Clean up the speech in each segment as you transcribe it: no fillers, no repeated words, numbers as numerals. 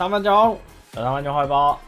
3分鐘，就3分鐘開波。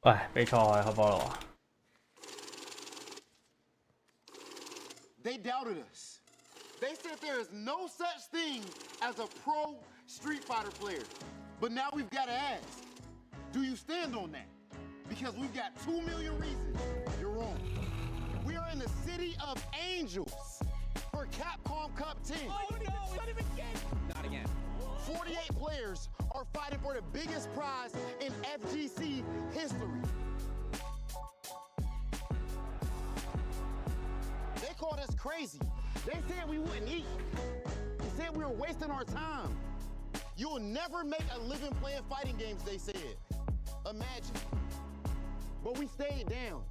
喂，比賽開波啦喎！ They doubted us. They said there is no such thing as a pro Street Fighter player. But now we've got to ask, do you stand on that? Because we've got 2 million reasons. You're wrong. We are in the city of angels for Capcom Cup 10. Oh no, it's not even game. Not again. 48 players are fighting for the biggest prize in FGC history. They called us crazy. They said we wouldn't eat. They said we were wasting our time. You'll never make a living playing fighting games, they said. Imagine. But we stayed down.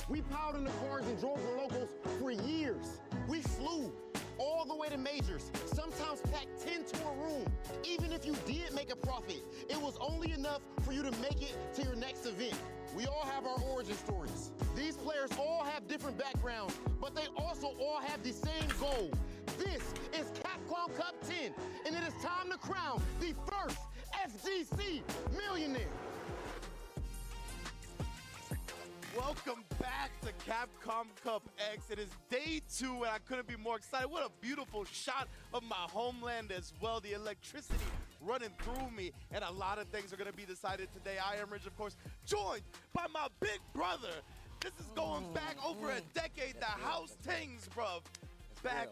We piled in the cars and drove the locals for years. We flew all the way to majors, sometimes packed 10 to a room. Even if you did make a profit, it was only enough for you to make it to your next event. We all have our origin stories. These players all have different backgrounds, but they also all have the same goal. This is Capcom Cup 10, and it is time to crown the first FGC millionaire. Welcome back to Capcom Cup X. It is day 2 and I couldn't be more excited. What a beautiful shot of my homeland as well. The electricity running through me, and a lot of things are going to be decided today. I am Rich, of course, joined by my big brother. This is going back over a decade. The house Tings, bruv. back.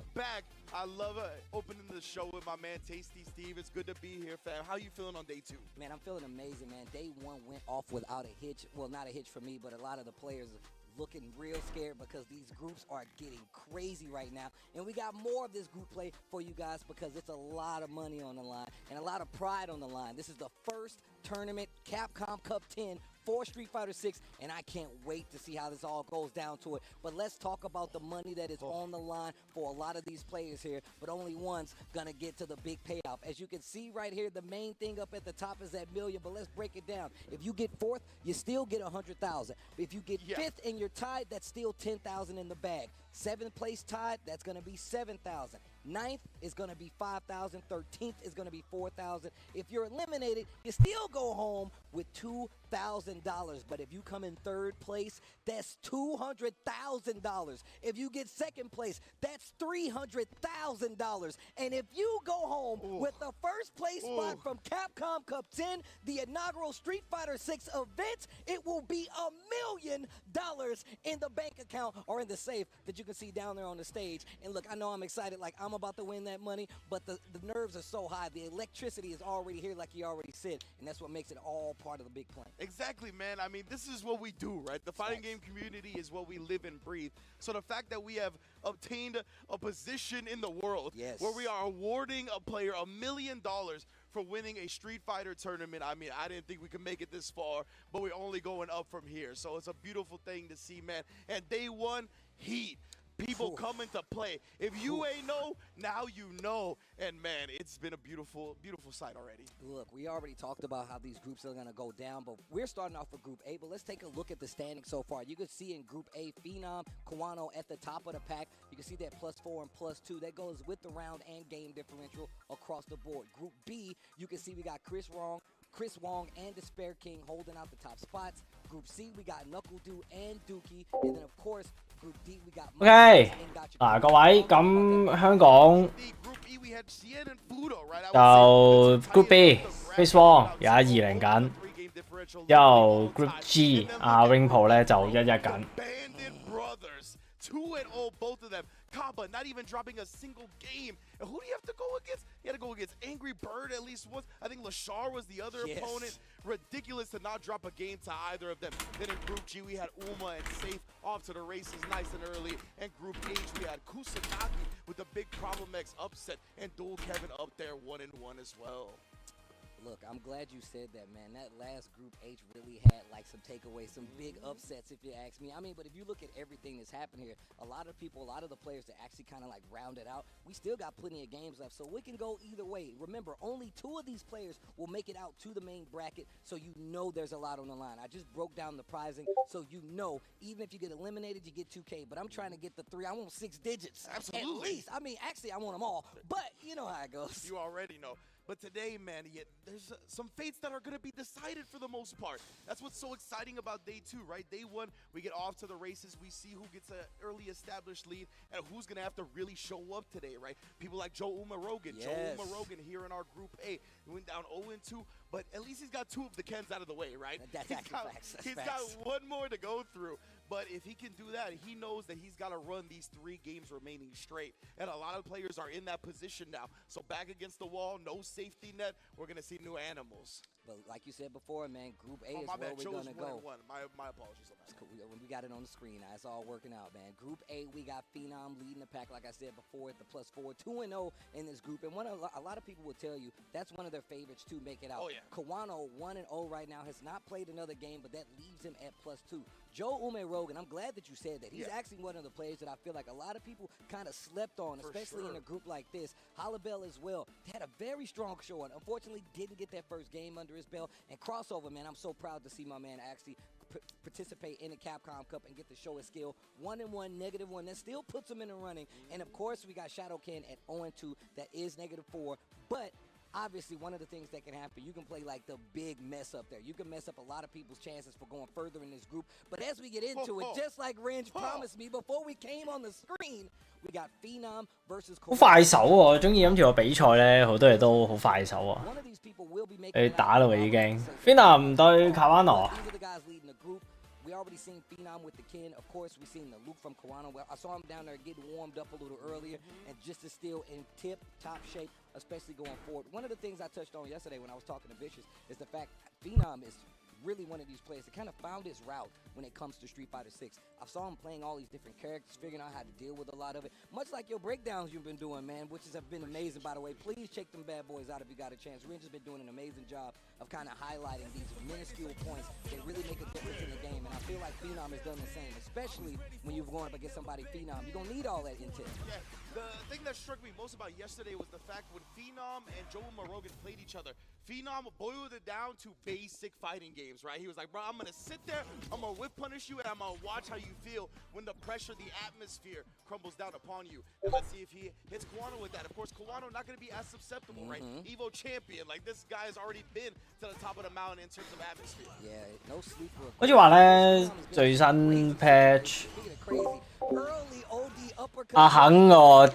I love opening the show with my man Tasty Steve. It's good to be here, fam. How you feeling on day 2? Man, I'm feeling amazing, man. Day 1 went off without a hitch. Well, not a hitch for me, but a lot of the players looking real scared because these groups are getting crazy right now. And we got more of this group play for you guys because it's a lot of money on the line and a lot of pride on the line. This is the first tournament, Capcom Cup 10 for Street Fighter 6, and I can't wait to see how this all goes down to it. But let's talk about the money that is on the line for a lot of these players here, but only one's gonna get to the big payoff. As you can see right here, the main thing up at the top is that million, but let's break it down. If you get 4th, you still get 100,000. If you get 5th and you're tied, that's still 10,000 in the bag. 7th place tied, that's gonna be 7,000. 9th is going to be 5,000. 13th is going to be 4,000. If you're eliminated, you still go home with $2,000. But if you come in 3rd place, that's $200,000. If you get 2nd place, that's $300,000. And if you go home with the 1st place spot from Capcom Cup 10, the inaugural Street Fighter 6 event, it will be $1 million in the bank account or in the safe that you can see down there on the stage. And look, I know I'm excited, like I'm about to win that money, but the nerves are so high. The electricity is already here, like you already said, and that's what makes it all part of the big plan. Exactly, man. I mean, this is what we do, right? The fighting game community is what we live and breathe. So the fact that we have obtained a position in the world where we are awarding a player $1 million for winning a Street Fighter tournament. I mean, I didn't think we could make it this far, but we're only going up from here. So it's a beautiful thing to see, man. And day 1, heat. People coming to play. If you ain't know, now you know. And man, it's been a beautiful, beautiful sight already. Look, we already talked about how these groups are going to go down, but we're starting off with Group A. But let's take a look at the standings so far. You can see in Group A, Phenom, Kawano at the top of the pack. You can see that +4 and +2. That goes with the round and game differential across the board. Group B, you can see we got Chris Wong and Despair King holding out the top spots. Group C, we got Knuckle Dew and Dookie. And then, of course, Group D, we got OK 嗱，各位咁香港就 Group B Chris Wong 有1-2-0緊，之後 Group G 阿 Ringpo 咧就1-1緊。2-0, both of them. Kaba not even dropping a single game. And who do you have to go against? You had to go against Angry Bird at least once. I think Lashar was the other opponent. Ridiculous to not drop a game to either of them. Then in Group G, we had Uma and Safe off to the races nice and early. And Group H, we had Kusanagi with the big Problem X upset. And Dual Kevin up there 1-1 as well. Look, I'm glad you said that, man. That last Group H really had like some takeaways, some big upsets, if you ask me. I mean, but if you look at everything that's happened here, a lot of people, a lot of the players that actually kind of like rounded out, we still got plenty of games left, so we can go either way. Remember, only 2 of these players will make it out to the main bracket, so you know there's a lot on the line. I just broke down the prizing, so you know, even if you get eliminated, you get 2K, but I'm trying to get the 3. I want 6 digits. Absolutely. At least. I mean, actually, I want them all, but you know how it goes. You already know. But today, man, there's some fates that are going to be decided for the most part. That's what's so exciting about day 2, right? Day 1, we get off to the races. We see who gets an early established lead and who's going to have to really show up today, right? People like Joe Umarogan. Joe Umarogan here in our Group A. He went down 0-2, but at least he's got 2 of the Kens out of the way, right? That's facts. He's got 1 more to go through. But if he can do that, he knows that he's got to run these 3 games remaining straight. And a lot of players are in that position now. So back against the wall, no safety net. We're going to see new animals. But like you said before, man, Group A is where we're going to go. My apologies on that. Cool. We got it on the screen. It's all working out, man. Group A, we got Phenom leading the pack, like I said before, at the +4, 2-0 in this group. And a lot of people will tell you that's one of their favorites to make it out. Oh, yeah. Kawano, 1-0 right now, has not played another game, but that leaves him at +2. Joe Umarogan, I'm glad that you said that. He's actually one of the players that I feel like a lot of people kind of slept on, especially in a group like this. Hollabell as well. Had a very strong showing. Unfortunately, didn't get that first game under his belt. And Crossover, man, I'm so proud to see my man actually participate in the Capcom Cup and get to show his skill. 1-1, -1. That still puts him in the running. And of course, we got Shadow Ken at 0-2. That is -4. But obviously, one of the things that can happen, you can play like the big mess up there. You can mess up a lot of people's chances for going further in this group. But as we get into it, just like Range promised me before we came on the screen, we got Phenom versus 好快手喎，中意諗住個比賽咧，好多嘢都好快手啊！ One of these people will be making 你打啦喎已經。Phenom 對 Kawano。We already seen Phenom with the Ken. Of course, we seen the Luke from Kawano. Well, I saw him down there getting warmed up a little earlier, and just is still in tip-top shape, especially going forward. One of the things I touched on yesterday when I was talking to Vicious is the fact Phenom is really one of these players that kind of found his route when it comes to Street Fighter 6. I saw him playing all these different characters, figuring out how to deal with a lot of it. Much like your breakdowns you've been doing, man, which has been amazing, by the way. Please check them bad boys out if you got a chance. Ringe has been doing an amazing job of kind of highlighting these minuscule points that really make a difference in the game. And I feel like Phenom has done the same, especially when you're going up against somebody Phenom. You're going to need all that intel. Yeah, the thing that struck me most about yesterday was the fact when Phenom and Joe Morogan played each other, Phenom boiled it down to basic fighting games, right? He was like, bro, I'm going to sit there, I'm going to whip punish you, and I'm going to watch how you feel when the pressure, the atmosphere crumbles down upon you. And let's see if he hits Kawano with that. Of course, Kawano not going to be as susceptible, right? Evo champion. Like, this guy has already been to the top of the mountain in terms of atmosphere. Yeah, no sleeper. 好似話咧最新 patch 阿肯個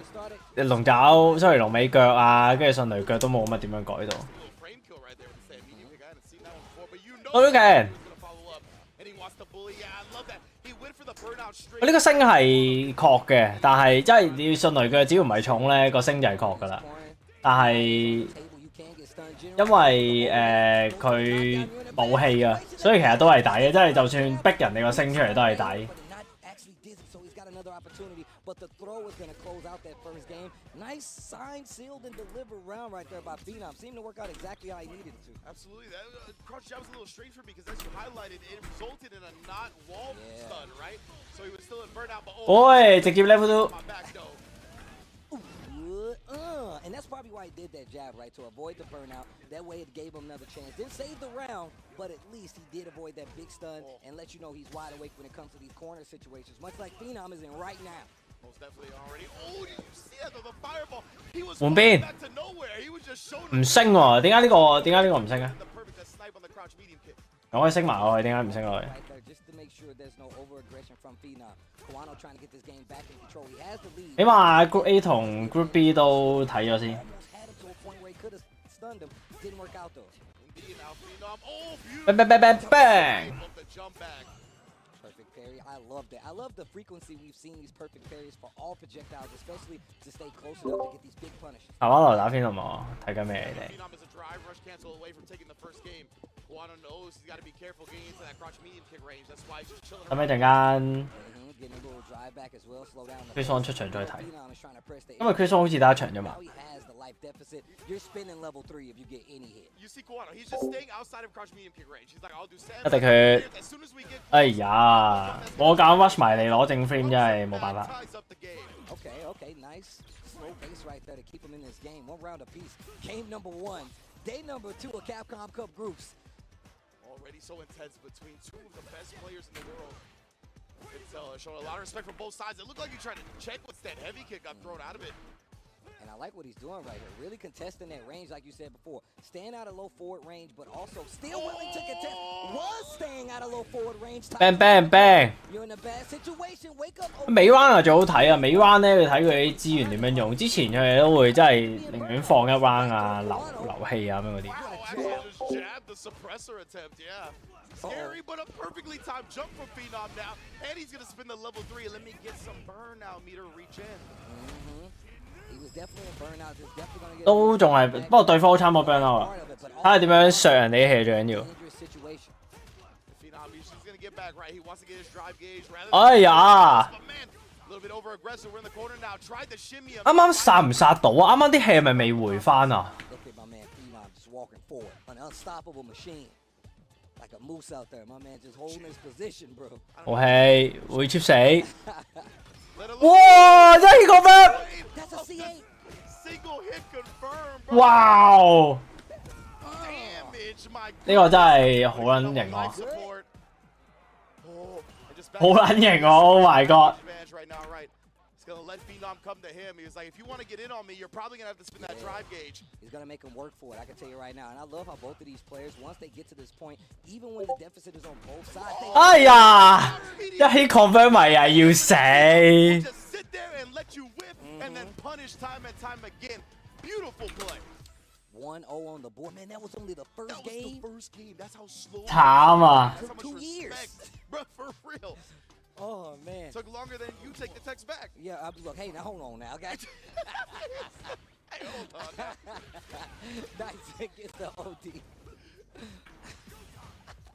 龍爪，sorry 龍尾腳啊，跟住迅雷腳都冇乜點樣改到。我都勁。我呢個星係確嘅，但係即係你迅雷腳只要唔係重咧，個星就係確㗎啦。但係因為佢冇氣啊，所以其實都係抵嘅，即係就算逼人哋個星出嚟都係抵。But the throw is going to close out that first game. Nice signed, sealed, and delivered round right there by Phenom. Seemed to work out exactly how he needed it to. Absolutely. That crouch jab was a little strange for me because as you highlighted, it resulted in a not wall stun, right? So he was still in burnout, but Oi, 直接 level 2。And that's probably why he did that jab, right? To avoid the burnout. That way it gave him another chance. Didn't save the round, but at least he did avoid that big stun and let you know he's wide awake when it comes to these corner situations. Much like Phenom is in right now. Most definitely already. Oh, did you see that? The fireball. He was 換邊？ back to nowhere. He was just showing 唔升喎，點解呢個唔升啊？ the perfect snipe on the crouch medium kick. 我可以升埋落去，點解唔升落去？ Just to make sure there's no over-aggression from Phenom. Kawano trying to get this game back in control. He has the lead. 起碼 Group A 同 Group B 都睇咗先。Almost had him to a point where he could have stunned him. Didn't work out though. Indeed, now Phenom. Oh, beautiful. Bang, bang, bang, bang, bang. Of the jump back. Perfect parry. I love that. I love the frequency we've seen these perfect parries for all projectiles, especially to stay close enough to get these big punishes. 台灣來打邊好冇？睇緊咩你哋？ Phenom is a drive rush cancel away from taking the first game. Kawano knows he's got to be careful getting into that crouch medium kick range. That's why he's just chilling. 咁一陣間 Getting a little drive back as well, slow down. Chris Wong 出場再睇， Phenom is trying to press the 因為 Chris Wong 好似打一場啫嘛 Now。he has the life deficit. You're spinning level 3 if you get any hit. You see Kawano, he's just staying outside of crouch medium kick range. He's like, I'll do 一 7. 定佢， As soon as we get 哎呀，我揀 rush 埋你攞正 frame 真係冇辦法。 ties up the game. Okay, nice. Slow pace right there to keep him in this game. 1 round apiece. Game number 1. Day number 2 of Capcom Cup groups. Already so intense between two of the best players in the world. It's showing a lot of respect from both sides. It looked like he tried to check once that heavy kick got thrown out of it. And I like what he's doing right here. Really contesting that range, like you said before. Staying out of low forward range, but also still willing to contest. Was staying out of low forward range. bang bang bang。 You're in a bad situation. Wake up. 美灣啊最好睇啊！美灣咧，你睇佢啲資源點樣用，之前佢哋都會真係寧願放一 round 啊，流氣啊咁樣嗰啲。 Oh, actually just jabbed the suppressor attempt, yeah. Scary, but a perfectly timed jump from Phenom now. And he's going to spin the level 3. Let me get some burnout meter reach in. He was definitely in burnout. He's definitely going to get 都仲係，不過對方好差冇 burnout 啊！睇下點樣削人哋啲氣最緊要。 dangerous situation. Phenom, he's just going to get back right. He wants to get his drive gauge rather 哎呀！ But man, a little bit over aggressive. We're in the corner now. Tried to shimmy him. 啱啱殺唔殺到啊？啱啱啲氣係咪未回翻啊？ Look at my man Phenom just walking forward. An unstoppable machine. Like a moose out there. My man just holding his position, bro. 好氣會 cheap 死。 Let alone 哇！真係個咩？ That's a C8. single hit confirmed, bro. 哇！ Damage, my 呢個真係好撚型啊！ support. Oh, and just back 好撚型啊 ！Oh my god！ advantage right now, right? He's gonna let Phenom come to him. He was like, if you want to get in on me, you're probably gonna have to spin that drive gauge. He's going to make him work for it, I can tell you right now. And I love how both of these players, once they get to this point, even when the deficit is on both sides, they 哎呀！一起 confirm 咪又要死。 Just sit there and let you whip and then punish time and time again. Beautiful play. 1-0 on the board. Man, that was only the first That was game. the first game. That's how slow. 慘啊！ That's how much 2 years. respect. bro, for real. Oh man. Took longer than you take the text back. Yeah, I'll be like, hey, now hold on now, guys. Hey, hold on now. Nice gets the OD.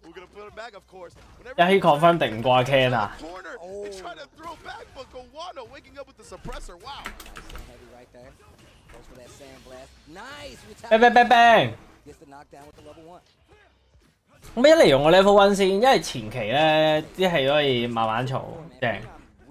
We're gonna put it back, of course. 一起 confirm 定唔過阿 Ken 啊？ Corner and trying to throw back, but Kawano waking up with the suppressor. Wow. Nice and heavy right there. Goes for that sand blast. Nice. bang bang bang bang。 Gets the knockdown with the level 1. 咁一嚟用個 level 1先，因為前期咧啲戲可以慢慢嘈，正。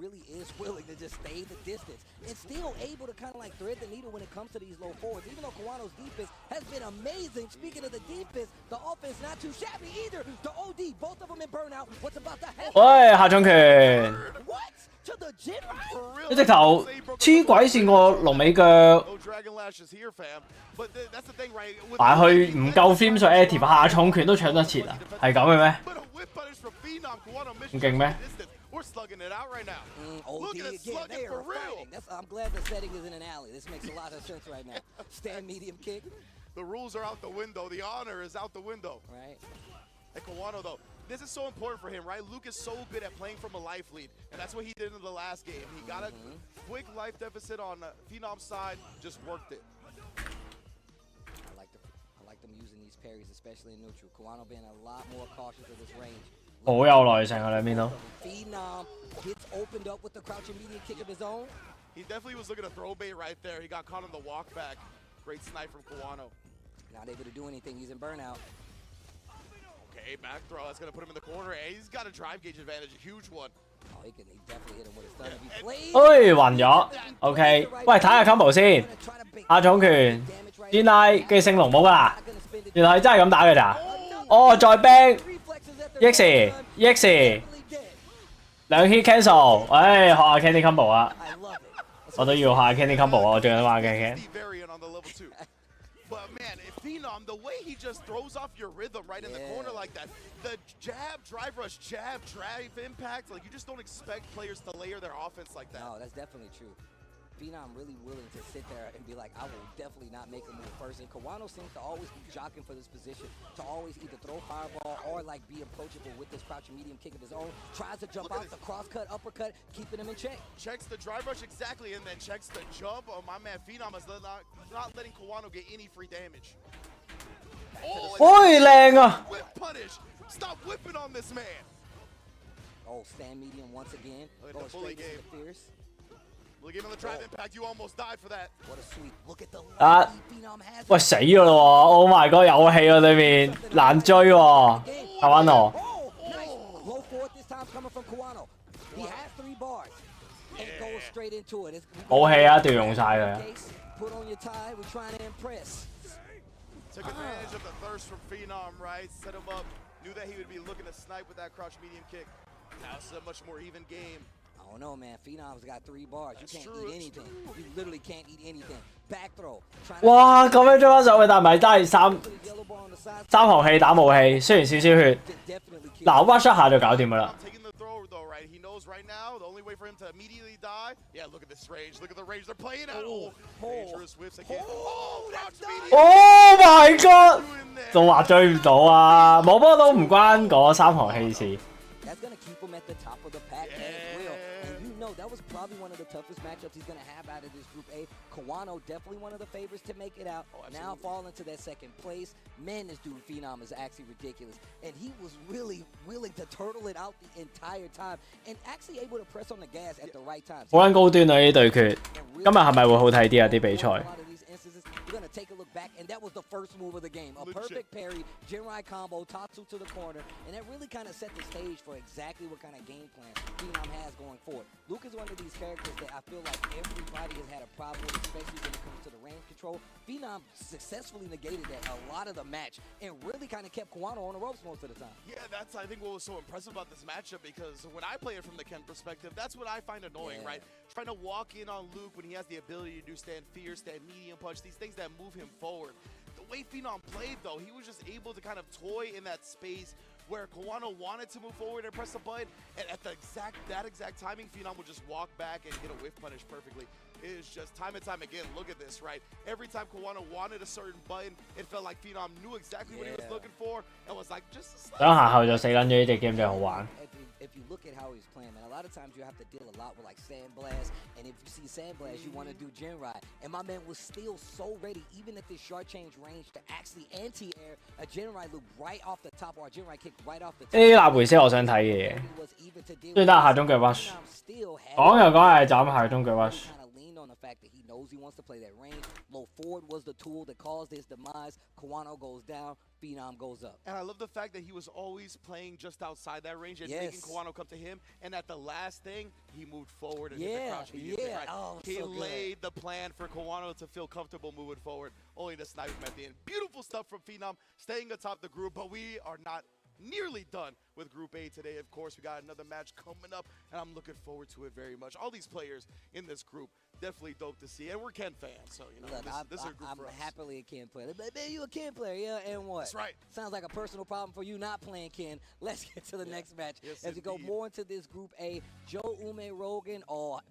Really is willing to just stay the distance and still able to kind of like thread the needle when it comes to these low forwards. Even though Kawano's defense has been amazing. Speaking of the defense, the offense not too shabby either. The OD, both of them in burnout. What's about to happen? 喂，下重拳， What? To the gym right? For real. 你直頭黐鬼線個龍尾腳， No Dragon Lashes here, fam. But that's the thing, right? 埋去唔夠 film 上 active， 下重拳都搶得切啊？係咁嘅咩？ But a whip punish from Phenom. Kawano missed咁勁咩？ We're slugging it out right now. OD Look at it again. slugging They for are real. fighting. I'm glad the setting is in an alley. This makes a lot of sense right now. Stand medium kick. The rules are out the window. The honor is out the window. Right. And Kawano, though, this is so important for him, right? Luke is so good at playing from a life lead, and that's what he did in the last game. He got a quick life deficit on Phenom's side, just worked it. I like them using these parries, especially in neutral. Kawano being a lot more cautious of this range. 好有耐性啊兩邊都。 Phenom gets opened up with the crouching medium kick of his own. He definitely was looking to throw bait right there. He got caught on the walk back. Great snipe from Kawano. Not able to do anything. He's in burnout. Okay, back throw. That's going to put him in the corner. And he's got a drive gauge advantage, a huge one. Oh, he definitely hit him with his thumb. If he plays, 哎，暈咗。OK， 喂，睇下 combo 先。下重拳，轉拉嘅聖龍冇㗎啦。原來係真係咁打嘅咋？哦，再 bang。EX EX 兩 hit cancel， 唉，學下 Candy combo 啊！ I love it. 我都要學下 Candy combo 啊！我最想玩嘅 Can。 Variant on the level 2. But man, if Phenom, the way he just throws off your rhythm right in the corner like that, the jab, drive rush, jab, drive impact, like you just don't expect players to layer their offense like that. No, that's definitely true. Phenom really willing to sit there and be like, I will definitely not make a move first. And Kawano seems to always be jockeying for this position, to always either throw fireball or like be approachable with this crouching medium kick of his own. Tries to jump out the cross cut, uppercut, keeping him in check. Checks the drive rush exactly, and then checks the jump. Oh, my man Phenom is not letting Kawano get any free damage. Oh, 喂，靚啊！ whip punish! Stop whipping on this man! Oh, stand medium once again. Look at the Going bully straight into game. the fierce. Look at him on the drive impact. You almost died for that. What a sweep. Look at the Ah. lead Phenom has. 喂，死㗎啦喎 ！Oh my god， 有氣啊對面，難追喎。台灣我 Oh, nice. Low forward this time coming from Kawano. He has 3 bars. And goes straight into it. 冇氣啊，一定要用晒佢。 Put on your tie. We're trying to impress. Took advantage of the thirst from Phenom, right? Set him up. Knew that he would be looking to snipe with that crouch medium kick. Now it's a much more even game. I don't know, man. Phenom's got 3 bars. You That's can't true, eat that's anything. true. You literally can't eat anything. Back throw. 哇，咁樣追翻上去，但係咪真係三 Yellow bar on the side. 行氣打武器，雖然少少血， Definitely kill. 嗱 rush 一下就搞掂㗎啦。 I'm taking the throw though, right? He knows right now the only way for him to immediately die. Yeah, look at this range. Look at the range they're playing at. Oh, dangerous whiffs again. Oh, crouch medium. Oh my god！ In there. 仲話追唔到啊！冇波都唔關嗰三行氣事。 That's going to keep him at the top of the pack as well. And you know, that was probably one of the toughest matchups he's going to have out of this Group A. Kawano, definitely one of the favorites to make it out. Now fall into that second place. Man, this dude Phenom is actually ridiculous. And he was really willing to turtle it out the entire time and actually able to press on the gas at the right time. 好撚高端啊！呢對決，今日係咪會好睇啲啊？啲比賽 We're going to take a look back, and that was the first move of the game. A perfect parry, Jinrai combo, Tatsu to the corner, and that really kind of set the stage for exactly what kind of game plan Phenom has going forward. Luke is one of these characters that I feel like everybody has had a problem with, especially when it comes to the range control. Phenom successfully negated that a lot of the match and really kind of kept Kawano on the ropes most of the time. Yeah, that's I think what was so impressive about this matchup, because when I play it from the Ken perspective, that's what I find annoying, right? Trying to walk in on Luke when he has the ability to do stand fierce, stand medium punch, these things that move him forward. The way Phenom played though, he was just able to kind of toy in that space where Kawano wanted to move forward and press the button, and at that exact timing, Phenom would just walk back and get a whiff punish perfectly. It is just time and time again. Look at this, right? Every time Kawano wanted a certain button, it felt like Phenom knew exactly what he was looking for and was like, just a 等下後就死撚咗呢隻 game 真係好玩。If you look at how he's playing, man, a lot of times you have to deal a lot with like Sandblast, and if you see Sandblast, you want to do Gen Ride. And my man was still so ready, even at this short change range, to actually anti-air a Gen Ride loop right off the top, or a Gen Ride kick right off the top. 呢啲立回先我想睇嘅嘢，最得下中腳 rush， 講又講係斬下中腳 rush。 on the fact that he knows he wants to play that range. Low forward was the tool that caused his demise. Kawano goes down, Phenom goes up. And I love the fact that he was always playing just outside that range and making Kawano come to him. And at the last thing, he moved forward and hit the crouch medium kick, right? Oh, he so laid the plan for Kawano to feel comfortable moving forward, only to snipe him at the end. Beautiful stuff from Phenom, staying atop the group, but we are not nearly done with Group A today. Of course, we got another match coming up, and I'm looking forward to it very much. All these players in this group, definitely dope to see, and we're Ken fans, so you know, Look, this is a group I'm for us. happily a Ken player. Man, you a Ken player, yeah, and what? That's right. Sounds like a personal problem for you not playing Ken. Let's get to the next match. Yes, As we go more into this Group A, Joe Ume Rogan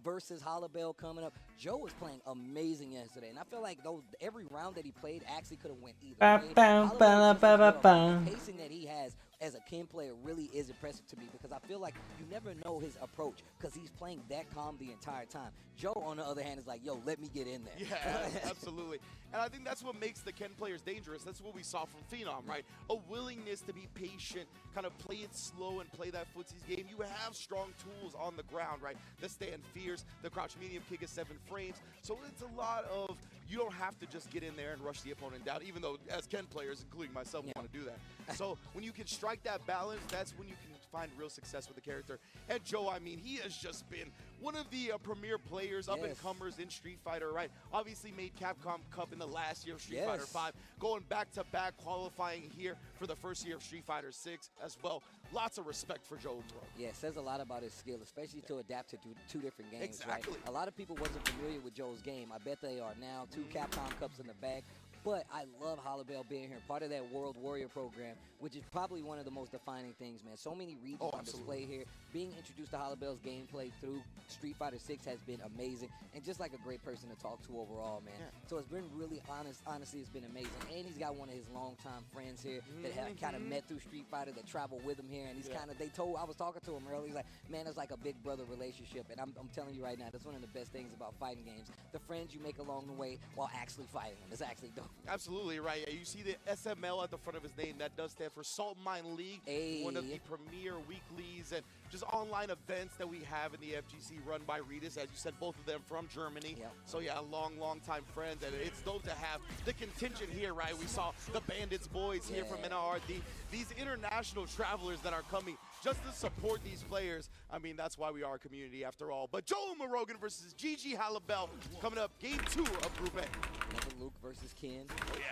versus Hollabell coming up. Joe was playing amazing yesterday, and I feel like every round that he played actually could have went either way. The pacing that he has as a Ken player really is impressive to me, because I feel like you never know his approach, because he's playing that calm the entire time. Joe, on the other hand, is like, yo, let me get in there. Yeah, absolutely. And I think that's what makes the Ken players dangerous. That's what we saw from Phenom, right? A willingness to be patient, kind of play it slow and play that footsies game. You have strong tools on the ground, right? The stand fierce, the crouch medium kick is 7 frames. So it's a lot of, you don't have to just get in there and rush the opponent down, even though as Ken players, including myself, want to do that. So when you can strike that balance, that's when you can find real success with the character. And Joe, I mean, he has just been one of the premier players, up-and-comers in Street Fighter, right? Obviously made Capcom Cup in the last year of Street Fighter 5, going back-to-back, qualifying here for the first year of Street Fighter 6 as well. Lots of respect for Joe. Yeah, it says a lot about his skill, especially to adapt to two different games, exactly. Right? A lot of people wasn't familiar with Joe's game. I bet they are now. 2 Capcom Cups in the bag. But I love Hollabell being here, part of that World Warrior program, which is probably one of the most defining things, man. So many regions on display here. Being introduced to Hollabell's gameplay through Street Fighter 6 has been amazing, and just like a great person to talk to overall, man. So it's been really honestly, it's been amazing. And he's got one of his longtime friends here that have kind of met through Street Fighter, that travel with him here, and he's kind of, I was talking to him earlier, he's like, man, it's like a big brother relationship, and I'm telling you right now, that's one of the best things about fighting games. The friends you make along the way while actually fighting them. It's actually dope. Absolutely right. You see the SML at the front of his name. That does stand for Salt Mine League, one of the premier weeklies and just online events that we have in the FGC, run by Ritas. As you said, both of them from Germany. So yeah, long time friends, and it's dope to have the contingent here, right? We saw the Bandits boys here from NRD. These international travelers that are coming just to support these players. I mean, that's why we are a community after all. But Joe Rogan versus Gigi Hollabell coming up, game 2 of Group A. Another Luke versus Ken.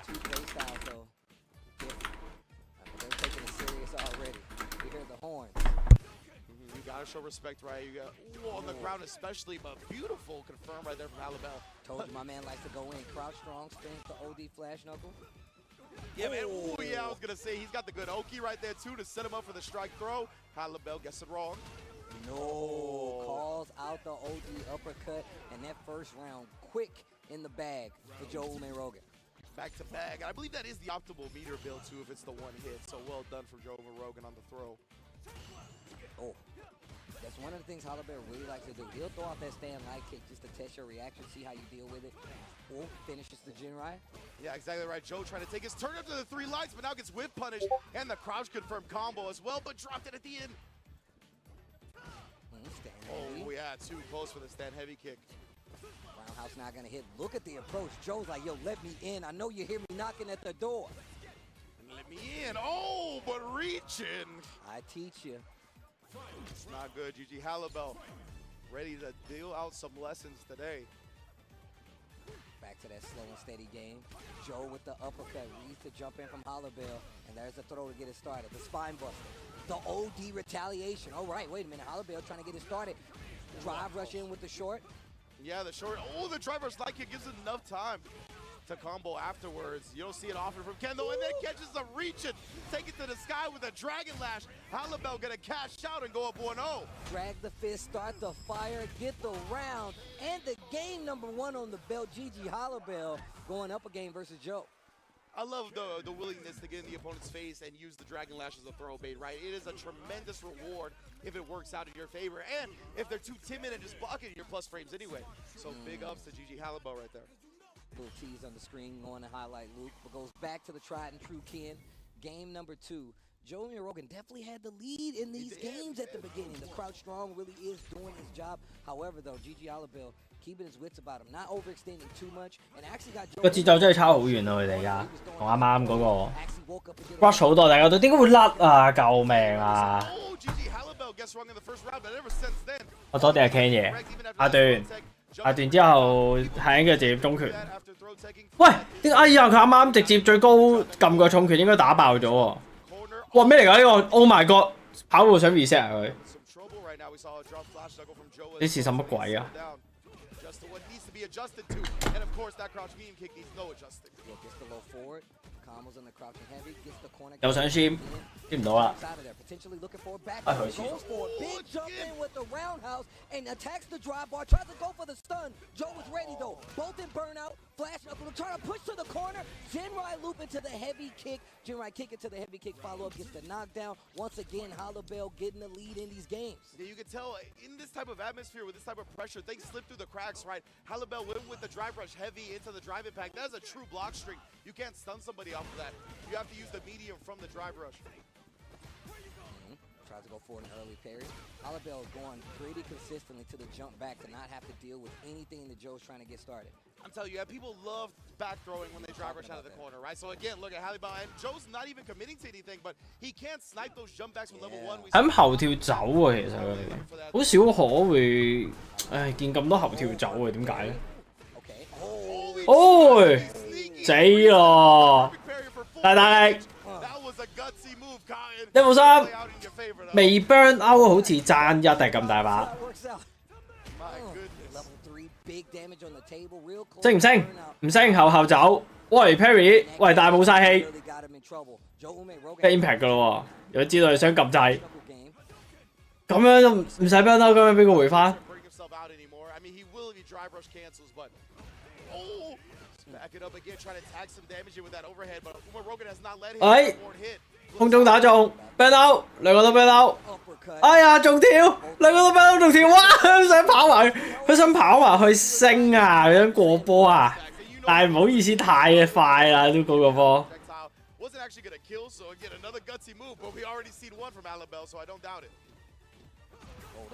2 play styles, though. They're taking it serious already. You hear the horns. You gotta show respect, right? You got on the ground especially, but beautiful confirmed right there from Hollabell. Told you my man likes to go in. Crouch strong, spins the OD flash knuckle. Yeah, man. Ooh, yeah, I was gonna say he's got the good Oki right there too to set him up for the strike throw. Hollabell gets it wrong. No, calls out the OD uppercut, and that first round quick in the bag for Joe Ume Rogan. Back to bag. I believe that is the optimal meter build too if it's the one hit. So well done for Joe Rogan on the throw. Oh, that's one of the things Hollabell really likes to do. He'll throw out that stand light kick just to test your reaction, see how you deal with it. Or finishes the Gen Ride. Yeah, exactly right. Joe trying to take his turn up to the 3 lights, but now gets whip punished and the crouch confirmed combo as well, but dropped it at the end. Oh yeah, too close for the stand heavy kick. Roundhouse not gonna hit. Look at the approach. Joe's like, yo, let me in. I know you hear me knocking at the door. Let me in. Oh, but reaching. I teach you. It's not good. Gigi Hollabell ready to deal out some lessons today. Back to that slow and steady game. Joe with the uppercut, reads to jump in from Hollabell, and there's the throw to get it started. The spine buster. The OD retaliation. All right, wait a minute. Hollabell trying to get it started. Drive rush in with the short. Yeah, the short. Oh, the driver slide kick gives it enough time to combo afterwards. You don't see it often from Ken though, and then catches a reach and take it to the sky with a dragon lash. Hollabell gonna cash out and go up 1-0. Drag the fist, start the fire, get the round, and the game number 1 on the belt. Gigi Hollabell going up a game versus Joe. I love the willingness to get in the opponent's face and use the Dragon Lash as a throw bait, right? It is a tremendous reward if it works out in your favor. And if they're too timid and just block it, you're plus frames anyway. So big ups to GG Halibel right there. Little tease on the screen going to highlight Luke, but goes back to the tried and true Ken. Game number 2. Joe Rogan definitely had the lead in these games at the beginning. The crouch strong really is doing his job. However, though, GG Halibel keeping his wits about him, not overextending too much, and actually got Joe 個節奏真係差好遠啊！佢哋而家同啱啱嗰個 rush 好多，大家都點解會甩啊？救命啊！ Oh, GG Halibel gets wrong in the first round, but ever since then, 我多謝 Ken 爺，下段之後係應該直接中拳。 after throw taking 喂，點解哎呀佢啱啱直接最高撳個重拳應該打爆咗喎？ corner. 哇咩嚟㗎呢個 ？Oh my god！ 跑步想 reset 啊佢， Some trouble right now. We saw a drop flash knuckle from Joe. 呢次使乜鬼啊？ Down. Just what needs to be adjusted to, and of course that crouch medium kick needs no adjusting. Yeah, gets the low forward, combos on the crouching heavy, gets the corner. 又想 shim， shim 唔到啦。 Out of there, potentially looking for a back. I Goes heard you. for a big jump in with the roundhouse and attacks the drive bar. Tries to go for the stun. Joe is ready though. Both in burnout. Flash knuckle trying to push to the corner. Jinrai loop into the heavy kick. Jinrai kick into the heavy kick. Follow up gets the knockdown. Once again, Halibel getting the lead in these games. Yeah, you can tell in this type of atmosphere with this type of pressure, things slip through the cracks, right? Halibel went with the drive rush heavy into the drive impact. That is a true block string. You can't stun somebody off of that. You have to use the medium from the drive rush. Tries to go for an early parry. Halibel going pretty consistently to the jump back to not have to deal with anything that Joe's trying to get started. I'm telling you, people love back throwing when they drive rush out of the corner, right? So again, look at Halibel, and Joe's not even committing to anything, but he can't snipe those jump backs from level 1. 喺咁後跳走啊，其實佢哋好少可會，唉見咁多後跳走啊，點解咧？ Okay. 哦，死咯！大大力， That was a gutsy move, Cotton. 1冇3 Play out in your favor, though. 未 burn out 好似爭一定咁大把， That works out. My goodness. Level 3, big damage on the table, real close. 升唔升？ Burnout. 唔升，後走。喂 Perry， 喂但係冇晒氣 Really got him in trouble. Joe Ume Rogan ，get impact 噶咯喎。如果知道你想撳掣， knuckle game. 咁樣都唔使 burn out，咁樣俾佢回翻。 Bring himself out anymore. I mean, he will if he drive rush cancels, but back it up again, trying to tag some damage in with that overhead, but Umar Rogan has not let him Hey. one hit. 空中打中 burn out， 兩個都 burn out。 Uppercut. 哎呀，仲跳，兩個都 burn out 仲跳，哇！佢想跑埋，佢想跑埋去升啊，佢想過波啊，但係唔好意思，太快啦，都嗰個波。 Projectile wasn't actually going to kill, so again, another gutsy move, but we already seen one from Halibel, so I don't doubt it.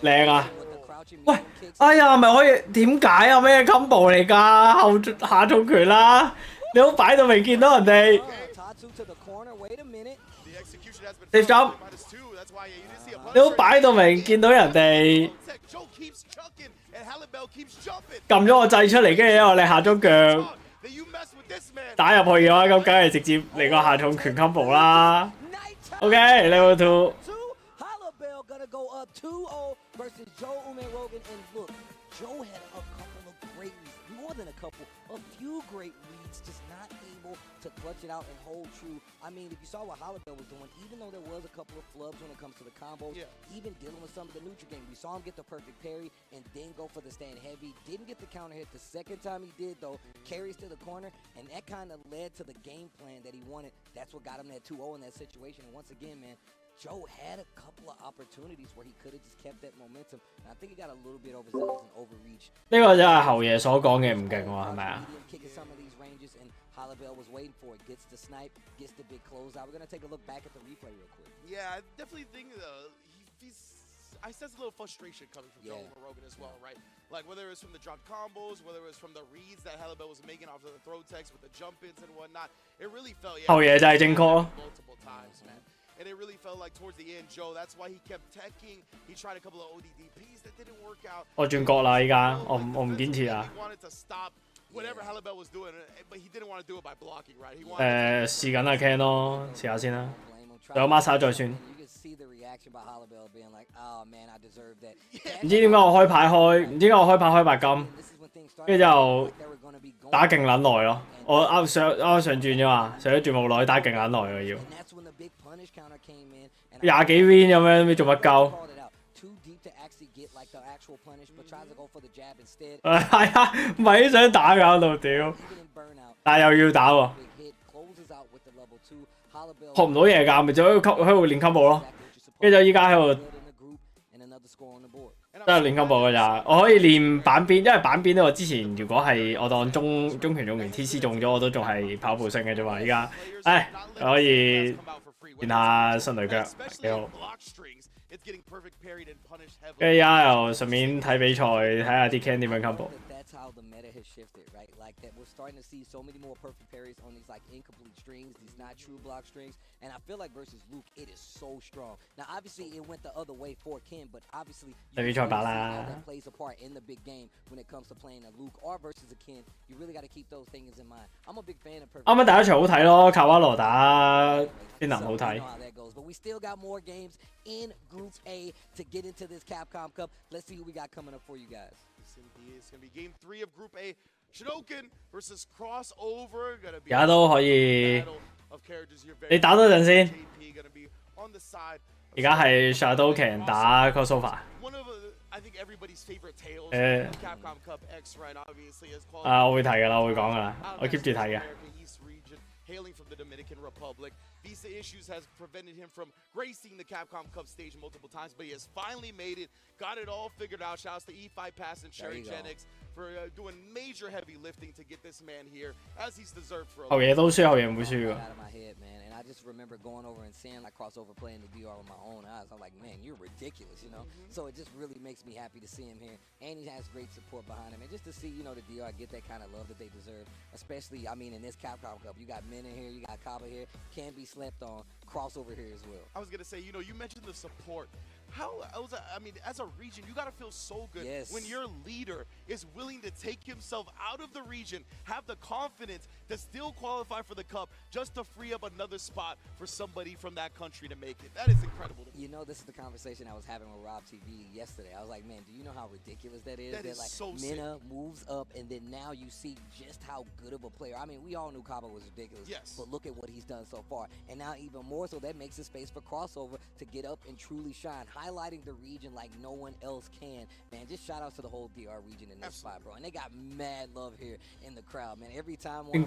靚啊！ With the crouching 喂 medium kicks. 哎呀，咪可以點解啊？咩 combo 嚟㗎？後下重拳啦！你好擺到明見到人哋 Tatsu to the corner. Wait a minute. The execution has been Safe jump. -2. That's why you didn't see a 你好 Punisher. 擺到明見到人哋 Joe keeps chucking, and Halibel keeps jumping. 撳咗個掣出嚟，跟住我哋下中腳 Then you mess with this man. 打入去嘅話，咁梗係直接嚟個下重拳 combo 啦。OK，level 2。 Two. Halibel gonna go up 2-0 versus Joe Ume Rogan. And look, Joe had a couple of great leads, more than a couple, a few great leads, just not able to clutch it out and hold true. I mean, if you saw what Halibel was doing, even though there was a couple of flubs when it comes to the combos, even dealing with some of the neutral game, we saw him get the perfect parry and then go for the stand heavy. Didn't get the counter hit the second time he did, though. Carries to the corner, and that kind of led to the game plan that he wanted. That's what got him that 2-0 in that situation. And once again, man, Joe had a couple of opportunities where he could have just kept that momentum. And I think he got a little bit overzealous and overreach. 呢個真係侯爺所講嘅唔勁喎，係咪啊？ Medium kick in some of these ranges, and Halibel was waiting for it. Gets the snipe, gets the big closeout. We're gonna take a look back at the replay real quick. Yeah, I definitely think I sense a little frustration coming from Joe Rogan as well, right? Like whether it's from the drop combos, whether it's from the reads that Halibel was making off of the throw text with the jump ins and whatnot, it really felt侯爺就係正確咯。 multiple times, man. And it really felt like towards the end, Joe, that's why he kept teching. He tried a couple of ODDPs that didn't work out. 我轉角啦，依家我唔堅持啦。 He wanted to stop whatever Halibel was doing, but he didn't want to do it by blocking, right? He wanted 試緊阿 Ken 咯，試下先啦。 Blame him. 有 master 再算。 You can see the reaction by Halibel being like, "Oh man, I deserve that." 唔知點解我開牌開，唔知點解我開牌開白金， This is when things started 跟住就 like they were gonna be going. 打勁撚耐咯。我啱上轉啫嘛，上咗轉冇耐，打勁撚耐喎要。 And that's when the big punish counter came in. And 廿幾 win 咁樣，你做乜鳩？ called it out. Too deep to actually get like the actual punish, but tries to go for the jab instead. 係啊，唔係想打㗎喺度屌， Even in burnout, 但係又要打喎。 big hit closes out with the level 2. Hollowbell 學唔到嘢㗎，咪就喺度練 combo 咯。跟住就依家喺度 and another score on the board. 都係練 combo 㗎咋。我可以練板邊，因為板邊咧我之前如果係我當中拳用完 TC 中咗，我都仲係跑步性嘅啫嘛。依家可以練下迅雷腳，幾好。跟住依家又順便睇比賽，睇下啲 can 點樣 combo。That's how the meta has shifted, right? Like that, we're starting to see so many more perfect parries on these like incomplete strings, these not true block strings, and I feel like versus Luke, it is so strong. Now, obviously, it went the other way for Ken, but obviously, you can see how that plays a part in the big game when it comes to playing a Luke or versus a Ken. You really got to keep those things in mind. I'm a big fan of perfect. 啱啱第一場好睇咯，卡瓦羅打邊南好睇。But we still got more games in Group A to get into this Capcom Cup. Let's see who we got coming up for you guys. It's going to be game 3 of Group A. Shidoken versus Crossover. 而家都可以，你打多陣先。而家係 Shadowcan 打 Crossover。Capcom Cup X, right? Obviously, as 我會睇㗎啦，我會講㗎啦，我 keep 住睇嘅。Hailing from the Dominican Republic. Visa issues has prevented him from gracing the Capcom Cup stage multiple times, but he has finally made it, got it all figured out. Shouts to E5 Pass and Sherry Genix for doing major heavy lifting to get this man here, as he's deserved for a後嘢都輸，後嘢唔會輸㗎。And I just remember going over and seeing like Crossover playing the DR with my own eyes. I'm like, man, you're ridiculous, you know? So it just really makes me happy to see him here. And he has great support behind him. And just to see, you know, the DR get that kind of love that they deserve. Especially, I mean, in this Capcom Cup, you got Men in here, you got Kaba here. Can't be slept on. Crossover here as well. I was going to say, you know, you mentioned the support. I mean, as a region, you got to feel so good when your leader is willing to take himself out of the region, have the confidence to still qualify for the cup just to free up another spot for somebody from that country to make it. That is incredible to me. You know, this is the conversation I was having with Rob TV yesterday. I was like, man, do you know how ridiculous that is? That is like so Mena moves up, and then now you see just how good of a player. I mean, we all knew Kaba was ridiculous, but look at what he's done so far. And now even more so, that makes a space for Crossover to get up and truly shine, highlighting the region like no one else can. Man, just shout out to the whole DR region in this spot, bro. And they got mad love here in the crowd, man. Every time one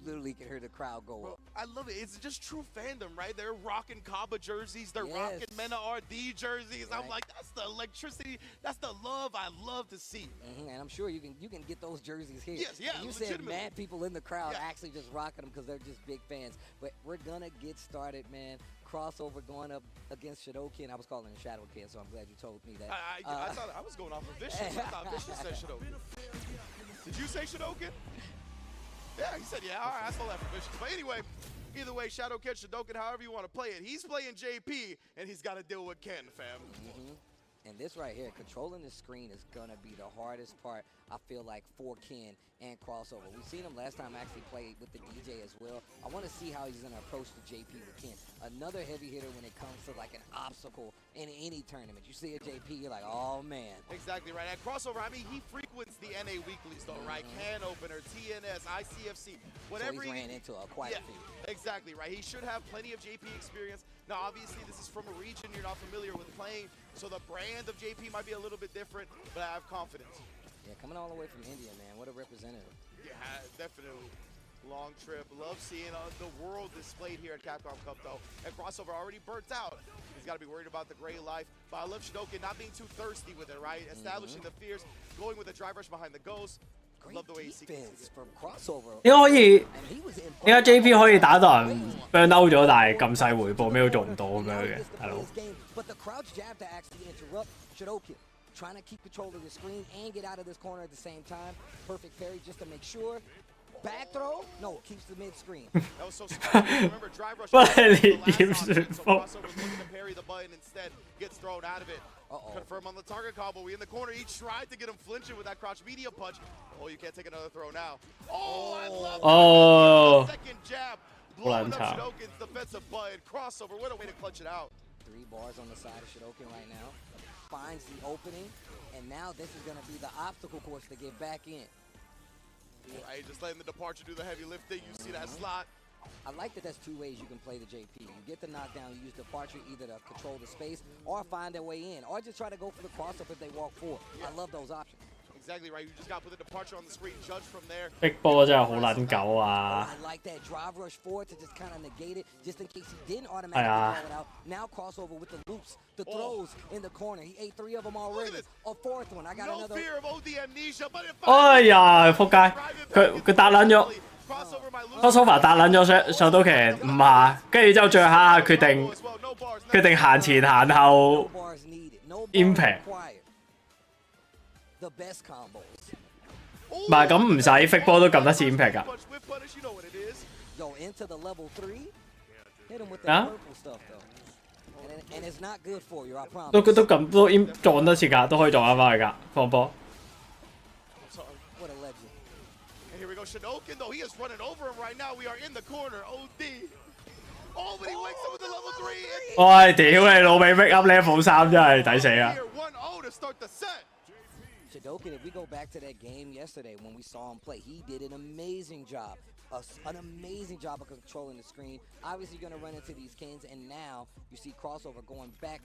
literally can hear the crowd go up. I love it. It's just true fandom, right? They're rocking Kaba jerseys. They're rocking Mena RD jerseys. I'm like, that's the electricity. That's the love I love to see. And I'm sure you can get those jerseys here. Yes, yeah, you said mad people in the crowd actually just rocking them because they're just big fans. But we're gonna get started, man. Crossover going up against Shidoken. I was calling it Shadowken, so I'm glad you told me that. I thought I was going off of Vicious. I thought Vicious said Shidoken. Did you say Shidoken? Yeah, he said, yeah, all right, I stole that from Vicious. But anyway, either way, Shadowken, Shidoken, however you want to play it. He's playing JP, and he's got to deal with Ken, fam. And this right here, controlling the screen is going to be the hardest part, I feel like, for Ken and Crossover. We've seen him last time actually play with the DJ as well. I want to see how he's going to approach the JP with Ken. Another heavy hitter when it comes to like an obstacle in any tournament. You see a JP, you're like, oh man. Exactly right. At Crossover, I mean, he frequents the NA weeklies though, right? Can Opener, TNS, ICFC, whatever. So he's ran into quite a few. Exactly right. He should have plenty of JP experience. Now, obviously, this is from a region you're not familiar with playing, so the brand of JP might be a little bit different, but I have confidence. Yeah, coming all the way from India, man. What a representative. Yeah, definitely. Long trip. Love seeing the world displayed here at Capcom Cup, though. And Crossover already burnt out. He's got to be worried about the gray life. But I love Shidoken not being too thirsty with it, right? Establishing the fears, going with the drive rush behind the ghost. Love the way he seeks it. From Crossover. 點解可以？點解 JP 可以打到人 burn out 咗，但係咁細回報咩都做唔到咁樣嘅，大佬？ But the crouch jab to actually interrupt Shidoken. Trying to keep control of the screen and get out of this corner at the same time. Perfect parry just to make sure. Back throw? No, keeps the mid screen. That was so smart. Remember, drive rush. Crossover looking to parry the button instead, gets thrown out of it. Confirm on the target combo. We in the corner. He tried to get him flinching with that crouch media punch. Oh, you can't take another throw now. Oh, I love that. Second jab. Blowing up Shidoken's defensive button. Crossover. What a way to clutch it out. 3 bars on the side of Shidoken right now. Finds the opening, and now this is going to be the obstacle course to get back in. Right, just letting the departure do the heavy lifting. You see that slot. I like that that's 2 ways you can play the JP. You get the knockdown, you use departure either to control the space or find their way in, or just try to go for the crossover if they walk forward. I love those options. exactly right. You just got to put the departure on the screen. Judge from there. 逼波真係好撚狗啊！ I like that drive rush forward to just kind of negate it, just in case he didn't automatically call it out. Now crossover with the loops, the throws in the corner. He ate 3 of them already. A 4th one. I got No another. fear of OD amnesia, but if 哎呀，仆街！佢搭撚咗 crossover my loose，crossover 搭撚咗上到期唔下，跟住之後最後下決定行前行後 bars needed. No bars impact。 required. The best combos. 唔係咁唔使 fake 波都撳得似 impact 㗎。 punch with punish, you know what it is. Yo, into the level 3. Hit him with the Huh? purple stuff though. And it's not good for you, I promise. 都撳都撞得似㗎，都可以撞翻返去㗎，放波。 I'm sorry. What a legend. And here we go, Shinokin, though. He is running over him right now. We are in the corner. OD. Oh, but he wakes up with the level 3. 喂，屌你老味 make up level 3真係抵死啊！ Here, 1-0 to start the set. Shadokin, if we go back to that game yesterday when we saw him play, he did an amazing job. An amazing job of controlling the screen. Obviously, you're going to run into these Kens, and now you see crossover going back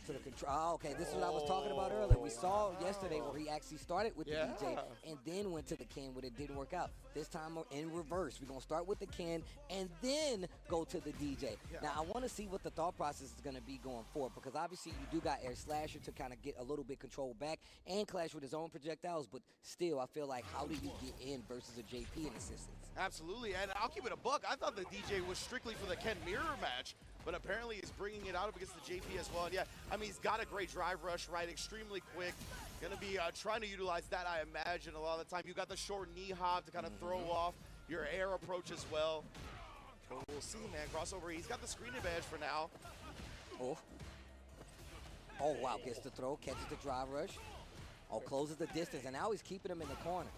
to the control. Oh, okay, this is what I was talking about earlier. We saw yesterday where he actually started with the DJ and then went to the Ken, but it didn't work out. This time in reverse. We're going to start with the Ken and then go to the DJ. Now, I want to see what the thought process is going to be going forward, because obviously you do got Air Slasher to kind of get a little bit control back and clash with his own projectiles, but still, I feel like how do you get in versus a JP in assistance? Absolutely, and I'll keep it a buck. I thought the DJ was strictly for the Ken mirror match, but apparently he's bringing it out up against the JP as well. And yeah, I mean, he's got a great drive rush, right? Extremely quick. Gonna be trying to utilize that, I imagine, a lot of the time. You got the short knee hop to kind of throw off your air approach as well. But we'll see, man. Crossover, he's got the screen advantage for now. Oh, wow, gets the throw, catches the drive rush. Oh, closes the distance, and now he's keeping him in the corner.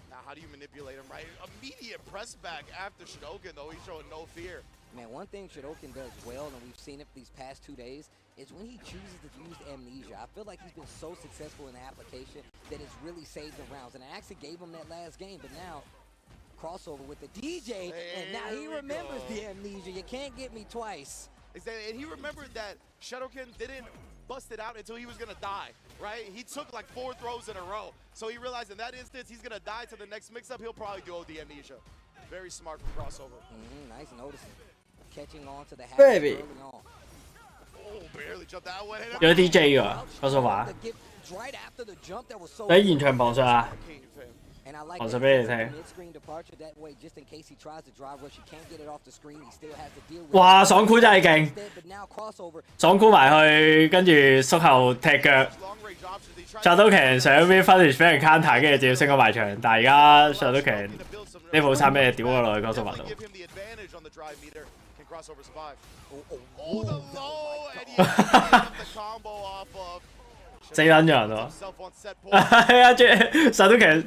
Now, how do you manipulate him, right? Immediate press back after Shinokin, though. He's showing no fear. Man, one thing Shadokin does well, and we've seen it these past 2 days, is when he chooses to use amnesia. I feel like he's been so successful in the application that it's really saved the rounds. And I actually gave him that last game, but now crossover with the DJ, and now he remembers the amnesia. You can't get me twice. Exactly, and he remembered that Shadowkin didn't bust it out until he was gonna die, right? He took like 4 throws in a row. So he realized in that instance, he's gonna die to the next mix-up. He'll probably do OD amnesia. Very smart from crossover. Nice noticing. Catching on to the half Baby. early on. Oh, barely jumped that one. 有 DJ 㗎，crossover The gift right after the jump that was so 喺現場旁述啊！ And I like 旁 that 述俾你聽。 mid-screen departure that way, just in case he tries to drive rush, he can't get it off the screen. He still has to deal with 哇！爽箍真係勁， But now crossover. 爽箍埋去，跟住縮後踢腳。上到強上邊 finish 俾人 counter，跟住就要升咗埋牆。但係而家上到強 level 3俾你屌咗落去 crossover 度。 Oh, the low, and he got the combo off of. 死撚咗人喎！ Himself on set point. 係啊，上到強，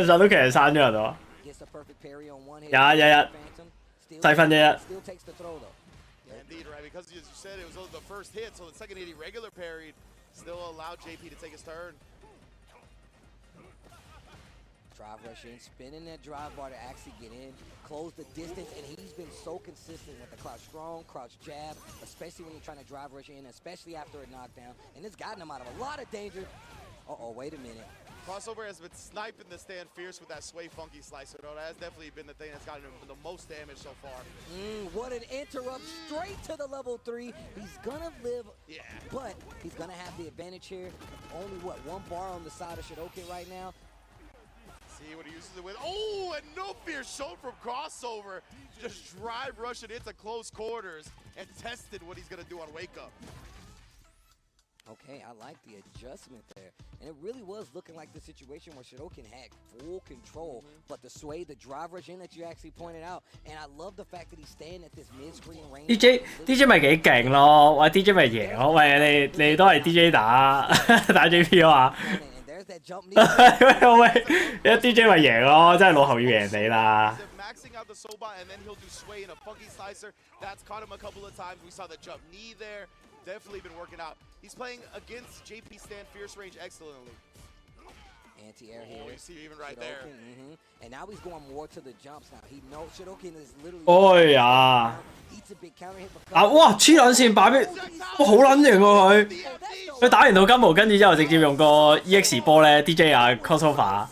上到強刪咗人喎。 Gets the perfect parry on one hit. 1-1 Phantom. Still 細分1-1。 Still takes the throw though. Indeed, right? Because as you said, it was the first hit, so the second hit he regular parried still allowed JP to take his turn. Drive rush in, spinning that drive bar to actually get in, close the distance, and he's been so consistent with the crouch strong, crouch jab, especially when you're trying to drive rush in, especially after a knockdown, and it's gotten him out of a lot of danger. Uh-oh, wait a minute. Crossover has been sniping the stand fierce with that sway funky slicer, though. That has definitely been the thing that's gotten him the most damage so far. What an interrupt straight to the level 3. He's gonna live, but he's gonna have the advantage here. Only what, 1 bar on the side of Shadokin right now. See what he uses it with. Oh, and no fear shown from crossover. Just drive rushing into close quarters and tested what he's gonna do on wake up. Okay, I like the adjustment there. And it really was looking like the situation where Shadokin had full control, but the sway, the drive rush in that you actually pointed out, and I love the fact that he's staying at this mid-screen range. DJ 咪幾勁咯，喂 DJ 咪贏咯，喂你都係 DJ 打 JP 啊嘛， There's that jump knee. 喂一 DJ 咪贏咯，真係老後要贏你啦。 Maxing out the Soba, and then he'll do sway in a funky slicer. That's caught him a couple of times. We saw the jump knee there. Definitely been working out. He's playing against JP stand fierce range excellently. Anti-air here. Oh, you see even right there. And now he's going more to the jumps now. He knows Shidoken is literally. 哎呀！ eats a big counter hit. 啊！哇！黐撚線擺俾，哇好撚型喎佢！佢打完到金毛，跟住之後直接用個 EX 波咧 DJ 啊 crossover，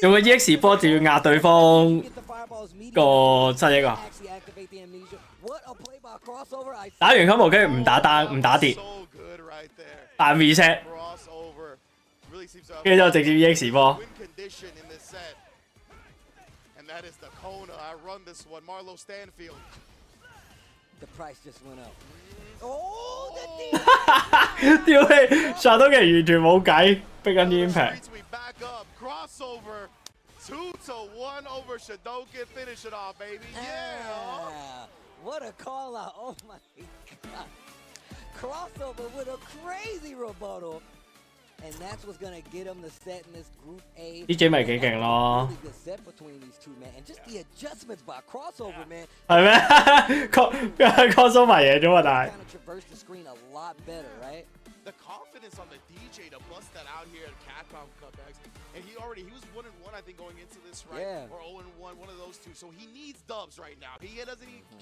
用個 EX 波就要壓對方個失憶啊！打完金毛跟住唔打單唔打跌，彈 reset， 跟住之後直接 EX 波。That is the Kona. I run this one. Marlo Stanfield. The price just went up. Oh, the 屌你，殺到嘅完全冇計，逼緊 impact。 We back up. Crossover. 2-1 over Shidoken. Finish it off, baby. Yeah. What a call out. Oh my god. Crossover with a crazy rebuttal. And that's what's gonna get them the set in this Group A. DJ 咪幾勁咯。 Really good set between these two, man. And just the adjustments by crossover, man. 係咩？cos 埋嘢啫嘛，但係。 Kind of traverse the screen a lot better, right? The confidence on the DJ to bust that out here at Capcom Cup X. And he was 1-1, I think, going into this, right? Yeah. Or 0-1, one of those two. So he needs dubs right now. He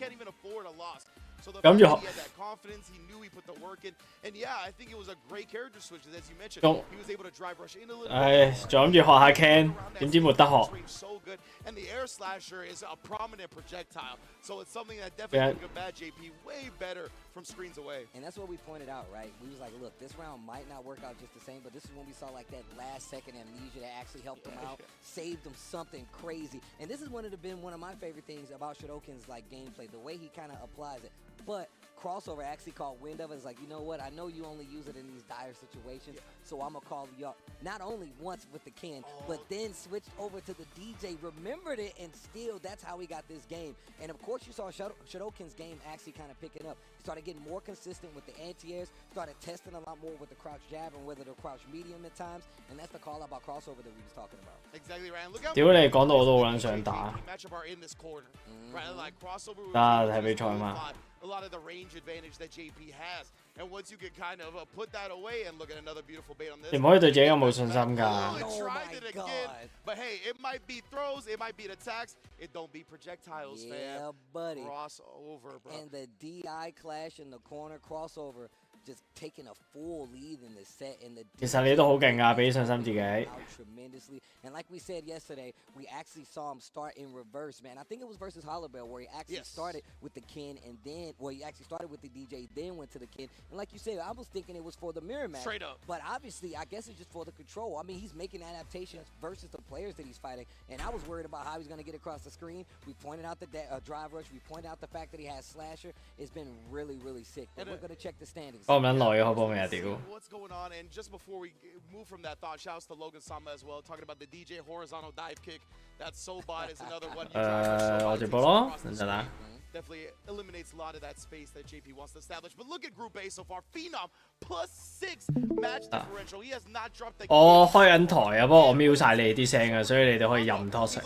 can't even afford a loss. So the fact that he had that confidence, he knew he put the work in. And yeah, I think it was a great character switch, as you mentioned. He was able to drive rush in a little bit. 唉，仲諗住學下 Ken， 點知冇得學。 So good. And the air slasher is a prominent projectile. So it's something that definitely could bad JP way better from screens away. And that's what we pointed out, right? We was like, look, this round might not work out just the same, but this is when we saw like that last second amnesia that actually helped him out, saved him something crazy. And this is one of my favorite things about Shidoken's like gameplay, the way he kind of applies it. But crossover actually caught wind of it. It's like, you know what? I know you only use it in these dire situations, so I'm gonna call you up. Not only once with the Ken, but then switched over to the DJ, remembered it, and still that's how he got this game. And of course, you saw Shidoken's game actually kind of picking up. He started getting more consistent with the anti-airs, started testing a lot more with the crouch jab and whether the crouch medium at times, and that's the call out about crossover that we was talking about. Exactly right. Look how 屌你講到我都好撚想打。 matchup are in this corner, right? Like crossover. 睇比賽嘛。 A lot of the range advantage that JP has, and once you can kind of put that away and look at another beautiful bait on this. 你唔可以對自己咁冇信心㗎。 Tried it again, but hey, it might be throws, it might be attacks, it don't be projectiles, Yeah, fam. buddy. Crossover, bro. And the DI clash in the corner crossover, just taking a full lead in the set. And the 其實你都好勁㗎，俾信心自己。 out tremendously. And like we said yesterday, we actually saw him start in reverse, man. I think it was versus Hollowbell where he actually started with the Ken and then, well, he actually started with the DJ, then went to the Ken. And like you said, I was thinking it was for the mirror match. Straight up. But obviously, I guess it's just for the control. I mean, he's making adaptations versus the players that he's fighting. And I was worried about how he's going to get across the screen. We pointed out the drive rush. We pointed out the fact that he has slasher. It's been really, really sick. But we're going to check the standings. 講唔撚耐嘅可幫你啊屌！ What's going on? And just before we move from that thought, shouts to Logan Sama as well, talking about the DJ horizontal dive kick. That Sobot is another one. 我直播咯，等陣啦。 Definitely eliminates a lot of that space that JP wants to establish. But look at Group A so far. Phenom +6 match differential. He has not dropped the 我開緊台啊，不過我瞄晒你哋啲聲啊，所以你哋可以任 toss。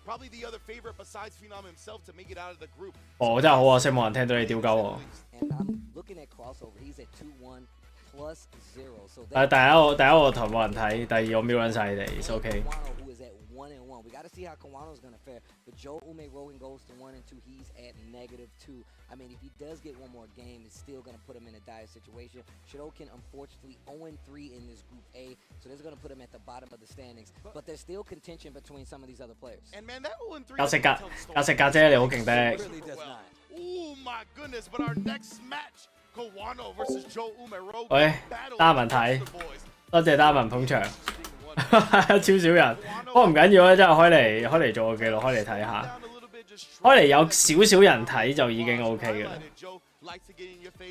Probably the other favorite besides Phenom himself to make it out of the group. 哦，真係好可惜，冇人聽到你屌鳩我。 And I'm looking at crossover. He's at 2-1 +0. So 但係第一個台冇人睇，第二我瞄緊晒你哋，it's OK。 Kawano, who is at 1-1. We got to see how Kawano's going to fare. But Joe Ume Rogan goes to 1-2. He's at -2. I mean, if he does get one more game, it's still going to put him in a dire situation. Shidoken, unfortunately, 0-3 in this Group A, so that's going to put him at the bottom of the standings. But there's still contention between some of these other players. And man, that 0-3. 格食格姐你好勁的。 Really does not. Oh my goodness! But our next match, Kawano versus Joe Ume Rogan. 喂，單文睇，多謝單文捧場，超少人，不過唔緊要啊，真係開嚟做個記錄，開嚟睇下，開嚟有少少人睇就已經 OK 嘅啦。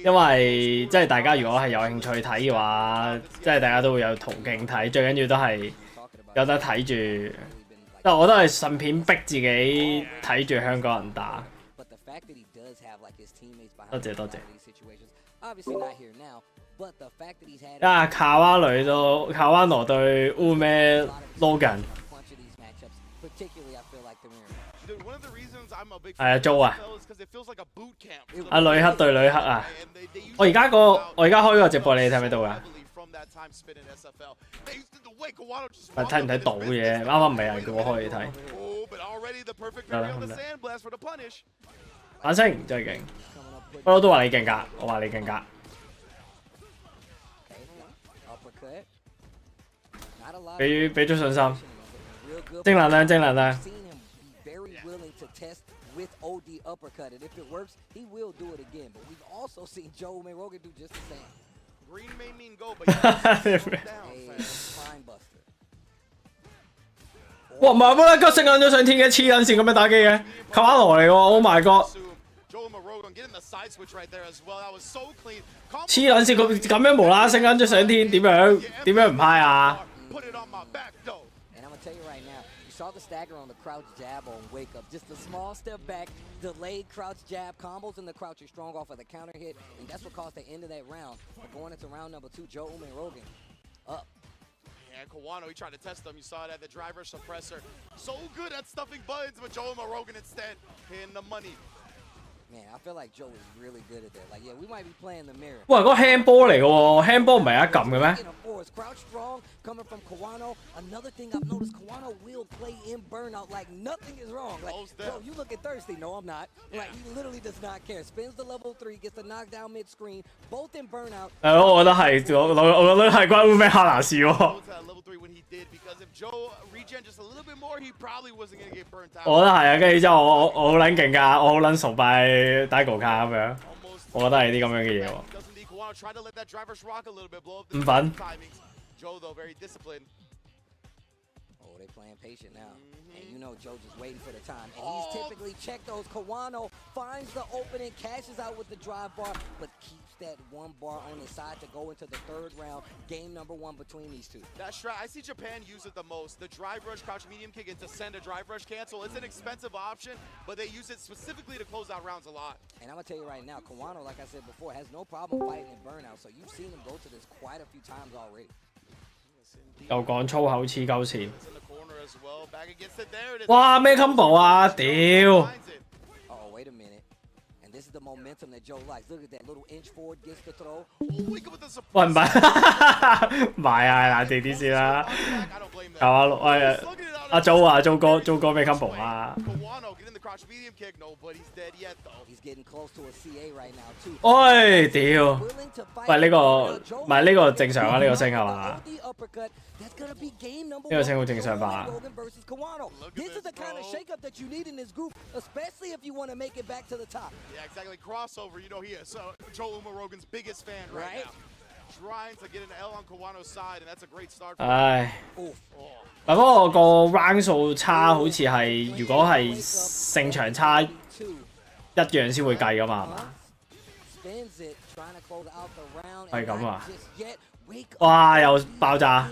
因為即係大家如果係有興趣睇嘅話，即係大家都會有途徑睇，最緊要都係有得睇住。即係我都係順便逼自己睇住香港人打。多謝多謝。 Obviously not here now, but the fact that he's had 啊，卡瓦諾對烏咩 Logan。 bunch of these matchups, particularly I feel like the mirror. Dude, one of the reasons I'm a big 係啊，租啊！ is because it feels like a boot camp. 阿旅客對旅客啊！我而家開個直播，你睇唔睇到㗎？ that time spent in SFL. Thanks to the way Kawano just 睇唔睇到嘅？啱啱未係叫我開嚟睇。 Oh, but already the perfect parry on the sand blast for the punish. 反升真係勁，不嬲都話你勁㗎，我話你勁㗎。 俾咗信心，正能量正能量。 with OD uppercut, and if it works, he will do it again. But we've also seen Joe Rogan do just the same. Green may mean go, but you slow down. Spine buster. 哇！唔係乜啦，升緊咗上天嘅黐撚線咁樣打機嘅，卡瓦羅嚟喎 ！Oh my god！ 黐撚線咁樣無啦啦升緊咗上天，點樣唔派啊？ Saw the stagger on the crouch jab on wake up. Just a small step back, delayed crouch jab combos, and the crouch is strong off of the counter hit, and that's what caused the end of that round. But going into round number 2, Joe Rogan up. And Kawano, he tried to test them. You saw it at the driver suppressor. So good at stuffing buttons, but Joe Rogan instead hitting the money. Man, I feel like Joe is really good at that. Like, yeah, we might be playing the mirror. 喂，嗰個 handball 嚟嘅喎 ，handball 唔係一撳嘅咩？ Crouch strong coming from Kawano. Another thing I've noticed, Kawano will play in burnout like nothing is wrong. Like, bro, you looking thirsty? No, I'm not. Like, he literally does not care. Spins the level 3, gets the knockdown mid screen, both in burnout. 我覺得係，我覺得係關烏咩哈拿事喎。我覺得係啊，跟住之後我好撚勁㗎，我好撚崇拜 Daigo 卡咁樣，我覺得係啲咁樣嘅嘢喎。唔粉。 Joe, though, very disciplined. Oh, they playing patient now. And you know Joe just waiting for the time. And he's typically checked those. Kawano finds the opening, cashes out with the drive bar, but keeps that one bar on his side to go into the 3rd round. Game number 1 between these two. That's right. I see Japan use it the most. The drive rush, crouch medium kick, and to send a drive rush cancel. It's an expensive option, but they use it specifically to close out rounds a lot. And I'm going to tell you right now, Kawano, like I said before, has no problem fighting in burnout. So you've seen him go to this quite a few times already. 又講粗口黐鳩線。哇！咩 combo 啊？屌！ Oh, wait a minute. And this is the momentum that Joe likes. Look at that little inch forward gets the throw. 喂，唔係唔係啊，冷靜啲先啦。係啊，喂，阿祖啊，祖哥咩 combo 啊？ He's getting close to a CA right now too. 喂，屌！喂，呢個唔係呢個正常啊？呢個升係嘛？ 呢個升好正常吧？ This is the kind of shakeup that you need in this group, especially if you want to make it back to the top. Yeah, exactly. Crossover. You know he is Joe Rogan's biggest fan right now. Trying to get an L on Kawano's side, and that's a great start. 唉，不過個 round 數差，好似係如果係勝場差一樣先會計㗎嘛，係嘛？係咁啊！哇！又爆炸！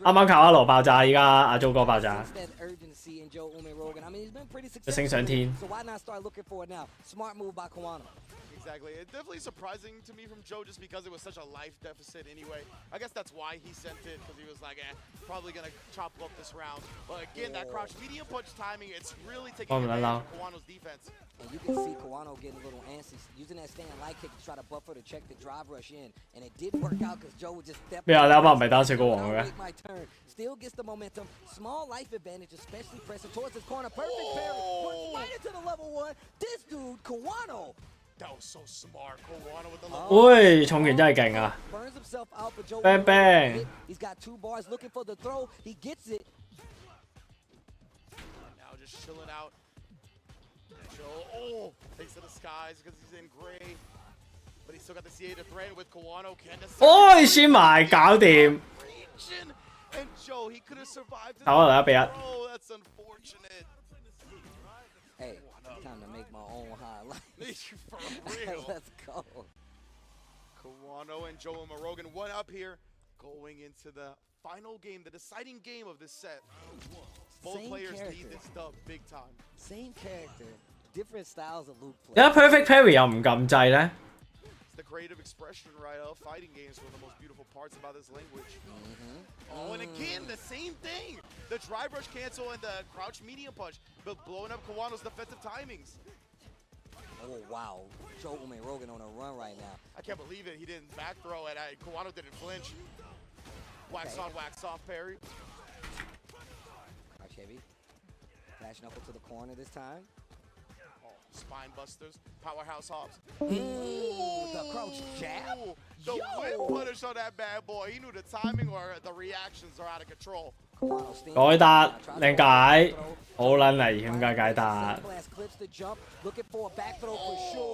啱啱卡瓦羅爆炸，依家阿祖哥爆炸，升上天。 Exactly. It's definitely surprising to me from Joe just because it was such a life deficit anyway. I guess that's why he sent it, because he was like, probably going to chop up this round. But again, that crouch medium punch timing, it's really taking advantage of Kawano's defense. And you can see Kawano getting a little antsy, using that stand light kick to try to buffer to check the drive rush in. And it did work out because Joe would just step咩啊？你啱啱唔係單射高王嘅咩？ Still gets the momentum. Small life advantage, especially pressing towards his corner. Perfect parry. Puts right into the level 1. This dude, Kawano. That was so smart. Kawano with the level 1. 喂，重拳真係勁啊 ！Burns himself out, but Joe bang bang. He's got 2 bars looking for the throw. He gets it. Now just chilling out. Joe, takes to the skies because he's in gray. But he's still got the CA to threaten with Kawano. Oh, 先埋，搞掂。 And Joe, he could have survived. 好啊，1比1。 Oh, that's unfortunate. Hey, time to make my own highlight. For real. Let's go. Kawano and Joe Rogan, one up here, going into the final game, the deciding game of this set. Both players need this dub big time. Same character, different styles of loop play. 點解 perfect parry 又唔撳掣咧？ The creative expression, right, of fighting games, one of the most beautiful parts about this language. Oh, and again, the same thing. The drive rush cancel and the crouch medium punch, but blowing up Kawano's defensive timings. Oh, wow. Joe Rogan on a run right now. I can't believe it. He didn't back throw and Kawano didn't flinch. Wax on, wax off parry. Crouch heavy. Flash knuckle to the corner this time. Oh, spine busters. Powerhouse hops. The crouch jab. The whip punish on that bad boy. He knew the timing or the reactions are out of control. 改達靚解，好撚危險㗎解達。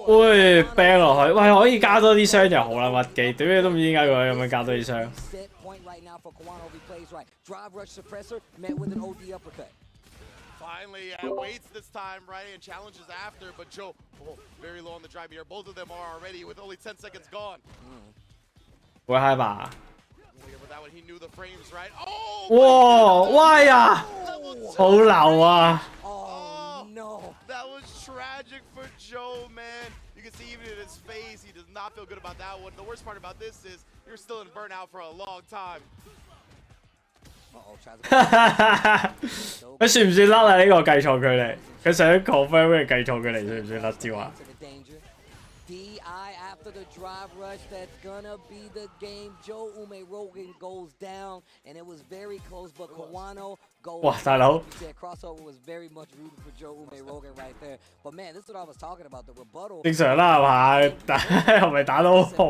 喂，病落去，喂可以加多啲傷就好啦，屈機，屌你都唔知點解佢咁樣加多啲傷。Finally, waits this time, right, and challenges after, but Joe, very low on the drive here. Both of them are already with only 10 seconds gone. 會嗨吧？ With that one, he knew the frames, right? Oh! 哇，喂啊，好流啊！ Oh no! That was tragic for Joe, man. You can see even in his face, he does not feel good about that one. The worst part about this is you're still in burnout for a long time. 佢算唔算甩啊？呢個計錯距離，佢想 confirm 佢計錯距離，算唔算甩招啊？ DI after the drive rush, that's gonna be the game. Joe Rogan goes down, and it was very close, but Kawano goes 哇，大佬 crossover was very much rooted for Joe Rogan right there. But man, this is what I was talking about, the rebuttal. 正常啦，係嘛？係咪打得好？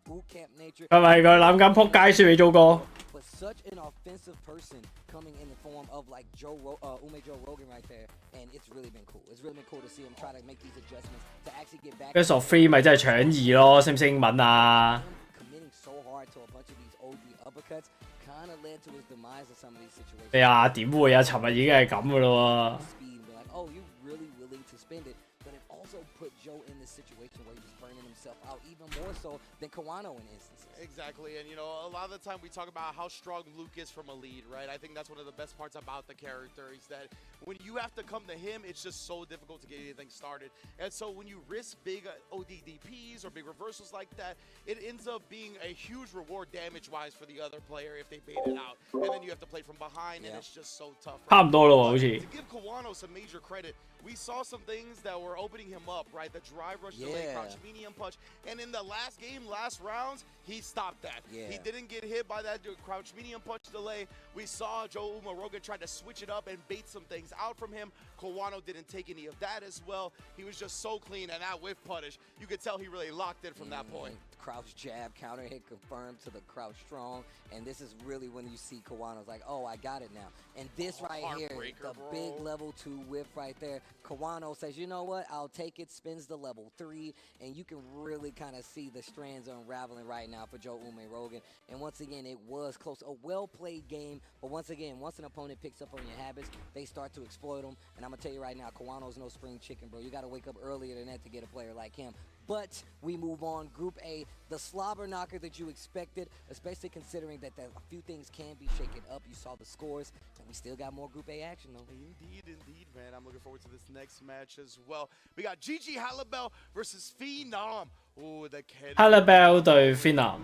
係咪佢諗緊撲街輸俾租哥？ But such an offensive person coming in the form of like Joe Rogan right there, and it's really been cool. It's really been cool to see him try to make these adjustments to actually get back. 跟住 free 咪真係搶二咯，識唔識英文啊？ Committing so hard to a bunch of these OD uppercuts kind of led to his demise in some of these situations. 咩啊？點會啊？尋日已經係咁噶咯喎。 Speed and be like, oh, you're really willing to spend it, but it also put Joe in this situation where he was burning himself out even more so than Kawano in instances. Exactly, and you know, a lot of the time we talk about how strong Luke is from a lead, right? I think that's one of the best parts about the character is that when you have to come to him, it's just so difficult to get anything started. And so when you risk big ODDPs or big reversals like that, it ends up being a huge reward damage-wise for the other player if they bait it out. And then you have to play from behind, and it's just so tough. 差唔多咯喎，好似。 To give Kawano some major credit, we saw some things that were opening him up, right? The drive rush delay, crouch medium punch. And in the last game, last rounds, he stopped that. He didn't get hit by that crouch medium punch delay. We saw Joe Rogan try to switch it up and bait some things out from him. Kawano didn't take any of that as well. He was just so clean, and that whiff punish, you could tell he really locked in from that point. Crouch jab, counter hit confirmed to the crouch strong. And this is really when you see Kawano's like, oh, I got it now. And this right here, the big level 2 whiff right there. Kawano says, you know what, I'll take it, spins the level 3. And you can really kind of see the strands unraveling right now for Joe Rogan. And once again, it was close. A well-played game. But once again, once an opponent picks up on your habits, they start to exploit them. And I'm going to tell you right now, Kawano's no spring chicken, bro. You got to wake up earlier than that to get a player like him. But we move on. Group A, the slobber knocker that you expected, especially considering that a few things can be shaken up. You saw the scores, and we still got more Group A action, though. Indeed, man. I'm looking forward to this next match as well. We got Gigi Halibel versus Phenom. Oh, the Halibel 對 Phenom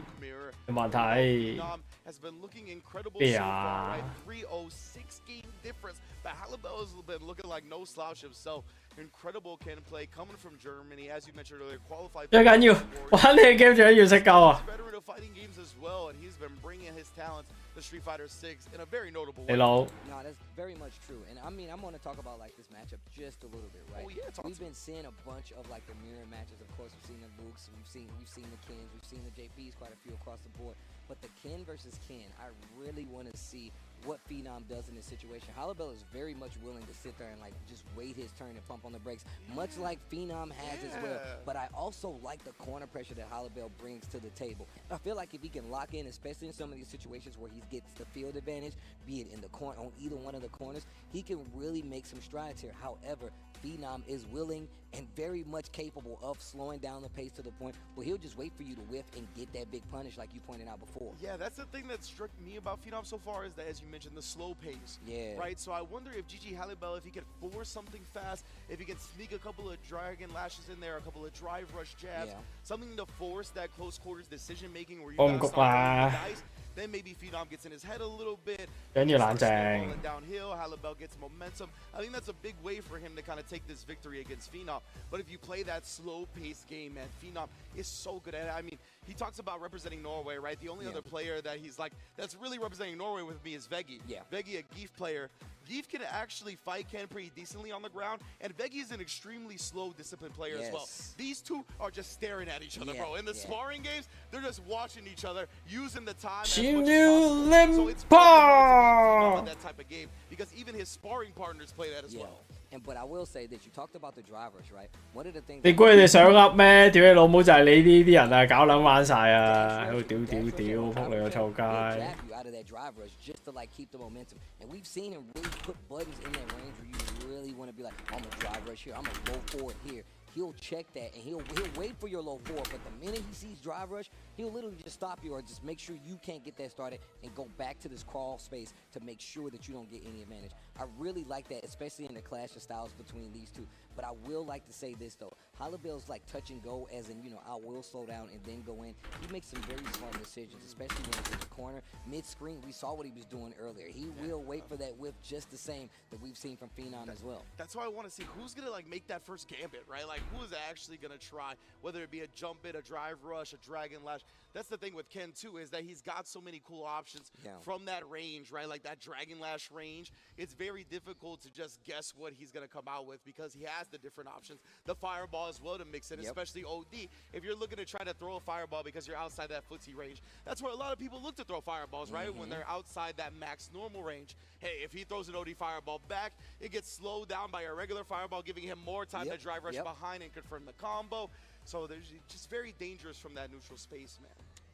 有冇人睇？ has been looking incredible so far, right? 306 game difference, but Halibel has been looking like no slouch himself. Incredible can play coming from Germany, as you mentioned earlier, qualified. 最緊要玩呢個 game 最緊要識鳩啊！ Veteran of fighting games as well, and he's been bringing his talents to Street Fighter 6 in a very notable way. Hello. No, that's very much true. And I mean, I'm going to talk about like this matchup just a little bit, right? Oh, yeah, we've been seeing a bunch of like the mirror matches. Of course, we've seen the Lukes, we've seen the Kens, we've seen the JPs, quite a few across the board. But the Ken versus Ken, I really want to see what Phenom does in this situation. Halibel is very much willing to sit there and like just wait his turn and pump on the brakes, much like Phenom has as well. But I also like the corner pressure that Halibel brings to the table. I feel like if he can lock in, especially in some of these situations where he gets the field advantage, be it in the corner on either one of the corners, he can really make some strides here. However, Phenom is willing and very much capable of slowing down the pace to the point where he'll just wait for you to whiff and get that big punish like you pointed out before. Yeah, that's the thing that struck me about Phenom so far is that, as you mentioned, the slow pace. Yeah. Right? So I wonder if Gigi Halibel, if he could force something fast, if he can sneak a couple of dragon lashes in there, a couple of drive rush jabs, something to force that close quarters decision making where you got to start rolling the dice. Then maybe Phenom gets in his head a little bit. 緊要冷 Starts 靜。 snowballing downhill. Halibel gets momentum. I think that's a big way for him to kind of take this victory against Phenom. But if you play that slow-paced game, man, Phenom is so good at it. I mean, he talks about representing Norway, right? The only other player that he's like, that's really representing Norway with me is Veggie. Yeah. Veggie, a Geef player. Geef can actually fight Ken pretty decently on the ground, and Veggie is an extremely slow, disciplined player as well. Yes. These two are just staring at each other, Yeah, bro. In the yeah. sparring games, they're just watching each other, using the time as Shield much as possible. Limpa! So it's very hard to beat Phenom in that type of game because even his sparring partners play that as Yeah. well. But I will say that you talked about the drive rush, right? One of the things 你估你哋想噏咩？屌你老母就係你呢啲人啊，搞撚玩晒啊！喺度屌屌屌，撲你個臭街！ jab you out of that drive rush just to like keep the momentum. And we've seen him really put buttons in that range where you really want to be like, I'm gonna drive rush here, I'm gonna low forward here. He'll check that and he'll wait for your low forward, but the minute he sees drive rush, he'll literally just stop you or just make sure you can't get that started and go back to this crawl space to make sure that you don't get any advantage. I really like that, especially in the clash of styles between these two. But I will like to say this though, Halibel's like touch and go, as in, you know, I will slow down and then go in. He makes some very smart decisions, especially when it's in the corner. Mid-screen, we saw what he was doing earlier. He will wait for that whip just the same that we've seen from Phenom as well. That's why I want to see who's going to like make that first gambit, right? Like who is actually going to try, whether it be a jump it, a drive rush, a dragon lash. That's the thing with Ken too, is that he's got so many cool options from that range, right? Like that dragon lash range. It's very difficult to just guess what he's going to come out with because he has the different options. The fireball as well to mix in, especially OD. If you're looking to try to throw a fireball because you're outside that footsie range, that's where a lot of people look to throw fireballs, right? When they're outside that max normal range. Hey, if he throws an OD fireball back, it gets slowed down by a regular fireball, giving him more time to drive rush behind and confirm the combo. So there's just very dangerous from that neutral space, man.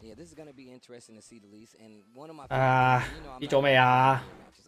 Yeah, this is going to be interesting to see the least. And one of my 呢組未啊？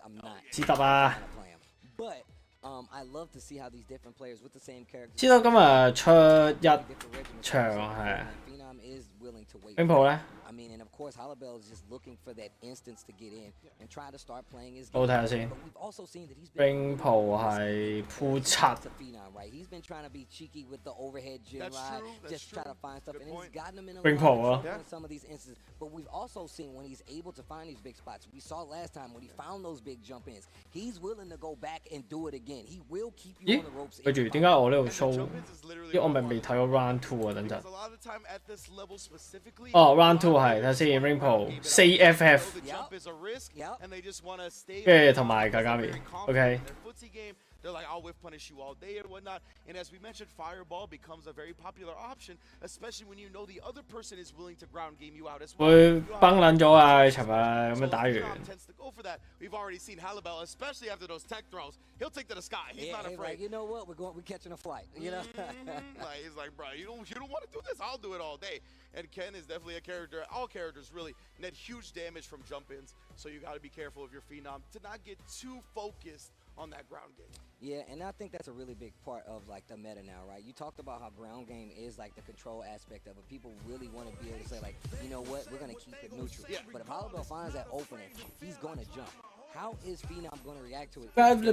I'm not 斯特啊！ play him. But I love to see how these different players with the same characters. 斯特今日出一 different regiments. 場係 Phenom is willing to wait. Wingpo 咧， I mean, and of course, Halibel is just looking for that instance to get in and try to start playing his 好 game. 睇下先。 But we've also seen that he's been Wingpo 係鋪七。 to Phenom, right? He's been trying to be cheeky with the overhead gym That's ride, true, that's just try true. to find stuff, Good and it's point. gotten him in a Bring lot of Paul, trouble huh? in some of these instances. But we've also seen when he's able to find these big spots. We saw last time when he found those big jump ins, he's willing to go back and do it again. He will keep you 咦 on the ropes. 對住點解我呢度 And the show？ jump ins is literally 咦，我咪 what 未 I 睇過 round two 啊，等陣 Because。a lot of the time at this level specifically, 哦，round two 係睇下先 Ringpo 4FF， the jump is a risk, Yep. and they just want to stay. 跟住同埋 Kagami。 Very confident OK。 in their footsie game. They're like, I'll whiff punish you all day and whatnot. And as we mentioned, fireball becomes a very popular option, especially when you know the other person is willing to ground game you out as well. 會崩撚咗啊！尋日咁樣打 So 完。 Phenom tends to go for that. We've already seen Halibel, especially after those tech throws. He'll take to the sky. He's Yeah, not he's afraid. like, you know what? We're catching a flight. You know. Like, he's like, bro, you don't want to do this. I'll do it all day. And Ken is definitely a character. All characters really net huge damage from jump ins. So you got to be careful of your Phenom to not get too focused on that ground game. Yeah, and I think that's a really big part of like the meta now, right? You talked about how ground game is like the control aspect of it. People really want to be able to say like, you know what, we're gonna keep it neutral. Yeah. But if Halibel finds that opening, he's gonna jump. How is Phenom gonna react to it? Any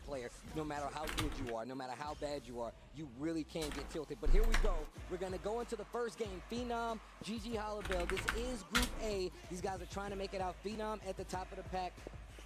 player, no matter how good you are, no matter how bad you are, you really can get tilted. But here we go. We're gonna go into the first game. Phenom, GG Halibel. This is Group A. These guys are trying to make it out. Phenom at the top of the pack.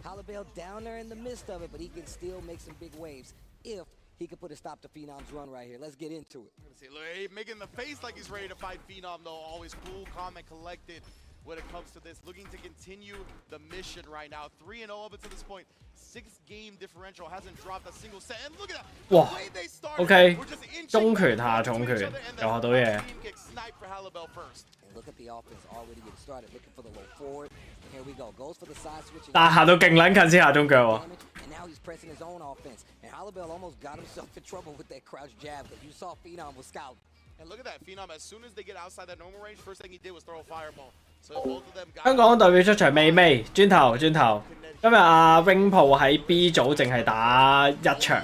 Halibel down there in the midst of it, but he can still make some big waves if he can put a stop to Phenom's run right here. Let's get into it. See, look, he making the face like he's ready to fight Phenom, though. Always cool, calm, and collected when it comes to this. Looking to continue the mission right now. 3-0 up until this point. 6-game differential, hasn't dropped a single set. And look at that. The 哇 way they started, OK， we're just inching 中拳 back 下 to 重 each 拳 other, and 又 then 學到嘢。 team gets sniped for Halibel first. And look at the offense already getting started, looking for the low forward. And here we go. Goes for the side switch. 但係行到勁撚近先下中腳喎。 And now he's pressing his own offense. And Halibel almost got himself in trouble with that crouch jab because you saw Phenom was scouting. And look at that, Phenom, as soon as they get outside that normal range, first thing he did was throw a fireball. So both of them got 香港代表出場未？轉頭。今日阿 Ringpo 喺 B 組淨係打一場，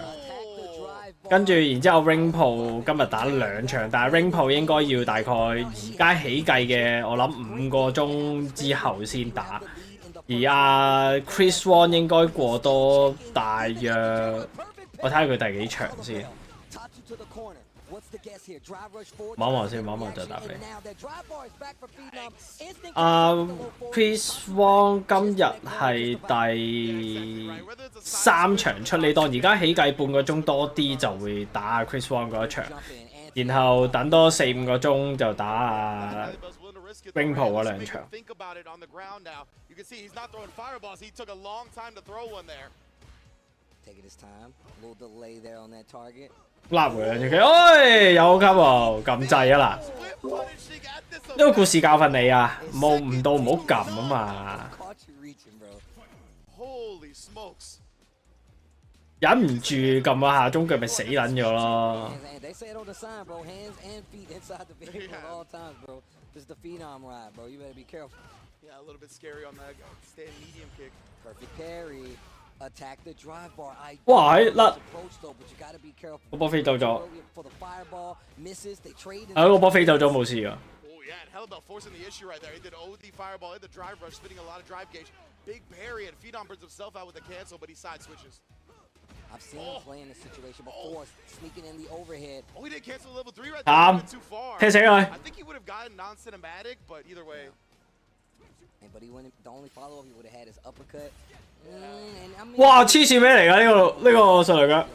跟住然之後 Ringpo 今日打2場，但係 Ringpo 應該要大概而家起計嘅，我諗5個鐘之後先打。而阿 Chris Won 應該過多大約，我睇下佢第幾場先。What's the guess here? Drive rush forward. 望望先，望望再答你。 And now that drive bar is back for Phenom. Instant Chris Wong 今日係第3場出，你當而家起計半個鐘多啲就會打 Chris Wong 嗰一場，然後等多4-5個鐘就打Ringpo 嗰2場。 Think about it on the ground now. You can see he's not throwing fireballs. He took a long time to throw one there. taking his time. A little delay there on that target. 拉回兩隻機，哎，有級喎，撳掣啊嗱！ Split punishing at this 呢個故事教訓你啊，冇唔到唔好撳啊嘛， Caught you reaching, bro. Holy smokes. 忍唔住撳下中腳咪死撚咗咯。 And they say it on the sign, bro. Hands and feet inside the vehicle at all times, bro. This is the Phenom ride, bro. You better be careful. Yeah, a little bit scary on that stand medium kick. Perfect parry. Attack the drive bar. 哇！喺甩 Approach though, but you gotta be careful. 個波飛走咗， For the fireball, misses. They trade. 係個波飛走咗冇事啊。 Oh yeah, and Hellbell forcing the issue right there. He did OD fireball, hit the drive rush, spinning a lot of drive gauge. Big parry, and Phenom burns himself out with the cancel, but he side switches. I've seen him play in this situation before, sneaking in the overhead. Oh, he did cancel level 3 right there. Damn. A bit too far. 踢死佢！ I think he would have gotten non-cinematic, but either way. But he wouldn't. The only follow-up he would have had is uppercut. And I mean, 哇！黐線咩嚟㗎？呢個上嚟腳， have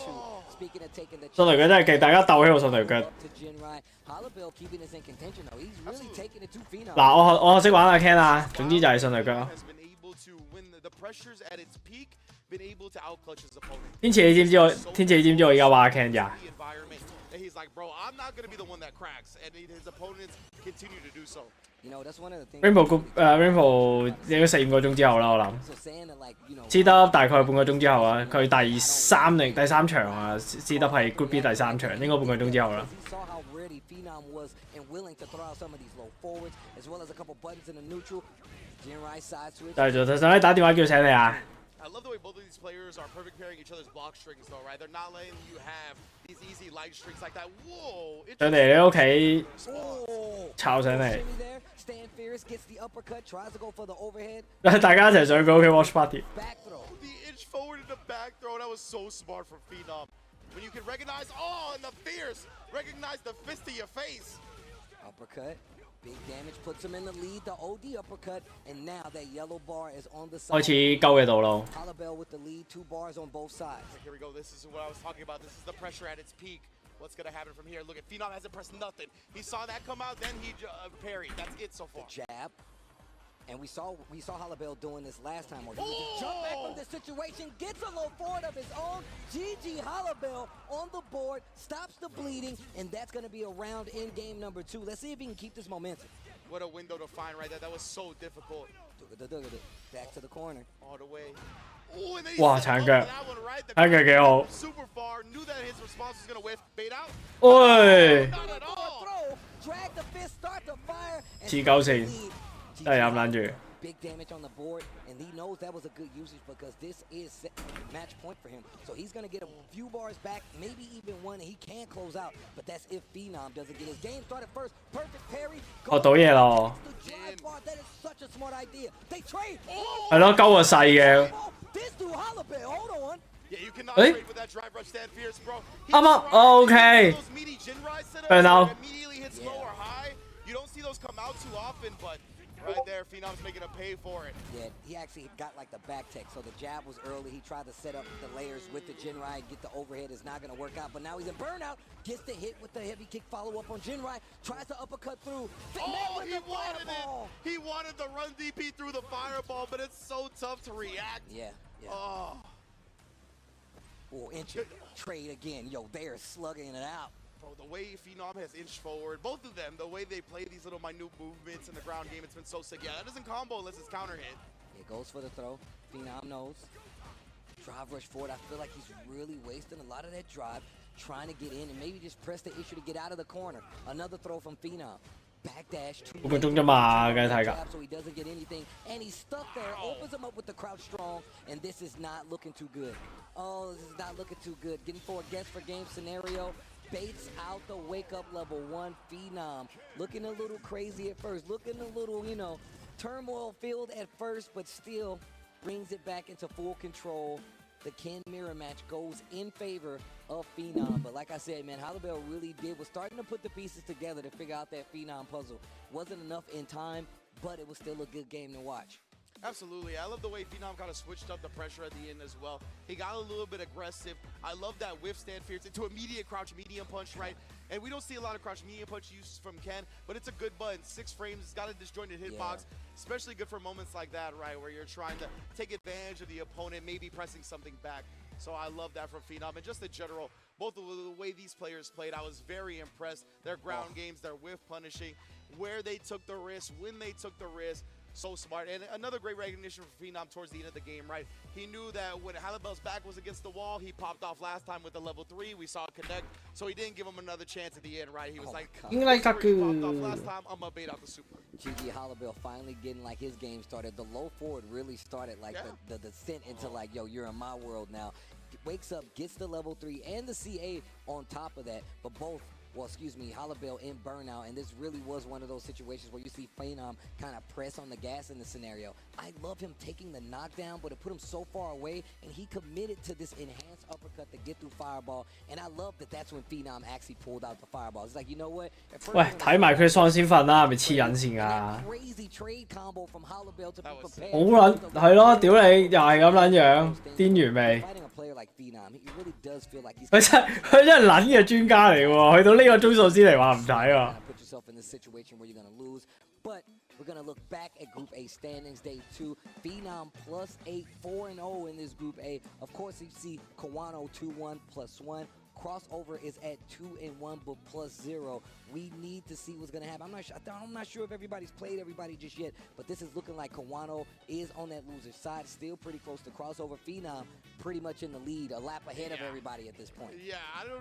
to. Speaking of taking the 上嚟腳真係勁，大家鬥起個上嚟腳。 to Jinrai, Hollowell keeping this in contention though. He's really taking it to Phenom. 嗱，我識玩阿 Ken 啊，總之就係上嚟腳。 Has been able to win the pressures at its peak, been able to outclutch his opponent. 天賜你知唔知我而家玩阿 Ken 咋？ The environment, and he's like, bro, I'm not gonna be the one that cracks, and his opponents continue to do so. You know, that's one of the things. Rainbow 應該4-5個鐘之後啦，我諗。 So saying that like, you know, C 得大概半個鐘之後啊，佢第三場啊，C 得係 Group B 第3場，應該半個鐘之後啦。 he saw how ready Phenom was and willing to throw out some of these low forwards, as well as a couple buttons in the neutral. Jinrai side switch. 就係想打電話叫醒你啊！ I love the way both of these players are perfect pairing each other's block strings, though, right? They're not letting you have these easy light streaks like that. Whoa! 上嚟你屋企 Oh, 抄醒你， shimmy there. Stand fierce, gets the uppercut, tries to go for the overhead. 大家一齊上佢屋企 watch party。 Back throw. The inch forward and the back throw, that was so smart from Phenom. When you can recognize, and the fierce, recognize the fist to your face. Uppercut. Big damage puts him in the lead. The OD uppercut, and now that yellow bar is on the 開 side. 始鳩嘅道路。 Hollowell with the lead, 2 bars on both sides. Here we go. This is what I was talking about. This is the pressure at its peak. What's going to happen from here? Look at Phenom hasn't pressed nothing. He saw that come out, then he parried. That's it so far. Jab. And we saw Hollowell doing this last time where he would just jump back from this situation, gets a low forward of his own. GG Hollowell on the board, stops the bleeding, and that's going to be a round in game number 2. Let's see if he can keep this momentum. What a window to find right there. That was so difficult. Back to the corner. All the way. Ooh, and then he Wow, set up 장갑. that one right. The 장갑 guy 개호. super far, knew that his response was going to whiff. Bait out. 喂， Not at all. Throw, drag the fist, start to fire. and 黐鳩線， lead. 真係飲撚住。 Big damage on the board, and he knows that was a good usage because this is match point for him. So he's going to get a few bars back, maybe even one, and he can close out. But that's if Phenom doesn't get his game started first. Perfect parry. 學到嘢咯， The drive bar, that is such a smart idea. They trade. 係咯，鳩個細嘅。 This dude Hollowell, hold on. Yeah, you cannot Hey. trade with that drive rush stand fierce, bro. I'm up. He's Okay. those meaty Jinrai setups Fair now. that immediately hits low or high. You don't see those come out too often, but right there, Phenom's making a pay for it. Yeah, he actually got like the back tech. So the jab was early. He tried to set up the layers with the Jinrai, get the overhead. It's not going to work out. But now he's in burnout. Gets the hit with the heavy kick follow-up on Jinrai. Tries to uppercut through. Oh, With he the wanted fireball. it. He wanted the run DP through the fireball, but it's so tough to react. Yeah, yeah. Oh, Oh, inch trade again. Yo, they're slugging it out. bro, the way Phenom has inched forward, both of them, the way they play these little minute movements in the ground game, it's been so sick. Yeah, that doesn't combo unless it's counter hit. It goes for the throw. Phenom knows. Drive rush forward. I feel like he's really wasting a lot of that drive, trying to get in and maybe just press the issue to get out of the corner. Another throw from Phenom. Backdash. 半個鐘啫嘛，梗係睇㗎。 So he doesn't get anything, and he's stuck there. Opens him up with the crouch strong, and this is not looking too good. Oh, this is not looking too good. Getting for a guess for game scenario. Baits out the wake up level 1 Phenom. Looking a little crazy at first. Looking a little, you know, turmoil filled at first, but still brings it back into full control. the Ken mirror match goes in favor of Phenom. But like I said, man, Halibel really was starting to put the pieces together to figure out that Phenom puzzle. Wasn't enough in time, but it was still a good game to watch. Absolutely. I love the way Phenom kind of switched up the pressure at the end as well. He got a little bit aggressive. I love that whiff stand fierce into immediate crouch medium punch, right? And we don't see a lot of crouch medium punch use from Ken, but it's a good button. 6 frames, it's got a disjointed hitbox, especially good for moments like that, right? Where you're trying to take advantage of the opponent, maybe pressing something back. So I love that from Phenom. And just in general, both of the way these players played, I was very impressed. Their ground games, their whiff punishing, where they took the risk, when they took the risk. So smart. And another great recognition for Phenom towards the end of the game, right? He knew that when Halibel's back was against the wall, he popped off last time with the level 3. We saw it connect, so he didn't give him another chance at the end, right? He was like,應該"He popped off last time, I'm gonna bait out the super." GG Halibel finally getting like his game started. The low forward really started like the descent into like, yo, you're in my world now. Wakes up, gets the level 3 and the CA on top of that, but both, well, excuse me, Halibel in burnout, and this really was one of those situations where you see Phenom kind of press on the gas in the scenario. I love him taking the knockdown, but it put him so far away, and he committed to this enhanced uppercut to get through Fireball, and I love that that's when Phenom actually pulled out the Fireball. It's like, you know what? 喂，睇埋佢喪屍瞓啦，係咪黐撚線㗎？ Crazy trade combo from Halibel to be prepared. 好撚係咯，屌你又係咁撚樣，癲完未？ Fighting a player like Phenom, he really does feel like he's 佢真係撚嘅專家嚟喎，去到呢個鐘數先嚟話唔睇喎。 Put yourself in this situation where you're going to lose. But we're going to look back at Group A standings, Day 2. Phenom +8, 4-0 in this Group A. Of course, you see Kawano 2-1 +1. Crossover is at 2-1, but +0. We need to see what's going to happen. I'm not sure if everybody's played everybody just yet, but this is looking like Kawano is on that loser side, still pretty close to Crossover. Phenom pretty much in the lead, a lap ahead of everybody at this point. Yeah,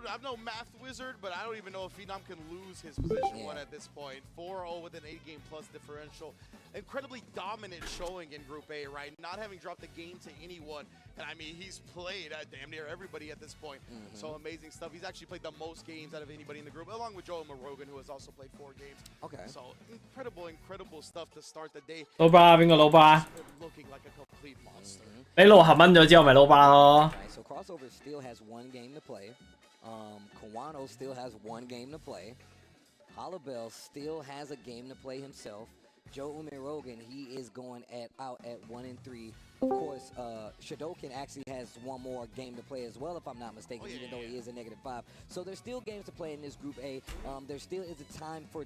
I'm no math wizard, but I don't even know if Phenom can lose his position 1 at this point. 4-0 with an 8-game plus differential. Incredibly dominant showing in Group A, right? Not having dropped the game to anyone. And I mean, he's played at damn near everybody at this point. So amazing stuff. He's actually played the most games out of anybody in the group, along with Joel Marogan, who has also played 4 games. Okay. So incredible stuff to start the day. 老巴邊個老巴？ Looking like a complete monster. 你六合蚊咗之後，咪老巴咯。 Right, so Crossover still has 1 game to play. Kawano still has 1 game to play. Halibel still has a game to play himself. Joe Umirogan, he is going out at 1-3. Of course, Shadokin actually has 1 more game to play as well, if I'm not mistaken, even though he is a -5. So there's still games to play in this Group A. There still is a time for a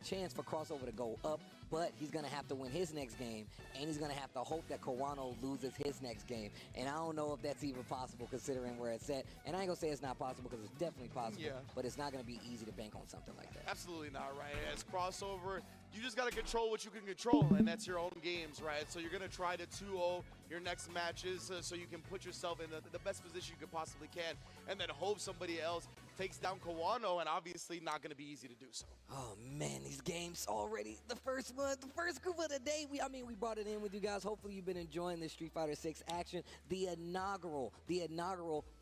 chance for Crossover to go up, but he's going to have to win his next game, and he's going to have to hope that Kawano loses his next game. And I don't know if that's even possible considering where it's at. And I ain't going to say it's not possible because it's definitely possible, but it's not going to be easy to bank on something like that. Absolutely not, right? As Crossover, you just got to control what you can control, and that's your own games, right? So you're going to try to 2-0 your next matches so you can put yourself in the best position you could possibly can, and then hope somebody else takes down Kawano, and obviously not going to be easy to do so. Oh man, these games already. The first group of the day. We brought it in with you guys. Hopefully you've been enjoying this Street Fighter 6 action. The inaugural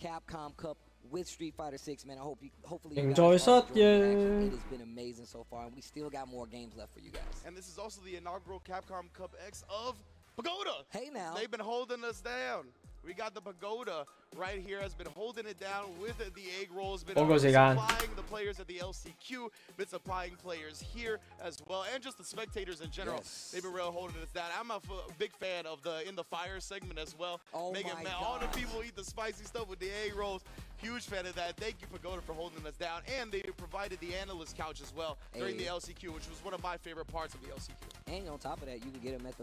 Capcom Cup with Street Fighter 6, man. Hopefully you guys are enjoying the action. It has been amazing so far, and we still got more games left for you guys. And this is also the inaugural Capcom Cup X of Pagoda. Hey now. They've been holding us down. We got the Pagoda right here, has been holding it down with the egg rolls, been supplying the players at the LCQ, been supplying players here as well, and just the spectators in general. They've been really holding us down. I'm a big fan of the In the Fire segment as well. Oh Making all the people eat the spicy stuff with the egg rolls. Huge fan of that. Thank you, Pagoda, for holding us down. And they provided the analyst couch as well during the LCQ, which was one of my favorite parts of the LCQ. And on top of that, you can get them at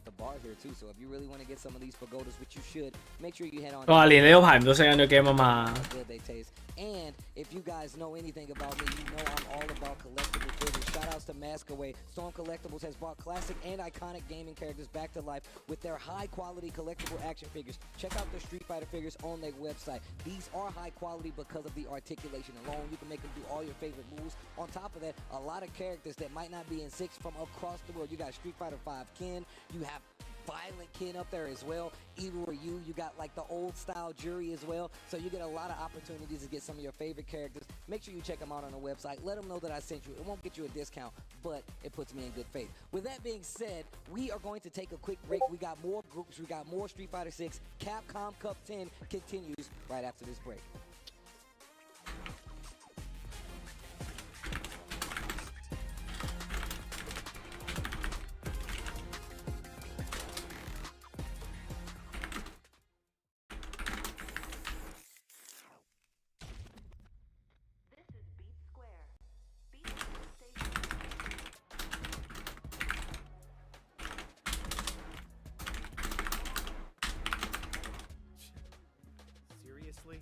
the bar here too. So if you really want to get some of these Pagodas, which you should, make sure you head on. 哇，連你都排唔到聲緊咗 game 啊嘛。 Good they taste. And if you guys know anything about me, you know I'm all about collectible figures. Shout outs to Maskaway. Storm Collectibles has brought classic and iconic gaming characters back to life with their high quality collectible action figures. Check out the Street Fighter figures on their website. These are high quality because of the articulation alone. You can make them do all your favorite moves. On top of that, a lot of characters that might not be in 6 from across the world. You got Street Fighter 5 Ken, you have violent kin up there as well. Either you got like the old style jury as well. So you get a lot of opportunities to get some of your favorite characters. Make sure you check them out on the website. Let them know that I sent you. It won't get you a discount, but it puts me in good faith. With that being said, we are going to take a quick break. We got more groups. We got more Street Fighter 6. Capcom Cup 10 continues right after this break. Seriously?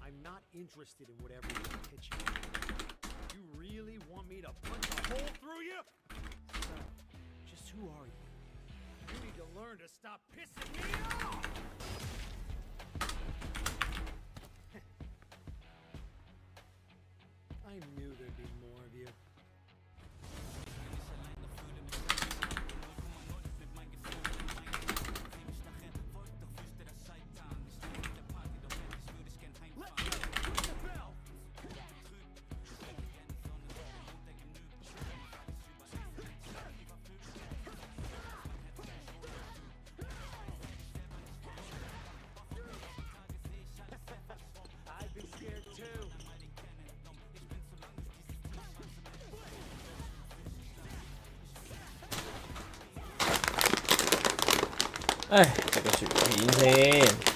I'm not interested in whatever you're pitching. You really want me to punch a hole through you? So, just who are you? You need to learn to stop pissing me off! I knew there'd be more of you. I'd be scared too. Ai, 食個薯片先。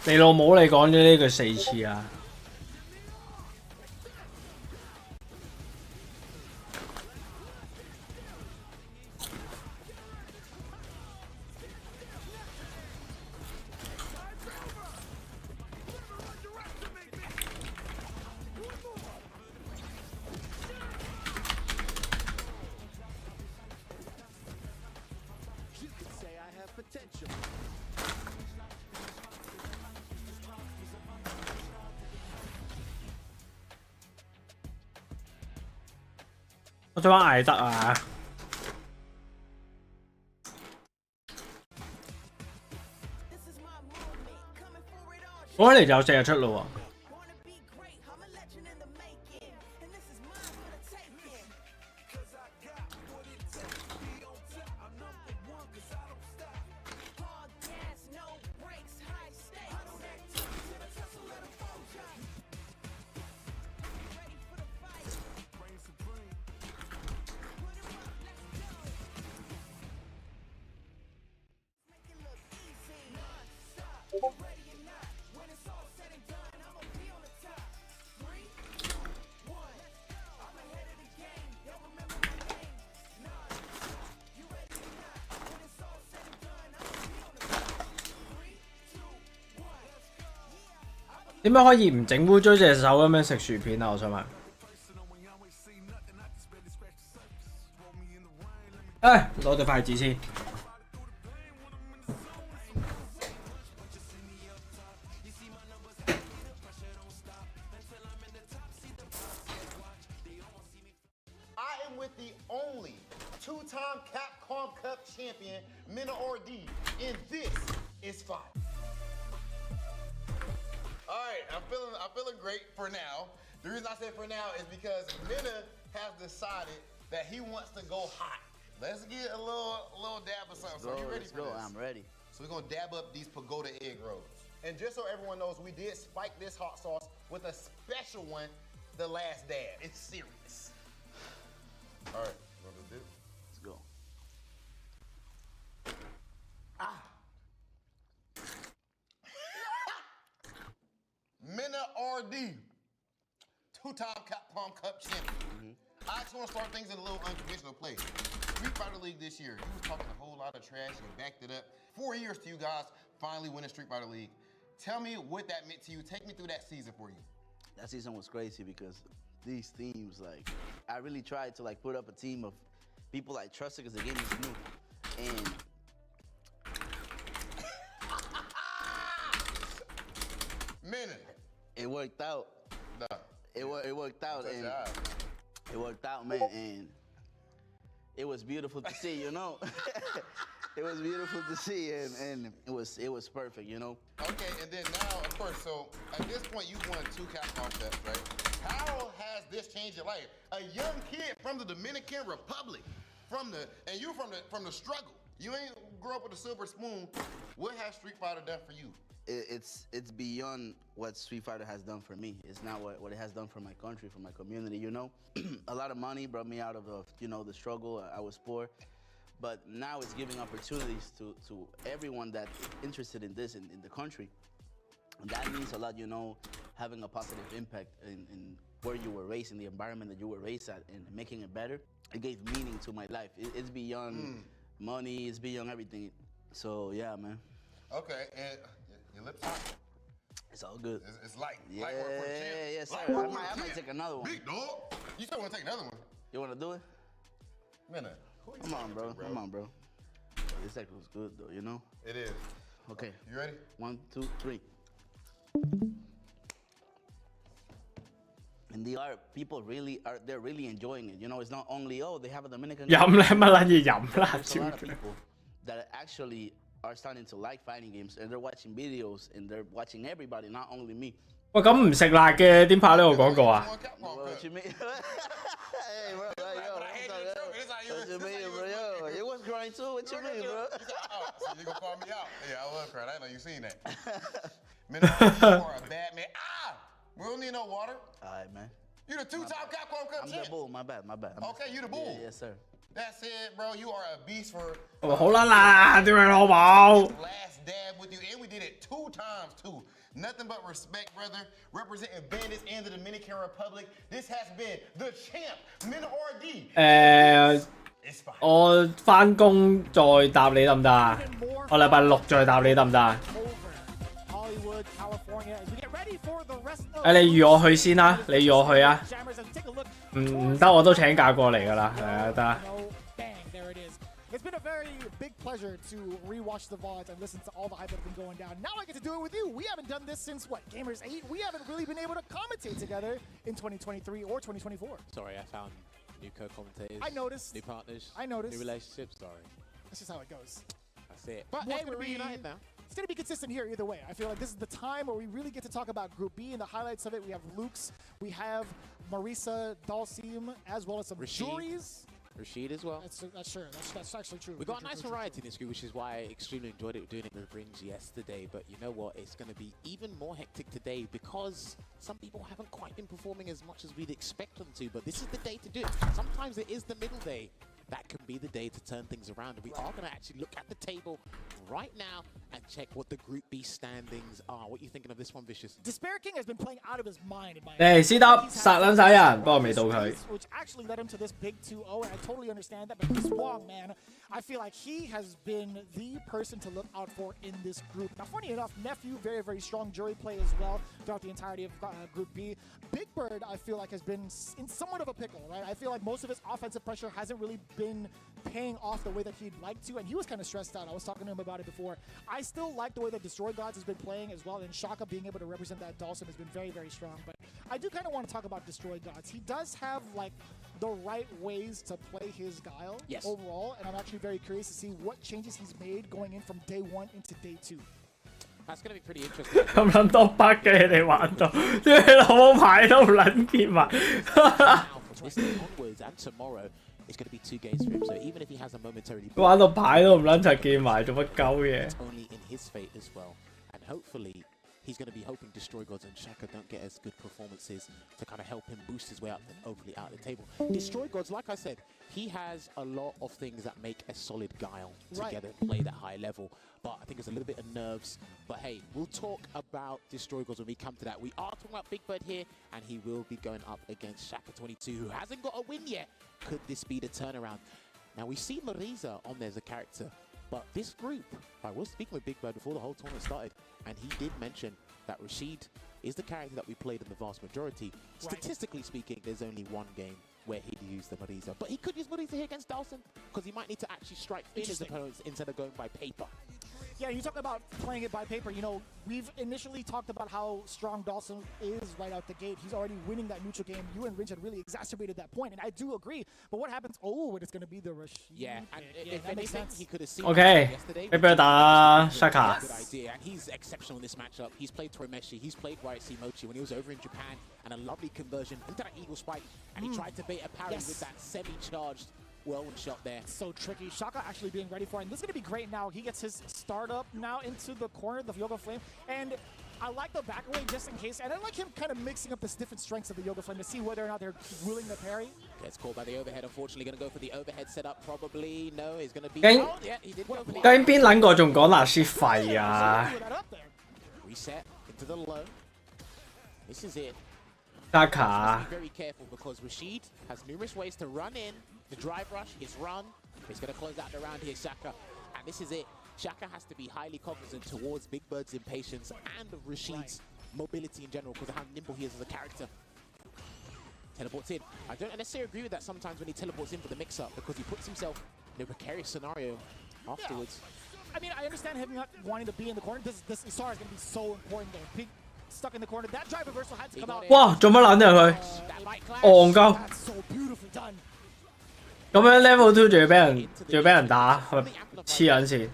你老母你講咗呢句4次啊！我想玩艾德啊！我嚟就4日出咯喎。點解可以唔整污糟隻手咁樣食薯片啊？我想問。唉，攞對筷子先。I am with the only two-time Capcom Cup champion, Mina Ortiz, and this is fire. All right, I'm feeling great for now. The reason I say for now is because Mina has decided that he wants to go hot. Let's get a little dab of something. So you ready for this? I'm ready. So we're gonna dab up these pagoda egg rolls. And just so everyone knows, we did spike this hot sauce with a special one, the last dab. It's serious. All right, want to do? Let's go. Minna RD, two-time Capcom Cup champion. I just want to start things in a little unconventional place. Street Fighter League this year, you was talking a whole lot of trash and backed it up. 4 years to you guys finally winning Street Fighter League. Tell me what that meant to you. Take me through that season for you. That season was crazy because these teams, like, I really tried to like put up a team of people I trusted because the game is new. And Minna. it worked out. Nah. It worked out, Touch and your eyes. it worked out, man. And it was beautiful to see, you know. It was beautiful to see, and it was perfect, you know. Okay, and then now, of course, so at this point, you've won 2 Capcom Cups, right? How has this changed your life? A young kid from the Dominican Republic, and you from the struggle. You ain't grew up with a silver spoon. What has Street Fighter done for you? It's beyond what Street Fighter has done for me. It's not what it has done for my country, for my community, you know. A lot of money brought me out of the struggle. I was poor, but now it's giving opportunities to everyone that's interested in this in the country. And that means a lot, you know, having a positive impact in where you were raised, in the environment that you were raised at, and making it better. It gave meaning to my life. It's beyond money, it's beyond everything. So yeah, man. Okay, and your lips hot. It's all good. It's light. Yeah, light work for the champ. yes, sir. Light work for the I might champ. take another one. Big dog. You still want to take another one? You wanna do it? Minna. who you Come on, talking bro. to, Come on, bro. This act was good, though, you know? It is. Okay. You ready? 1, 2, 3. And people they're really enjoying it. You know, it's not only, oh, they have a Dominican. 飲咧乜撚嘢飲啦， There's a 照 lot of people that actually are starting to like fighting games, and they're watching videos, and they're watching everybody, not only me. 喂，咁唔食辣嘅點拍呢個廣告啊？ What you mean? Hey, bro, what you mean, bro? Yo, it was crying too. What you mean, bro? So you gonna call me out? Yeah, I was crying. I didn't know you seen that. Minna, you are a bad man. We don't need no water. All right, man. You the two-time Capcom Cup I'm champ. the bull. My bad. Okay, you the bull. Yeah, yes, sir. That's it, bro. You are a beast for 好啦啦，點樣好冇？ last dab with you, and we did it 2 times too. Nothing but respect, brother. Representing Bandits and the Dominican Republic. This has been the champ, Minna RD. 誒，我翻工再答你得唔得啊？我禮拜六再答你得唔得啊？ Hollywood, California, as we get ready for the rest of 誒，你預我去先啦，你預我去啊？ Jammers, and take a look. 唔得，我都請假過嚟㗎啦，係啊，得啊。 Bang, there it is. It's been a very big pleasure to rewatch the VODs and listen to all the hype that's been going down. Now I get to do it with you. We haven't done this since, what, Gamers 8? We haven't really been able to commentate together in 2023 or 2024. Sorry, I found new co-commentators. I noticed. New partners. I noticed. New relationships. Sorry. That's just how it goes. That's it. But But hey, hey, we're reunited now. It's going to be consistent here either way. I feel like this is the time where we really get to talk about Group B and the highlights of it. We have Luke's, we have Marisa Dalsim, as well as some Rashid. juries. Rashid as well. That's sure. That's actually true. We got a True, nice true, variety in this group, which is why I extremely enjoyed it doing it with Rings yesterday. But you know what? It's going to be even more hectic today because some people haven't quite been performing as much as we'd expect them to. But this is the day to do it. Sometimes it is the middle day. That can be the day to turn things around. And we are going to actually look at the table right now and check what the Group B standings are. What are you thinking of this one, Vicious? Despair King has been playing out of his mind in my 誒，斯德殺撚晒人，不過未到佢。 which actually led him to this big 2-0, and I totally understand that. But he's wrong, man. I feel like he has been the person to look out for in this group. Now, funny enough, Nephew, very, very strong jury play as well throughout the entirety of Group B. Big Bird, I feel like, has been in somewhat of a pickle, right? I feel like most of his offensive pressure hasn't really been paying off the way that he'd like to, and he was kind of stressed out. I was talking to him about it before. I still like the way that Destroy Gods has been playing as well, and Shaka being able to represent that Dawson has been very, very strong. But I do kind of want to talk about Destroy Gods. He does have, like, the right ways to play his guile overall, and I'm actually very curious to see what changes he's made going in from day 1 into day 2. That's going to be pretty interesting. 咁撚多北嘅你哋玩到，啲你老母牌都唔撚見埋。 Now, from this day onwards and tomorrow, it's going to be 2 games for him. So even if he has a momentarily 玩到牌都唔撚齊見埋，做乜鳩嘢？ it's only in his fate as well. And hopefully, he's going to be hoping Destroy Gods and Shaka don't get as good performances to kind of help him boost his way up overly out of the table. Destroy Gods, like I said, he has a lot of things that make a solid guile together and play that high level. But I think it's a little bit of nerves. But hey, we'll talk about Destroy Gods when we come to that. We are talking about Big Bird here, and he will be going up against Shaka22, who hasn't got a win yet. Could this be the turnaround? Now, we see Marisa on there as a character, but this group, I was speaking with Big Bird before the whole tournament started, and he did mention that Rashid is the character that we played in the vast majority. Statistically speaking, there's only one game where he'd use the Marisa. But he could use Marisa here against Dawson, because he might need to actually strike in his opponents instead of going by paper. Yeah, you talk about playing it by paper. You know, we've initially talked about how strong Dawson is right out the gate. He's already winning that neutral game. You and Rinch had really exacerbated that point, and I do agree. But what happens? Oh, it's going to be the Rashid. Yeah, and if that makes anything, sense. he could have seen Okay. yesterday. Big Bird 打 Shaka。 Good idea, and he's exceptional in this matchup. He's played Toimeshi, he's played YC Mochi when he was over in Japan, and a lovely conversion into that Eagle Spike, and he tried to bait a parry with that semi-charged whirlwind shot there. So tricky. Shaka actually being ready for it. And this is going to be great now. He gets his startup now into the corner, the Yoga Flame. And I like the back away just in case. And I like him kind of mixing up the different strengths of the Yoga Flame to see whether or not they're willing to parry. Gets caught by the overhead. Unfortunately, going to go for the overhead setup. Probably. No, he's going to be... Gang- Oh, yeah, he did go for the... 究竟邊撚個仲講拿雪廢啊 Put that up there. Reset into the low. This is it. ？Shaka Be very careful because Rashid has numerous ways to run in, the drive rush, his run. He's going to close out the round here, Shaka. And this is it. Shaka has to be highly cognizant towards Big Bird's impatience and of Rashid's mobility in general because of how nimble he is as a character. Teleports in. I don't necessarily agree with that sometimes when he teleports in for the mix-up because he puts himself in a precarious scenario afterwards. I mean, I understand him not wanting to be in the corner. This Isara is going to be so important there. Pig stuck in the corner. That drive reversal had to come out. 哇，做乜撚啊佢？ That light clash. 戇鳩。 That's so beautifully done. 咁樣 level 2仲要俾人打，係咪黐撚線？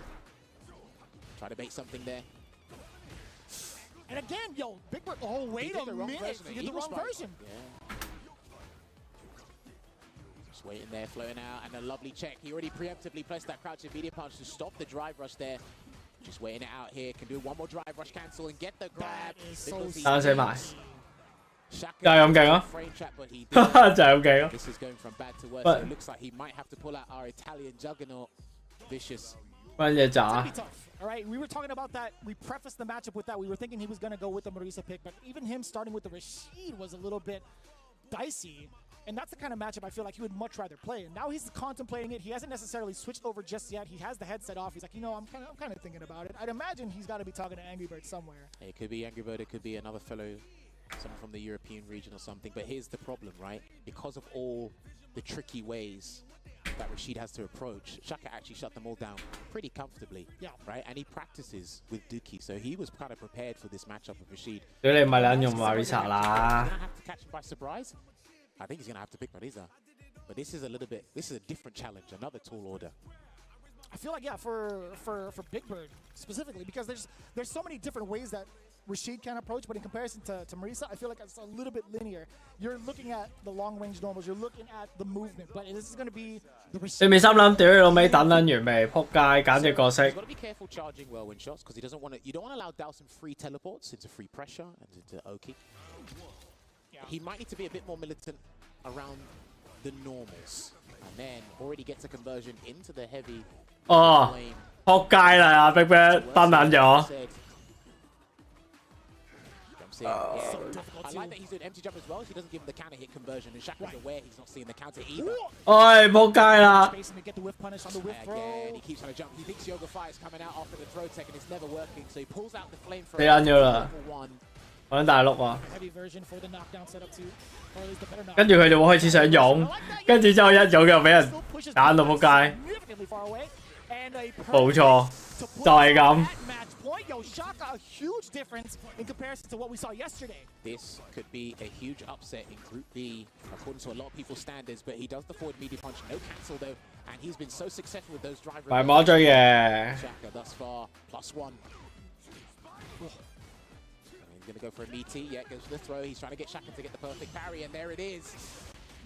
Try to bait something there. And again, yo, Big Bird. Oh, wait did a the wrong minute. version of He did the Eagle wrong Strike. version. Yeah. Just waiting there, floating out, and a lovely check. He already preemptively pressed that crouch immediate punch to stop the drive rush there. Just waiting it out here. Can do one more drive rush cancel and get the grab. That is so because he 打死埋， Shaka 就係咁勁咯， frame trap, but he 就 didn't. 係咁勁咯。 This is going from bad to worse. But- So it looks like he might have to pull out our Italian juggernaut, Vicious. 乜嘢 It's 渣 gonna be tough. All right, we were talking about that. We prefaced the matchup with that. We were thinking he was gonna go with the Marisa pick, but even him starting with the Rashid was a little bit dicey. And that's the kind of matchup I feel like he would much rather play. And now he's contemplating it. He hasn't necessarily switched over just yet. He has the headset off. He's like, you know, I'm kind of thinking about it. I'd imagine he's got to be talking to Angry Bird somewhere. It could be Angry Bird, it could be another fellow, someone from the European region or something. But here's the problem, right? Because of all the tricky ways that Rashid has to approach, Shaka actually shut them all down pretty comfortably. Yeah. Right? And he practices with Dookie, so he was kind of prepared for this matchup with Rashid. 屌你咪撚用 Marisa 啦 Gonna have to catch him by surprise. I think he's gonna have to pick Marisa. But this is a different challenge, another tall order. I feel like, yeah, for Big Bird specifically, because there's so many different ways that Rashid can approach, but in comparison to Marisa, I feel like it's a little bit linear. You're looking at the long-range normals, you're looking at the movement, but this is going to be the 你 Rashid. 咪心諗屌你老味等撚完未？撲街，簡直角色 He's got to be careful charging whirlwind shots because he doesn't want to. You don't want to allow Dowson free teleports into free pressure and into Oki. He might need to be a bit more militant around the normals, and then already gets a conversion into the heavy. 哦， flame. 撲街啦！Big Bird 崩撚咗。 Jumps in, yeah. I like that he's doing empty jump as well. So he doesn't give him the counter hit conversion, and Shaka's aware he's not seeing the counter either. 唉，撲街啦！ Spacing to get the whiff punish on the whiff throw. Again, he keeps trying to jump. He thinks Yoga Fire is coming out after the throw tech, and it's never working. So he pulls out the flamethrower. 死撚咗啦！ Level 1. 揾大陸啊！ Heavy version for the knockdown setup too, or at least the better knockdown. 跟住佢就會開始想湧，跟住之後一湧又俾人 Still pushes 打到撲街。 significantly far away, and a 冇錯， to put 就係咁。 that match point. Yo, Shaka, a huge difference in comparison to what we saw yesterday. This could be a huge upset in Group B, according to a lot of people's standards. But he does the forward media punch, no cancel though, and he's been so successful with those drive 埋魔追嘅。 Shaka thus far, +1. He's going to go for a meaty. Yeah, goes for the throw. He's trying to get Shaka to get the perfect parry, and there it is.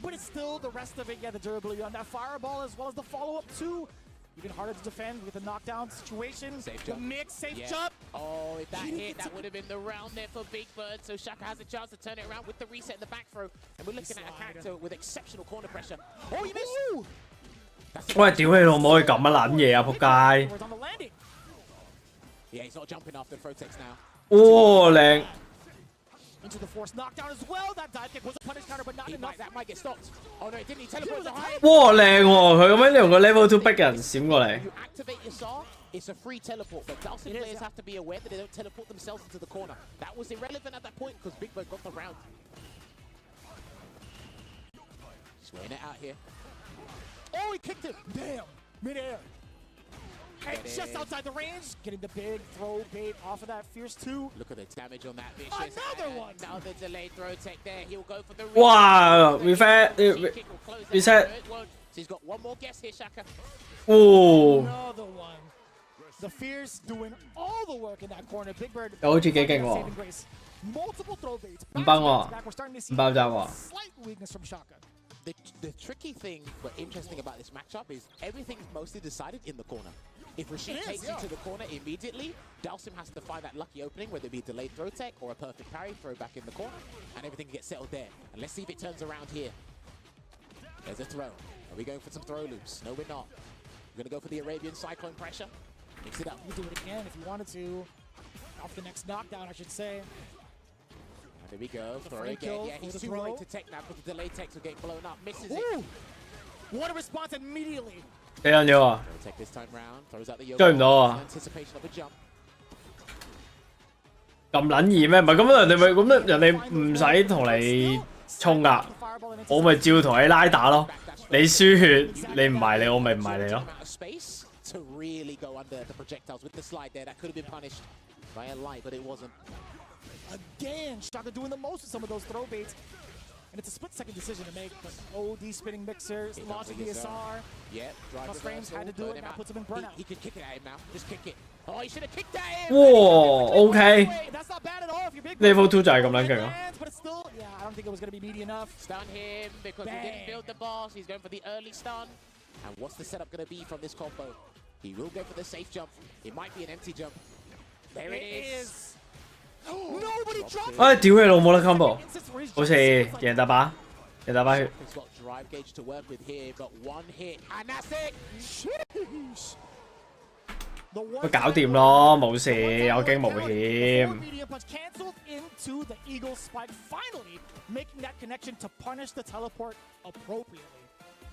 But it's still the rest of it, yeah, the durability on that fireball as well as the follow-up too. Even harder to defend with the knockdown situation. Safe The jump. mix, safe Yeah. jump. Oh, if that hit, that would have been the round there for Big Bird. So Shaka has a chance to turn it around with the reset in the back throw. And we're looking at a character with exceptional corner pressure. Oh, you missed! That's 喂，屌你老母，佢咁乜撚嘢啊！仆街！ Was on the landing. Yeah, he's not jumping after throw text now. 哇，靚！ Into the force knockdown as well. That dive kick was a punish counter, but not enough. That might get stopped. Oh no, it didn't. He teleported behind. 哇，靚喎！佢咁樣用個 level 2逼人閃過嚟。 You activate your saw, it's a free teleport, but Dalsin players have to be aware that they don't teleport themselves into the corner. That was irrelevant at that point because Big Bird got the round. Just weighing it out here. Oh, he kicked him. Damn. Midair. And just outside the range, getting the big throw bait off of that Fierce 2. Look at the damage on that Vicious. Another one. Now the delayed throw tech there. He'll go for the Wow, reset. reset. So he's got one more guess here, Shaka. Oh. Another one. The Fierce doing all the work in that corner. Big Bird. 又好似幾勁喎。 saving grace. Multiple throw baits. 唔崩喎， We're starting to see 唔爆炸喎。 slight weakness from Shaka. The tricky thing, but interesting about this matchup is everything's mostly decided in the corner. If Rashid takes you to the corner immediately, Dalsim has to find that lucky opening, whether it be delayed throw tech or a perfect parry, throw back in the corner, and everything gets settled there. And let's see if it turns around here. There's a throw. Are we going for some throw loops? No, we're not. We're going to go for the Arabian Cyclone pressure. Mix it up. You do it again if you wanted to. Off the next knockdown, I should say. And there we go. The Throw frame again. kill Yeah, for he's the too throw. worried to tech now because the delayed techs will get blown up. Misses it. Ooh! What a response immediately. 死撚咗啊！ Throw tech this time round. Throws out the yoke. 追唔到啊！ Anticipation of a jump. 咁撚易咩？唔係咁樣，人哋咪咁樣，人哋唔使同你衝㗎，我咪照同你拉打咯。你輸血，你唔埋你，我咪唔埋你咯。 Space to really go under the projectiles with the slide there. That could have been punished by a light, but it wasn't. Again, Shaka doing the most with some of those throw baits. And it's a split-second decision to make, but OD spinning mixers, launching the SR. Yeah, drive Plus frames had to do it, now puts him in burnout. He can kick it at him now. Just kick it. Oh, he should have kicked at him. 哇，OK， That's not bad at all if you're big. level 2就係咁撚勁咯。 But it's still, yeah, I don't think it was going to be meaty enough. Stun him because he didn't build the boss. He's going for the early stun. And what's the setup going to be from this combo? He will go for the safe jump. It might be an empty jump. There it is. Nobody dropped 唉，屌你老母啦 combo， 好似贏大把，贏大把血。 He's got drive gauge to work with here, but one hit and that's it. Sheesh. 咪搞掂咯，冇事，有驚無險。 Medium punch canceled into the Eagle spike, finally making that connection to punish the teleport appropriately.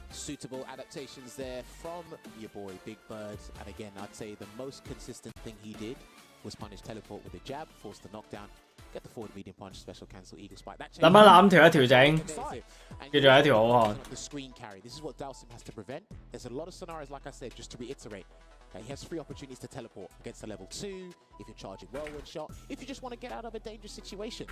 Suitable adaptations there from your boy Big Bird. And again, I'd say the most consistent thing he did was punish teleport with a jab, force the knockdown, get the forward medium punch, special cancel, eagle spike. That 諗一諗調一調整， And 叫做一條好漢。 the screen carry. This is what Dalsim has to prevent. There's a lot of scenarios, like I said, just to reiterate. He has 3 opportunities to teleport against a level 2, if you're charging whirlwind shot, if you just want to get out of a dangerous situation.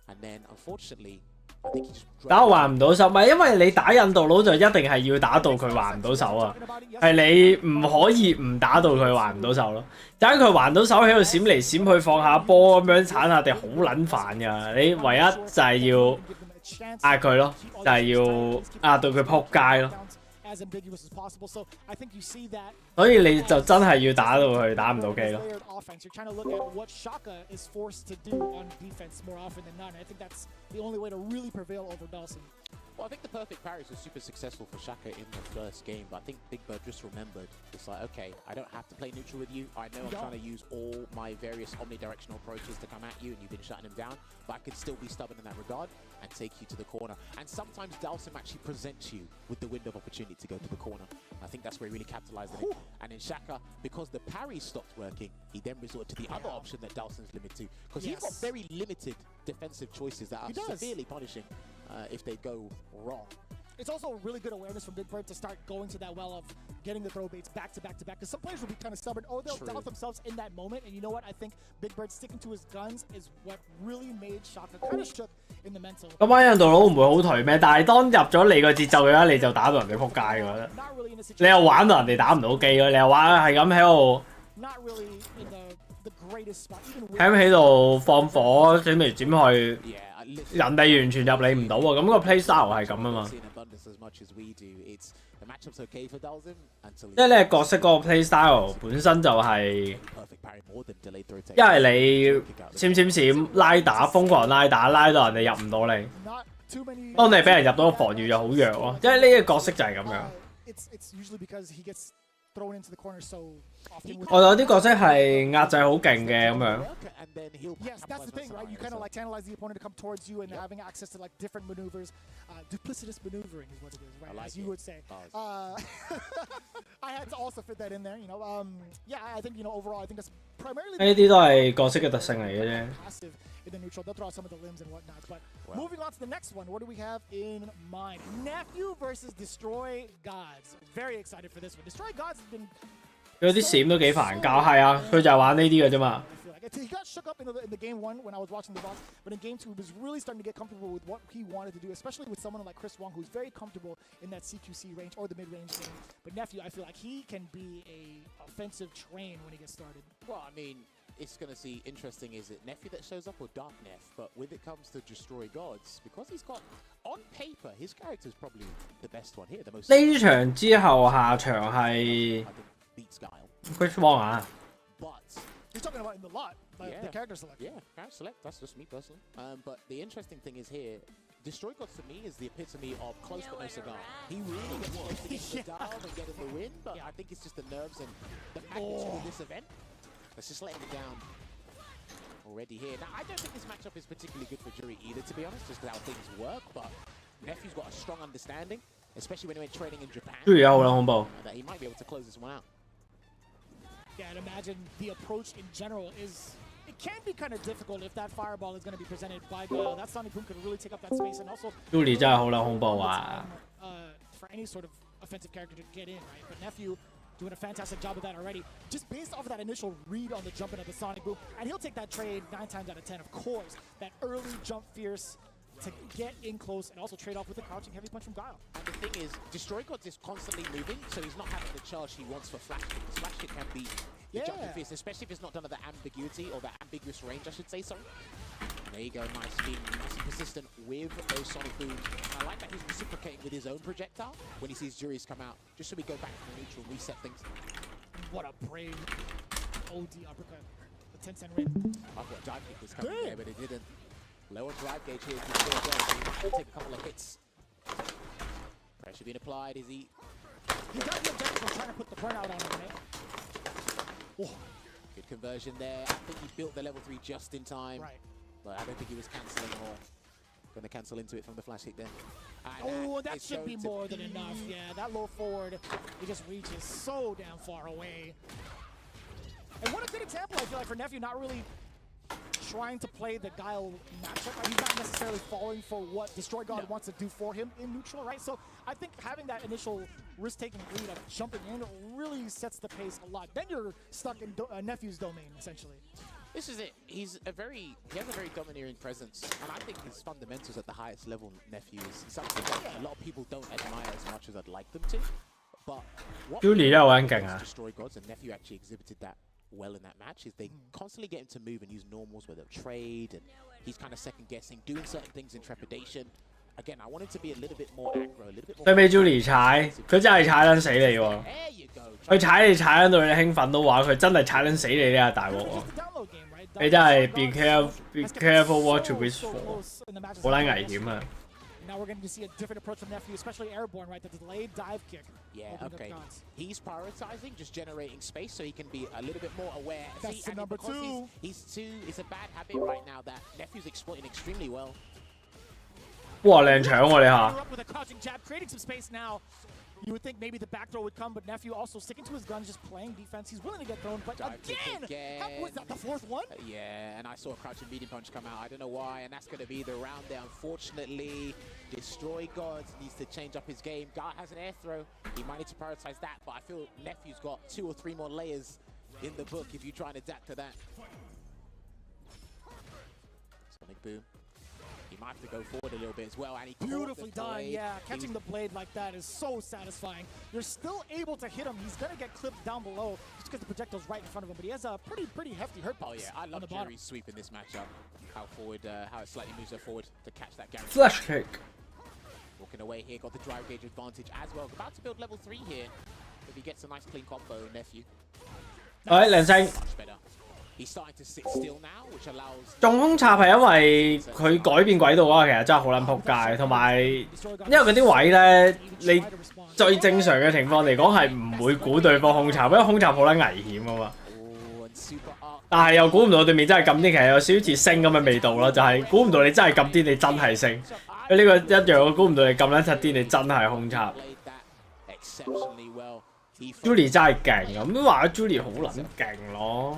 And then, unfortunately, I think he just 打還唔到手，咪因為你打印度佬就一定係要打到佢還唔到手啊，係你唔可以唔打到佢還唔到手咯。等佢還到手喺度閃嚟閃去放下波咁樣鏟下地好撚煩㗎，你唯一就係要壓佢咯，就係要壓到佢撲街咯。 As ambiguous as possible, so I think you see that. 所以你就真係要打到佢打唔到機咯。 Layered offense. You're trying to look at what Shaka is forced to do on defense more often than not. And I think that's the only way to really prevail over Dalsim. Well, I think the perfect parries were super successful for Shaka in the first game, but I think Big Bird just remembered, it's like, okay, I don't have to play neutral with you. I know I'm trying to use all my various omnidirectional approaches to come at you, and you've been shutting him down, but I can still be stubborn in that regard and take you to the corner. And sometimes Dalsim actually presents you with the window of opportunity to go to the corner. I think that's where he really capitalized on it. And in Shaka, because the parry stopped working, he then resorted to the other option that Dalsim's limited to, because he's got very limited defensive choices that are severely punishing if they go wrong. It's also really good awareness from Big Bird to start going to that well of getting the throw baits back to back to back. Because some players will be kind of stubborn. Oh, they'll doubt themselves in that moment. And you know what? I think Big Bird sticking to his guns is what really made Shaka kind of shook in the mental. 咁班印度佬唔會好頹咩？但係當入咗你個節奏嘅話，你就打到人哋撲街㗎啦。 Not really in a situation. 你又玩到人哋打唔到機咯，你又玩係咁喺度。 Not really in the greatest spot. Even 喺喺度放火，閃嚟閃去， Yeah, 人哋完全入你唔到喎。咁個 play style 係咁啊嘛。this as much as we do. It's the matchup's okay for Dalzim until 因為呢個角色嗰個 playstyle 本身就係 perfect parry more than delayed throw take. 因為你閃拉打瘋狂拉打拉到人哋入唔到你， Not too many. 當你俾人入到個防禦就好弱咯。因為呢個角色就係咁樣。 It's usually because he gets thrown into the corner so often. 我有啲角色係壓制好勁嘅咁樣。 And then he'll Yes, that's the thing, right? You kind of like tantalize the opponent to come towards you and having access to like different maneuvers. Duplicitous maneuvering is what it is, right? I like As you it. would say. I had to also fit that in there, you know. Yeah, I think, you know, overall, I think that's primarily 呢啲都係角色嘅特性嚟嘅啫。 passive in the neutral. They'll throw out some of the limbs and whatnot. But moving on to the next one, what do we have in mind? Nephew versus Destroy Gods. Very excited for this one. Destroy Gods has been 佢啲閃都幾煩搞，係啊，佢就係玩呢啲嘅啫嘛。 I feel like he got shook up in the game one when I was watching the box, but in game two, he was really starting to get comfortable with what he wanted to do, especially with someone like Chris Wong, who's very comfortable in that CQC range or the mid-range game. But Nephew, I feel like he can be a offensive train when he gets started. Well, I mean, it's going to see interesting. Is it Nephew that shows up or Dark Neff? But when it comes to Destroy Gods, because he's got, on paper, his character is probably the best one here. The most. 呢場之後下場係 I think beats Guile. Chris Wong 啊。 But He's talking about in the lot, like Yeah. the character select. yeah, character select. That's just me personally. But the interesting thing is here, Destroy Gods to me is the epitome of close but no cigar. He really gets close to getting the dial and getting the win, but I think it's just the nerves and the magnitude of this event that's just letting it down already here. Now, I don't think this matchup is particularly good for Jury either, to be honest, just how things work, but Nephew's got a strong understanding, especially when he went training in Japan, 朱而家好撚恐怖。 that he might be able to close this one out. Yeah, and imagine the approach in general is. It can be kind of difficult if that fireball is going to be presented by Guile. That Sonic Boom could really take up that space and also. Julie 真係好撚恐怖啊！ For any sort of offensive character to get in, right? But Nephew doing a fantastic job of that already. Just based off of that initial read on the jump into the Sonic Boom. And he'll take that trade 9 times out of 10, of course. That early jump fierce to get in close and also trade off with a crouching heavy punch from Guile. And the thing is, Destroy Gods is constantly moving, so he's not having the charge he wants for flash kick. Because flash kick can be the jumping fierce, especially if it's not done at the ambiguity or the ambiguous range, I should say, sorry. There you go, nice, being nice and persistent with those Sonic Booms. I like that he's reciprocating with his own projectile when he sees Juries come out, just so we go back to the neutral and reset things. What a brave OD uppercut. The 10-cent ring. I thought dive kick was coming there, but it didn't. Lower drive gauge here, Destroy Gods. He'll take a couple of hits. Pressure being applied, is he? He got the objective from trying to put the burnout on him, right? Oh, Good conversion there. I think he built the level 3 just in time. right. But I don't think he was cancelling or going to cancel into it from the flash hit there. Oh, that is should be going to more than enough. Yeah, that low forward, he just reaches so damn far away. And what a good example, I feel like, for Nephew not really trying to play the Guile matchup. Right? He's not necessarily falling for what Destroy God wants to do for him in neutral, right? So I think having that initial risk-taking lead of jumping in really sets the pace a lot. Then you're stuck in Nephew's domain, essentially. This is it. He has a very domineering presence, and I think his fundamentals at the highest level, Nephew, is something that a lot of people don't admire as much as I'd like them to. But what Julie 真係好撚勁啊！ Destroy Gods and Nephew actually exhibited that well in that match is they constantly get him to move and use normals where they'll trade, and he's kind of second guessing, doing certain things in trepidation. Again, I want him to be a little bit more aggro, a little bit more. 佢俾 Julie 踩，佢真係踩撚死你喎！ There you go. 佢踩你踩撚到你興奮都話，佢真係踩撚死你呢個大鑊喎！ Just a download game, right? 你真係 be careful what you wish for， 好撚危險啊！ Now we're going to see a different approach from Nephew, especially airborne, right? The delayed dive kick. Yeah, opening up okay. Gods. He's prioritizing, just generating space so he can be a little bit more aware. That's See, the and number because 2. It's a bad habit right now that Nephew's exploiting extremely well. 哇，靚搶喎你下！ Up with a crouching jab, creating some space now. You would think maybe the back throw would come, but Nephew also sticking to his guns, just playing defense. He's willing to get thrown, but Dive kick again! How, was that the 4th one? Yeah, and I saw a crouching medium punch come out. I don't know why, and that's going to be the round there. Unfortunately, Destroy Gods needs to change up his game. Guy has an air throw. He might need to prioritize that, but I feel Nephew's got 2 or 3 more layers in the book if you try and adapt to that. Sonic Boom. He might have to go forward a little bit as well, and he Beautifully done, blade. yeah. Catching the blade like that is so satisfying. You're still able to hit him. He's going to get clipped down below just because the projectile's right in front of him, but he has a pretty hefty hurt box. Oh yeah, I on love the bottom. Jerry's sweep in this matchup. How it slightly moves her forward to catch that guarantee. Flash kick。Walking away here, got the drive gauge advantage as well. About to build level 3 here. If he gets a nice clean combo, nephew. 兩星 Much better. He's starting to sit still now, which allows 中空插係因為佢改變軌道啊，其實真係好撚撲街，同埋因為嗰啲位咧，你最正常嘅情況嚟講係唔會估對方空插，因為空插好撚危險啊嘛。但係又估唔到對面真係咁啲，其實有少少似星咁嘅味道咯，就係估唔到你真係咁啲，你真係星。呢個一樣，我估唔到你咁撚柒啲，你真係空插。Julie 真係勁咁話，Julie 好撚勁咯。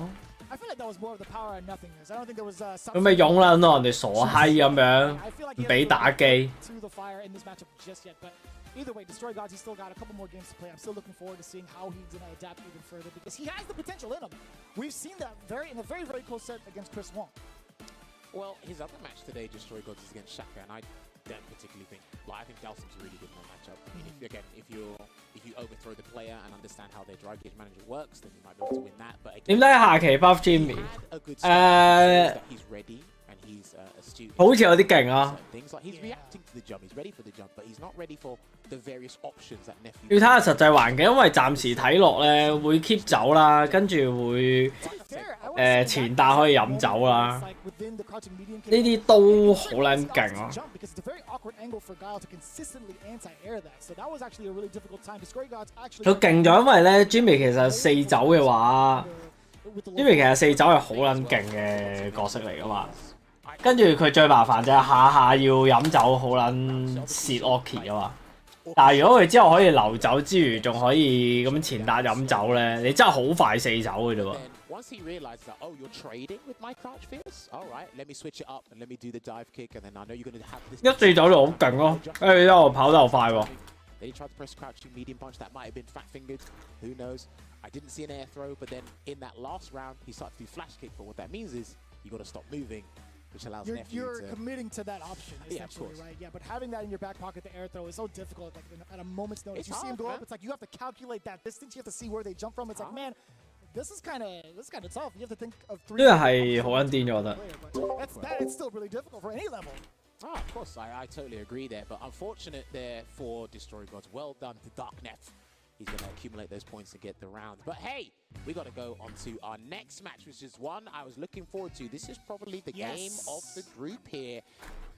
佢咪勇撚咯，人哋傻閪咁樣，唔俾打機。Either way, Destroy Gods, he's still got a couple more games to play. I'm still looking forward to seeing how he's going to adapt even further because he has the potential in him. We've seen that in a very, very close set against Chris Wong. Well, his other match today, Destroy Gods, is against Shaka, and I don't particularly think. Like, I think Dalsum's really good in that matchup. I mean, if you overthrow the player and understand how their drive gauge manager works, then you might be able to win that. But again, 點解下期 buff Jimmy？ he's ready and he's astute. 好似有啲勁啊！ Things like he's reacting to the jump, he's ready for the jump, but he's not ready for the various options that nephew. 要睇下實際環境，因為暫時睇落咧會 keep 走啦，跟住會前打可以飲酒啦，呢啲都好撚勁啊！佢勁咗，因為咧 Jimmy 其實4走嘅話 ，Jimmy 其實4走係好撚勁嘅角色嚟噶嘛。跟住佢最麻煩就係下下要飲酒，好撚蝕 Oki 啊嘛。但係如果佢之後可以留酒之餘，仲可以咁前打飲酒咧，你真係好快4走嘅啫喎。Once he realized that, oh, you're trading with my crouch fierce? All right, let me switch it up and let me do the dive kick, and then I know you're going to have this. 一4走就好勁咯，因為我跑得又快喎。Then he tried to press crouching medium punch. That might have been fat fingered. Who knows? I didn't see an air throw, but then in that last round, he started to do flash kick. But what that means is you got to stop moving, which allows you're committing to that option, essentially, right? Yeah, but having that in your back pocket, the air throw is so difficult. Like at a moment's notice, you see him go up. It's like you have to calculate that distance. You have to see where they jump from. It's like, man. This is kind of tough. You have to think of 3. 呢個係好撚癲，我覺得。It's still really difficult for any level. Oh, of course, I totally agree there. But unfortunate there for Destroy Gods. Well done to Darknet. He's going to accumulate those points to get the round. But hey, we got to go on to our next match, which is one I was looking forward to. This is probably the game of the group here.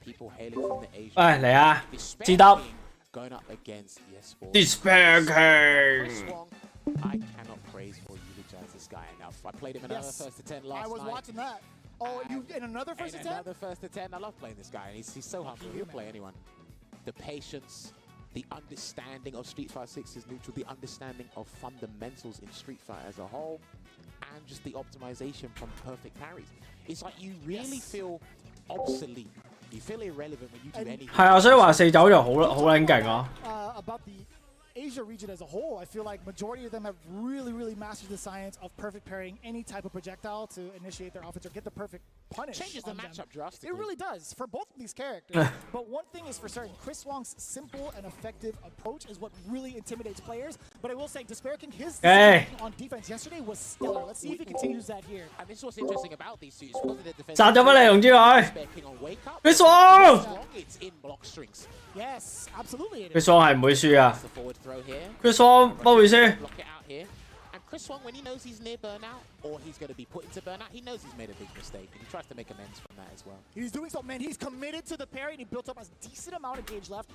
People hailing from the Asian. 喂，嚟啊！自得。 Going up against Despair King. I cannot praise for Eulogize this guy enough. I played him in another first to 10 last night. I was watching that. Oh, you in another first to 10? Another first to 10. I love playing this guy, and he's so humble. He'll play anyone. The patience, the understanding of Street Fighter 6 is neutral, the understanding of fundamentals in Street Fighter as a whole, and just the optimization from perfect parries. It's like you really feel obsolete. You feel irrelevant when you do anything. 係啊，所以話4走就好撚勁啊。 About the Asia region as a whole, I feel like majority of them have really mastered the science of perfect parrying any type of projectile to initiate their offense or get the perfect punish. Changes the matchup drastically. It really does for both of these characters. But one thing is for certain, Chris Wong's simple and effective approach is what really intimidates players. But I will say, Despair King, his on defense yesterday was stellar. Let's see if he continues that here. And this is what's interesting about these two. Chris Wong! It's in block strings. Yes, absolutely. Chris Wong 係唔會輸啊 ！Chris Wong 不會輸。 And Chris Wong, when he knows he's near burnout or he's going to be put into burnout, he knows he's made a big mistake and he tries to make amends from that as well. He's doing so, man. He's committed to the parry and he built up a decent amount of gauge left.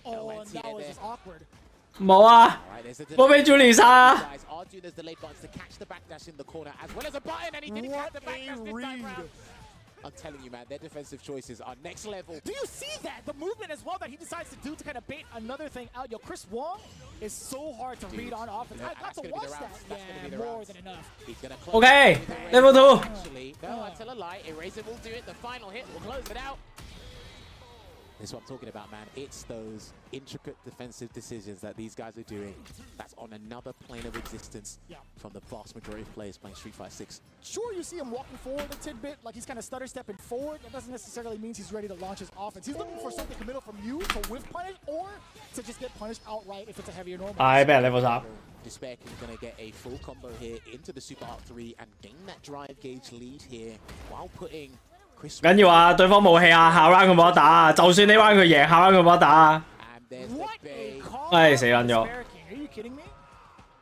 Oh, and that was just awkward. 冇啊！冇俾 Julie 殺啊！ Guys are doing those delayed buttons to catch the backdash in the corner as well as a button, and he didn't catch the backdash this time round. I'm telling you, man, their defensive choices are next level. Do you see that? The movement as well that he decides to do to kind of bait another thing out. Yo, Chris Wong is so hard to read on offense. I got to watch that. Yeah, more than enough. He's gonna close Okay, level 2. Actually, no, I tell a lie. Eraser will do it. The final hit will close it out. This is what I'm talking about, man. It's those intricate defensive decisions that these guys are doing. That's on another plane of existence from the vast majority of players playing Street Fighter 6. Sure, you see him walking forward a tidbit, like he's kind of stutter stepping forward. That doesn't necessarily mean he's ready to launch his offense. He's looking for something committal from you to whiff punish or to just get punished outright if it's a heavier normal. I bet level up. Despair King going to get a full combo here into the Super Art 3 and gain that drive gauge lead here while putting 緊要啊！對方冇氣啊，下 round 佢冇得打啊！就算呢 round 佢贏，下 round 佢冇得打啊！ There's What the a bait. call! Ay,死撚咗 Are you kidding me?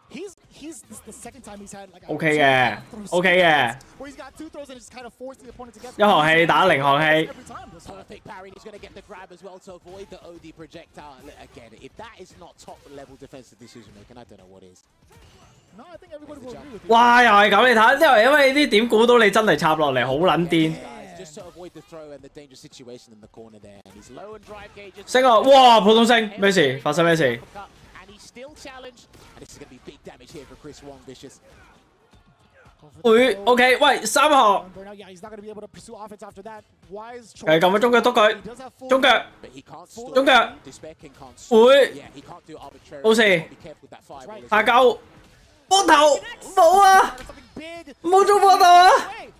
This is the second time he's had like a OK 嘅 OK 嘅， where he's got 2 throws and it's kind of forcing the opponent to get 一行氣打零行氣。 every time. Perfect parry, and he's going to get the grab as well to avoid the OD projectile. Again, if that is not top level defensive decision making, I don't know what is. No, I think everybody will agree with you. 哇，又係咁你睇，因為啲點估到你真係插落嚟，好撚癲。 Guys, just to avoid the throw and the dangerous situation in the corner there. And he's low and drive gauges. 升啊！哇，普通升，咩事？發生咩事？ And he's still challenged. And this is going to be big damage here for Chris Wong Vicious. 會 OK，喂，3號， Burnout, yeah, he's not going to be able to pursue offense after that. Wise 係咁啊，中腳篤佢， He does have full 中腳 But he can't stop. 中腳 Despair King can't stop. 會 Yeah, he can't do arbitrary. 冇事 Be careful with that fireball. as 下 well. 鳩波頭冇啊， something big. 冇中波頭啊！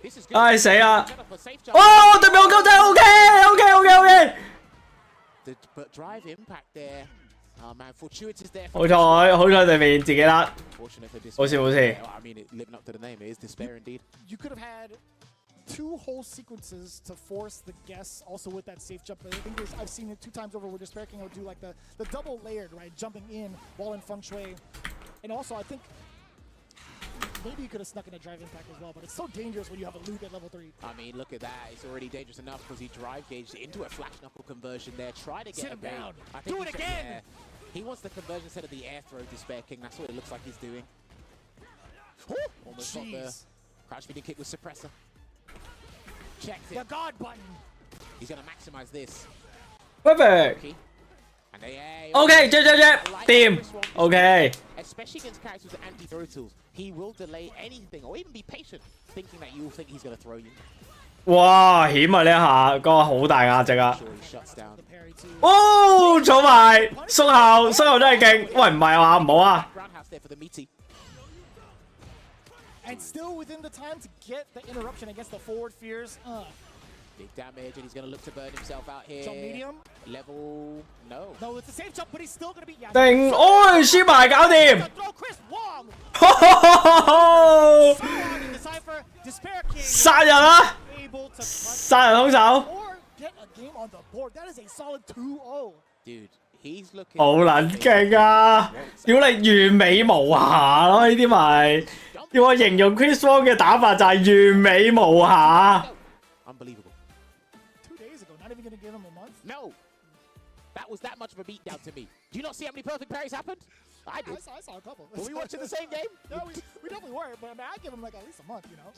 This is good. 唉死啊！ Jennifer, safe jump. 哇，對面好鳩仔 OK。 But drive impact there. Man, fortuitous there. 好彩對面自己甩， Fortunate for Despair. 冇事冇事。 I mean, living up to the name, it is Despair indeed. You could have had 2 whole sequences to force the guess also with that safe jump. I think I've seen it 2 times over where Despair King will do like the double layered, right? Jumping in while in feng shui. And also I think maybe you could have snuck in a drive impact as well, but it's so dangerous when you have a loot at level 3. I mean, look at that. It's already dangerous enough because he drive gauged into a flash knuckle conversion there. Try to get Sit a him bait. down. I think Do he it said- again. yeah. He wants the conversion instead of the air throw, Despair King. That's what it looks like he's doing. Almost got the Jeez. crouch feeding kick with suppressor. Checks The it. God button. He's going to maximize this. perfect。 Okay. And they, OK，接掂 OK。 Especially against characters with anti-throw tools, he will delay anything or even be patient, thinking that you'll think he's going to throw you. 哇，險啊呢一下，嗰個好大壓值啊！ Sure, he shuts down. The parry too. 哦，坐埋，縮後真係勁。喂，唔係話唔好啊？ Roundhouse there for the meaty. And still within the time to get the interruption against the forward fears. Big damage, and he's going to look to burn himself out here. Jump medium. Level... No. No, it's a safe jump, but he's still going to be... Yeah, 定，哎，輸埋搞掂。 throw Chris Wong. 殺 So on in Decipher, Despair King 人啊！ able to clutch 殺人兇手， or get a game on the board. That is a solid 2-0. Dude, he's looking... 好撚勁啊！屌你完美無瑕咯，呢啲咪要我形容 Chris Wong 嘅打法就係完美無瑕。 Unbelievable. 2 days ago, not even going to give him a month. No! That was that much of a beatdown to me. Do you not see how many perfect parries happened? I did. I saw a couple. Were we watching the same game? No, we definitely were, but I mean, I give him like at least a month, you know?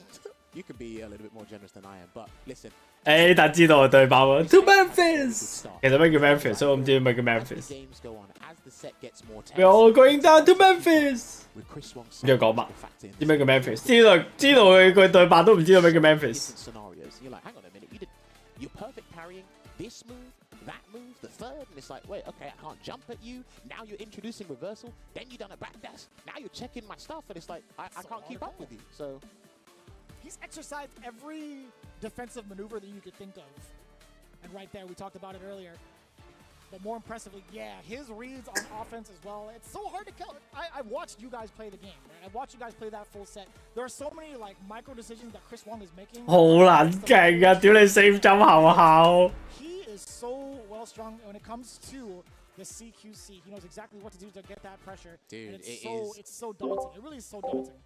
You can be a little bit more generous than I am, but listen. 誒，但知道我對爆喎 To Memphis。其實咩叫 Memphis？所以我唔知咩叫 As the Memphis。 games go on, as the set gets more tense, We all going down to Memphis。 with Chris Wong 唔知佢講乜 factor in 知咩叫 Memphis？知道佢對白都唔知道咩叫 Memphis。 different scenarios. You're like, hang on a minute, you're perfect parrying this move, that move, the third, and it's like, wait, okay, I can't jump at you. Now you're introducing reversal, then you done a backdash. Now you're checking my stuff, and it's like, I can't keep up with you. So He's exercised every defensive maneuver that you could think of. And right there, we talked about it earlier. But more impressively, yeah, his reads on offense as well. It's so hard to kill. I've watched you guys play the game, right? I've watched you guys play that full set. There are so many like micro decisions that Chris Wong is making. 好撚勁啊！屌你 safe 針後後。 He is so well strung when it comes to the CQC. He knows exactly what to do to get that pressure. Dude, and it it's so daunting. It really is so daunting.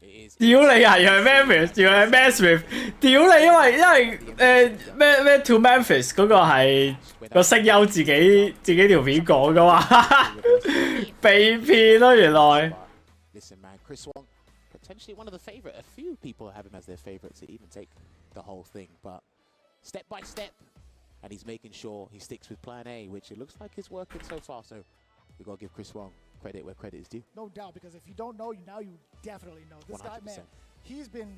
it is. 屌你係係 Memphis，要係 Memphis，屌你因為咩 To Memphis 嗰個係個聲優自己條片講噶嘛，被騙咯原來。 Listen, man, Chris Wong, potentially one of the favorite. A few people have him as their favorite to even take the whole thing, but step by step, and he's making sure he sticks with Plan A, which it looks like is working so far. So we gotta give Chris Wong credit where credit is due. No doubt, because if you don't know, now you definitely know. This guy, man, 100%. he's been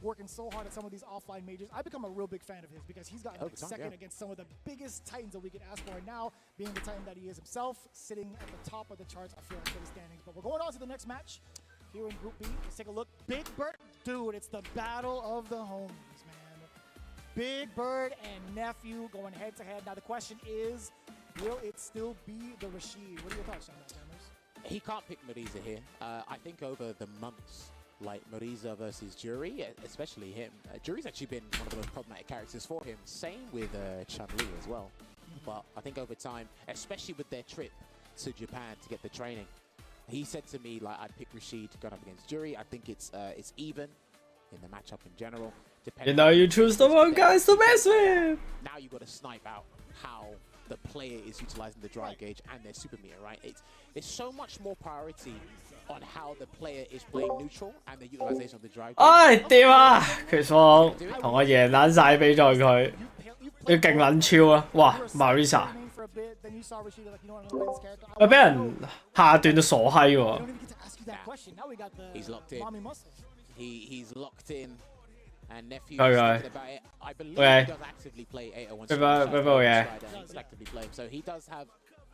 working so hard at some of these offline majors. I've become a real big fan of his because he's gotten Over like time, second yeah. against some of the biggest titans that we could ask for. And now, being the titan that he is himself, sitting at the top of the charts, I feel like for the standings. But we're going on to the next match here in Group B. Let's take a look. Big Bird, dude, it's the battle of the homies, man. Big Bird and Nephew going head to head. Now the question is, will it still be the Rashid? What are your thoughts on that, Jammers? He can't pick Mariza here. I think over the months, like Mariza versus Jury, especially him. Jury's actually been one of the most problematic characters for him. Same with Chun-Li as well. But I think over time, especially with their trip to Japan to get the training, he said to me, like, I'd pick Rashid going up against Jury. I think it's even in the matchup in general. You know you choose the wrong guys to mess with. Now you got to snipe out how the player is utilizing the drive gauge and their super meter, right? There's so much more priority on how the player is playing neutral and the utilization of the drive gauge. 唉，掂啊！佢爽，同我贏撚晒比賽佢，佢勁撚超啊！哇 ，Marisa， 佢俾人下段到傻閪喎。He's locked in. He's locked in. And nephew Okay. about it. I believe Okay. he does actively play 801 yeah. He's actively playing, so he does have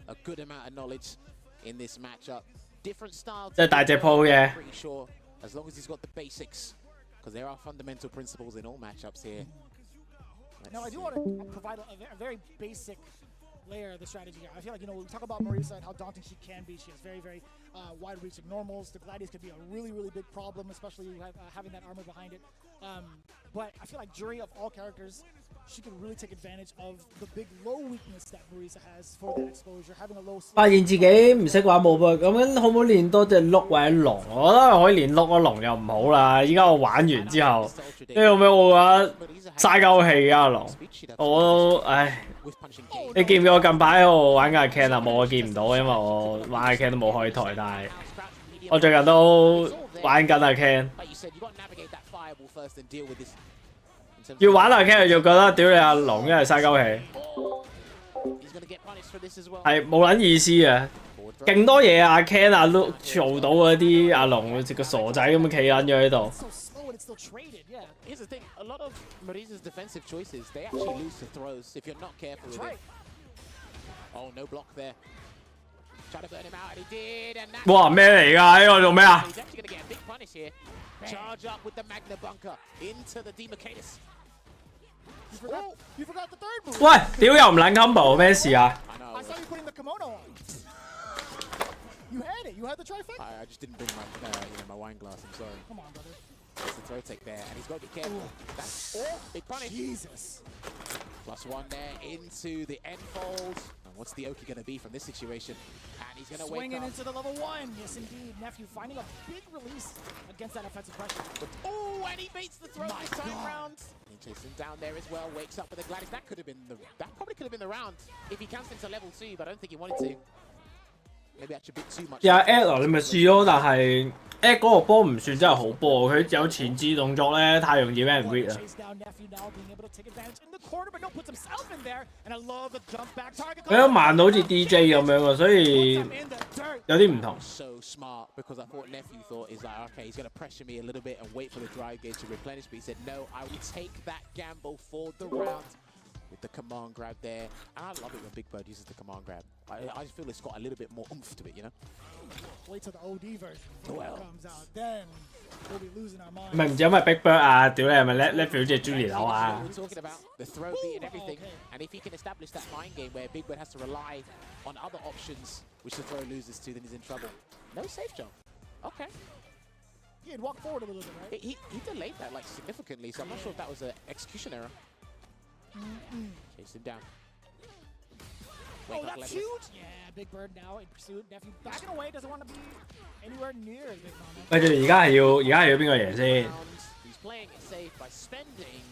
a good amount of knowledge in this matchup. Different style. 即係大隻鋪嘅。 Pretty sure as long as he's got the basics, because there are fundamental principles in all matchups here. Now, I do want to provide a very basic layer of the strategy here. I feel like, you know, we talk about Marisa and how daunting she can be. She has very, very wide reach of normals. The Gladius could be a really, really big problem, especially having that armor behind it. But I feel like Jury, of all characters, she can really take advantage of the big low weakness that Marisa has for that exposure. Having a low 發現自己唔識玩武噃，咁樣可唔可以練多隻碌或者龍？我覺得可以練碌咯，龍又唔好啦。依家我玩完之後，呢個咩我覺得嘥鳩氣啊龍，我都唉。你見唔見我近排喺度玩緊阿 Ken 啊？冇我見唔到，因為我玩阿 Ken 都冇開台，但係我最近都玩緊阿 Ken。要玩阿 Ken 就覺得屌你阿龍，因為嘥鳩氣，係冇撚意思啊！勁多嘢阿 Ken 阿 Luke 做到嗰啲阿龍個傻仔咁企撚咗喺度。Here's the thing, a lot of Marisa's defensive choices, they actually lose to throws if you're not careful with it. Oh, no block there. Try to burn him out, and he did, and that's... 哇咩嚟㗎？呢個做咩啊？ He's actually going to get a big punish here. Charge up with the Magna Bunker into the Demarcatus. You forgot the third move. 喂，屌又唔撚 combo 咩事啊？ I saw you putting the kimono on. You had it. You had the trifecta. I just didn't bring my, my wine glass. I'm sorry. Come on, brother. That's the throw take there, and he's got to be careful. That's big punish. Jesus. +1 there into the end fold. And what's the Oki going to be from this situation? And he's going to wake Swinging up. into the level 1. Yes, indeed. Nephew finding a big release against that offensive pressure. Oh, and he baits the throw this time round. He chases him down there as well. Wakes up with a Gladius. That probably could have been the round if he cancelled into level 2, but I don't think he wanted to. Maybe that's a bit too much. 有 Ad 你咪試咯，但係 Ad 嗰個波唔算真係好波，佢有前置動作咧，太容易俾人 read 啊。佢都慢到好似 DJ 咁樣喎，所以有啲唔同。So smart because I thought nephew thought is like okay he's gonna pressure me a little bit and wait for the drive gauge to replenish, but he said no, I will take that gamble for the round. With the command grab there, and I love it when Big Bird uses the command grab. I just feel it's got a little bit more oomph to it, you know. Wait till the OD version comes out, then we'll be losing our mind. 咪唔知有咪 Big Bird 啊？屌你係咪叻表隻豬年柳啊？ We're talking about the throw beat and everything, and if he can establish that mind game where Big Bird has to rely on other options, which the throw loses to, then he's in trouble. No safe jump. Okay. He had walked forward a little bit, right? He delayed that like significantly, so I'm not sure if that was an execution error. Chase him down. Oh, that's huge! Yeah, Big Bird now in pursuit. Nephew backing away, doesn't want to be anywhere near as big mama. 跟住而家係要邊個贏先？ He's playing it safe by spending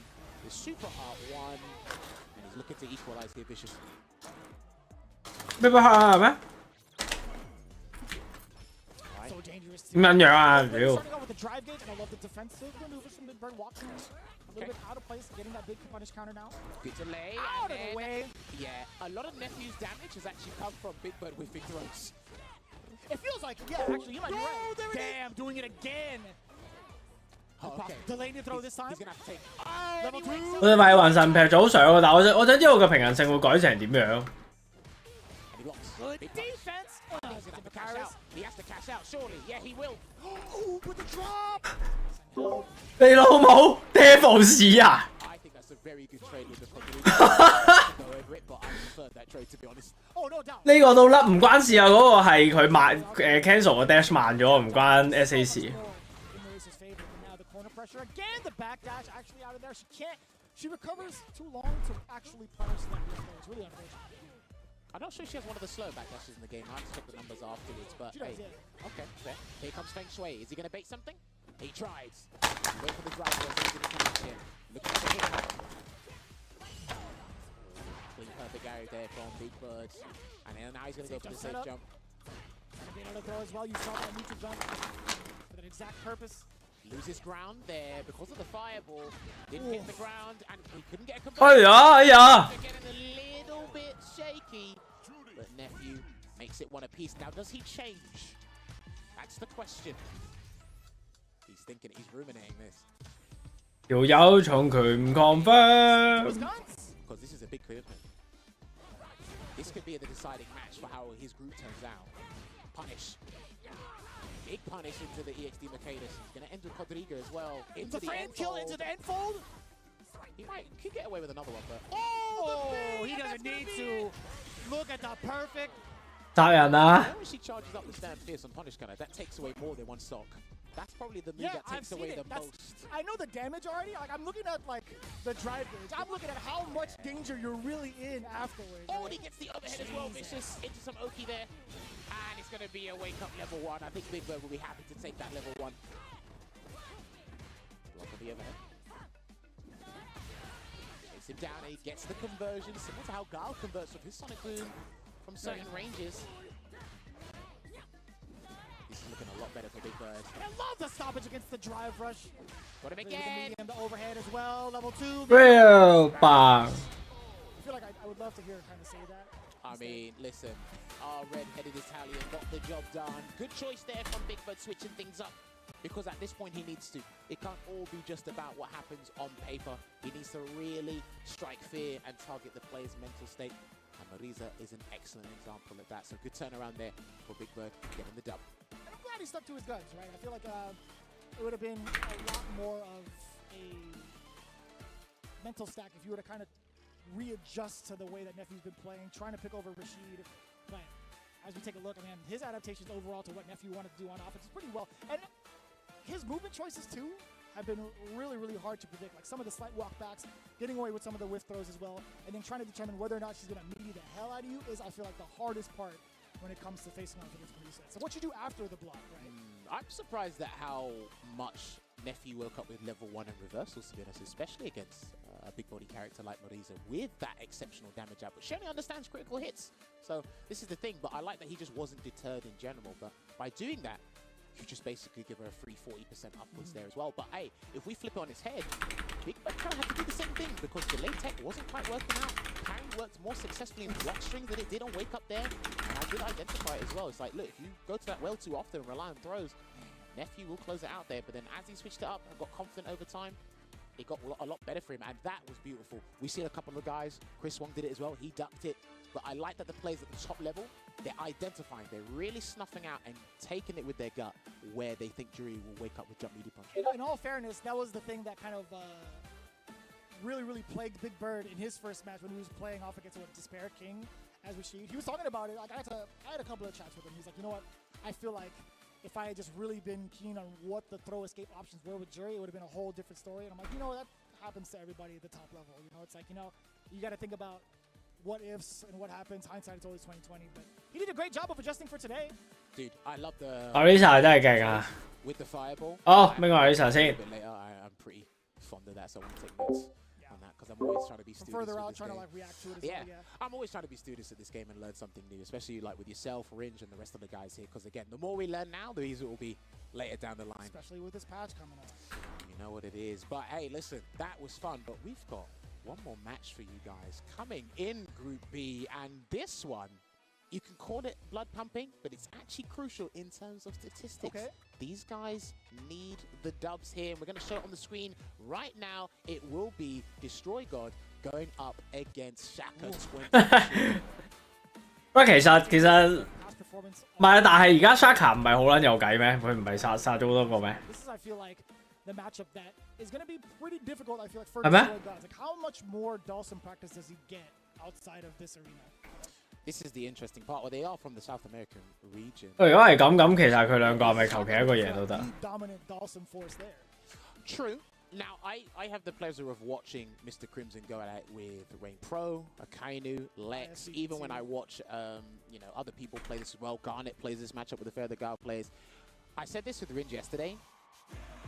the super art 1, and he's looking to equalize here, Vicious. 咩不黑係咩？ So dangerous. 點撚樣啊？屌！ Starting out with the drive gauge, and I love the defensive maneuvers from Big Bird. Walking a little bit out of place, getting that big punish counter now. Good delay. Out of the way. Yeah, a lot of Nephew's damage has actually come from Big Bird with big throws. It feels like, yeah, actually, you might be right. Damn, doing it again. Okay. Delaying the throw this time. He's gonna have to take. Level 2. 我哋咪雲神劈早上喎，但我想知道個平衡性會改成點樣？ And he blocks. Big punch. Defense. He's gonna have to cash out. He has to cash out, surely. Yeah, he will. Oh, with the drop. 你老母 Devils 啊！ I think that's a very good trade with the go over it, but I prefer that trade to be honest. Oh, no doubt. 呢個都甩唔關事啊！嗰個係佢慢cancel 個 dash 慢咗，唔關 SA 事。 In Marisa's favor, but now the corner pressure again. The back dash actually out of there. She recovers too long to actually punish that rift, though. It's really unfortunate. I'm not sure she has one of the slow backdashes in the game. I have to check the numbers afterwards, but She does, hey. yeah. Okay, fair. Here comes Feng Shui. Is he going to bait something? He tries. Wait for the drive force. He's going to come out here. Looking for him. Clean perfect arrow there from Big Bird. And then now he's going to go for the safe jump. And another throw as well. You saw that neutral jump for that exact purpose. Loses ground there because of the fireball. Didn't hit the ground and he couldn't get a 哎 conversion. 呀哎呀！ They're getting a little bit shaky. But Nephew makes it one apiece. Now, does he change? That's the question. He's thinking, he's ruminating this. 條友重拳唔 confirm。 Because this is a big commitment. This could be the deciding match for how his group turns out. Punish. Big punish into the EXD Mercatus. He's going to end with Rodrigo as well. Into the fan kill into the end fold. He could get away with another one, but... Oh, he doesn't need to. Look at the perfect. 殺人啊！ When she charges up the stand fierce on punish gunner, that takes away more than one stock. That's probably the move Yeah, that I've takes seen away it. the most. I know the damage already. Like I'm looking at like the drive gauge. I'm looking at how much danger you're really in afterwards. Oh, and he gets the overhead as well, Vicious, into some Oki there. And it's going to be a wake-up level 1. I think Big Bird will be happy to take that level 1. Block on the overhead. Takes him down, and he gets the conversion, similar to how Gal converts with his Sonic Boom from certain ranges. This is looking a lot better for Big Bird. I love the stoppage against the drive rush. Got him The again! medium, the overhead as well. Level 2. ，real 棒！ I feel like I would love to hear her kind of say that. I mean, listen, our red-headed Italian got the job done. Good choice there from Big Bird switching things up. Because at this point he needs to. It can't all be just about what happens on paper. He needs to really strike fear and target the player's mental state. And Marisa is an excellent example of that. So good turnaround there for Big Bird getting the dub. And I'm glad he stuck to his guns, right? I feel like it would have been a lot more of a mental stack if you were to kind of readjust to the way that Nephew's been playing, trying to pick over Rashid. But as we take a look, I mean, his adaptations overall to what Nephew wanted to do on offense is pretty well. And his movement choices, too, have been really, really hard to predict. Like some of the slight walkbacks, getting away with some of the whiff throws as well, and then trying to determine whether or not she's going to melee the hell out of you is, I feel like, the hardest part when it comes to facing off against Marisa. So what you do after the block, right? I'm surprised at how much Nephew woke up with level 1 and reversals, to be honest, especially against a big body character like Marisa with that exceptional damage output. She only understands critical hits. So this is the thing, but I like that he just wasn't deterred in general. But by doing that, you just basically give her a free 40% upwards there as well. But hey, if we flip it on its head, Big Bird kind of had to do the same thing because delay tech wasn't quite working out. Parry worked more successfully in block string than it did on wake up there. And I did identify it as well. It's like, look, if you go to that well too often and rely on throws, Nephew will close it out there. But then as he switched it up and got confident over time, it got a lot better for him. And that was beautiful. We see a couple of guys. Chris Wong did it as well. He ducked it. But I like that the players at the top level, they're identifying, they're really snuffing out and taking it with their gut where they think Jury will wake up with jump media punch. In all fairness, that was the thing that kind of really plagued Big Bird in his first match when he was playing off against Despair King as Rashid. He was talking about it. Like I had a couple of chats with him. He's like, you know what? I feel like if I had just really been keen on what the throw escape options were with Jury, it would have been a whole different story. And I'm like, you know, that happens to everybody at the top level. You know, it's like, you know, you got to think about what ifs and what happens. Hindsight, it's always 2020. But he did a great job of adjusting for today. Dude, I love the... Arisa 真係勁啊！ With the fireball. 哦，咩個 Arisa 先？ Later, I'm pretty fond of that, so I want to take notes on that because I'm always trying to be From studious further with out, this trying to game. like react to it as Yeah, well. Yeah. I'm always trying to be studious at this game and learn something new, especially like with yourself, Ringe, and the rest of the guys here. Because again, the more we learn now, the easier it will be later down the line. Especially with this patch coming up. You know what it is. But hey, listen, that was fun. But we've got one more match for you guys coming in Group B, and this one, you can call it blood pumping, but it's actually crucial in terms of statistics. Okay. These guys need the dubs here, and we're going to show it on the screen right now. It will be Destroy God going up against Shaka 22. 喂，其實 Past performance. 唔係啊，但係而家 Shaka 唔係好撚有計咩？佢唔係殺咗好多個咩？ This is, I feel like, the matchup that is going to be pretty difficult, I feel like, for Am I? Destroy Gods. Like, how much more Dawson practice does he get outside of this arena? This is the interesting part. Well, they are from the South American region. 如果係咁，其實佢兩個係咪求其一個贏都得？ Dominant Dawson force there. True, Now, I have the pleasure of watching Mr. Crimson go at it with Rain Pro, Akainu, Lex. Even when I watch, you know, other people play this as well. Garnet plays this matchup with the further Gal plays. I said this with Ringe yesterday.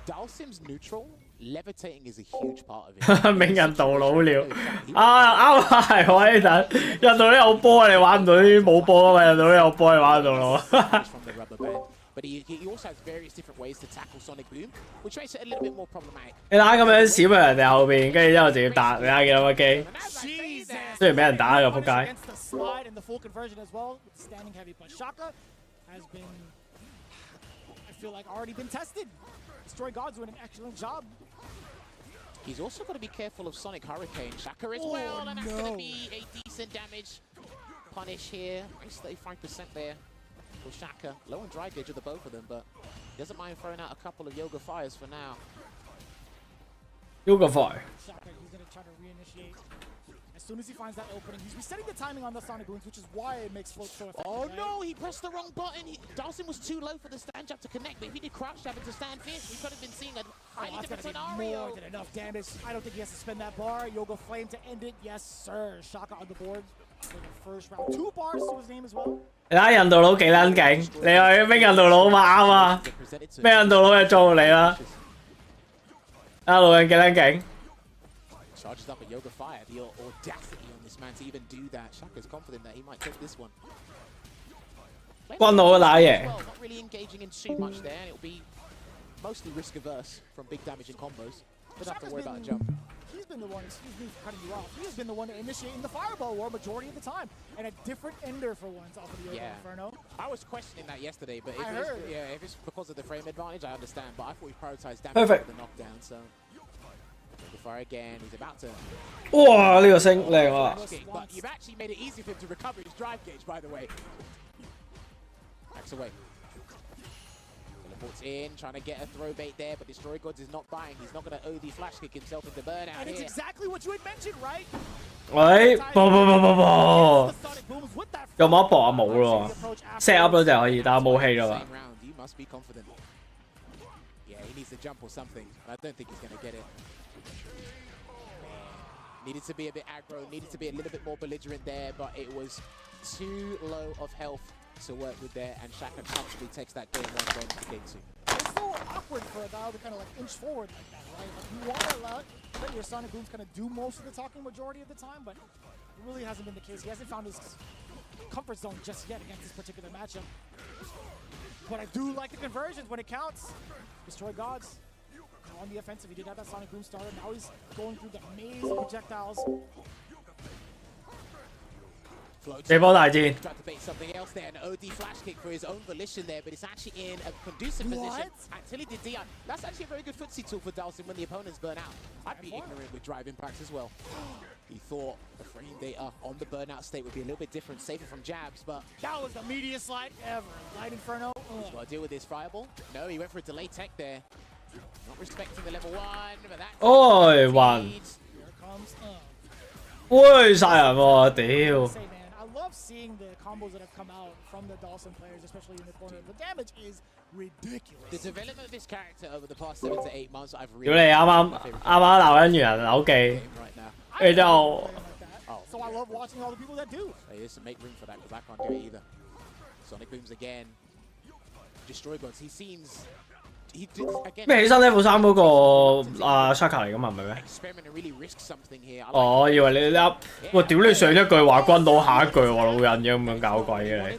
Dalsim's neutral, levitating is a huge part of it. 名人道佬了啊啱係我呢陣印度都有波你玩唔到啲冇波啊嘛，印度都有波你玩唔到咯。From the rubber band. But he also has various different ways to tackle Sonic Boom, which makes it a little bit more problematic. 你打咁樣閃喺人哋後邊，跟住之後直接打，你睇幾多個機？雖然俾人打個仆街。I feel like already been tested. Destroy God's doing an excellent job. He's also got to be careful of Sonic Hurricane. Shaka as well, and that's going to be a decent damage punish here. Nice 35% there for Shaka. Low on dry gauge of the both of them, but he doesn't mind throwing out a couple of Yoga Fires for now. Yoga Fire. Shaka, he's going to try to reinitiate. As soon as he finds that opening, he's resetting the timing on the Sonic Booms, which is why it makes float so effective. Oh no, he pressed the wrong button. Dalsim was too low for the stand jab to connect, but if he did crouch jab into stand fierce, we could have been seeing a highly different scenario. More than enough damage. I don't think he has to spend that bar. Yoga Flame to end it. Yes, sir. Shaka on the board for the first round. 2 bars to his name as well. 你睇印度佬幾撚勁，你去咩印度佬嘛啱啊？咩印度佬就做你啦？啊老人幾撚勁？ Charges up a Yoga Fire. The audacity on this man to even do that. Shaka's confident that he might take this one. 軍佬打贏。 Well, not really engaging in too much there, and it'll be mostly risk averse from big damage and combos. Doesn't have to worry about a jump. He's been the one, excuse me for cutting you off, he's been the one initiating the Fireball War majority of the time. And a different ender for once off of the Yoga Inferno. I was questioning that yesterday, but if it's because of the frame advantage, I understand. But I thought he prioritized damage over the knockdown, so... Fire again, he's about to... 哇！呢個星靚啊！ But you've actually made it easy for him to recover his drive gauge, by the way. Backs away. Teleports in, trying to get a throw bait there, but Destroy Gods is not buying. He's not going to OD flash kick himself into burnout. And it's exactly what you had mentioned, right? 喂，有冇一搏啊？冇咯 ，set up 咗就可以，但係冇氣啦嘛。You must be confident. Yeah, he needs to jump or something. I don't think he's going to get it. Needed to be a bit aggro, needed to be a little bit more belligerent there, but it was too low of health to work with there, and Shaka comfortably takes that game 1 going into game 2. It's so awkward for a guy to kind of like inch forward like that, right? Like you want to let your Sonic Booms kind of do most of the talking majority of the time, but it really hasn't been the case. He hasn't found his comfort zone just yet against this particular matchup. But I do like the conversions when it counts. Destroy Gods. On the offensive, he did have that Sonic Boom starter. Now he's going through the maze of projectiles. 地波大戰。 Tried to bait something else there, an OD flash kick for his own volition there, but it's actually in a conducive position. Until he did DI. That's actually a very good footsie tool for Dalsim when the opponents burn out. I'd be ignorant with drive impacts as well. He thought the frame data on the burnout state would be a little bit different, safer from jabs, but... That was the meatiest slide ever. Light Inferno. He's got to deal with this Fireball. No, he went for a delay tech there. Not respecting the level 1, but that's... 哎，暈！ Here comes 喂，殺人喎！屌！ I love seeing the combos that have come out from the Dawson players, especially in the corner. The damage is ridiculous. The development of this character over the past 7 to 8 months, I've 屌 really... 你啱鬧緊人扭技，你就 So I love watching all the people that do. He has to make room for that because I can't do it either. Sonic Booms again. Destroy Gods. He seems... He did, again, 咩起身 level 3嗰個啊 Shaka 嚟噶嘛，唔係咩？ experiment and really risk something here. I like 哦，我以為你噏，喂屌你上一句話軍到下一句話老人嘅咁樣搞鬼嘅你。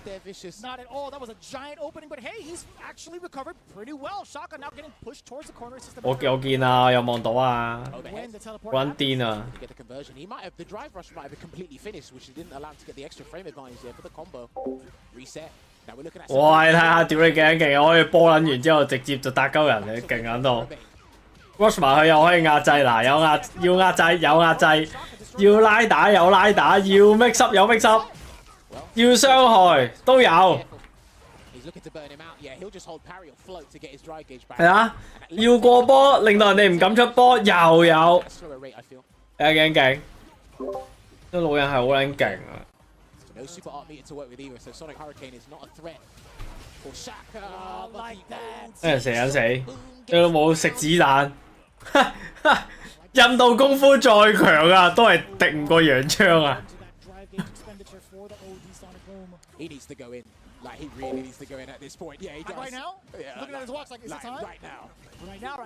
Not at all. That was a giant opening, but hey, he's actually recovered pretty well. Shaka now getting pushed towards the corner system. 我見啊，有望到啊， When the teleport 好撚癲啊！ to get the conversion. He might have the drive rush might have completely finished, which didn't allow him to get the extra frame advantage there for the combo. Reset. Now we're looking at 哇！你睇下，屌你幾撚勁啊！可以波撚完之後直接就打鳩人，你勁撚到。rush 埋佢又可以壓制，嗱有壓要壓制有壓制，要拉打有拉打，要 mix up 有 mix up， 要傷害都有。 He's looking to burn him out. Yeah, he'll just hold parry or float to get his dry gauge back. 係啊，要過波令到人哋唔敢出波，又有。 Slower rate, I feel. 勁，啲老人係好撚勁啊！ No super art meter to work with either, so Sonic Hurricane is not a threat for Shaka. like that. 俾人射緊死，你都冇食子彈。印度功夫再強啊，都係敵唔過洋槍啊！ He needs to go in. Like, he really needs to go in at this point. Yeah, he does. Right now? Yeah, Looking at his watch like, is it time? Right now. Right now.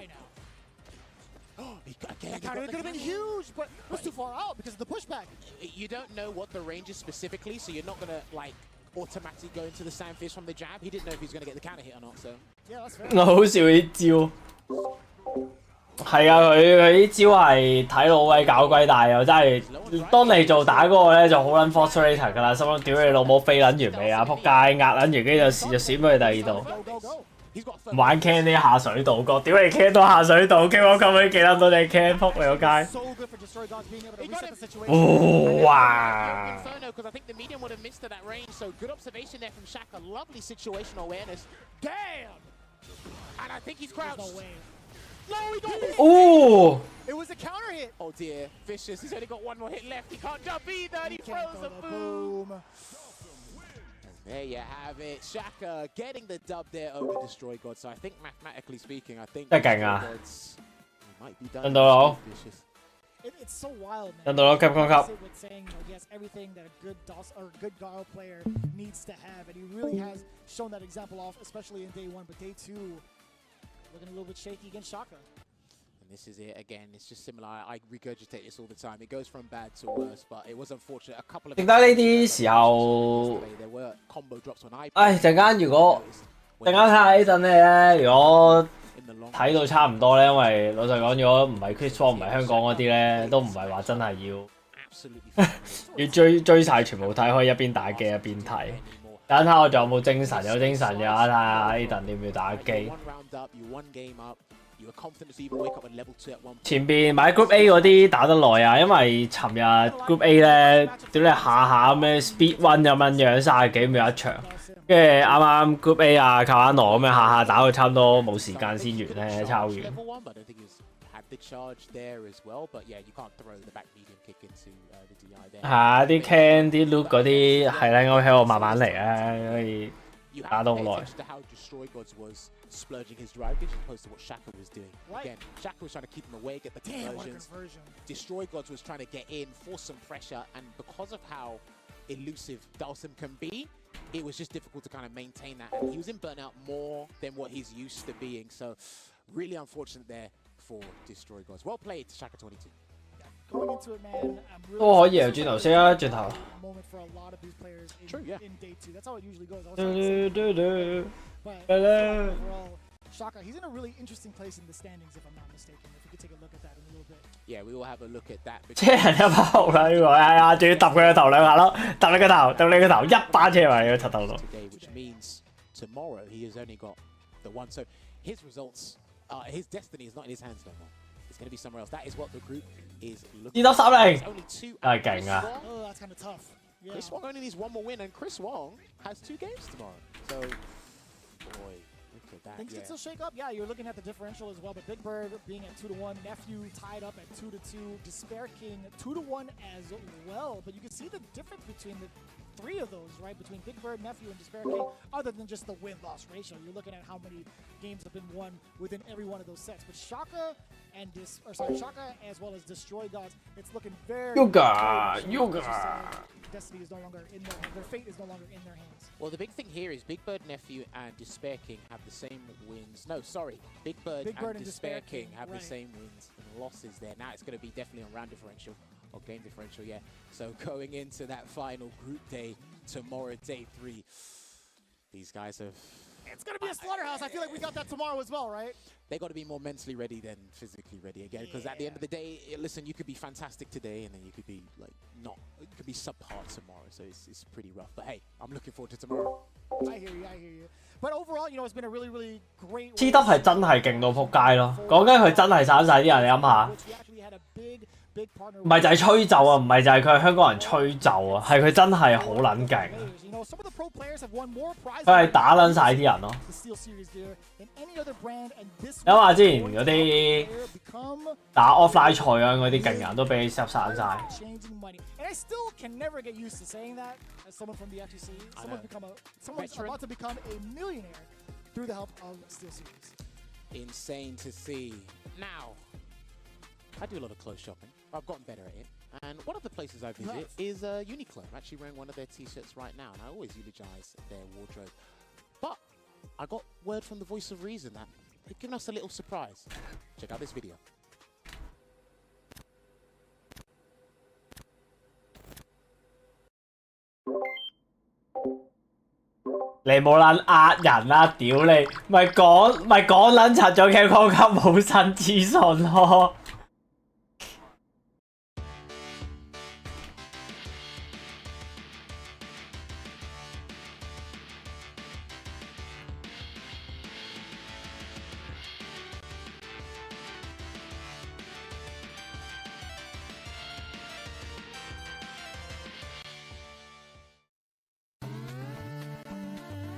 He again, That could have been huge, but it was too far out because of the pushback. You don't know what the range is specifically, so you're not going to, like, automatically go into the sand fist from the jab. He didn't know if he was going to get the counter hit or not, so. Yeah, that's fair. 我好笑啲招，係啊，佢啲招係睇到好鬼搞鬼大又真係，當你做打嗰個咧就好撚 frustrated 㗎啦，心諗屌你老母飛撚完未啊，撲街壓撚完跟住就閃咗去第二度。 玩 can 啲下水道角，屌你 can 到下水道 ，K 我咁樣記得到你 can 撲你個街。哇！ Because I think the medium would have missed at that range, so good observation there from Shaka. Lovely situational awareness. Damn! And I think he's crouched. No, he got hit! Oh! It was a counter hit. Oh dear, Vicious, he's only got one more hit left. He can't jump either, and he throws a boom. There you have it. Shaka getting the dub there over Destroy God. So I think mathematically speaking, I think Destroy Gods might be done. It's so wild, man. 印度佬 Capcom Cup with saying, he has everything that a good DOS or good Garo player needs to have, and he really has shown that example off, especially in day 1. But day 2, looking a little bit shaky against Shaka. And this is it again. It's just similar. I regurgitate this all the time. It goes from bad to worse, but it was unfortunate. A couple of 點解呢啲時候？ there were combo drops on I。唉，陣間如果陣間睇下呢陣咧，如果睇到差唔多咧，因為老實講，如果唔係 Chris Wong 唔係香港嗰啲咧，都唔係話真係要追晒全部睇，可以一邊打機一邊睇。等下我仲有冇精神？有精神嘅話，睇下 Aiden 要唔要打機。前邊買 Group A 嗰啲打得耐啊，因為尋日 Group A 咧，屌你下下咁樣 Speed One 咁樣樣30幾秒一場，跟住啱啱 Group A 啊靠安羅咁樣下下打到差唔多冇時間先完咧，抄完。係啊，啲 can 啲 loop 嗰啲係咧，我喺度慢慢嚟啊，可以打到好耐。 Splurging his drive as opposed to what Shaka was doing. Again, Shaka was trying to keep him away, get the conversions. Destroy Gods was trying to get in, force some pressure, and because of how elusive Dalsum can be, it was just difficult to kind of maintain that. And he was in burnout more than what he's used to being. So, really unfortunate there for Destroy Gods. Well played, Shaka 22. Going into it, man, I'm really 都可以啊，轉頭先啊，轉頭。 moment for a lot of these players in, True, yeah. in day 2. That's how it usually goes. But Hello. overall, Shaka, he's in a really interesting place in the standings, if I'm not mistaken. If we could take a look at that in a little bit. Yeah, we will have a look at that. 車人一炮啦呢個，係啊，仲要揼佢個頭兩下咯，揼你個頭，揼你個頭，一巴車埋你個柒頭度。 Today, which means tomorrow he has only got the one. So his results, his destiny is not in his hands no more. It's going to be somewhere else. That is what the group is looking for. There's only 2. Oh, that's kind of tough. Yeah. Chris Wong only needs one more win, and Chris Wong has 2 games tomorrow. So, boy, look at that. Things can still shake up. Yeah, you're looking at the differential as well. But Big Bird being at 2-1, Nephew tied up at 2-2, Despair King 2-1 as well. But you can see the difference between the 3 of those, right? Between Big Bird, Nephew, and Despair King, other than just the win-loss ratio. You're looking at how many games have been won within every one of those sets. But Shaka and Shaka as well as Destroy Gods, it's looking very Yoga. Destiny is no longer in their fate is no longer in their hands. Well, the big thing here is Big Bird, Nephew, and Despair King have the same wins. No, sorry. Big Bird and Despair King have the same wins and losses there. Now it's going to be definitely on round differential. Or game differential, yeah. So going into that final group day tomorrow, day 3, these guys have... It's going to be a slaughterhouse. I feel like we got that tomorrow as well, right? They got to be more mentally ready than physically ready again. Because at the end of the day, listen, you could be fantastic today and then you could be like not. You could be subpar tomorrow. So it's pretty rough. But hey, I'm looking forward to tomorrow. I hear you. But overall, you know, it's been a really, really great. T 得係真係勁到撲街咯！講緊佢真係散晒啲人，你諗下。唔係就係吹奏啊，唔係就係佢係香港人吹奏啊，係佢真係好撚勁。佢係打撚晒啲人咯。諗下之前嗰啲打 offline 賽啊，嗰啲勁人都俾你濕散晒。Insane to see. Now, I do a lot of clothes shopping. I've gotten better at it. And one of the places I visit is Uniqlo. I'm actually wearing one of their t-shirts right now, and I always eulogize their wardrobe. But I got word from the voice of reason that they've given us a little surprise. Check out this video. 你冇撚呃人啦！屌你，咪講撚柒咗 Capcom Cup 冇新資訊咯。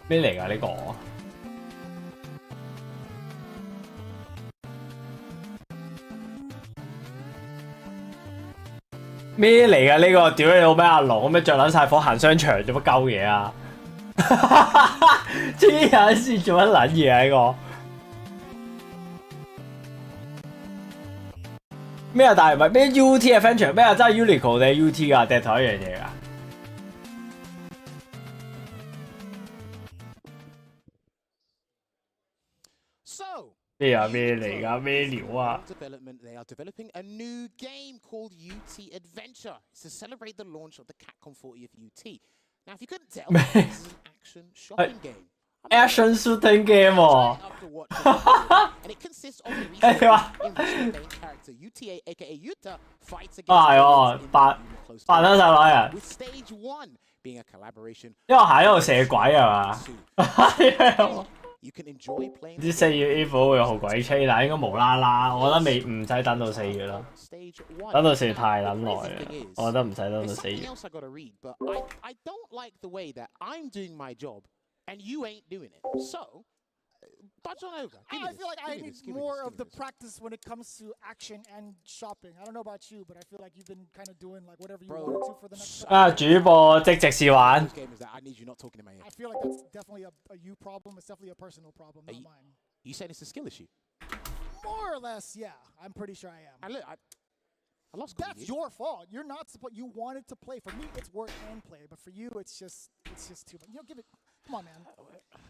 咩嚟㗎呢個？咩嚟㗎呢個？屌你老咩阿龍咁樣着撚晒火行商場做乜鳩嘢啊？黐撚線做乜撚嘢啊？呢個咩啊？但係唔係咩 UT Adventure 咩啊？真係 Uniqlo 定係 UT 㗎？定係同一樣嘢㗎？ 咩啊？咩嚟㗎？咩料啊？ They are developing a new game called UT Adventure. It's to celebrate the launch of the Capcom 40th UT. Now, if you couldn't tell, this is an action shopping game. Action shooting game 喎。And it consists of a recent in which the main character UTA, aka Yuta, fights against 係喎，扮得晒位啊！ with stage 1 being a collaboration. 因為喺度射鬼係嘛？ You can enjoy playing 唔知4月 Evo 會好鬼吹，但係應該無啦啦，我覺得唔使等到4月咯。等到4月太撚耐啦，我覺得唔使等到4月。else I gotta read, but I don't like the way that I'm doing my job and you ain't doing it. So, budge on over. I feel like I need more of the practice when it comes to action and shopping. I don't know about you, but I feel like you've been kind of doing like whatever you wanted to for the next. 啊，主播即直試玩。 I feel like that's definitely a you problem. It's definitely a personal problem, not mine. You saying it's a skill issue? More or less, yeah. I'm pretty sure I am. And look, I lost. That's your fault. You're not supposed. You wanted to play. For me, it's work and play, but for you, it's just too much. You know, give it. Come on, man.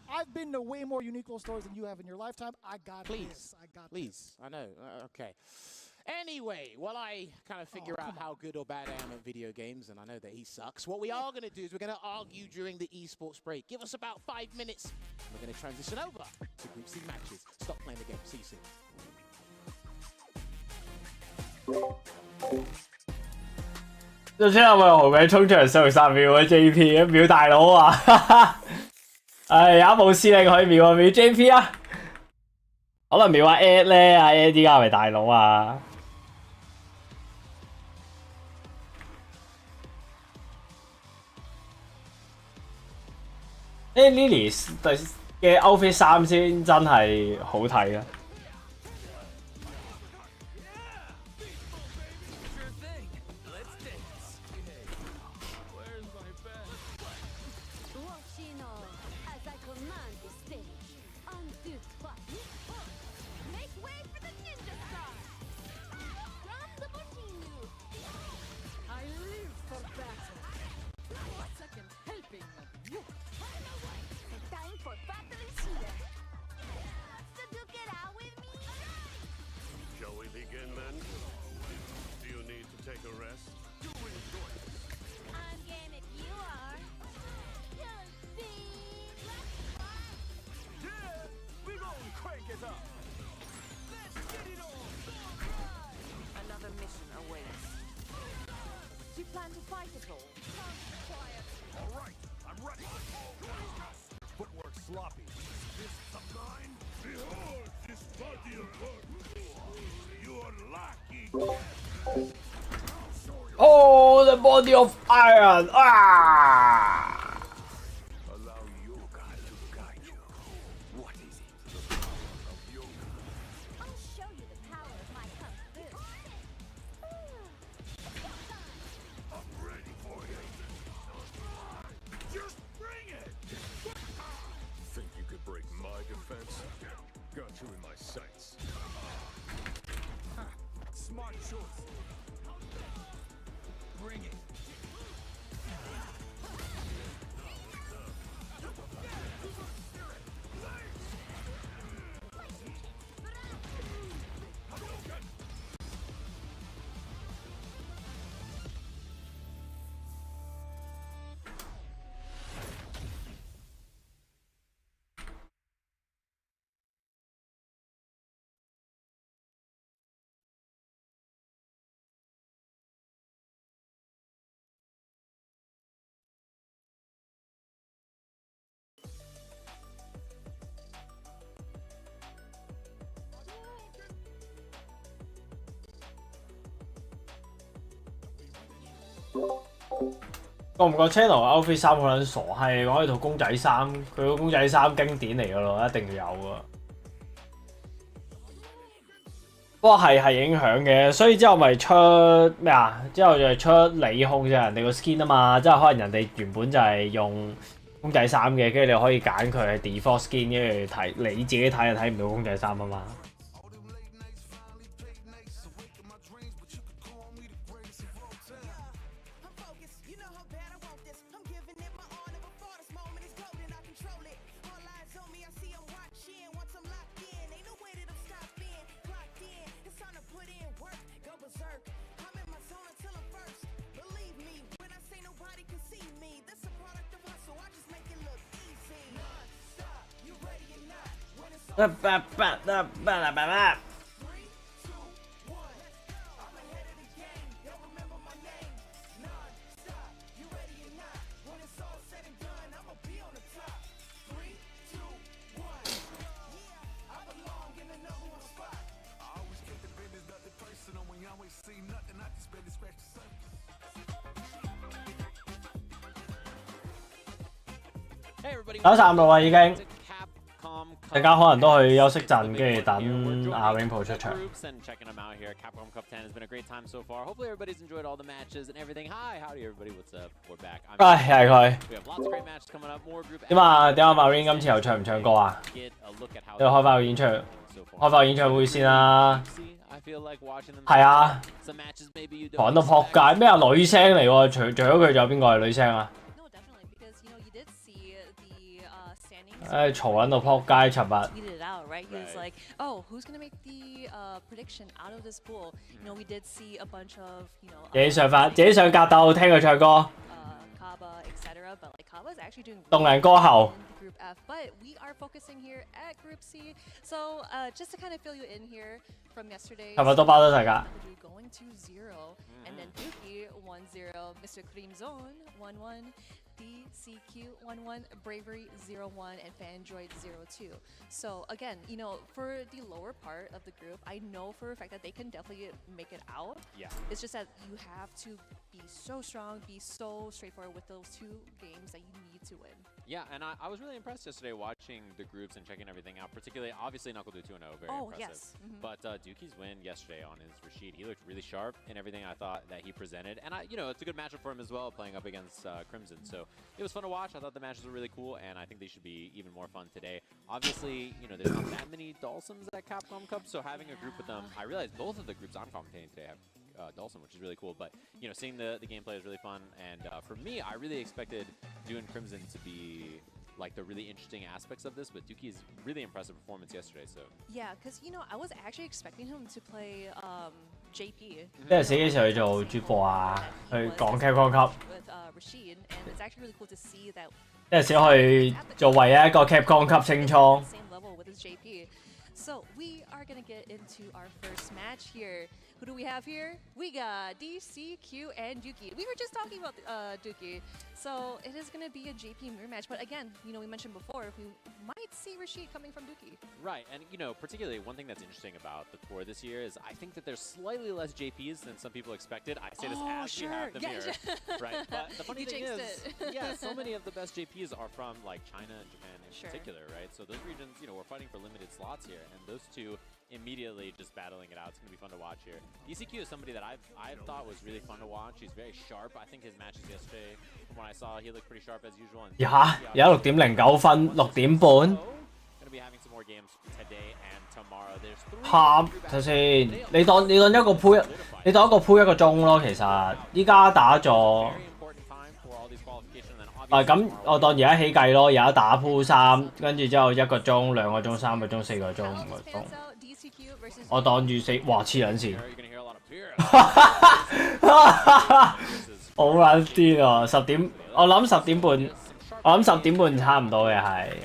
I've been to way more Uniqlo stores than you have in your lifetime. I got this. I got this. I know. Okay. Anyway, while I kind of figure out how good or bad I am at video games, and I know that he sucks, what we are going to do is we're going to argue during the esports break. Give us about 5 minutes. We're going to transition over to Group C matches. Stop playing the game. See you soon. 就聽有冇豪鬼衝出嚟30秒嘅 JP 秒大佬啊！唉，有冇司令可以秒秒 JP 啊？可能秒下 Ed 咧，阿 Ed 依家係咪大佬啊？Lily 嘅 outfit 衫先真係好睇啊！ Oh, the body of iron! Ah! Allow yoga to guide you. What is it? Of yoga. I'll show you the power of my kung fu. I'm ready for you. Just bring it! Think you could break my defense? Got you in my sights. smart choice. Bring it.覺唔覺 channel outfit 衫好撚傻閪？講起套公仔衫，佢個公仔衫經典嚟噶咯，一定要有噶。不過係影響嘅，所以之後咪出咩啊？之後就係出理控就係人哋個 skin 啊嘛，即係可能人哋原本就係用公仔衫嘅，跟住你可以揀佢係 default skin，跟住睇你自己睇就睇唔到公仔衫啊嘛。打散路啦已經，大家可能都去休息陣，跟住等阿 Rainbow 出場。Capcom Cup 10 has been a great time so far. Hopefully everybody's enjoyed all the matches and everything. Hi, howdy everybody, what's up? We're back. 唉，又係佢。We have lots of great matches coming up, more group. 點啊？點啊？Marine 今次又唱唔唱歌啊？你開翻個演唱，開翻個演唱會先啦。係啊，講到撲街咩啊？女聲嚟喎，除咗佢仲有邊個係女聲啊？唉，嘈緊到撲街，尋日。tweeted it out, right? He was like, "Oh, who's gonna make the prediction out of this pool?" You know, we did see a bunch of,自己上格鬥，聽佢唱歌。Kaba, etc. But like Kaba is actually doing動人歌后。Group F, but we are focusing here at Group C. So just to kind of fill you in here from yesterday. 係咪都包得晒㗎 ？Going to 0, and then Yuki 1-0, Mr. Crimzone 1-1. DCQ 1-1, Bravery 0-1, and Fandroid 0-2. So again, for the lower part of the group, I know for a fact that they can definitely make it out. Yeah. It's just that you have to be so strong, be so straightforward with those two games that you need to win. Yeah, and I was really impressed yesterday watching the groups and checking everything out, particularly, obviously, Knuckle do 2-0, very impressive. Yes. Mm-hmm. But Dookie's win yesterday on his Rashid, he looked really sharp in everything I thought that he presented. And, it's a good matchup for him as well, playing up against Crimson. So it was fun to watch. I thought the matches were really cool, and I think they should be even more fun today. Obviously, there's not that many Dawsons at Capcom Cup, so having a group with them, I realized both of the groups I'm commentating today have Dawson, which is really cool. But, seeing the gameplay is really fun. And for me, I really expected doing Crimson to be like the really interesting aspects of this, but Dookie's really impressive performance yesterday. So yeah, because I was actually expecting him to play JP. 即係死幾時去做主播啊？去講 Capcom Cup。With Rashid, and it's actually really cool to see that. 即係先去做唯一一個 Capcom Cup 清倉。Same level with his JP. So we are gonna get into our first match here. Who do we have here? We got DCQ and Dookie. We were just talking about Dookie. So it is going to be a JP mirror match. But again, we mentioned before, we might see Rashid coming from Dookie. Right. And, particularly one thing that's interesting about the tour this year is I think that there's slightly less JPs than some people expected. I say this as we have them here. Right. But the funny thing is, so many of the best JPs are from, like, China and Japan in particular, right? So those regions, we're fighting for limited slots here. And those two immediately just battling it out. It's going to be fun to watch here. DCQ is somebody that I thought was really fun to watch. He's very sharp. I think his matches yesterday, from what I saw, he looked pretty sharp as usual. And 而家6.09分，6點半。be having some more games today and tomorrow. There's 3. 喊睇先，你當一個 pull 你當一個 pull 一個鐘咯，其實依家打咗。咁我當而家起計咯，而家打 pull 3，跟住之後1個鐘、2個鐘、3個鐘、4個鐘、5個鐘。我當住4，哇黐撚線，好撚癲啊！10點，我諗10點半，差唔多嘅係。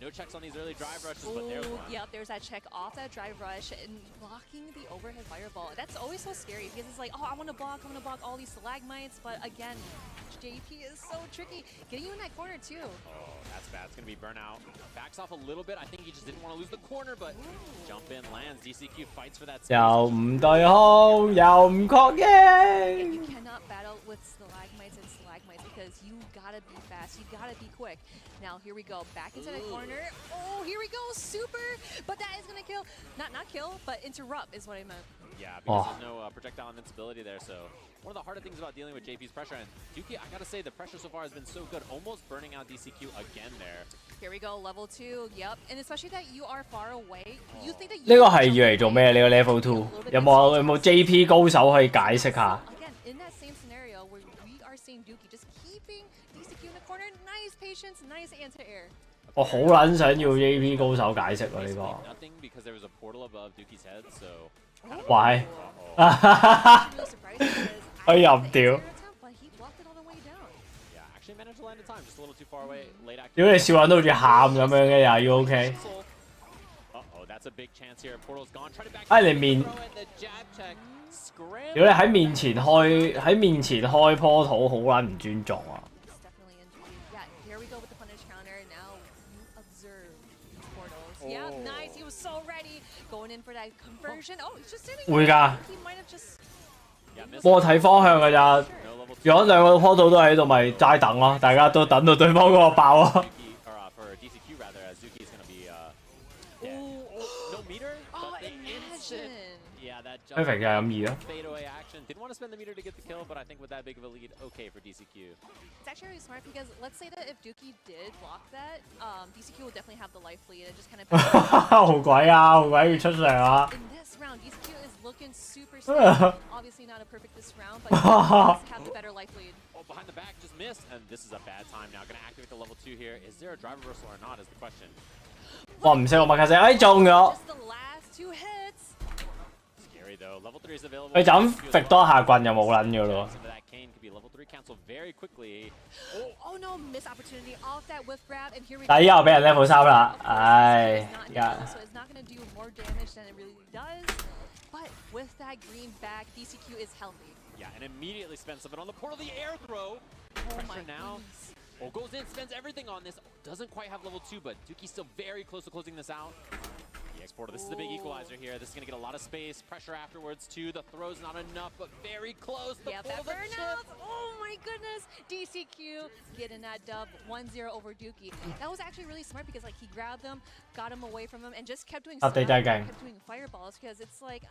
No checks on these early drive rushes, but there's one. Yep, there's that check off that drive rush and blocking the overhead fireball. That's always so scary because it's like, oh, I want to block all these stalagmites, but again, JP is so tricky. Getting you in that corner too. Oh, that's bad. It's going to be burnout. Backs off a little bit. I think he just didn't want to lose the corner, but jump in lands. DCQ fights for that space. 又唔對空，又唔確認。 You cannot battle with stalagmites and stalagmites because you gotta be fast. You gotta be quick. Now here we go, back into the corner. Oh, here we go, super! But that is gonna kill, not kill, but interrupt is what I meant. Yeah, because there's no projectile invincibility there, so one of the harder things about dealing with JP's pressure, and Dookie, I gotta say, the pressure so far has been so good, almost burning out DCQ again there. Here we go, level 2, yep, and especially that you are far away. You think that 呢個係要嚟做咩？呢個 level 2有冇 JP 高手可以解釋下？ Again, in that same scenario where we are seeing Dookie just keeping DCQ in the corner, nice patience, nice anti-air. 我好撚想要 JP 高手解釋喎呢個。喂，我又唔掉。屌你笑撚到好似喊咁樣嘅，又要 OK。哎你面，屌你喺面前開坡土，好撚唔尊重啊！ Yeah, nice. He was so ready, going in for that conversion. Oh, he's just sitting. 會㗎。 He might have just. 我睇方向㗎咋。如果兩個坡度都喺度，咪齋等咯。大家都等到對方嗰個爆啊！ Perfect 就係咁易咯。 Didn't want to spend the meter to get the kill, but I think with that big of a lead, okay for DCQ. It's actually really smart because let's say that if Dookie did block that, DCQ will definitely have the life lead and just kind of. 好鬼啊！好鬼要出場啊！ In this round, DCQ is looking super strong. Obviously not a perfect this round, but he does have the better life lead. Oh, behind the back just missed, and this is a bad time now. Going to activate the level 2 here. Is there a drive reversal or not? Is the question. 哇！唔識我麥卡西，哎中咗。 Just the last 2 hits. Scary though. Level 3 is available. 佢就咁揈多下棍就冇撚㗎咯。 Level 3 cancel very quickly. Oh no, missed opportunity off that whiff grab, and here we go. 但係又俾人 level 3啦，唉，而家。 So it's not going to do more damage than it really does. But with that green back, DCQ is healthy. Yeah, and immediately spends some of it on the portal. The air throw. Pressure now. Oh, goes in, spends everything on this. Doesn't quite have level 2, but Dookie's still very close to closing this out. EX Portal, this is the big equalizer here. This is going to get a lot of space. Pressure afterwards, too. The throw's not enough, but very close. The yeah, that burnout. Oh, my goodness. DCQ getting that dub 1-0 over Dookie. That was actually really smart because, like, he grabbed them, got him away from him, and just kept doing fireballs because it's like,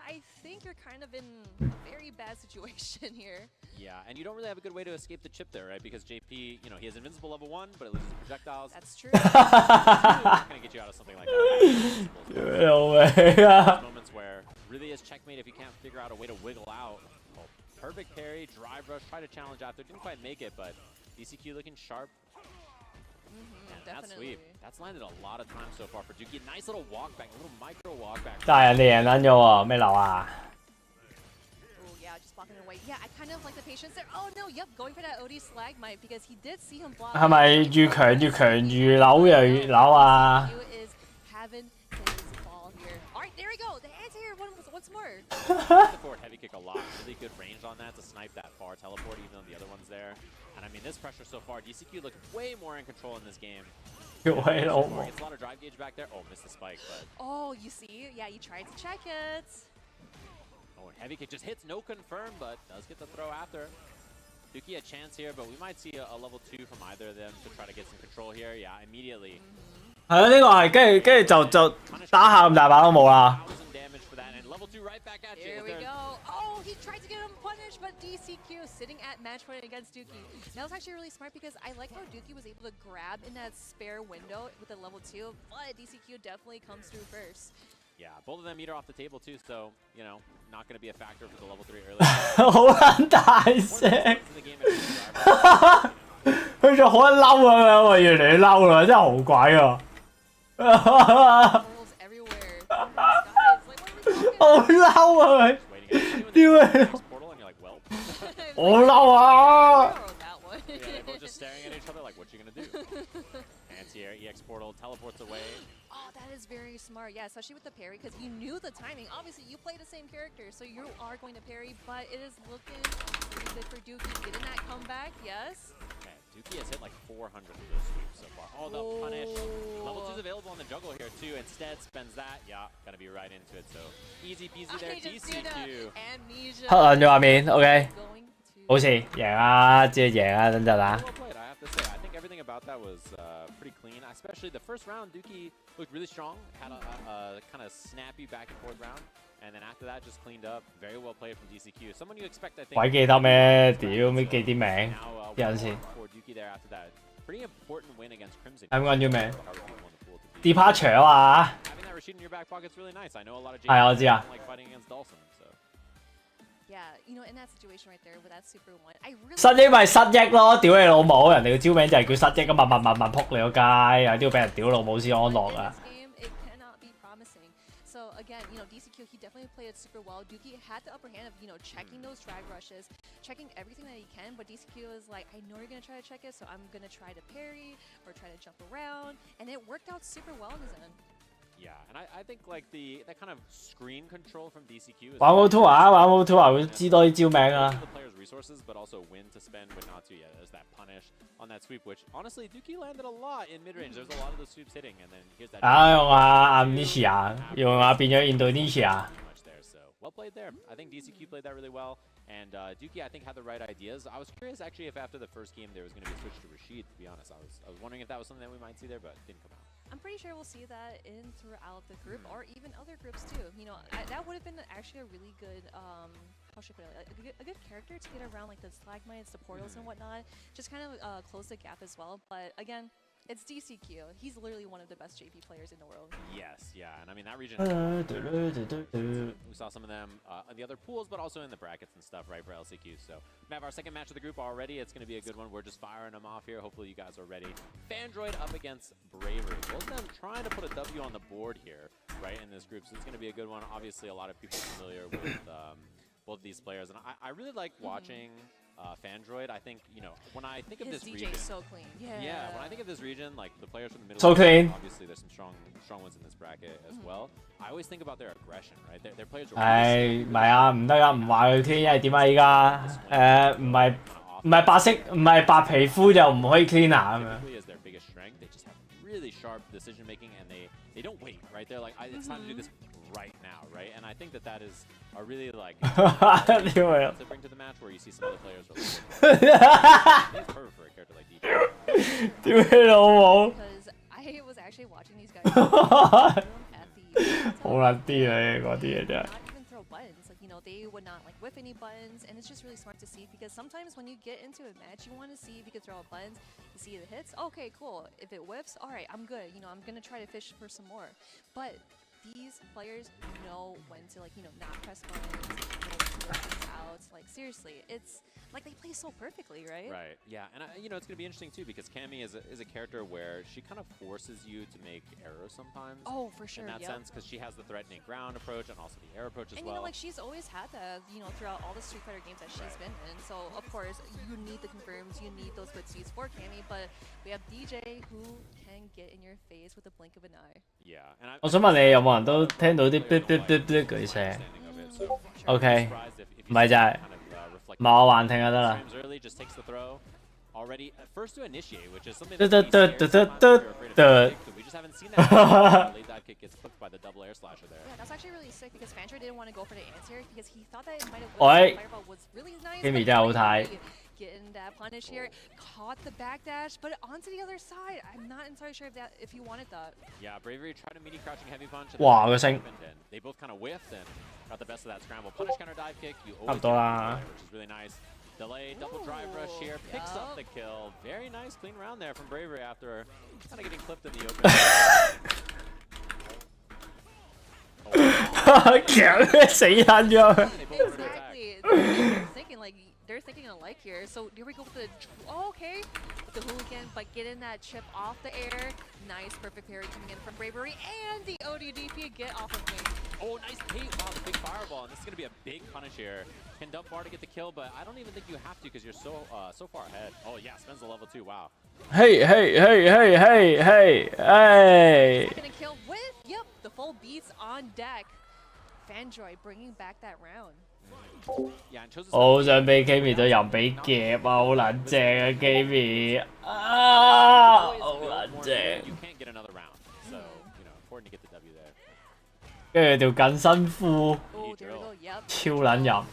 I think you're kind of in a very bad situation here. Yeah, and you don't really have a good way to escape the chip there, right? Because JP, you know, he has invincible level 1, but it loses projectiles. That's true. It's not going to get you out of something like that. No way. Moments where really is checkmate if you can't figure out a way to wiggle out. Oh, perfect parry, drive rush, try to challenge after. Didn't quite make it, but DCQ looking sharp. And that's sweep. That's landed a lot of time so far for Dookie. Nice little walk back, a little micro walk back. 但係人哋贏撚咗喎，咩流啊？ Yeah, just blocking it away. Yeah, I kind of like the patience there. Oh no, yep, going for that OD Slagmite because he did see him block. 係咪越強越強，越扭又越扭啊？ Is having his ball here. All right, there we go. The anti-air once more. Forward heavy kick a lot. Really good range on that to snipe that far teleport, even though the other one's there. And I mean, this pressure so far, DCQ looked way more in control in this game. Gets a lot of drive gauge back there. Oh, missed the spike, but. Oh, you see? Yeah, you tried to check it. Oh, and heavy kick just hits, no confirm, but does get the throw after. Dookie a chance here, but we might see a level 2 from either of them to try to get some control here. Yeah, immediately. 係啊，呢個係跟住就打下咁大把都冇啦。And level 2 right back at you. Here we go. Oh, he tried to get him punished, but DCQ sitting at match point against Dookie. That was actually really smart because I like how Dookie was able to grab in that spare window with the level 2, but DCQ definitely comes through first. Yeah, both of them meter off the table too, so, you know, not going to be a factor for the level 3 early. 好撚大聲，佢就好撚嬲咁樣喎，越嚟越嬲啦，真係好鬼啊！好嬲啊佢，屌你！好嬲啊！ Just staring at each other like, what you gonna do? Anti-air, EX portal, teleports away. Oh, that is very smart. Yeah, especially with the parry, because you knew the timing. Obviously, you play the same character, so you are going to parry, but it is looking pretty good for Dookie. Getting that comeback, yes? Okay, Dookie has hit like 400 of those sweeps so far. Oh, the punish. Level 2 is available on the jungle here too. Instead, spends that. Yeah, gonna be right into it, so easy peasy there, DCQ.黑撚咗下面 ，OK。好似贏啊，即係贏啊，等陣啊！ Well played, I have to say. I think everything about that was pretty clean. Especially the first round, Dookie looked really strong. Had a kind of snappy back and forth round, and then after that, just cleaned up. Very well played from DCQ. Someone you expect, I think. 鬼記得咩？屌咩記啲名？有陣時。 Dookie there after that. Pretty important win against Crimson. 啱啱要名？Departure 啊嘛。 Having that Rashid in your back pocket's really nice. I know a lot of 係我知啊。 like fighting against Dawson, so. Yeah, you know, in that situation right there with that super one, I really 失憶咪失憶咯，屌你老母！人哋嘅招名就係叫失憶噶嘛，問撲你個街，係都要俾人屌老母先安樂啊！ it cannot be promising. So again, you know, DCQ, he definitely played it super well. Dookie had the upper hand of, you know, checking those drag rushes, checking everything that he can, but DCQ is like, I know you're going to try to check it, so I'm going to try to parry or try to jump around, and it worked out super well on his end. Yeah, and I think like that kind of screen control from DCQ is 玩 Auto 啊，玩 Auto 啊，會知多啲招名啊。 the player's resources, but also when to spend, when not to. Yeah, there's that punish on that sweep, which honestly Dookie landed a lot in mid range. There's a lot of those sweeps hitting, and then here's that. 用下 Amnesia， 用下變咗 Indonesia。 Much there, so well played there. I think DCQ played that really well, and Dookie I think had the right ideas. I was curious actually if after the first game there was going to be a switch to Rashid. To be honest, I was wondering if that was something that we might see there, but it didn't come out. I'm pretty sure we'll see that in throughout the group or even other groups too. You know, that would have been actually a really good, how should I put it, a good character to get around like the stalagmites, the portals and whatnot. Just kind of close the gap as well. But again, it's DCQ. He's literally one of the best JP players in the world. Yes, yeah, and I mean that region. We saw some of them in the other pools, but also in the brackets and stuff, right, for LCQ. So we have our second match of the group already. It's going to be a good one. We're just firing them off here. Hopefully you guys are ready. Fandroid up against Bravery. Both of them trying to put a W on the board here, right, in this group. So it's going to be a good one. Obviously, a lot of people familiar with both of these players, and I really like watching. Fandroid, I think, you know, when I think of His this DJ region, is so clean. Yeah. when I think of this region, like the players from the middle, So clean. Obviously, there's some strong ones in this bracket as well. I always think about their aggression, right? Their players are 係唔係啊？唔得啊！唔話佢 clean，因為點啊？依家唔係白色，唔係白皮膚就唔可以 clean 啊咁樣。 Typically is their biggest strength. They just have really sharp decision making, and they don't wait, right? They're like, it's time to do this right now, right? And I think that is a really like to bring to the match where you see some other players are like, it's perfect for a character like DJ. 屌你老母！ Because I was actually watching these guys at the 好撚啲啊！嗰啲嘢真係。 not even throw buttons. Like, you know, they would not like whiff any buttons, and it's just really smart to see because sometimes when you get into a match, you want to see if you can throw out buttons. You see the hits, okay, cool. If it whiffs, all right, I'm good. You know, I'm gonna try to fish for some more. But these players know when to, like, you know, not press buttons, know when to work things out. Like, seriously, it's like they play so perfectly, right? Right. Yeah, and you know it's gonna be interesting too because Cammy is a character where she kind of forces you to make errors sometimes. Oh, for sure. In that sense, because she has the threatening ground approach and also the air approach as and well. You know, like she's always had that, you know, throughout all the Street Fighter games that she's been in. So of course you need the confirms, you need those good seeds for Cammy, but we have DJ who can get in your face with a blink of an eye. Yeah, and 我想問你有冇人都聽到啲嗶嗶嗶嗶嗰啲聲 ？OK， 唔係就係，唔係我幻聽就得啦。 just takes the throw. Already first to initiate, which is something we just haven't seen that. Late dive kick gets clipped by the double air slasher there. Yeah, that's actually really sick because Fandroid didn't want to go for the anti-air because he thought that it might have Oi. Fireball was really nice. Timmy 真係好睇。 Getting that punish here, caught the backdash, but onto the other side. I'm not entirely sure if he wanted that. Yeah, Bravery tried a mini crouching heavy punch. And Wow, then cái xanh. they both kind of whiffed and got the best of that scramble. Punish counter dive kick. You差唔 always 多 get啦 it, which is really nice. Delay, double drive rush here, picks up the kill. Very nice, clean round there from Bravery after kind of getting clipped in the open. 強死撚咗。 Exactly. They're thinking alike here. So here we go with the okay, with the hooligan, but getting that chip off the air. Nice, perfect parry coming in from Bravery, and the ODDP get off of me. Oh, nice bait. Wow, the big fireball. And this is going to be a big punish here. Can dump bar to get the kill, but I don't even think you have to because you're so far ahead. Oh, yeah, spends the level 2. Wow. Hey. Gonna kill with, yep, the full beats on deck. Fandroid bringing back that round. Yeah, and Chosen's 我好想俾 Kimi 隊又俾夾啊，好撚正啊 Kimi 啊，好撚正。 You can't get another round. So, important to get the W there. 跟住條緊身褲 Oh, there we go, yep. 超撚入。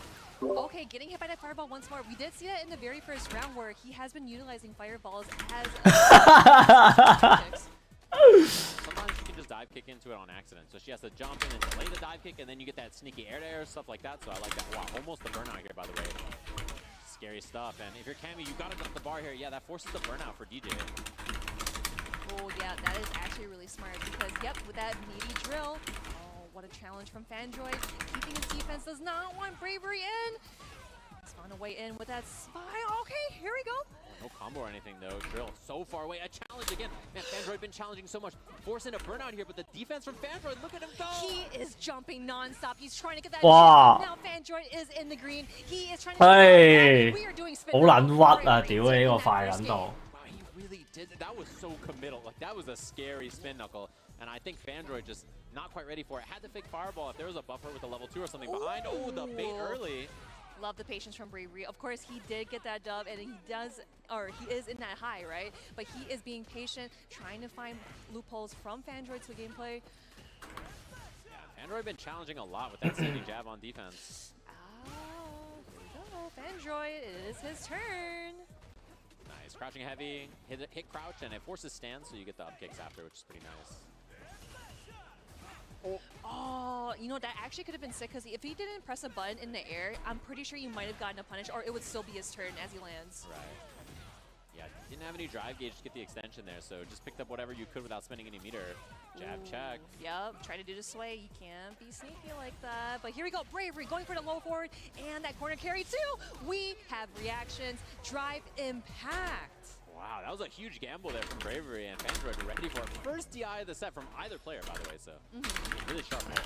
Okay, getting hit by that fireball once more. We did see that in the very first round where he has been utilizing fireballs as Sometimes you can just dive kick into it on accident. So she has to jump in and delay the dive kick, and then you get that sneaky air to air, stuff like that. So I like that. Wow, almost the burnout here, by the way. Scary stuff. And if you're Cammy, you got to dump the bar here. Yeah, that forces the burnout for DJ. Oh, yeah, that is actually really smart because, yep, with that meaty drill. Oh, what a challenge from Fandroid. Keeping his defense, does not want Bravery in. He's found a way in with that spy. Okay, here we go. No combo or anything, though. Drill so far away. A challenge again. Man, Fandroid been challenging so much. Forcing a burnout here, but the defense from Fandroid, look at him go! He is jumping non-stop. He's trying to get that Wow. chip. Now Fandroid is in the green. He is trying to Hey. We are doing spin 好撚屈啊！ Bravery 屌你呢個 taking 快 that first 撚 game. 到。 Wow, he really did. That was so committal. Like, that was a scary spin knuckle. And I think Fandroid just not quite ready for it. Had to fake fireball if there was a buffer with a level 2 or something behind. Oh, the bait early. Love the patience from Bravery. Of course, he did get that dub, and he is in that high, right? But he is being patient, trying to find loopholes from Fandroid to gameplay. Yeah, Fandroid been challenging a lot with that standing jab on defense. Oh, here we go. Fandroid, it is his turn. Nice. Crouching heavy, hit crouch, and it forces stand, so you get the up kicks after, which is pretty nice. Oh, you know, that actually could have been sick because if he didn't press a button in the air, I'm pretty sure you might have gotten a punish or it would still be his turn as he lands. Right. Yeah, didn't have any drive gauge to get the extension there, so just picked up whatever you could without spending any meter. Jab check. Yep, try to do the sway. You can't be sneaky like that. But here we go, Bravery going for the low forward and that corner carry too. We have reactions. Drive impact. Wow, that was a huge gamble there from Bravery, and Fandroid ready for it. First DI of the set from either player, by the way, so really sharp hit.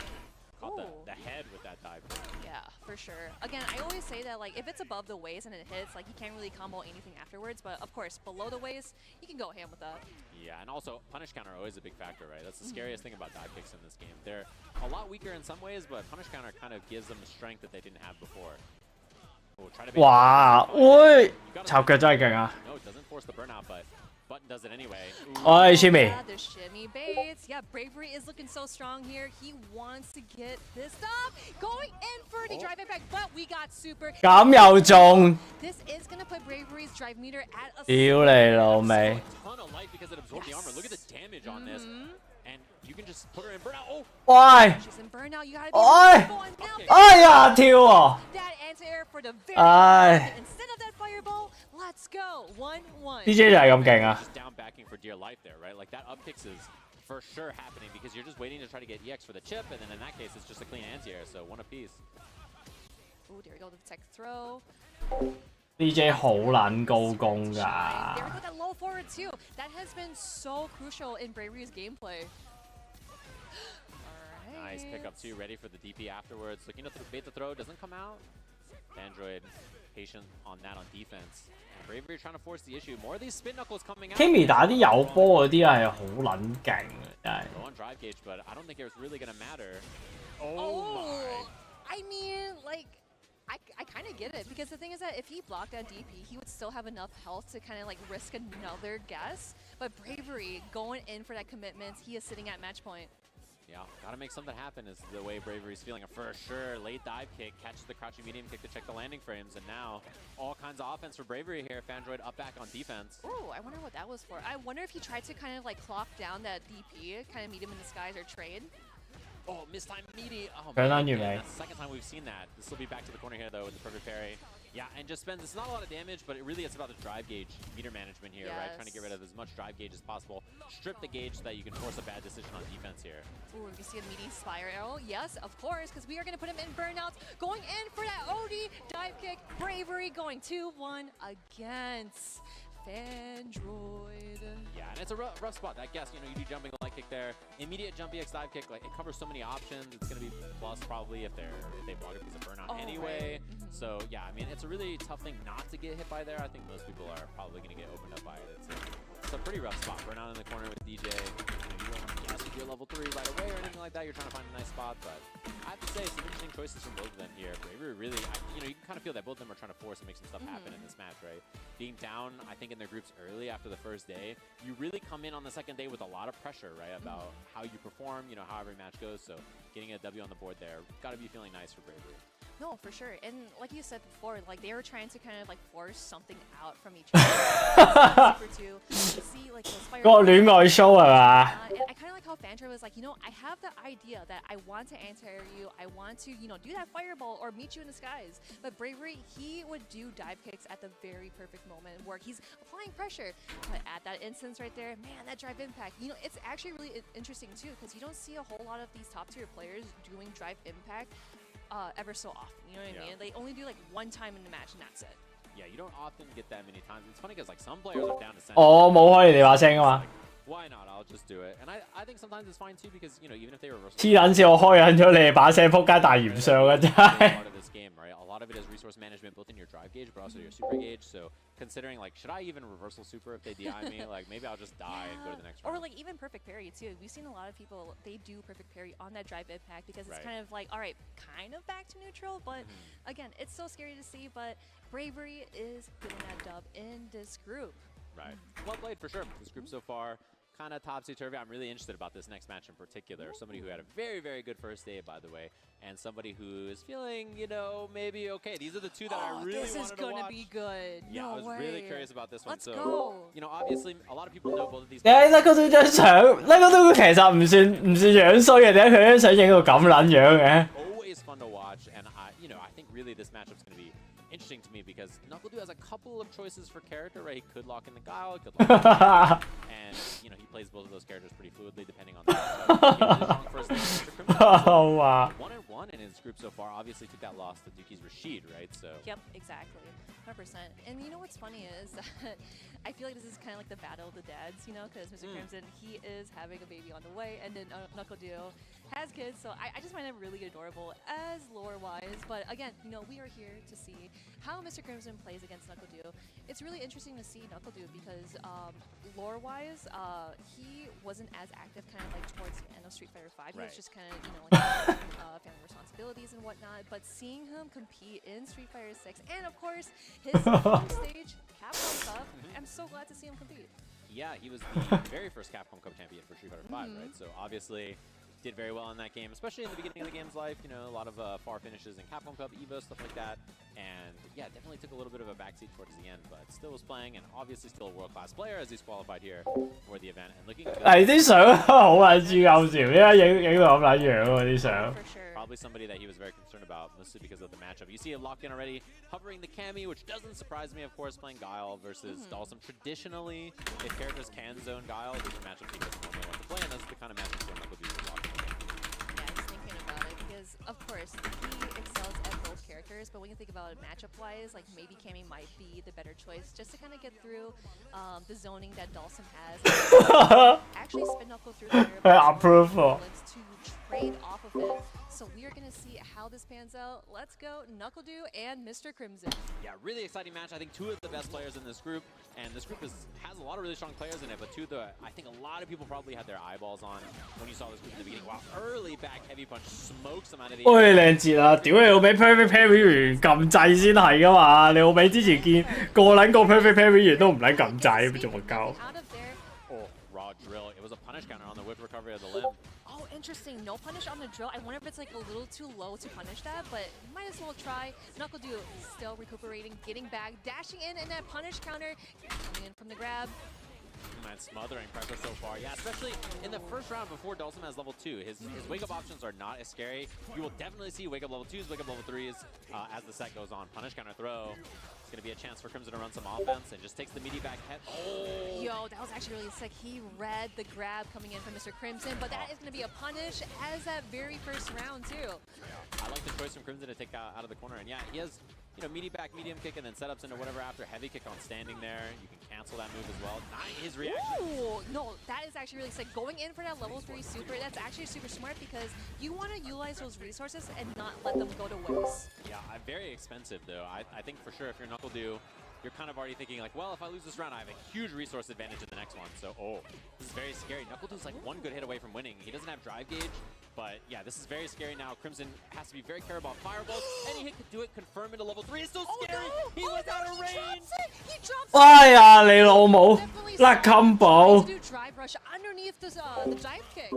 Caught the head with that dive. Yeah, for sure. Again, I always say that like if it's above the waist and it hits, like you can't really combo anything afterwards, but of course, below the waist, you can go ham with that. Yeah, and also punish counter always a big factor, right? That's the scariest thing about dive kicks in this game. They're a lot weaker in some ways, but punish counter kind of gives them the strength that they didn't have before. 哇！喂，插腳真係勁啊！ No, it doesn't force the burnout, but Button does it anyway. 哎，Shimmy。 Yeah, the shimmy baits. Yeah, Bravery is looking so strong here. He wants to get this up. Going in for the drive impact, but we got super. 咁又中。 This is gonna put Bravery's drive meter at a. 屌你老味！ ton of life because it absorbed the armor. Look at the damage on this. And you can just put her in burnout. Oh! 喂！ She's in burnout. You gotta be 哎！ careful, and now 哎呀，跳喎！ that anti-air for the very Ai. instead of that fireball. Let's go. 1-1. DJ 就係咁勁啊！ Just down backing for dear life there, right? Like that up kicks is for sure happening because you're just waiting to try to get EX for the chip, and then in that case, it's just a clean anti-air, so one apiece. Ooh, there we go. The tech throw. DJ 好撚高攻㗎。 There we go, that low forward too. That has been so crucial in Bravery's gameplay. Nice pickup too, ready for the DP afterwards. Looking to bait the throw, doesn't come out. Android patient on that on defense. And Bravery trying to force the issue. More of these spin knuckles coming out. Kimi 打啲有波嗰啲係好撚勁真係。 Low on drive gauge, but I don't think it's really gonna matter. Oh, I mean, like, I kind of get it because the thing is that if he blocked that DP, he would still have enough health to kind of like risk another guess. But Bravery going in for that commitment, he is sitting at match point. Yeah, gotta make something happen is the way Bravery's feeling. For sure, late dive kick, catches the crouching medium kick to check the landing frames, and now all kinds of offense for Bravery here. Fandroid up back on defense. Ooh, I wonder what that was for. I wonder if he tried to kind of like clock down that DP, kind of meet him in the skies or trade. Oh, mistimed meaty. Oh, Turn man, on you, again, mate. that's the second time we've seen that. This will be back to the corner here, though, with the perfect parry. Yeah, and just spends, it's not a lot of damage, but it really is about the drive gauge meter management here, right? Trying to get rid of as much drive gauge as possible. Strip the gauge so that you can force a bad decision on defense here. Ooh, you see a meaty spiral? Yes, of course, because we are going to put him in burnouts. Going in for that OD dive kick. Bravery going 2-1 against Fandroid. Yeah, and it's a rough spot. That guess, you do jumping light kick there. Immediate jump EX dive kick, like it covers so many options. It's gonna be plus probably if they block a piece of burnout anyway. Right. So yeah, I mean it's a really tough thing not to get hit by there. I think most people are probably gonna get opened up by it. It's a pretty rough spot. Burnout in the corner with DJ. You don't guess if you're level 3 right away or anything like that. You're trying to find a nice spot, but I have to say some interesting choices from both of them here. Bravery really, you can kind of feel that both of them are trying to force and make some stuff happen in this match, right? Being down, I think in their groups early after the first day, you really come in on the second day with a lot of pressure, right? About how you perform, how every match goes. So getting a W on the board there, got to be feeling nice for Bravery. No, for sure. And like you said before, like they were trying to kind of like force something out from each other. Super 2. You see like those fire. 個戀愛 show 係嘛？ and I kind of like how Fandroid was like, I have the idea that I want to anti-air you, I want to, do that fireball or meet you in the skies. But Bravery, he would do dive kicks at the very perfect moment where he's applying pressure. But at that instance right there, man, that drive impact, it's actually really interesting too, because you don't see a whole lot of these top tier players doing drive impact ever so often. You know what I mean? They only do like one time in the match and that's it. Yeah, you don't often get that many times. It's funny because like some players are down to send. 我冇開你哋把聲啊嘛。 Why not? I'll just do it. And I think sometimes it's fine too because even if they reverse. 黐撚線，我開緊咗你哋把聲，撲街大炎上啊！真係。 Part of this game, right? A lot of it is resource management, both in your drive gauge, but also your super gauge. So considering like, should I even reversal super if they DI me? Like maybe I'll just die and go to the next round. Or like even perfect parry too. We've seen a lot of people, they do perfect parry on that drive impact because it's kind of like, all right, kind of back to neutral, but again, it's so scary to see. But Bravery is getting that dub in this group. Right. Well played for sure. This group so far. Kind of topsy-turvy. I'm really interested about this next match in particular. Somebody who had a very, very good first day, by the way, and somebody who is feeling, maybe okay. These are the two that I really wanted to watch. This is gonna be good. Yeah, no I was way. really curious about this one. Let's so, go. Obviously, a lot of people know both of these. 呢個都張相，呢個都其實唔算樣衰嘅，點解佢張相影到咁撚樣嘅？ Always fun to watch, and I think really this matchup's gonna be interesting to me because NuckleDuo has a couple of choices for character, right? He could lock in the Guile, he could lock in the and he plays both of those characters pretty fluidly depending on the Oh wow. 1-1 in his group so far. Obviously took that loss to Duki's Rashid, right? So Yep, exactly. 100%. And what's funny is that I feel like this is kind of like the battle of the dads, because Mr. Crimson, he is having a baby on the way, and then NuckleDuo has kids, so I just find it really adorable as lore-wise. But again, we are here to see how Mr. Crimson plays against NuckleDuo. It's really interesting to see NuckleDuo because lore-wise, he wasn't as active kind of like towards the end of Street Fighter V. He was just kind of, family responsibilities and whatnot. But seeing him compete in Street Fighter 6 and of course his home stage Capcom Cup, I'm so glad to see him compete. yeah, he was the very first Capcom Cup champion for Street Fighter V, right? So obviously did very well in that game, especially in the beginning of the game's life. A lot of far finishes in Capcom Cup, Evo, stuff like that. And yeah, definitely took a little bit of a backseat towards the end, but still was playing and obviously still a world-class player as he's qualified here for the event and looking good. 係啲相好撚豬搞笑，因為影到咁撚樣喎啲相。 For sure. Probably somebody that he was very concerned about, mostly because of the matchup. You see him locked in already, hovering the Cammy, which doesn't surprise me, of course, playing Guile versus Dalsum. Traditionally, if characters can zone Guile, these are matchups he doesn't normally want to play, and that's the kind of matchups where NuckleDuo is locked in. Yeah, I was thinking about it because, of course, he excels at both characters, but when you think about it matchup-wise, like maybe Cammy might be the better choice just to kind of get through the zoning that Dalsum has. Actually, spin knuckle through the approval to trade off of it. So we are going to see how this pans out. Let's go, NuckleDuo and Mr. Crimson. Yeah, really exciting match. I think two of the best players in this group, and this group has a lot of really strong players in it, but two of the, I think a lot of people probably had their eyeballs on when you saw this group in the beginning. Wow, early back heavy punch smokes them out of the 喂，靚節啊！屌你老味 perfect parry 完撳掣先係噶嘛！你老味之前見個撚個 perfect parry 完都唔撚撳掣，仲唔夠？ Out of there. Oh, raw drill. It was a punish counter on the whip recovery of the limb. Oh, and interesting. No punish on the drill. I wonder if it's like a little too low to punish that, but might as well try. NuckleDu still recuperating, getting back, dashing in, and that punish counter coming in from the grab. Man, smothering pressure so far. Yeah, especially in the first round before Dulcim has level 2. His wake-up options are not as scary. You will definitely see wake-up level 2s, wake-up level 3s as the set goes on. Punish counter throw. It's going to be a chance for Crimson to run some offense and just takes the meaty back head. Oh! Yo, that was actually really sick. He read the grab coming in from Mr. Crimson, but that is going to be a punish as that very first round, too. Yeah, I like the choice from Crimson to take out of the corner. And yeah, he has, you know, meaty back, medium kick, and then setups into whatever after. Heavy kick on standing there. You can cancel that move as well. His reaction. Ooh, no, that is actually really sick. Going in for that level 3 super, that's actually super smart because you want to utilize those resources and not let them go to waste. Yeah, very expensive though. I think for sure if you're NuckleDu, you're kind of already thinking like, well, if I lose this round, I have a huge resource advantage in the next one. So, this is very scary. NuckleDu's like one good hit away from winning. He doesn't have drive gauge, but yeah, this is very scary now. Crimson has to be very careful about fireballs. Any hit could do it, confirm into level 3. It's so scary. No. He was out of range. He drops it. 哎呀，你老母，甩 combo， do drive rush underneath the dive kick.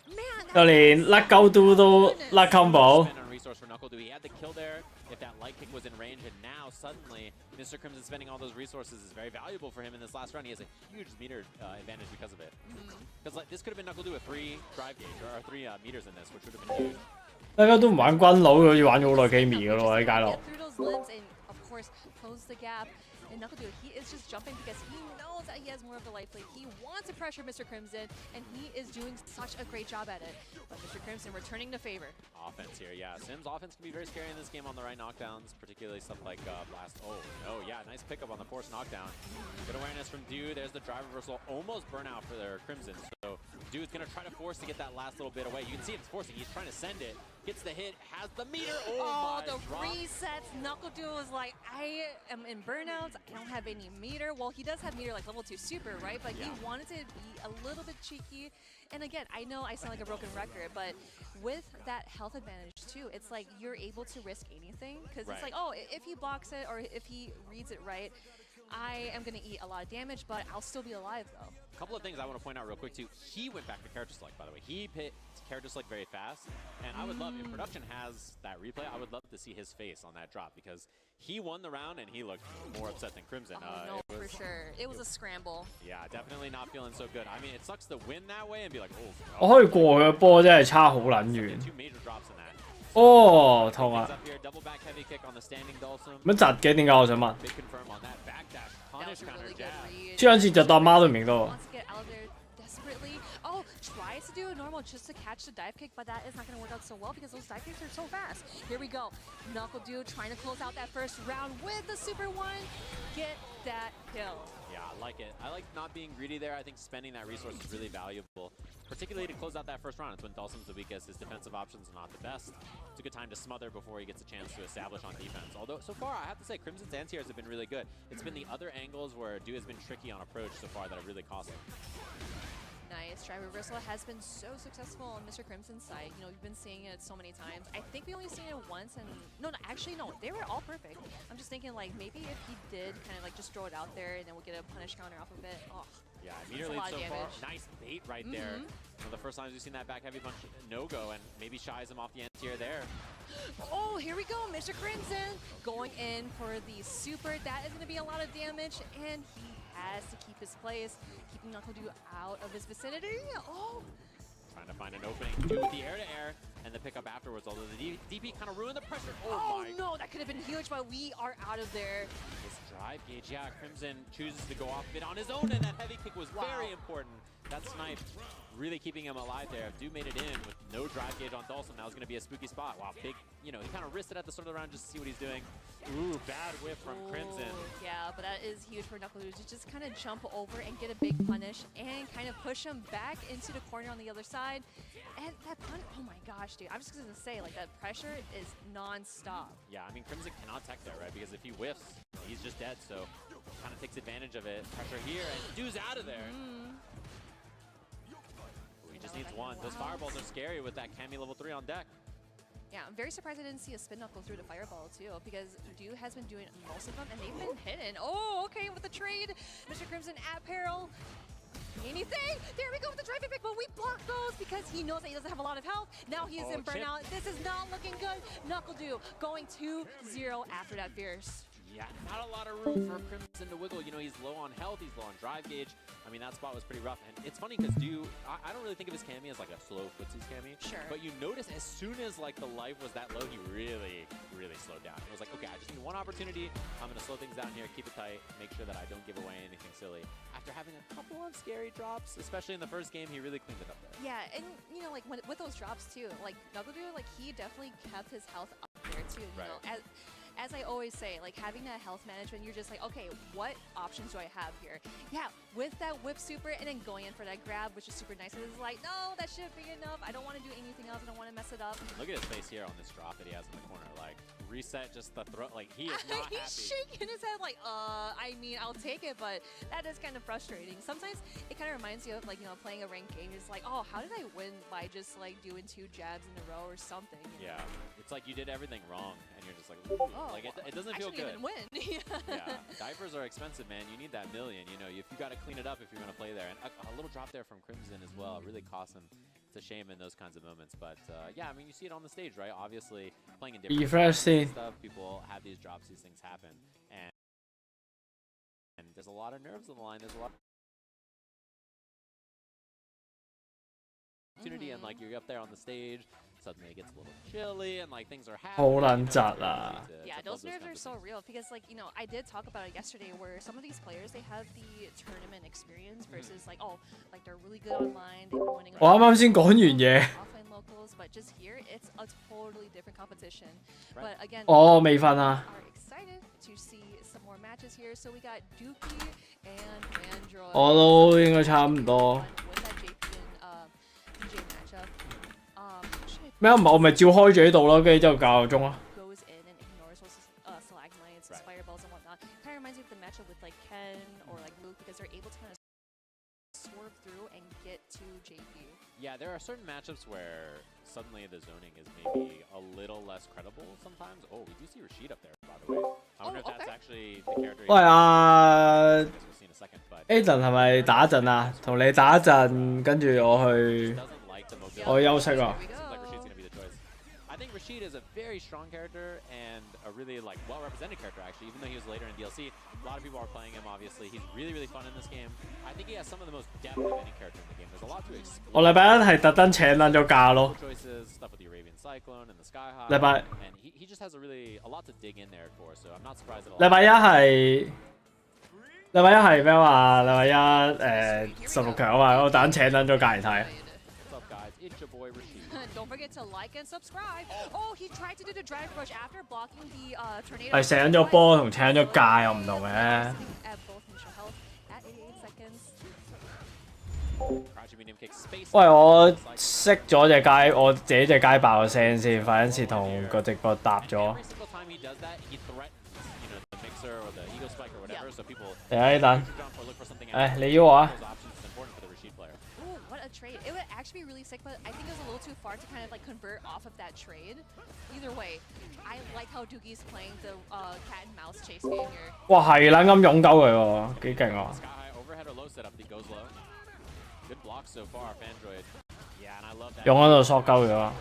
Man, 就連甩鳩都甩 combo。 Spend on resource for NuckleDu. He had the kill there if that light kick was in range, and now suddenly Mr. Crimson spending all those resources is very valuable for him in this last round. He has a huge meter advantage because of it. Because like this could have been NuckleDu with 3 drive gauge or 3 meters in this, which would have been huge. 大家都唔玩軍佬，好似玩咗好耐 Gamey 噶咯喺街度。 Get through those limbs and of course close the gap. And NuckleDu, he is just jumping because he knows that he has more of the life plate. He wants to pressure Mr. Crimson, and he is doing such a great job at it. But Mr. Crimson returning the favor. Offense here, yeah. Sim's offense can be very scary in this game on the right knockdowns, particularly stuff like Blast. Oh, no, yeah, nice pickup on the force knockdown. Good awareness from Du. There's the drive reversal. Almost burnout for their Crimson. So Du is going to try to force to get that last little bit away. You can see it's forcing. He's trying to send it. Gets the hit, has the meter. Oh, my the drop. resets. NuckleDu is like, I am in burnouts. I don't have any meter. Well, he does have meter like level 2 super, right? But he wanted to be a little bit cheeky. And again, I know I sound like a broken record, but with that health advantage too, it's like you're able to risk anything because it's like, oh, if he blocks it or if he reads it right, I am going to eat a lot of damage, but I'll still be alive though. A couple of things I want to point out real quick too. He went back to character select, by the way. He picked character select very fast, and I would love, if production has that replay, I would love to see his face on that drop because he won the round and he looked more upset than Crimson. No, for sure. It was a scramble. Yeah, definitely not feeling so good. I mean, it sucks to win that way and be like, oh. 我可以過佢嘅波真係差好撚遠。 Two major drops in that. 哦，痛啊！ Up here, double back heavy kick on the standing Dulcim. 乜窒嘅？點解我想問？ Big confirm on that backdash. Punish counter jab. 呢兩次窒到阿媽都唔認得喎。 Wants to get out of there desperately. Oh, tries to do a normal just to catch the dive kick, but that is not going to work out so well because those dive kicks are so fast. Here we go. NuckleDu trying to close out that first round with the super one. Get that kill. Yeah, I like it. I like not being greedy there. I think spending that resource is really valuable, particularly to close out that first round. It's when Dulcim's the weakest. His defensive options are not the best. It's a good time to smother before he gets a chance to establish on defense. Although, so far, I have to say, Crimson's anti-airs have been really good. It's been the other angles where Du has been tricky on approach so far that have really cost him. Nice. Drive reversal has been so successful on Mr. Crimson's side. You know, we've been seeing it so many times. I think we only seen it once, and actually, no, they were all perfect. I'm just thinking, like, maybe if he did kind of like just throw it out there and then we'll get a punish counter off of it. Oh, yeah, meter lead so far. Nice bait right there. One of the first times we've seen that back heavy punch no-go, and maybe shies him off the anti-air there. Oh, here we go, Mr. Crimson going in for the super. That is going to be a lot of damage, and he has to keep his place, keeping NuckleDu out of his vicinity. Oh! Trying to find an opening. Du with the air-to-air, and the pickup afterwards, although the DP kind of ruined the pressure. Oh no, that could have been huge, but we are out of there. His drive gauge, yeah, Crimson chooses to go off of it on his own, and that heavy kick was very important. That snipe really keeping him alive there. If Du made it in with no drive gauge on Dulcim, that was going to be a spooky spot. Wow, big, you know, he kind of risked it at the start of the round just to see what he's doing. Ooh, bad whiff from Crimson. Yeah, but that is huge for NuckleDu to just kind of jump over and get a big punish and kind of push him back into the corner on the other side. And that punish, oh my gosh, dude. I'm just going to say, like, that pressure is non-stop. Yeah, I mean, Crimson cannot tech there, right? Because if he whiffs, he's just dead. So kind of takes advantage of it. Pressure here, and Du's out of there. He just needs one. Those fireballs are scary with that Cami level 3 on deck. Yeah, I'm very surprised I didn't see a spin knuckle through the fireball too, because Du has been doing most of them, and they've been hidden. Oh, okay, with the trade, Mr. Crimson at peril. see anything. There we go with the driving pick, but we block those because he knows that he doesn't have a lot of health. Now he is in burnout. This is not looking good. Knuckle Dew going 2-0 after that Fierce. Yeah, not a lot of room for Crimson to wiggle. You know, he's low on health, he's low on drive gauge. I mean, that spot was pretty rough. And it's funny because I don't really think of his cami as like a slow footsies cami. Sure. But you notice as soon as like the life was that low, he really slowed down. It was like, okay, I just need one opportunity. I'm going to slow things down here, keep it tight, make sure that I don't give away anything silly. After having a couple of scary drops, especially in the first game, he really cleaned it up there. Yeah, and you know, like with those drops too, like Knuckle Dew, like he definitely kept his health up there too. You know, as I always say, like having that health management, you're just like, okay, what options do I have here? Yeah, with that whip super and then going in for that grab, which is super nice. It's like, no, that shouldn't be enough. I don't want to do anything else. I don't want to mess it up. Look at his face here on this drop that he has in the corner. Like, reset just the throw. Like, he is not happy. He's shaking his head like, I mean, I'll take it, but that is kind of frustrating. Sometimes it kind of reminds you of like, you know, playing a ranked game. It's like, oh, how did I win by just like doing 2 jabs in a row or something? Yeah, it's like you did everything wrong, and you're just like, ooh. Like it doesn't feel good. Even win. Yeah, diapers are expensive, man. You need that million. You know, if you got to clean it up if you're going to play there. And a little drop there from Crimson as well really cost him. It's a shame in those kinds of moments, but yeah, I mean, you see it on the stage, right? Obviously, playing in different stuff, people have these drops, these things happen, and there's a lot of nerves on the line. There's a lot of opportunity, and like you're up there on the stage. Suddenly it gets a little chilly and like things are happening. Yeah, those nerves are so real because like, you know, I did talk about it yesterday where some of these players, they have the tournament experience versus like, oh, like they're really good online, they've been winning offline locals, but just here it's a totally different competition. But again, we are excited to see some more matches here. So we got Dookie and Mandroid. With that JP and DJ matchup. 咩啊？我咪照開住呢度咯，跟住之後教鐘咯。Goes in and ignores those stalagmites, fireballs, and whatnot. Kind of reminds me of the matchup with like Ken or like Luke because they're able to kind of swerve through and get to JP. Yeah, there are certain matchups where suddenly the zoning is maybe a little less credible sometimes. Oh, we do see Rashid up there, by the way. I wonder if that's actually the character. 喂，Aiden 係咪打一陣啊？同你打一陣，跟住我休息啊。I think Rashid is a very strong character and a really like well-represented character actually. Even though he was later in DLC, a lot of people are playing him. Obviously, he's really fun in this game. I think he has some of the most depth of any character in the game. There's a lot to explore. 我禮拜一係特登請撚咗假咯。Choices, stuff with the Arabian Cyclone and the Sky High. 禮拜 and he just has a lot to dig in there for. So I'm not surprised at all. 禮拜一係咩話？禮拜一16強啊！我特登請撚咗假嚟睇。What's up, guys? It's your boy Rashid. Don't forget to like and subscribe. Oh, he tried to do the drive rush after blocking the tornado. 係醒咗波同請咗界又唔同嘅。At both initial health at 88 seconds. 喂，我熄咗隻街，我自己隻街爆個聲先，費緊事同個直播搭咗。嚟啊！等，誒，你要我啊？ Trade. It would actually be really sick, but I think it was a little too far to kind of like convert off of that trade. Either way, I like how Dookie's playing the cat and mouse chase game here. 哇，係撚咁擁鳩佢喎，幾勁喎！ 用喺度索鳩咗。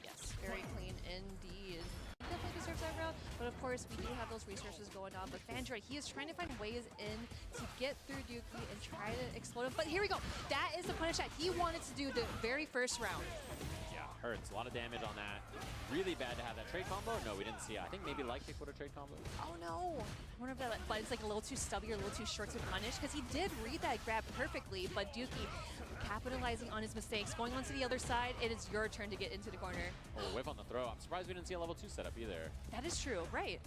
Yes, very clean indeed. Definitely deserves that route, but of course we do have those resources going on. But Fandroid, he is trying to find ways in to get through Dookie and try to explode him. But here we go. That is the punish that he wanted to do the very first round. Yeah, hurts. A lot of damage on that. Really bad to have that trade combo. No, we didn't see it. I think maybe light kick would have trade combo. Oh no. I wonder if that, but it's like a little too stubby or a little too short to punish because he did read that grab perfectly, but Dookie capitalizing on his mistakes, going on to the other side. It is your turn to get into the corner. Oh, whiff on the throw. I'm surprised we didn't see a level 2 setup either. That is true, right.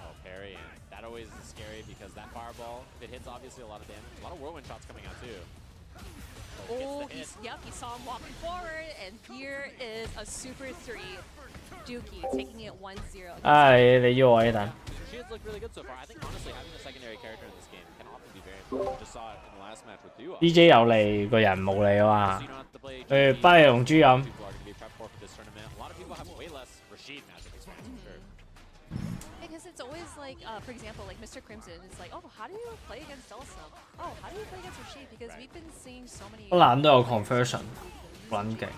Oh, parry, and that always is scary because that fireball, if it hits obviously a lot of damage. A lot of whirlwind shots coming out too. Oh, he saw him walking forward, and here is a super 3. Dookie taking it 1-0. 你要我呢等。 Shields look really good so far. I think honestly having a secondary character in this game can often be very important. Just saw it in the last match with Duo. DJ 有嚟，個人冇嚟啊嘛。佢不如用豬飲。A lot of people have way less Rashid matchup experience for sure. Because it's always like, for example, like Mr. Crimson, it's like, oh, how do you play against Delsum? Oh, how do you play against Rashid? Because we've been seeing so many. 個難都有 conversion， 撚勁。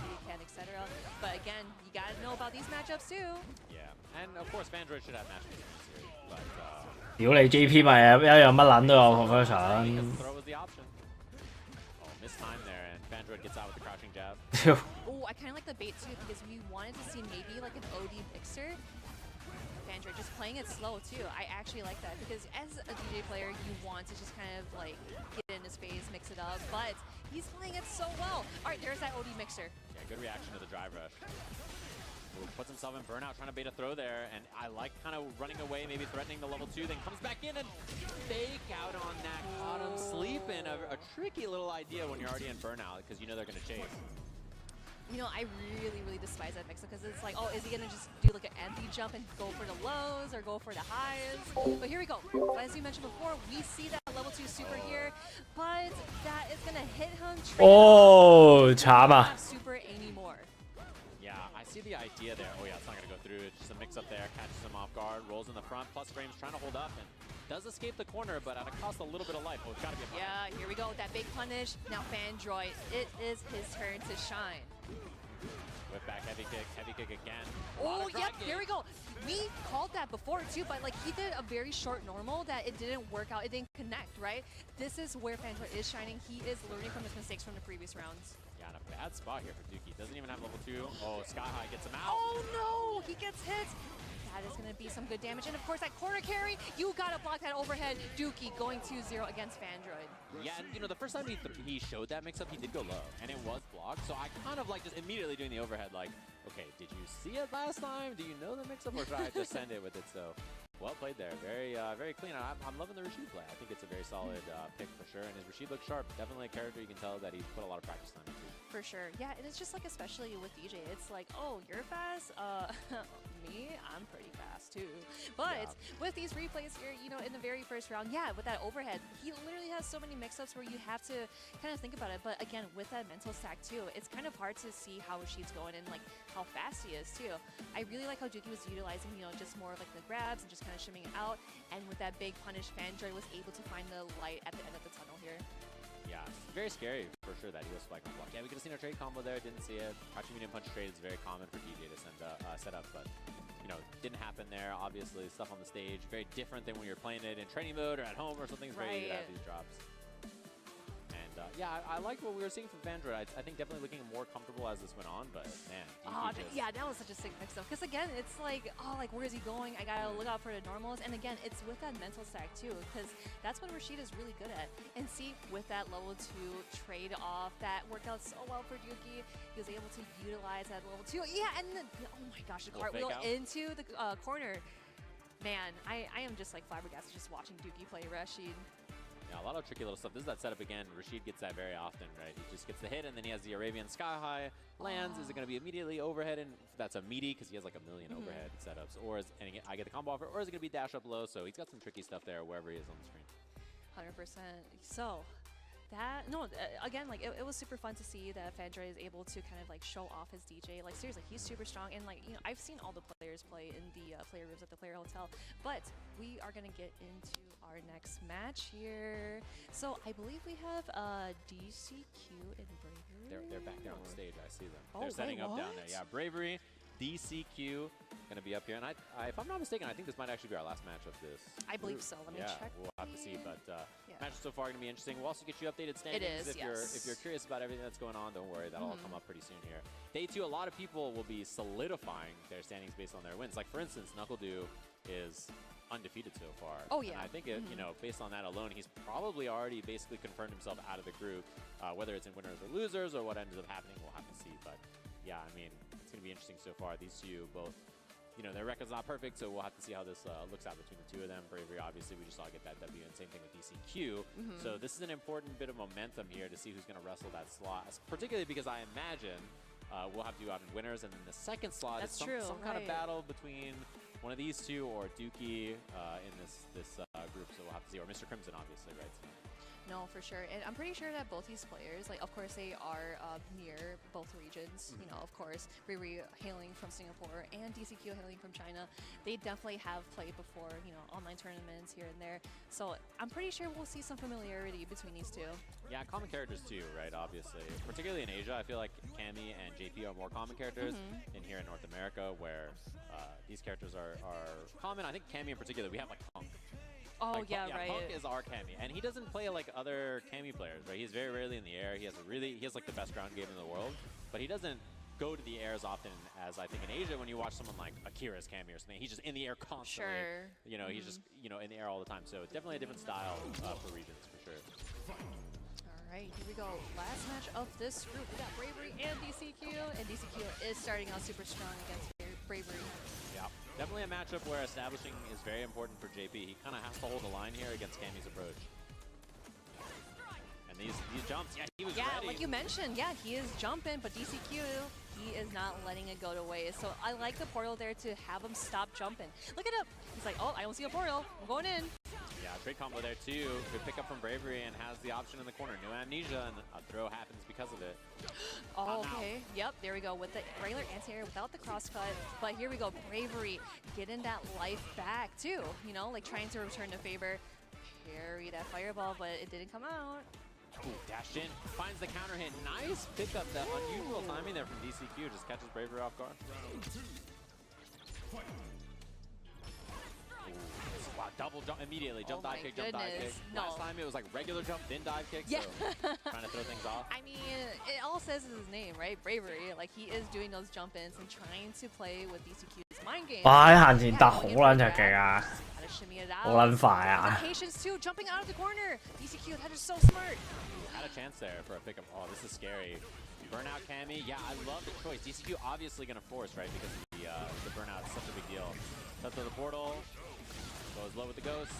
etc. But again, you gotta know about these matchups too. Yeah, and of course, Fandroid should have match experience here, but 屌你 GP 咪一樣乜撚都有 conversion。 because throw was the option. Oh, missed time there, and Fandroid gets out with the crouching jab. 屌 Oh, I kind of like the bait too because we wanted to see maybe like an OD mixer. Fandroid just playing it slow too. I actually like that because as a DJ player, you want to just kind of like get in his face, mix it up, but he's playing it so well. All right, there's that OD mixer. Yeah, good reaction to the drive rush. Ooh, puts himself in burnout, trying to bait a throw there, and I like kind of running away, maybe threatening the level 2, then comes back in and fake out on that. Caught him sleeping. A tricky little idea when you're already in burnout because you know they're going to chase. You know, I really despise that mix-up because it's like, oh, is he gonna just do like an empty jump and go for the lows or go for the highs? But here we go. As you mentioned before, we see that level 2 super here, but that is gonna hit him. 哦慘啊！ Not super anymore. Yeah, I see the idea there. Oh yeah, it's not gonna go through. It's just a mix up there, catches him off guard, rolls in the front, plus frames trying to hold up and does escape the corner, but at a cost a little bit of life. Oh, it's gotta be a punish. Yeah, here we go. That big punish. Now Fandroid, it is his turn to shine. Whip back, heavy kick again. Oh, yep, here we go. We called that before too, but like he did a very short normal that it didn't work out. It didn't connect, right? This is where Fandroid is shining. He is learning from his mistakes from the previous rounds. Yeah, in a bad spot here for Dookie. Doesn't even have level 2. Oh, Sky High gets him out. Oh no, he gets hit. That is going to be some good damage. And of course, that corner carry, you got to block that overhead. Dookie going 2-0 against Fandroid. Yeah, and you know, the first time he showed that mix-up, he did go low, and it was blocked. So I kind of like just immediately doing the overhead, like, okay, did you see it last time? Do you know the mix-up, or should I just send it with it? So, well played there. Very clean. I'm loving the Rashid play. I think it's a very solid pick for sure. And his Rashid looks sharp. Definitely a character you can tell that he's put a lot of practice time into. For sure. Yeah, and it's just like, especially with DJ, it's like, oh, you're fast? Me? I'm pretty fast too. But with these replays here, you know, in the very first round, yeah, with that overhead, he literally has so many mix-ups where you have to kind of think about it. But again, with that mental stack too, it's kind of hard to see how Rashid's going and like how fast he is too. I really like how Dookie was utilizing, you know, just more of like the grabs and just kind of shimming it out. And with that big punish, Fandroid was able to find the light at the end of the tunnel here. Yeah, very scary for sure that he was spike on block. Yeah, we could have seen a trade combo there, didn't see it. Crouching medium punch trade is very common for DJ to set up, but you know, didn't happen there. Obviously, stuff on the stage, very different than when you're playing it in training mode or at home or something. It's very easy to have these drops. And yeah, I liked what we were seeing from Fandroid. I think definitely looking more comfortable as this went on, but man. Yeah, that was such a sick mix-up. Because again, it's like, oh, like where is he going? I gotta look out for the normals. And again, it's with that mental stack too, because that's what Rashid is really good at. And see, with that level 2 trade off, that worked out so well for Dookie. He was able to utilize that level 2. Yeah, and then, oh my gosh, the cartwheel into the corner. Man, I am just like flabbergasted just watching Dookie play Rashid. Yeah, a lot of tricky little stuff. This is that setup again. Rashid gets that very often, right? He just gets the hit, and then he has the Arabian Sky High. Lands. Is it going to be immediately overhead? And that's a meaty because he has like a million overhead setups. Or is, and I get the combo offer, or is it going to be dash up low? So he's got some tricky stuff there wherever he is on the screen. 100%. So that, no, again, like it was super fun to see that Fandroid is able to kind of like show off his DJ. Like seriously, he's super strong, and like, you know, I've seen all the players play in the player rooms at the player hotel, but we are gonna get into our next match here. So I believe we have DCQ and Bravery. They're back there on the stage. I see them. Oh, they're setting wait, up down there. Yeah, Bravery, DCQ, gonna be up here, and I, if I'm not mistaken, I think this might actually be our last match of this. I believe so. Let me check. We'll have to see, but match so far gonna be interesting. We'll also get you updated standings. It is, if you're curious about everything that's going on, don't worry, that'll all come up pretty soon here. Day 2, a lot of people will be solidifying their standings based on their wins. Like for instance, NuckleDoo is undefeated so far. Oh yeah. And I think you know, based on that alone, he's probably already basically confirmed himself out of the group. Whether it's in winners or losers or what ends up happening, we'll have to see. But yeah, I mean, it's gonna be interesting so far. These two both, you know, their record's not perfect, so we'll have to see how this looks out between the two of them. Bravery, obviously, we just saw get that W, and same thing with DCQ. So this is an important bit of momentum here to see who's going to wrestle that slot, particularly because I imagine we'll have to go out in winners, and then the second slot is some kind of battle between one of these two or Dookie in this group, so we'll have to see, or Mr. Crimson, obviously, right? So. No, for sure. And I'm pretty sure that both these players, like, of course, they are near both regions. You know, of course, Riri hailing from Singapore and DCQ hailing from China. They definitely have played before, you know, online tournaments here and there. So I'm pretty sure we'll see some familiarity between these two. Yeah, common characters too, right? Obviously, particularly in Asia, I feel like Cammy and JP are more common characters. In here in North America, where these characters are common. I think Cammy in particular, we have like Punk. Oh, like, yeah, right. Punk is our Cammy, and he doesn't play like other Cammy players, right? He's very rarely in the air. He has like the best ground game in the world, but he doesn't go to the air as often as I think in Asia when you watch someone like Akira's Cammy or something. He's just in the air constantly. Sure. You know, he's just in the air all the time. So definitely a different style for regions for sure. All right, here we go. Last match of this group. We got Bravery and DCQ, and DCQ is starting out super strong against Bravery. Yeah, definitely a matchup where establishing is very important for JP. He kind of has to hold the line here against Cammy's approach. And these jumps, yeah, he was ready. Like you mentioned, yeah, he is jumping, but DCQ, he is not letting it go to waste. So I like the portal there to have him stop jumping. Look at him. He's like, oh, I don't see a portal. I'm going in. Yeah, trade combo there too. Good pick up from Bravery and has the option in the corner. No amnesia, and a throw happens because of it. Oh, okay. Yep, there we go with the regular anti-air without the crosscut. But here we go, Bravery getting that life back too. You know, like trying to return the favor. Parry that fireball, but it didn't come out. Ooh, dashed in, finds the counter hit. Nice pick up. That unusual timing there from DCQ just catches Bravery off guard. Wow, double jump immediately. Jump, dive kick, jump, dive kick. No. Last time it was like regular jump, then dive kick. Yeah. So trying to throw things off. I mean, it all says is his name, right? Bravery. Like, he is doing those jump-ins and trying to play with DCQ's mind game. 哇！喺行前突好撚着勁啊， Gotta shimmy it 好 out. 撚快啊！ Patience too, jumping out of the corner. DCQ, that is so smart. Had a chance there for a pickup. Oh, this is scary. Burnout Cammy. Yeah, I love the choice. DCQ obviously going to force, right? Because the burnout is such a big deal. Cut through the portal. Goes low with the ghost.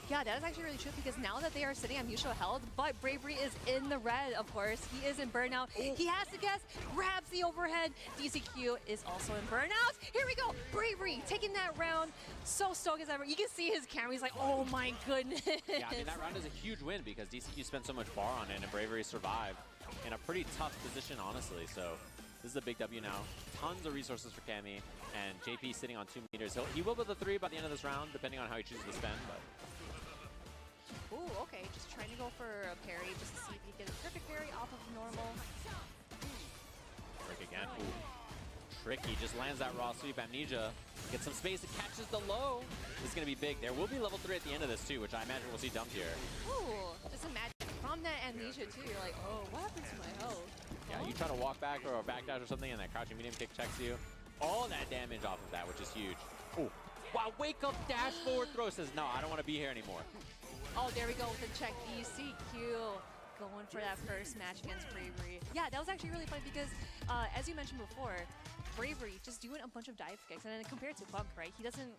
Yeah, that is actually really true because now that they are sitting at mutual health, but Bravery is in the red, of course. He is in burnout. He has to guess, grabs the overhead. DCQ is also in burnout. Here we go. Bravery taking that round. So stoked as ever. You can see his camera. He's like, oh my goodness. Yeah, I mean, that round is a huge win because DCQ spent so much bar on it and Bravery survived in a pretty tough position, honestly. So this is a big W now. Tons of resources for Cammy, and JP sitting on 2 meters. He will build the 3 by the end of this round, depending on how he chooses to spend. But ooh, okay, just trying to go for a parry, just to see if he can get a perfect parry off of normal. Trick again. Ooh. Tricky, just lands that raw sweep. Amnesia gets some space, it catches the low. This is going to be big. There will be level 3 at the end of this too, which I imagine we'll see dumped here. Ooh, just imagine from that Amnesia too, you're like, oh, what happened to my health? Yeah, you try to walk back or a backdash or something, and that crouching medium kick checks you. All that damage off of that, which is huge. Ooh. Wow, wake up, dash forward throw says, no, I don't want to be here anymore. Oh, there we go with the check. DCQ going for that first match against Bravery. Yeah, that was actually really fun because, as you mentioned before, Bravery just doing a bunch of dive kicks, and then compared to Punk, right, he doesn't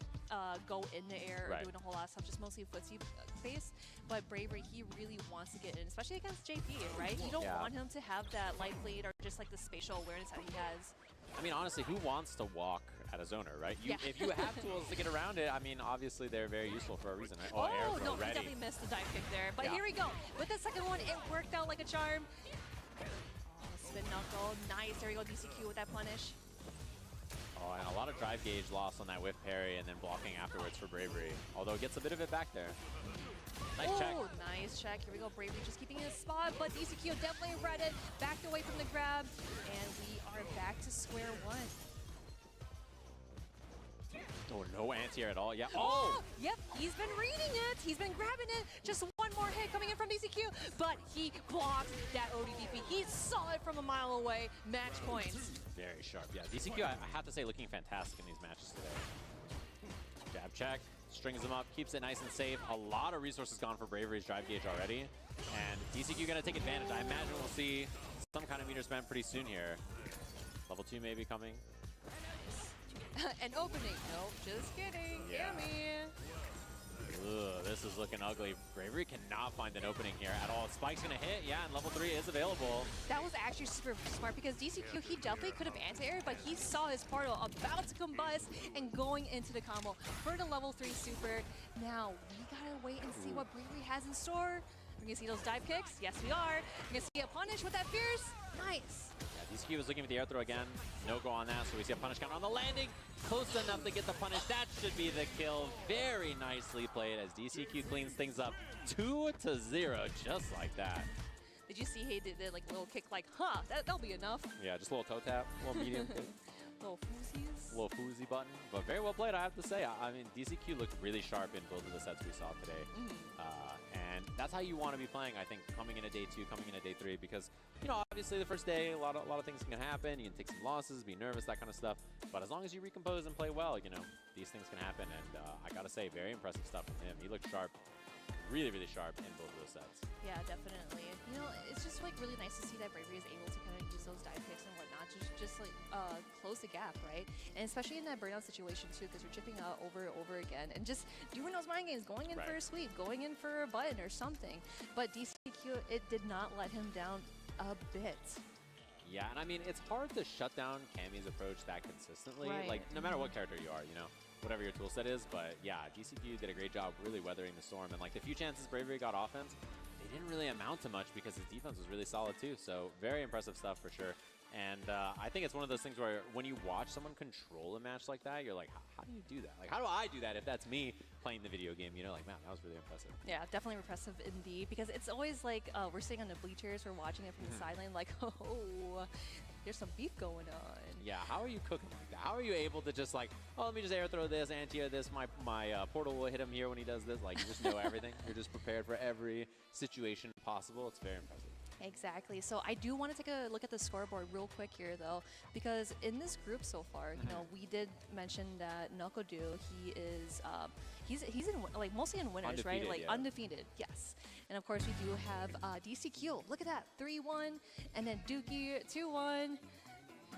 go in the air or doing a whole lot of stuff, just mostly footsie base. But Bravery, he really wants to get in, especially against JP, right? You don't want him to have that life lead or just like the spatial awareness that he has. I mean, honestly, who wants to walk at a zoner, right? If you have tools to get around it, I mean, obviously they're very useful for a reason, right? Oh, air throw, no, he definitely missed the dive kick there. But here we go. With the second one, it worked out like a charm. Oh, spin knuckle. Nice. There we go, DCQ with that punish. Oh, and a lot of drive gauge loss on that whiff parry and then blocking afterwards for Bravery. Although it gets a bit of it back there. Nice check. Oh, nice check. Here we go. Bravery just keeping his spot, but DCQ definitely read it. Backed away from the grab, and we are back to square one. Oh, no anti-air at all. Yeah. Oh! Yep, he's been reading it. He's been grabbing it. Just one more hit coming in from DCQ, but he blocked that ODDP. He saw it from a mile away. Match points. Very sharp. Yeah, DCQ, I have to say, looking fantastic in these matches today. Jab check. Strings him up, keeps it nice and safe. A lot of resources gone for Bravery's drive gauge already. And DCQ gonna take advantage. I imagine we'll see some kind of meter spam pretty soon here. Level 2 maybe coming. An opening. Nope, just kidding. Yeah. Gimme. Ugh, this is looking ugly. Bravery cannot find an opening here at all. Spike's gonna hit, yeah, and level 3 is available. That was actually super smart because DCQ, he definitely could have anti-aired, but he saw his portal about to combust and going into the combo for the level 3 super. Now, we gotta wait and see what Bravery has in store. We're gonna see those dive kicks. Yes, we are. We're gonna see a punish with that fierce. Nice. Yeah, DCQ was looking for the air throw again. No go on that, so we see a punish count on the landing. Close enough to get the punish. That should be the kill. Very nicely played as DCQ cleans things up 2-0, just like that. Did you see he did like a little kick like, huh, that'll be enough. Yeah, just a little toe tap, a little medium kick. Little foozies. Little foozy button, but very well played, I have to say. I mean, DCQ looked really sharp in both of the sets we saw today. And that's how you want to be playing, I think, coming into day 2, coming into day 3, because, you know, obviously the first day, a lot of things can happen. You can take some losses, be nervous, that kind of stuff. But as long as you recompose and play well, you know, these things can happen. And I got to say, very impressive stuff from him. He looked sharp, really, really sharp in both of those sets. Yeah, definitely. You know, it's just like really nice to see that Bravery is able to kind of use those dive kicks and whatnot to just like close the gap, right? And especially in that burnout situation too, because you're chipping out over and over again and just doing those mind games, going in for a sweep, going in for a button or something. But DCQ, it did not let him down a bit. Yeah, and I mean, it's hard to shut down Cammy's approach that consistently. Right. Like, no matter what character you are, you know, whatever your tool set is. But yeah, DCQ did a great job really weathering the storm. And like the few chances Bravery got offense, they didn't really amount to much because his defense was really solid too. So very impressive stuff for sure. And I think it's one of those things where when you watch someone control a match like that, you're like, how do you do that? Like, how do I do that if that's me playing the video game? You know, like, man, that was really impressive. Yeah, definitely impressive indeed, because it's always like we're sitting on the bleachers, we're watching it from the sideline like, oh, there's some beef going on. Yeah, how are you cooking like that? How are you able to just like, oh, let me just air throw this, anti-air this, my portal will hit him here when he does this. Like, you just know everything. You're just prepared for every situation possible. It's very impressive. Exactly. So I do want to take a look at the scoreboard real quick here, though, because in this group so far, you know, we did mention that Nokodu, he is, he's in like mostly in winners, Undefeated, right? Like yeah. undefeated, yes. And of course, we do have DCQ. Look at that, 3-1, and then Dookie 2-1,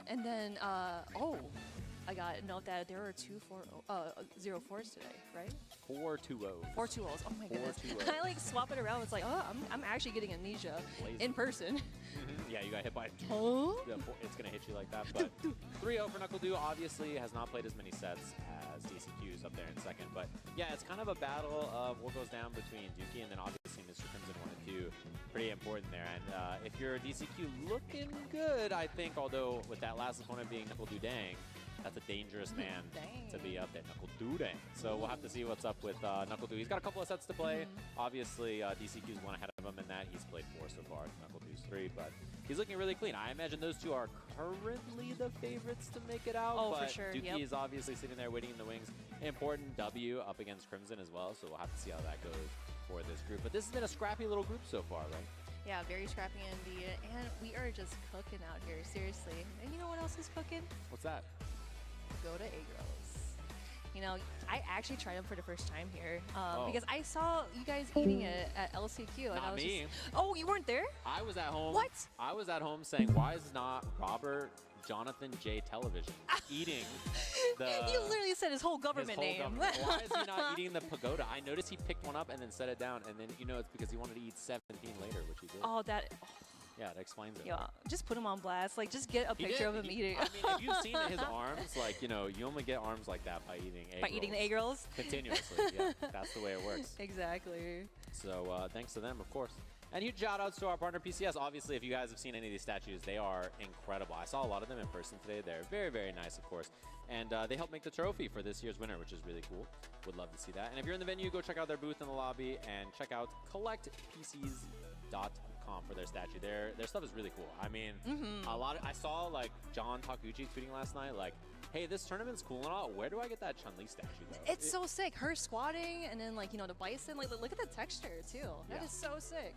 and then oh, I got to note that there are 0-4s today, right? 4-2-0. 4-2-0s. Oh my goodness. 4-2-0. I like swap it around. It's like, oh, I'm actually getting amnesia in person. Yeah, you got hit by Oh? it's going to hit you like that. But 3-0 for NuckleDoo obviously has not played as many sets as DCQ's up there in second. But yeah, it's kind of a battle of what goes down between Dookie and then obviously Mr. Crimson 1 and 2. Pretty important there. And if you're DCQ looking good, I think, although with that last opponent being NuckleDoo Dang, that's a dangerous man to be up there, NuckleDoo Dang. So we'll have to see what's up with NuckleDoo. He's got a couple of sets to play. Obviously, DCQ's one ahead of him in that. He's played 4 so far. NuckleDoo's 3, but he's looking really clean. I imagine those two are currently the favorites to make it out. Oh, but for sure. Dookie is obviously sitting there waiting in the wings. Important W up against Crimson as well, so we'll have to see how that goes for this group. But this has been a scrappy little group so far, right? Yeah, very scrappy indeed. And we are just cooking out here, seriously. And you know what else is cooking? What's that? Go to egg rolls. You know, I actually tried them for the first time here because I saw you guys eating it at LCQ. And Not I was me. Oh, you weren't there? I was at home. What? I was at home saying, why is not Robert Jonathan J. Television eating the... You literally said his whole government name. Government. Why is he not eating the pagoda? I noticed he picked one up and then set it down, and then, you know, it's because he wanted to eat 17 later, which he did. Oh, that... Oh. Yeah, that explains it. Yeah, just put him on blast. Like, just get a picture of him eating. I mean, if you've seen his arms, like, you know, you only get arms like that by eating egg rolls. By eating the egg rolls? Continuously, yeah. That's the way it works. Exactly. So, thanks to them, of course. And huge shout-outs to our partner, PCS. Obviously, if you guys have seen any of these statues, they are incredible. I saw a lot of them in person today. They're very, very nice, of course. And they help make the trophy for this year's winner, which is really cool. Would love to see that. And if you're in the venue, go check out their booth in the lobby and check out collectpcs.com for their statue. Their stuff is really cool. I mean, I saw like John Takuchi tweeting last night, like, hey, this tournament's cool and all. Where do I get that Chun-Li statue though? It's so sick. Her squatting and then like, you know, the bison. Like, look at the texture too. That is so sick.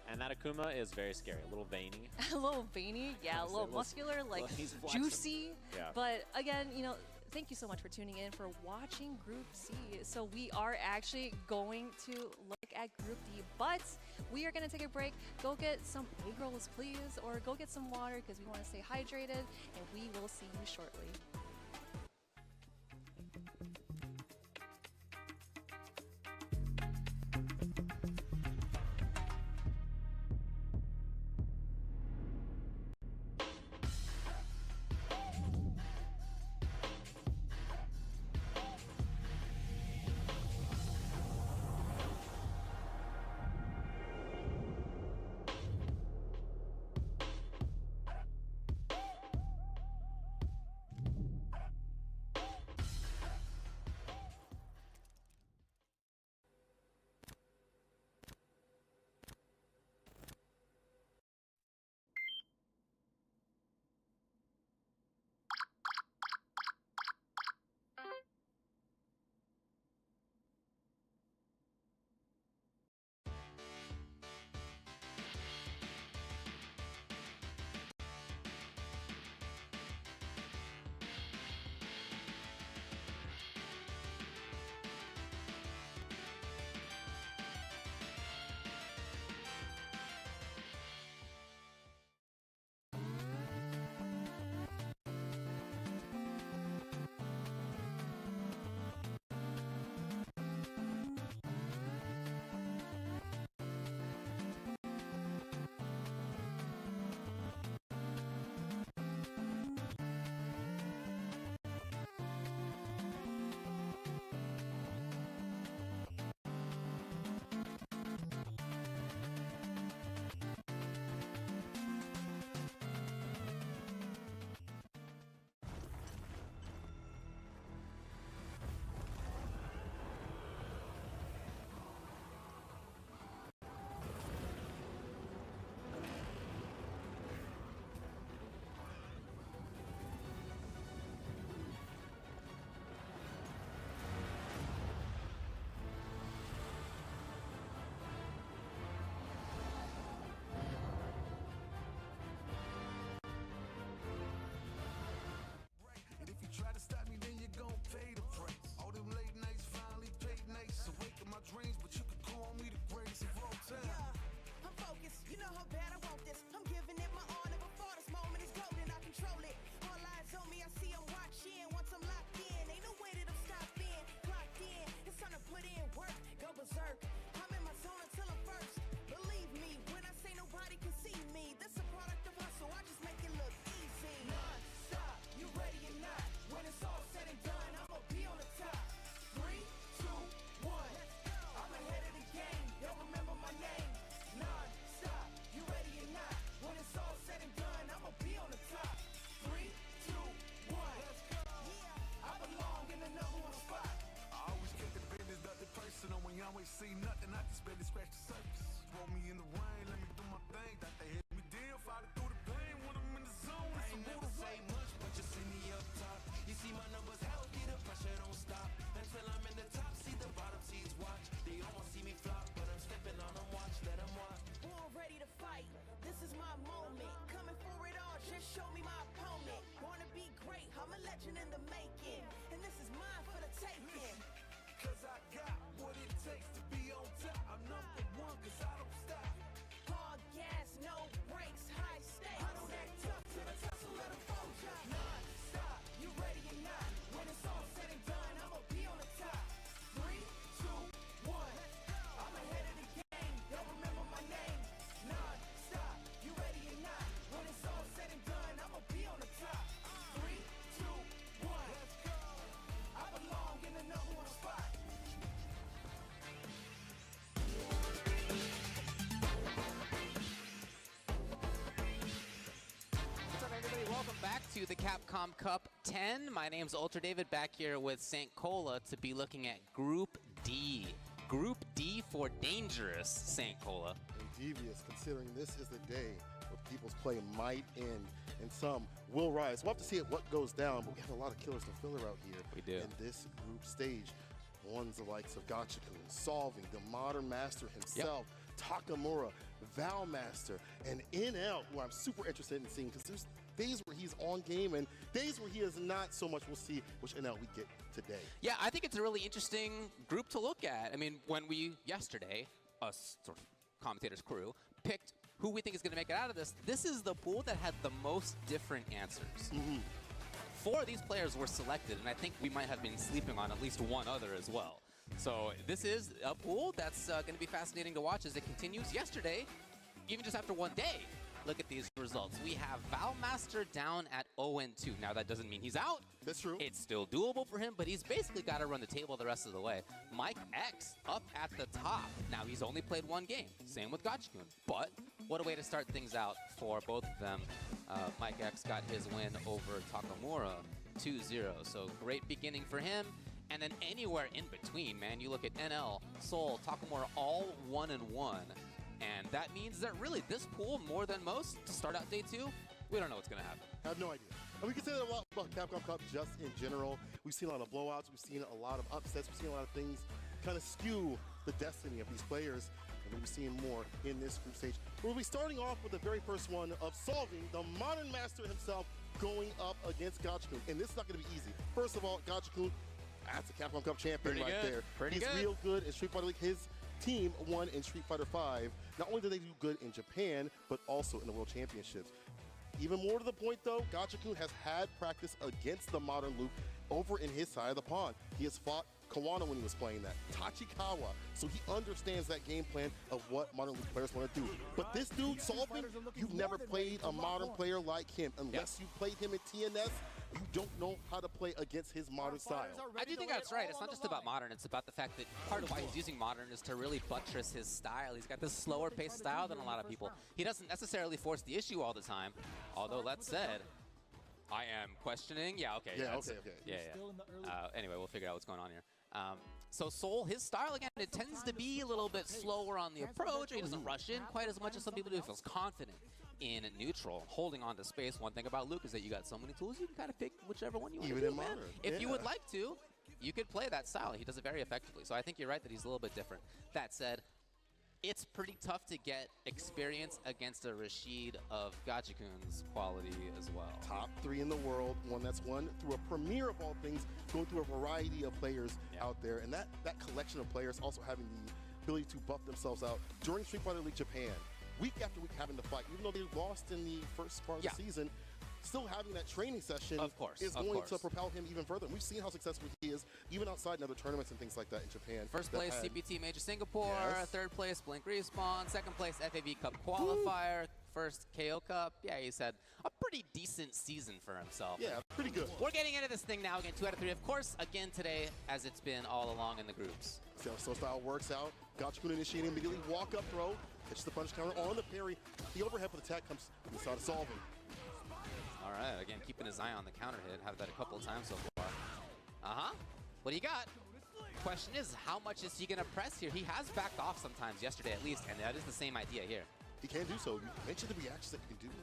And that Akuma is very scary. A little veiny. A little veiny, yeah. A little muscular, like juicy. Yeah. But again, you know, thank you so much for tuning in, for watching Group C. So we are actually going to look at Group D, but we are going to take a break. Go get some egg rolls, please, or go get some water because we want to stay hydrated, and we will see you shortly. Capcom Cup 10. My name's Ultra David, back here with St. Cola to be looking at Group D. Group D for dangerous St. Cola. And devious, considering this is the day where people's play might end and some will rise. We'll have to see what goes down, but we have a lot of killers to filler out here. We do. In this group stage. Ones the likes of Gachikun, Solving, the Modern Master himself, Takamura, Valmaster, and NL, who I'm super interested in seeing because there's days where he's on game and days where he is not so much. We'll see which NL we get today. Yeah, I think it's a really interesting group to look at. I mean, when we, yesterday, us sort of commentators crew, picked who we think is going to make it out of this, this is the pool that had the most different answers. 4 of these players were selected, and I think we might have been sleeping on at least one other as well. So this is a pool that's going to be fascinating to watch as it continues. Yesterday, even just after one day, look at these results. We have Valmaster down at 0-2. Now, that doesn't mean he's out. That's true. It's still doable for him, but he's basically got to run the table the rest of the way. Mike X up at the top. Now, he's only played 1 game. Same with Gachikun. But what a way to start things out for both of them. Mike X got his win over Takamura 2-0. So great beginning for him. And then anywhere in between, man, you look at NL, Seoul, Takamura, all 1-1. And that means that really this pool, more than most, to start out day 2, we don't know what's going to happen. I have no idea. And we can say that a lot about Capcom Cup just in general. We've seen a lot of blowouts. We've seen a lot of upsets. We've seen a lot of things kind of skew the destiny of these players. And we're seeing more in this group stage. We'll be starting off with the very first one of Solving, the Modern Master himself, going up against Gachikun. And this is not going to be easy. First of all, Gachikun, that's a Capcom Cup champion right there. He's real good in Street Fighter League. His team won in Street Fighter V. Not only did they do good in Japan, but also in the World Championships. Even more to the point, though, Gachikun has had practice against the Modern Luke over in his side of the pond. He has fought Kawana when he was playing that, Tachikawa, so he understands that game plan of what Modern Luke players want to do. But this dude, Solving, you've never played a modern player like him. Unless you played him in TNS, you don't know how to play against his modern style. I do think that's right. It's not just about modern. It's about the fact that part of why he's using modern is to really buttress his style. He's got this slower paced style than a lot of people. He doesn't necessarily force the issue all the time. Although that said, I am questioning. Yeah, okay. Yeah, okay. Anyway, we'll figure out what's going on here. So Seoul, his style, again, it tends to be a little bit slower on the approach. He doesn't rush in quite as much as some people do. He feels confident in neutral, holding on to space. One thing about Luke is that you got so many tools, you can kind of pick whichever one you want to do, man. If you would like to, you could play that style. He does it very effectively. So I think you're right that he's a little bit different. That said, it's pretty tough to get experience against a Rashid of Gachikun's quality as well. Top 3 in the world, one that's won through a premiere of all things, going through a variety of players out there. And that collection of players also having the ability to buff themselves out during Street Fighter League Japan, week after week having to fight, even though they lost in the first part of the season, still having that training session is going to propel him even further. And we've seen how successful he is, even outside in other tournaments and things like that in Japan. First place, CPT Major Singapore. Third place, Blink Respawn. Second place, FAV Cup Qualifier. First KO Cup. Yeah, he's had a pretty decent season for himself. Yeah, pretty good. We're getting into this thing now again, 2 out of 3. Of course, again today, as it's been all along in the groups. So style works out. Gachikun initiating immediately, walk-up throw, hits the punch counter on the parry. The overhead for the attack comes from the side of Solving. All right, again, keeping his eye on the counter hit. Have that a couple of times so far. What do you got? Question is, how much is he going to press here? He has backed off sometimes, yesterday at least, and that is the same idea here. He can do so. You mentioned the reactions that you can do.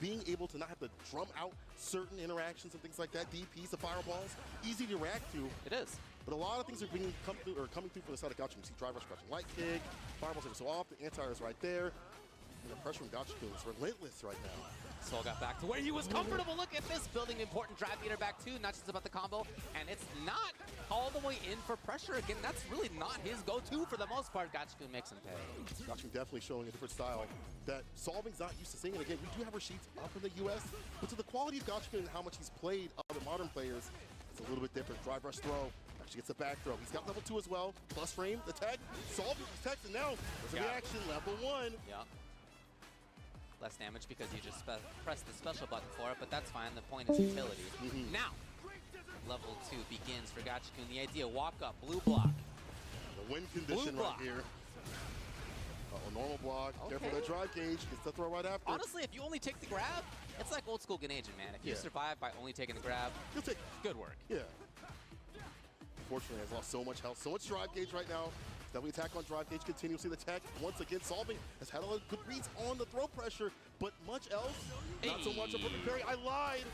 Being able to not have to drum out certain interactions and things like that, DPs, the fireballs, easy to react to. It is. But a lot of things are coming through from the side of Gachikun. You see driver scratching light kick, fireballs are so off, the anti-air is right there. And the pressure from Gachikun is relentless right now. Soul got back to where he was comfortable. Look at this, building an important drive meter back too, not just about the combo. And it's not all the way in for pressure. Again, that's really not his go-to for the most part. Gachikun makes him pay. Gachikun definitely showing a different style that Solving's not used to seeing. And again, we do have Rashids up in the US, but to the quality of Gachikun and how much he's played other modern players, it's a little bit different. Drive rush throw. Actually gets a back throw. He's got level 2 as well. Plus frame, the tag. Solving his text, and now there's a reaction, level 1. Yeah. Less damage because you just press the special button for it, but that's fine. The point is utility. Now, level 2 begins for Gachikun. The idea, walk up, blue block. The win condition right here. A normal block. Careful that drive gauge. Gets the throw right after. Honestly, if you only take the grab, it's like old school Ganagin, man. If you survive by only taking the grab, you'll take good work. Yeah. Unfortunately, has lost so much health, so much drive gauge right now. Definitely attack on drive gauge continuously. The tech, once again, solving, has had a lot of good reads on the throw pressure, but much else, not so much. A perfect parry. I lied.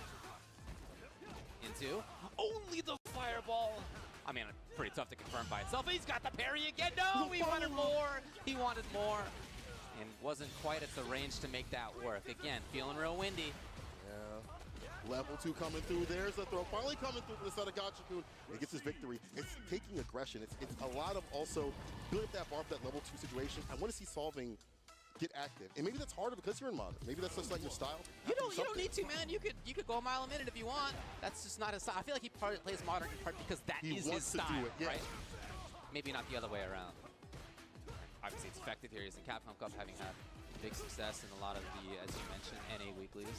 Into only the fireball. I mean, pretty tough to confirm by itself. He's got the parry again. No, he wanted more. He wanted more. And wasn't quite at the range to make that work. Again, feeling real windy. Yeah. Level 2 coming through. There's the throw. Finally coming through from the side of Gachikun. He gets his victory. It's taking aggression. It's a lot of also building up that bar for that level 2 situation. I want to see solving get active. And maybe that's harder because you're in modern. Maybe that's just like your style. You don't need to, man. You could go a mile a minute if you want. That's just not his style. I feel like he plays modern in part because that is his style, right? Maybe not the other way around. Obviously, it's effective here. He's in Capcom Cup, having had big success in a lot of the, as you mentioned, NA weeklies.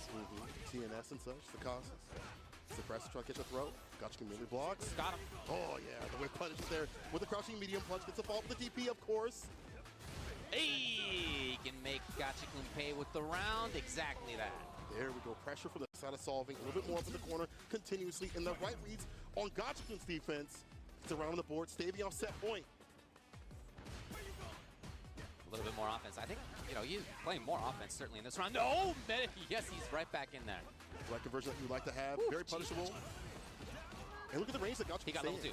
TNS and such, the causes. Suppress, try to catch a throw. Gotcha immediately blocks. Got him. Oh, yeah, the whip punish there with the crouching medium punch. Gets a fall with the DP, of course. Hey, can make Gachikun pay with the round. Exactly that. There we go. Pressure from the side of solving. A little bit more up in the corner continuously. And the right reads on Gachikun's defense. It's around the board. Staving off set point. A little bit more offense. I think, he's playing more offense certainly in this round. No! Yes, he's right back in there. Right conversion that you like to have. Very punishable. And look at the range that Gachikun He got level 2.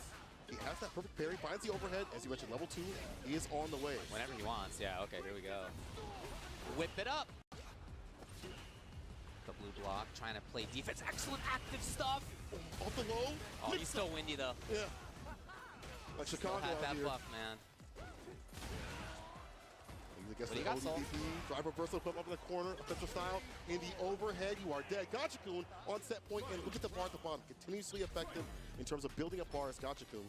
He has that perfect parry, finds the overhead. As you mentioned, level 2 is on the way. Whenever he wants. Yeah, okay, here we go. Whip it up. The blue block, trying to play defense. Excellent active stuff. Off the low. Oh, he's still windy, though. Yeah. Like Chicago still had that here. buff, man. But he got sold. Drive reversal, put up in the corner, offensive style. In the overhead, you are dead. Gachikun on set point, and look at the bar at the bottom. Continuously effective in terms of building a bar as Gachikun.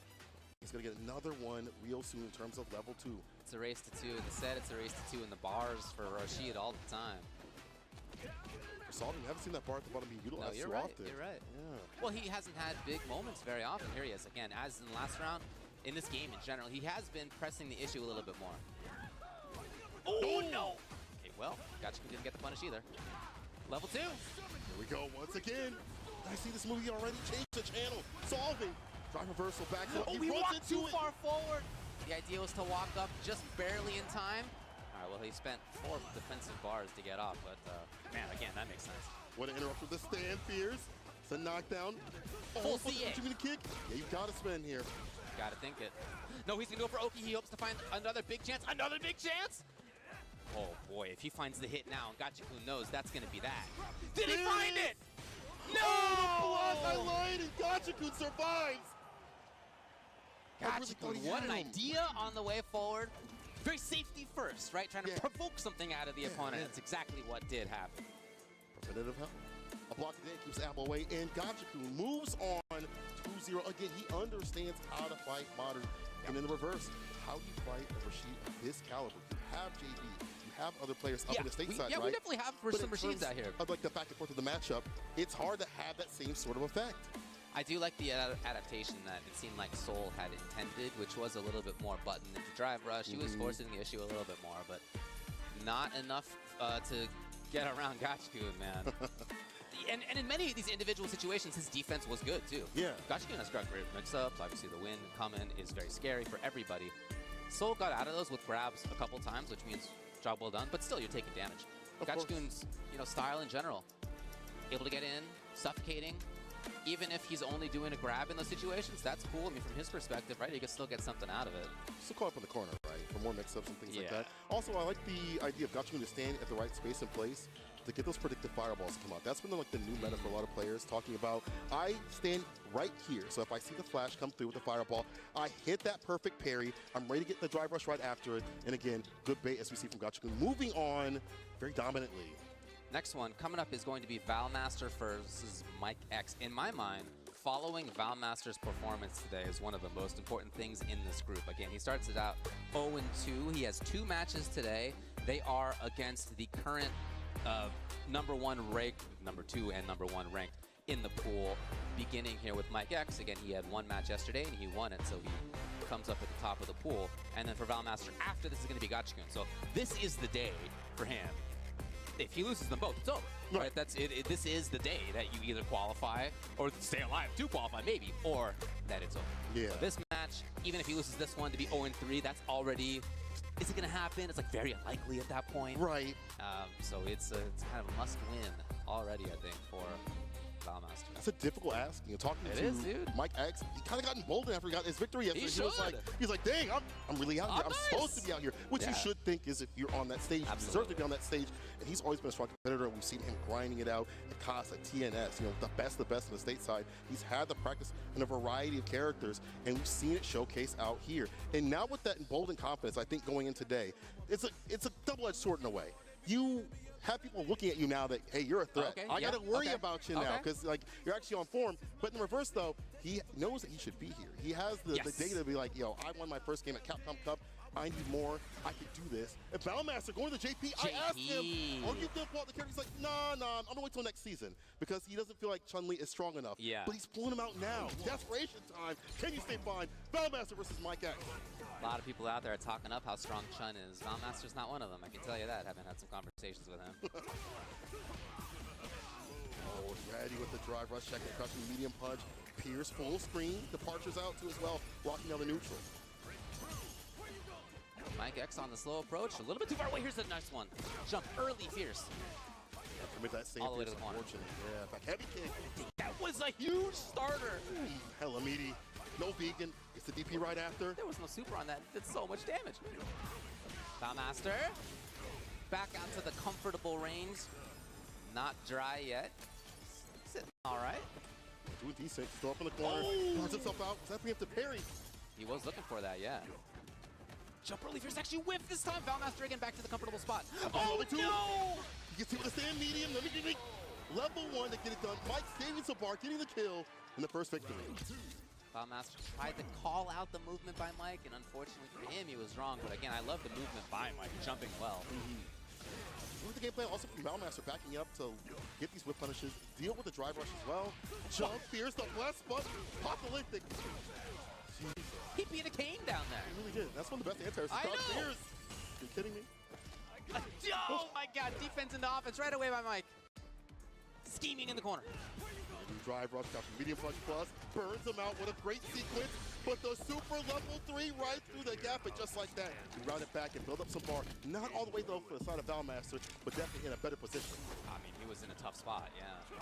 He's going to get another one real soon in terms of level 2. It's a race to 2 in the set. It's a race to 2 in the bars for Rashid all the time. For Solving, we haven't seen that bar at the bottom being utilized no, you're too right, often. You're right. Yeah. Well, he hasn't had big moments very often. Here he is. Again, as in the last round, in this game in general, he has been pressing the issue a little bit more. Oh, no! Okay, well, Gachikun didn't get the punish either. Level 2. Here we go once again. I see this movie already. Change the channel. Solving. Drive reversal back up. Oh, he walked too far forward. The idea was to walk up just barely in time. All right, well, he spent 4 defensive bars to get off, but man, again, that makes sense. What an interrupt with the stand fears. It's a knockdown. Full CA. Kick. Yeah, you've got to spin here. Got to think it. No, he's going to go for Oki. He hopes to find another big chance. Another big chance? Oh, boy, if he finds the hit now, and Gachikun knows that's going to be that. Did he find it? No! I lied, and Gachikun survives. Gachikun, what an idea on the way forward. Very safety first, right? Trying to provoke something out of the opponent. That's exactly what did happen. Preventative help. A block today keeps Apple away, and Gachikun moves on 2-0. Again, he understands how to fight modern. And in the reverse, how do you fight a Rashid of this caliber? You have JB, you have other players up in the stateside, right? Yeah, we definitely have some Rashids out here. Of like the back and forth of the matchup, it's hard to have that same sort of effect. I do like the adaptation that it seemed like Soul had intended, which was a little bit more button into drive rush. He was forcing the issue a little bit more, but not enough to get around Gachikun, man. And in many of these individual situations, his defense was good, too. Yeah. Gachikun has got great mix-ups. Obviously, the win coming is very scary for everybody. Soul got out of those with grabs a couple times, which means job well done, but still, you're taking damage. Gachikun's style in general, able to get in, suffocating. Even if he's only doing a grab in those situations, that's cool. I mean, from his perspective, right, he can still get something out of it. Still caught up in the corner, right, for more mix-ups and things like that. Also, I like the idea of Gachikun to stand at the right space and place to get those predictive fireballs to come out. That's been like the new meta for a lot of players, talking about, I stand right here. So if I see the flash come through with the fireball, I hit that perfect parry. I'm ready to get the drive rush right after it. And again, good bait as we see from Gachikun. Moving on very dominantly. Next one coming up is going to be Valmaster versus Mike X. In my mind, following Valmaster's performance today is one of the most important things in this group. Again, he starts it out 0-2. He has 2 matches today. They are against the current number 1 ranked, number 2 and number 1 ranked in the pool, beginning here with Mike X. Again, he had one match yesterday and he won it, so he comes up at the top of the pool. And then for Valmaster, after this is going to be Gachikun. So this is the day for him. If he loses them both, it's over. Right? That's it. This is the day that you either qualify or stay alive to qualify, maybe, or that it's over. Yeah. So this match, even if he loses this one to be 0-3, that's already. Is it going to happen? It's like very unlikely at that point. Right. So it's kind of a must-win already, I think, for Valmaster. That's a difficult ask. You know, talking It to is, dude. Mike X, he kind of got emboldened after he got his victory yesterday. He was like, he's like, dang, I'm really out here. I'm nice. supposed to be out here. Which Yeah. you should think is if you're on that stage, you deserve to be on that stage. And he's always been a strong competitor. We've seen him grinding it out at CAS, at TNS, you know, the best on the stateside. He's had the practice in a variety of characters, and we've seen it showcase out here. And now with that emboldened confidence, I think going in today, it's a double-edged sword in a way. You have people looking at you now that, hey, you're a threat. Okay, I got to worry okay, about you now because like you're actually on form. But in reverse, though, he knows that he should be here. He has the data to be like, yo, I won my first game at Capcom Cup. I need more. I can do this. And Valmaster going to JP, I asked him, are you going to pull out the character? He's like, nah, I'm going to wait till next season because he doesn't feel like Chun-Li is strong enough. Yeah. But he's pulling him out now. Desperation time. Can you stay fine? Valmaster versus Mike X. A lot of people out there are talking up how strong Chun is. Valmaster's not one of them, I can tell you that, having had some conversations with him. Oh, ready with the drive rush, checking the crushing medium punch. Pierce full screen, departures out too as well, blocking down the neutral. Mike X on the slow approach, a little bit too far away. Here's a nice one. Jump early, Fierce. With that same all the way to Pierce, the corner. unfortunately. Yeah, in fact, heavy kick. That was a huge starter. Hella meaty. No vegan. It's the DP right after. There was no super on that. It did so much damage. Valmaster back onto the comfortable range. Not dry yet. Sitting all right. Doing decent. Still up in the corner. Burns himself out. Was that preemptive parry? He was looking for that, yeah. Jump early. Fierce actually whiffed this time. Valmaster again back to the comfortable spot. Oh, no! You can see with the stand medium. Level 1 to get it done. Mike saving the bar, getting the kill in the first victory. Valmaster tried to call out the movement by Mike, and unfortunately for him, he was wrong. But again, I love the movement by Mike, jumping well. With the game plan also from Valmaster backing up to get these whip punishes, deal with the drive rush as well. Jump, Fierce, the blast button, apocalyptic. He beat a cane down there. He really did. That's one of the best anti-airs. I know. Fierce. You're kidding me? Oh my god, defense into offense right away by Mike. Scheming in the corner. Drive rush, got the medium punch plus, burns him out with a great sequence, but the super level 3 right through the gap, and just like that, you round it back and build up some bar. Not all the way though for the side of Valmaster, but definitely in a better position. I mean, he was in a tough spot, yeah.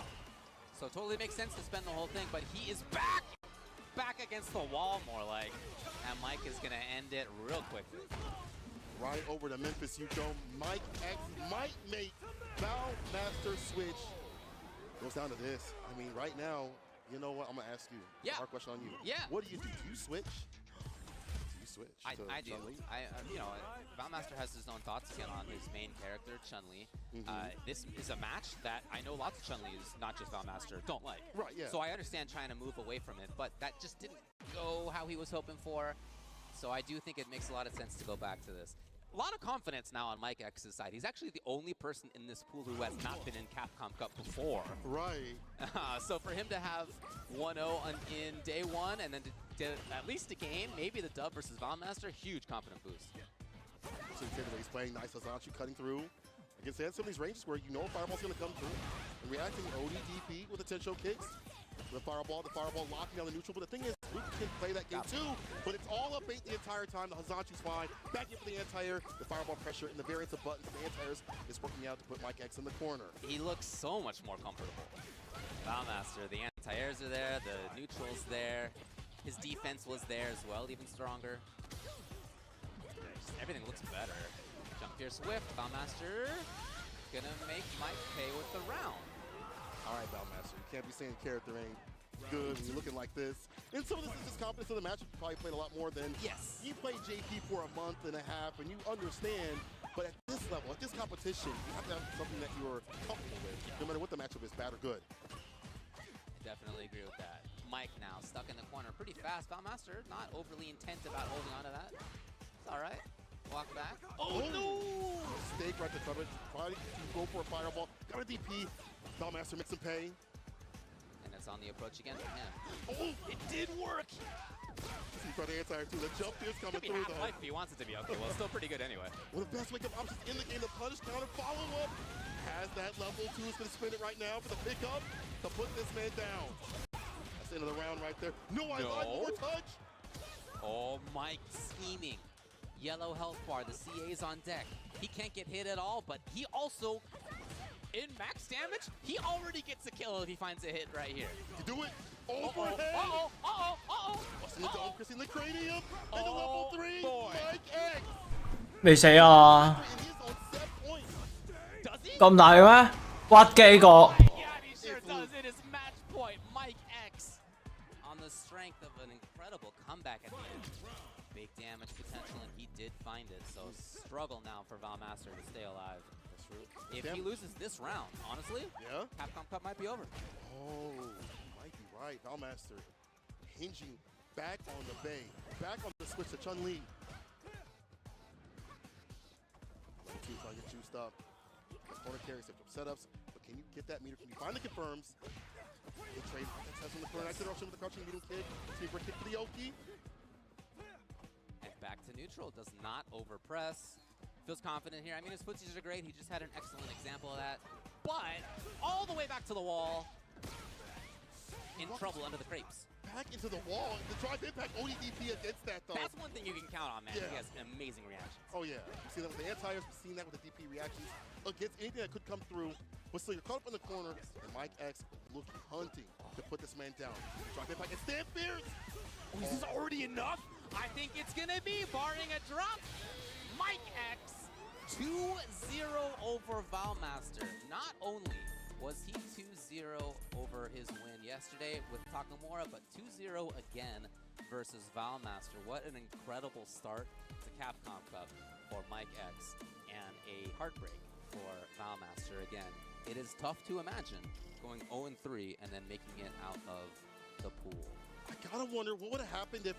So totally makes sense to spend the whole thing, but he is back! Back against the wall, more like. And Mike is gonna end it real quickly. Right over to Memphis, you go. Mike X might make Valmaster switch. Goes down to this. I mean, right now, you know what? I'm gonna ask you. Yeah. Our question on you. Yeah. What do you do? Do you switch? Do you switch? I to do. Chun-Li? You know, Valmaster has his own thoughts again on his main character, Chun-Li. This is a match that I know lots of Chun-Li's, not just Valmaster, don't like. Right, yeah. So I understand trying to move away from it, but that just didn't go how he was hoping for. So I do think it makes a lot of sense to go back to this. A lot of confidence now on Mike X's side. He's actually the only person in this pool who has not been in Capcom Cup before. Right. So for him to have 1-0 in day one and then to get at least a game, maybe the dub versus Valmaster, huge confidence boost. So he's playing nice Hazanshu cutting through. Against some of these ranges where you know a fireball's gonna come through. And reacting ODDP with the 10-show kicks. The fireball locking down the neutral. But the thing is, Luke can play that game too, but it's all up 8 the entire time. The Hazanshu's fine. Back in for the anti-air, the fireball pressure, and the variance of buttons. The anti-airs is working out to put Mike X in the corner. He looks so much more comfortable. Valmaster, the anti-airs are there, the neutral's there. His defense was there as well, even stronger. Everything looks better. Jump Fierce Whiff, Valmaster gonna make Mike pay with the round. All right, Valmaster, you can't be saying character ain't good when you're looking like this. And some of this is just confidence in the match. You probably played a lot more than you played JP for a month and a half, and you understand. But at this level, at this competition, you have to have something that you're comfortable with, no matter what the matchup is, bad or good. I definitely agree with that. Mike now stuck in the corner pretty fast. Valmaster not overly intent about holding on to that. It's all right. Walk back. Oh no! Mistake right to cover it. Try to go for a fireball. Got a DP. Valmaster makes him pay. Nice on the approach again from him. Oh, it did work. He's got the anti-air too. The jump is coming Could be through half though. life if he wants it to be. Okay, well, it's still pretty good anyway. One of the best wake-up options in the game. The punish counter follow-up. Has that level 2. Is going to spin it right now for the pickup to put this man down. That's the end of the round right there. No, I lied. One more touch. Oh, Mike scheming. Yellow health bar. The CA's on deck. He can't get hit at all, but he also, in max damage, he already gets a kill if he finds a hit right here. You do it. Overhead. Busting the dome, Chrissy in the cranium. And the level 3. Mike X. 未死啊！ And he's on set point. Does he? 咁大嘅咩？屈機個。 Yeah, he sure does. It is match point. Mike X on the strength of an incredible comeback at the end. Big damage potential, and he did find it. So struggle now for Valmaster to stay alive. That's true. If he loses this round, honestly, Yeah. Capcom Cup might be over. Oh, might be right. Valmaster hinging back on the Bay. Back on the switch to Chun-Li. Level 2 trying to get juiced up. Corner carry, set up setups. But can you get that meter? Can you find the confirms? The trade has from the corner. Nice interruption with the crouching medium kick. Sleeper kick for the Oki. And back to neutral. Does not overpress. Feels confident here. I mean, his footsies are great. He just had an excellent example of that. But all the way back to the wall. In trouble under the crepes. Back into the wall. The drive impact ODDP against that, though. That's one thing you can count on, man. Yeah. He has amazing reactions. Oh, yeah. We've seen that with the anti-airs. We've seen that with the DP reactions against anything that could come through. But still, you're caught up in the corner, and Mike X looking, hunting to put this man down. Drop impact and stand fierce. Oh, is this already enough? I think it's going to be, barring a drop. Mike X 2-0 over Valmaster. Not only was he 2-0 over his win yesterday with Takamura, but 2-0 again versus Valmaster. What an incredible start to Capcom Cup for Mike X, and a heartbreak for Valmaster again. It is tough to imagine going 0-3 and then making it out of the pool. I gotta wonder what would have happened if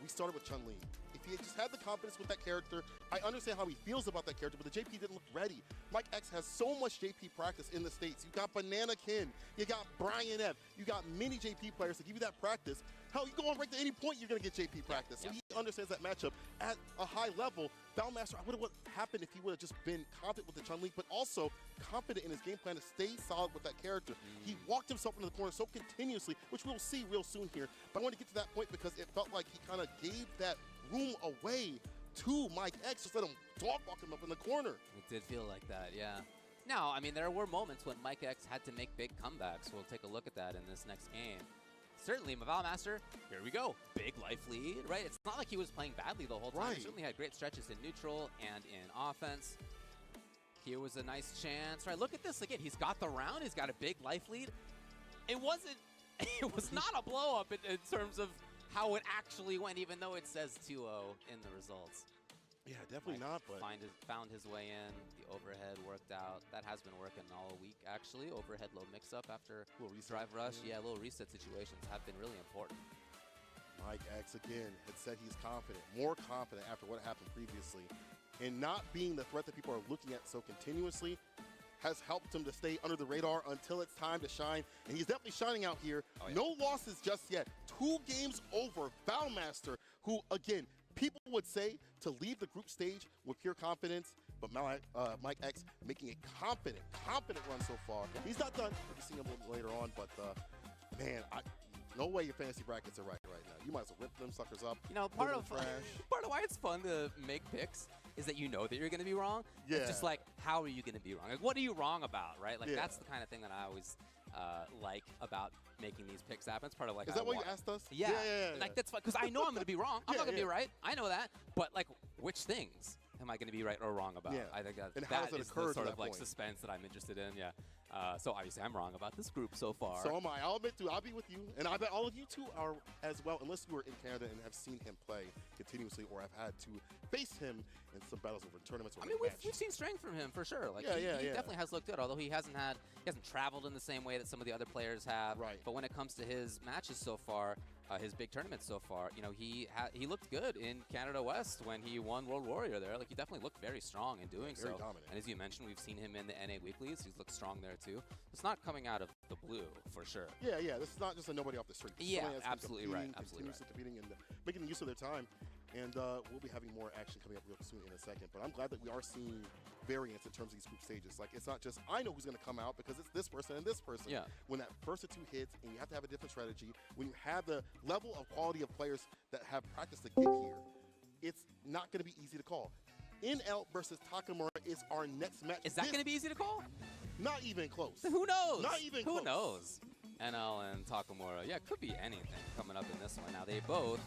we started with Chun-Li. If he had just had the confidence with that character, I understand how he feels about that character, but the JP didn't look ready. Mike X has so much JP practice in the States. You got Banana Kin, you got Brian F, you got many JP players to give you that practice. Hell, you go on right to any point, you're gonna get JP practice. So he understands that matchup at a high level. Valmaster, I wonder what happened if he would have just been confident with the Chun-Li, but also confident in his game plan to stay solid with that character. He walked himself into the corner so continuously, which we'll see real soon here. But I want to get to that point because it felt like he kind of gave that room away to Mike X, just let him dog walk him up in the corner. It did feel like that, yeah. Now, I mean, there were moments when Mike X had to make big comebacks. We'll take a look at that in this next game. Certainly, Valmaster, here we go. Big life lead, right? It's not like he was playing badly the whole time. Right. He certainly had great stretches in neutral and in offense. Here was a nice chance, right? Look at this again. He's got the round. He's got a big life lead. It was not a blow up in terms of how it actually went, even though it says 2-0 in the results. Yeah, definitely not, but Found his way in. The overhead worked out. That has been working all week, actually. Overhead low mix-up after drive rush. Yeah, little reset situations have been really important. Mike X, again, had said he's confident, more confident after what happened previously. And not being the threat that people are looking at so continuously has helped him to stay under the radar until it's time to shine. And he's definitely shining out here. Oh, yeah. No losses just yet. 2 games over. Valmaster, who, again, people would say to leave the group stage with pure confidence, but Mike X making a confident run so far. He's not done. We'll be seeing him a little later on, but man, no way your fantasy brackets are right now. You might as well rip them suckers up. You know, part of why it's fun to make picks is that you know that you're going to be wrong. Yeah. It's just like, how are you going to be wrong? Like, what are you wrong about, right? Like, Yeah. that's the kind of thing that I always like about making these picks happen. It's part of like. Is that what you asked us? Yeah. Yeah. Like, that's fun because I know I'm going to be wrong. I'm Yeah, not going to yeah. be right. I know that. But like, which things am I going to be right or wrong about? Yeah. I think that And how does it is occur the to sort that of like point? suspense that I'm interested in. Yeah. So obviously I'm wrong about this group so far. So am I. I'll admit to. I'll be with you, and I bet all of you two are as well, unless you are in Canada and have seen him play continuously, or have had to face him in some battles over tournaments. Or I mean, we've seen strength from him for sure. Like, he definitely has looked good. Although he hasn't traveled in the same way that some of the other players have. Right. But when it comes to his matches so far, his big tournaments so far. You know, he looked good in Canada West when he won World Warrior there. Like, he definitely looked very strong in doing Very so. dominant. And as you mentioned, we've seen him in the NA weeklies. He's looked strong there too. It's not coming out of the blue for sure. Yeah, yeah. This is not just a nobody off the street. This is Yeah, somebody that's been absolutely right. competing, Absolutely right. continuously competing and making use of their time. And we'll be having more action coming up real soon in a second. But I'm glad that we are seeing variance in terms of these group stages. Like, it's not just I know who's going to come out because it's this person and this person. Yeah. When that first or two hits, and you have to have a different strategy. When you have the level of quality of players that have practiced to get here, it's not going to be easy to call. NL versus Takamura is our next match. Is that going to be easy to call? Not even close. Who knows? Not even close. Who knows? NL and Takamura. Yeah, it could be anything coming up in this one. Now, they both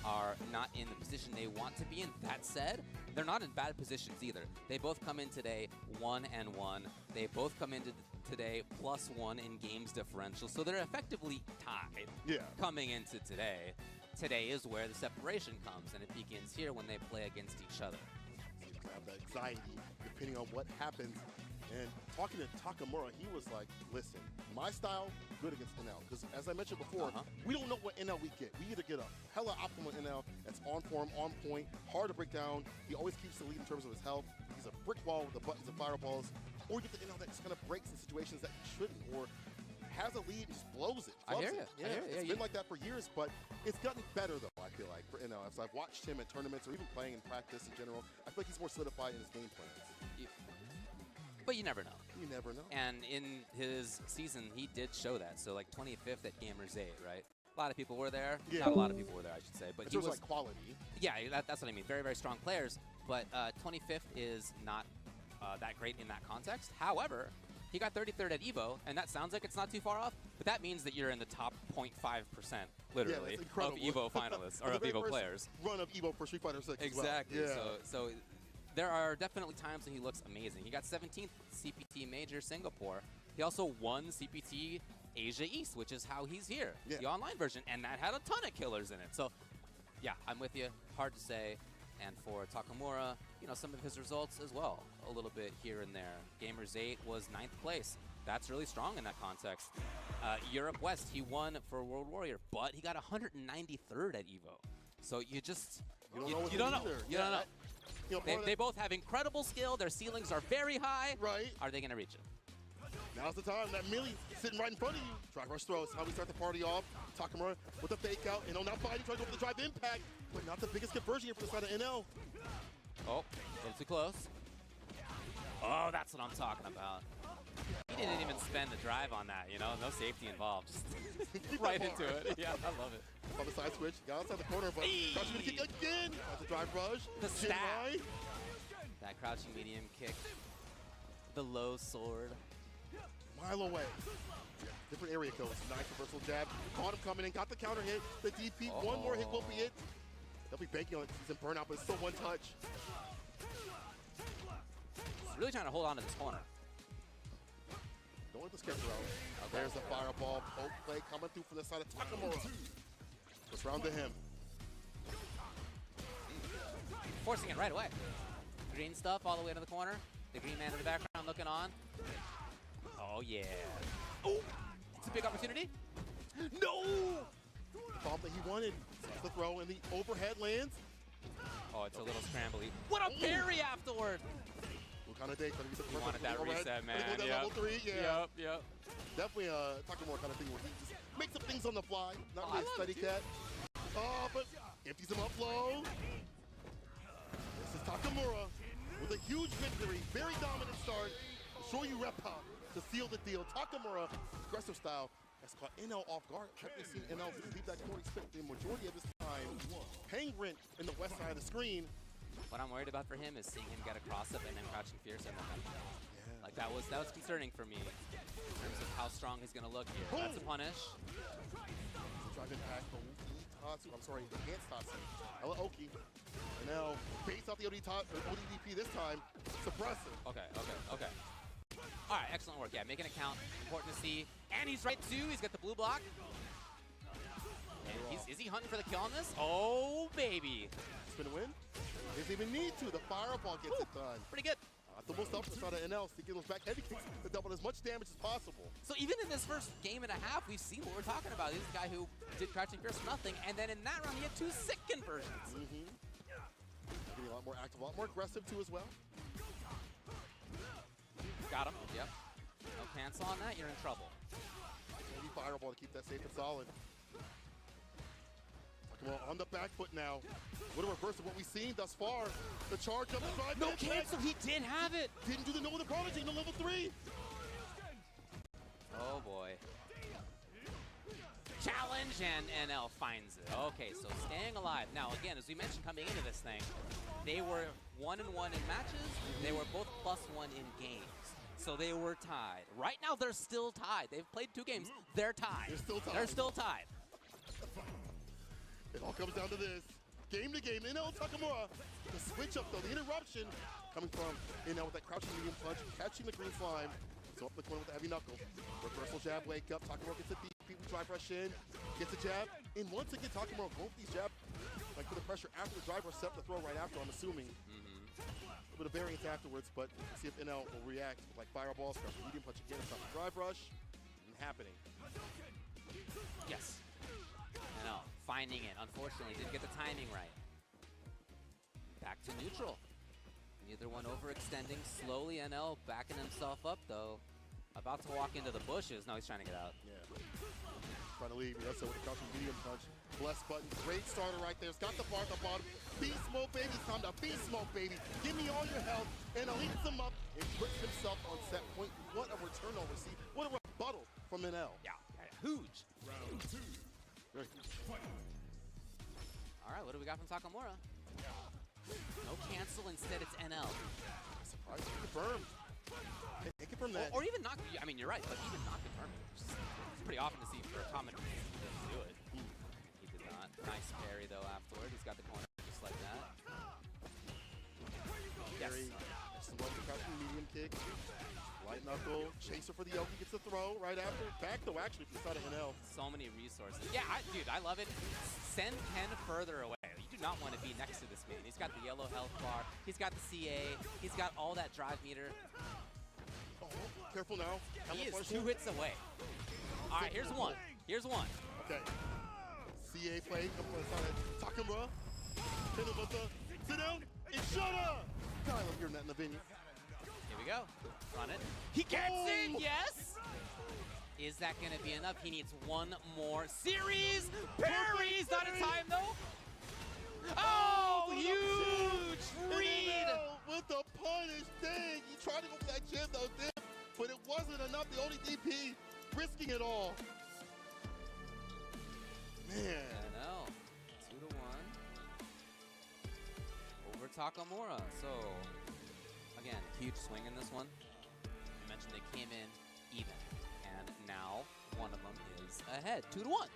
are not in the position they want to be in. That said, they're not in bad positions either. They both come in today 1-1. They both come into today +1 in games differential. So they're effectively tied coming into today. Today is where the separation comes, and it begins here when they play against each other. You have that anxiety depending on what happens. And talking to Takamura, he was like, listen, my style, good against NL. Because as I mentioned before, we don't know what NL we get. We either get a hella optimal NL that's on form, on point, hard to break down. He always keeps the lead in terms of his health. He's a brick wall with the buttons and fireballs. Or you get the NL that just kind of breaks in situations that he shouldn't, or has a lead and just blows it. I hear you. Yeah, it's been like that for years, but it's gotten better, though, I feel like, for NL. As I've watched him at tournaments or even playing in practice in general, I feel like he's more solidified in his game plans. But you never know. You never know. And in his season, he did show that. So, like, 25th at Gamers 8, right? A lot of people were there. Yeah. Not a lot of people were there, I should say. But he was like quality. Yeah, that's what I mean. Very, very strong players. But 25th is not that great in that context. However, he got 33rd at EVO, and that sounds like it's not too far off. But that means that you're in the top 0.5%, literally, of EVO finalists or of EVO players. Run of EVO for Street Fighter 6. Exactly. As well. So there are definitely times when he looks amazing. He got 17th CPT Major Singapore. He also won CPT Asia East, which is how he's here, the online version, and that had a ton of killers in it. So, yeah, I'm with you. Hard to say. And for Takamura, you know, some of his results as well, a little bit here and there. Gamers 8 was 9th place. That's really strong in that context. Europe West, he won for World Warrior, but he got 193rd at EVO. So you just, you don't know. You don't know. You know, they both have incredible skill. Their ceilings are very high. Right. Are they going to reach it? Now's the time. That melee sitting right in front of you. Drive rush throws. How we start the party off. Takamura with the fake out. And now fighting, trying to go for the drive impact, but not the biggest conversion here for the side of NL. Oh, a little too close. Oh, that's what I'm talking about. He didn't even spend a drive on that, you know? No safety involved. Just right into it. Yeah, I love it. On the side switch. Got outside the corner, but crouching medium kick again. That's the drive rush. The stab. That crouching medium kick. The low sword. Mile away. Different area codes. Nice reversal jab. Caught him coming in. Got the counter hit. The DP. One more hit will be it. They'll be banking on it. He's in burnout, but it's still one touch. Really trying to hold on to this corner. Don't let the sketch around. Okay. There's the fireball. Poke play coming through from the side of Takamura. First round to him. Forcing it right away. Green stuff all the way to the corner. The green man in the background looking on. Oh, yeah. Oh, it's a big opportunity. No! The bomb that he wanted. The throw and the overhead lands. Oh, it's a little scrambly. What a parry afterward! What kind of day? You wanted that reset, man. Level 3, yeah. Yep. Definitely Takamura kind of thing where he just makes up things on the fly. Not really a steady cat. Oh, but empties him up low. This is Takamura with a huge victory. Very dominant start. Show you rep pop to seal the deal. Takamura, aggressive style, has caught NL off guard. I've seen NL leave that corner spent the majority of his time. Paying rent in the west side of the screen. What I'm worried about for him is seeing him get a cross-up and then crouching fierce and then like that was concerning for me in terms of how strong he's gonna look here. That's a punish. Drive impact from Tatsu. I'm sorry, enhanced Tatsu. Ella Oki. And now base out the ODDP this time. Suppressive. Okay. All right, excellent work. Yeah, making it count. Important to see. And he's right too. He's got the blue block. And is he hunting for the kill on this? Oh, baby. Spin a win. Doesn't even need to. The fireball gets it done. Pretty good. the most selfless out of NL, sticking those back heavy kicks to double as much damage as possible. So even in this first game and a half, we've seen what we're talking about. He's a guy who did crouching first nothing, and then in that round he had 2 sick conversions. Getting a lot more active, a lot more aggressive too as well. Got him. Yep. No cancel on that. You're in trouble. Heavy fireball to keep that safe and solid. Takuma on the back foot now. What a reverse of what we've seen thus far. The charge up the drive. No cancel. He did have it. Didn't do the no with the prodigy into level 3. Oh boy. Challenge, and NL finds it. Okay, so staying alive. Now again, as we mentioned coming into this thing, they were 1-1 in matches. They were both +1 in games. So they were tied. Right now they're still tied. They've played 2 games. They're tied. They're still tied. They're still tied. It all comes down to this. Game to game, NL Takamura. The switch up though, the interruption coming from NL with that crouching medium punch, catching the green slime. So up the corner with the heavy knuckle. Reversal jab, wake up. Takamura gets a deep drive rush in, gets a jab. And once again, Takamura going for these jab, like for the pressure after the drive rush, set the throw right after, I'm assuming. A little bit of variance afterwards, but let's see if NL will react with like fireballs, crouching medium punch again, stop the drive rush. Happening. Yes. NL finding it. Unfortunately, didn't get the timing right. Back to neutral. Neither one overextending. Slowly, NL backing himself up, though. About to walk into the bushes. No, he's trying to get out. Yeah. Trying to leave. Yes, with a crouching medium punch. Bless button. Great starter right there. It's got the bar at the bottom. Beast mode, baby. It's time to beast mode, baby. Give me all your health. And heats him up and puts himself on set point. What a return over. See, what a rebuttal from NL. Yeah. Huge. Round 2. Very huge. All right, what do we got from Takamura? No cancel, instead it's NL. Surprise, confirmed. They confirmed that. Or even not, I mean, you're right, but even not confirmed. It's pretty often to see for a common to do it. He did not. Nice parry, though, afterward. He's got the corner just like that. Parry. Some love the crouching medium kick. Light knuckle. Chaser for the Yoki. Gets the throw right after. Back, though, actually, from the side of NL. So many resources. Yeah, dude, I love it. Send Ken further away. You do not want to be next to this man. He's got the yellow health bar. He's got the CA. He's got all that drive meter. Oh, careful now. He is 2 hits away. All right, here's one. Here's one. Okay. CA play. Come from the side of Takamura. Sit down and shut up. God, I love hearing that in the venue. Here we go. Run it. He gets it. Yes. Is that going to be enough? He needs one more series. Parries. Not in time, though. Oh, huge read. With the punish. Dang. He tried to go for that jab, though, but it wasn't enough. The only DP risking it all. Man. I know. 2-1. Over Takamura. So, again, huge swing in this one. You mentioned they came in even. And now one of them is ahead. 2-1. 2-1.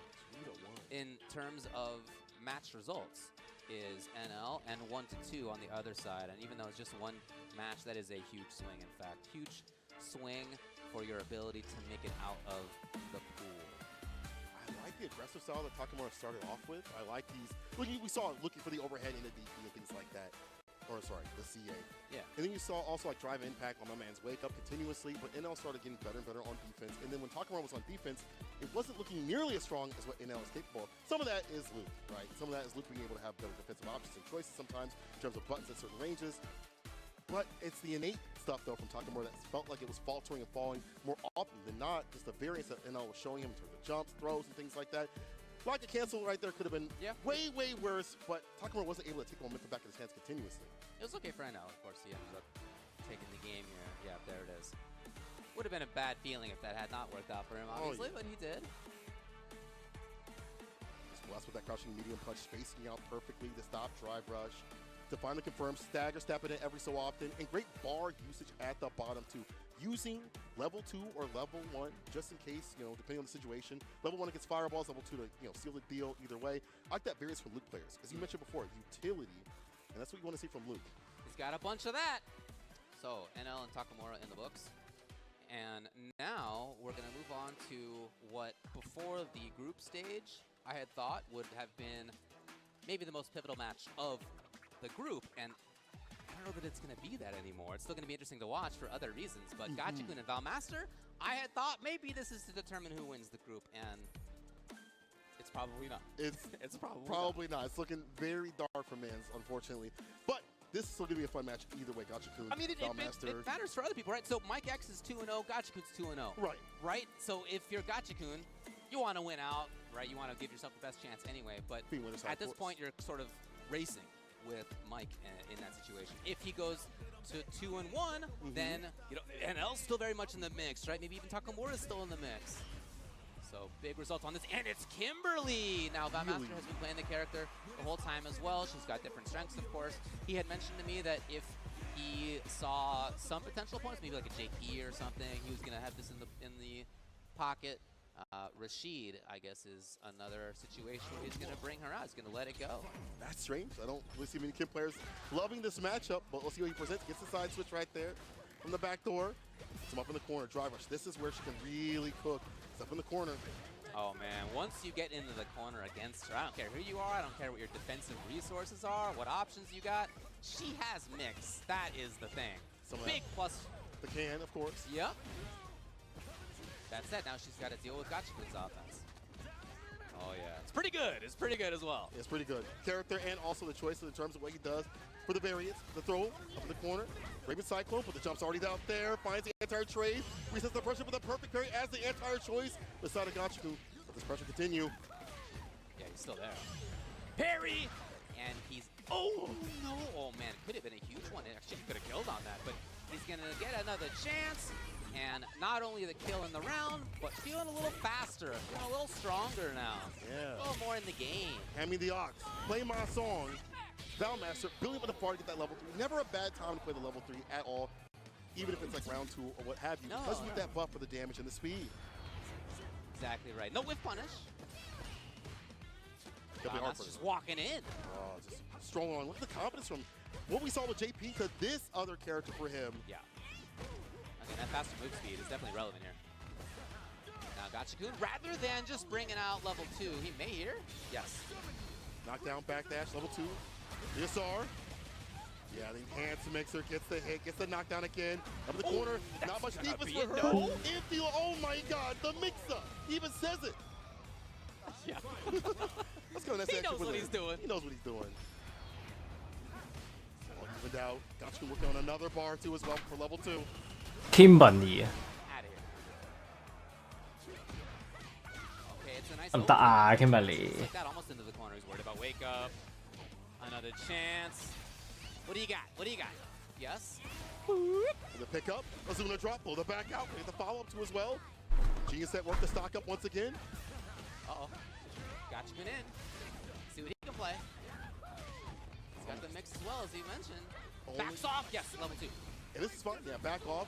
In terms of match results is NL and 1-2 on the other side. And even though it's just one match, that is a huge swing, in fact. Huge swing for your ability to make it out of the pool. I like the aggressive style that Takamura started off with. I like these. We saw looking for the overhead in the DP and things like that. Or sorry, the CA. Yeah. And then you saw also like drive impact on my man's wake up continuously, but NL started getting better and better on defense. And then when Takamura was on defense, it wasn't looking nearly as strong as what NL is capable of. Some of that is Luke, right? Some of that is Luke being able to have better defensive options and choices sometimes in terms of buttons at certain ranges. But it's the innate stuff, though, from Takamura that felt like it was faltering and falling more often than not. Just the variance that NL was showing him in terms of jumps, throws, and things like that. Like a cancel right there could have been way, way worse, but Takamura wasn't able to take the momentum back in his hands continuously. It was okay for NL, of course. He ended up taking the game here. Yeah, there it is. Would have been a bad feeling if that had not worked out for him, obviously, but he did. Just blessed with that crouching medium punch, spacing out perfectly to stop drive rush. To finally confirm, stagger, step it in every so often, and great bar usage at the bottom, too. Using level 2 or level 1, just in case, depending on the situation. Level 1 against fireballs, level 2 to, seal the deal either way. I like that variance from Luke players. As you mentioned before, utility, and that's what you want to see from Luke. He's got a bunch of that. So, NL and Takamura in the books. And now we're going to move on to what, before the group stage, I had thought would have been maybe the most pivotal match of the group. And know that it's going to be that anymore. It's still going to be interesting to watch for other reasons. But Gachikun and Valmaster, I had thought maybe this is to determine who wins the group, and it's probably not. It's probably not. It's looking very dark for Mans, unfortunately. But this is still going to be a fun match either way. Gachikun, I mean, it matters for other people, right? So Mike X is 2-0, Gachikun's 2-0. Right. Right? So if you're Gachikun, you want to win out, right? You want to give yourself the best chance anyway. But at this point, you're sort of racing with Mike in that situation. If he goes to 2-1, then NL's still very much in the mix, right? Maybe even Takamura's still in the mix. So big result on this, and it's Kimberly. Now Valmaster has been playing the character the whole time as well. She's got different strengths, of course. He had mentioned to me that if he saw some potential points, maybe like a JP or something, he was gonna have this in the pocket. Rashid, I guess, is another situation where he's gonna bring her out. He's gonna let it go. That's strange. I don't really see many Kim players loving this matchup, but we'll see what he presents. Gets the side switch right there from the back door. Puts him up in the corner. Drive rush. This is where she can really cook. It's up in the corner. Oh man, once you get into the corner against her, I don't care who you are, I don't care what your defensive resources are, what options you got, she has mix. That is the thing. Big plus. The can, of course. Yep. That said, now she's got to deal with Gachikun's offense. Oh yeah, it's pretty good. It's pretty good as well. It's pretty good. Character and also the choices in terms of what he does for the variants. The throw up in the corner. Raven Cyclone, but the jump's already out there. Finds the anti-air trade. Resets the pressure for the perfect parry as the anti-air choice. Beside of Gachikun. Let this pressure continue. Yeah, he's still there. Parry! And he's... Oh, no! Oh, man, it could have been a huge one. Actually, he could have killed on that, but he's going to get another chance. And not only the kill in the round, but feeling a little faster, feeling a little stronger now. Yeah. A little more in the game. Hand me the ox. Play my song. Valmaster, building up the bar to get that level 3. Never a bad time to play the level 3 at all, even if it's like round 2 or what have you. No, because with that buff for the damage and the speed. Exactly right. No whiff punish. That's just walking in. Oh, just strolling on. Look at the confidence from what we saw with JP to this other character for him. Yeah. Okay, that faster move speed is definitely relevant here. Now Gachikun, rather than just bringing out level 2, he may here. Yes. Knockdown, backdash, level 2. DSR. Yeah, the enhanced mixer gets the hit, gets the knockdown again. Up in the corner, not much defense for her. No. Infield, oh my god, the mix-up. He even says it. Yeah. Let's go. He knows what he's doing. He knows what he's doing. Oh, evened out. Gachikun working on another bar too as well for level 2. Kimberly 唔得啊 Kimberly。 Like that almost into the corner. He's worried about wake up. Another chance. What do you got? What do you got? Yes. The pickup. Azuna drop. Pull the back out. Get the follow up too as well. Genius set work the stock up once again. Uh-oh. Gachikun in. See what he can play. He's got the mix as well, as he mentioned. Backs off. Yes, level 2. And this is fun. Yeah, back off.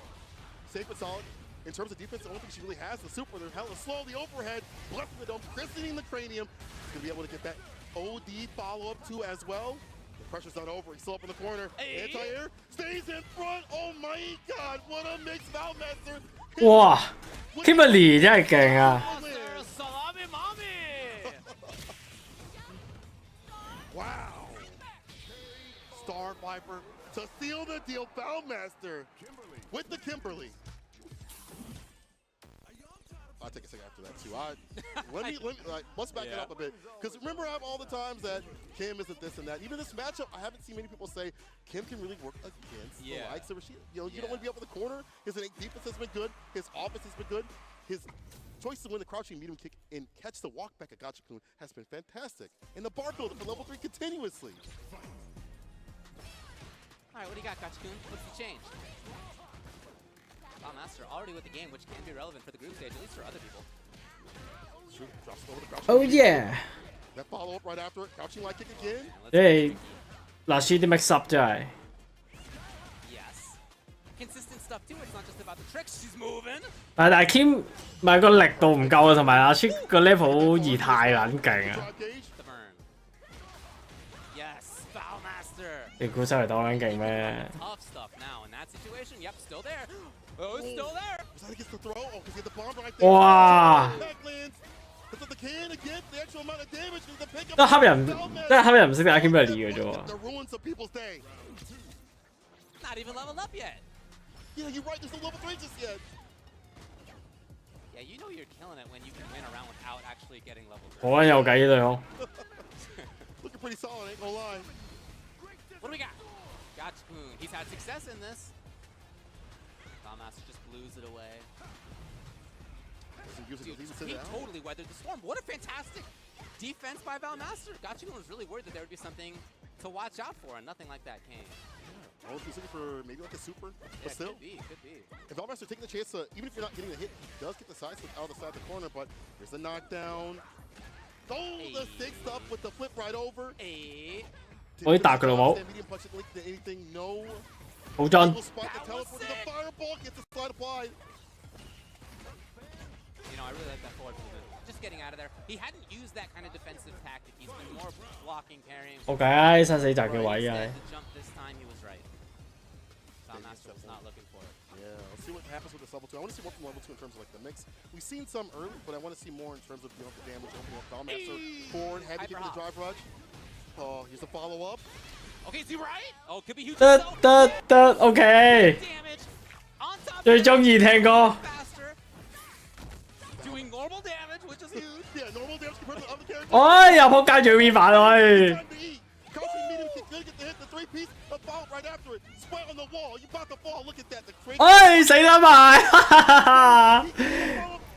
Safe and solid. In terms of defense, the only thing she really has is the super. They're hella slow. The overhead. Blessing the dome. Christening the cranium. He's going to be able to get that OD follow-up too as well. The pressure's not over. He's still up in the corner. Hey. Anti-air. Stays in front. Oh my god. What a mix. Valmaster. 哇 Kimberly 真係勁啊！ Salami mommy. Wow. Star Viper to seal the deal. Valmaster with the Kimberly. I'll take a second after that too. Let's back it up a bit. Because remember all the times that Kim isn't this and that. Even this matchup, I haven't seen many people say Kim can really work against the likes of Rashid. You know, you don't want to be up in the corner. His innate defense has been good. His offense has been good. His choice to win the crouching medium kick and catch the walk back at Gachikun has been fantastic. And the bar builder for level 3 continuously. All right, what do you got, Gachikun? What's the change? Master already with the game, which can be relevant for the group stage, at least for other people. Drops over the crouching Oh medium. yeah！ That follow up right after it. Crouching light kick again. 即係嗱，輸啲 mix up 真係。 Yes. Consistent stuff too. It's not just about the tricks. She's moving. 但係 Kim 咪個力度唔夠啊，同埋阿 Chick 個 level 2太撚勁啊！ The burn. Yes, Foulmaster. 你估真係當撚勁咩？ Tough stuff now in that situation. Yep, still there. Oh, it's still there. He gets the throw. Oh, because he had the bomb right there. 哇！ Backlands. Because of the can again, the actual amount of damage. The pickup. 都黑人，都係黑人唔識得阿 Kimberly 嘅啫喎。 The ruins of people's day. not even leveled up yet. Yeah, you're right. There's no level 3 just yet. Yeah, you know you're killing it when you can win a round without actually getting level 3. 好撚有計呢隊好。Looking pretty solid, ain't gonna lie. What do we got? Gotchpoon. He's had success in this. Valmaster just blues it away. Dude, he totally weathered the storm. What a fantastic defense by Valmaster. Gotchpoon was really worried that there would be something to watch out for, and nothing like that came. I was looking for maybe like a super, but still. Could be. If Valmaster taking the chance to, even if you're not getting the hit, he does get the side slip out of the side of the corner, but there's the knockdown. Oh, the 6 up with the flip right over. 可以打佢咯冇？ Medium punch it, link to anything, no. 好真。 Spot the teleport to the fireball, gets the slide applied. You know, I really like that forward movement. Just getting out of there. He hadn't used that kind of defensive tactic. He's been more blocking, carrying. 好計，生死閘嘅位啊！ The jump this time, he was right. Valmaster was not looking for it. Yeah, let's see what happens with this level 2. I want to see more from level 2 in terms of like the mix. We've seen some early, but I want to see more in terms of the damage opening up. Valmaster forward, heavy kick with the drive rush. Oh, here's a follow-up. Okay, is he right? Oh, could be huge. 得 OK。 最中意聽歌。 Doing normal damage, which is huge. Yeah, normal damage compared to other characters. 哎，又仆街仲要反喂。 Crouching medium kick, gonna get the hit, the 3-piece, a bounce right after it. Sweat on the wall, you about to fall. Look at that, the crazy. 哎，死得埋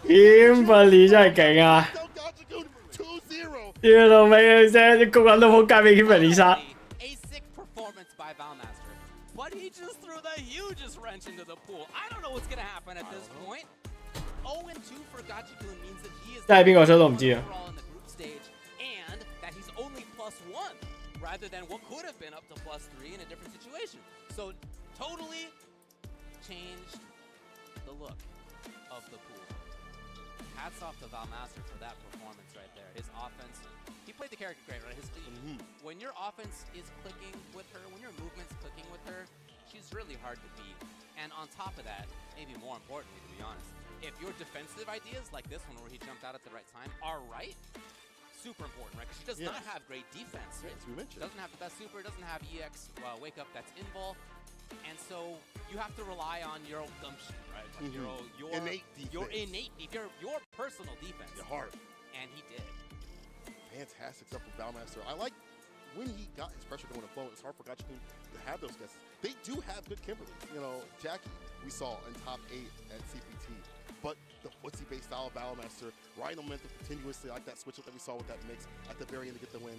！Kimberly 真係勁啊！ 屌老味啫，啲個人都仆街俾 Kimberly 殺。 A sick performance by Valmaster, but he just threw the hugest wrench into the pool. I don't know what's gonna happen at this point. 0-2 for Gotchpoon means that he is 真係邊個出都唔知啊！ in the group stage, and that he's only +1 rather than what could have been up to +3 in a different situation. So totally changed the look of the pool. Hats off to Valmaster for that performance right there. His offense, he played the character great, right? When your offense is clicking with her, when your movement's clicking with her, she's really hard to beat. And on top of that, maybe more importantly, to be honest, if your defensive ideas, like this one where he jumped out at the right time, are right, super important, right? Because she does not have great defense. As we mentioned. Doesn't have the best super, doesn't have EX wake up that's invul. And so you have to rely on your own gumption, right? Like your innate defense. Your personal defense. Your heart. And he did. Fantastic stuff from Valmaster. I like when he got his pressure going to flow. It's hard for Gotchpoon to have those guesses. They do have good Kimberly. You know, Jackie, we saw in top 8 at CPT. But the footsie-based style of Valmaster, riding momentum continuously, like that switch up that we saw with that mix at the very end to get the win.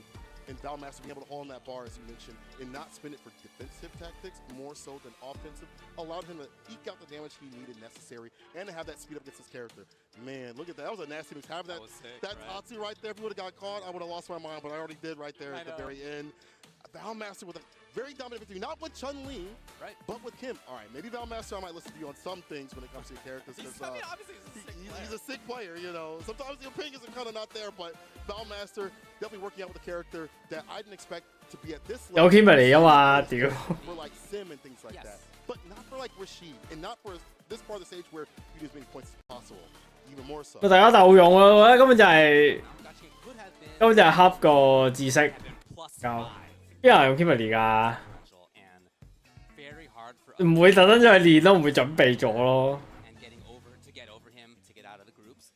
And Valmaster being able to hold on that bar, as you mentioned, and not spin it for defensive tactics more so than offensive, allowed him to eke out the damage he needed necessary and to have that speed up against his character. Man, look at that. That was a nasty mix. Having that Tatsu right there, if he would have got caught, I would have lost my mind, but I already did right there at the very end. Valmaster with a very dominant victory, not with Chun-Li, right, but with Kim. All right, maybe Valmaster, I might listen to you on some things when it comes to your characters. Obviously he's a sick player, you know. Sometimes the opinions are kind of not there, but Valmaster definitely working out with a character that I didn't expect to be at this level. 有 Kimberly 啊嘛，屌！ For like Sim and things like that, but not for like Rashid, and not for this part of the stage where you do as many points as possible. Even more so. 大家鬥用啊！我覺得根本就係恰個知識教。邊有人用 Kimberly 㗎？唔會特登再練咯，唔會準備咗咯。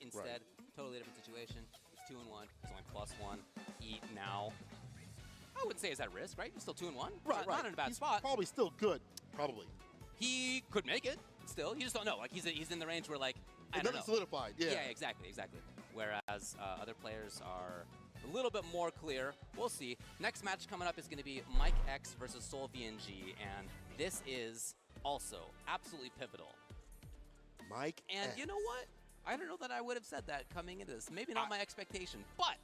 Instead, totally different situation. He's 2-1. He's only +1. He now, I wouldn't say is at risk, right? He's still 2-1. Right. Not in a bad he's spot. Probably still good. Probably. He could make it. Still, you just don't know. Like he's in the range where like I don't know. Solidified. Yeah. Yeah, exactly. Whereas other players are a little bit more clear. We'll see. Next match coming up is going to be Mike X versus Soul VNG, and this is also absolutely pivotal. Mike and X. You know what? I don't know that I would have said that coming into this. Maybe not my expectation, but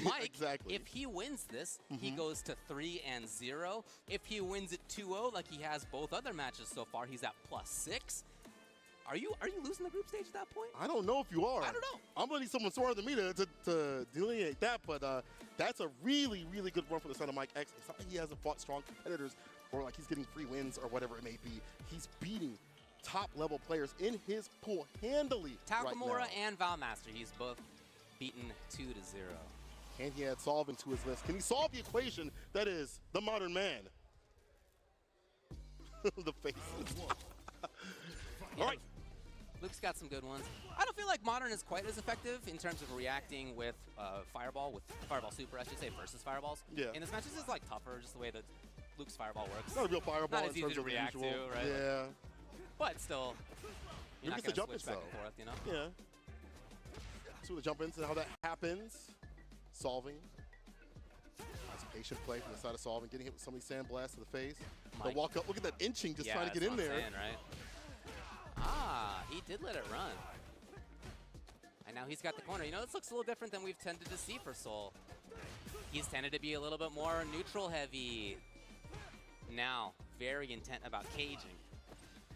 Mike, if he wins this, he goes to 3-0. If he wins it 2-0, like he has both other matches so far, he's at +6. Are you losing the group stage at that point? I don't know if you are. I don't know. I'm gonna need someone smarter than me to delineate that, but that's a really, really good run for the son of Mike X. It's not like he hasn't fought strong competitors or like he's getting free wins or whatever it may be. He's beating top-level players in his pool handily. Takamura right and Valmaster, he's both beaten 2-0. Can he add solve into his list? Can he solve the equation that is the modern man? the faces. Yeah. All right. Luke's got some good ones. I don't feel like Modern is quite as effective in terms of reacting with Fireball Super, I should say, versus Fireballs. Yeah. In this match, this is like tougher, just the way that Luke's Fireball works. It's not a real Fireball Not in as easy terms to of the react usual. to, right? Yeah. But still, you're not Luke gets the going to jump switch back ins, and forth, you know? Yeah. See the jump ins and how that happens. Solving. Nice patient play from the side of Solving, getting hit with so many sandblasts to the face. The walk up, look at that inching, just trying to get in there. Saying, right? Ah, he did let it run. And now he's got the corner. You know, this looks a little different than we've tended to see for Soul. He's tended to be a little bit more neutral heavy. Now, very intent about caging.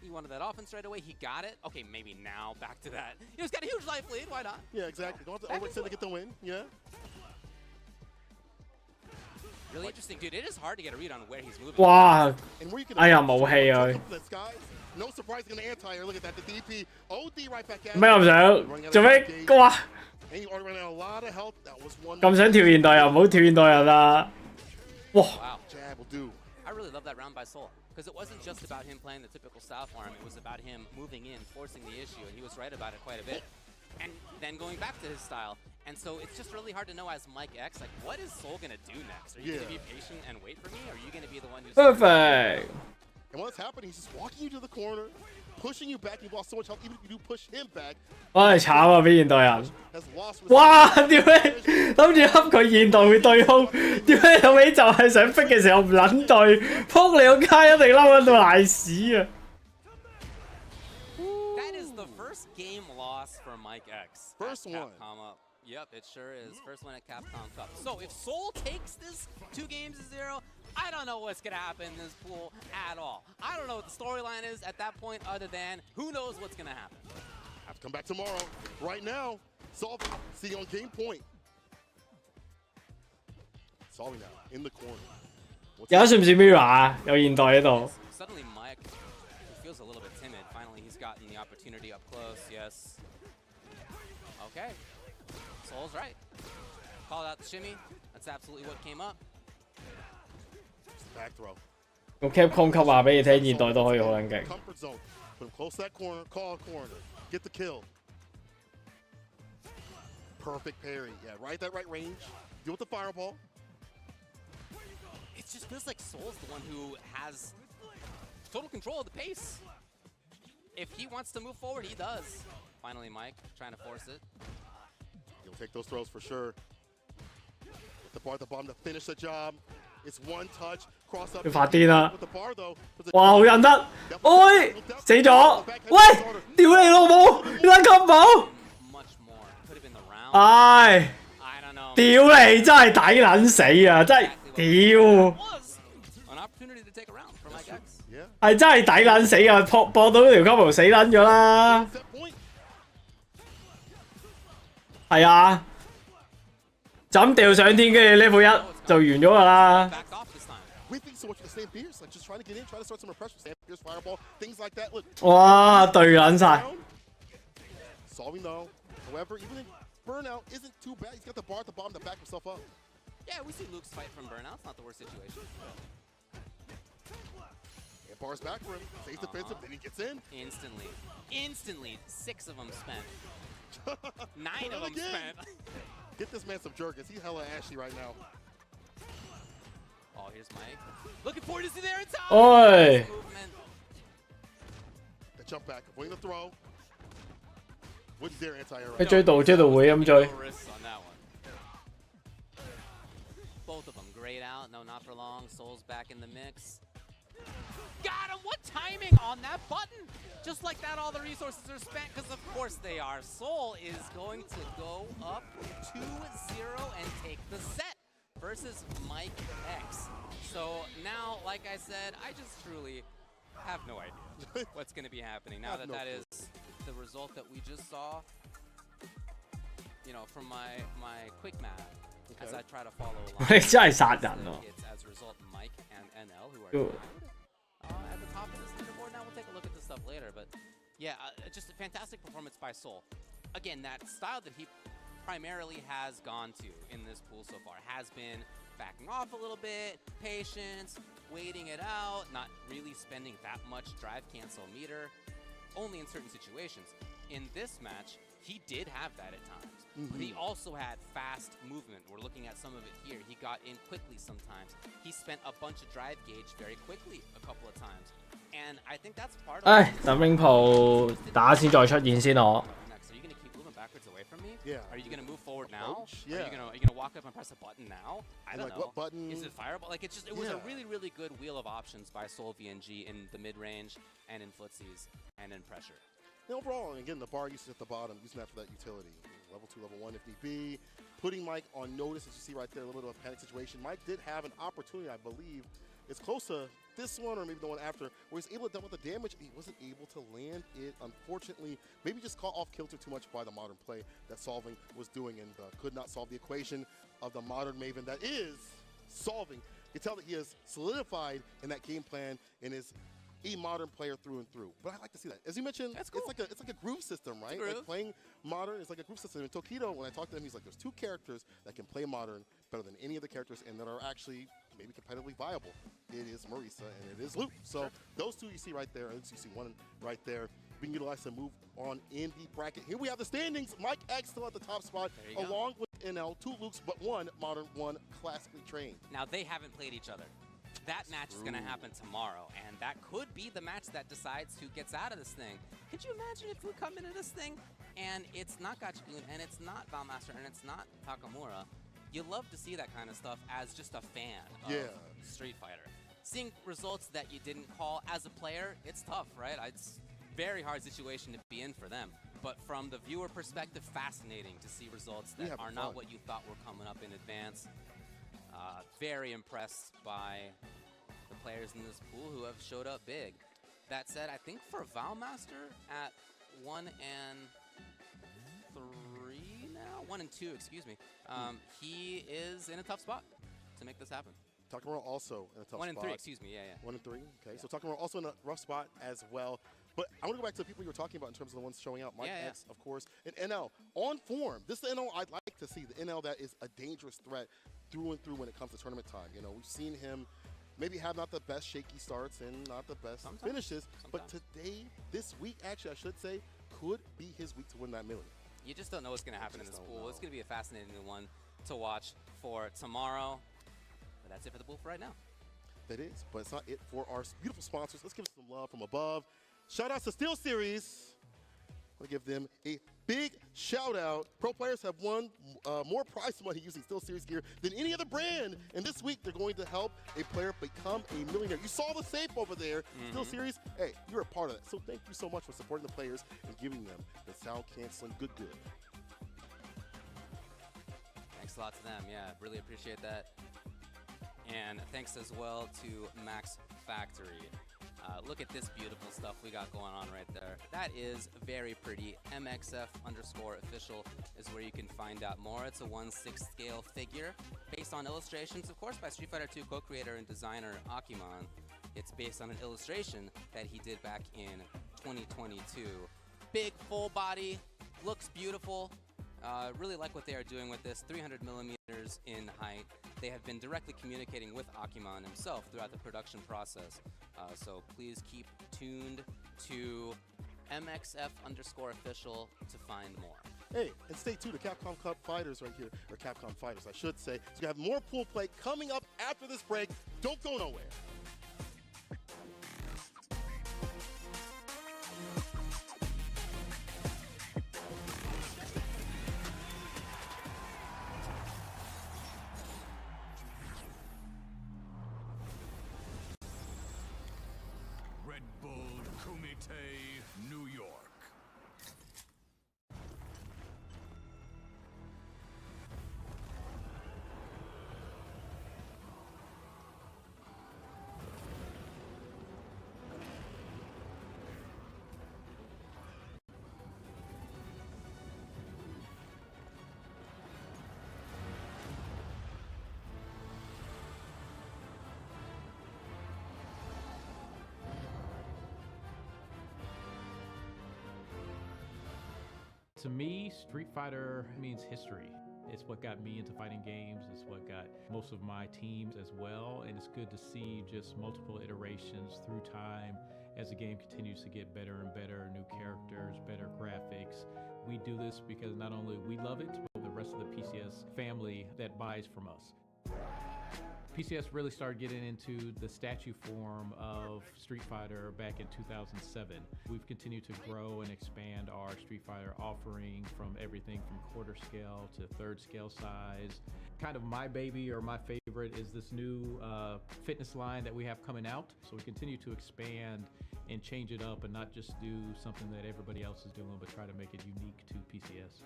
He wanted that offense right away. He got it. Okay, maybe now back to that. He's got a huge life lead. Why not? Yeah, exactly. Don't have to overextend to get the win. Yeah. Really interesting, dude. It is hard to get a read on where he's moving. 哇！哎呀，冇氣啊佢。 No surprise, going to anti-air. Look at that. The DP. OD right back at 咩咁想？做咩？哇！ And you already ran out a lot of health. That was one. 咁想跳現代又唔好跳現代人啦。哇！ Wow. Jab will do. I really love that round by Soul. Because it wasn't just about him playing the typical style for him. It was about him moving in, forcing the issue. And he was right about it quite a bit. And then going back to his style. And so it's just really hard to know as Mike X, like, what is Soul going to do next? Are you going to be patient and wait for me? Or are you going to be the one who's... Perfect. And what's happening, he's just walking you to the corner, pushing you back. You've lost so much health. Even if you do push him back, 唉，慘啊！俾現代人。 has lost. 哇！屌你，諗住恰佢現代會對空，屌你老尾就係想逼嘅時候唔撚對，撲你個街一定嬲喺度賴屎啊！ That is the first game loss for Mike X. First one. Capcom. Yep, it sure is. First one at Capcom Cup. So if Soul takes this 2-0, I don't know what's going to happen in this pool at all. I don't know what the storyline is at that point other than who knows what's going to happen. Have to come back tomorrow. Right now, Solving, see on game point. Solving now, in the corner. 而家算唔算 Mirror 啊？有現代喺度。 Suddenly Mike feels a little bit timid. Finally, he's gotten the opportunity up close. Yes. Okay. Soul's right. Called out the shimmy. That's absolutely what came up. Back throw. 個 Capcom Cup 話俾你聽，現代都可以好撚勁。 Comfort zone. Put him close to that corner. Call a corner. Get the kill. Perfect parry. Yeah, right at that right range. Deal with the fireball. It just feels like Soul's the one who has total control of the pace. If he wants to move forward, he does. Finally, Mike trying to force it. He'll take those throws for sure. With the bar at the bottom to finish the job. It's one touch. Cross up. 要發癲啦！ With the bar though. 哇，好忍得！哎，死咗！喂，屌你老母！你撚咁冇？ Much more. Could have been the round. 唉， I don't know. 屌你真係抵撚死啊！真係屌， An opportunity to take a round for Mike X. 係真係抵撚死啊！搏到條 couple 死撚咗啦！係啊，就咁掉上天，跟住 level 1就完咗㗎啦。 Backed off this time. We think so much of the same Pierce, like just trying to get in, trying to start some pressure. Sam Pierce, fireball, things like that. Look. 哇，對撚晒。 Solving though. However, even if burnout isn't too bad, he's got the bar at the bottom to back himself up. Yeah, we see Luke's fight from burnout. It's not the worst situation. And bars back for him. Stays defensive, then he gets in. Instantly. Instantly. 6 of them spent. 9 of them Again. spent. Get this man some Jergens. He's hella ashy right now. Oh, here's Mike. Looking forward to see there in time. Oi. Movement. The jump back, avoiding the throw. Wouldn't dare anti-air 你追到會咁追。 No risks on that one. Both of them grayed out. No, not for long. Soul's back in the mix. Got him! What timing on that button? Just like that, all the resources are spent, because of course they are. Soul is going to go up 2-0 and take the set versus Mike X. So now, like I said, I just truly have no idea what's going to be happening. Now that that is the result that we just saw, you know, from my quick math, as I try to follow along. 你真係殺人喎！ It's as a result Mike and NL who are at the top of this leaderboard. Now we'll take a look at this stuff later, but yeah, just a fantastic performance by Soul. Again, that style that he primarily has gone to in this pool so far has been backing off a little bit, patience, waiting it out, not really spending that much drive cancel meter, only in certain situations. In this match, he did have that at times, but he also had fast movement. We're looking at some of it here. He got in quickly sometimes. He spent a bunch of drive gauge very quickly a couple of times. And I think that's part of 唉，等 Ring 鋪打先再出現先我。 next. Are you going to keep moving backwards away from me? Yeah. Are you going to move forward now? Yeah. Are you gonna walk up and press a button now? I don't like, know. what button? Is it fireball? Like, it's just, it was a Yeah. really, really good wheel of options by Soul VNG in the mid-range and in footsies and in pressure. And overall, and again, the bar usage at the bottom, using that for that utility. Level 2, level 1 if need be. Putting Mike on notice, as you see right there, a little bit of a panic situation. Mike did have an opportunity, I believe. It's close to this one or maybe the one after, where he's able to double the damage. He wasn't able to land it, unfortunately. Maybe just caught off kilter too much by the modern play that Solving was doing and could not solve the equation of the modern Maven that is Solving. You can tell that he has solidified in that game plan and is a modern player through and through. But I like to see that. As you mentioned, That's cool. it's like a groove system, right? groove. Like playing modern is like a groove system. And Tokido, when I talked to him, he's like, there's 2 characters that can play modern better than any of the characters and that are actually maybe competitively viable. It is Marisa and it is Luke. So those 2 you see right there, and you see one right there, being utilized to move on in the bracket. Here we have the standings. Mike X still at the top spot, There you go. along with NL, 2 Lukes, but 1 modern, 1 classically trained. Now, they haven't played each other. That match is going to happen tomorrow, and that could be the match that decides who gets out of this thing. Could you imagine if we come into this thing and it's not Gachikun, and it's not Valmaster, and it's not Takamura? You love to see that kind of stuff as just a fan of Street Fighter. Seeing results that you didn't call as a player, it's tough, right? It's a very hard situation to be in for them. But from the viewer perspective, fascinating to see results that are not what you thought were coming up in advance. Very impressed by the players in this pool who have showed up big. That said, I think for Valmaster at 1 and 3 now? 1 and 2, excuse me. He is in a tough spot to make this happen. Takamura also in a tough spot. 1 and 3, excuse me, yeah. 1 and 3, okay. So Takamura also in a rough spot as well. But I want to go back to the people you were talking about in terms of the ones showing out. Mike X, of course, and NL on form. This is the NL I'd like to see. The NL that is a dangerous threat through and through when it comes to tournament time. You know, we've seen him maybe have not the best shaky starts and not the best finishes. But today, this week, actually, I should say, could be his week to win that million. You just don't know what's going to happen in this pool. It's going to be a fascinating one to watch for tomorrow. But that's it for the pool for right now. That is, but it's not it for our beautiful sponsors. Let's give some love from above. Shout out to Steel Series. I want to give them a big shout out. Pro players have won more prize money using Steel Series gear than any other brand. And this week, they're going to help a player become a millionaire. You saw the safe over there. Steel Series, hey, you're a part of that. So thank you so much for supporting the players and giving them the sound canceling good. Thanks a lot to them. Yeah, really appreciate that. And thanks as well to Max Factory. Look at this beautiful stuff we got going on right there. That is very pretty. MXF_official is where you can find out more. It's a 1/6 scale figure based on illustrations, of course, by Street Fighter 2 co-creator and designer Akiman. It's based on an illustration that he did back in 2022. Big, full body, looks beautiful. Really like what they are doing with this. 300 millimeters in height. They have been directly communicating with Akiman himself throughout the production process. So please keep tuned to MXF_official to find more. Hey, and stay tuned to Capcom Cup Fighters right here, or Capcom Fighters, I should say. So you have more pool play coming up after this break. Don't go nowhere. Red Bull Kumite, New York. To me, Street Fighter means history. It's what got me into fighting games. It's what got most of my teams as well. And it's good to see just multiple iterations through time as the game continues to get better and better, new characters, better graphics. We do this because not only we love it, but the rest of the PCS family that buys from us. PCS really started getting into the statue form of Street Fighter back in 2007. We've continued to grow and expand our Street Fighter offering from everything from quarter scale to third scale size. Kind of my baby or my favorite is this new fitness line that we have coming out. So we continue to expand and change it up and not just do something that everybody else is doing, but try to make it unique to PCS.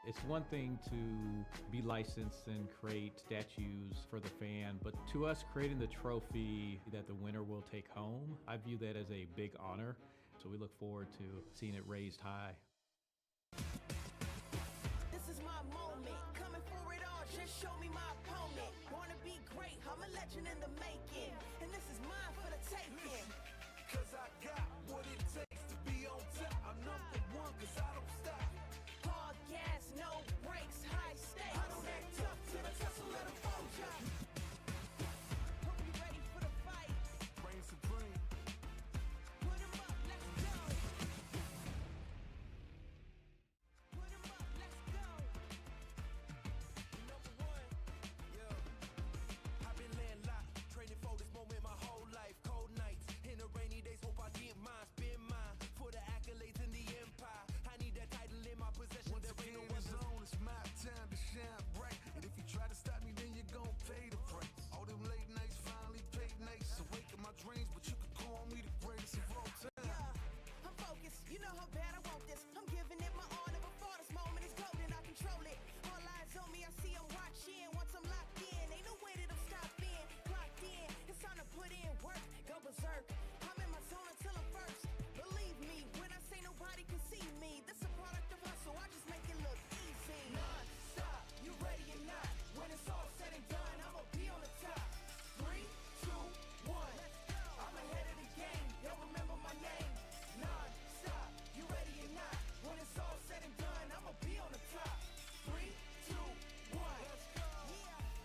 It's one thing to be licensed and create statues for the fan, but to us, creating the trophy that the winner will take home, I view that as a big honor. So we look forward to seeing it raised high. This is my moment, coming for it all, just show me my opponent. Wanna be great, I'm a legend in the making, and this is mine for the taking. Cause I got what it takes to be on top. I'm number one cause I don't stop. Hard gas, no brakes, high stakes. I don't act tough till I tussle, let 'em fold ya. Hope you ready for the fight. Reign supreme. Put 'em up, let's go. Put 'em up, let's go. Number one, yeah. I've been landlocked, training for this moment my whole life. Cold nights, in the rainy days, hope I get mine. Spend mine for the accolades in the empire. I need that title in my possession. Once again, it's on, it's my time to shine bright. And if you try to stop me, then you're gonna pay the price. All them late nights finally paid nights. Awake in my dreams, but you could call me the greatest of all time. Yeah, I'm focused, you know how bad I want this. I'm giving it my all, never before this moment is golden, I control it. All eyes on me, I see I'm watching. Once I'm locked in, ain't no way that I'm stopping. Clocked in, it's time to put in work, go berserk. I'm in my zone until I'm first. Believe me, when I say nobody can see me, this a product of hustle, I just make it look easy. Non-stop, you ready or not? When it's all said and done, I'ma be on the top. 3, 2, 1. I'm ahead of the game, y'all remember my name. Non-stop, you ready or not? When it's all said and done, I'ma be on the top. 3, 2, 1.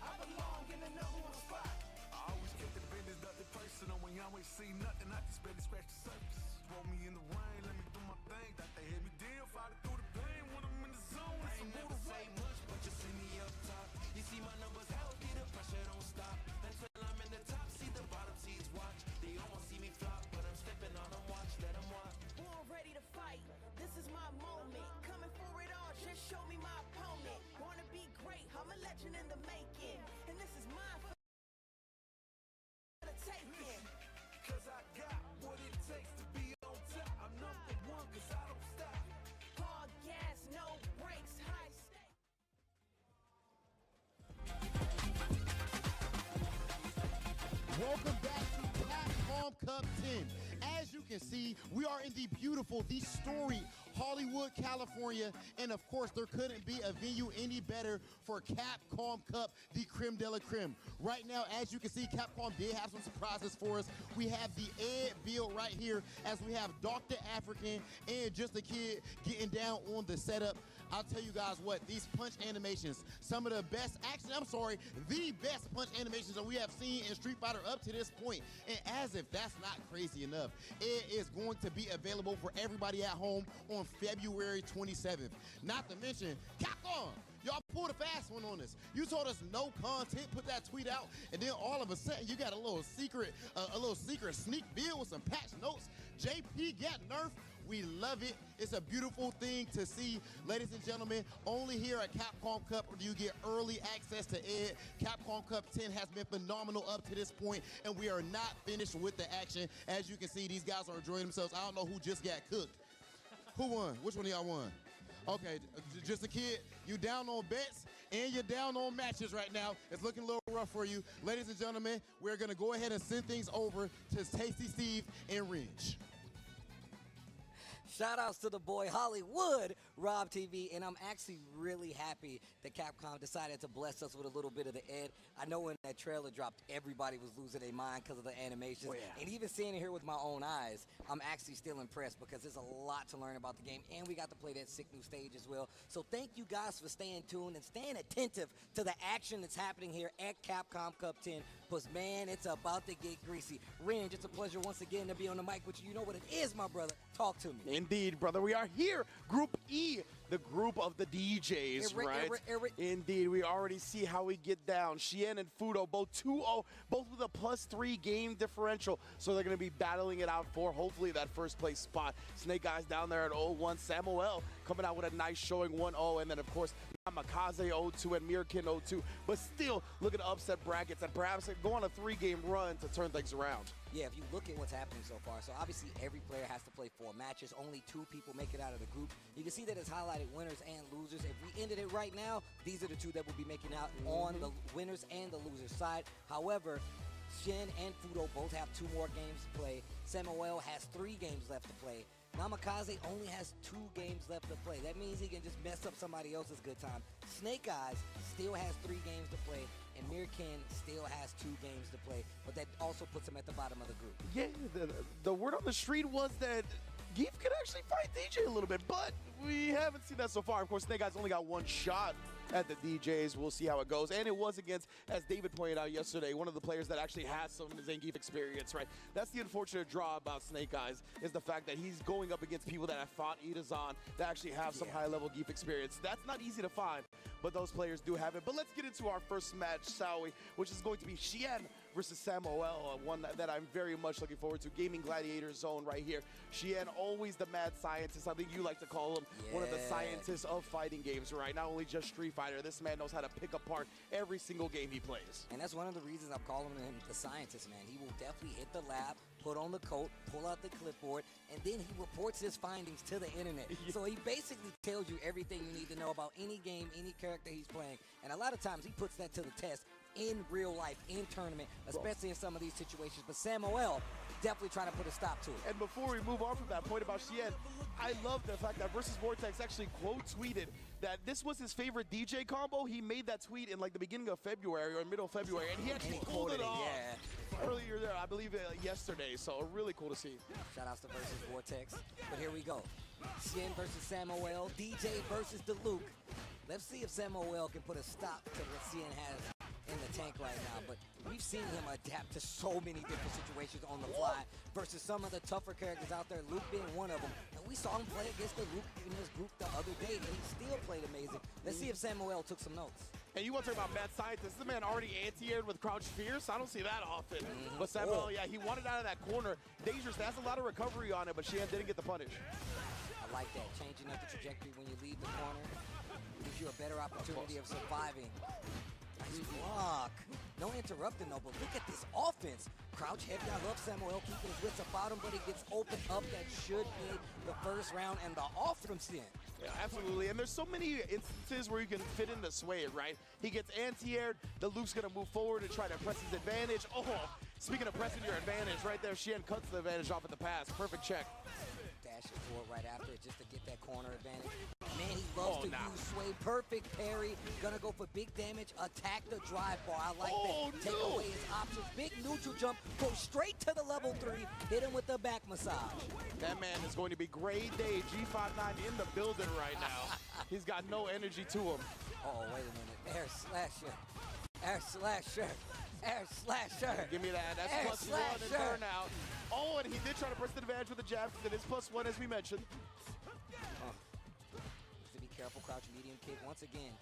I belong in the number one spot. I always kept the business, nothing personal. When y'all ain't see nothing, I just barely scratch the surface. Throw me in the rain, let me do my thing. Thought they had me deal, fighting through the pain when I'm in the zone. I ain't never say much, but you see me up top. You see my numbers healthy, the pressure don't stop. Until I'm in the top, see the bottom seeds watch. They almost see me flop, but I'm stepping on them, watch, let them watch. Born ready to fight, this is my moment. Coming for it all, just show me my opponent. Wanna be great, I'm a legend in the making, and this is mine for the taking. Cause I got what it takes to be on top. I'm number one cause I don't stop. Hard gas, no brakes, high stakes. Welcome back to Capcom Cup 10. As you can see, we are in the beautiful, the storied Hollywood, California, and of course, there couldn't be a venue any better for Capcom Cup, the creme de la creme. Right now, as you can see, Capcom did have some surprises for us. We have the Ed build right here, as we have Dr. African and Just a Kid getting down on the setup. I'll tell you guys what, these punch animations, some of the best, actually, I'm sorry, the best punch animations that we have seen in Street Fighter up to this point. And as if that's not crazy enough, it is going to be available for everybody at home on February 27th. Not to mention, Capcom, y'all pulled a fast one on us. You told us no content, put that tweet out, and then all of a sudden you got a little secret sneak build with some patch notes. JP got nerfed. We love it. It's a beautiful thing to see. Ladies and gentlemen, only here at Capcom Cup do you get early access to Ed. Capcom Cup 10 has been phenomenal up to this point, and we are not finished with the action. As you can see, these guys are enjoying themselves. I don't know who just got cooked. Who won? Which one of y'all won? Okay, Just a Kid, you down on bets and you're down on matches right now. It's looking a little rough for you. Ladies and gentlemen, we're going to go ahead and send things over to Tasty Steve and Ridge. Shout outs to the boy Hollywood, Rob TV, and I'm actually really happy that Capcom decided to bless us with a little bit of the ed. I know when that trailer dropped, everybody was losing their mind because of the animations. And even seeing it here with my own eyes, I'm actually still impressed because there's a lot to learn about the game, and we got to play that sick new stage as well. So thank you guys for staying tuned and staying attentive to the action that's happening here at Capcom Cup 10, because man, it's about to get greasy. Ringe, it's a pleasure once again to be on the mic with you. You know what it is, my brother. Talk to me. Indeed, brother. We are here, Group E, the group of the DJs, right? Indeed, we already see how we get down. Xian and Fudo, both 2-0, both with a +3 game differential. So they're going to be battling it out for hopefully that first place spot. Snake Eyes down there at 0-1. Samuel coming out with a nice showing, 1-0. And then, of course, Makaze 0-2 and Mirkin 0-2. But still, look at the upset brackets and perhaps go on a 3-game run to turn things around. Yeah, if you look at what's happening so far, so obviously every player has to play 4 matches. Only 2 people make it out of the group. You can see that it's highlighted winners and losers. If we ended it right now, these are the 2 that will be making out on the winners and the losers side. However, Shin and Fudo both have 2 more games to play. Samuel has 3 games left to play. Namikaze only has 2 games left to play. That means he can just mess up somebody else's good time. Snake Eyes still has 3 games to play, and Mirkin still has 2 games to play, but that also puts him at the bottom of the group. Yeah, the word on the street was that Geef could actually fight DJ a little bit, but we haven't seen that so far. Of course, Snake Eyes only got 1 shot at the DJs. We'll see how it goes. And it was against, as David pointed out yesterday, one of the players that actually has some Zangief experience, right? That's the unfortunate draw about Snake Eyes, is the fact that he's going up against people that have fought Itazan that actually have some high-level Geef experience. That's not easy to find, but those players do have it. But let's get into our first match, Sawi, which is going to be Xian versus Samuel, one that I'm very much looking forward to. Gaming Gladiator Zone right here. Xian, always the mad scientist. I think you like to call him one of the scientists of fighting games, right? Not only just Street Fighter. This man knows how to pick apart every single game he plays. And that's one of the reasons I'm calling him the scientist, man. He will definitely hit the lab, put on the coat, pull out the clipboard, and then he reports his findings to the internet. So he basically tells you everything you need to know about any game, any character he's playing. And a lot of times he puts that to the test in real life, in tournament, especially in some of these situations. But Samuel definitely trying to put a stop to it. And before we move on from that point about Xian, I love the fact that Versus Vortex actually quote tweeted that this was his favorite DJ combo. He made that tweet in like the beginning of February or middle of February, and he actually pulled it off earlier there, I believe yesterday. So really cool to see. Shout outs to Versus Vortex. But here we go. Xian versus Samuel, DJ versus Luke. Let's see if Samuel can put a stop to what Xian has in the tank right now, but we've seen him adapt to so many different situations on the fly versus some of the tougher characters out there, Luke being one of them. And we saw him play against the Luke in his group the other day, and he still played amazing. Let's see if Samuel took some notes. And you want to talk about mad scientist, this man already anti-aired with Crouch Fierce. I don't see that often. But Samuel, yeah, he wanted out of that corner. Dangerous, that's a lot of recovery on it, but Xian didn't get the punish. I like that, changing up the trajectory when you leave the corner gives you a better opportunity of surviving. Nice block. No interrupting though, but look at this offense. Crouch heavy. I love Samuel keeping his wits about him, but he gets opened up. That should be the first round and the off from Xian. Yeah, absolutely. And there's so many instances where you can fit in the sway, right? He gets anti-aired. The Luke's going to move forward and try to press his advantage. Oh, speaking of pressing your advantage, right there, Xian cuts the advantage off at the pass. Perfect check. Dashes forward right after it just to get that corner advantage. Man, he loves to use sway. Perfect parry. Gonna go for big damage. Attack the drive bar. I like that. Take away his options. Big neutral jump. Go straight to the level 3. Hit him with the back massage. That man is going to be grade A. G59 in the building right now. He's got no energy to him. Oh, wait a minute. Air slasher. Air slasher. Air slasher. Give me that. That's Air +1 and burnout. Oh, and he did try to press the advantage with the jab because it is +1 as we mentioned. To be careful, crouch medium kick once again.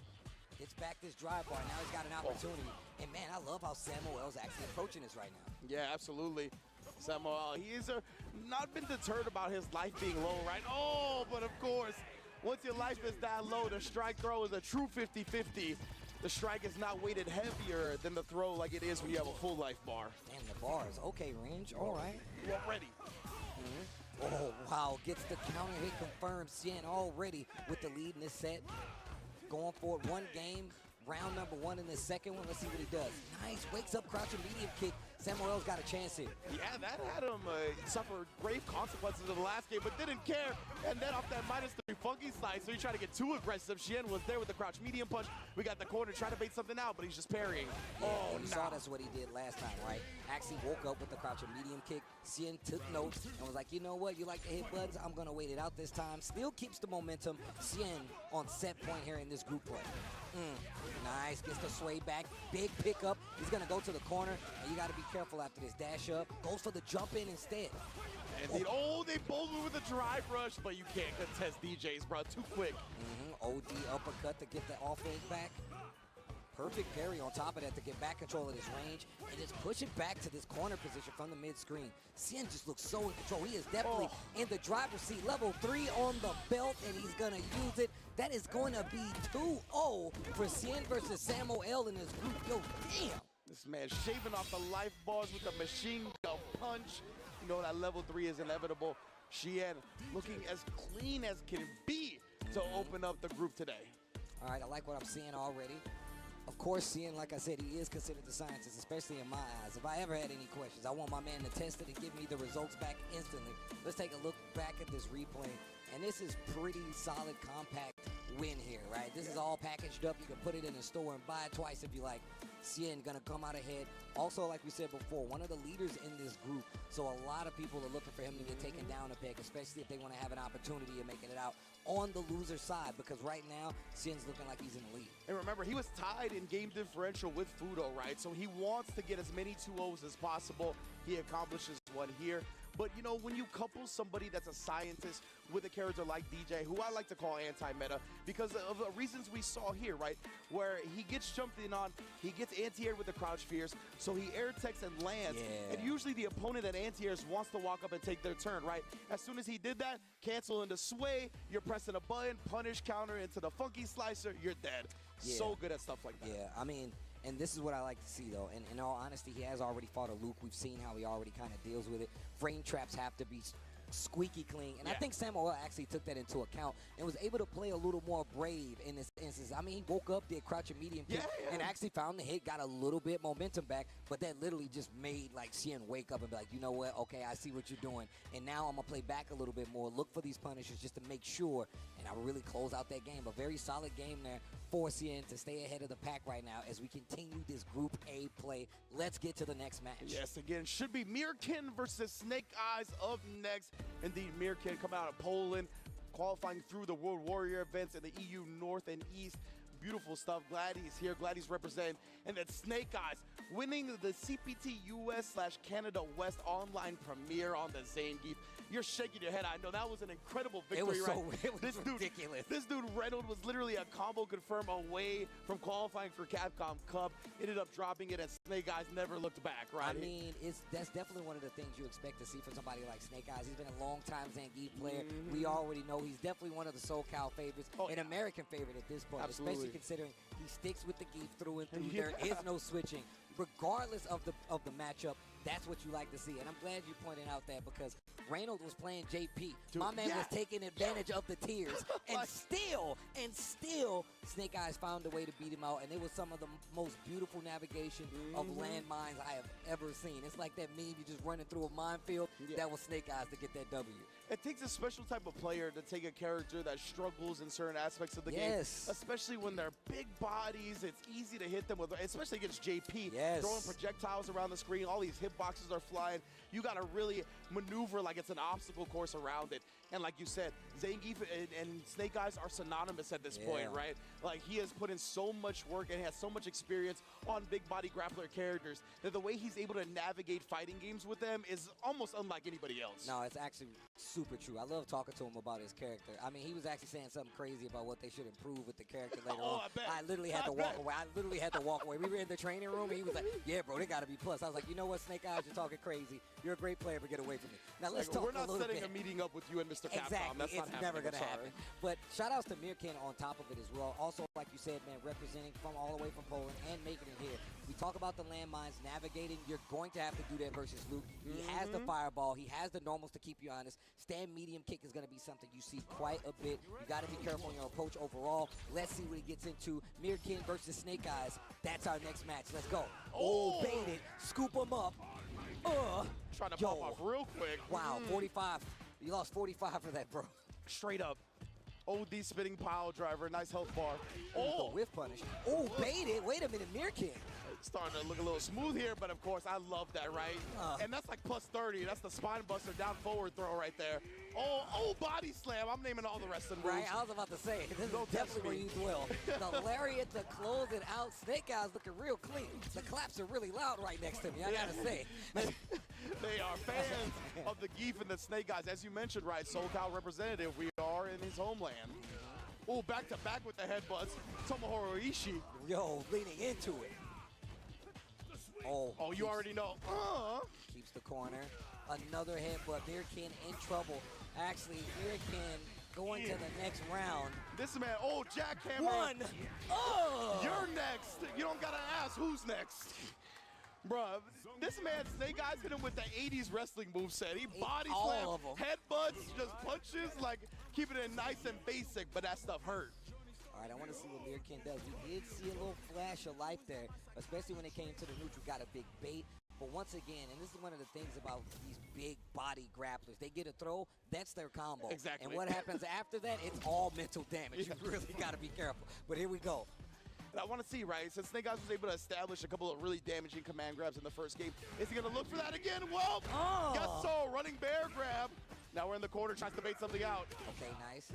It's back this drive bar. Now he's got an opportunity. And man, I love how Samuel's actually approaching this right now. Yeah, absolutely. Samuel, he is not been deterred about his life being low, right? Oh, but of course, once your life is that low, the strike throw is a true 50-50. The strike is not weighted heavier than the throw like it is when you have a full life bar. Damn, the bars. Okay, Range. All right. You're ready. Oh, wow. Gets the counter hit confirmed. Xian already with the lead in this set. Going for it. 1 game. Round number 1 in the second one. Let's see what he does. Nice. Wakes up, crouching medium kick. Samuel's got a chance here. Yeah, that had him suffer grave consequences in the last game, but didn't care. And then off that -3 funky slice, so he tried to get too aggressive. Xian was there with the crouch medium punch. We got the corner trying to bait something out, but he's just parrying. Yeah, oh, you saw that's what he did last time, right? Actually woke up with the crouch and medium kick. Xian took notes and was like, you know what? You like to hit buttons? I'm going to wait it out this time. Still keeps the momentum. Xian on set point here in this group play. Nice, gets the sway back, big pickup. He's gonna go to the corner, and you gotta be careful after this dash up. Goes for the jump in instead. And they both move with the drive rush, but you can't contest DJs, bro, too quick. OD uppercut to get the offense back. Perfect parry on top of that to get back control of this range and just push it back to this corner position from the mid-screen. Xian just looks so in control. He is definitely in the driver's seat. Level 3 on the belt, and he's going to use it. That is going to be 2-0 for Xian versus Samuel in this group. Yo, damn. This man shaving off the life bars with a machine gun punch. You know that level 3 is inevitable. Xian looking as clean as can be to open up the group today. All right, I like what I'm seeing already. Of course, Xian, like I said, he is considered the scientist, especially in my eyes. If I ever had any questions, I want my man to test it and give me the results back instantly. Let's take a look back at this replay. And this is pretty solid, compact win here, right? This is all packaged up. You can put it in the store and buy it twice if you like. Xian gonna come out ahead. Also, like we said before, one of the leaders in this group. So a lot of people are looking for him to get taken down a peg, especially if they want to have an opportunity of making it out on the loser side, because right now, Xian's looking like he's in the lead. And remember, he was tied in game differential with Fudo, right? So he wants to get as many 2-0s as possible. He accomplishes one here. But, you know, when you couple somebody that's a scientist with a character like DJ, who I like to call anti-meta, because of the reasons we saw here, right? Where he gets jumped in on, he gets anti-aired with the crouch fears, so he air techs and lands. Yeah. And usually the opponent that anti-airs wants to walk up and take their turn, right? As soon as he did that, cancel into sway, you're pressing a button, punish, counter into the funky slicer, you're dead. Yeah. So good at stuff like that. Yeah, I mean, and this is what I like to see, though. And in all honesty, he has already fought a Luke. We've seen how he already kind of deals with it. Frame traps have to be squeaky clean. And I think Samuel actually took that into account and was able to play a little more brave in this instance. I mean, he woke up, did crouch and medium kick, and actually found the hit, got a little bit momentum back, but that literally just made, like, Xian wake up and be like, you know what, okay, I see what you're doing, and now I'm going to play back a little bit more, look for these punishes just to make sure, and I really close out that game. A very solid game there for Xian to stay ahead of the pack right now as we continue this Group A play. Let's get to the next match. Yes, again, should be Mirkin versus Snake Eyes up next. Indeed, Mirkin coming out of Poland, qualifying through the World Warrior events in the EU North and East. Beautiful stuff. Glad he's here. Glad he's representing. And then Snake Eyes winning the CPT US/Canada West online premiere on the Zangief. You're shaking your head. I know that was an incredible victory. It was right? it was ridiculous. This dude Reynolds was literally a combo confirm away from qualifying for Capcom Cup. Ended up dropping it, and Snake Eyes never looked back. Right? I mean, that's definitely one of the things you expect to see from somebody like Snake Eyes. He's been a long-time Zangief player. We already know he's definitely one of the SoCal favorites, an American favorite at this point, especially considering he sticks with the Geef through and through. There is no switching. Regardless of the matchup, that's what you like to see. And I'm glad you pointed out that, because Reynolds was playing JP. Dude, my man was taking advantage of the tears. And still, Snake Eyes found a way to beat him out. And it was some of the most beautiful navigation of landmines I have ever seen. It's like that meme, you just running through a minefield. That was Snake Eyes to get that W. It takes a special type of player to take a character that struggles in certain aspects of the game. Especially when they're big bodies. It's easy to hit them with, especially against JP. Throwing projectiles around the screen. All these hitboxes are flying. You got to really maneuver like it's an obstacle course around it. And like you said, Zangief and Snake Eyes are synonymous at this point, right? Like, he has put in so much work and has so much experience on big body grappler characters that the way he's able to navigate fighting games with them is almost unlike anybody else. No, it's actually super true. I love talking to him about his character. I mean, he was actually saying something crazy about what they should improve with the character later on. I bet. I literally had to walk away. I literally had to walk away. We were in the training room, and he was like, yeah, bro, they got to be plus. I was like, you know what, Snake Eyes, you're talking crazy. You're a great player, but get away from me. Now, let's talk We're not a little setting bit. a meeting up with you and Mr. Capcom. Exactly. That's not It's happening. never going to happen. But shout outs to Mirkin on top of it as well. Also, like you said, man, representing from all the way from Poland and making it here. We talk about the landmines, navigating. You're going to have to do that versus Luke. He has the fireball. He has the normals to keep you honest. Stand medium kick is going to be something you see quite a bit. You got to be careful on your approach overall. Let's see what he gets into. Mirkin versus Snake Eyes. That's our next match. Let's go. Oh, bait it. Scoop him up. Trying to pop off real quick. Wow, 45. You lost 45 for that, bro. Straight up. OD spinning pile driver, nice health bar. The whiff punish. Oh, baited. Wait a minute, Mirkin. Starting to look a little smooth here, but of course, I love that, right? And that's like plus 30. That's the spine buster down forward throw right there. Oh, body slam. I'm naming all the rest of the moves. Right, I was about to say, this is definitely where you dwell. The lariat to close it out. Snake Eyes looking real clean. The claps are really loud right next to me, I gotta say. They are fans of the Geef and the Snake Eyes. As you mentioned, right, SoCal representative, we are in his homeland. Oh, back to back with the headbutts. Tomohiro Ishii. Yo, leaning into it. Oh, you already know. Keeps the corner. Another headbutt. Mirkin in trouble. Actually, Mirkin going to the next round. This man, jackhammer. One. You're next. You don't gotta ask who's next. Bruh, this man, Snake Eyes hit him with the 80s wrestling moveset. He body slam, headbutts, just punches, like keeping it nice and basic, but that stuff hurt. All right, I want to see what Mirkin does. We did see a little flash of life there, especially when it came to the neutral. Got a big bait. But once again, and this is one of the things about these big body grapplers, they get a throw, that's their combo. Exactly. And what happens after that, it's all mental damage. You really got to be careful. But here we go. And I want to see, right, since Snake Eyes was able to establish a couple of really damaging command grabs in the first game, is he going to look for that again? Well, guess so, running bear grab. Now we're in the corner, tries to bait something out. Okay, nice.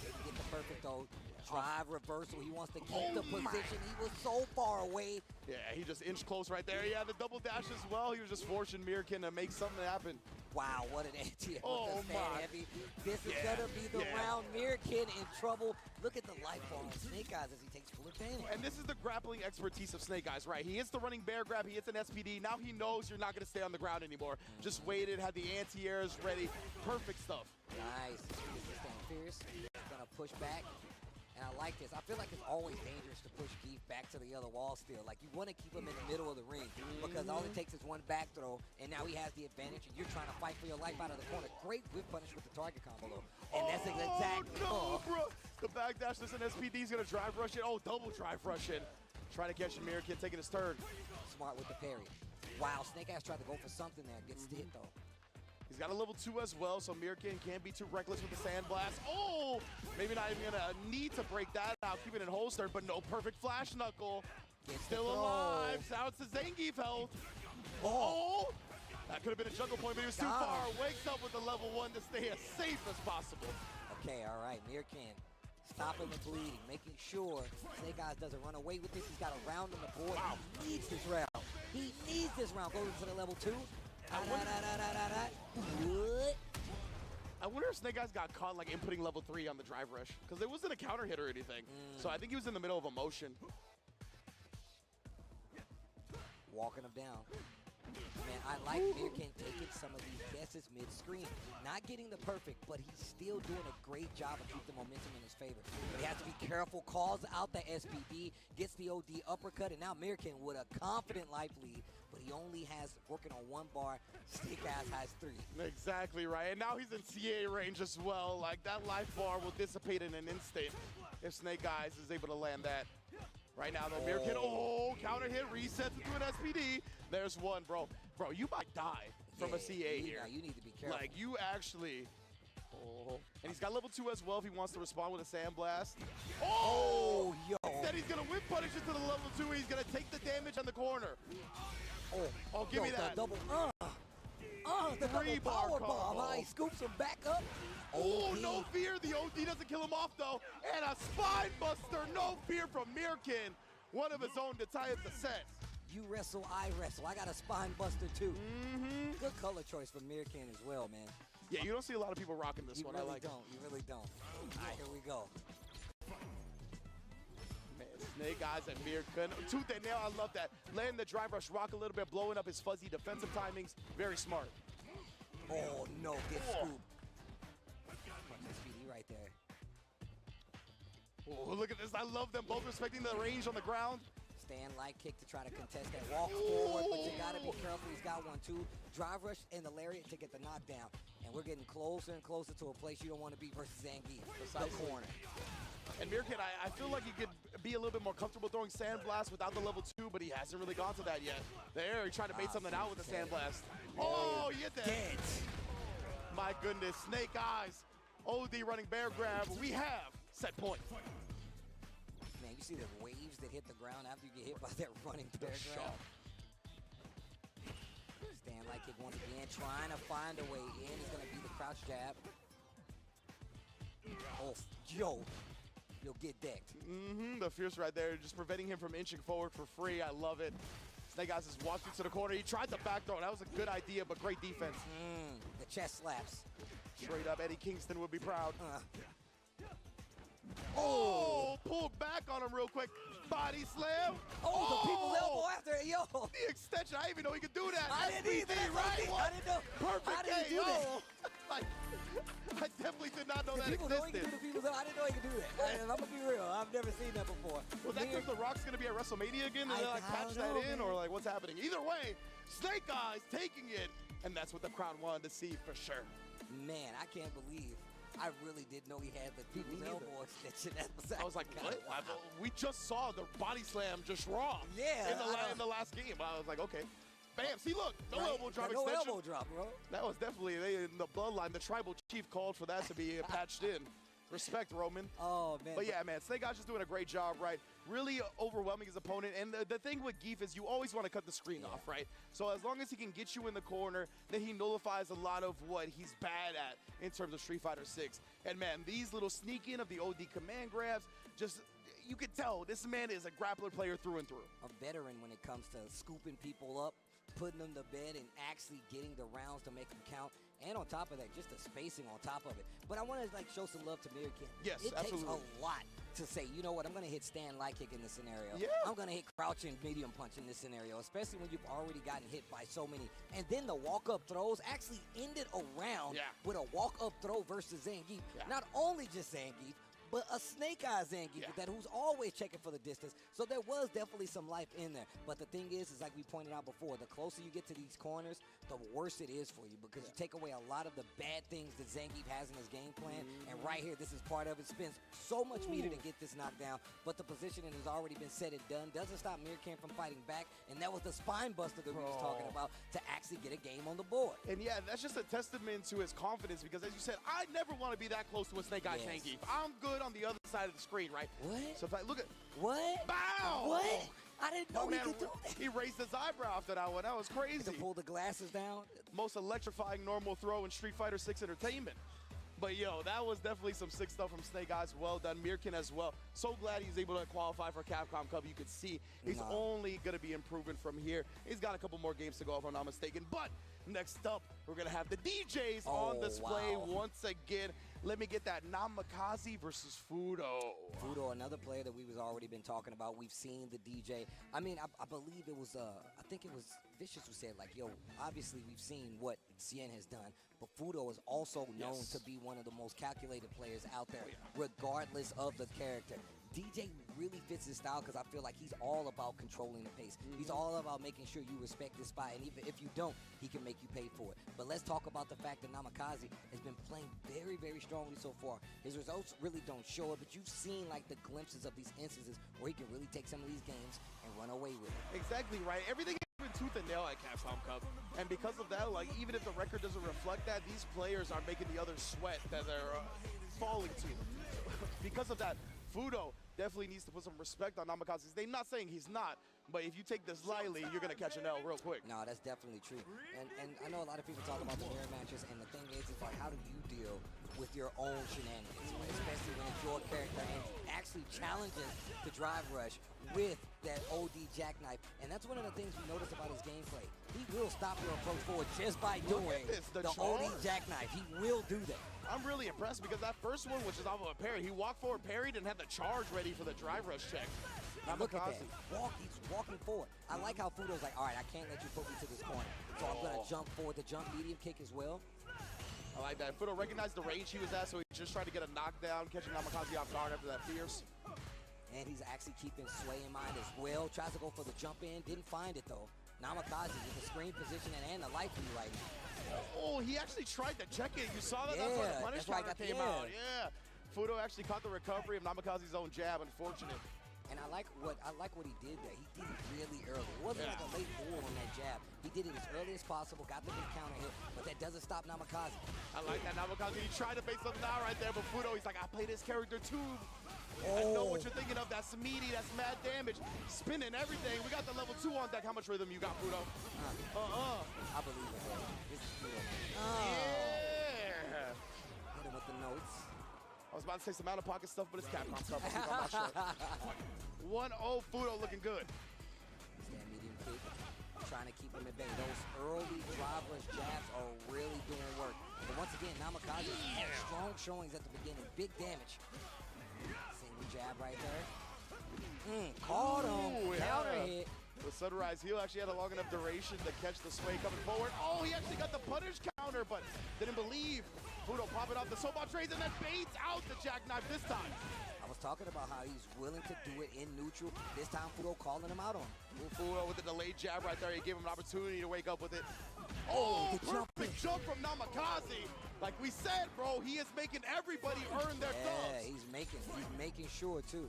Didn't get the perfect, though. Drive reversal. He wants to keep the position. He was so far away. Yeah, he just inched close right there. Yeah, the double dash as well. He was just forcing Mirkin to make something happen. Wow, what an anti Oh my. heavy. This is gonna be the round. Mirkin in trouble. Look at the life bar on Snake Eyes as he takes full advantage. And this is the grappling expertise of Snake Eyes, right? He hits the running bear grab, he hits an SPD. Now he knows you're not gonna stay on the ground anymore. Just waited, had the anti-airs ready. Perfect stuff. Nice. This is staying fierce. Gonna push back. And I like this. I feel like it's always dangerous to push Geef back to the other wall still. Like, you want to keep him in the middle of the ring because all it takes is one back throw, and now he has the advantage, and you're trying to fight for your life out of the corner. Great whip punish with the target combo, though. And that's exactly. No, bro. The back dash, this an SPD is going to drive rush in. Oh, double drive rush in. Trying to catch Mirkin, taking his turn. Smart with the parry. Wow, Snake Eyes tried to go for something there. Gets hit, though. He's got a level 2 as well, so Mirkin can't be too reckless with the sandblast. Oh, maybe not even gonna need to break that out, keep it in holster, but no perfect flash knuckle. Still alive, sounds to Zangief health. Oh, that could have been a juggle point, but he was too far. Wakes up with the level 1 to stay as safe as possible. Okay, all right, Mirkin stopping the bleeding, making sure Snake Eyes doesn't run away with this. He's got a round on the board. Wow. He needs this round. He needs this round. Goes to the level 2. I wonder if Snake Eyes got caught like inputting level 3 on the drive rush, because it wasn't a counter hit or anything. So I think he was in the middle of a motion. Walking him down. Man, I like Mirkin taking some of these guesses mid-screen. Not getting the perfect, but he's still doing a great job of keeping the momentum in his favor. But he has to be careful, calls out the SPD, gets the OD uppercut, and now Mirkin with a confident life lead, but he only has, working on 1 bar, Snake Eyes has 3. Exactly right, and now he's in CA range as well. Like, that life bar will dissipate in an instant if Snake Eyes is able to land that. Right now, though, Mirkin, counter hit, resets into an SPD. There's one, bro. Bro, you might die from a CA here. You need to be careful. Like, you actually... And he's got level 2 as well if he wants to respond with a sandblast. Yo. Then he's going to whip punish it to the level 2. He's going to take the damage on the corner. Give me that. The double, the double power bomb. He scoops him back up. No fear. The OD doesn't kill him off, though. And a spine buster. No fear from Mirkin. One of his own to tie up the set. You wrestle, I wrestle. I got a spine buster, too. Good color choice from Mirkin as well, man. Yeah, you don't see a lot of people rocking this one. You really I like don't. You really don't. All right, here we go. Man, Snake Eyes and Mirkin. Tooth and nail, I love that. Letting the drive rush rock a little bit, blowing up his fuzzy defensive timings. Very smart. Oh, no. Good scoop. SPD right there. Oh, look at this. I love them both respecting the range on the ground. Stand light kick to try to contest that walk forward, but you gotta be careful. He's got one too. Drive rush and the lariat to get the knockdown. And we're getting closer and closer to a place you don't want to be versus Zangief, the corner. And Mirkin, I feel like he could be a little bit more comfortable throwing Sandblast without the level 2, but he hasn't really gone to that yet. There, he tried to bait something out with the Sandblast. Oh, you dead. Dead. My goodness, Snake Eyes. OD running bear grab. We have set point. Man, you see the waves that hit the ground after you get hit by that running bear grab. Stand light kick once again, trying to find a way in. He's gonna be the crouch jab. Oh, yo, you'll get decked. The fierce right there, just preventing him from inching forward for free. I love it. Snake Eyes just walked into the corner. He tried the back throw. That was a good idea, but great defense. The chest slaps. Straight up, Eddie Kingston would be proud. Oh, pulled back on him real quick. Body slam. Oh, the people's elbow after it, yo. The extension, I didn't even know he could do that. I didn't either. Right? I didn't know. Perfect How did he do that? Like, I definitely did not know that People know he existed. can do the people's elbow. I didn't know he could do that. I'm gonna be real. I've never seen that before. Was that because The Rock's gonna be at WrestleMania again? And they like patch that in, or like what's happening? Either way, Snake Eyes taking it, and that's what the crowd wanted to see for sure. Man, I can't believe I really didn't know he had the people's elbow extension. I was like, what? We just saw the body slam just raw. Yeah. In the last game. I was like, okay. Bam. See, look. No elbow drop No extension. elbow drop, bro. That was definitely in the bloodline. The tribal chief called for that to be patched in. Respect, Roman. Oh, man. But yeah, man, Snake Eyes just doing a great job, right? Really overwhelming his opponent. And the thing with Geef is you always want to cut the screen off, right? So as long as he can get you in the corner, then he nullifies a lot of what he's bad at in terms of Street Fighter 6. And man, these little sneak in of the OD command grabs, just, you can tell this man is a grappler player through and through. A veteran when it comes to scooping people up, putting them to bed, and actually getting the rounds to make them count. And on top of that, just the spacing on top of it. But I want to like show some love to Mirkin. Yes, it absolutely. takes a lot to say, you know what, I'm going to hit stand light kick in this scenario. Yeah. I'm going to hit crouch and medium punch in this scenario, especially when you've already gotten hit by so many. And then the walk-up throws actually ended a round with a walk-up throw versus Zangief. Not only just Zangief, but a Snake Eyes Zangief that who's always checking for the distance. So there was definitely some life in there. But the thing is like we pointed out before, the closer you get to these corners, the worse it is for you because you take away a lot of the bad things that Zangief has in his game plan. And right here, this is part of it. Spends so much meter to get this knockdown, but the positioning has already been said and done. Doesn't stop Mirkin from fighting back. And that was the spine buster that we was talking about to actually get a game on the board. And yeah, that's just a testament to his confidence because as you said, I never want to be that close to a Snake Eyes Zangief. I'm good on the other side of the screen, right? What? So if I look at what? Bow! What? I didn't know My he man, could do that. He raised his eyebrow after that one. That was crazy. To pull the glasses down. Most electrifying normal throw in Street Fighter 6 entertainment. But yo, that was definitely some sick stuff from Snake Eyes. Well done, Mirkin as well. So glad he's able to qualify for Capcom Cup. You can see he's only going to be improving from here. He's got a couple more games to go if I'm not mistaken. But next up, we're going to have the DJs on display once again. Let me get that Namikaze versus Fudo. Fudo, another player that we've already been talking about. We've seen the DJ. I mean, I believe it was, I think it was Vicious who said, like, yo, obviously we've seen what Cien has done, but Fudo is also known to be one of the most calculated players out there, regardless of the character. DJ really fits his style because I feel like he's all about controlling the pace. He's all about making sure you respect this spot, and even if you don't, he can make you pay for it. But let's talk about the fact that Namikaze has been playing very, very strongly so far. His results really don't show it, but you've seen like the glimpses of these instances where he can really take some of these games and run away with it. Exactly right. Everything has been tooth and nail at Capcom Cup. And because of that, like even if the record doesn't reflect that, these players are making the others sweat that they're falling to. Because of that, Fudo definitely needs to put some respect on Namikaze's name. Not saying he's not, but if you take this lightly, you're going to catch an L real quick. No, that's definitely true. And I know a lot of people talk about the mirror matches, and the thing is like, how do you deal with your own shenanigans, right? Especially when it's your character and he actually challenges the drive rush with that OD jackknife. And that's one of the things we notice about his gameplay. He will stop your approach forward just by doing the OD jackknife. He will do that. I'm really impressed because that first one, which is off of a parry, he walked forward, parried, and had the charge ready for the drive rush check. And look at that. He's walking forward. I like how Fudo's like, all right, I can't let you put me to this corner. So I'm going to jump forward, the jump medium kick as well. I like that. Fudo recognized the range he was at, so he just tried to get a knockdown, catching Namikaze off guard after that fierce. And he's actually keeping Sway in mind as well. Tries to go for the jump in, didn't find it though. Namikaze with the screen position and the life lead right now. Oh, he actually tried to check it. You saw that? Yeah, that's why the punish that's why I counter got came the out. Yeah. Fudo actually caught the recovery of Namikaze's own jab. Unfortunate. And I like what he did there. He did it really early. It wasn't like a late ball on that jab. He did it as early as possible, got the big counter hit, but that doesn't stop Namikaze. I like that Namikaze. He tried to bait something out right there, but Fudo, he's like, I play this character too. I know what you're thinking of. That's meaty. That's mad damage. Spinning everything. We got the level 2 on deck. How much rhythm you got, Fudo? I believe it. This is Fudo. Yeah. Hit him with the notes. I was about to say some out-of-pocket stuff, but it's Capcom stuff. I'm not sure. 1-0 Fudo looking good. Stand medium kick. Trying to keep him at bay. Those early driverless jabs are really doing work. But once again, Namikaze had strong showings at the beginning. Big damage. Single jab right there. Caught him. Counter hit. The Sunrise heel actually had a long enough duration to catch the Sway coming forward. Oh, he actually got the punish counter, but didn't believe. Fudo popping off the Soba trades and then baits out the jackknife this time. I was talking about how he's willing to do it in neutral. This time Fudo calling him out on it. Fudo with the delayed jab right there. He gave him an opportunity to wake up with it. Oh, perfect jump from Namikaze. Like we said, bro, he is making everybody earn their thumbs. Yeah, he's making sure too.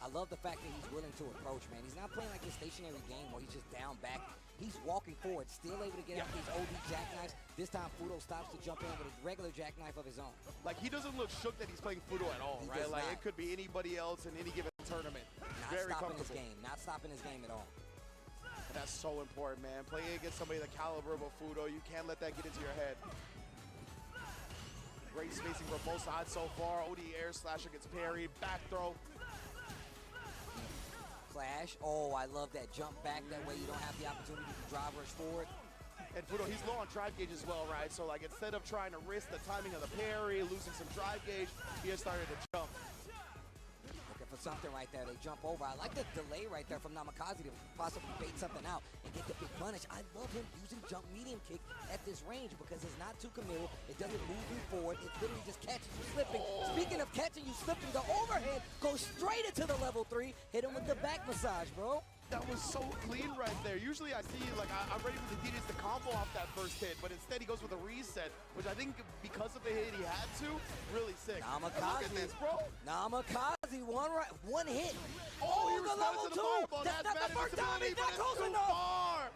I love the fact that he's willing to approach, man. He's not playing like a stationary game where he's just down back. He's walking forward, still able to get out these OD jackknives. This time Fudo stops to jump in with a regular jackknife of his own. Like he doesn't look shook that he's playing Fudo at all, right? Like it could be anybody else in any given tournament. Very comfortable. Not stopping his game at all. And that's so important, man. Playing against somebody the caliber of a Fudo, you can't let that get into your head. Great spacing from both sides so far. OD air slasher gets parried, back throw. Clash. Oh, I love that jump back. That way you don't have the opportunity to drive rush forward. And Fudo, he's low on drive gauge as well, right? So like instead of trying to risk the timing of the parry, losing some drive gauge, he has started to jump. Looking for something right there. They jump over. I like the delay right there from Namikaze to possibly bait something out and get the big punish. I love him using jump medium kick at this range because it's not too committal. It doesn't move you forward. It literally just catches you slipping. Speaking of catching you slipping, the overhead goes straight into the level 3. Hit him with the back massage, bro. That was so clean right there. Usually I see, like, I'm ready for the DDs to combo off that first hit, but instead he goes with a reset, which I think because of the hit he had to, really sick. Namikaze. Look at this, bro. Namikaze, one hit. Oh, he the level 2. That's not the first time he's not close enough.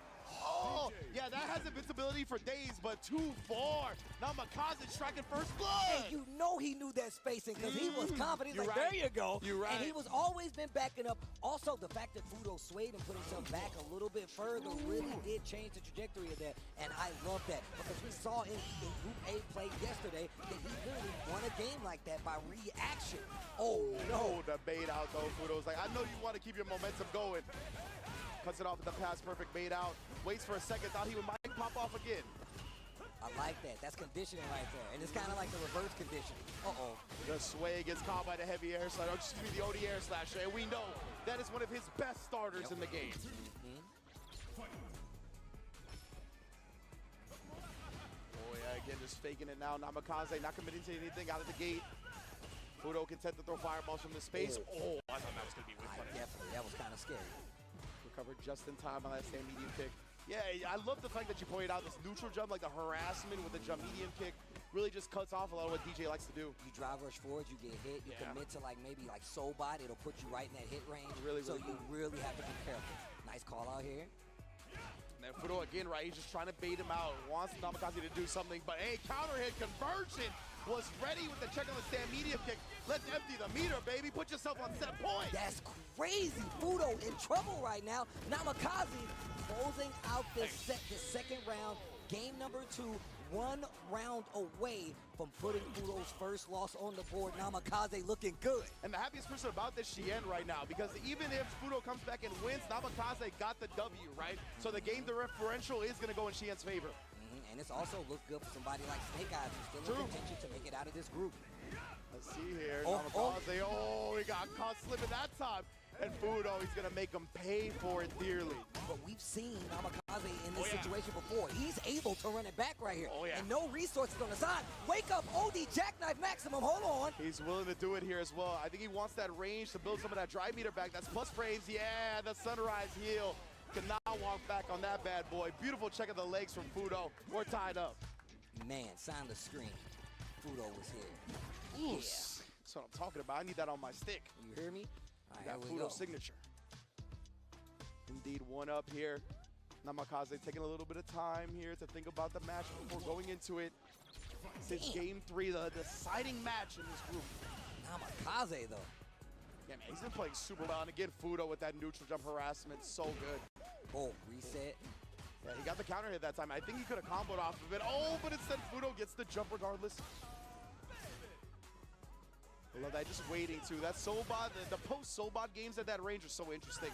Oh, yeah, that has invincibility for days, but too far. Namikaze striking first blood. And you know he knew that spacing because he was confident. He's like, there you go. You're right. And he was always been backing up. Also, the fact that Fudo swayed and put himself back a little bit further really did change the trajectory of that. And I love that because we saw in Group A play yesterday that he literally won a game like that by reaction. Oh, no. The bait out, though. Fudo's like, I know you want to keep your momentum going. Cuts it off with the pass, perfect bait out. Waits for a second, thought he might pop off again. I like that. That's conditioning right there. And it's kind of like the reverse conditioning. Uh-oh. The Sway gets caught by the heavy air slash, excuse me, the OD air slasher. And we know that is one of his best starters in the game. Oh yeah, again, just faking it now. Namikaze not committing to anything out of the gate. Fudo content to throw fireballs from the space. Oh, I thought that was going to be with punish. Definitely, that was kind of scary. Recovered just in time on that stand medium kick. Yeah, I love the fact that you pointed out this neutral jump, like the harassment with the jump medium kick, really just cuts off a lot of what DJ likes to do. You drive rush forward, you get hit, you commit to like maybe like Sobot, it'll put you right in that hit range. So you really have to be careful. Nice call out here. And then Fudo again, right? He's just trying to bait him out. Wants Namikaze to do something, but hey, counter hit conversion was ready with the check on the stand medium kick. Let's empty the meter, baby. Put yourself on set point. That's crazy. Fudo in trouble right now. Namikaze closing out the second round. Game number 2, 1 round away from putting Fudo's first loss on the board. Namikaze looking good. And the happiest person about this Shien right now, because even if Fudo comes back and wins, Namikaze got the W, right? So the game differential is going to go in Shien's favor. And it's also looked good for somebody like Snake Eyes, who's still in contention to make it out of this group. Let's see here. Namikaze, he got caught slipping that time. And Fudo, he's going to make him pay for it dearly. But we've seen Namikaze in this situation before. He's able to run it back right here. And no resources on the side. Wake up, OD Jackknife Maximum, hold on. He's willing to do it here as well. I think he wants that range to build some of that drive meter back. That's plus frames. Yeah, the sunrise heal. Cannot walk back on that bad boy. Beautiful check of the legs from Fudo. We're tied up. Man, sound the scream. Fudo was here. Ooh, that's what I'm talking about. I need that on my stick. You hear me? All right, That here we go. Fudo signature. Indeed, one up here. Namikaze taking a little bit of time here to think about the match before going into it. This is game 3, the deciding match in this group. Namikaze, though. Yeah, man, he's been playing super well. And again, Fudo with that neutral jump harassment, so good. Oh, reset. Yeah, he got the counter hit that time. I think he could have comboed off of it. Oh, but instead Fudo gets the jump regardless. I love that, just waiting too. That Sobot, the post-Sobot games at that range are so interesting.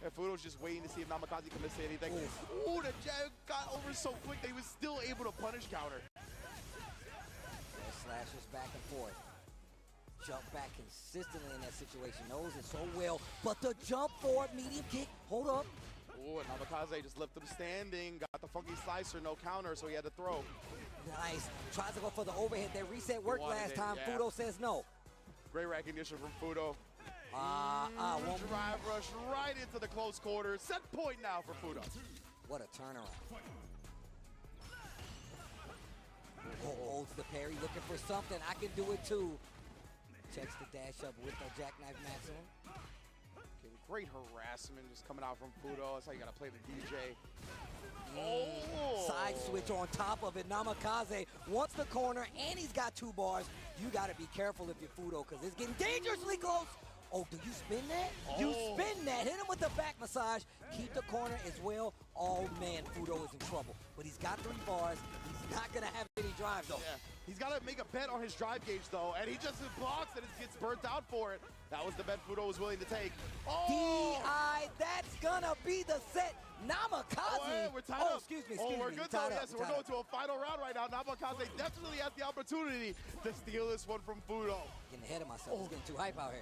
And Fudo's just waiting to see if Namikaze can miss anything. Ooh, the jab got over so quick that he was still able to punish counter. Slashes back and forth. Jump back consistently in that situation. Knows it so well. But the jump forward, medium kick. Hold up. Ooh, and Namikaze just left him standing. Got the funky slicer, no counter, so he had to throw. Nice. Tries to go for the overhead. That reset worked last time. Yeah. Fudo says no. Great recognition from Fudo. One drive rush right into the close quarters. Set point now for Fudo. What a turnaround. Holds the parry, looking for something. I can do it too. Checks the dash up with the jackknife maximum. Okay, great harassment just coming out from Fudo. That's how you gotta play the DJ. Side switch on top of it. Namikaze wants the corner, and he's got 2 bars. You got to be careful if you're Fudo, because it's getting dangerously close. Oh, do you spin that? You spin that. Hit him with the back massage. Keep the corner as well. Oh, man, Fudo is in trouble. But he's got 3 bars. He's not going to have any drive, though. Yeah, he's got to make a bet on his drive gauge, though, and he just blocks and it gets burnt out for it. That was the bet Fudo was willing to take. DI, that's going to be the set. Namikaze. We're tied up. Excuse me. We're good though. Yes, we're going to a final round right now. Namikaze definitely has the opportunity to steal this one from Fudo. Getting ahead of myself. It's getting too hype out here.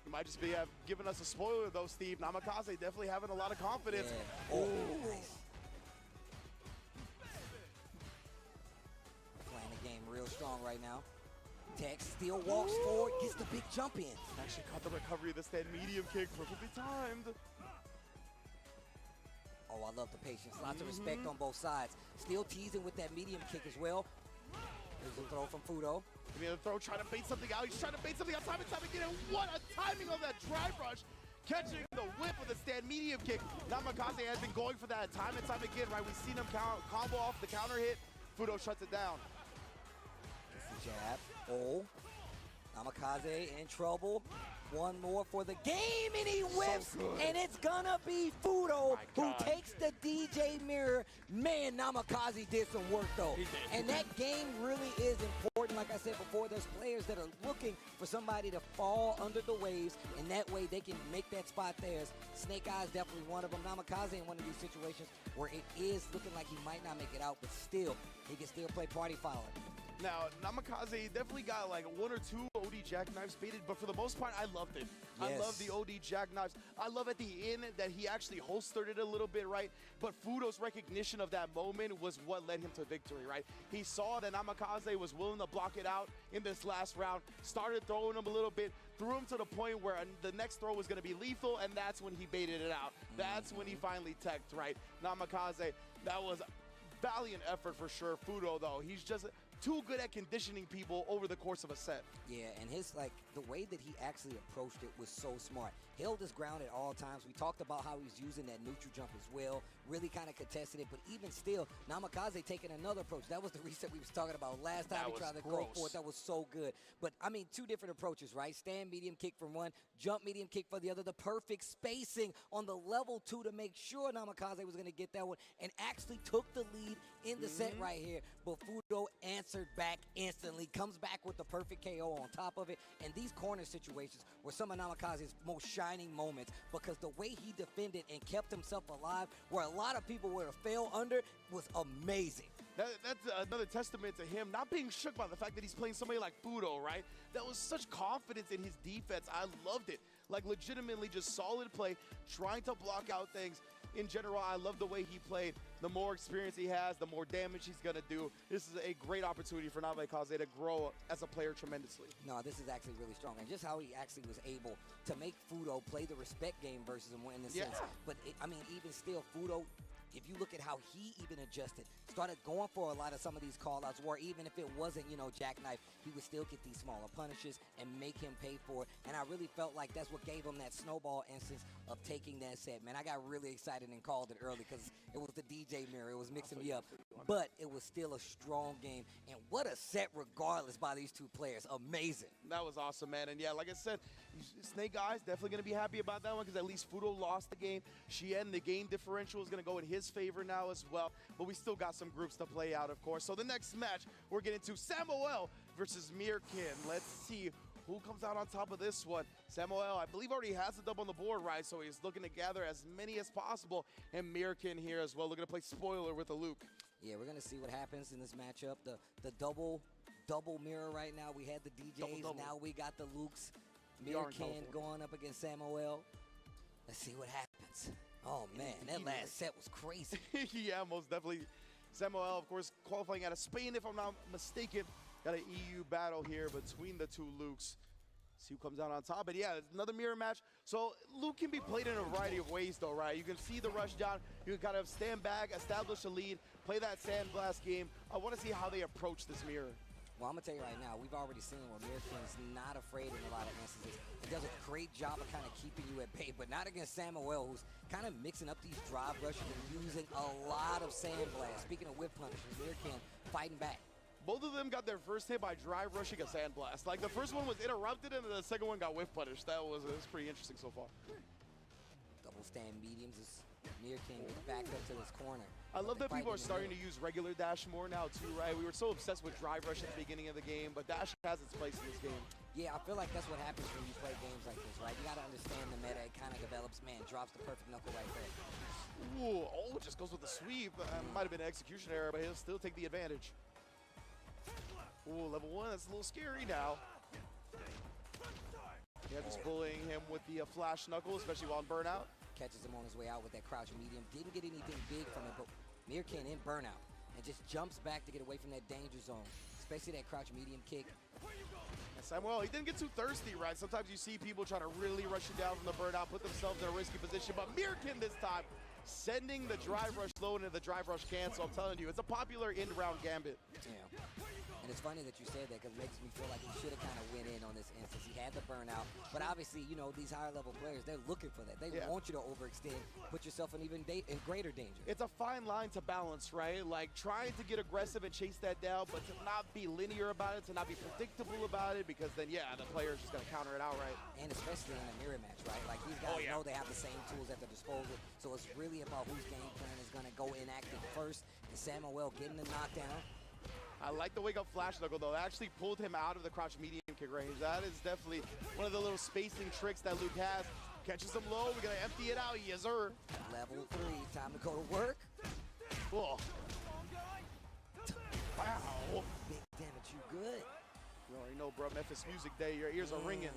You might just be giving us a spoiler though, Steve. Namikaze definitely having a lot of confidence. Yeah. Oh, nice. Playing the game real strong right now. Tex still walks forward, gets the big jump in. Actually caught the recovery of the stand medium kick, perfectly timed. Oh, I love the patience. Lots of respect on both sides. Still teasing with that medium kick as well. There's a throw from Fudo. The other throw, trying to bait something out. He's trying to bait something out time and time again. And what a timing of that drive rush. Catching the whip with a stand medium kick. Namikaze has been going for that time and time again, right? We've seen him combo off the counter hit. Fudo shuts it down. Gets the jab. Oh, Namikaze in trouble. One more for the game, and he whips, and it's gonna be Fudo who takes the DJ mirror. Man, Namikaze did some work, though. And that game really is important. Like I said before, there's players that are looking for somebody to fall under the waves, and that way they can make that spot theirs. Snake Eyes definitely one of them. Namikaze in one of these situations where it is looking like he might not make it out, but still, he can still play party fouler. Now, Namikaze definitely got like 1 or 2 OD jackknives baited, but for the most part, I loved it. Yes. I love the OD jackknives. I love at the end that he actually holstered it a little bit, right? But Fudo's recognition of that moment was what led him to victory, right? He saw that Namikaze was willing to block it out in this last round, started throwing him a little bit, threw him to the point where the next throw was going to be lethal, and that's when he baited it out. That's when he finally teched, right? Namikaze, that was valiant effort for sure. Fudo, though, he's just too good at conditioning people over the course of a set. Yeah, and his, the way that he actually approached it was so smart. Held his ground at all times. We talked about how he's using that neutral jump as well. Really kind of contested it, but even still, Namikaze taking another approach. That was the reset we was talking about last time he tried to go for it. That was so good. But, I mean, 2 different approaches, right? Stand medium kick from one, jump medium kick for the other. The perfect spacing on the level 2 to make sure Namikaze was going to get that one, and actually took the lead in the set right here. But Fudo answered back instantly, comes back with the perfect KO on top of it. And these corner situations were some of Namikaze's most shining moments, because the way he defended and kept himself alive, where a lot of people would have fell under, was amazing. That's another testament to him not being shook by the fact that he's playing somebody like Fudo, right? That was such confidence in his defense. I loved it. Like, legitimately just solid play, trying to block out things. In general, I love the way he played. The more experience he has, the more damage he's going to do. This is a great opportunity for Navekaze to grow as a player tremendously. No, this is actually really strong. And just how he actually was able to make Fudo play the respect game versus him in a sense. But, I mean, even still, Fudo, if you look at how he even adjusted, started going for a lot of some of these call-outs where even if it wasn't, you know, jackknife, he would still get these smaller punishes and make him pay for it. And I really felt like that's what gave him that snowball instance of taking that set. Man, I got really excited and called it early because it was the DJ mirror. It was mixing me up. But it was still a strong game. And what a set regardless by these two players. Amazing. That was awesome, man. And yeah, like I said, Snake Eyes definitely going to be happy about that one because at least Fudo lost the game. Shien, the game differential is going to go in his favor now as well. But we still got some groups to play out, of course. So the next match, we're getting to Samuel versus Mirkin. Let's see who comes out on top of this one. Samuel, I believe, already has a dub on the board, right? So he's looking to gather as many as possible. And Mirkin here as well, looking to play spoiler with a Luke. Yeah, we're going to see what happens in this matchup. The double mirror right now. We had the DJs. Double. Now we got the Lukes. Mirkin going up against Samuel. Let's see what happens. Oh, man, that last set was crazy. Yeah, most definitely. Samuel, of course, qualifying out of Spain, if I'm not mistaken. Got an EU battle here between the two Lukes. See who comes out on top. But yeah, it's another mirror match. So Luke can be played in a variety of ways, though, right? You can see the rush down. You can kind of stand back, establish a lead, play that sandblast game. I want to see how they approach this mirror. Well, I'm going to tell you right now, we've already seen where Mirkin's not afraid in a lot of instances. He does a great job of kind of keeping you at bay, but not against Samuel, who's kind of mixing up these drive rushes and using a lot of sandblast. Speaking of whip punishers, Mirkin fighting back. Both of them got their first hit by drive rushing a sandblast. Like, the first one was interrupted, and then the second one got whiff punished. That was pretty interesting so far. Double stand mediums as Mirkin gets backed up to this corner. I love that people are starting to use regular dash more now too, right? We were so obsessed with drive rush at the beginning of the game, but dash has its place in this game. Yeah, I feel like that's what happens when you play games like this, right? You got to understand the meta. It kind of develops. Man, drops the perfect knuckle right there. Ooh, oh, just goes with the sweep. Might have been an execution error, but he'll still take the advantage. Ooh, level 1, that's a little scary now. Yeah, just bullying him with the flash knuckle, especially while in burnout. Catches him on his way out with that crouch medium. Didn't get anything big from it, but Mirkin in burnout and just jumps back to get away from that danger zone, especially that crouch medium kick. And Samuel, he didn't get too thirsty, right? Sometimes you see people try to really rush you down from the burnout, put themselves in a risky position, but Mirkin this time sending the drive rush low into the drive rush cancel. I'm telling you, it's a popular end-round gambit. Yeah. And it's funny that you said that because it makes me feel like he should have kind of went in on this instance. He had the burnout, but obviously, you know, these higher level players, they're looking for that. They want you to overextend, put yourself in even in greater danger. It's a fine line to balance, right? Like trying to get aggressive and chase that down, but to not be linear about it, to not be predictable about it, because then, yeah, the player's just going to counter it outright. And especially in a mirror match, right? Like these guys know they have the same tools at their disposal, so it's really about whose game plan is going to go inactive first. And Samuel getting the knockdown. I like the wake up flash knuckle though. That actually pulled him out of the crouch medium kick range. That is definitely one of the little spacing tricks that Luke has. Catches him low, we're gonna empty it out, yes sir. Level 3, time to go to work. Oh. Wow. Big damage, you good? You already know, bro, Memphis Music Day, your ears are ringing.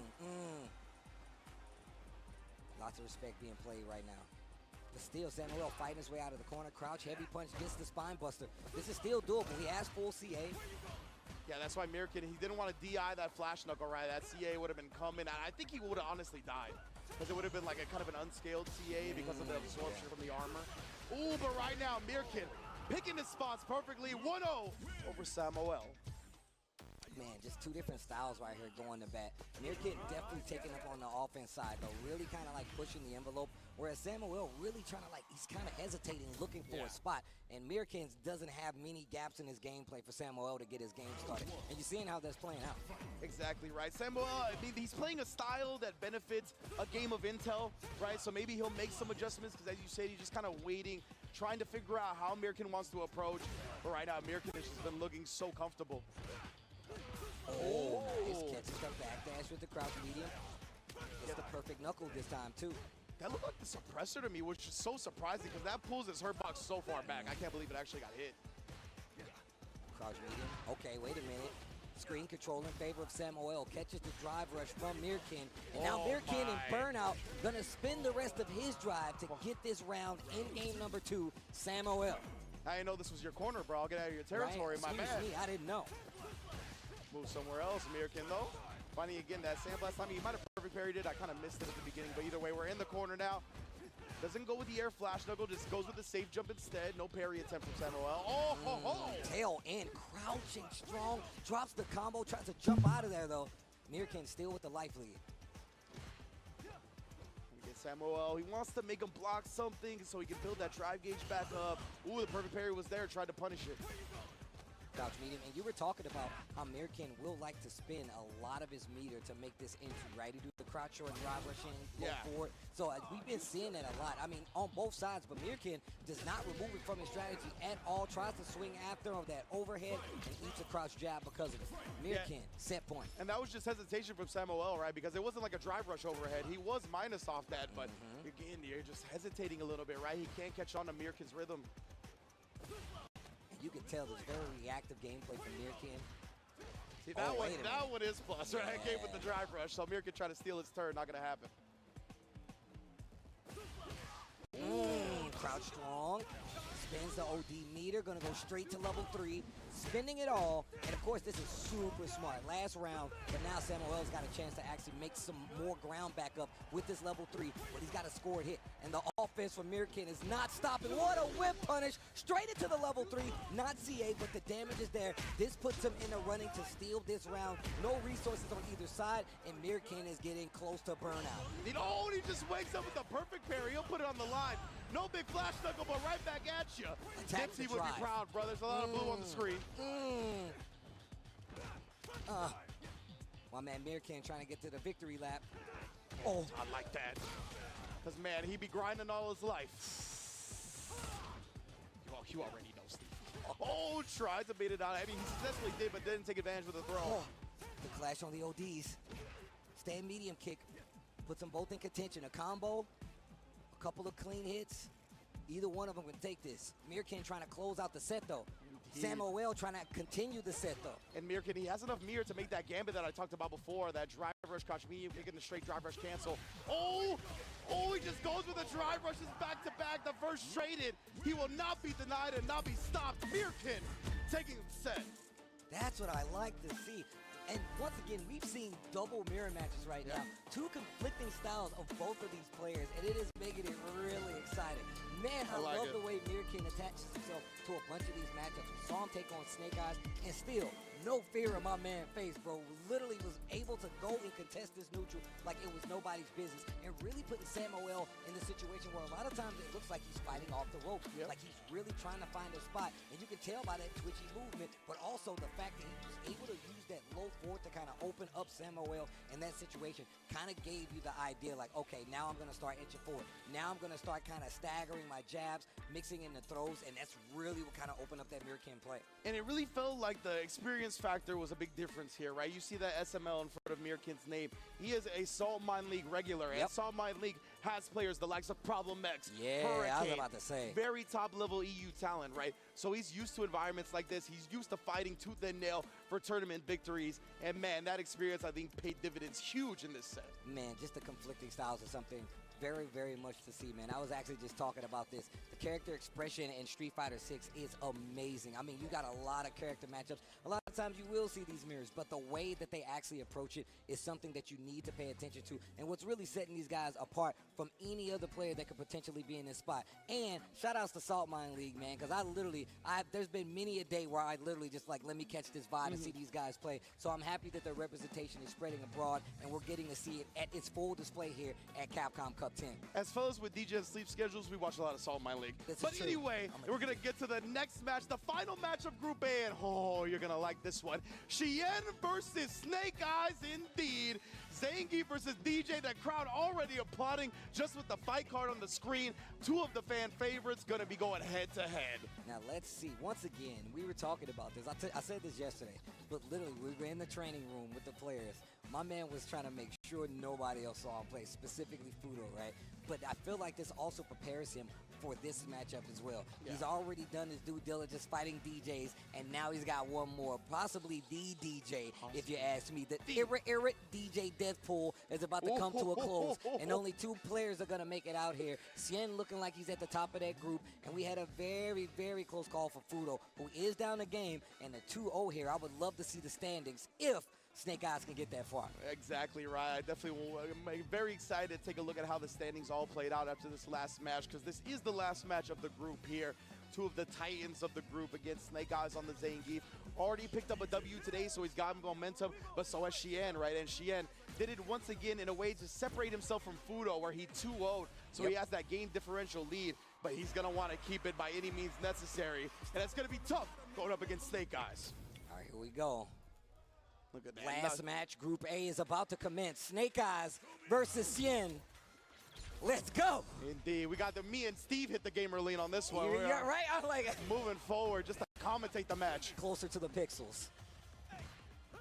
Lots of respect being played right now. But still, Samuel fighting his way out of the corner. Crouch, heavy punch, gets the spine buster. This is still doable. He has full CA. Yeah, that's why Mirkin, he didn't want to DI that flash knuckle, right? That CA would have been coming. I think he would have honestly died. Because it would have been like a kind of an unscaled CA because of the absorption from the armor. Ooh, but right now, Mirkin picking his spots perfectly. 1-0 over Samuel. Man, just two different styles right here going to bat. Mirkin definitely taking up on the offense side, but really kind of like pushing the envelope. Whereas Samuel really trying to he's kind of hesitating, looking for a spot. And Mirkin doesn't have many gaps in his gameplay for Samuel to get his game started. And you're seeing how that's playing out. Exactly right. Samuel, I mean, he's playing a style that benefits a game of intel, right? So maybe he'll make some adjustments because, as you said, he's just kind of waiting, trying to figure out how Mirkin wants to approach. But right now, Mirkin has just been looking so comfortable. Oh, nice. Catches the backdash with the crouch medium. Gets the perfect knuckle this time, too. That looked like the suppressor to me, which is so surprising because that pulls his hurt box so far back. I can't believe it actually got hit. Crouch medium. Okay, wait a minute. Screen control in favor of Samuel. Catches the drive rush from Mirkin. And now Mirkin in Burnout gonna spend the rest of his drive to get this round in game number 2. Samuel. I didn't know this was your corner, bro. I'll get out of your territory, Right? my Excuse man. me, I didn't know. Move somewhere else, Mirkin, though. Finding again that sandblast. I mean, he might have perfect parried it. I kind of missed it at the beginning, but either way, we're in the corner now. Doesn't go with the air flash knuckle, just goes with the safe jump instead. No parry attempt from Samuel. Oh, ho, ho. Tail in, crouching strong. Drops the combo, tries to jump out of there, though. Mirkin still with the life lead. Get Samuel. He wants to make him block something so he can build that drive gauge back up. Ooh, the perfect parry was there. Tried to punish it. Crouch medium, and you were talking about how Mirkin will like to spin a lot of his meter to make this entry, right? He do the crouch short and drive rush in, go forward. So we've been seeing that a lot. I mean, on both sides, but Mirkin does not remove it from his strategy at all. Tries to swing after him that overhead and eats a crouch jab because of it. Mirkin, set point. And that was just hesitation from Samuel, right? Because it wasn't like a drive rush overhead. He was minus off that, but again, you're just hesitating a little bit, right? He can't catch on to Mirkin's rhythm. You can tell there's very reactive gameplay from Mirkin. See, that one is plus, right? I gave with the drive rush, so Mirkin trying to steal his turn. Not going to happen. Crouch strong. Spins the OD meter, gonna go straight to level 3, spending it all, and of course this is super smart. Last round, but now Samuel's got a chance to actually make some more ground back up with this level 3, but he's got a scored hit, and the offense from Mirkin is not stopping. What a whip punish, straight into the level 3, not CA, but the damage is there. This puts him in the running to steal this round. No resources on either side, and Mirkin is getting close to burnout. He just wakes up with the perfect parry. He'll put it on the line. No big flash knuckle, but right back at you. Dipsy would be proud, bro. There's a lot of blue on the screen. My man Mirkin trying to get to the victory lap. Oh, I like that. Because, man, he be grinding all his life. You already know, Steve. Oh, tried to beat it out. I mean, he successfully did, but didn't take advantage with the throw. The clash on the ODs. Stand medium kick. Puts them both in contention. A combo, a couple of clean hits. Either one of them can take this. Mirkin trying to close out the set, though. Samuel trying to continue the set, though. And Mirkin, he has enough mirror to make that gambit that I talked about before, that drive rush crouch medium, kicking the straight drive rush cancel. Oh, he just goes with the drive rushes back to back. The first traded. He will not be denied and not be stopped. Mirkin taking the set. That's what I like to see. And once again, we've seen double mirror matches right now. Two conflicting styles of both of these players, and it is making it really exciting. Man, I love the way Mirkin attaches himself to a bunch of these matchups. We saw him take on Snake Eyes, and still, no fear in my man's face, bro. Literally was able to go and contest this neutral like it was nobody's business, and really putting Samuel in the situation where a lot of times it looks like he's fighting off the ropes, like he's really trying to find a spot, and you can tell by that twitchy movement, but also the fact that he was able to use that low forward to kind of open up Samuel in that situation kind of gave you the idea like, okay, now I'm going to start inching forward. Now I'm going to start kind of staggering my jabs, mixing in the throws, and that's really what kind of opened up that Mirkin play. And it really felt like the experience factor was a big difference here, right? You see that SML in front of Mirkin's name. He is a Salt Mine League regular, and Salt Mine League has players the likes of Problem X, Hurricane, I was about to say. Very top-level EU talent, right? So he's used to environments like this. He's used to fighting tooth and nail for tournament victories. And, man, that experience, I think, paid dividends huge in this set. Man, just the conflicting styles is something very, very much to see, man. I was actually just talking about this. The character expression in Street Fighter 6 is amazing. I mean, you got a lot of character matchups. A lot of times you will see these mirrors, but the way that they actually approach it is something that you need to pay attention to. And what's really setting these guys apart from any other player that could potentially be in this spot. And shout outs to Salt Mine League, man, because there's been many a day where I literally just like, let me catch this vibe and see these guys play. So I'm happy that their representation is spreading abroad, and we're getting to see it at its full display here at Capcom Cup 10. As fellas with DJ sleep schedules, we watch a lot of Salt Mine League. But anyway, we're going to get to the next match, the final match of Group A, and you're going to like this one. Chien versus Snake Eyes indeed. Zangief versus DJ, the crowd already applauding just with the fight card on the screen. Two of the fan favorites going to be going head-to-head. Now, let's see. Once again, we were talking about this. I said this yesterday, but literally, we were in the training room with the players. My man was trying to make sure nobody else saw him play, specifically Fudo, right? But I feel like this also prepares him for this matchup as well. He's already done his due diligence fighting DJs, and now he's got one more, possibly the DJ, if you ask me. The Irrit DJ Deathpool is about to come to a close, and only 2 players are going to make it out here. Cien looking like he's at the top of that group, and we had a very, very close call for Fudo, who is down the game, and a 2-0 here. I would love to see the standings if Snake Eyes can get that far. Exactly right. I definitely will. I'm very excited to take a look at how the standings all played out after this last match, because this is the last match of the group here. 2 of the titans of the group against Snake Eyes on the Zangief. Already picked up a W today, so he's got momentum, but so has Xian, right? And Xian did it once again in a way to separate himself from Fudo, where he 2-0'd, so he has that game differential lead, but he's going to want to keep it by any means necessary, and it's going to be tough going up against Snake Eyes. All right, here we go. Look at that. Last match, Group A is about to commence. Snake Eyes versus Cien. Let's go. Indeed. We got me and Steve hit the gamer lean on this one. Yeah, right. I like it. Moving forward just to commentate the match. Closer to the pixels.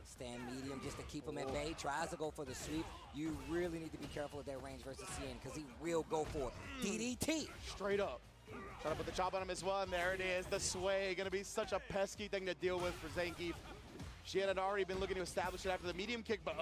Stand medium just to keep him at bay. Tries to go for the sweep. You really need to be careful at that range versus Cien, because he will go for it. DDT. Straight up. Trying to put the chop on him as well, and there it is. The sway. Going to be such a pesky thing to deal with for Zangief. She had already been looking to establish it after the medium kick, but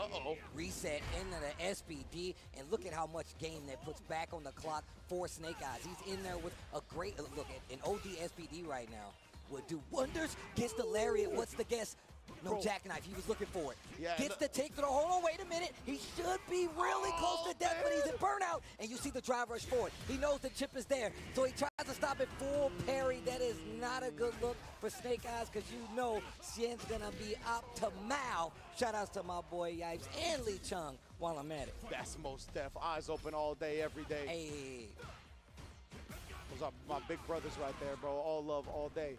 Reset into the SPD, and look at how much game that puts back on the clock for Snake Eyes. He's in there with a great look at an OD SPD right now. Would do wonders. Gets the lariat. What's the guess? No jackknife. He was looking for it. Yeah, gets the take to the hold on. Wait a minute. He should be really close to death, but he's in burnout. And you see the drive rush forward. He knows the chip is there, so he tries to stop it full parry. That is not a good look for Snake Eyes, because you know Cien's gonna be optimal. Shout outs to my boy Yipes and Lee Chung while I'm at it. That's most def. Eyes open all day, every day. Hey. Those are my big brothers right there, bro. All love, all day.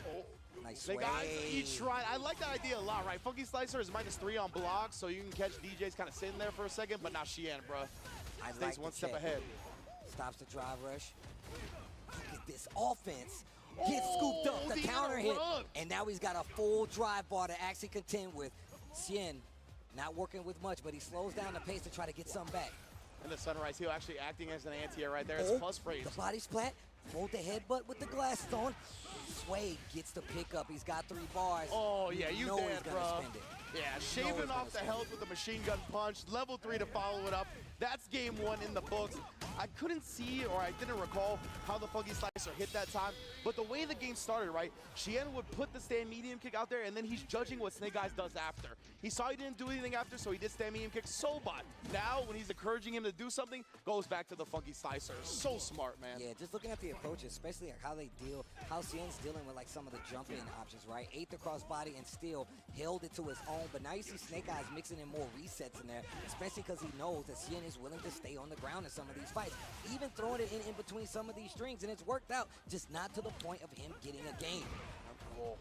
Oh. Nice They got each right. I like that idea a lot, right? Funky Slicer is -3 on blocks, so you can catch DJs kind of sitting there for a second, but not Xian, bro. I Stays like one step ahead. Stops the drive rush. Look at this offense. Gets scooped up, the counter hit, and now he's got a full drive bar to actually contend with. Cien not working with much, but he slows down the pace to try to get some back. And the Sunrise Heel actually acting as an anti-air right there. It's plus frames. The body splat. Hold the headbutt with the glasses on. Sway gets the pickup. He's got 3 bars. Oh, yeah, you know dead, he's gonna bro. spend it. Yeah, shaving off the health with a machine gun punch. Level 3 to follow it up. That's game 1 in the books. I couldn't see, or I didn't recall how the Funky Slicer hit that time, but the way the game started, right, Xian would put the stand medium kick out there, and then he's judging what Snake Eyes does after. He saw he didn't do anything after, so he did stand medium kick. So bot. Now, when he's encouraging him to do something, goes back to the Funky Slicer. So smart, man. Yeah, just looking at the approaches, especially like how they deal, how Cien's dealing with like some of the jump-in options, right? 8th across body and still held it to his own, but now you see Snake Eyes mixing in more resets in there, especially because he knows that Cien is willing to stay on the ground in some of these fights, even throwing it in between some of these strings, and it's worked out, just not to the point of him getting a game. Oh.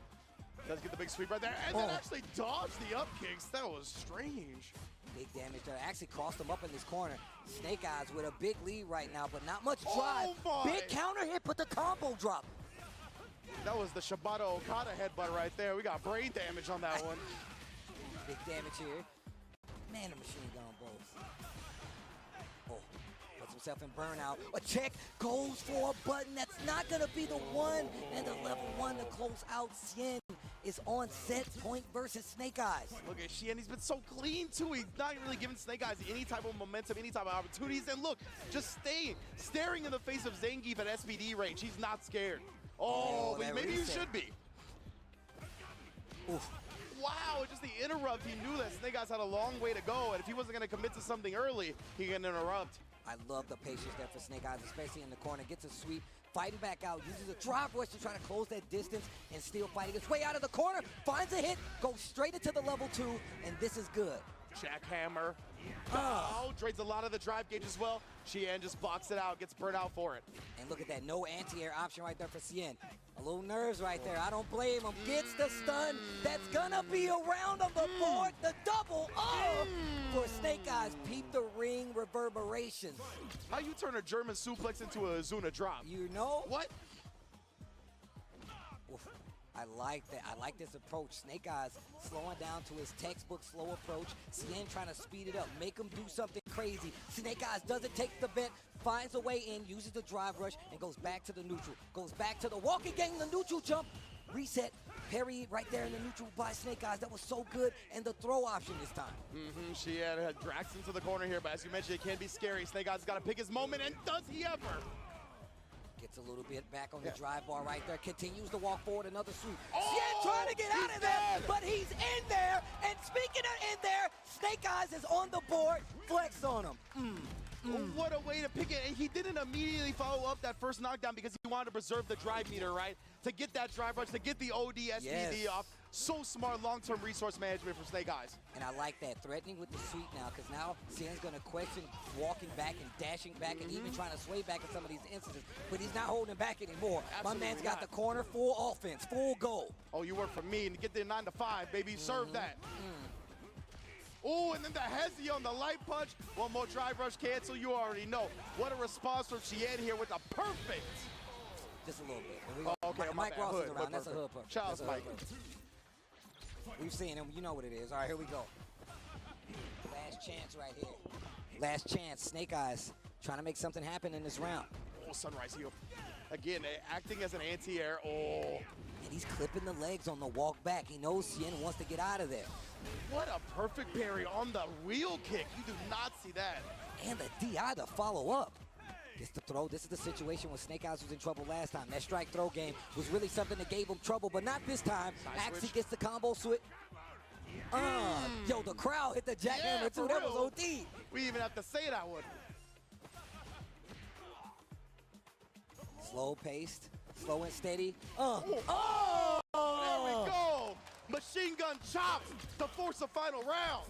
Does get the big sweep right there, and then actually dodged the up kicks. That was strange. Big damage there. Actually crossed him up in this corner. Snake Eyes with a big lead right now, but not much drive. Big counter hit, but the combo drop. That was the Shibata Okada headbutt right there. We got brain damage on that one. Big damage here. Man, the machine gun both. Oh, puts himself in burnout. A check goes for a button. That's not going to be the one. And the level 1 to close out. Cien is on set point versus Snake Eyes. Look at Xian. He's been so clean, too. He's not really giving Snake Eyes any type of momentum, any type of opportunities. And look, just staring in the face of Zangief at SPD range. He's not scared. Oh, but maybe you should be. Oof. Wow, just the interrupt. He knew that Snake Eyes had a long way to go, and if he wasn't going to commit to something early, he can interrupt. I love the patience there for Snake Eyes, especially in the corner. Gets a sweep, fighting back out, uses a drive rush to try to close that distance, and still fighting his way out of the corner. Finds a hit, goes straight into the level 2, and this is good. Jackhammer. Oh, drains a lot of the drive gauge as well. Xian just blocks it out, gets burnt out for it. And look at that, no anti-air option right there for Cien. A little nerves right there, I don't blame him. Gets the stun, that's gonna be around on the board. The double up for Snake Eyes. Peep the ring reverberations. How you turn a German suplex into a Azuna drop? You know? What? Oof. I like that. I like this approach. Snake Eyes slowing down to his textbook slow approach. Cien trying to speed it up, make him do something crazy. Snake Eyes doesn't take the bet, finds a way in, uses the drive rush, and goes back to the neutral. Goes back to the walking game, the neutral jump. Reset, parry right there in the neutral by Snake Eyes. That was so good, and the throw option this time. She had drags into the corner here, but as you mentioned, it can be scary. Snake Eyes got to pick his moment, and does he ever? Gets a little bit back on the drive bar right there. Continues to walk forward, another sweep. Xian trying to get out of there, but he's in there. And speaking of in there, Snake Eyes is on the board. Flex on him. What a way to pick it. And he didn't immediately follow up that first knockdown because he wanted to preserve the drive meter, right? To get that drive rush, to get the OD, SPD off. So smart long-term resource management from Snake Eyes. And I like that, threatening with the sweep now, because now Xian's going to question walking back and dashing back and even trying to sway back in some of these instances. But he's not holding back anymore. My man's got the corner, full offense, full goal. Oh, you work for me and get there 9 to 5, baby. Serve that. Oh, and then the hezzy on the light punch. One more drive rush cancel, you already know. What a response from Xian here with the perfect. Just a little bit. Okay, Mike Ross is around. That's a perfect. hood perfect. Charles That's a hood Mike. perfect. We've seen him. You know what it is. All right, here we go. Last chance right here. Last chance. Snake Eyes trying to make something happen in this round. Oh, Sunrise heel. Again, acting as an anti-air. Oh. And he's clipping the legs on the walk back. He knows Xian wants to get out of there. What a perfect parry on the wheel kick. You do not see that. And the DI to follow up. Gets the throw. This is the situation when Snake Eyes was in trouble last time. That strike throw game was really something that gave him trouble, but not this time. Axie gets the combo switch. Yo, the crowd hit the jackhammer too. That was OD. We even have to say that one. Slow paced, slow and steady. There we go. Machine gun chops to force the final round.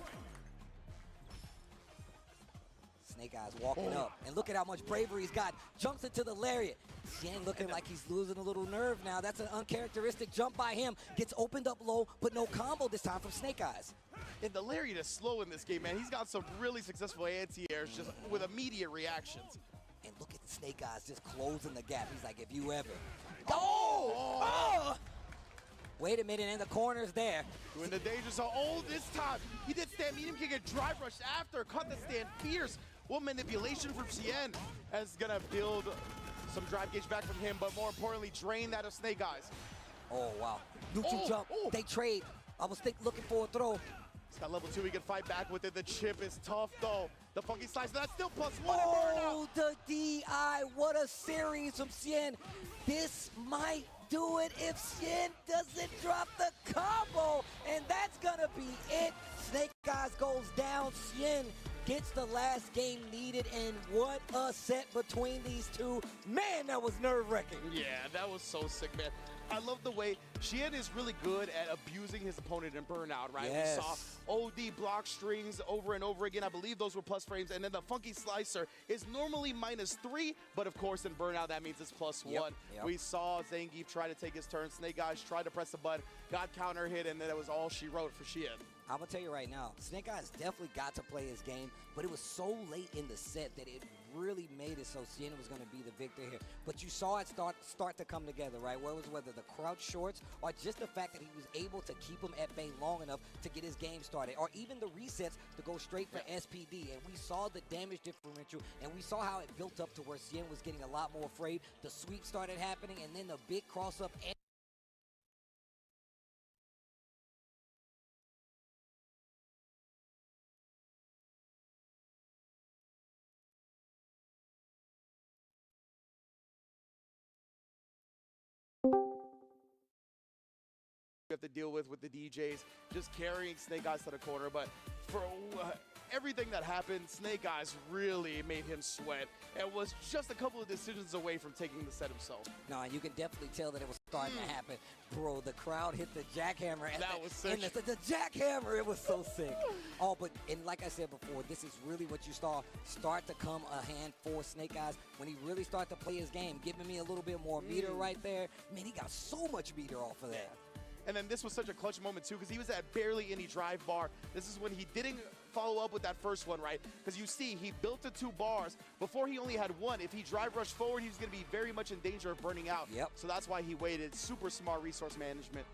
Snake Eyes walking up, and look at how much bravery he's got. Jumps into the lariat. Xian looking like he's losing a little nerve now. That's an uncharacteristic jump by him. Gets opened up low, but no combo this time from Snake Eyes. And the lariat is slow in this game, man. He's got some really successful anti-airs just with immediate reactions. And look at Snake Eyes just closing the gap. He's like, if you ever. Wait a minute, and the corner's there. Doing the danger zone. Oh, this time he did stand medium kick and drive rush after. Cut the stand fierce. What manipulation from Xian is gonna build some drive gauge back from him, but more importantly, drain that of Snake Eyes. Oh, wow. Neutral jump. They trade. I was looking for a throw. He's got level 2. He can fight back with it. The chip is tough, though. The funky slice, that's still +1. Oh, the DI. What a series from Xian. This might do it if Xian doesn't drop the combo. And that's going to be it. Snake Eyes goes down. Xian gets the last game needed. And what a set between these two. Man, that was nerve-wracking. Yeah, that was so sick, man. I love the way Xian is really good at abusing his opponent in burnout, right? Yes. We saw OD block strings over and over again. I believe those were plus frames. And then the funky slicer is normally -3, but of course in burnout that means it's +1. Yep. We saw Zangief try to take his turn. Snake Eyes tried to press the button, got counter hit, and then that was all she wrote for Xian. I'm going to tell you right now, Snake Eyes definitely got to play his game, but it was so late in the set that it really made it so Xian was going to be the victor here. But you saw it start to come together, right? Whether the crouch shorts or just the fact that he was able to keep him at bay long enough to get his game started, or even the resets to go straight for SPD. And we saw the damage differential, and we saw how it built up to where Xian was getting a lot more afraid. The sweep started happening, and then the big cross-up. Have to deal with the DJs just carrying Snake Eyes to the corner, but for everything that happened, Snake Eyes really made him sweat and was just a couple of decisions away from taking the set himself. No, and you can definitely tell that it was starting to happen. Bro, the crowd hit the jackhammer. That was sick. The jackhammer, it was so sick. Oh, but, and like I said before, this is really what you saw start to come a hand for Snake Eyes when he really started to play his game, giving me a little bit more meter right there. Man, he got so much meter off of that. And then this was such a clutch moment too, because he was at barely any drive bar. This is when he didn't follow up with that first one, right? Because you see, he built the 2 bars. Before he only had 1. If he drive rushed forward, he was going to be very much in danger of burning out. Yep. So that's why he waited. Super smart resource management.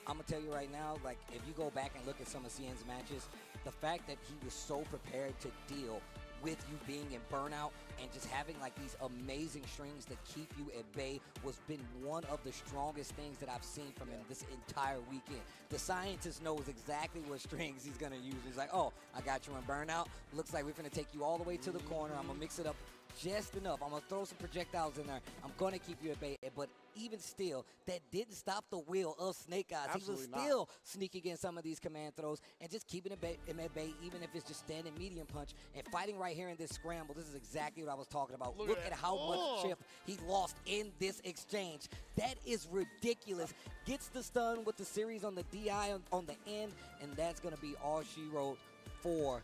I'm going to tell you right now, like, if you go back and look at some of Xian's matches, the fact that he was so prepared to deal with you being in burnout and just having like these amazing strings that keep you at bay was been one of the strongest things that I've seen from him this entire weekend. The scientist knows exactly what strings he's gonna use. He's like, oh, I got you in burnout. Looks like we're gonna take you all the way to the corner. I'm gonna mix it up just enough. I'm gonna throw some projectiles in there. I'm gonna keep you at bay. But even still, that didn't stop the will of Snake Eyes. Absolutely he was still sneaking in some of these command throws and just keeping him at bay, even if it's just standing medium punch and fighting right here in this scramble. This is exactly what I was talking about. Look at how much chip he lost in this exchange. That is ridiculous. Gets the stun with the series on the DI on the end, and that's gonna be all she wrote for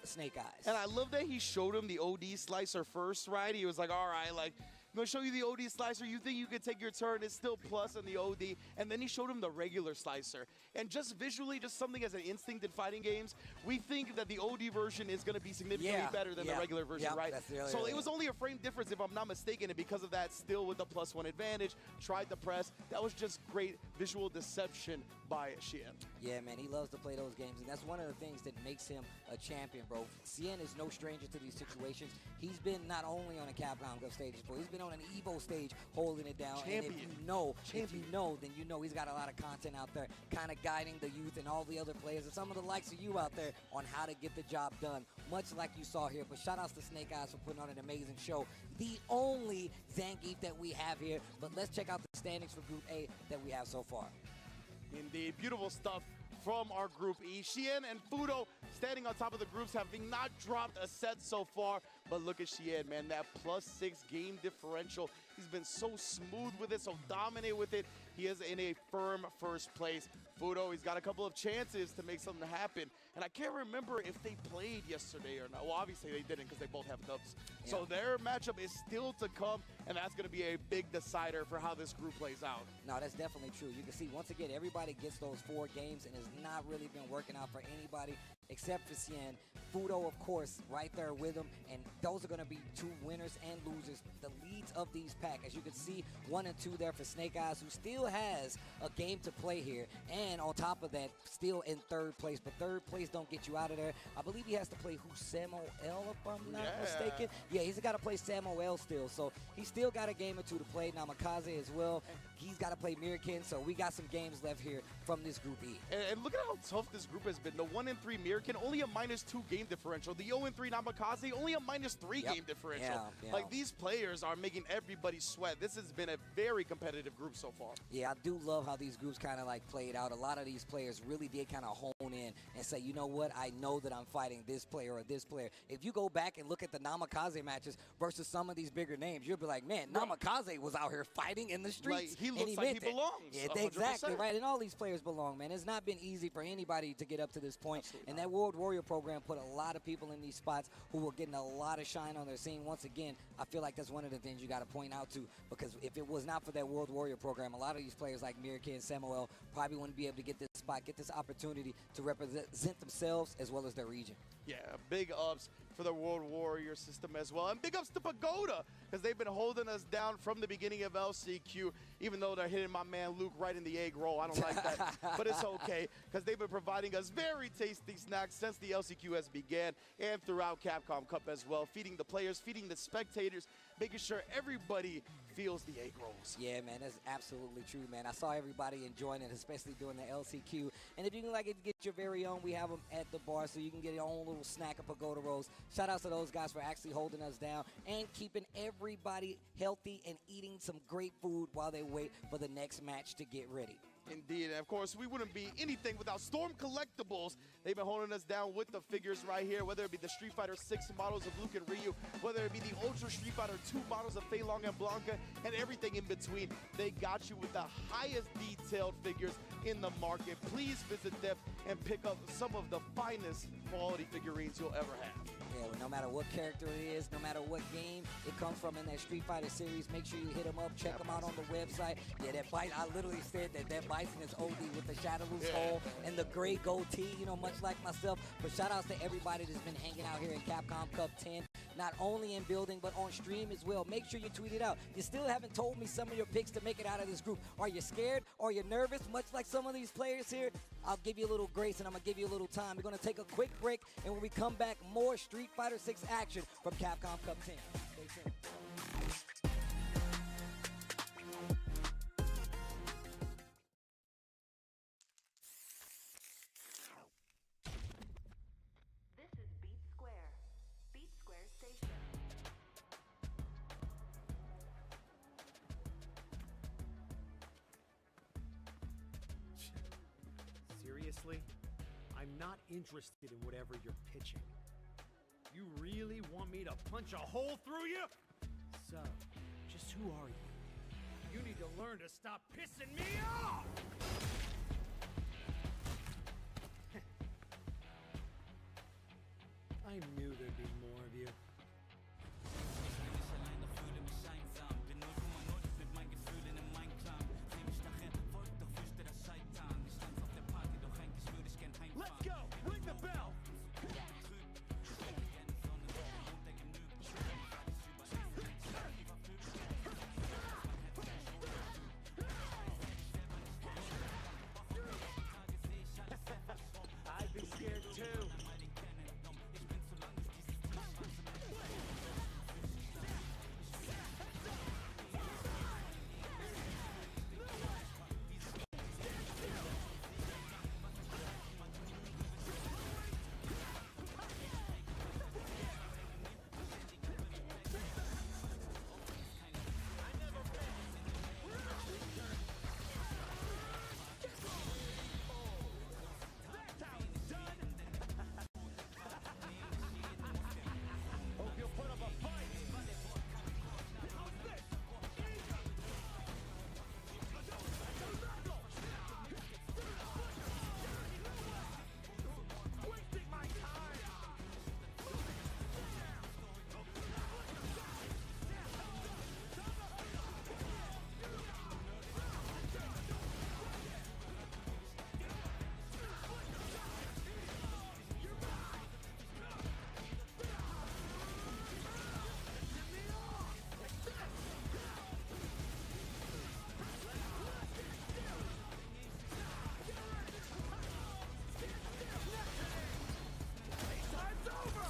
Snake Eyes. And I love that he showed him the OD slicer first, right? He was like, all right, like, I'm going to show you the OD slicer. You think you can take your turn. It's still plus on the OD. And then he showed him the regular slicer. And just visually, just something as an instinct in fighting games, we think that the OD version is going to be significantly better than the regular version, right? So it was only a frame difference, if I'm not mistaken. And because of that, still with the +1 advantage, tried the press. That was just great visual deception by Xian. Yeah, man, he loves to play those games, and that's one of the things that makes him a champion, bro. Xian is no stranger to these situations. He's been not only on a Capcom Cup stage, but he's been on an Evo stage holding it down. And if you know, then you know he's got a lot of content out there, kind of guiding the youth and all the other players and some of the likes of you out there on how to get the job done, much like you saw here. But shout outs to Snake Eyes for putting on an amazing show. The only Zangief that we have here, but let's check out the standings for Group A that we have so far. Indeed, beautiful stuff from our Group E. Xian and Fudo standing on top of the groups, having not dropped a set so far. But look at Xian, man, that +6 game differential. He's been so smooth with it, so dominant with it. He is in a firm first place. Fudo, he's got a couple of chances to make something happen. And I can't remember if they played yesterday or not. Well, obviously they didn't because they both have dubs. Yeah. So their matchup is still to come, and that's going to be a big decider for how this group plays out. No, that's definitely true. You can see, once again, everybody gets those 4 games, and it's not really been working out for anybody except for Xian. Fudo, of course, right there with him, and those are going to be 2 winners and losers, the leads of these pack. As you can see, 1 and 2 there for Snake Eyes, who still has a game to play here, and on top of that, still in 3rd place. But 3rd place don't get you out of there. I believe he has to play Samuel, if I'm not mistaken. Yeah, he's got to play Samuel still, so he's still got a game or 2 to play. Namikaze as well. He's got to play Mirkin, so we got some games left here from this Group E. And look at how tough this group has been. The 1 and 3 Mirkin, only a -2 game differential. The 0 and 3 Namikaze, only a -3 game differential. Like, these players are making everybody sweat. This has been a very competitive group so far. Yeah, I do love how these groups kind of like played out. A lot of these players really did kind of hone in and say, you know what, I know that I'm fighting this player or this player. If you go back and look at the Namikaze matches versus some of these bigger names, you'll be like, man, Namikaze was out here fighting in the streets. Like, he looks like he belongs. Yeah, exactly, right. And all these players belong, man. It's not been easy for anybody to get up to this point. And that World Warrior program put a lot of people in these spots who were getting a lot of shine on their scene. Once again, I feel like that's one of the things you got to point out to, because if it was not for that World Warrior program, a lot of these players like Mirkin and Samuel probably wouldn't be able to get this spot, get this opportunity to represent themselves as well as their region. Yeah, big ups for the World Warrior system as well. And big ups to Pagoda, because they've been holding us down from the beginning of LCQ, even though they're hitting my man Luke right in the egg roll. I don't like that, but it's okay, because they've been providing us very tasty snacks since the LCQ has began and throughout Capcom Cup as well, feeding the players, feeding the spectators, making sure everybody feels the egg rolls. Yeah, man, that's absolutely true, man. I saw everybody enjoying it, especially during the LCQ. And if you can like it, get your very own, we have them at the bar, so you can get your own little snack of Pagoda rolls. Shout outs to those guys for actually holding us down and keeping everybody healthy and eating some great food while they wait for the next match to get ready. Indeed, and of course, we wouldn't be anything without Storm Collectibles. They've been holding us down with the figures right here, whether it be the Street Fighter 6 models of Luke and Ryu, whether it be the Ultra Street Fighter 2 models of Fei Long and Blanca, and everything in between. They got you with the highest detailed figures in the market. Please visit them and pick up some of the finest quality figurines you'll ever have. Yeah, well, no matter what character it is, no matter what game it comes from in that Street Fighter series, make sure you hit them up, check them out on the website. Yeah, that bite, I literally said that Bison is OD with the Shadowloo's hole and the gray goatee, you know, much like myself. But shout outs to everybody that's been hanging out here in Capcom Cup 10. not only in building, but on stream as well. Make sure you tweet it out. You still haven't told me some of your picks to make it out of this group. Are you scared? Are you nervous? Much like some of these players here, I'll give you a little grace and I'm going to give you a little time. We're going to take a quick break, and when we come back, more Street Fighter 6 action from Capcom Cup 10. Stay tuned. This is Beat Square. Beat Square Station. Seriously? I'm not interested in whatever you're pitching. You really want me to punch a hole through you? So, just who are you? You need to learn to stop pissing me off! I knew there'd be more of you. Let's go! Ring the bell! I'd be scared too. Hope you'll put up a fight. Wasting my time. Time's over!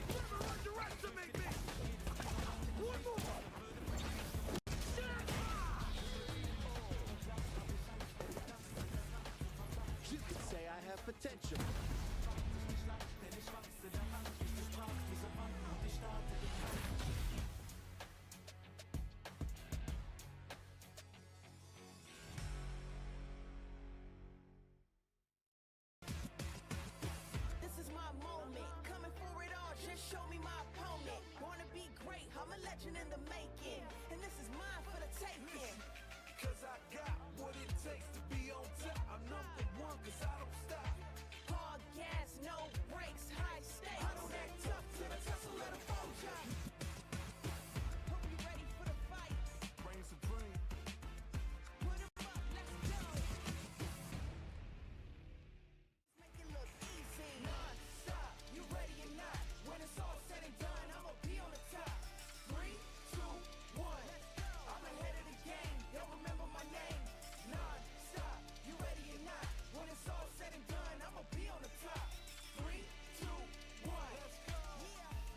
Never underestimate me! One more! You could say I have potential. This is my moment. Coming for it all, just show me my opponent. Wanna be great, I'm a legend in the making. And this is mine for the taking. Cause I got what it takes to be on top. I'm number one cause I don't stop. Hard gas, no brakes, high stakes. I don't act tough till I tussle let 'em fold ya. Hope you ready for the fight. Reign supreme. Put 'em up, let's go. Make it look easy. Non-stop, you ready or not? When it's all said and done, I'ma be on the top. 3, 2, 1. I'm ahead of the game. They'll remember my name. Non-stop, you ready or not? When it's all said and done, I'ma be on the top. 3, 2, 1.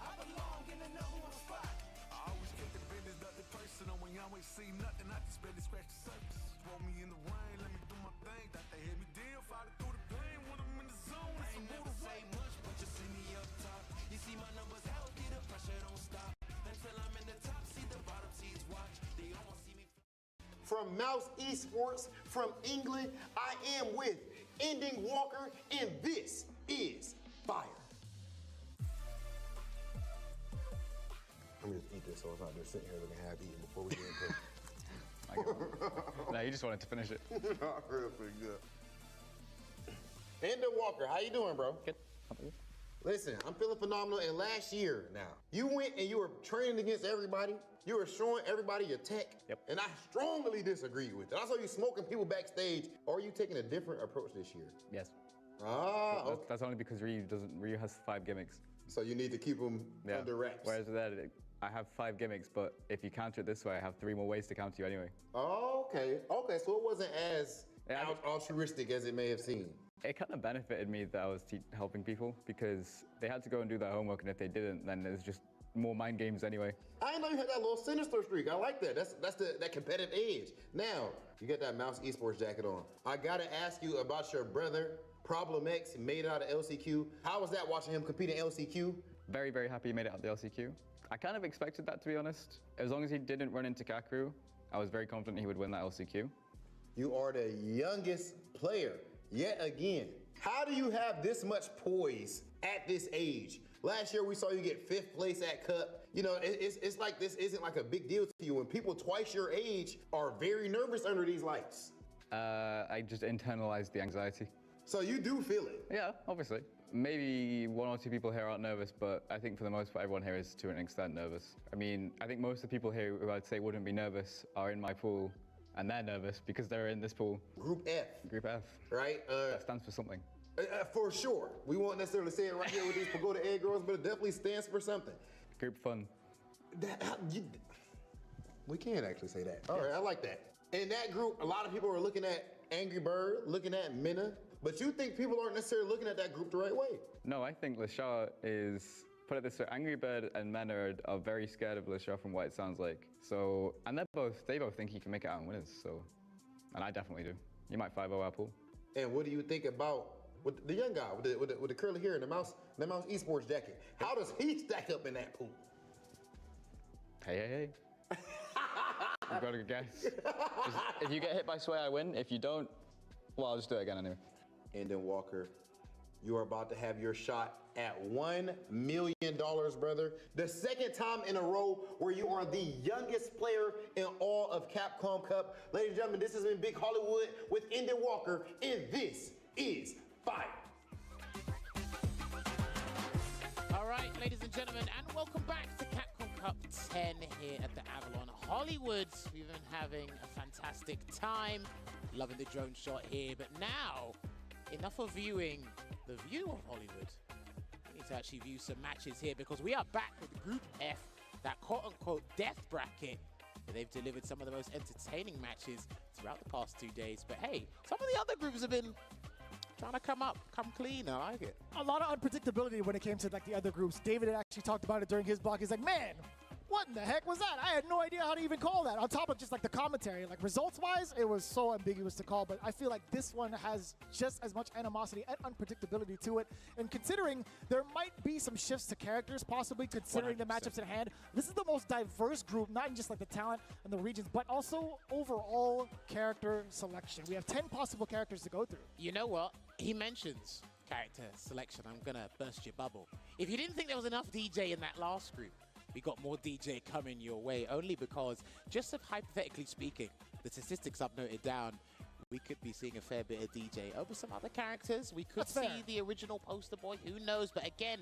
I belong in the number one spot. I always keep the business, nothing personal. When you always see nothing, I just barely scratch the surface. Throw me in the rain, let me do my thing. Thought they hit me down, fighting through the pain. When I'm in the zone, it's a never say much, but you see me up top. You see my numbers out, get the pressure don't stop. Until I'm in the top, see the bottom seeds watch. They almost see me. From Mouse Esports from England, I am with Ending Walker, and this is Fire. I'm gonna just eat this so it's not just sitting here looking half eaten before we get into it. No, you just wanted to finish it. Real pretty good. Ending Walker, how you doing, bro? Good. Listen, I'm feeling phenomenal, and last year now, you went and you were training against everybody. You were showing everybody your tech, and I strongly disagree with it. I saw you smoking people backstage. Or are you taking a different approach this year? Yes. Ah, That's only because Ryu has 5 gimmicks. So you need to keep them under wraps. Whereas with that, I have 5 gimmicks, but if you counter it this way, I have 3 more ways to counter you anyway. Oh, okay. Okay, so it wasn't as altruistic as it may have seemed. It kind of benefited me that I was helping people because they had to go and do their homework, and if they didn't, then there's just more mind games anyway. I didn't know you had that little sinister streak. I like that. That's that competitive edge. Now, you got that Mouse Esports jacket on. I gotta ask you about your brother, Problem X, made it out of LCQ. How was that watching him compete in LCQ? Very, very happy he made it out of the LCQ. I kind of expected that, to be honest. As long as he didn't run into Kakeru, I was very confident he would win that LCQ. You are the youngest player, yet again. How do you have this much poise at this age? Last year we saw you get 5th place at Cup. You know, it's like this isn't like a big deal to you when people twice your age are very nervous under these lights. I just internalized the anxiety. So you do feel it? Yeah, obviously. Maybe 1 or 2 people here aren't nervous, but I think for the most part, everyone here is to an extent nervous. I mean, I think most of the people here who I'd say wouldn't be nervous are in my pool, and they're nervous because they're in this pool. Group F. Group F. Right? That stands for something. For sure. We won't necessarily say it right here with these Pagoda Egg Girls, but it definitely stands for something. Group Fun. We can actually say that. All right, I like that. In that group, a lot of people are looking at Angry Bird, looking at Minna, but you think people aren't necessarily looking at that group the right way? No, I think Lashar is, put it this way, Angry Bird and Menard are very scared of Lashar from what it sounds like. So, and they both think he can make it out and winners, so, and I definitely do. You might 5-0 our pool. And what do you think about with the young guy with the curly hair and the mouse Esports jacket? How does he stack up in that pool? Hey. You've got to guess. If you get hit by Sway, I win. If you don't, well, I'll just do it again anyway. And then Walker, you are about to have your shot at $1 million, brother. The 2nd time in a row where you are the youngest player in all of Capcom Cup. Ladies and gentlemen, this has been Big Hollywood with Endon Walker, and this is Fire. All right, ladies and gentlemen, and welcome back to Capcom Cup 10 here at the Avalon Hollywood. We've been having a fantastic time, loving the drone shot here, but now, enough of viewing the view of Hollywood. We need to actually view some matches here because we are back with Group F, that quote-unquote death bracket, where they've delivered some of the most entertaining matches throughout the past 2 days. But hey, some of the other groups have been trying to come clean. I like it. A lot of unpredictability when it came to like the other groups. David had actually talked about it during his blog. He's like, man, what in the heck was that? I had no idea how to even call that. On top of just like the commentary, like results-wise, it was so ambiguous to call. But I feel like this one has just as much animosity and unpredictability to it. And considering there might be some shifts to characters, possibly considering 100%. The matchups at hand, this is the most diverse group, not in just like the talent and the regions, but also overall character selection. We have 10 possible characters to go through. You know what? He mentions character selection. I'm gonna burst your bubble. If you didn't think there was enough DJ in that last group, we got more DJ coming your way, only because, just hypothetically speaking, the statistics I've noted down, we could be seeing a fair bit of DJ over some other characters. We could see the original poster boy, who knows? But again,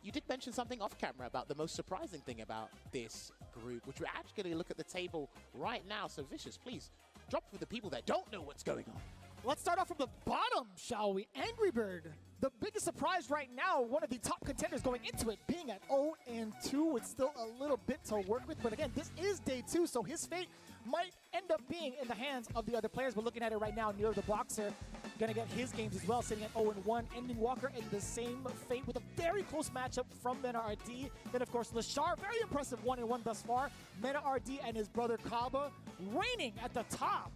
you did mention something off camera about the most surprising thing about this group, which we're actually going to look at the table right now. So Vicious, please drop for the people that don't know what's going on. Let's start off from the bottom, shall we? Angry Bird, the biggest surprise right now, one of the top contenders going into it, being at 0-2 with still a little bit to work with. But again, this is day 2, so his fate might end up being in the hands of the other players. But looking at it right now, Nero the Boxer gonna get his games as well, sitting at 0-1. Ending Walker in the same fate with a very close matchup from Mena RD. Then of course Lashar, very impressive 1-1 thus far. Mena RD and his brother Kaba reigning at the top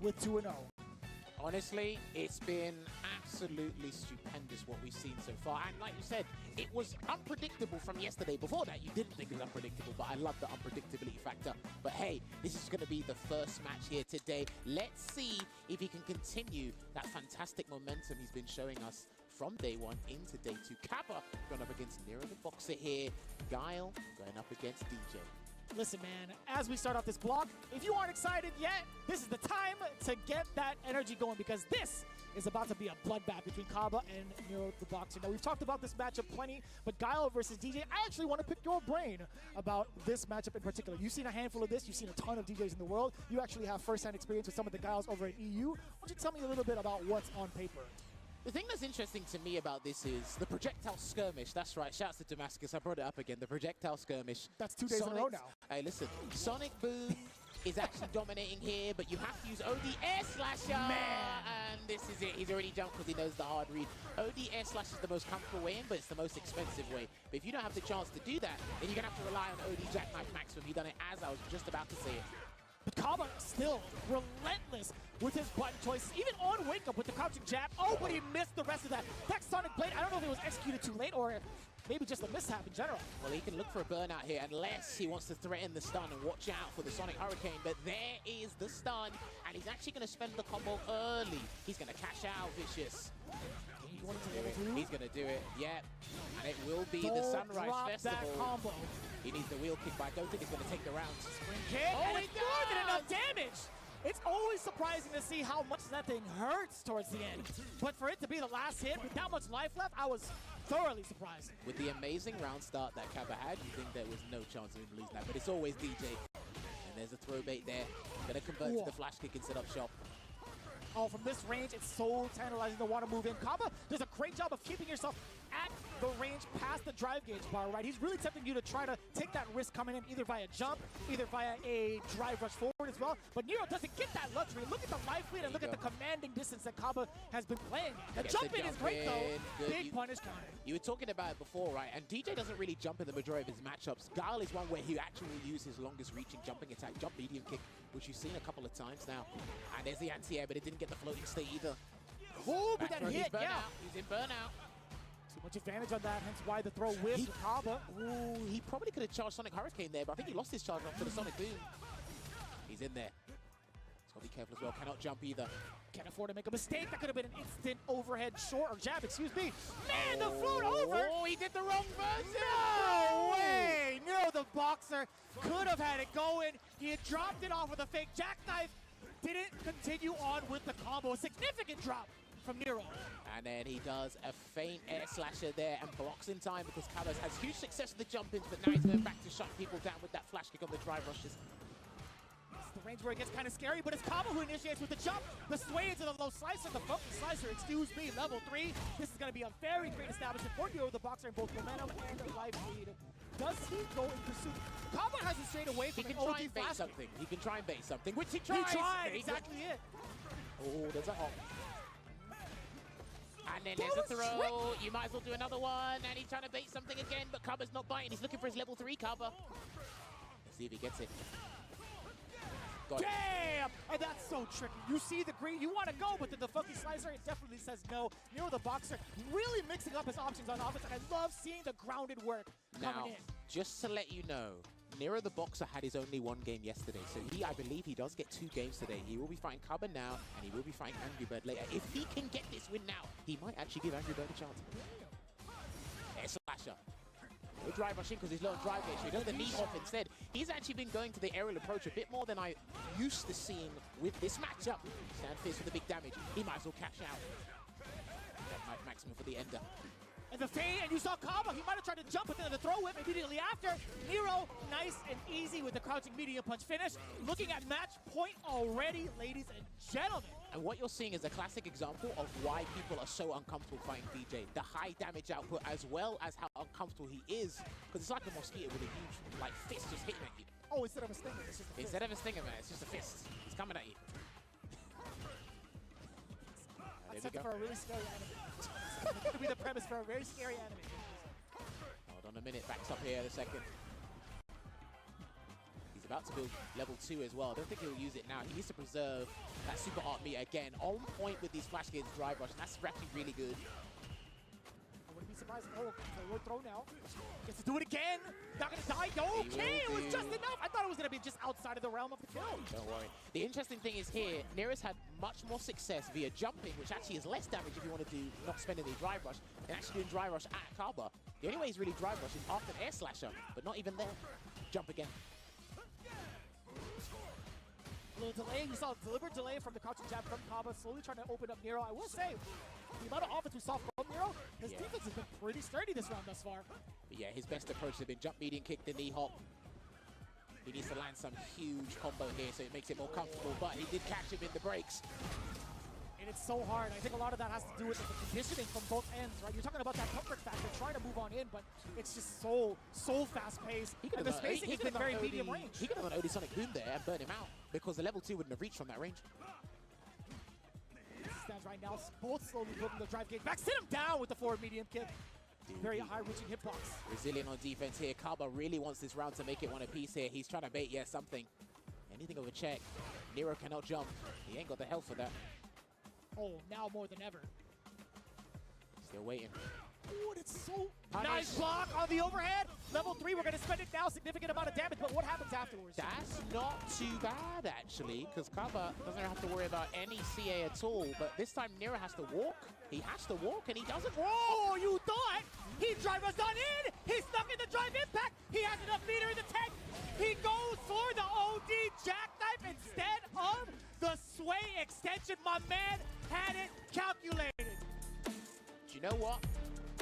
with 2-0. Honestly, it's been absolutely stupendous what we've seen so far. And like you said, it was unpredictable from yesterday. Before that, you didn't think it was unpredictable, but I love the unpredictability factor. But hey, this is going to be the first match here today. Let's see if he can continue that fantastic momentum he's been showing us from day 1 into day 2. Kappa going up against Nero the Boxer here. Guile going up against DJ. Listen, man, as we start off this block, if you aren't excited yet, this is the time to get that energy going, because this is about to be a bloodbath between Kaba and Nero the Boxer. Now, we've talked about this matchup plenty, but Guile versus DJ, I actually want to pick your brain about this matchup in particular. You've seen a handful of this. You've seen a ton of DJs in the world. You actually have first-hand experience with some of the Guiles over in EU. Why don't you tell me a little bit about what's on paper? The thing that's interesting to me about this is the projectile skirmish. That's right. Shouts to Damascus. I brought it up again. The projectile skirmish. That's 2 days in a row now. Hey, listen. Sonic Boom is actually dominating here, but you have to use OD Air Slasher. And this is it. He's already jumped because he knows the hard read. OD Air Slash is the most comfortable way in, but it's the most expensive way. But if you don't have the chance to do that, then you're going to have to rely on OD Jackknife Maximum. He done it as I was just about to say it. But Kaba still relentless with his button choices, even on wake up with the crouching jab. Oh, but he missed the rest of that. That Sonic Blade, I don't know if it was executed too late or maybe just a mishap in general. Well, he can look for a burnout here unless he wants to threaten the stun and watch out for the Sonic Hurricane. But there is the stun, and he's actually going to spend the combo early. He's going to cash out Vicious. He's going to do it, yeah. And it will be the Sunrise Festival. That combo. He needs the wheel kick, but I don't think he's going to take the rounds. And it's more than enough damage. It's always surprising to see how much that thing hurts towards the end. But for it to be the last hit with that much life left, I was thoroughly surprised. With the amazing round start that Kaba had, you think there was no chance of him losing that. But it's always DJ. And there's a throw bait there. Going to convert to the flash kick and set up shop. Oh, from this range, it's so tantalizing to want to move in. Kaba does a great job of keeping yourself at the range past the drive gauge bar, right? He's really tempting you to try to take that risk coming in either via jump, either via a drive rush forward as well. But Nero doesn't get that luxury. Look at the life lead and look at the commanding distance that Kaba has been playing. The jump in is great, though. Big punish counter. You were talking about it before, right? And DJ doesn't really jump in the majority of his matchups. Guile is one where he actually uses his longest reaching jumping attack, jump medium kick, which you've seen a couple of times now. And there's the anti-air, but it didn't get the floating state either. Oh, but that hit, yeah. He's in burnout. Too much advantage on that, hence why the throw with Kaba. Ooh, he probably could have charged Sonic Hurricane there, but I think he lost his charge off to the Sonic Boom. He's in there. He's got to be careful as well. Cannot jump either. Can't afford to make a mistake. That could have been an instant overhead short or jab, excuse me. Man, the float over. Oh, he did the wrong version. No way. No, the boxer could have had it going. He had dropped it off with a fake jackknife. Didn't continue on with the combo. A significant drop from Nero. And then he does a feint air slasher there and blocks in time because Cabas has huge success with the jump-ins, but now he's going back to shut people down with that flash kick on the drive rushes. It's the range where it gets kind of scary, but it's Kaba who initiates with the jump, the sway into the low slicer, the funky slicer, excuse me, level 3. This is going to be a very great establishment for Nero, the boxer, in both momentum and life lead. Does he go in pursuit? Kaba hasn't strayed away from an OD flash something. He can try and bait something, which he tries. He tried, exactly it. Oh, there's a hop. And then there's a throw. You might as well do another one. And he's trying to bait something again, but Kaba's not biting. He's looking for his level 3 Kaba. Let's see if he gets it. Damn! And that's so tricky. You see the green, you want to go, but then the funky slicer, it definitely says no. Nero the boxer really mixing up his options on offense, and I love seeing the grounded work coming in. Just to let you know, Nero the boxer had his only one game yesterday, so I believe he does get 2 games today. He will be fighting Kaba now, and he will be fighting Angry Bird later. If he can get this win now, he might actually give Angry Bird a chance. Air slasher. No drive rushing because he's low on drive gauge, so he does the knee hop instead. He's actually been going to the aerial approach a bit more than I used to seeing with this matchup. Stand fierce for the big damage. He might as well cash out. Maximum for the ender. And the feint, and you saw Kaba, he might have tried to jump, but then the throw whip immediately after. Nero, nice and easy with the crouching medium punch finish. Looking at match point already, ladies and gentlemen. And what you're seeing is a classic example of why people are so uncomfortable fighting DJ. The high damage output as well as how uncomfortable he is. Because it's like a mosquito with a huge fist just hitting at you. Oh, instead of a stinger, it's just a fist. Instead of a stinger, man, it's just a fist. It's coming at you. That's set for a really scary anime. It's going to be the premise for a very scary anime. Hold on a minute, backs up here in a second. He's about to build level 2 as well. I don't think he'll use it now. He needs to preserve that super art meter again. On point with these flash gates drive rush. That's actually really good. I wouldn't be surprised. Oh, forward throw now. Gets to do it again. Not going to die. Okay, it was just enough. I thought it was going to be just outside of the realm of the kill. Don't worry. The interesting thing is here, Nero's had much more success via jumping, which actually is less damage if you want to do not spend any drive rush, and actually doing drive rush at Kaba. The only way he's really drive rush is after air slasher, but not even there. Jump again. A little delay. You saw a deliberate delay from the crouching jab from Kaba, slowly trying to open up Nero. I will say, the amount of offense we saw from Nero, his defense has been pretty sturdy this round thus far. But yeah, his best approach has been jump medium kick, the knee hop. He needs to land some huge combo here so it makes it more comfortable, but he did catch him in the breaks. And it's so hard. I think a lot of that has to do with the conditioning from both ends, right? You're talking about that comfort factor, trying to move on in, but it's just so fast-paced. And the spacing has been very medium range. He could have an OD Sonic Boom there and burn him out because the level 2 wouldn't have reached from that range. Stands right now, both slowly building the drive gauge back. Sit him down with the forward medium kick. Very high-reaching hitbox. Resilient on defense here. Kaba really wants this round to make it one apiece here. He's trying to bait, something. Anything of a check. Nero cannot jump. He ain't got the health for that. Oh, now more than ever. Still waiting. Oh, it's so nice block on the overhead. Level 3, we're going to spend it now. Significant amount of damage, but what happens afterwards? That's not too bad, actually, because Kaba doesn't have to worry about any CA at all. But this time, Nero has to walk. He has to walk, and he doesn't. Whoa, you thought? He drivers on in. He's stuck in the drive impact. He has enough meter in the tank. He goes for the OD jackknife instead of the sway extension. My man had it calculated. Do you know what?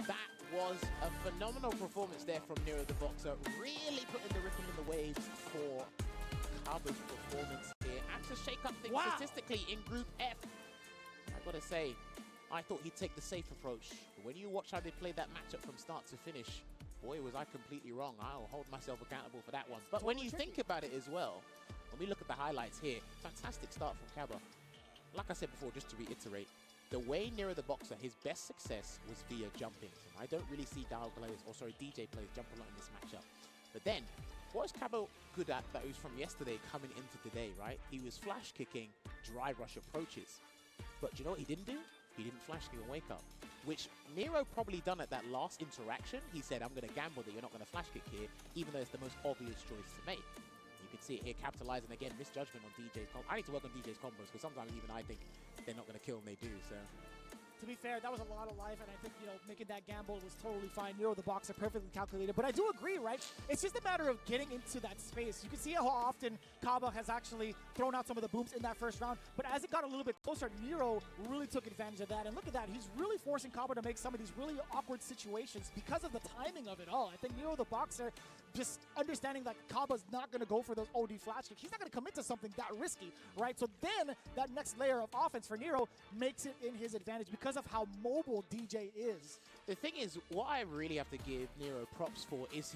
That was a phenomenal performance there from Nero the Boxer. Really putting the rhythm in the waves for Kaba's performance here. And to shake up things statistically in Group F. I gotta say, I thought he'd take the safe approach. But when you watch how they played that matchup from start to finish, boy, was I completely wrong. I'll hold myself accountable for that one. But when you think about it as well, when we look at the highlights here, fantastic start from Kaba. Like I said before, just to reiterate, the way Nero the Boxer, his best success was via jumping. And I don't really see DJ players jump a lot in this matchup. But then, what was Kaba good at that was from yesterday coming into today, right? He was flash kicking dry rush approaches. But do you know what he didn't do? He didn't flash kick and wake up, which Nero probably done at that last interaction. He said, I'm going to gamble that you're not going to flash kick here, even though it's the most obvious choice to make. You can see it here, capitalizing again, misjudgment on DJ's combos. I need to work on DJ's combos, because sometimes even I think they're not going to kill and they do, so. To be fair, that was a lot of life, and I think, making that gamble was totally fine. Nero the Boxer perfectly calculated, but I do agree, right? It's just a matter of getting into that space. You can see how often Kaba has actually thrown out some of the booms in that first round, but as it got a little bit closer, Nero really took advantage of that, and look at that. He's really forcing Kaba to make some of these really awkward situations because of the timing of it all. I think Nero the Boxer, just understanding that Kaba's not going to go for those OD flash kicks. He's not going to commit to something that risky, right? So then that next layer of offense for Nero makes it in his advantage because of how mobile DJ is. The thing is, what I really have to give Nero props for is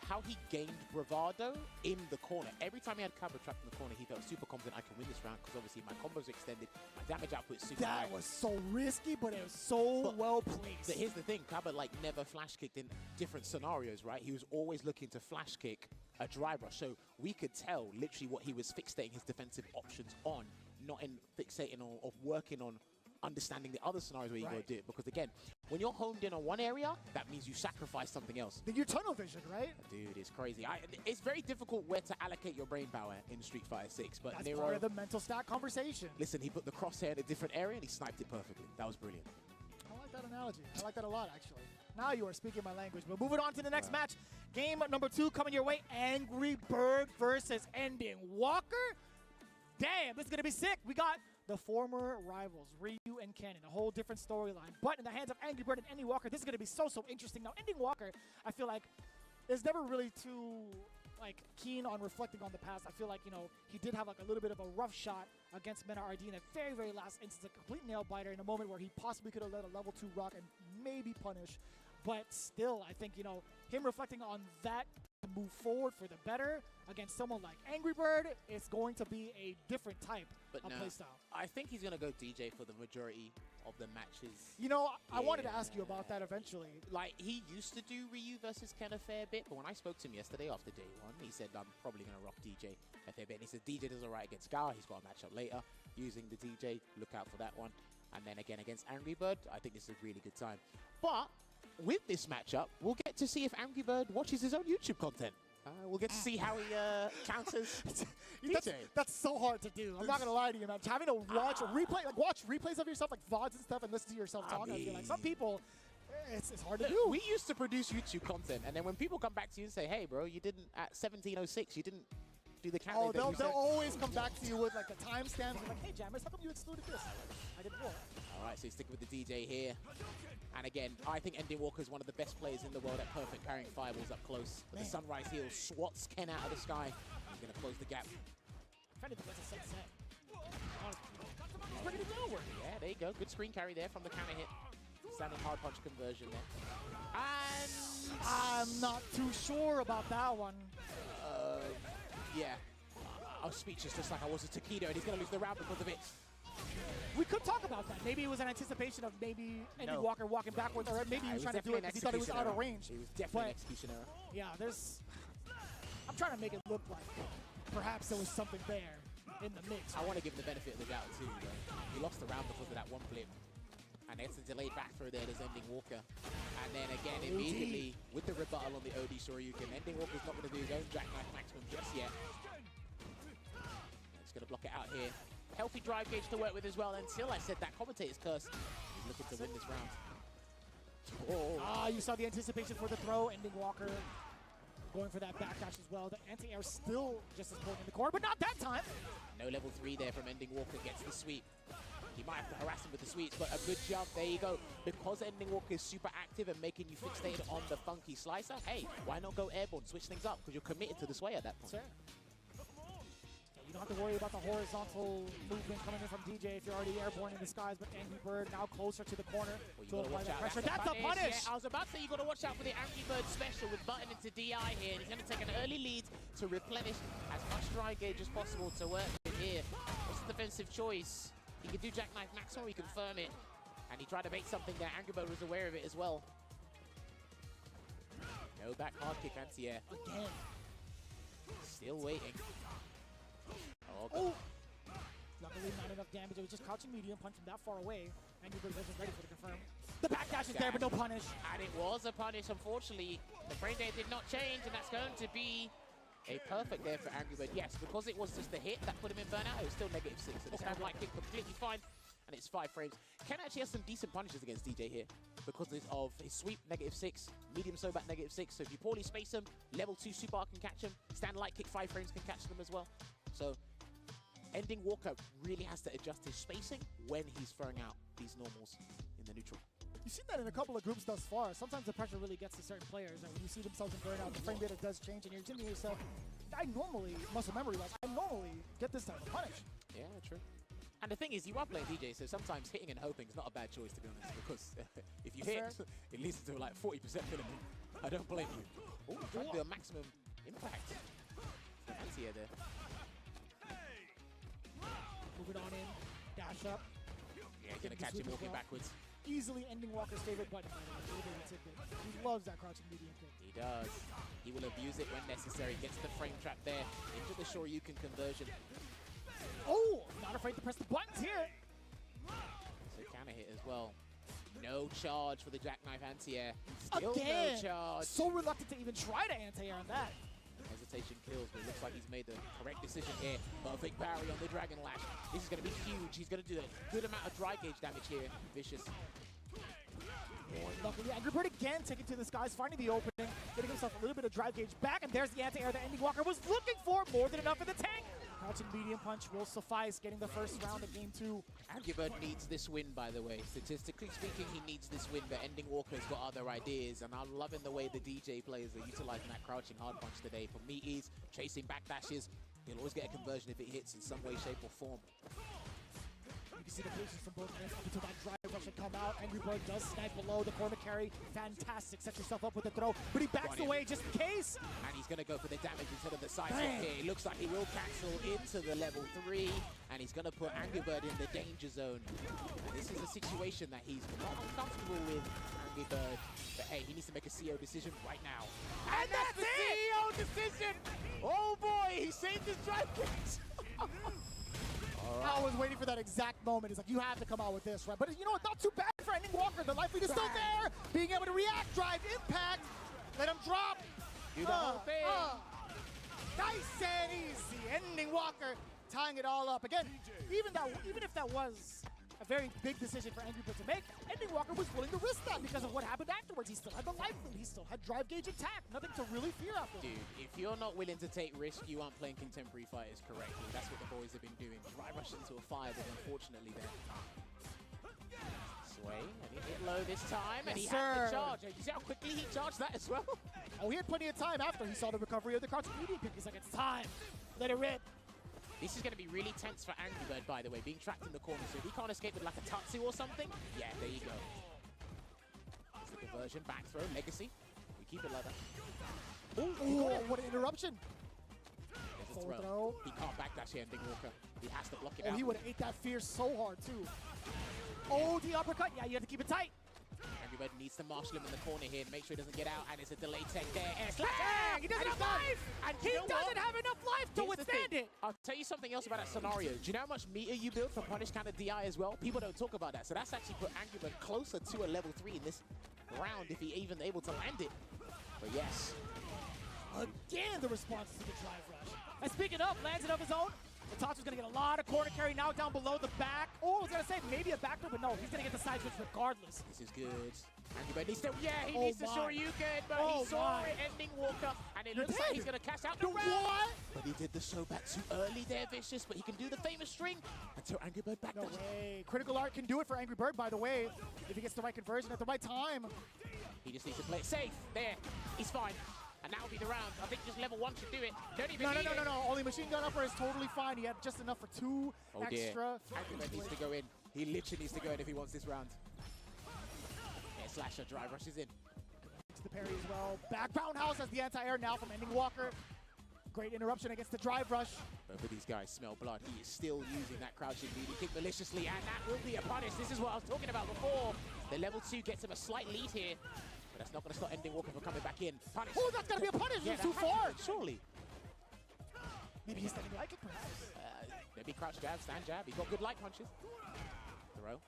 how he gained bravado in the corner. Every time he had Kaba trapped in the corner, he felt super confident, I can win this round because obviously my combos are extended, my damage output is super high. That was so risky, but it was so well placed. But here's the thing, Kaba never flash kicked in different scenarios, right? He was always looking to flash kick a dry rush. So we could tell literally what he was fixating his defensive options on, not in fixating or working on understanding the other scenarios where you go do it. Because again, when you're homed in on one area, that means you sacrifice something else. Your tunnel vision, right? Dude, it's crazy. It's very difficult where to allocate your brain power in Street Fighter 6. But that's Nero, part of the mental stat conversation. Listen, he put the crosshair in a different area and he sniped it perfectly. That was brilliant. I like that analogy. I like that a lot, actually. Now you are speaking my language. But moving on to the next match. Game number 2 coming your way. Angry Bird versus Ending Walker. Damn, this is going to be sick. We got the former rivals, Ryu and Cannon, a whole different storyline. But in the hands of Angry Bird and Ending Walker, this is going to be so interesting. Now, Ending Walker, I feel like, is never really too keen on reflecting on the past. I feel like, he did have a little bit of a rough shot against Mena RD in the very, very last instance, a complete nail biter in a moment where he possibly could have let a level 2 rock and maybe punish. But still, I think, him reflecting on that to move forward for the better against someone like Angry Bird, it's going to be a different type of playstyle. I think he's going to go DJ for the majority of the matches. I wanted to ask you about that eventually. He used to do Ryu versus Ken a fair bit, but when I spoke to him yesterday after day 1, he said, I'm probably going to rock DJ a fair bit. And he said DJ does all right against Gar. He's got a matchup later using the DJ. Look out for that one. And then again against Angry Bird, I think this is a really good time. But with this matchup, we'll get to see if Angry Bird watches his own YouTube content. We'll get to see how he counters DJ. That's so hard to do. I'm not going to lie to you, man. Having to watch watch replays of yourself, VODs and stuff, and listen to yourself talk. I feel like some people, it's hard to do. We used to produce YouTube content, and then when people come back to you and say, hey, bro, you didn't, at 17:06, you didn't do the count. Oh, they'll always come back to you with the timestamps. Like, hey, Jammers, how come you excluded this? I didn't know. All right, so he's sticking with the DJ here. And again, I think Ending Walker is one of the best players in the world at perfect carrying fireballs up close. But the Sunrise Heel swats Ken out of the sky. He's going to close the gap. If anything, that's a sunset. He's bringing it downward. Yeah, there you go. Good screen carry there from the counter hit. Standing hard punch conversion there. And I'm not too sure about that one. Yeah. I was speechless just like I was a Taquito, and he's going to lose the round because of it. We could talk about that. Maybe it was an anticipation of maybe Andy Walker walking backwards, or maybe he was trying to do it because he thought it was out of range. It was definitely an execution error. Yeah, I'm trying to make it look like perhaps there was something there in the mix. I want to give him the benefit of the doubt too. He lost the round because of that one flip. And it's a delayed back throw there. There's Ending Walker. And then again, immediately with the rebuttal on the OD Shoryuken, Ending Walker's not going to do his own jackknife maximum just yet. He's going to block it out here. Healthy drive gauge to work with as well. Until I said that commentator's curse. He's looking to win this round. Oh. You saw the anticipation for the throw. Ending Walker going for that backdash as well. The anti-air still just as potent in the corner, but not that time. No level 3 there from Ending Walker. Gets the sweep. He might have to harass him with the sweeps, but a good jump. There you go. Because Ending Walker is super active and making you fixated on the funky slicer, hey, why not go airborne, switch things up, because you're committed to the sway at that point. Sure. You don't have to worry about the horizontal movement coming in from DJ if you're already airborne in the skies, but Angry Bird now closer to the corner to apply that pressure. That's a punish! Yeah, I was about to say you got to watch out for the Angry Bird special with button into DI here, and he's going to take an early lead to replenish as much dry gauge as possible to work with here. What's the defensive choice? He can do jackknife maximum, he confirm it. And he tried to bait something there. Angry Bird was aware of it as well. No back hard kick anti-air. Again. Still waiting. Oh! Luckily not enough damage. It was just crouching medium punch from that far away. Angry Bird wasn't ready for the confirm. The backdash is there, but no punish. And it was a punish, unfortunately. The frame rate did not change, and that's going to be a perfect there for Angry Bird. Yes, because it was just the hit that put him in burnout, it was still -6. So this time light kick completely fine, and it's 5 frames. Ken actually has some decent punishes against DJ here because of his sweep, -6, medium so back, -6. So if you poorly space him, level 2 super arc can catch him, stand light kick 5 frames can catch them as well. So Ending Walker really has to adjust his spacing when he's throwing out these normals in the neutral. You've seen that in a couple of groups thus far. Sometimes the pressure really gets to certain players, and when you see themselves in burnout, the frame data does change, and you're thinking to yourself, I normally, muscle memory-wise, I normally get this type of punish. Yeah, true. And the thing is, you are playing DJ, so sometimes hitting and hoping is not a bad choice, to be honest, because if you hit, it leads to like 40% minimum. I don't blame you. Oh, trying to do a maximum impact. Anti-air there. Move it on in, dash up. Yeah, he's going to catch him walking backwards. Easily Ending Walker's favorite button. He loves that crouching medium kick. He does. He will abuse it when necessary. Gets the frame trap there into the Shoryuken conversion. Oh, not afraid to press the buttons here. So counter hit as well. No charge for the jackknife anti-air. Still Again, no charge. so reluctant to even try to anti-air on that. Hesitation kills, but it looks like he's made the correct decision here. Perfect parry on the Dragon Lash. This is going to be huge. He's going to do a good amount of dry gauge damage here. Vicious. Luckily, Angry Bird again taking to the skies, finding the opening, getting himself a little bit of drive gauge back, and there's the anti-air that Ending Walker was looking for. More than enough in the tank. Crouching medium punch will suffice, getting the first round of game 2. Angry Bird needs this win, by the way. Statistically speaking, he needs this win, but Ending Walker's got other ideas, and I'm loving the way the DJ players are utilizing that crouching hard punch today. For meaties, chasing backdashes, he'll always get a conversion if it hits in some way, shape, or form. You can see the patience from both men up until that drive rush had come out. Angry Bird does snipe below the corner carry. Fantastic. Set yourself up with the throw, but he backs away just in case. And he's going to go for the damage instead of the side swap here. It looks like he will cancel into the level 3, and he's going to put Angry Bird in the danger zone. And this is a situation that he's not comfortable with, Angry Bird. But hey, he needs to make a CO decision right now. And that's the CO decision! Oh boy, he saved his drive kicks! I was waiting for that exact moment. It's like, you have to come out with this, right? But you know what? Not too bad for Ending Walker. The life lead is still there. Being able to react, drive, impact. Let him drop. Do the whole thing. Nice and easy. Ending Walker tying it all up. Again, even if that was a very big decision for Angry Bird to make, Ending Walker was willing to risk that because of what happened afterwards. He still had the life lead. He still had drive gauge intact. Nothing to really fear after. Dude, if you're not willing to take risk, you aren't playing contemporary fighters correctly. That's what the boys have been doing. Drive rush into a fire, but unfortunately there. Sway, and he hit low this time, and he had the charge. You see how quickly he charged that as well? Oh, he had plenty of time after he saw the recovery of the crouching medium kick. He's like, it's time. Let it rip. This is going to be really tense for Angry Bird, by the way, being trapped in the corner. So if he can't escape with like a Tatsu or something, yeah, there you go. It's the conversion, back throw, Legacy. We keep it like that. Oh, what an interruption. There's a Forward throw. throw. He can't backdash here, Ending Walker. He has to block it out. Oh, he would have ate that fear so hard, too. Oh, the uppercut. Yeah, you have to keep it tight. Angry Bird needs to marshal him in the corner here to make sure he doesn't get out, and it's a delay tech there. And Bang! He doesn't have life! And He doesn't have enough life to withstand it! I'll tell you something else about that scenario. Do you know how much meter you build for punish counter DI as well? People don't talk about that. So that's actually put Angry Bird closer to a level 3 in this round if he even able to land it. But yes. Again, the response to the drive rush. And speaking of, lands it of his own. Tatsu's gonna get a lot of corner carry now down below the back. Oh, I was gonna say maybe a backdoor, but no, he's gonna get the side switch regardless. This is good. Angry Bird needs to, he needs to Shoryuken, but he saw it, Ending Walker, and it looks like he's gonna cash out the round. What? But he did the show back too early there, Vicious, but he can do the famous string until Angry Bird back. No way. Critical Art can do it for Angry Bird, by the way, if he gets the right conversion at the right time. He just needs to play it safe. There, he's fine. And that'll be the round. I think just level 1 should do it. Don't even need it. No. Only machine gun upper is totally fine. He had just enough for 2 extra. Angry Bird needs to go in. He literally needs to go in if he wants this round. Yeah, Slasher drive rushes in. To the parry as well. Back roundhouse as the anti-air now from Ending Walker. Great interruption against the drive rush. Both of these guys smell blood. He is still using that crouching leading kick maliciously, and that will be a punish. This is what I was talking about before. The level 2 gets him a slight lead here. But that's not going to stop Ending Walker from coming back in. Punish. Oh, that's got to be a punish. Yeah, It's too far. Surely. Maybe he's standing like it, perhaps. Maybe crouch jab, stand jab. He got good light punches. Throw.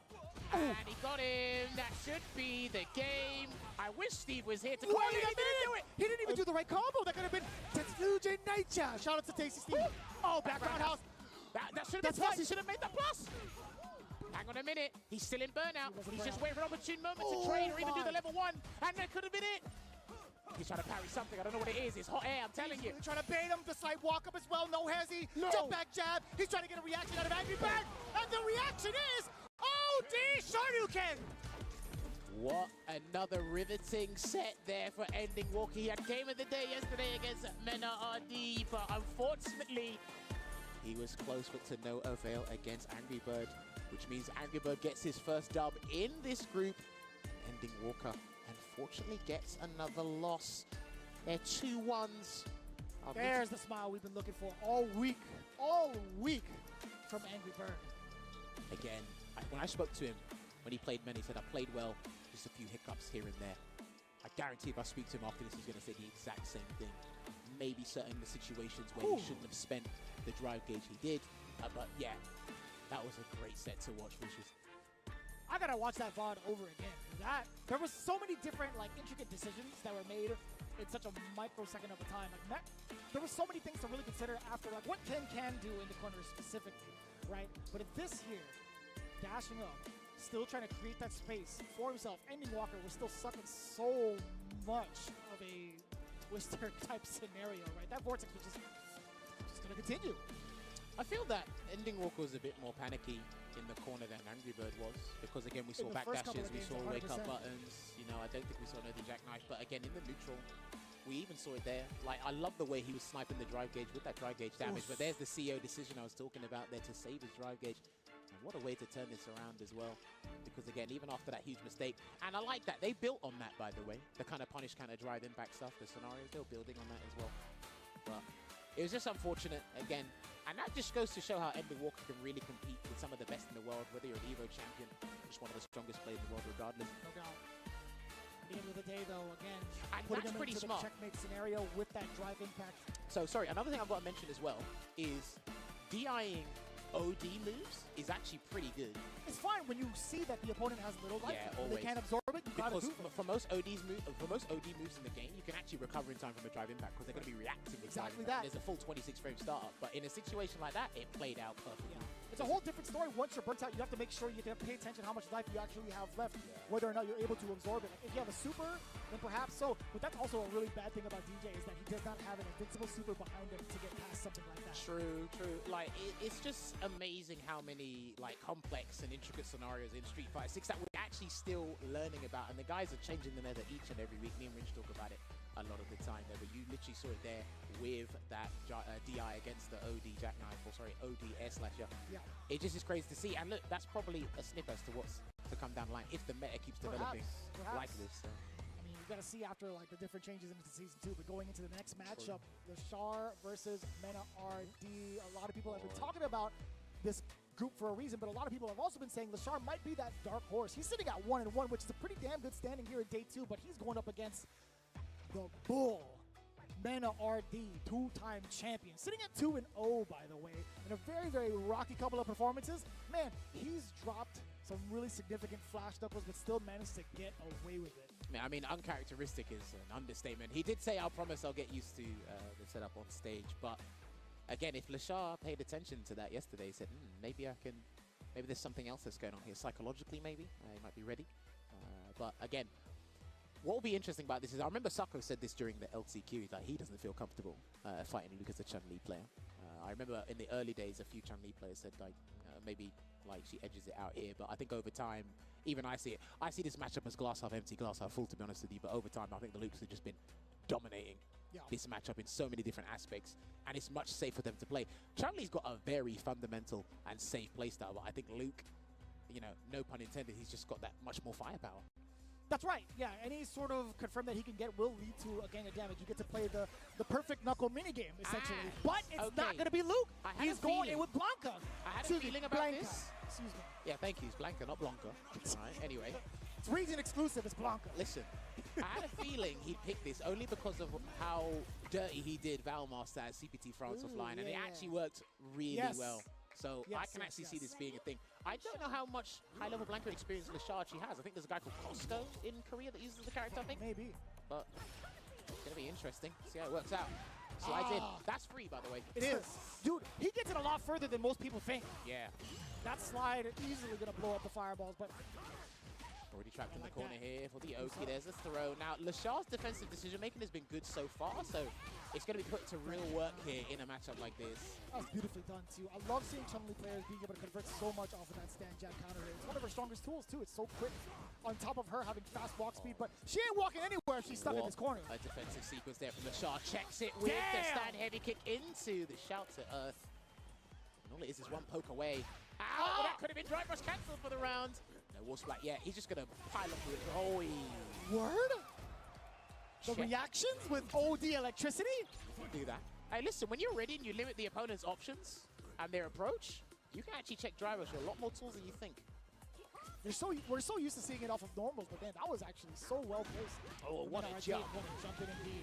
And he got him. That should be the game. I wish Steve was here to call it. He didn't do it. He didn't even do the right combo. That could have been Tetsujin Nature. Shout out to Tasty Steve. Oh, back roundhouse. That should have been plus. He should have made that plus. Hang on a minute. He's still in burnout. He's just waiting for an opportune moment to trade or even do the level 1. And that could have been it. He's trying to parry something. I don't know what it is. It's hot air, I'm telling you. He's trying to bait him. The slight walk up as well. No hezzy. No. Jump back jab. He's trying to get a reaction out of Angry Bird. And the reaction is OD Shoryuken. What another riveting set there for Ending Walker. He had game of the day yesterday against Mena RD, but unfortunately, he was close but to no avail against Angry Bird, which means Angry Bird gets his first dub in this group. Ending Walker, unfortunately, gets another loss. They're 2-1s. There's the smile we've been looking for all week from Angry Bird. Again, when I spoke to him, when he played Mena, he said, I played well, just a few hiccups here and there. I guarantee if I speak to him after this, he's going to say the exact same thing. Maybe certain the situations where he shouldn't have spent the drive gauge he did. But yeah, that was a great set to watch, Vicious. I gotta watch that VOD over again. There was so many different intricate decisions that were made in such a microsecond of a time. There were so many things to really consider after what Ken can do in the corner specifically, right? But if this here, dashing up, still trying to create that space for himself, Ending Walker was still sucking so much of a Twister type scenario, right? That vortex was just gonna continue. I feel that Ending Walker was a bit more panicky in the corner than Angry Bird was, because again we saw backdashes, we saw wake up buttons, I don't think we saw no jackknife, but again in the neutral, we even saw it there. I love the way he was sniping the drive gauge with that drive gauge damage, but there's the CO decision I was talking about there to save his drive gauge. And what a way to turn this around as well, because again, even after that huge mistake, and I like that, they built on that, by the way, the kind of punish, kind of drive impact stuff, the scenarios, they were building on that as well. But it was just unfortunate, again, and that just goes to show how Ending Walker can really compete with some of the best in the world, whether you're an EVO champion, just one of the strongest players in the world regardless. No doubt. At the end of the day, though, again, and putting that's him pretty into smart. the checkmate scenario with that drive impact. So, sorry, another thing I've got to mention as well is DIing OD moves is actually pretty good. It's fine when you see that the opponent has little life. Yeah, When always. they can't absorb it, you gotta Because do it. for most OD moves in the game, you can actually recover in time from a drive impact because they're going to be reacting Exactly that. that. There's a full 26 frame startup, but in a situation like that, it played out perfectly. It's a whole different story. Once you're burnt out, you have to make sure you can pay attention how much life you actually have left, whether or not you're able to absorb it. If you have a super, then perhaps so. But that's also a really bad thing about DJ is that he does not have an invincible super behind him to get past something like that. True. Like, it's just amazing how many, like, complex and intricate scenarios in Street Fighter 6 that we're actually still learning about. And the guys are changing the meta each and every week. Me and Rinch talk about it a lot of the time there, but you literally saw it there with that DI against the OD jackknife, or sorry, ODS slasher. Yeah. It just is crazy to see, and look, that's probably a snip as to what's to come down the line if the meta keeps developing like this. So. I mean, you got to see after like the different changes into season 2, but going into the next matchup, Lashar versus Mena RD. A lot of people have been talking about this group for a reason, but a lot of people have also been saying Lashar might be that dark horse. He's sitting at 1-1, which is a pretty damn good standing here in day 2, but he's going up against the Bull, Mena RD, two-time champion, sitting at 2-0, by the way, in a very, very rocky couple of performances. Man, he's dropped some really significant flash knuckles, but still managed to get away with it. I mean, uncharacteristic is an understatement. He did say, "I promise I'll get used to the setup on stage," but again, if Lashar paid attention to that yesterday, he said, maybe there's something else that's going on here. Psychologically, maybe. He might be ready. But again, what will be interesting about this is, I remember Sako said this during the LCQ, he's like, he doesn't feel comfortable fighting Luke as a Chun-Li player. I remember in the early days, a few Chun-Li players said, like, maybe like she edges it out here, but I think over time, even I see it. I see this matchup as glass half empty, glass half full, to be honest with you, but over time, I think the Lukes have just been dominating this matchup in so many different aspects, and it's much safer for them to play. Chun-Li's got a very fundamental and safe playstyle, but I think Luke, you know, no pun intended, he's just got that much more firepower. That's right, yeah. Any sort of confirm that he can get will lead to a gang of damage. You get to play the perfect knuckle minigame, essentially. But it's not going to be Luke. He's going in with Blanca. I had a feeling about this. Excuse me. Yeah, thank you. It's Blanca, not Blanca. All right, anyway. It's region exclusive, it's Blanca. Listen, I had a feeling he'd pick this only because of how dirty he did Valmaster at CPT France offline, and it actually worked really well. So I can actually see this being a thing. I don't know how much high-level Blanca experience Lashar actually has. I think there's a guy called Costco in Korea that uses the character, I think. Maybe. But it's going to be interesting. See how it works out. Slides in. That's free, by the way. It is. Dude, he gets it a lot further than most people think. Yeah. That slide is easily going to blow up the fireballs, but... Already trapped in the corner here for the Oki. There's a throw. Now, Lashar's defensive decision-making has been good so far, so it's going to be put to real work here in a matchup like this. That was beautifully done, too. I love seeing Chun-Li players being able to convert so much off of that stand jab counter. It's one of her strongest tools, too. It's so quick. On top of her having fast walk speed, but she ain't walking anywhere if she's stuck in this corner. A defensive sequence there from Lashar. Checks it with the stand heavy kick into the shout to Earth. And all it is one poke away. Ow! That could have been Drive Rush cancelled for the round. No, War Splat, yeah, he's just going to pile up with Word? The reactions with OD electricity? Do that. Hey, listen, when you're ready and you limit the opponent's options and their approach, you can actually check Drive Rush with a lot more tools than you think. We're so used to seeing it off of normals, but man, that was actually so well placed. Oh, what a jump. What a jump in indeed.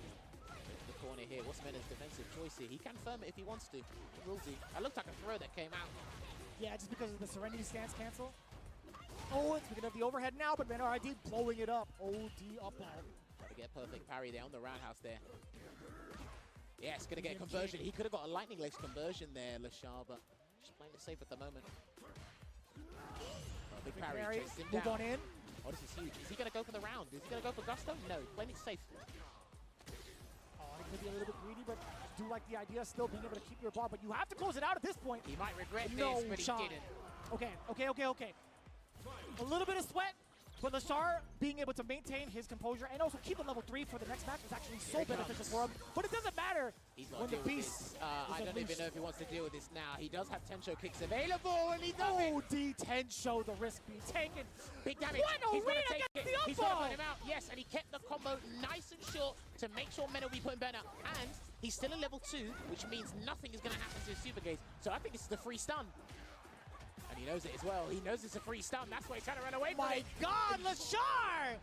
The corner here, what's Mena's defensive choice here? He can firm it if he wants to. Will do. That looked like a throw that came out. Yeah, just because of the Serenity stance cancel. Oh, it's picking up the overhead now, but Mena RD blowing it up. OD up ball. Got to get perfect parry there on the roundhouse there. Yeah, it's going to get conversion. He could have got a lightning legs conversion there, Lashar, but just playing it safe at the moment. Big parry, chased him move down. on in. Oh, this is huge. Is he going to go for the round? Is he going to go for Gusto? No, playing it safe. Oh, he could be a little bit greedy, but I do like the idea of still being able to keep your bar, but you have to close it out at this point. He might regret this, but he didn't. Okay. A little bit of sweat, but Lashar being able to maintain his composure and also keep a level 3 for the next match is actually so beneficial for him. But it doesn't matter when the beast I don't even know if he wants to deal with this now. He does have Tensho kicks available, and he does it. OD Tensho, the risk be taken. Big damage. What a read against the He's going to put him out. Yes, and he kept the combo nice and short to make sure Mena will be putting better. And he's still in level 2, which means nothing is going to happen to his super gaze. So I think this is the free stun. And he knows it as well. He knows it's a free stun. That's why he's trying to run away from it. My God, Lashar!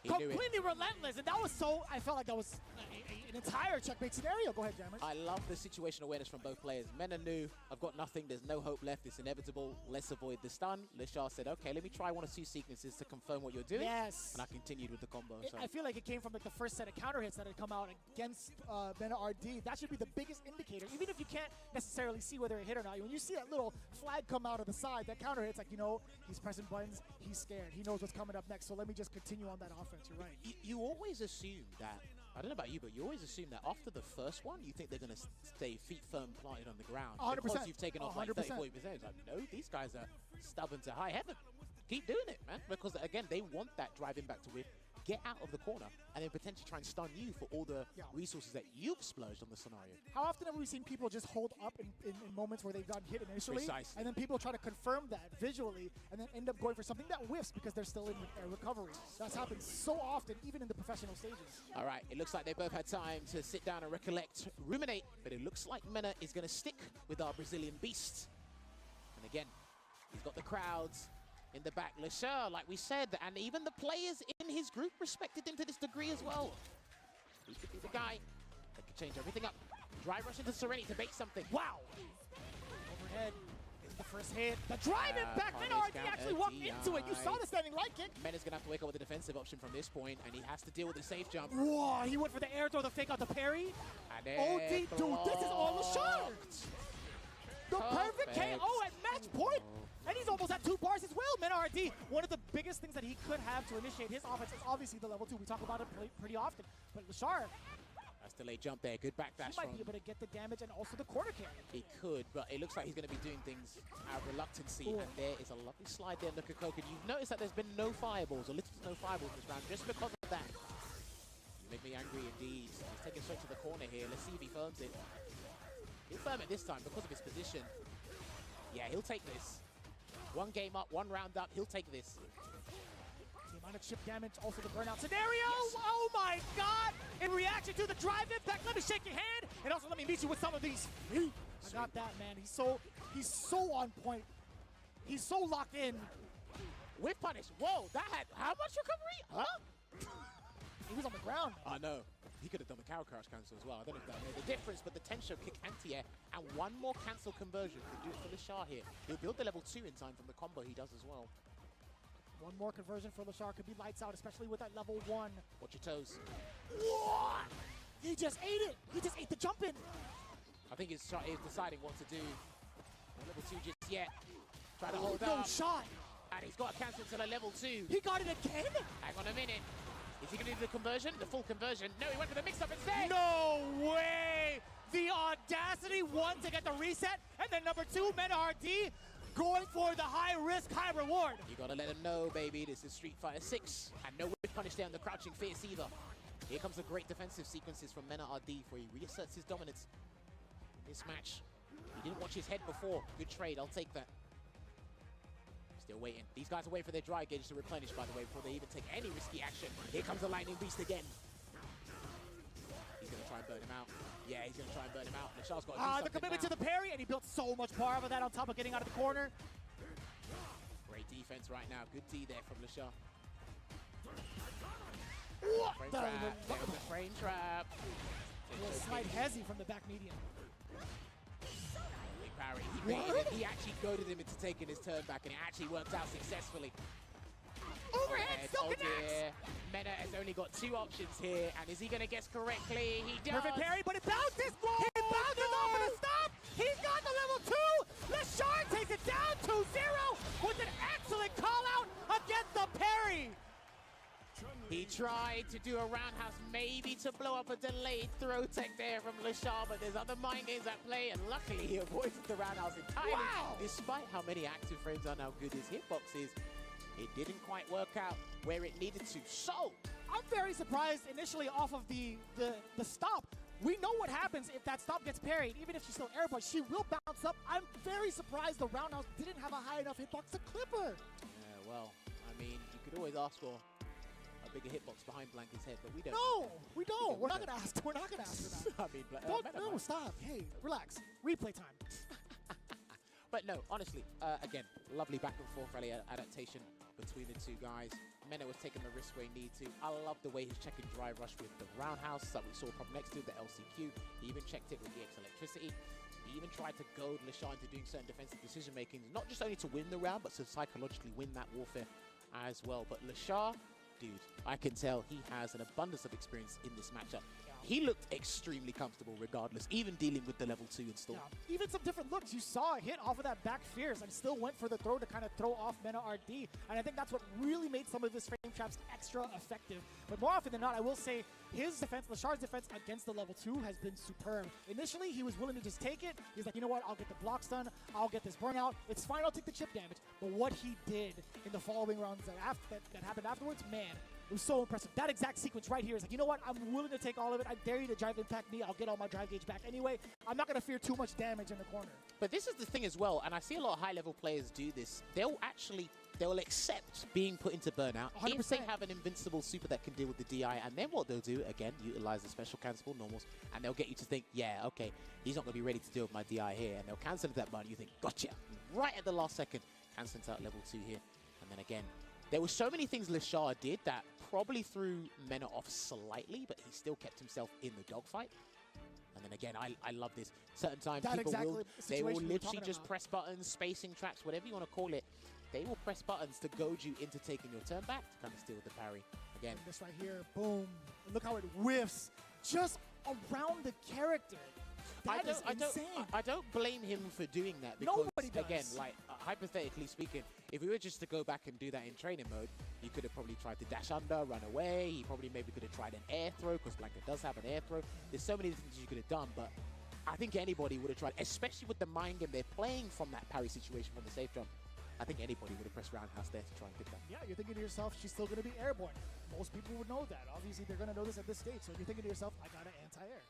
Completely relentless. And that was so, I felt like that was an entire checkmate scenario. Go ahead, Jammer. I love the situation awareness from both players. Mena knew, I've got nothing, there's no hope left, it's inevitable, let's avoid the stun. Lishar said, okay, let me try one or two sequences to confirm what you're doing. Yes. And I continued with the combo. So. I feel like it came from like the first set of counter hits that had come out against Mena RD. That should be the biggest indicator, even if you can't necessarily see whether it hit or not. When you see that little flag come out of the side, that counter hit's like, you know, he's pressing buttons, he's scared, he knows what's coming up next, so let me just continue on that offense. You're right. You always assume that, I don't know about you, but you always assume that after the first one, you think they're going to stay feet firm planted on the ground. 100%. Because you've taken off like 30, 100%. 40%. It's like, no, these guys are stubborn to high heaven. Keep doing it, man. Because, again, they want that driving back to whip, get out of the corner, and then potentially try and stun you for all the resources that you've splurged on the scenario. How often have we seen people just hold up in moments where they've gotten hit initially, Precisely. and then people try to confirm that visually, and then end up going for something that whiffs because they're still in recovery? That's happened so often, even in the professional stages. All right, it looks like they both had time to sit down and recollect, ruminate, but it looks like Mena is going to stick with our Brazilian beast. And again, he's got the crowds in the back. Lishar, like we said, and even the players in his group respected him to this degree as well. He could be the guy that could change everything up. Drive rush into Serenity to bait something. Wow! Overhead is the first hit. The drive impact, Mena RD actually walked into it. You saw the standing light kick. Mena's going to have to wake up with a defensive option from this point, and he has to deal with the safe jump. Whoa, he went for the air throw, the fake out the parry. And OD, dude, this is all Lishar. The perfect KO at match point. And he's almost at 2 bars as well. Mena RD, one of the biggest things that he could have to initiate his offense is obviously the level 2. We talk about it pretty often. But Lishar, That's delayed jump there. Good backdash. he might be able to get the damage and also the corner carry. He could, but it looks like he's going to be doing things out of reluctancy. And there is a lovely slide there, Nuka-Coke. And you've noticed that there's been no fireballs, or little to no fireballs this round, just because of that. You make me angry indeed. He's taking straight to the corner here. Let's see if he firms it. He'll firm it this time because of his position. Yeah, he'll take this. 1 game up, 1 round up, he'll take this. The amount of chip damage, also the burnout scenario. Yes. Oh my god! In reaction to the drive impact, let me shake your hand, and also let me meet you with some of these feet. I got that, man. He's so on point. He's so locked in. Whip punish. Whoa, that had how much recovery? Huh? He was on the ground. I know. He could have done the cow crouch cancel as well. I don't know if that made a difference, but the Tensho kick anti-air and 1 more cancel conversion could do it for Lishar here. He'll build the level 2 in time from the combo he does as well. 1 more conversion for Lishar could be lights out, especially with that level 1. Watch your toes. What? He just ate it. He just ate the jump in. I think he's deciding what to do. Level 2 just yet. Try to hold no up. shot. And he's got to cancel to the level 2. He got it again? Hang on a minute. Is he going to do the conversion? The full conversion? No, he went for the mix-up instead. No way! The audacity, 1, to get the reset, and then number 2, Mena RD, going for the high risk, high reward. You got to let him know, baby, this is Street Fighter 6. And no whip punish there on the crouching fierce either. Here comes the great defensive sequences from Mena RD for he reasserts his dominance in this match. He didn't watch his head before. Good trade, I'll take that. Still waiting. These guys are waiting for their dry gauge to replenish, by the way, before they even take any risky action. Here comes the Lightning Beast again. He's going to try and burn him out. Yeah, he's going to try and burn him out. Lishar's got to do something the commitment now. to the parry, and he built so much power of that on top of getting out of the corner. Great defense right now. Good D there from Lishar. What Frame the? trap. There's the frame trap. A little slight hezzy from the back median. Parry. He baited it. He actually goaded him into taking his turn back, and it actually worked out successfully. Overhead, still connects! Dear. Mena has only got 2 options here, and is he going to guess correctly? He does. Perfect parry, but it bounces! He bounces off of the stop! He's got the level 2! Lishar takes it down 2-0 with an excellent call-out against the parry! He tried to do a roundhouse, maybe to blow up a delayed throw tech there from Lishar, but there's other mind games at play, and luckily he avoided the roundhouse entirely. Wow. Despite how many active frames are now good his hitbox is, it didn't quite work out where it needed to. So, I'm very surprised initially off of the stop. We know what happens if that stop gets parried, even if she's still air, but she will bounce up. I'm very surprised the roundhouse didn't have a high enough hitbox to clip her. Yeah, well, I mean, you could always ask for a bigger hitbox behind Blanca's head, but we don't. No, we don't. We're not gonna ask. We're not gonna ask for that. I mean, no, stop. Hey, relax. Replay time. But no, honestly, again, lovely back and forth rally adaptation between the 2 guys. Mena was taking the risk where he needed to. I love the way he's checking Dry Rush with the roundhouse that we saw from next to the LCQ. He even checked it with the X Electricity. He even tried to goad LeShar into doing certain defensive decision making, not just only to win the round, but to psychologically win that warfare as well. But LeShar, dude, I can tell he has an abundance of experience in this matchup. He looked extremely comfortable regardless, even dealing with the level 2 install. Yeah. Even some different looks. You saw a hit off of that back fierce and still went for the throw to kind of throw off Mena RD. And I think that's what really made some of his frame traps extra effective. But more often than not, I will say his defense, LeShar's defense against the level 2 has been superb. Initially, he was willing to just take it. He's like, you know what, I'll get the blocks done. I'll get this burnout. It's fine, I'll take the chip damage. But what he did in the following rounds that happened afterwards, man, it was so impressive. That exact sequence right here is like, you know what? I'm willing to take all of it. I dare you to drive impact me. I'll get all my drive gauge back anyway. I'm not going to fear too much damage in the corner. But this is the thing as well, and I see a lot of high-level players do this. They'll accept being put into burnout 100%. if they have an invincible super that can deal with the DI, and then what they'll do, again, utilize the special cancelable normals, and they'll get you to think, yeah, okay, he's not going to be ready to deal with my DI here, and they'll cancel that button. You think, gotcha. Right at the last second, canceling out level 2 here. And then again, there were so many things LeShar did that probably threw Mena off slightly, but he still kept himself in the dogfight. And then again, I love this. Certain times they will literally just press buttons, spacing traps, whatever you want to call it. They will press buttons to goad you into taking your turn back to kind of steal the parry. Again, this right here, boom. Look how it whiffs just around the character. I don't blame him for doing that because, again, like hypothetically speaking, if we were just to go back and do that in training mode, he could have probably tried to dash under, run away. He probably maybe could have tried an air throw because Blanca does have an air throw. There's so many things you could have done, but I think anybody would have tried, especially with the mind game they're playing from that parry situation from the safe jump. I think anybody would have pressed roundhouse there to try and pick that. Yeah, you're thinking to yourself, she's still going to be airborne. Most people would know that. Obviously, they're going to know this at this stage. So you're thinking to yourself, I got an anti-air.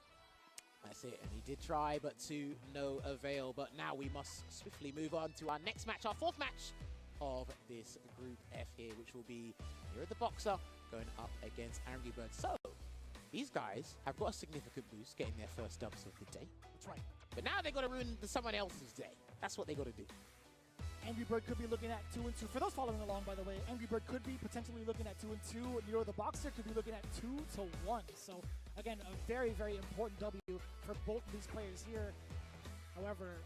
That's it, and he did try, but to no avail. But now we must swiftly move on to our next match, our fourth match of this Group F here, which will be here at the Boxer going up against Angry Birds. So these guys have got a significant boost, getting their first dubs of the day. That's right. But now they've got to ruin someone else's day. That's what they got to do. Angry Bird could be looking at 2-2. For those following along, by the way, Angry Bird could be potentially looking at 2-2. Nero the Boxer could be looking at 2-1. So again, a very, very important W for both of these players here. However,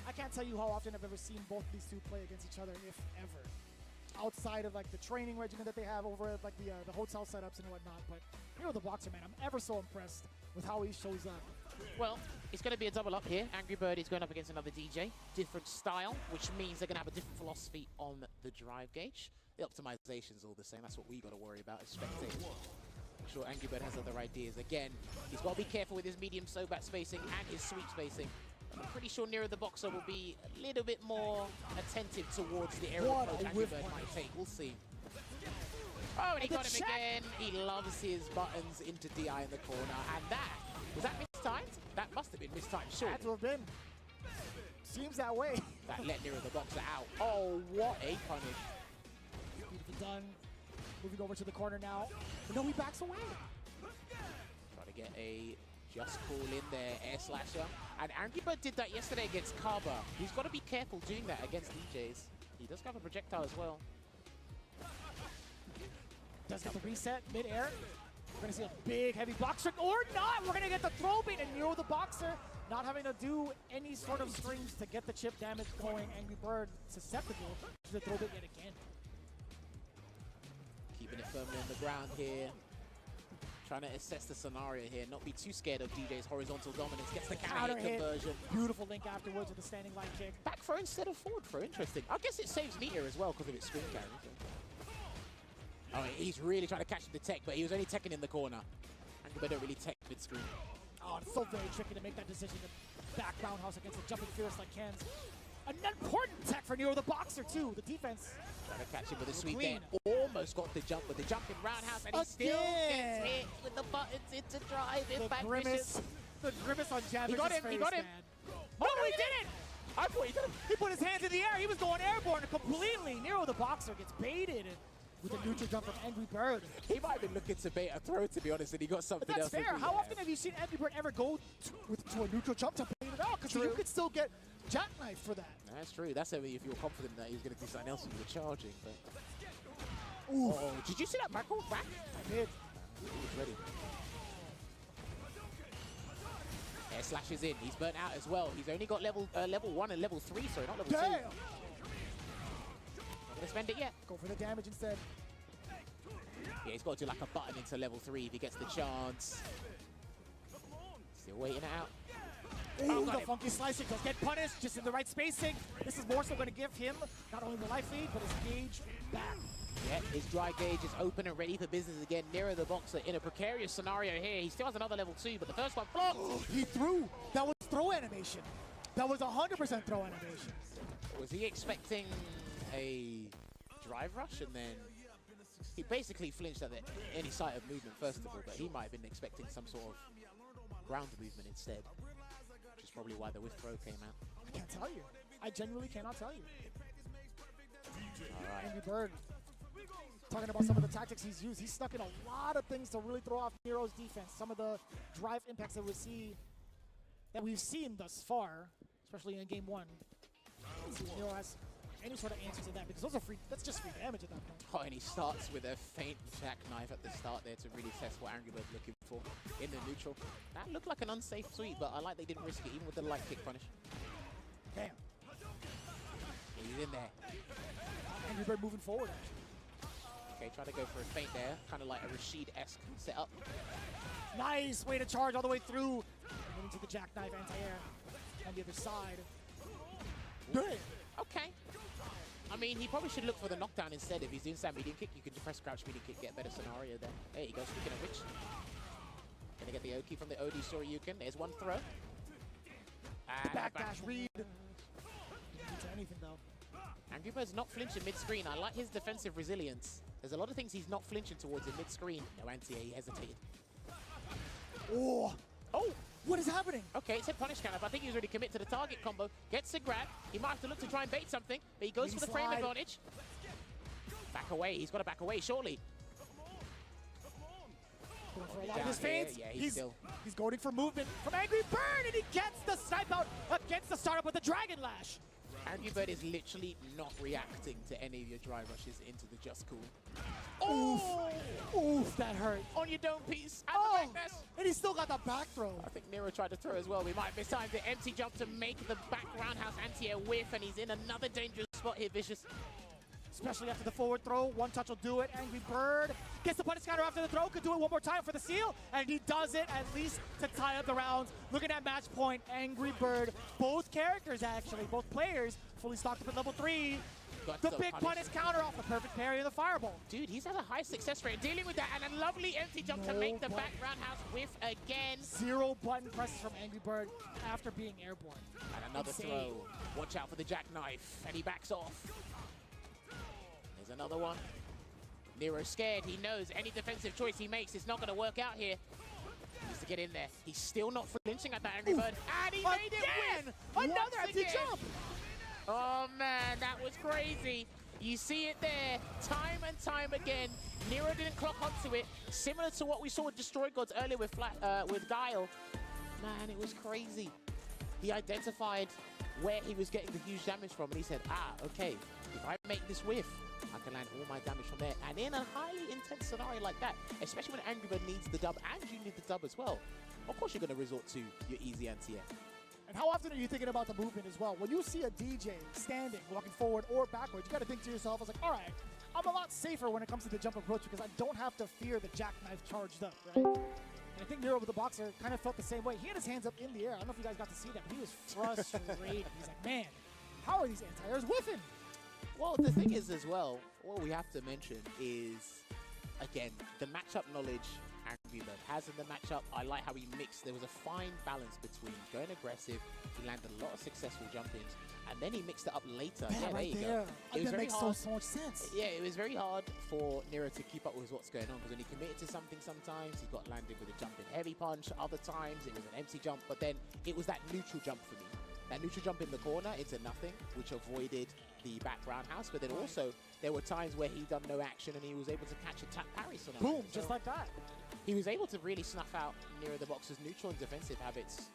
I can't tell you how often I've ever seen both of these two play against each other, if ever. Outside of like the training regimen that they have over at like the hotel setups and whatnot. But Nero the Boxer, man, I'm ever so impressed with how he shows up. Well, it's going to be a double up here. Angry Bird is going up against another DJ. Different style, which means they're going to have a different philosophy on the drive gauge. The optimization's all the same. That's what we got to worry about as spectators. I'm sure Angry Bird has other ideas. Again, he's got to be careful with his medium so-back spacing and his sweep spacing. I'm pretty sure Nero the Boxer will be a little bit more attentive towards the area approach Angry Bird might take. We'll see. Oh, and he got him again. He loves his buttons into DI in the corner. And that, was that mistimed? That must have been mistimed, sure. Had to have been. Seems that way. That let Nero the Boxer out. Oh, what a punish. Beautiful done. Moving over to the corner now. But no, he backs away. Try to get a just call in there, air slasher. And Angry Bird did that yesterday against Kaba. He's got to be careful doing that against DJs. He does have a projectile as well. Does get the reset mid-air. We're going to see a big, heavy block string, or not! We're going to get the throw bait, and Nero the Boxer not having to do any sort of strings to get the chip damage going. Angry Bird susceptible to the throw bait yet again. Keeping it firmly on the ground here. Trying to assess the scenario here, not be too scared of DJ's horizontal dominance. Gets the counter hit conversion. Beautiful link afterwards with the standing light kick. Back throw instead of forward throw, interesting. I guess it saves meter as well because of its screen carry. Oh, he's really trying to catch the tech, but he was only teching in the corner. Angry Bird don't really tech mid-screen. Oh, it's so very tricky to make that decision to back roundhouse against a jumping fierce like Ken's. An important tech for Nero the Boxer, too. The defense. Trying to catch him with a sweep there. Almost got the jump with the jumping roundhouse, and he still gets hit with the buttons into drive. The grimace on Jabbage. He got him, face, he got him. Man. Oh, no, he didn't! I thought he did it. He put his hands in the air. He was going airborne completely. Nero the Boxer gets baited with a neutral jump from Angry Bird. He might have been looking to bait a throw, to be honest, and he got something else. But that's fair. How often have you seen Angry Bird ever go to a neutral jump to bait it out? Because you could still get jackknife for that. That's true. That's only if you're confident that he was going to do something else when you were charging. But Ooh. Oh, did you see that back roll back? I did. He's ready. Air slashes in. He's burnt out as well. He's only got level 1 and level 3, sorry, not level 2. Damn! Not gonna spend it yet. Go for the damage instead. Yeah, he's got to do like a button into level 3 if he gets the chance. Still waiting it out. Ooh, got the him. funky slicer does get punished, just in the right spacing. This is more so going to give him not only the life lead, but his gauge back. Yeah, his dry gauge is open and ready for business again. Nero the Boxer in a precarious scenario here. He still has another level 2, but the first one blocked. He threw. That was throw animation. That was 100% throw animation. Was he expecting a drive rush, and then he basically flinched at any sight of movement first of all, but he might have been expecting some sort of ground movement instead, which is probably why the whiff throw came out. I can't tell you. I genuinely cannot tell you. All right. Angry Bird, talking about some of the tactics he's used. He's stuck in a lot of things to really throw off Nero's defense. Some of the drive impacts that we've seen thus far, especially in game 1. Let's see if Nero has any sort of answer to that, because those are free. That's just free damage at that point. Oh, and he starts with a faint jackknife at the start there to really test what Angry Bird's looking for in the neutral. That looked like an unsafe sweep, but I like they didn't risk it, even with the light kick punish. Damn. Yeah, he's in there. Angry Bird moving forward. Okay, try to go for a feint there, kind of like a Rashid-esque setup. Nice way to charge all the way through. And then into the jackknife anti-air on the other side. Damn. Okay. I mean, he probably should look for the knockdown instead. If he's doing stand medium kick, you can press crouch medium kick, get a better scenario there. There you go, speaking of which. Gonna get the Oki from the OD Soryuken. There's one throw. And Backdash read. Didn't get to anything though. Angry Bird's not flinching mid-screen. I like his defensive resilience. There's a lot of things he's not flinching towards in mid-screen. No anti-air, he hesitated. Oh! Oh! What is happening? Okay, it's a punish counter, but I think he's already committed to the target combo. Gets a grab. He might have to look to try and bait something, but he goes for the frame advantage. Back away. He's got to back away, surely. Going for a lot of his feints. Yeah, he's going for movement from Angry Bird, and he gets the snipe out against the startup with the Dragon Lash. Angry Bird is literally not reacting to any of your dry rushes into the Just Cool. Oh! Oof, that hurt. On your dome piece. Oh! And he still got the back throw. I think Nero tried to throw as well. We might miss time. The empty jump to make the back roundhouse anti-air whiff, and he's in another dangerous spot here, Vicious. Especially after the forward throw. One touch will do it. Angry Bird gets the punish counter after the throw. Could do it one more time for the seal. And he does it at least to tie up the rounds. Looking at match point, Angry Bird. Both characters, actually, both players, fully stocked up at level 3. The big punish counter off the perfect parry of the fireball. Dude, he's had a high success rate dealing with that, and a lovely empty jump to make the back roundhouse whiff again. 0 button presses from Angry Bird after being airborne. And another throw. Watch out for the jackknife, and he backs off. There's another one. Nero's scared. He knows any defensive choice he makes is not going to work out here. He needs to get in there. He's still not flinching at that Angry Bird. And he made it win! Another empty jump! Oh man, that was crazy. You see it there, time and time again. Nero didn't clock onto it. Similar to what we saw with Destroy Gods earlier with Guile. Man, it was crazy. He identified where he was getting the huge damage from, and he said, okay, if I make this whiff, I can land all my damage from there. And in a highly intense scenario like that, especially when Angry Bird needs the dub and you need the dub as well, of course you're going to resort to your easy anti-air. And how often are you thinking about the movement as well? When you see a DJ standing, walking forward or backwards, you got to think to yourself, I was like, all right, I'm a lot safer when it comes to the jump approach because I don't have to fear the jackknife charged up, right? And I think Nero with the boxer kind of felt the same way. He had his hands up in the air. I don't know if you guys got to see that, but he was frustrated. He's like, man, how are these anti-airs whiffing? Well, the thing is as well, what we have to mention is, again, the matchup knowledge Angry Bird has in the matchup. I like how he mixed. There was a fine balance between going aggressive. He landed a lot of successful jump-ins, and then he mixed it up later. Yeah, right there. That makes so much sense. Yeah, it was very hard for Nero to keep up with what's going on, because when he committed to something sometimes, he got landed with a jump-in heavy punch. Other times, it was an empty jump, but then it was that neutral jump for me. That neutral jump in the corner into nothing, which avoided the back roundhouse, but then also there were times where he done no action and he was able to catch a tap parry scenario. Boom, just like that. He was able to really snuff out Nero the Boxer's neutral and defensive habits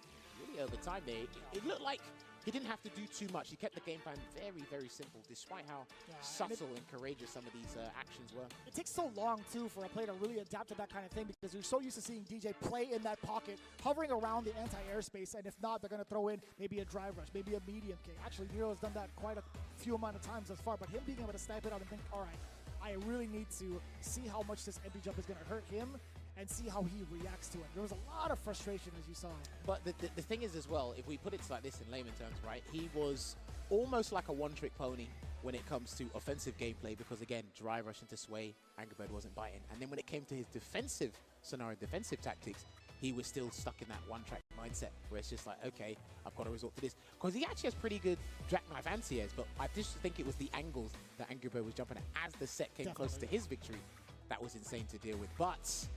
really over time there. It looked like He didn't have to do too much. He kept the game plan very, very simple, despite how subtle and courageous some of these actions were. It takes so long, too, for a player to really adapt to that kind of thing because you're so used to seeing DJ play in that pocket, hovering around the anti-air space, and if not, they're going to throw in maybe a drive rush, maybe a medium kick. Actually, Nero has done that quite a few amount of times thus far, but him being able to snipe it out and think, all right, I really need to see how much this empty jump is going to hurt him and see how he reacts to it. There was a lot of frustration, as you saw. But the thing is as well, if we put it like this in layman terms, right, he was almost like a one-trick pony when it comes to offensive gameplay because, again, drive rush into sway, Angry Bird wasn't biting. And then when it came to his defensive scenario, defensive tactics, he was still stuck in that one-track mindset where it's just like, okay, I've got to resort to this. Because he actually has pretty good jackknife anti-airs, but I just think it was the angles that Angry Bird was jumping at as the set came closer to his victory. That was insane to deal with. But,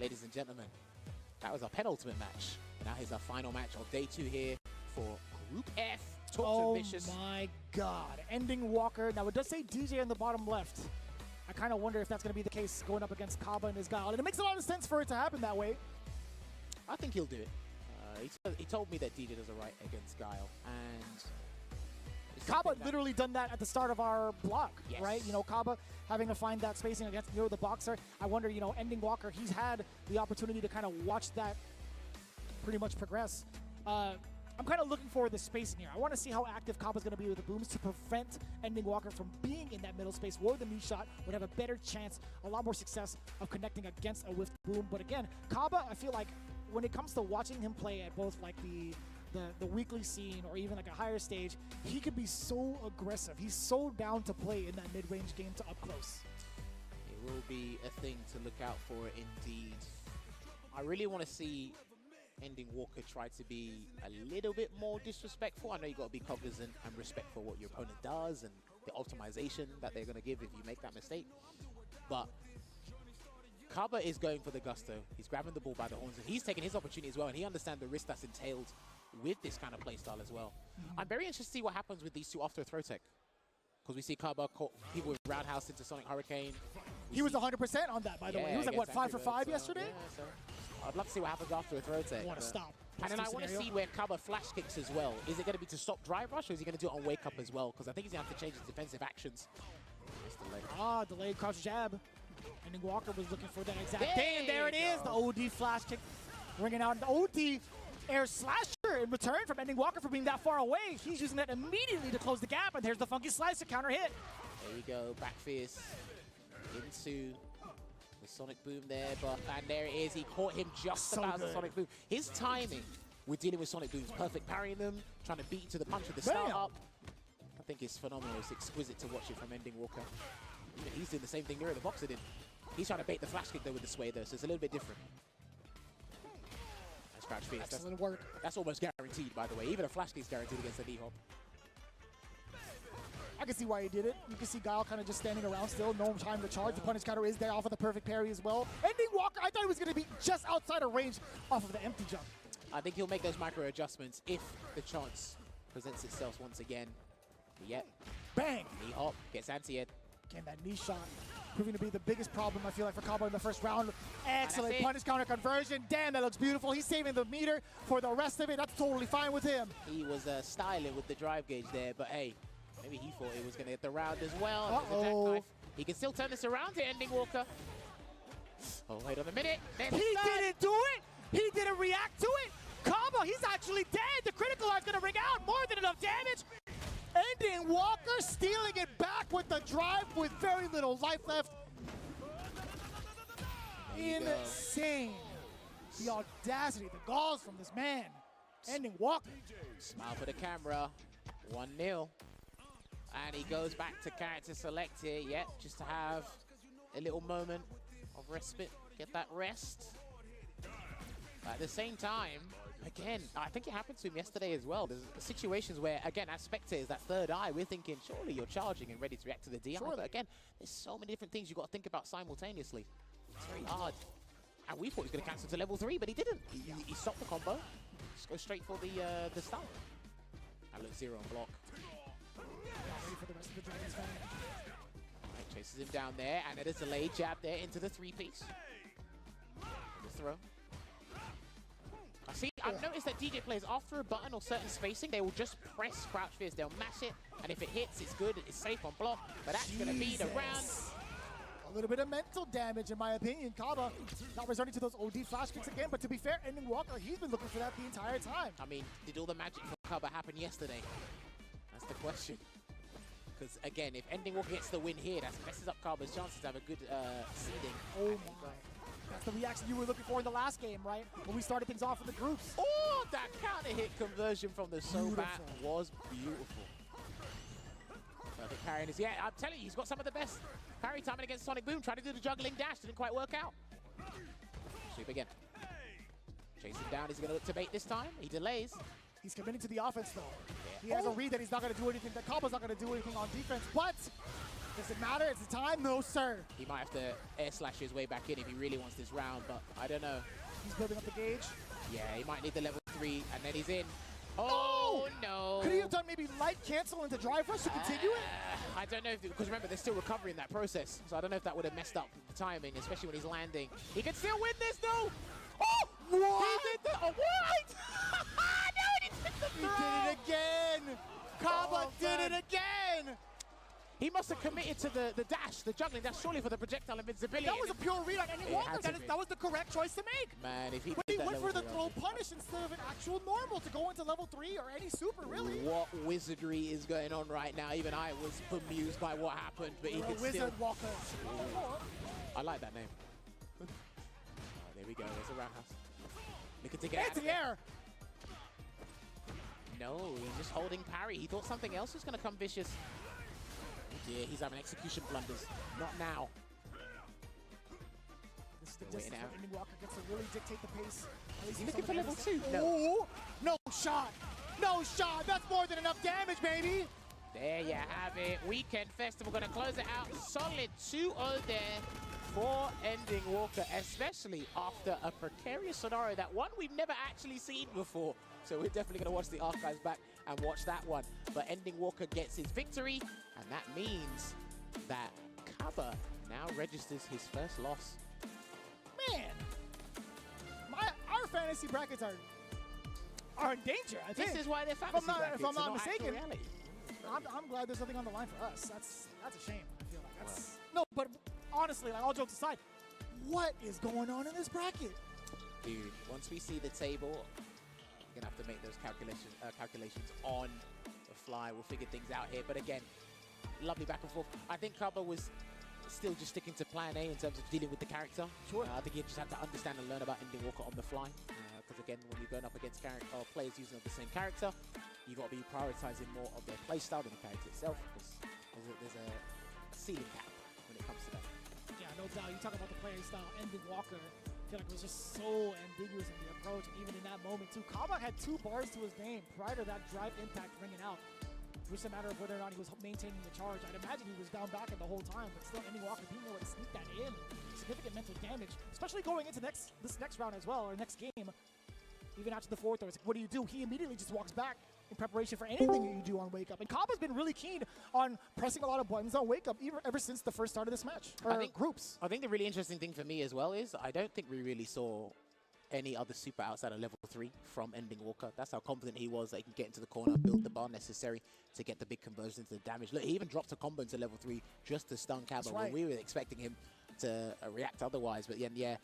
ladies and gentlemen, that was our penultimate match. Now here's our final match of day 2 here for Group F. Oh my God. Ending Walker. Now it does say DJ in the bottom left. I kind of wonder if that's going to be the case going up against Kaba and his Guile. And it makes a lot of sense for it to happen that way. I think he'll do it. He told me that DJ does it right against Guile. And Kaba literally done that at the start of our block, right? You know, Kaba having to find that spacing against Nero the Boxer. I wonder, you know, Ending Walker, he's had the opportunity to kind of watch that pretty much progress. I'm kind of looking for the spacing here. I want to see how active Kaba's going to be with the booms to prevent Ending Walker from being in that middle space where the knee shot would have a better chance, a lot more success of connecting against a whiffed boom. But again, Kaba, I feel like when it comes to watching him play at both like the weekly scene or even like a higher stage, he could be so aggressive. He's so down to play in that mid-range game to up close. It will be a thing to look out for indeed. I really want to see Ending Walker try to be a little bit more disrespectful. I know you got to be cognizant and respectful of what your opponent does and the optimization that they're going to give if you make that mistake. But Kaba is going for the gusto. He's grabbing the ball by the horns and he's taking his opportunity as well, and he understands the risk that's entailed with this kind of playstyle as well. I'm very interested to see what happens with these two after a throw tech, because we see Kaba caught people with roundhouse into Sonic Hurricane. He was 100% on that, by the way. He was like, what, 5 for 5 yesterday? Yeah, so I'd love to see what happens after a throw tech. I want to stop. And then I want to see where Kaba flash kicks as well. Is it going to be to stop drive rush, or is he going to do it on wake up as well? Because I think he's going to have to change his defensive actions. Delayed crouch jab. Ending Walker was looking for that exact thing, and there it is. The OD flash kick ringing out. The OD air slasher in return from Ending Walker for being that far away. He's using that immediately to close the gap, and there's the funky slicer counter hit. There you go, back fierce into the Sonic Boom there, and there it is. He caught him just about the Sonic Boom. His timing with dealing with Sonic Booms, perfect, parrying them, trying to beat you to the punch with the start up. I think it's phenomenal. It's exquisite to watch it from Ending Walker. Even he's doing the same thing Nero the Boxer did. He's trying to bait the flash kick though with the sway though, so it's a little bit different. Nice crouch fierce. Excellent work. That's almost guaranteed, by the way. Even a flash kick's guaranteed against a knee hop. I can see why he did it. You can see Guile kind of just standing around still. No time to charge. The punish counter is there off of the perfect parry as well. Ending Walker, I thought he was going to be just outside of range off of the empty jump. I think he'll make those micro adjustments if the chance presents itself once again. But yep. Bang! Knee hop, gets anti-ed. Again, that knee shot proving to be the biggest problem, I feel like, for Kaba in the first round. Excellent punish counter conversion. Damn, that looks beautiful. He's saving the meter for the rest of it. That's totally fine with him. He was styling with the drive gauge there, but hey, maybe he thought he was going to get the round as well. He can still turn this around to Ending Walker. Oh, wait on a minute. He didn't do it. He didn't react to it. Kaba, he's actually dead. The critical art's going to ring out. More than enough damage. Ending Walker stealing it back with the drive with very little life left. Insane. The audacity, the galls from this man. Ending Walker. Smile for the camera. 1-0. And he goes back to character select here, just to have a little moment of respite, get that rest. At the same time, again, I think it happened to him yesterday as well. There's situations where, again, as spectators, that third eye, we're thinking, surely you're charging and ready to react to the DI. But again, there's so many different things you've got to think about simultaneously. It's very hard. And we thought he was going to cancel to level 3, but he didn't. He stopped the combo. Just go straight for the stun. That looks 0 on block. Ready for the rest of the Dragon's fan. Right, chases him down there, and it is a delayed jab there into the 3-piece. The throw. See, I've noticed that DJ players, after a button or certain spacing, they will just press crouch fierce. They'll mash it, and if it hits, it's good, it's safe on block. But that's going to be the round. A little bit of mental damage, in my opinion. Kaba not resorting to those OD flash kicks again, but to be fair, Ending Walker, he's been looking for that the entire time. I mean, did all the magic from Kaba happen yesterday? That's the question. Because, again, if Ending Walker gets the win here, that messes up Kaba's chances to have a good seeding. Oh my. That's the reaction you were looking for in the last game, right? When we started things off in the groups. Oh, that counter hit conversion from the Sobat was beautiful. Perfect parry in his, yeah, I'm telling you, he's got some of the best parry timing against Sonic Boom. Tried to do the juggling dash, didn't quite work out. Sweep again. Chase him down, is he going to look to bait this time? He delays. He's committing to the offense, though. Yeah. He has a read that he's not going to do anything, that Kaba's not going to do anything on defense, but does it matter? It's the time? No, sir. He might have to air slash his way back in if he really wants this round, but I don't know. He's building up the gauge. Yeah, he might need the level 3, and then he's in. Oh, no. Could he have done maybe light cancel into drive rush to continue it? I don't know, because remember, they're still recovering that process, so I don't know if that would have messed up the timing, especially when he's landing. He can still win this, though! Oh! What? He did the, oh, what? No, he did the throw! He did it again! Kaba did it again! He must have committed to the dash, the juggling dash, surely for the projectile invincibility. That was a pure read on Ending Walker. That was the correct choice to make. Man, if he But he went for the throw punish instead of an actual normal to go into level 3 or any super, really. What wizardry is going on right now? Even I was bemused by what happened, but he could Wizard still... Walker. I like that name. Oh, there we go, there's a roundhouse. Looking to get out Into of the there. air. No, he's just holding parry. He thought something else was going to come vicious. Yeah, he's having execution blunders. Not now. This is the distance where Ending Walker gets to really dictate the pace. Is he looking for level 2? No. No shot. No shot. That's more than enough damage, baby. There you have it. Weekend Festival going to close it out. Solid 2-0 there for Ending Walker, especially after a precarious scenario, that one we've never actually seen before. So we're definitely going to watch the archives back and watch that one. But Ending Walker gets his victory, and that means that Kaba now registers his first loss. Man, our fantasy brackets are in danger, I think. This is why they're fantasy brackets. If I'm not actual mistaken. reality. I'm glad there's nothing on the line for us. That's a shame, I feel like. No, but honestly, like, all jokes aside, what is going on in this bracket? Dude, once we see the table, we're going to have to make those calculations on the fly. We'll figure things out here. But again, lovely back and forth. I think Kaba was still just sticking to plan A in terms of dealing with the character. Sure. I think he just had to understand and learn about Ending Walker on the fly. Because again, when you're going up against players using the same character, you've got to be prioritizing more of their playstyle than the character itself. Because there's a ceiling cap when it comes to that. Yeah, no doubt. You talk about the player style, Ending Walker. I feel like it was just so ambiguous in the approach, and even in that moment too. Kaba had 2 bars to his name prior to that drive impact ringing out. It was a matter of whether or not he was maintaining the charge. I'd imagine he was down back in the whole time, but still Ending Walker being able to sneak that in. Significant mental damage, especially going into this next round as well, or next game. Even after the 4th, it's like, what do you do? He immediately just walks back in preparation for anything that you do on Wake Up. And Kaba's been really keen on pressing a lot of buttons on Wake Up ever since the first start of this match, or groups. I think the really interesting thing for me as well is I don't think we really saw any other super outside of level 3 from Ending Walker. That's how confident he was that he can get into the corner, build the bar necessary to get the big conversion to the damage. Look, he even dropped a combo into level 3 just to stun Kaba when we were expecting him to react otherwise. But yeah,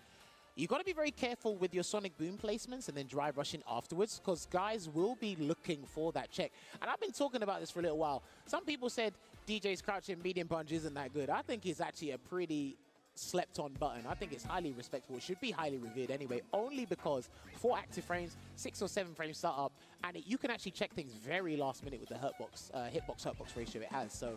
you got to be very careful with your Sonic Boom placements and then drive rushing afterwards, because guys will be looking for that check. And I've been talking about this for a little while. Some people said DJ's crouching medium punch isn't that good. I think it's actually a pretty slept on button. I think it's highly respectable. It should be highly revered anyway, only because 4 active frames, 6 or 7 frames startup, and you can actually check things very last minute with the hitbox ratio it has. So,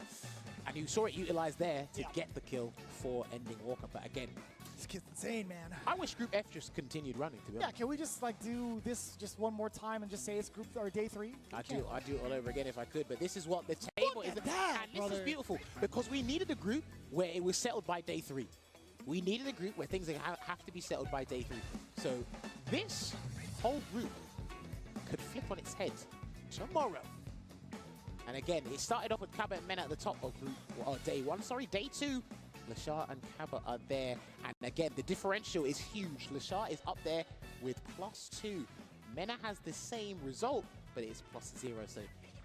and you saw it utilized there to get the kill for Ending Walker. But again, this kid's insane, man. I wish Group F just continued running, to be honest. Yeah, can we just like do this just one more time and just say it's group or day 3? I'd do it all over again if I could, but this is what the table is. And this is beautiful, because we needed a group where it was settled by day 3. We needed a group where things have to be settled by day 3. So this whole group could flip on its head tomorrow. And again, it started off with Kaba and Men at the top of group, or day 1, sorry, day 2. Lashar and Kaba are there. And again, the differential is huge. Lashar is up there with +2. Mena has the same result, but it's +0. So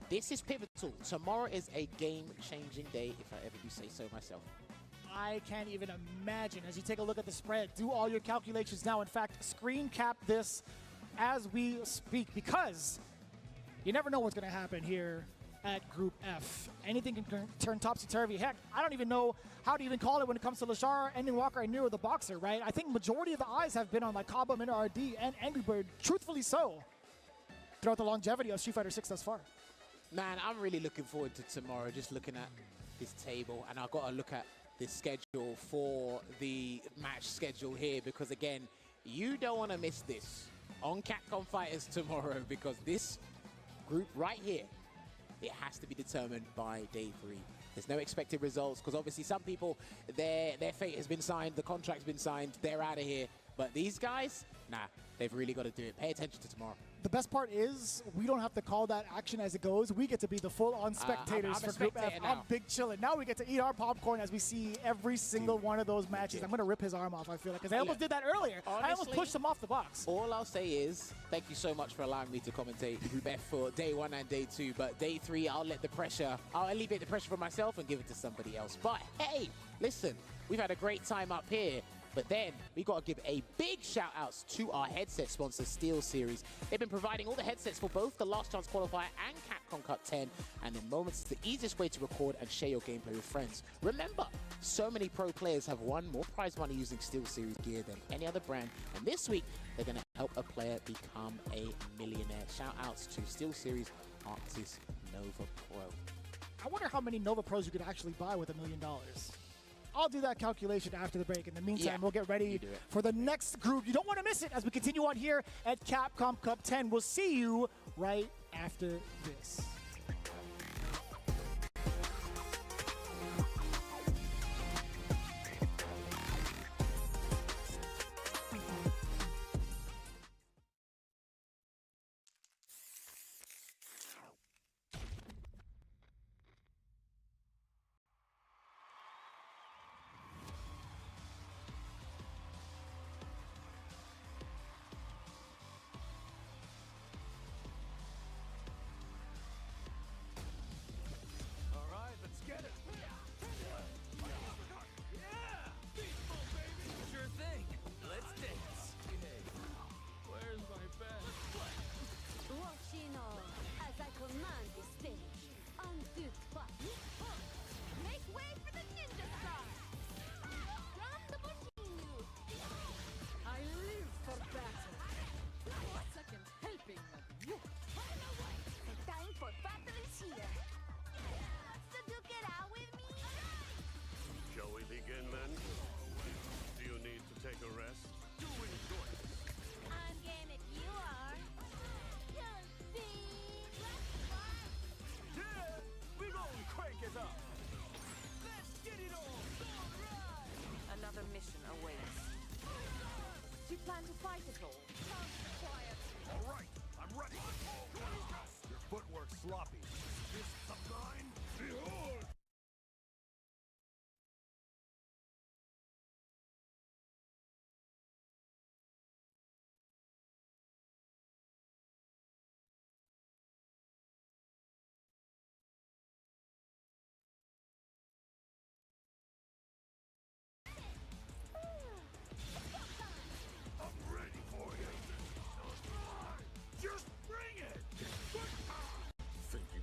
this is pivotal. Tomorrow is a game-changing day, if I ever do say so myself. I can't even imagine. As you take a look at the spread, do all your calculations now. In fact, screen cap this as we speak, because you never know what's going to happen here at Group F. Anything can turn topsy-turvy. Heck, I don't even know how to even call it when it comes to Lashar, Ending Walker, and Nero the Boxer, right? I think majority of the eyes have been on like Kaba, Minna RD, and Angry Bird, truthfully so, throughout the longevity of Street Fighter 6 thus far. Man, I'm really looking forward to tomorrow, just looking at this table, and I've got to look at the schedule for the match schedule here, because again, you don't want to miss this on Capcom Fighters tomorrow, because this group right here, it has to be determined by day 3. There's no expected results, because obviously some people, their fate has been signed, the contract's been signed, they're out of here. But these guys, nah, they've really got to do it. Pay attention to tomorrow. The best part is we don't have to call that action as it goes. We get to be the full-on spectators I'm a for Group F. spectator I'm now. big chillin'. Now we get to eat our popcorn as we see every single one of those matches. I'm going to rip his arm off, I feel like, because I almost did that earlier. I almost Honestly, pushed him off the box. All I'll say is, thank you so much for allowing me to commentate Group F for day 1 and day 2. But day 3, I'll alleviate the pressure for myself and give it to somebody else. But hey, listen, we've had a great time up here. But then we got to give a big shout outs to our headset sponsor, SteelSeries. They've been providing all the headsets for both the Last Chance Qualifier and Capcom Cup 10. And in moments, it's the easiest way to record and share your gameplay with friends. Remember, so many pro players have won more prize money using SteelSeries gear than any other brand. And this week, they're going to help a player become a millionaire. Shout outs to SteelSeries Arctis Nova Pro. I wonder how many Nova Pros you could actually buy with $1 million. I'll do that calculation after the break. In the meantime, we'll get ready for the next group. You don't want to miss it as we continue on here at Capcom Cup 10. We'll see you right after this. Another mission awaits. Do you plan to fight at all? Quiet. All right, I'm ready. Your footwork's sloppy. Is this a sign? Behold! Think you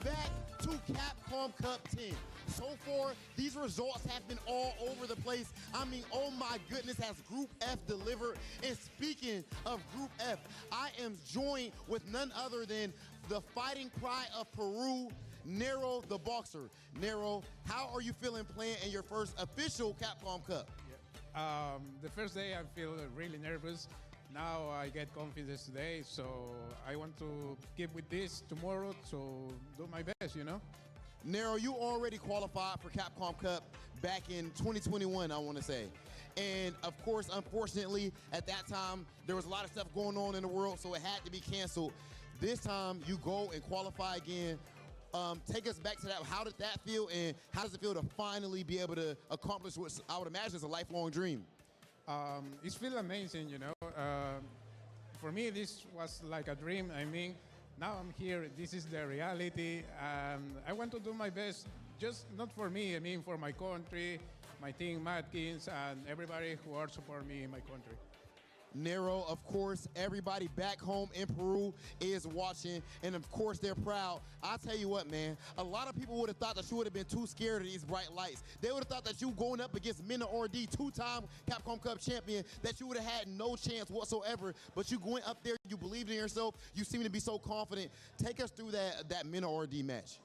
back to Capcom Cup 10. So far, these results have been all over the place. I mean, oh my goodness, has Group F delivered? And speaking of Group F, I am joined with none other than the fighting pride of Peru, Nero the Boxer. Nero, how are you feeling playing in your first official Capcom Cup? The first day I feel really nervous. Now I get confidence today, so I want to keep with this tomorrow, so do my best, you know? Nero, you already qualified for Capcom Cup back in 2021, I want to say. And of course, unfortunately, at that time, there was a lot of stuff going on in the world, so it had to be canceled. This time, you go and qualify again. Take us back to that. How did that feel, and how does it feel to finally be able to accomplish what I would imagine is a lifelong dream? It feels amazing, you know. For me, this was like a dream. I mean, now I'm here. This is the reality, and I want to do my best. Just not for me. I mean, for my country, my team, Matkins, and everybody who are supporting me in my country. Nero, of course, everybody back home in Peru is watching, and of course they're proud. I'll tell you what, man, a lot of people would have thought that you would have been too scared of these bright lights. They would have thought that you going up against Mina Ordi, two-time Capcom Cup champion, that you would have had no chance whatsoever, but you going up there, you believed in yourself, you seem to be so confident. Take us through that Mina Ordi match.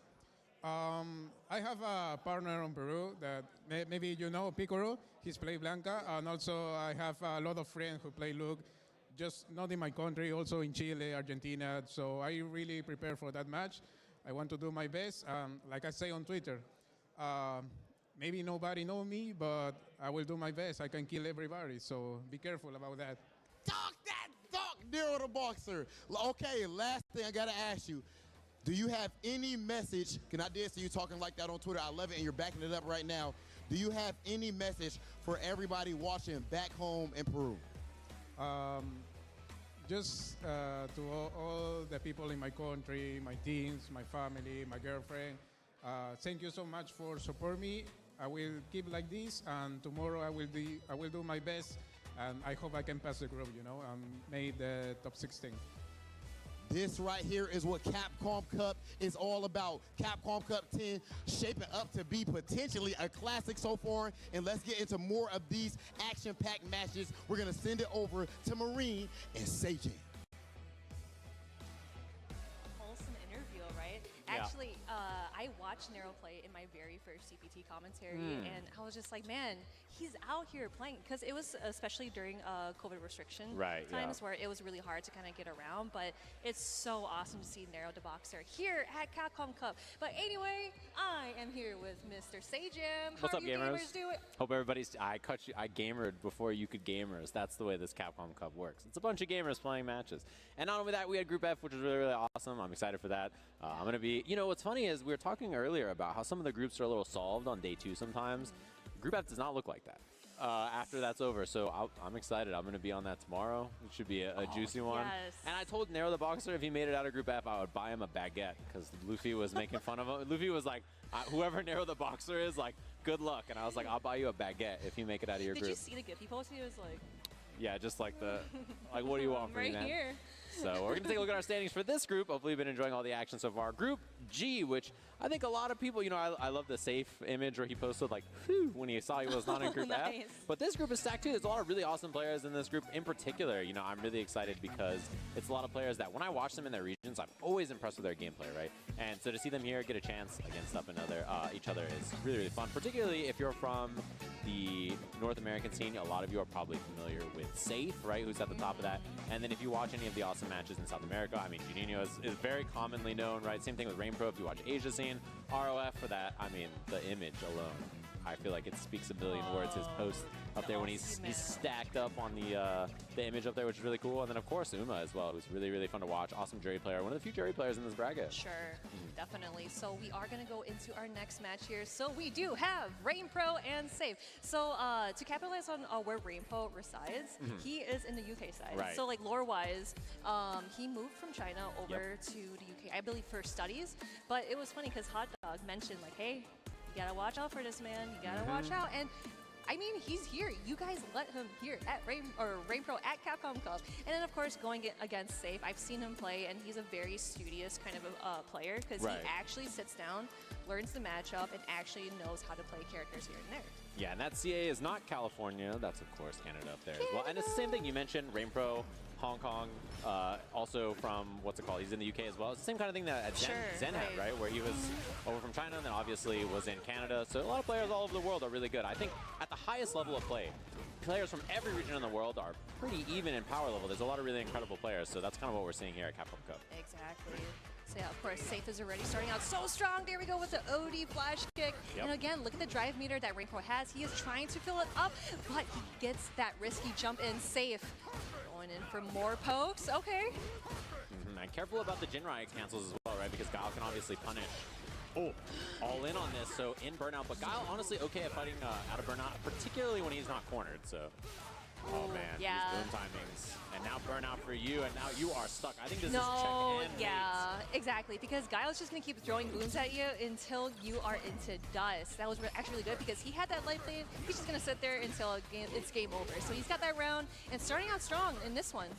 I have a partner in Peru that maybe you know, Picoro. He's played Blanca, and also I have a lot of friends who play Luke, just not in my country, also in Chile, Argentina. So I really prepare for that match. I want to do my best. Like I say on Twitter, maybe nobody know me, but I will do my best. I can kill everybody, so be careful about that. Talk Nero the Boxer. Okay, last thing I gotta ask you. Do you have any message? Can I dare see you talking like that on Twitter? I love it, and you're backing it up right now. Do you have any message for everybody watching back home in Peru? Just to all the people in my country, my teams, my family, my girlfriend, thank you so much for supporting me. I will keep like this, and tomorrow I will do my best, and I hope I can pass the group, you know, and make the top 16. This right here is what Capcom Cup is all about. Capcom Cup 10 shaping up to be potentially a classic so far. And let's get into more of these action-packed matches. We're going to send it over to Marine and Seijin. Wholesome interview, right? Yeah. Actually, I watched Nero play in my very first CPT commentary, and I was just like, man, he's out here playing. Because it was especially during COVID restriction times where it was really hard to kind of get around. But it's so awesome to see Nero the Boxer here at Capcom Cup. But anyway, I am here with Mr. Seijin. What's up, you gamers? doing? Hope everybody's. I gamered before you could gamers. That's the way this Capcom Cup works. It's a bunch of gamers playing matches. And not only that, we had Group F, which was really, really awesome. I'm excited for that. I'm going to be, you know, what's funny is we were talking earlier about how some of the groups are a little solved on day 2 sometimes. Group F does not look like that after that's over. So I'm excited. I'm going to be on that tomorrow. It should be a juicy one. Yes. And I told Nero the Boxer if he made it out of Group F, I would buy him a baguette because Luffy was making fun of him. Luffy was like, whoever Nero the Boxer is, like, good luck. And I was like, I'll buy you a baguette if you make it out of your Did group. you see the GIF he posted? He was like, Yeah, just like the, like, what do you want from me, right man? here. So we're going to take a look at our standings for this group. Hopefully you've been enjoying all the action so far. Group G, which I think a lot of people, you know, I love the safe image where he posted, like, whew, when he saw he was not in Group F. Nice. But this group is stacked too. There's a lot of really awesome players in this group. In particular, you know, I'm really excited because it's a lot of players that when I watch them in their regions, I'm always impressed with their gameplay, right? And so to see them here get a chance against each other is really, really fun. Particularly if you're from the North American scene, a lot of you are probably familiar with Safe, right? Who's at the top of that. And then if you watch any of the awesome matches in South America, I mean, Juninho is very commonly known, right? Same thing with RainPro if you watch Asia scene. ROF for that, I mean, the image alone, I feel like it speaks a billion words. His post up there when he's stacked up on the image up there, which is really cool. And then, of course, Uma as well, who's really, really fun to watch. Awesome jury player. One of the few jury players in this bracket. Sure, definitely. So we are going to go into our next match here. So we do have RainPro and Safe. So to capitalize on where RainPro resides, he is in the UK side. Right. So like lore-wise, he moved from China over to the UK, I believe, for studies. But it was funny because Hot Dog mentioned like, hey, you gotta watch out for this man. You gotta watch out. And I mean, he's here. You guys let him here at Rain Pro at Capcom Cup. And then, of course, going against Safe, I've seen him play, and he's a very studious kind of a player because he actually sits down, learns the matchup, and actually knows how to play characters here and there. Yeah, and that CA is not California. That's, of course, Canada up there as well. And it's the same thing you mentioned, Rain Pro, Hong Kong, also from, what's it called? He's in the UK as well. It's the same kind of thing that Zen had, right? Where he was over from China and then obviously was in Canada. So a lot of players all over the world are really good. I think at the highest level of play, players from every region in the world are pretty even in power level. There's a lot of really incredible players. So that's kind of what we're seeing here at Capcom Cup. Exactly. So yeah, of course, Safe is already starting out so strong. There we go with the OD flash kick. Yep. And again, look at the drive meter that Rain Pro has. He is trying to fill it up, but he gets that risky jump in. Safe. Going in for more pokes. Okay. And careful about the Jinrai cancels as well, right? Because Guile can obviously punish. Oh, all in on this, so in burnout. But Guile honestly okay at fighting out of burnout, particularly when he's not cornered, so. Oh man, these boom timings. And now burnout for you, and now you are stuck. I think this is check and wait. Exactly, because Guile's just going to keep throwing booms at you until you are into dust. That was actually really good because he had that life lead. He's just going to sit there until it's game over. So he's got that round and starting out strong in this one.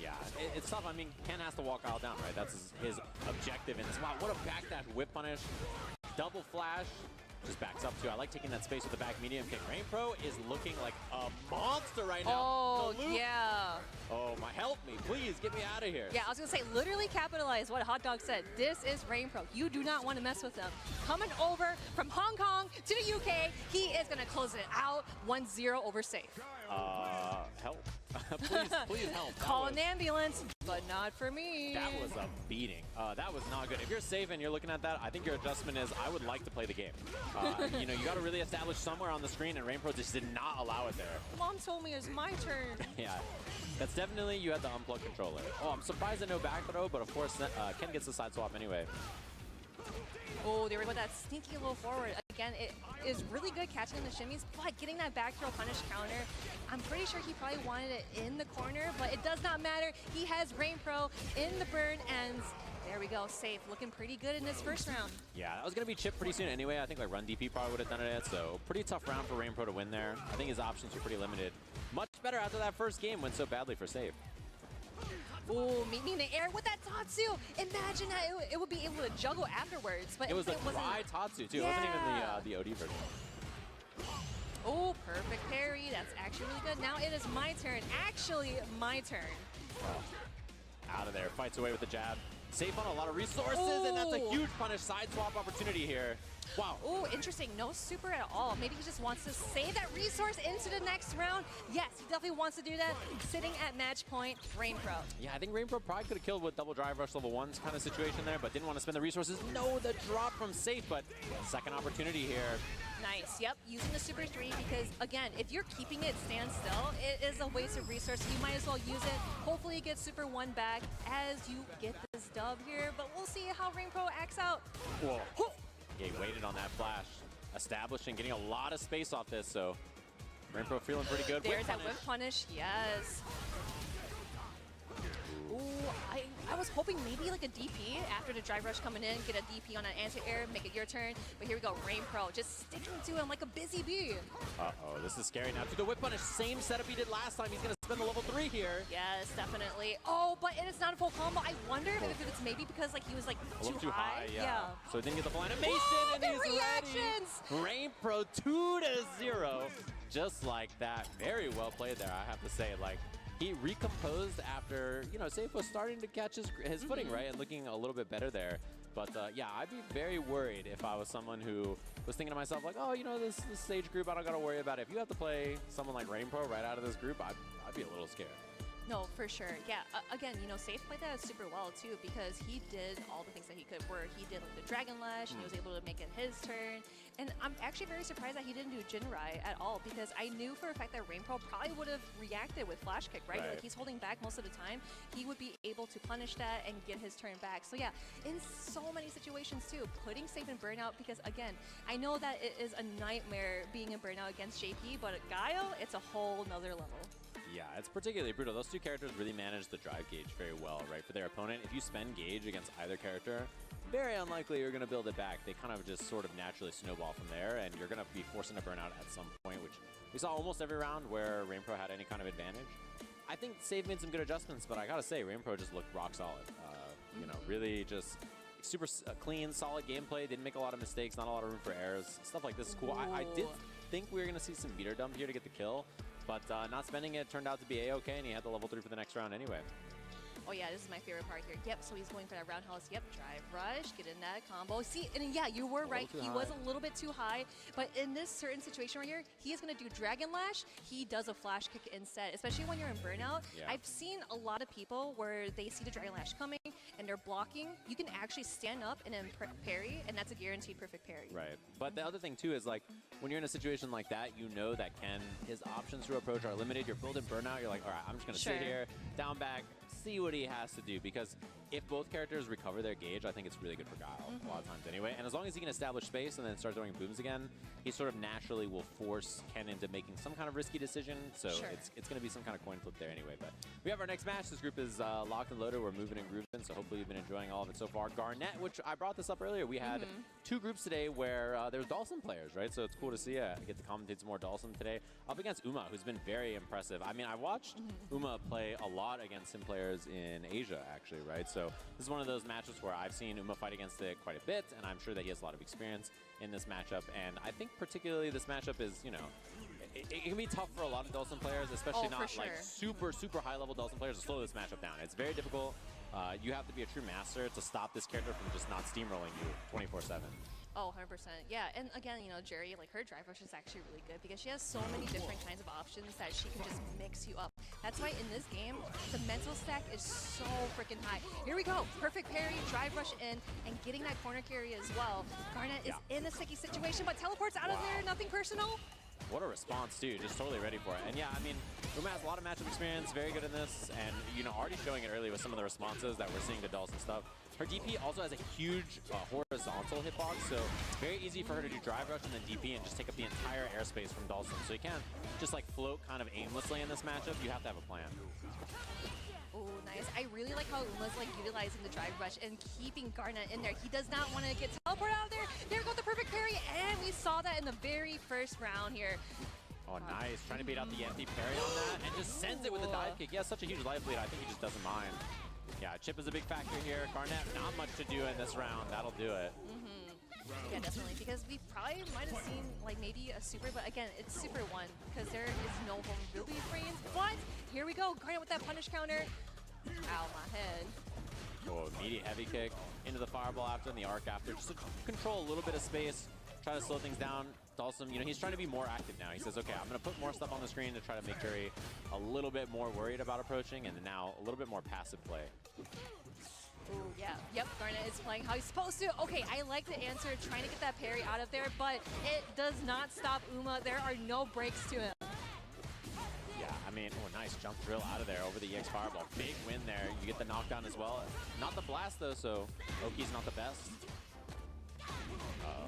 Yeah, it's tough. I mean, Ken has to walk Guile down, right? That's his objective. And wow, what a backdash whip punish. Double flash. Just backs up too. I like taking that space with the back medium kick. Rain Pro is looking like a monster right now. Oh, yeah. Oh, help me. Please, get me out of here. Yeah, I was going to say, literally capitalize what Hot Dog said. This is Rain Pro. You do not want to mess with them. Coming over from Hong Kong to the UK, he is going to close it out 1-0 over Safe. Help. please help. Call an ambulance, but not for me. That was a beating. That was not good. If you're Safe and you're looking at that, I think your adjustment is, I would like to play the game. You know, you got to really establish somewhere on the screen, and Rain Pro just did not allow it there. Mom told me it's my turn. Yeah, that's definitely, you had to unplug controller. Oh, I'm surprised at no back throw, but of course, Ken gets the side swap anyway. Oh, there we go, that sneaky little forward. Again, it is really good catching the shimmies, but getting that back throw punish counter, I'm pretty sure he probably wanted it in the corner, but it does not matter. He has Rain Pro in the burn, and there we go, Safe, looking pretty good in this first round. Yeah, that was going to be chipped pretty soon anyway. I think like Run DP probably would have done it, so pretty tough round for Rain Pro to win there. I think his options were pretty limited. Much better after that first game went so badly for Safe. Ooh, meet me in the air with that Tatsu. Imagine that it would be able to juggle afterwards. But it was a dry Tatsu too. Yeah. It wasn't even the OD version. Oh, perfect parry. That's actually really good. Now it is my turn. Actually, my turn. Oh. Out of there. Fights away with the jab. Safe on a lot of resources, and that's a huge punish side swap opportunity here. Wow. Oh, interesting. No super at all. Maybe he just wants to save that resource into the next round. Yes, he definitely wants to do that. Sitting at match point, Rain Pro. Yeah, I think Rain Pro probably could have killed with double drive rush level 1's kind of situation there, but didn't want to spend the resources. No, the drop from Safe, but second opportunity here. Nice. Yep, using the Super 3 because, again, if you're keeping it stand still, it is a waste of resources. You might as well use it. Hopefully get Super 1 back as you get this dub here, but we'll see how Rain Pro acts out. Whoa. Yeah, he waited on that flash. Establishing, getting a lot of space off this, so Rain Pro feeling pretty good. There's that whip punish, yes. Ooh, I was hoping maybe like a DP after the drive rush coming in, get a DP on an anti-air, make it your turn. But here we go, Rain Pro just sticking to him like a busy bee. Uh-oh, this is scary now. To the whip punish, same setup he did last time. He's going to spend the level 3 here. Yes, definitely. Oh, but it is not a full combo. I wonder if it's maybe because like he was like a little too high. Yeah. So he didn't get the full animation, and the he's reactions! ready. Rain Pro 2-0. Just like that. Very well played there, I have to say. Like, he recomposed after, you know, Safe was starting to catch his footing, right? And looking a little bit better there. But yeah, I'd be very worried if I was someone who was thinking to myself, like, oh, you know, this stage group, I don't got to worry about it. If you have to play someone like Rain Pro right out of this group, I'd be a little scared. No, for sure. Yeah, again, you know, Safe played that super well, too, because he did all the things that he could, where he did like the Dragon Lash, and he was able to make it his turn. And I'm actually very surprised that he didn't do Jinrai at all, because I knew for a fact that Rain Pro probably would have reacted with Flash Kick, right? Like, he's holding back most of the time. He would be able to punish that and get his turn back. So yeah, in so many situations, too, putting Safe in Burnout, because again, I know that it is a nightmare being in Burnout against JP, but at Guile, it's a whole nother level. Yeah, it's particularly brutal. Those two characters really manage the drive gauge very well, right? For their opponent, if you spend gauge against either character, very unlikely you're going to build it back. They kind of just sort of naturally snowball from there, and you're going to be forcing a burnout at some point, which we saw almost every round where RainPro had any kind of advantage. I think Save made some good adjustments, but I got to say, RainPro just looked rock solid. You know, really just super clean, solid gameplay. Didn't make a lot of mistakes, not a lot of room for errors. Stuff like this is cool. I did think we were going to see some meter dump here to get the kill, but not spending it turned out to be A-okay, and he had the level 3 for the next round anyway. Oh yeah, this is my favorite part here. Yep, so he's going for that roundhouse. Yep, drive rush, get in that combo. See, and yeah, you were right. He was a little bit too high, but in this certain situation right here, he is going to do Dragon Lash. He does a flash kick instead, especially when you're in burnout. Yeah. I've seen a lot of people where they see the Dragon Lash coming and they're blocking. You can actually stand up and then parry, and that's a guaranteed perfect parry. Right, but the other thing too is like, when you're in a situation like that, you know that his options to approach are limited. You're building burnout, you're like, all right, I'm just going to sit here, down back, see what he has to do, because if both characters recover their gauge, I think it's really good for Guile a lot of times anyway. And as long as he can establish space and then start throwing booms again, he sort of naturally will force Ken into making some kind of risky decision. So it's going to be some kind of coin flip there anyway. But we have our next match. This group is locked and loaded. We're moving and grooving, so hopefully you've been enjoying all of it so far. Garnet, which I brought this up earlier, we had two groups today where there's Dawson players, right? So it's cool to see get to commentate some more Dawson today. Up against Uma, who's been very impressive. I mean, I watched Uma play a lot against sim players in Asia, actually, right? So this is one of those matches where I've seen Uma fight against it quite a bit, and I'm sure that he has a lot of experience in this matchup. And I think particularly this matchup is, you know, it can be tough for a lot of Dawson players, especially not like super high-level Dawson players, to slow this matchup down. It's very difficult. You have to be a true master to stop this character from just not steamrolling you 24/7. Oh, 100%. Yeah, and again, you know, Jerry, like her drive rush is actually really good because she has so many different kinds of options that she can just mix you up. That's why in this game, the mental stack is so freaking high. Here we go. Perfect parry, drive rush in, and getting that corner carry as well. Garnet is in a sticky situation, but teleports out of there, nothing personal. What a response, too. Just totally ready for it. And yeah, I mean, Uma has a lot of matchup experience, very good in this, and, you know, already showing it early with some of the responses that we're seeing to Dawson stuff. Her DP also has a huge horizontal hitbox, so very easy for her to do drive rush and then DP and just take up the entire airspace from Dawson. So you can't just like float kind of aimlessly in this matchup. You have to have a plan. Oh, nice. I really like how Uma's like utilizing the drive rush and keeping Garnet in there. He does not want to get teleported out of there. There goes the perfect parry, and we saw that in the very first round here. Oh, nice. Trying to bait out the empty parry on that and just sends it with a dive kick. He has such a huge life lead. I think he just doesn't mind. Yeah, chip is a big factor here. Garnet, not much to do in this round. That'll do it. Yeah, definitely, because we probably might have seen like maybe a super, but again, it's super 1 because there is no vulnerability frames. But here we go, Garnet with that punish counter. Ow, my head. Oh, immediate heavy kick into the fireball after and the arc after, just to control a little bit of space, try to slow things down. Dawson, you know, he's trying to be more active now. He says, okay, I'm going to put more stuff on the screen to try to make Jerry a little bit more worried about approaching, and now a little bit more passive play. Ooh, yeah. Yep, Garnet is playing how he's supposed to. Okay, I like the answer, trying to get that parry out of there, but it does not stop Uma. There are no breaks to him. Yeah, I mean, oh, nice jump drill out of there over the EX Fireball. Big win there. You get the knockdown as well. Not the blast, though, so Oki's not the best.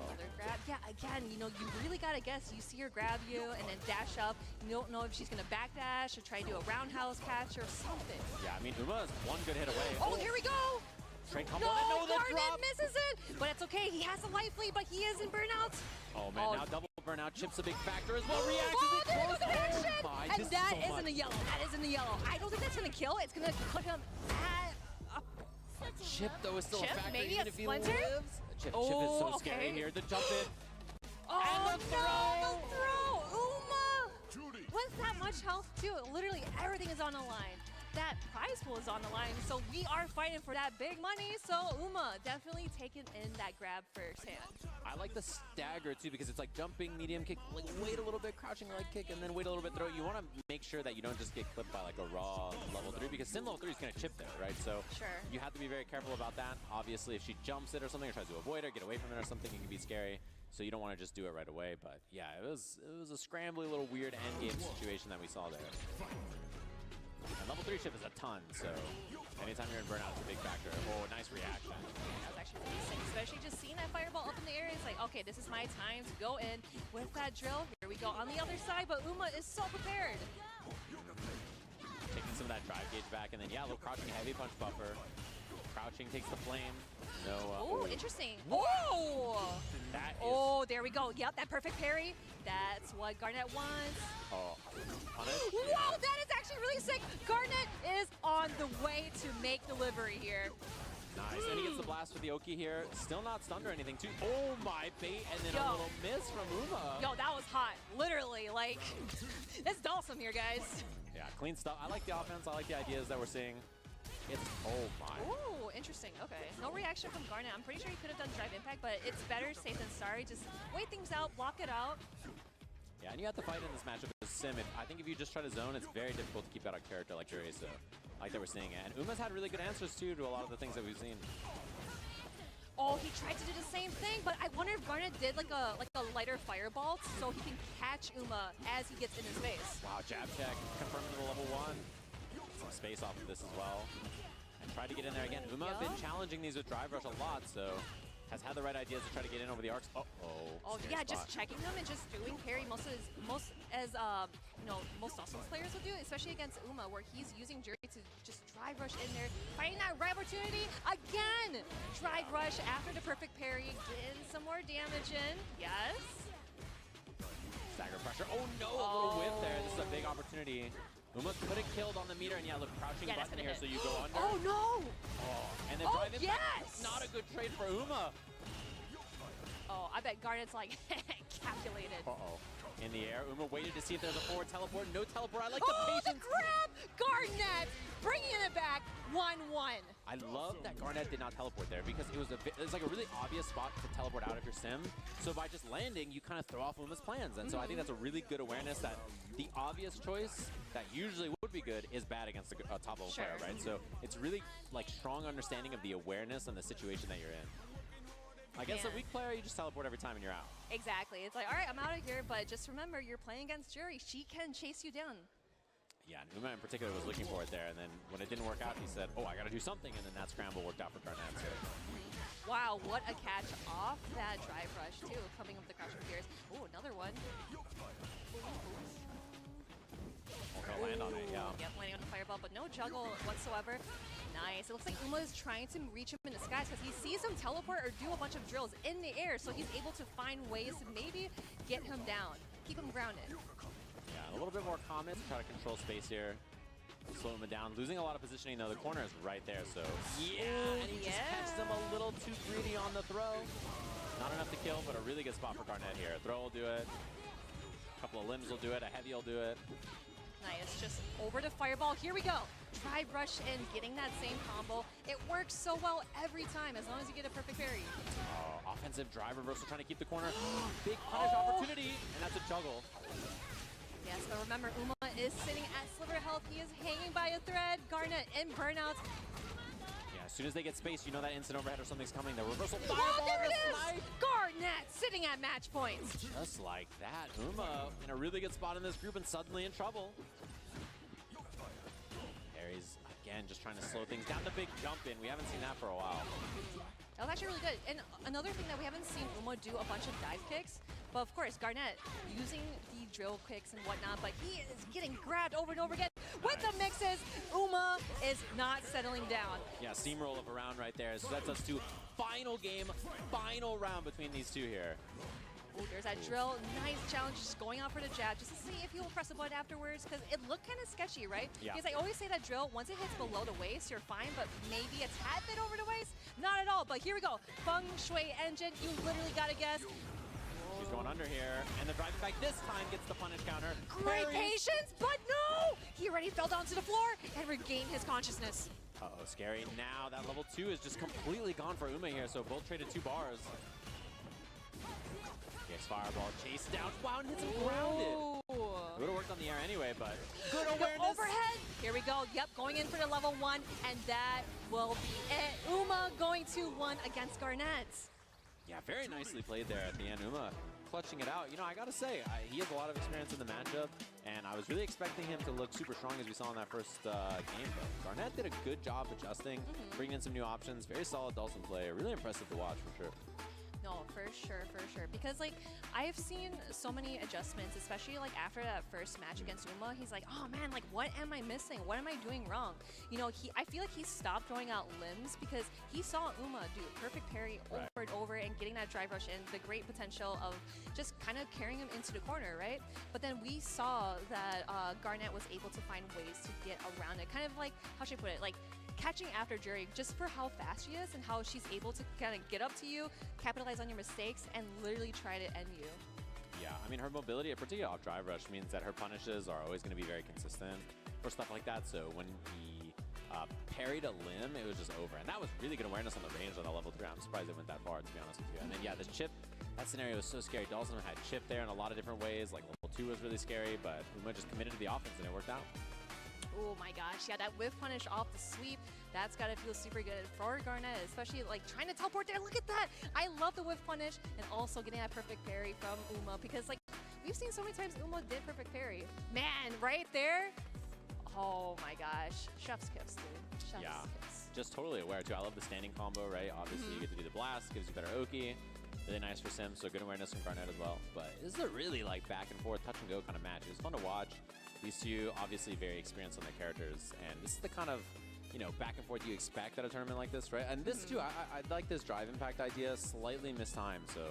Another grab. Yeah, again, you know, you really got to guess. You see her grab you and then dash up. You don't know if she's going to backdash or try to do a roundhouse catch or something. Yeah, I mean, Uma is one good hit away. Oh, here we go! Straight combo. No, the Garnet drop. misses it! But it's okay. He has a life lead, but he is in burnout. Oh, man, now double burnout. Chip's a big factor as well. Reacts Oh, as there it goes the close. reaction! Oh, my, And this that is so is in the much. yellow. That is in the yellow. I don't think that's going to kill. It's going to put him at... Chip, though, is still Chip, a factor. maybe even a if he splinter? lives. Chip is so scary here. The jump in. Oh, And the no, the throw! Uma! With that much health, too, literally everything is on the line. That prize pool is on the line, so we are fighting for that big money. So Uma definitely taking in that grab firsthand. I like the stagger, too, because it's like jumping, medium kick, like wait a little bit, crouching leg kick, and then wait a little bit, throw. You want to make sure that you don't just get clipped by like a raw level 3, because Sim level 3 is going to chip there, right? So you have to be very careful about that. Obviously, if she jumps it or something, or tries to avoid it, get away from it or something, it can be scary. So you don't want to just do it right away. But yeah, it was a scrambly little weird end game situation that we saw there. And level 3 chip is a ton, so anytime you're in burnout, it's a big factor. Oh, nice reaction. That was actually pretty sick, especially just seeing that fireball up in the air. It's like, okay, this is my time to go in with that drill. Here we go on the other side, but Uma is so prepared. of that drive gauge back, and then yeah, a little crouching heavy punch buffer. Crouching takes the flame. No. Oh, interesting. Oh! That is. Oh, there we go. Yep, that perfect parry. That's what Garnet wants. Oh, punish. Whoa, that is actually really sick. Garnet is on the way to make delivery here. Nice, and he gets the blast with the Oki here. Still not stunned or anything, too. Oh my bait, and then a little miss from Uma. Yo, that was hot. Literally, like, it's awesome here, guys. Yeah, clean stuff. I like the offense. I like the ideas that we're seeing. It's, oh my. Ooh, interesting. Okay. No reaction from Garnet. I'm pretty sure he could have done drive impact, but it's better safe than sorry. Just wait things out, block it out. Yeah, and you have to fight in this matchup with Sim. I think if you just try to zone, it's very difficult to keep out a character like Jury, so I like that we're seeing it. And Uma's had really good answers, too, to a lot of the things that we've seen. Oh, he tried to do the same thing, but I wonder if Garnet did like a lighter fireball so he can catch Uma as he gets in his face. Wow, jab check, confirming the level 1. Some space off of this as well. And tried to get in there again. Uma been challenging these with drive rush a lot, so has had the right ideas to try to get in over the arcs. Oh, yeah, just checking them and just doing parry most Dawson's players will do, especially against Uma, where he's using Jury to just drive rush in there, finding that right opportunity again. Drive rush after the perfect parry, getting some more damage in. Yes. Stagger pressure. Oh no, a little whiff there. This is a big opportunity. Uma could have killed on the meter, and yeah, look, crouching button here, so you go under. Oh no! Oh, and then drive it back. Not a good trade for Uma. Oh, I bet Garnet's like calculated. In the air, Uma waited to see if there's a forward teleport. No teleport. I like the patience. The grab! Garnet bringing it back. 1-1. I love that Garnet did not teleport there because it was like a really obvious spot to teleport out of your sim. So by just landing, you kind of throw off Uma's plans. And so I think that's a really good awareness that the obvious choice that usually would be good is bad against a top level player, right? So it's really like strong understanding of the awareness and the situation that you're in. Against a weak player, you just teleport every time and you're out. Exactly. It's like, all right, I'm out of here, but just remember, you're playing against Jury. She can chase you down. Yeah, and Uma in particular was looking for it there, and then when it didn't work out, he said, oh, I got to do something, and then that scramble worked out for Garnet. So. Wow, what a catch off that drive rush, too, coming up with the crouching gears. Oh, another one. Gonna land on it, yeah. Yep, landing on a fireball, but no juggle whatsoever. Nice. It looks like Uma is trying to reach him in the skies because he sees him teleport or do a bunch of drills in the air, so he's able to find ways to maybe get him down, keep him grounded. Yeah, a little bit more comment to try to control space here. Slow him down. Losing a lot of positioning, though. The corner is right there, so... Yeah, and he just catches him a little too greedy on the throw. Not enough to kill, but a really good spot for Garnet here. A throw will do it. A couple of limbs will do it. A heavy will do it. Nice, just over to fireball. Here we go. Drive rush in, getting that same combo. It works so well every time, as long as you get a perfect parry. Oh, offensive drive reversal, trying to keep the corner. Big punish opportunity, and that's a juggle. Yes, but remember, Uma is sitting at sliver health. He is hanging by a thread. Garnet in burnout. Yeah, as soon as they get space, you know that instant overhead or something's coming. The reversal fireball. Oh, there it is! Garnet sitting at match points. Just like that. Uma in a really good spot in this group and suddenly in trouble. Harry's, again, just trying to slow things down. The big jump in. We haven't seen that for a while. That was actually really good. And another thing that we haven't seen Uma do a bunch of dive kicks. But of course, Garnet using the drill kicks and whatnot, but he is getting grabbed over and over again with the mixes. Uma is not settling down. Yeah, steamroll of a round right there. So that's us to final game, final round between these two here. Ooh, there's that drill. Nice challenge, just going out for the jab, just to see if he will press a button afterwards, because it looked kind of sketchy, right? Yeah. Because I always say that drill, once it hits below the waist, you're fine, but maybe a tad bit over the waist? Not at all, but here we go. Feng Shui engine, you literally got to guess. She's going under here, and the driving back this time gets the punish counter. Great patience, but no! He already fell down to the floor and regained his consciousness. Uh-oh, scary. Now that level 2 is just completely gone for Uma here, so both traded 2 bars. Yes, fireball, chase down. Wow, and hits him grounded. It would have worked on the air anyway, but good awareness. Overhead. Here we go. Yep, going in for the level 1, and that will be it. Uma going 2-1 against Garnet. Yeah, very nicely played there at the end. Uma clutching it out. You know, I gotta say, he has a lot of experience in the matchup, and I was really expecting him to look super strong as we saw in that first game. But Garnet did a good job adjusting, bringing in some new options. Very solid Dawson play. Really impressive to watch for sure. No, No, for sure, for sure. Because like I've seen so many adjustments, especially like after that first match against Uma. He's like, oh man, like what am I missing? What am I doing wrong? You know, I feel like he stopped throwing out limbs because he saw Uma do perfect parry over and over and getting that drive rush and the great potential of just kind of carrying him into the corner, right? But then we saw that Garnet was able to find ways to get around it. Kind of like, how should I put it? Like catching after Jury just for how fast she is and how she's able to kind of get up to you, capitalize on your mistakes, and literally try to end you. Yeah, I mean, her mobility, particularly off drive rush, means that her punishes are always going to be very consistent for stuff like that. So when he parried a limb, it was just over. And that was really good awareness on the range on the level 3. I'm surprised they went that far, to be honest with you. And then, yeah, the chip, that scenario was so scary. Dawson had chip there in a lot of different ways. Like, level 2 was really scary, but Uma just committed to the offense, and it worked out. Oh my gosh, yeah, that whiff punish off the sweep, that's gotta feel super good for Garnet, especially like trying to teleport there. Look at that! I love the whiff punish and also getting that perfect parry from Uma because like we've seen so many times Uma did perfect parry. Man, right there? Oh my gosh, chef's kiss, dude. Chef's kiss. Just totally aware too. I love the standing combo, right? Obviously you get to do the blast, gives you better Oki. Really nice for Sim, so good awareness from Garnet as well. But this is a really like back and forth, touch and go kind of match. It was fun to watch. These two obviously very experienced on their characters, and this is the kind of, you know, back and forth you expect at a tournament like this, right? And this too, I like this drive impact idea, slightly mistimed, so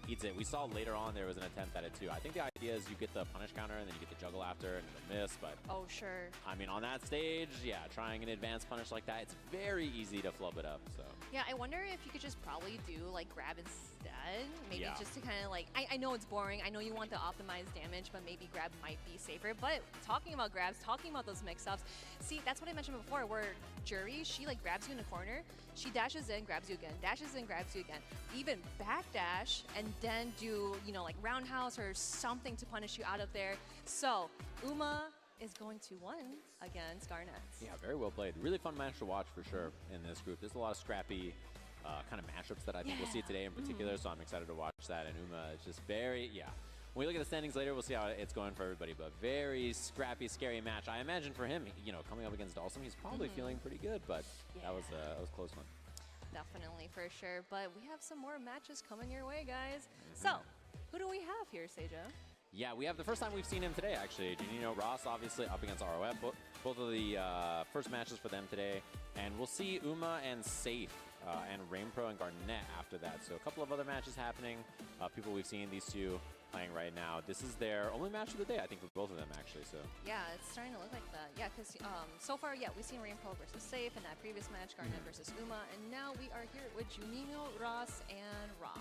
eats it. We saw later on there was an attempt at it too. I think the idea is you get the punish counter and then you get the juggle after and it'll miss, but oh sure. I mean, on that stage, yeah, trying an advanced punish like that, it's very easy to flub it up, so. Yeah, I wonder if you could just probably do like grab instead. Maybe just to kind of like, I know it's boring. I know you want the optimized damage, but maybe grab might be safer. But talking about grabs, talking about those mix-ups, see, that's what I mentioned before, where Jury, she like grabs you in the corner, she dashes in, grabs you again, dashes in, grabs you again. Even backdash and then do, you know, like roundhouse or something to punish you out of there. So, Uma is going to win against Garnet. Yeah, very well played. Really fun match to watch for sure in this group. There's a lot of scrappy kind of matchups that I think we'll see today in particular, so I'm excited to watch that. And Uma is just very, when we look at the standings later, we'll see how it's going for everybody, but very scrappy, scary match. I imagine for him, you know, coming up against Dawson, he's probably feeling pretty good, but that was a close one. Definitely, for sure. But we have some more matches coming your way, guys. So, who do we have here, Seja? Yeah, we have the first time we've seen him today, actually. Janino Ross, obviously, up against ROF. Both of the first matches for them today. And we'll see Uma and Safe and Rainpro and Garnet after that. So a couple of other matches happening. People we've seen, these two playing right now. This is their only match of the day, I think, for both of them, actually. So yeah, it's starting to look like that. Yeah, because so far, yeah, we've seen Rainpro versus Safe in that previous match, Garnet versus Uma. And now we are here with Juninho, Ross, and Roth.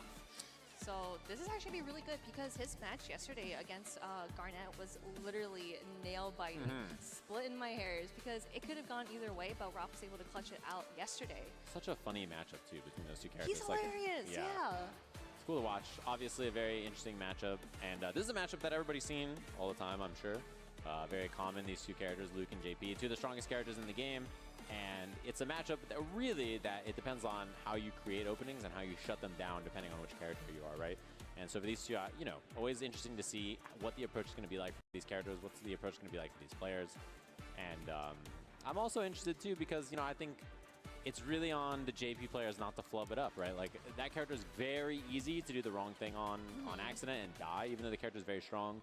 So this is actually really good because his match yesterday against Garnet was literally nail-biting, splitting my hairs because it could have gone either way, but Roth was able to clutch it out yesterday. Such a funny matchup, too, between those two characters. He's hilarious, yeah. It's cool to watch. Obviously, a very interesting matchup. And this is a matchup that everybody's seen all the time, I'm sure. Very common, these two characters, Luke and JP, two of the strongest characters in the game. And it's a matchup that really it depends on how you create openings and how you shut them down depending on which character you are, right? And so for these two, you know, always interesting to see what the approach is going to be like for these characters, what's the approach going to be like for these players. And I'm also interested too because, you know, I think it's really on the JP players not to flub it up, right? Like that character is very easy to do the wrong thing on accident and die, even though the character is very strong.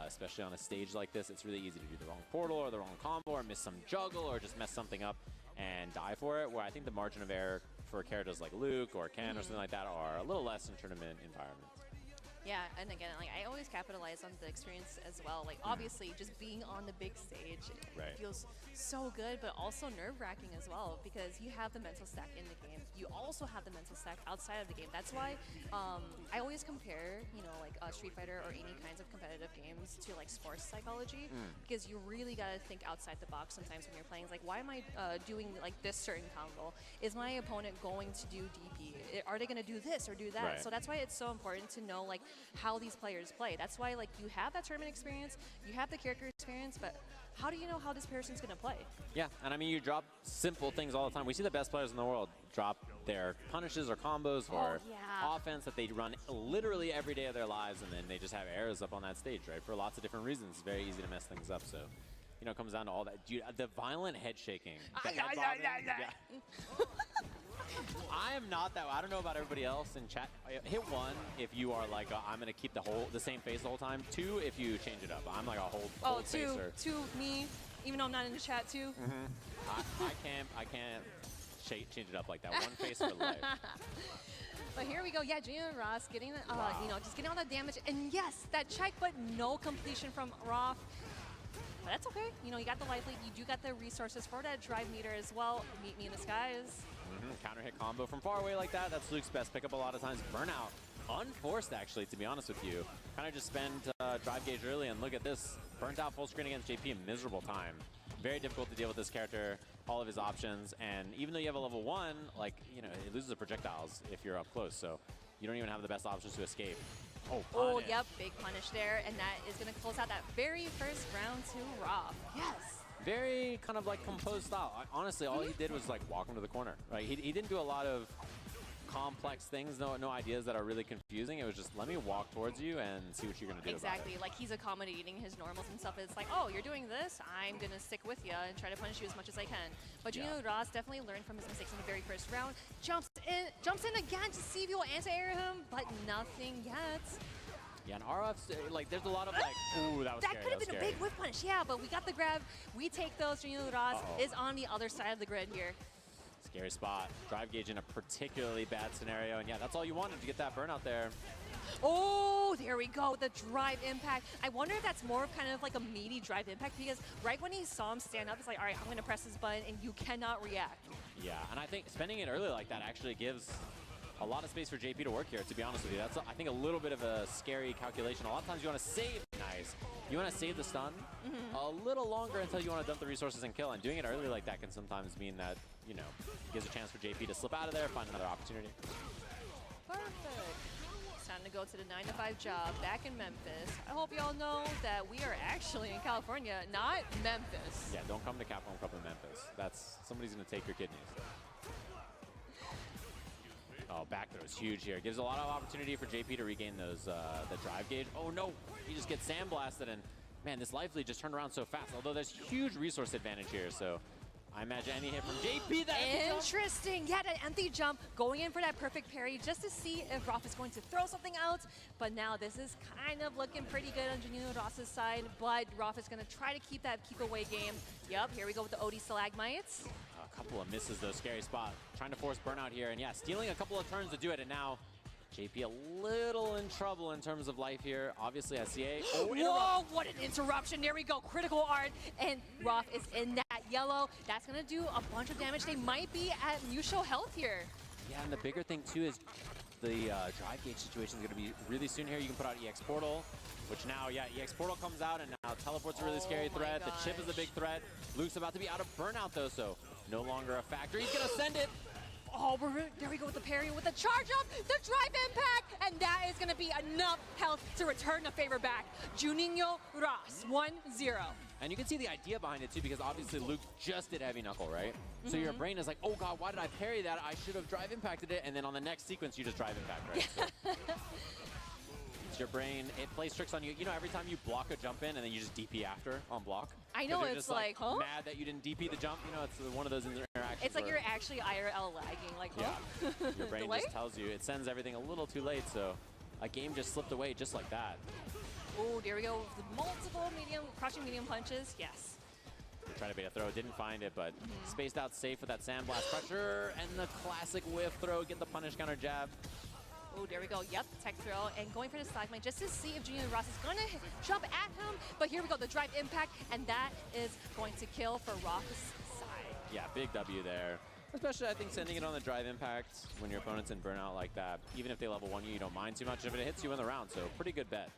Especially on a stage like this, it's really easy to do the wrong portal or the wrong combo or miss some juggle or just mess something up and die for it, where I think the margin of error for characters like Luke or Ken or something like that are a little less in tournament environments. Yeah, and again, like I always capitalize on the experience as well. Like obviously, just being on the big stage feels so good, but also nerve-wracking as well because you have the mental stack in the game. You also have the mental stack outside of the game. That's why I always compare, you know, like Street Fighter or any kinds of competitive games to like sports psychology because you really gotta think outside the box sometimes when you're playing. It's like, why am I doing like this certain combo? Is my opponent going to do DP? Are they gonna do this or do that? So that's why it's so important to know like how these players play. That's why like you have that tournament experience, you have the character experience, but how do you know how this person's gonna play? Yeah, and I mean you drop simple things all the time. We see the best players in the world drop their punishes or combos or offense that they run literally every day of their lives, and then they just have errors up on that stage, right? For lots of different reasons. It's very easy to mess things up. So, you know, it comes down to all that. Dude, the violent head shaking. The head bobbing, I am not that. I don't know about everybody else in chat. Hit 1 if you are like I'm gonna keep the same face the whole time. 2 if you change it up. I'm like a hold facer. Two me, even though I'm not in the chat too. I can't change it up like that. One face for life. But here we go. Yeah, Junior Ross getting just getting all that damage, and yes, that check, but no completion from Roth. But that's okay. You got the life lead. You do got the resources for that drive meter as well. Meet me in the skies. Counter hit combo from far away like that. That's Luke's best pickup a lot of times. Burnout. Unforced, actually, to be honest with you. Kind of just spend drive gauge early, and look at this. Burnt out full screen against JP in miserable time. Very difficult to deal with this character, all of his options, and even though you have a level 1, like, it loses the projectiles if you're up close, so you don't even have the best options to escape. Oh, yep, big punish there, and that is going to close out that very first round to Roth. Yes. Very kind of like composed style. Honestly, all he did was like walk him to the corner. Right? He didn't do a lot of complex things, no ideas that are really confusing. It was just let me walk towards you and see what you're going to do Exactly. about it. Like he's accommodating his normals and stuff. It's like, oh, you're doing this, I'm going to stick with you and try to punish you as much as I can. But Junior Ross definitely learned from his mistakes in the very first round. Jumps in again to see if he will anti-air him, but nothing yet. Yeah, and RF's, like, there's a lot of, like, ooh, that was scary. That could have been a big whip punish, yeah, but we got the grab. We take those. Junior Ross is on the other side of the grid here. Scary spot. Drive gauge in a particularly bad scenario, and yeah, that's all you wanted to get that burnout there. Oh, there we go, the drive impact. I wonder if that's more of kind of like a meaty drive impact, because right when he saw him stand up, it's like, all right, I'm going to press this button, and you cannot react. Yeah, and I think spending it early like that actually gives a lot of space for JP to work here, to be honest with you. That's, I think, a little bit of a scary calculation. A lot of times you want to save, you want to save the stun a little longer until you want to dump the resources and kill, and doing it early like that can sometimes mean that, gives a chance for JP to slip out of there, find another opportunity. Perfect. It's time to go to the 9-to-5 job back in Memphis. I hope y'all know that we are actually in California, not Memphis. Yeah, don't come to Capcom Cup in Memphis. Somebody's going to take your kidneys. Oh, back throw is huge here. Gives a lot of opportunity for JP to regain those the drive gauge. Oh no, he just gets sandblasted, and man, this life lead just turned around so fast. Although there's huge resource advantage here, so I imagine any hit from JP. That interesting. Yeah, that empty jump, going in for that perfect parry just to see if Roth is going to throw something out. But now this is kind of looking pretty good on Junior Ross's side, but Roth is going to try to keep that keep away game. Yep, here we go with the OD Stalagmites. A couple of misses though, scary spot. Trying to force burnout here, and yeah, stealing a couple of turns to do it, and now JP a little in trouble in terms of life here. Obviously, SCA. Oh, whoa, what an interruption. There we go, critical art, and Roth is in that yellow. That's gonna do a bunch of damage. They might be at mutual health here. Yeah, and the bigger thing too is the drive gauge situation is gonna be really soon here. You can put out EX Portal, which now, yeah, EX Portal comes out, and now Teleport's a really scary threat. The chip is a big threat. Luke's about to be out of burnout though, so no longer a factor. He's gonna send it. Oh, there we go with the parry, with the charge up, the drive impact, and that is gonna be enough health to return the favor back. Juninho Ross, 1-0. And you can see the idea behind it too, because obviously Luke just did heavy knuckle, right? So your brain is like, oh god, why did I parry that? I should have drive impacted it, and then on the next sequence you just drive impact, right? So it's your brain, it plays tricks on you. You know, every time you block a jump in and then you just DP after on block. I know, it's just like, huh? mad that you didn't DP the jump. You know, it's one of those interactions. It's like you're actually IRL lagging, like, huh? Yeah, your brain just tells you, it sends everything a little too late, so a game just slipped away just like that. Oh, there we go, with multiple crushing medium punches, yes. Trying to bait a throw, didn't find it, but spaced out safe with that sandblast pressure, and the classic whiff throw, get the punish counter jab. Oh, there we go. Yep, tech throw, and going for the stalagmite just to see if Junior Ross is going to jump at him. But here we go, the drive impact, and that is going to kill for Roth's side. Yeah, big W there. Especially, I think, sending it on the drive impact when your opponent's in burnout like that. Even if they level 1 you don't mind too much if it hits you in the round, so pretty good bet.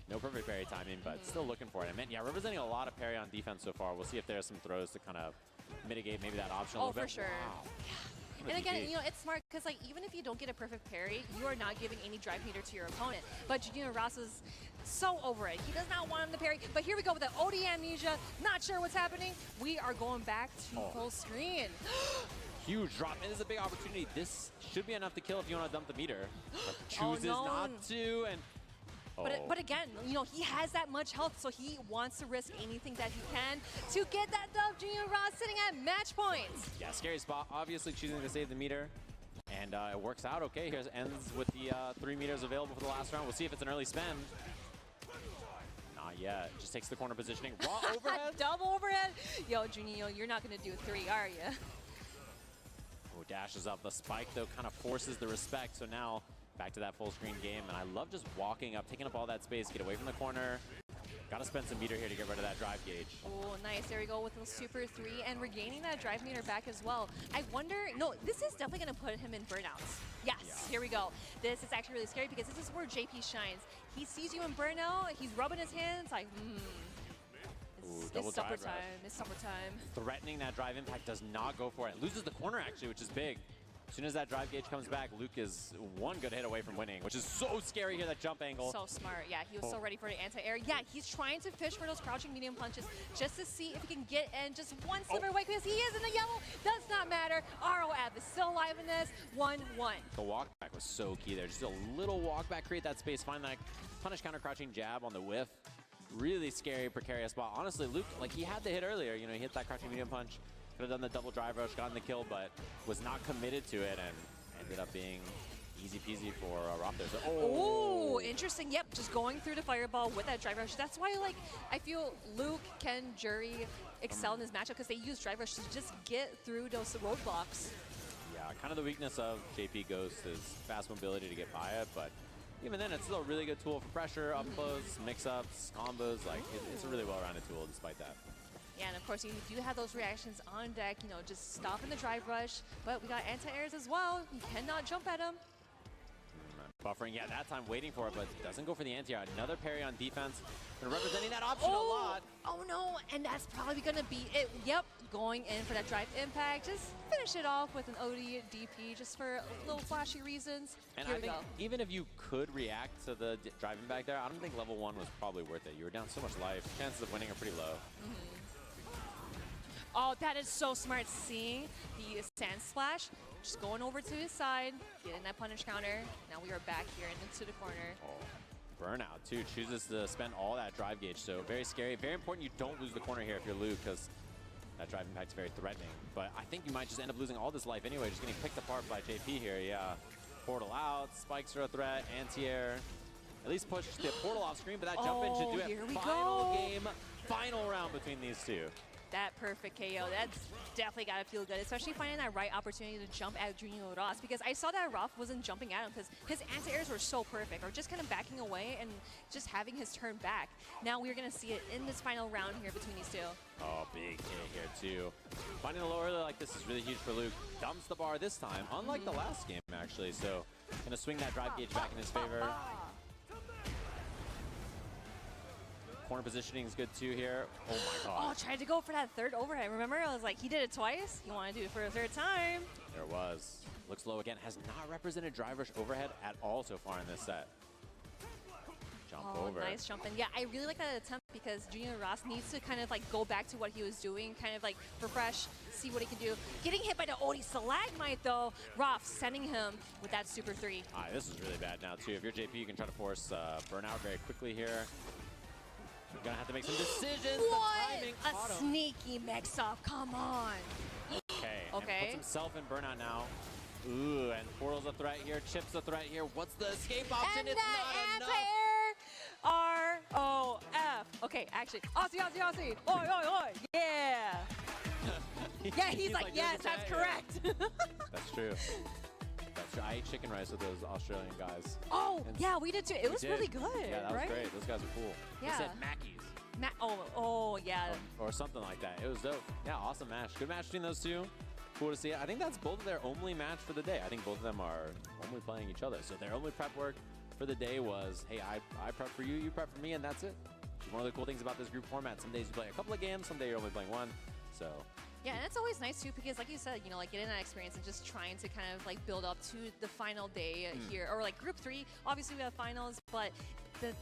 No perfect parry timing, but still looking for it. I mean, yeah, representing a lot of parry on defense so far. We'll see if there's some throws to kind of mitigate maybe that option a little bit. Oh, for sure. Wow. Yeah. And again, you know, it's smart because, like, even if you don't get a perfect parry, you are not giving any drive meter to your opponent. But Junior Ross is so over it. He does not want him to parry. But here we go with the OD amnesia. Not sure what's happening. We are going back to full screen. Huge drop, and this is a big opportunity. This should be enough to kill if you want to dump the meter. But chooses not to, and But again, you know, he has that much health, so he wants to risk anything that he can to get that dub. Junior Ross sitting at match points. Yeah, scary spot. Obviously choosing to save the meter. And it works out okay. Here ends with the 3 meters available for the last round. We'll see if it's an early spend. Not yet. Just takes the corner positioning. Raw overhead. Double overhead. Yo, Junio, you're not going to do 3, are you? Oh, dashes up. The spike, though, kind of forces the respect. So now back to that full screen game. And I love just walking up, taking up all that space, get away from the corner. Got to spend some meter here to get rid of that drive gauge. Oh, nice. There we go with the super 3 and regaining that drive meter back as well. I wonder, no, this is definitely going to put him in burnouts. Yes, here we go. This is actually really scary because this is where JP shines. He sees you in burnout, he's rubbing his hands like, Double it's supper drive rush. time, it's supper time. Threatening that drive impact, does not go for it. Loses the corner, actually, which is big. As soon as that drive gauge comes back, Luke is one good hit away from winning, which is so scary here, that jump angle. So smart, yeah, he was so ready for the anti-air. Yeah, he's trying to fish for those crouching medium punches just to see if he can get in just one sliver away because he is in the yellow. Does not matter. ROF is still alive in this. 1-1. The walk back was so key there. Just a little walk back, create that space, find that punish counter crouching jab on the whiff. Really scary, precarious spot. Honestly, Luke, like he had the hit earlier. You know, he hit that crouching medium punch. Could have done the double drive rush, gotten the kill, but was not committed to it and ended up being easy peasy for Roth there. So, Oh, interesting. Yep, just going through the fireball with that drive rush. That's why, like, I feel Luke, Ken, Jury excel in this matchup because they use drive rush to just get through those roadblocks. Yeah, kind of the weakness of JP Ghost is fast mobility to get by it, but even then, it's still a really good tool for pressure, up close, mix-ups, combos. Like, it's a really well-rounded tool despite that. Yeah, and of course, you do have those reactions on deck, you know, just stopping the drive rush. But we got anti-airs as well. You cannot jump at them. Buffering, yeah, that time waiting for it, but doesn't go for the anti-air. Another parry on defense. And representing that option a lot. Oh, no, and that's probably going to be it. Yep, going in for that drive impact. Just finish it off with an OD DP just for little flashy reasons. And Here I we think go. even if you could react to the driving back there, I don't think level 1 was probably worth it. You were down so much life. Chances of winning are pretty low. Oh, that is so smart, seeing the sand splash. Just going over to his side, getting that punish counter. Now we are back here into the corner. Burnout, too. Chooses to spend all that drive gauge, so very scary. Very important you don't lose the corner here if you're Luke, because that drive impact is very threatening. But I think you might just end up losing all this life anyway, just getting picked apart by JP here. Yeah, portal out, spikes are a threat, anti-air. At least push the portal off screen, but that jump in should do it. Here we Final go. game, final round between these two. That perfect KO, that's definitely got to feel good, especially finding that right opportunity to jump at Junior Ross, because I saw that Roth wasn't jumping at him because his anti-airs were so perfect, or just kind of backing away and just having his turn back. Now we're going to see it in this final round here between these two. Oh, big hit here, too. Finding the low early like this is really huge for Luke. Dumps the bar this time, unlike the last game, actually. So, going to swing that drive gauge back in his favor. Corner positioning is good, too, here. Oh, my God. Oh, tried to go for that third overhead. Remember, I was like, he did it twice. You want to do it for a third time. There was. Looks low again. Has not represented drive rush overhead at all so far in this set. Jump over. Nice jump in. Yeah, I really like that attempt because Junior Ross needs to kind of like go back to what he was doing, kind of like refresh, see what he can do. Getting hit by the Odie Stalagmite though, Roth sending him with that super 3. All right, this is really bad now too. If you're JP, you can try to force burnout very quickly here. You're gonna have to make some decisions. What? The timing A caught him. sneaky mix-up, come on. Okay, Okay. and puts himself in burnout now. Ooh, and Portal's a threat here, Chip's a threat here. What's the escape option? And It's that not enough. anti-air, ROF. Okay, actually, Aussie, Aussie, Aussie. Oi, oi, oi, yeah. Yeah, he's like, yes, "There's a that's chat." correct. That's true. That's true. I ate chicken rice with those Australian guys. Oh, And yeah, we did too. It we was did. really good, Yeah, that right? was great. Those guys are cool. Yeah. They said Mackey's. Oh, yeah. Or something like that. It was dope. Yeah, awesome match. Good match between those two. Cool to see it. I think that's both of their only match for the day. I think both of them are only playing each other. So their only prep work for the day was, hey, I prep for you, you prep for me, and that's it. Which is one of the cool things about this group format. Some days you play a couple of games, some days you're only playing one. So Yeah, and it's always nice too because, like you said, you know, like getting that experience and just trying to kind of like build up to the final day here, or like Group 3. Obviously, we have finals, but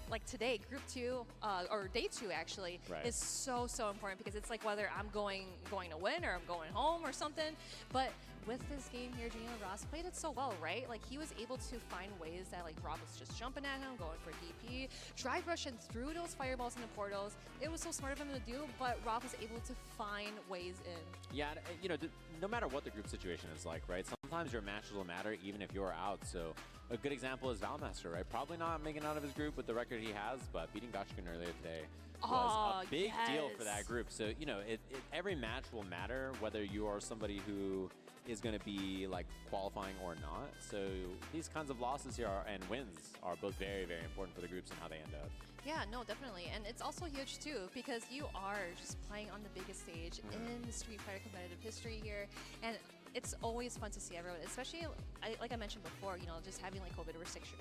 like today, Group 2 or Day 2 actually Right. is so important because it's like whether I'm going to win or I'm going home or something. But with this game here, Daniel Ross played it so well, right? Like he was able to find ways that like Rob was just jumping at him, going for DP, drive rushing through those fireballs in the portals. It was so smart of him to do, but Rob was able to find ways in. Yeah, and, you know, no matter what the group situation is like, right? Sometimes your matches will matter even if you're out. So a good example is Valmaster, right? Probably not making out of his group with the record he has, but beating Gachikun earlier today was a big deal for that group. So, you know, every match will matter whether you are somebody who is going to be like qualifying or not. So these kinds of losses here and wins are both very, very important for the groups and how they end up. Yeah, no, definitely. And it's also huge too because you are just playing on the biggest stage in Street Fighter competitive history here. And it's always fun to see everyone, especially like I mentioned before, you know, just having like COVID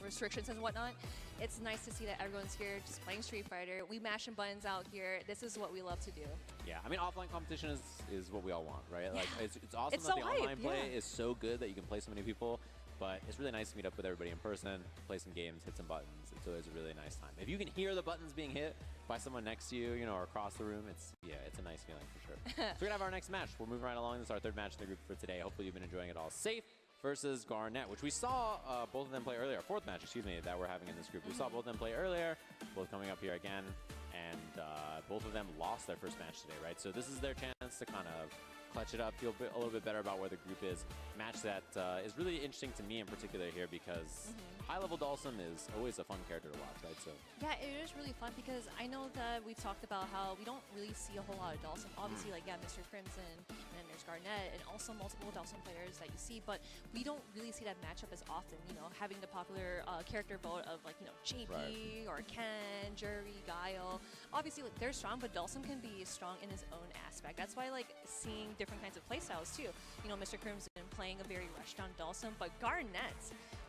restrictions and whatnot. It's nice to see that everyone's here just playing Street Fighter. We mashing buttons out here. This is what we love to do. Yeah, I mean, offline competition is what we all want, right? Like, it's awesome It's that so the hype, online play yeah. is so good that you can play so many people, but it's really nice to meet up with everybody in person, play some games, hit some buttons. It's always a really nice time. If you can hear the buttons being hit by someone next to you, you know, or across the room, it's a nice feeling for sure. So we're gonna have our next match. We're moving right along. This is our third match in the group for today. Hopefully you've been enjoying it all. Safe versus Garnett, which we saw both of them play earlier. Fourth match, excuse me, that we're having in this group. We saw both of them play earlier, both coming up here again, and both of them lost their first match today, right? So this is their chance to kind of clutch it up, feel a little bit better about where the group is. Match that is really interesting to me in particular here because high-level Dalsum is always a fun character to watch, right? So Yeah, it is really fun because I know that we've talked about how we don't really see a whole lot of Dalsum. Obviously, like, yeah, Mr. Crimson, and then there's Garnett, and also multiple Dalsum players that you see, but we don't really see that matchup as often, you know, having the popular character vote of, like, you know, JP or Ken, Jury, Guile. Obviously, like, they're strong, but Dalsum can be strong in his own aspect. That's why, like, seeing different kinds of playstyles, too. You know, Mr. Crimson playing a very rushed-down Dalsum, but Garnett,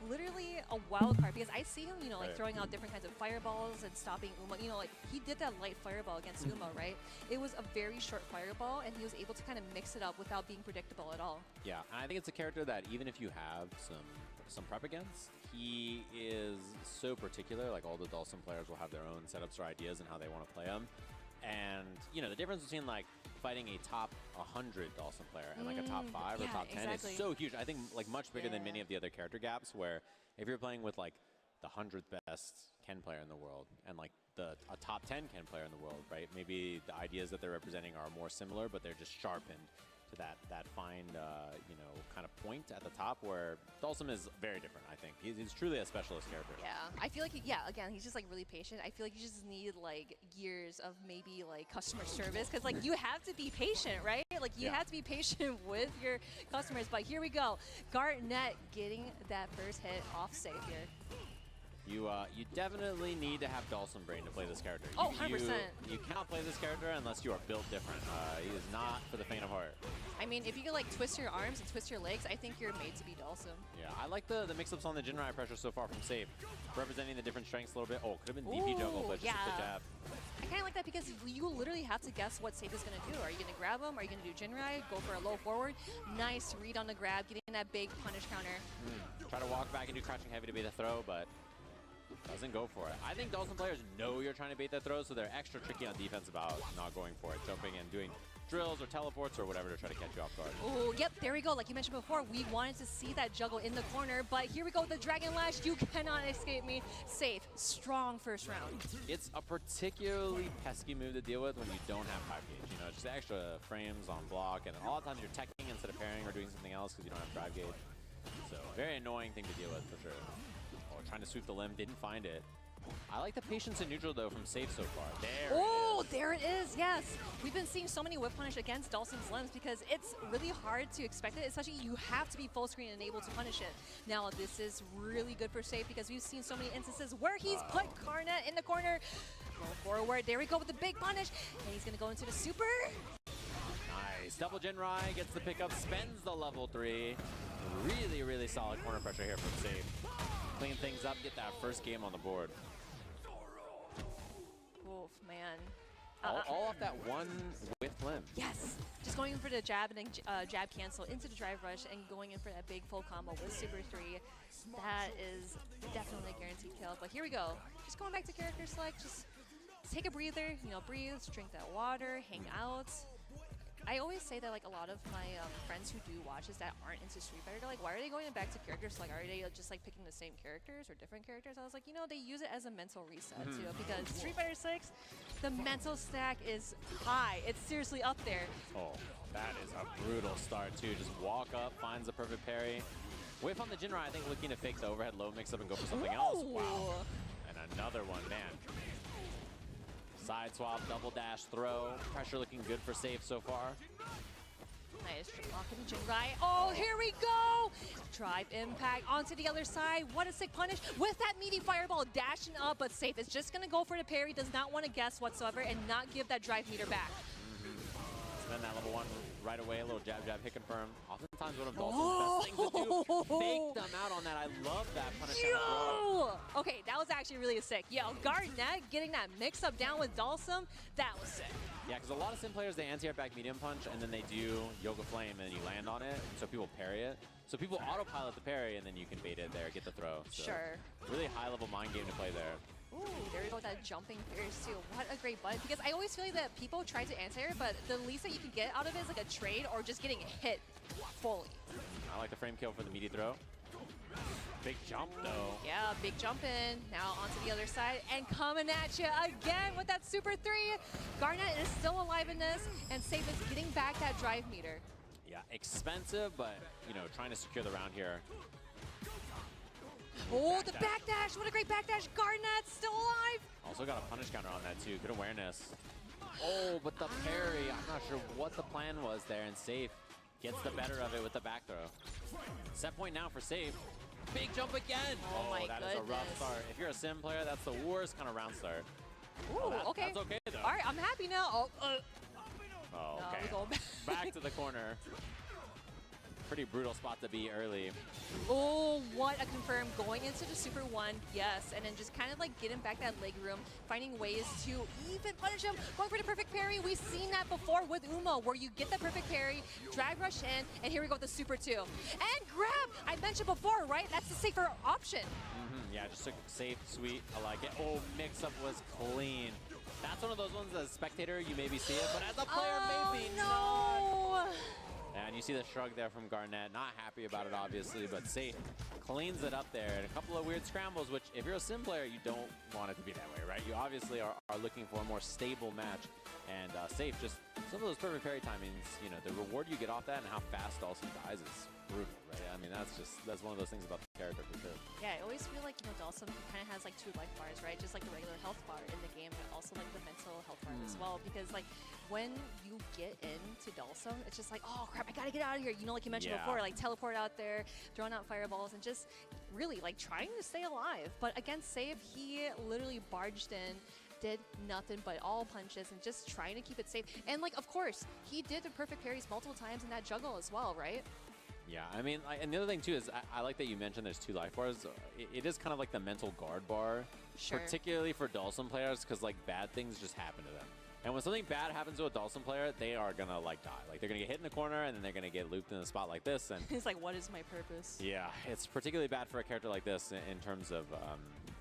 literally a wild card because I see him, you know, like throwing out different kinds of fireballs and stopping Uma. You know, like he did that light fireball against Uma, right? It was a very short fireball, and he was able to kind of mix it up without being predictable at all. yeah, and I think it's a character that even if you have some prep against, he is so particular. Like all the Dalsum players will have their own setups or ideas and how they want to play him. And, you know, the difference between, like, fighting a top 100 Dalsum player and, like, a top 5 or top 10 is so huge. I think, like, much bigger than many of the other character gaps where if you're playing with, like, the 100th best Ken player in the world and, like, a top 10 Ken player in the world, right? Maybe the ideas that they're representing are more similar, but they're just sharpened to that fine, you know, kind of point at the top where Dalsum is very different, I think. He's truly a specialist character. Yeah, I feel like, again, he's just, like, really patient. I feel like you just need, like, years of maybe, like, customer service because, like, you have to be patient, right? Like, you have to be patient with your customers. But here we go. Garnett getting that first hit off safe here. You definitely need to have Dalsum brain to play this character. Oh, 100%. You cannot play this character unless you are built different. He is not for the faint of heart. I mean, if you could, like, twist your arms and twist your legs, I think you're made to be Dalsum. Yeah, I like the mix-ups on the Jinrai pressure so far from Safe, representing the different strengths a little bit. Oh, could have been DP juggle, but just a jab. I kind of like that because you literally have to guess what Safe is going to do. Are you going to grab him? Are you going to do Jinrai? Go for a low forward? Nice read on the grab, getting that big punish counter. Try to walk back and do crouching heavy to bait the throw, but doesn't go for it. I think Dalsum players know you're trying to bait that throw, so they're extra tricky on defense about not going for it, jumping and doing drills or teleports or whatever to try to catch you off guard. Oh, yep, there we go. Like you mentioned before, we wanted to see that juggle in the corner, but here we go with the Dragon Lash. You cannot escape me. Safe, strong first round. It's a particularly pesky move to deal with when you don't have 5 gauge. You know, just extra frames on block, and a lot of times you're teching instead of parrying or doing something else because you don't have drive gauge. So, very annoying thing to deal with for sure. Oh, trying to sweep the limb, didn't find it. I like the patience in neutral, though, from Safe so far. There it is, yes. We've been seeing so many whip punish against Dalsum's limbs because it's really hard to expect it, especially you have to be full screen and able to punish it. Now, this is really good for Safe because we've seen so many instances where he's put Garnett in the corner. Go forward. There we go with the big punish. And he's going to go into the super. Nice. Double Jinrai gets the pickup, spends the level 3. Really, really solid corner pressure here from Safe. Clean things up, get that first game on the board. Oof, man. All off that one whiff limb. Yes. Just going in for the jab and then jab cancel into the drive rush and going in for that big full combo with Super 3. That is definitely a guaranteed kill. But here we go. Just going back to character select. Just take a breather. You know, breathe, drink that water, hang out. I always say that like a lot of my friends who do watches that aren't into Street Fighter, they're like, why are they going back to characters? Like, are they just like picking the same characters or different characters? I was like, you know, they use it as a mental reset too, because Street Fighter 6, the mental stack is high. It's seriously up there. Oh, that is a brutal start too. Just walk up, finds the perfect parry. Whiff on the Jinrai, I think looking to fake the overhead low mix up and go for something else. Wow. And another one, man. Side swap, double dash, throw. Pressure looking good for Safe so far. Nice lock in Jinrai. Oh, here we go! Drive impact onto the other side. What a sick punish with that meaty fireball dashing up, but Safe is just gonna go for the parry. Does not want to guess whatsoever and not give that drive meter back. Spend that level 1 right away. A little jab, jab, hit confirm. Oftentimes one of Dalton's best things to do. Fake them out on that. I love that punish. Yo! Okay, that was actually really sick. Yo, Garnett getting that mix-up down with Dalsum, that was sick. Yeah, because a lot of sim players, they anti-air back medium punch, and then they do Yoga Flame, and then you land on it, so people parry it. So people autopilot the parry, and then you can bait it there, get the throw. So Sure. Really high-level mind game to play there. Ooh, there we go with that jumping fierce too. What a great button. Because I always feel like that people try to anti-air, but the least that you can get out of it is like a trade or just getting hit fully. I like the frame kill for the meaty throw. Big jump, though. Yeah, big jump in. Now onto the other side and coming at you again with that Super 3. Garnett is still alive in this, and Safe is getting back that drive meter. Yeah, expensive, but, you know, trying to secure the round here. Oh, the backdash. What a great backdash. Garnett still alive. Also got a punish counter on that, too. Good awareness. Oh, but the parry. I'm not sure what the plan was there, and Safe gets the better of it with the back throw. Set point now for Safe. Big jump again. Oh my that is a rough start. If you're a sim player, that's the worst kind of round start. Ooh, okay. That's okay, though. All right, I'm happy now. Oh, Oh, okay. we go Back to the corner. Pretty brutal spot to be early. Oh, what a confirm. Going into the Super 1, yes. And then just kind of like getting back that leg room, finding ways to even punish him. Going for the perfect parry. We've seen that before with Uma, where you get the perfect parry, drag rush in, and here we go with the Super 2. And grab! I mentioned before, right? That's the safer option. Yeah, just took safe, sweet. I like it. Oh, mix-up was clean. That's one of those ones as a spectator, you maybe see it, but as a player, maybe not. And you see the shrug there from Garnett. Not happy about it, obviously, but Safe cleans it up there. And a couple of weird scrambles, which if you're a sim player, you don't want it to be that way, right? You obviously are looking for a more stable match. And Safe, just some of those perfect parry timings, you know, the reward you get off that and how fast Dawson dies is brutal, right? I mean, that's one of those things about the character for sure. Yeah, I always feel like, you know, Dawson kind of has like 2 life bars, right? Just like the regular health bar in the game, but also like the mental health bar as well. Because like when you get into Dawson, it's just like, oh crap, I gotta get out of here. You know, like you mentioned before, like teleport out there, throwing out fireballs, and just really like trying to stay alive. But against Safe, he literally barged in, did nothing but all punches and just trying to keep it safe. And like, of course, he did the perfect parries multiple times in that juggle as well, right? Yeah, I mean, and the other thing too is I like that you mentioned there's 2 life bars. It is kind of like the mental guard bar, particularly for Dawson players, because like bad things just happen to them. And when something bad happens to a Dawson player, they are gonna like die. Like they're gonna get hit in the corner and then they're gonna get looped in a spot like this. And it's like, what is my purpose? Yeah, it's particularly bad for a character like this in terms of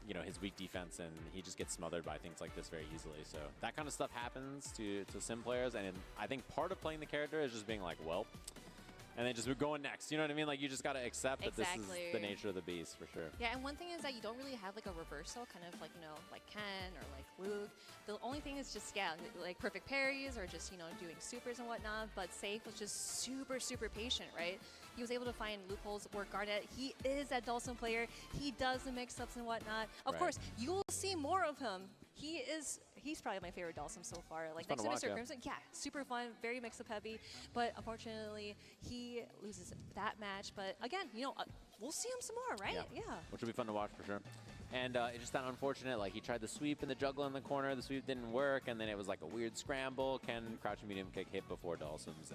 you know, his weak defense, and he just gets smothered by things like this very easily. So that kind of stuff happens to sim players, and I think part of playing the character is just being like, well, and then just going next. You know what I mean? Like you just gotta accept that this is the nature of the beast for sure. Yeah, and one thing is that you don't really have like a reversal, kind of like, you know, like Ken or like Luke. The only thing is just, yeah, like perfect parries or just, you know, doing supers and whatnot, but Safe was just super, super patient, right? He was able to find loopholes where Garnett, he is that Dawson player. He does the mix-ups and whatnot. Of course, you will see more of him. He's probably my favorite Dawson so far. Like next to Mr. Crimson, yeah, super fun, very mix-up heavy. But unfortunately, he loses that match. But again, you know, we'll see him some more, right? Yeah. Which will be fun to watch for sure. And it's just that unfortunate, like he tried the sweep and the juggle in the corner, the sweep didn't work, and then it was like a weird scramble. Ken crouching medium kick hit before Dawson's.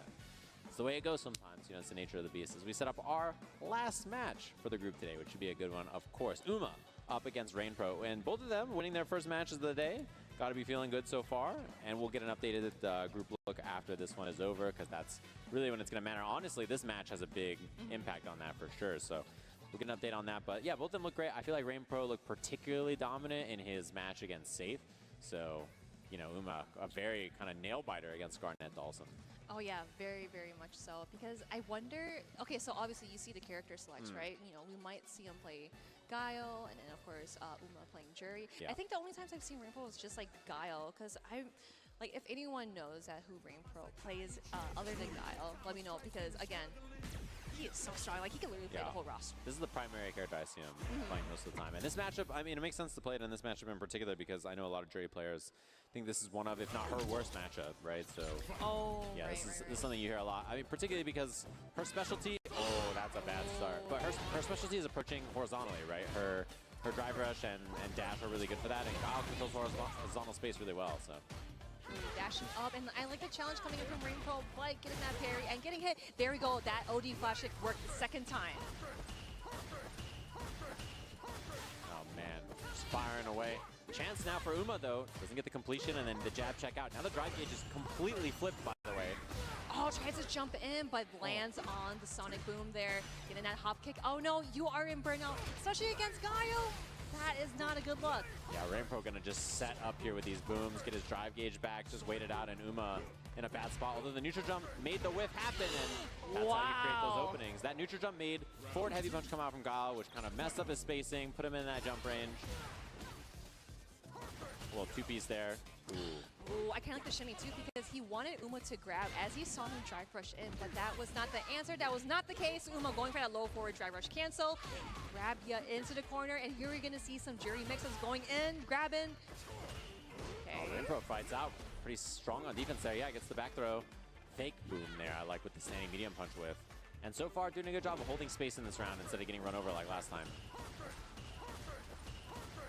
It's the way it goes sometimes, you know, it's the nature of the beast. As we set up our last match for the group today, which should be a good one, of course. Uma up against Rain Pro, and both of them winning their first matches of the day. Got to be feeling good so far, and we'll get an updated group look after. after this one is over, because that's really when it's going to matter. Honestly, this match has a big impact on that for sure. So we'll get an update on that. But yeah, both of them look great. I feel like RainPro looked particularly dominant in his match against Safe. So, you know, Uma, a very kind of nail biter against Garnett Dawson. Oh yeah, very, very much so. Because I wonder, okay, so obviously you see the character selects, right? You know, we might see him play Guile, and then of course Uma playing Jury. Yeah. I think the only times I've seen RainPro is just like Guile, because I, like, if anyone knows that who RainPro plays other than Guile, let me know, because again, he is so strong. Like, he can literally play the whole roster. This is the primary character I see him playing most of the time. And this matchup, I mean, it makes sense to play it in this matchup in particular because I know a lot of Jury players think this is one of, if not her worst matchup, right? So, yeah, this is something you hear a lot. I mean, particularly because her specialty, oh, that's a bad start. But her specialty is approaching horizontally, right? Her drive rush and dash are really good for that, and Guile controls horizontal space really well, so. Dashing up, and I like the challenge coming in from RainPro, but getting that parry and getting hit. There we go, that OD flash kick worked the second time. Oh man, just firing away. Chance now for Uma though, doesn't get the completion, and then the jab check out. Now the drive gauge is completely flipped, by the way. Oh, tries to jump in, but lands on the Sonic Boom there. Getting that hop kick. Oh no, you are in burnout, especially against Guile. That is not a good look. Yeah, RainPro gonna just set up here with these booms, get his drive gauge back, just wait it out, and Uma in a bad spot. Although the neutral jump made the whiff happen, and that's how you create those openings. That neutral jump made forward heavy punch come out from Guile, which kind of messed up his spacing, put him in that jump range. A little two-piece there. Ooh, I kind of like the shimmy too because he wanted Uma to grab as he saw him drive rush in, but that was not the answer. That was not the case. Uma going for that low forward drive rush cancel. Grab ya into the corner, and here we're going to see some Jury mixes going in, grabbing. Okay. Oh, RainPro fights out. Pretty strong on defense there. Yeah, gets the back throw. Fake boom there, I like with the standing medium punch with. And so far, doing a good job of holding space in this round instead of getting run over like last time.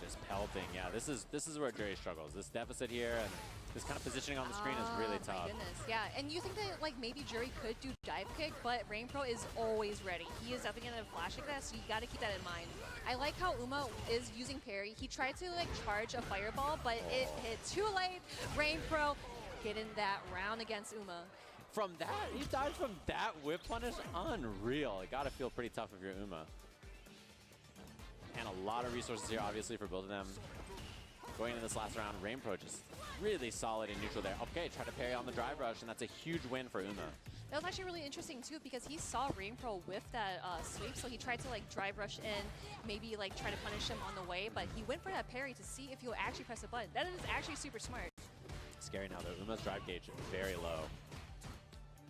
Just pelting. Yeah, this is where Jury struggles. This deficit here and this kind of positioning on the screen is really tough. My goodness, yeah. And you think that like maybe Jury could do dive kick, but RainPro is always ready. He is definitely gonna flash like that, so you got to keep that in mind. I like how Uma is using parry. He tried to like charge a fireball, but it hit too late. RainPro getting that round against Uma. From that, he died from that whip punish. Unreal. It got to feel pretty tough if you're Uma. And a lot of resources here, obviously, for both of them. Going into this last round, RainPro just really solid in neutral there. Okay, try to parry on the drive rush, and that's a huge win for Uma. That was actually really interesting too because he saw RainPro whiff that sweep, so he tried to like drive rush in, maybe like try to punish him on the way, but he went for that parry to see if he'll actually press a button. That is actually super smart. Scary now though, Uma's drive gauge very low.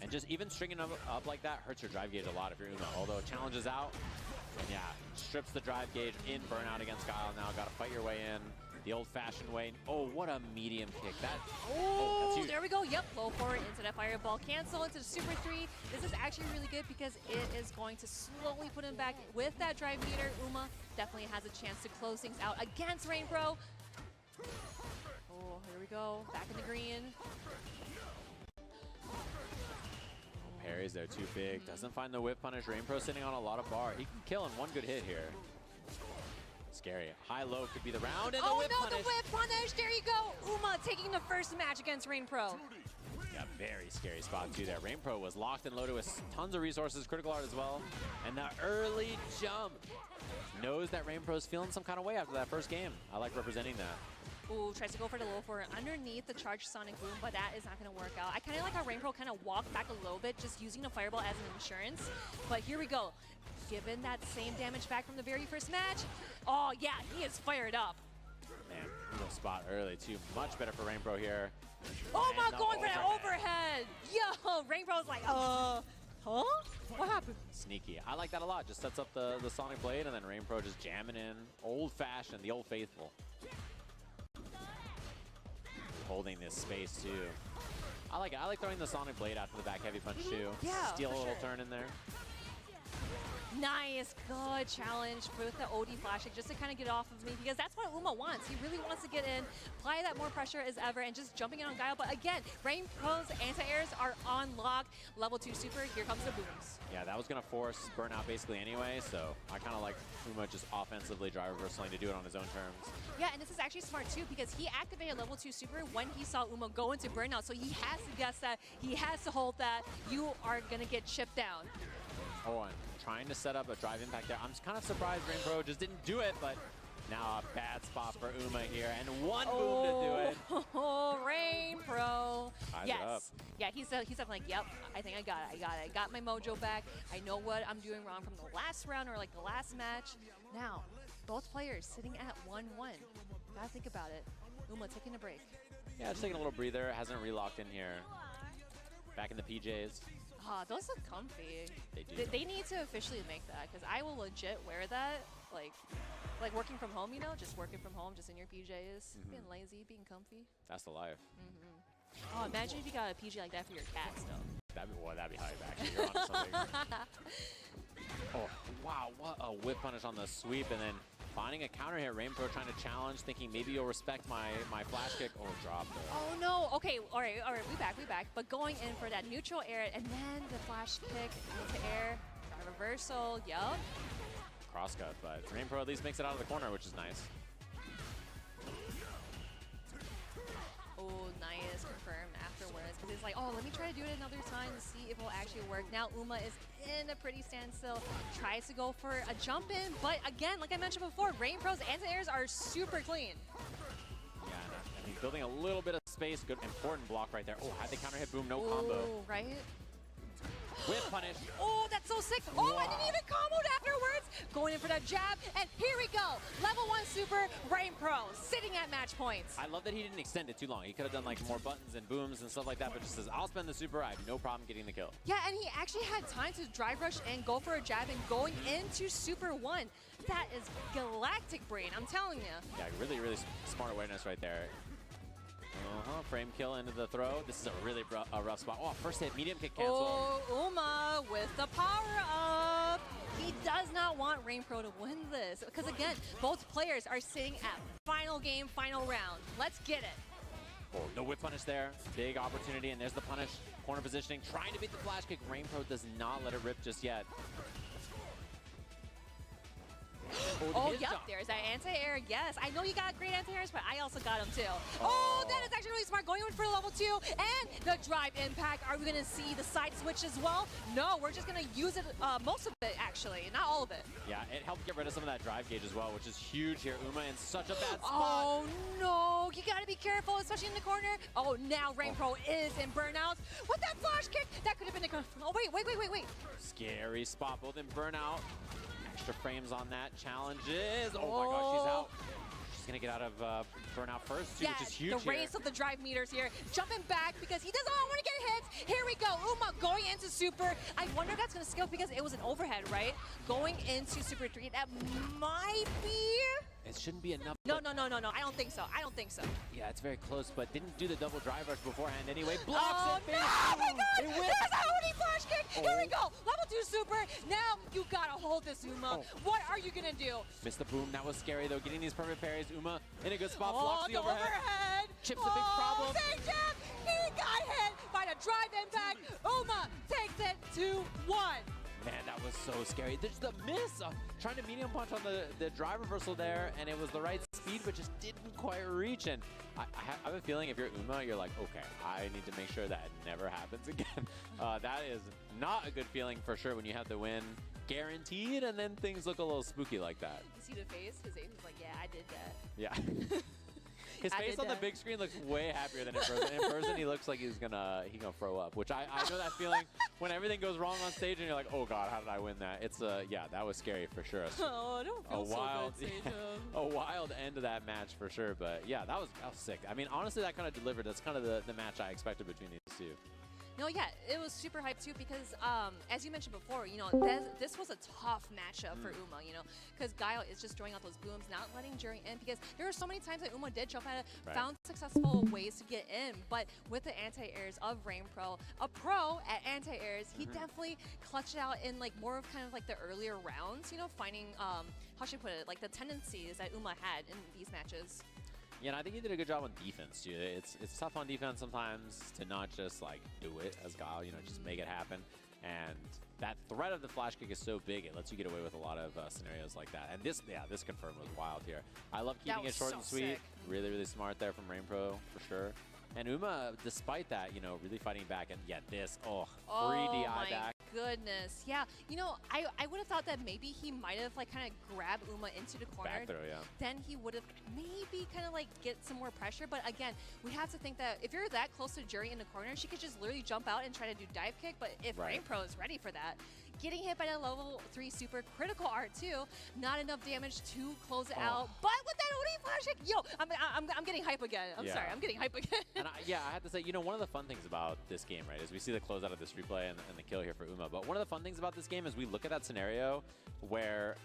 And just even stringing them up like that hurts your drive gauge a lot if you're Uma, although challenge is out. And yeah, strips the drive gauge in burnout against Guile now. Got to fight your way in the old-fashioned way. Oh, what a medium kick. That. Oh, that's there we go. Yep, low forward into that fireball cancel into the super 3. This is actually really good because it is going to slowly put him back with that drive meter. Uma definitely has a chance to close things out against RainPro. Oh, here we go. Back in the green. Parries there too big. Doesn't find the whip punish. RainPro sitting on a lot of bar. He can kill in one good hit here. Scary. High-low could be the round, and the whip punish. The whip punish. There you go. Uma taking the first match against RainPro. Yeah, very scary spot too there. RainPro was locked and loaded with tons of resources, critical art as well. And the early jump. Knows that RainPro's feeling some kind of way after that first game. I like representing that. Ooh, tries to go for the low forward underneath the charged Sonic Boom, but that is not going to work out. I kind of like how RainPro kind of walked back a little bit, just using the fireball as an insurance. But here we go. Given that same damage back from the very first match. Oh, yeah, he is fired up. Man, little spot early, too. Much better for RainPro here. Oh, my, going for that overhead. Yo, RainPro's like, huh? What happened? Sneaky. I like that a lot. Just sets up the Sonic Blade, and then RainPro just jamming in. Old-fashioned, the old faithful. Holding this space, too. I like it. I like throwing the Sonic Blade after the back heavy punch, too. Yeah, Steal a little sure. turn in there. Nice, good challenge with the OD flashing just to kind of get off of me because that's what Uma wants. He really wants to get in, apply that more pressure as ever, and just jumping in on Guile. But again, RainPro's anti-airs are on lock. level 2 super, here comes the booms. Yeah, that was going to force burnout basically anyway, so I kind of like Uma just offensively drive reversal to do it on his own terms. Yeah, and this is actually smart too because he activated level 2 super when he saw Uma go into burnout, so he has to guess that, he has to hold that, you are going to get chipped down. Oh, and trying to set up a drive impact there. I'm kind of surprised Rain Pro just didn't do it, but now a bad spot for Uma here, and one boom to do it. Oh, Rain Pro. Ties Yes. it up. Yeah, he's definitely like, yep, I think I got it. I got my mojo back. I know what I'm doing wrong from the last round or like the last match. Now, both players sitting at 1-1. Gotta think about it. Uma taking a break. Yeah, just taking a little breather. Hasn't relocked in here. Back in the PJs. Ah, those look comfy. They do. They need to officially make that because I will legit wear that like working from home, you know, just working from home, just in your PJs, being lazy, being comfy. That's the life. Oh, imagine if you got a PJ like that for your cats, though. That'd be hype, actually. You're onto something. Oh, wow, what a whip punish on the sweep, and then finding a counter hit. Rain Pro trying to challenge, thinking maybe you'll respect my flash kick. Oh, drop though. Oh no, okay, all right, we back. But going in for that neutral air, and then the flash kick into air, reversal, yup. Crosscut, but Rain Pro at least makes it out of the corner, which is nice. Oh, nice, confirmed afterwards. Because it's like, oh, let me try to do it another time to see if it'll actually work. Now Uma is in a pretty standstill, tries to go for a jump in, but again, like I mentioned before, Rain Pro's anti-airs are super clean. Yeah, I mean, building a little bit of space, good, important block right there. Oh, had the counter hit, boom, no combo. Oh, right? Whip punish. Oh, that's so sick. Oh, I didn't even comboed afterwards. Going in for that jab, and here we go. Level 1 super, Rain Pro, sitting at match points. I love that he didn't extend it too long. He could have done like more buttons and booms and stuff like that, but just says, I'll spend the super, I have no problem getting the kill. Yeah, and he actually had time to drive rush and go for a jab and going into Super 1. That is galactic brain, I'm telling you. Yeah, really, really smart awareness right there. Frame kill into the throw. This is a really rough spot. Oh, first hit, medium kick cancel. Oh, Uma with the power up. He does not want Rain Pro to win this because again, both players are sitting at final game, final round. Let's get it. Oh, no whip punish there. Big opportunity, and there's the punish. Corner positioning, trying to beat the flash kick. Rain Pro does not let it rip just yet. Oh, yep, there's that anti-air. Yes, I know you got great anti-airs, but I also got them too. Oh, that is actually really smart. Going in for level 2 and the drive impact. Are we going to see the side switch as well? No, we're just going to use it, most of it actually, not all of it. Yeah, it helped get rid of some of that drive gauge as well, which is huge here. Uma in such a bad spot. Oh no, you got to be careful, especially in the corner. Oh, now Rain Pro is in burnout. With that flash kick, that could have been a... Oh, wait. Scary spot, both in burnout. Extra frames on that. Challenges. Oh my gosh, she's out. She's going to get out of burnout first, too, which is huge the race of the drive meters here. Jumping back because he doesn't want to get hits. Here we go. Uma going into super. I wonder if that's going to skill because it was an overhead, right? Going into super 3. That might be... It shouldn't be enough. No. I don't think so. Yeah, it's very close, but didn't do the double drive rush beforehand anyway. Blocks it. No, oh my God! There's a Hody flash kick. Here we go. Level 2 super. Now you gotta hold this, Uma. What are you gonna do? Missed the boom. That was scary though. Getting these perfect parries. Uma in a good spot. Blocks the overhead. Chips a big problem. Big jab. He got hit by the drive impact. Uma takes it 2-1. Man, that was so scary. There's the miss. Trying to medium punch on the drive reversal there, and it was the right speed, but just didn't quite reach. And I have a feeling if you're Uma, you're like, okay, I need to make sure that never happens again. That is not a good feeling for sure when you have the win guaranteed, and then things look a little spooky like that. You see the face? His face was like, yeah, I did that. Yeah. His face on the big screen looks way happier than in person. In person, he looks like he's gonna throw up, which I know that feeling when everything goes wrong on stage and you're like, oh God, how did I win that? It's yeah, that was scary for sure. Oh, I don't feel so good, a wild end to that match for sure. But yeah, that was sick. I mean, honestly, that kind of delivered. That's kind of the match I expected between these two. No, yeah, it was super hyped too because, as you mentioned before, you know, this was a tough matchup for Uma, you know, because Guile is just throwing out those booms, not letting Jury in because there were so many times that Uma did jump at it, found successful ways to get in, but with the anti-airs of Rain Pro, a pro at anti-airs, he definitely clutched out in like more of kind of like the earlier rounds, you know, finding, how should I put it, like the tendencies that Uma had in these matches. Yeah, and I think he did a good job on defense too. It's tough on defense sometimes to not just like do it as Guile, you know, just make it happen. And that threat of the flash kick is so big, it lets you get away with a lot of scenarios like that. And this confirm was wild here. I love keeping it short and sweet. Sick. Really, really smart there from RainPro for sure. And Uma, despite that, you know, really fighting back. And yeah, this, free DI my back. goodness. Yeah, you know, I would have thought that maybe he might have like kind of grabbed Uma into the corner. Back throw, yeah. Then he would have maybe kind of like get some more pressure. But again, we have to think that if you're that close to Jury in the corner, she could just literally jump out and try to do dive kick. But if RainPro is ready for that, getting hit by that level 3 super critical R2, not enough damage to close it out. But with that OD flash kick, yo, I'm getting hype again. I'm sorry, I'm getting hype again. And I have to say, you know, one of the fun things about this game, right, is we see the closeout of this replay and the kill here for Uma. But one of the fun things about this game is we look at that scenario where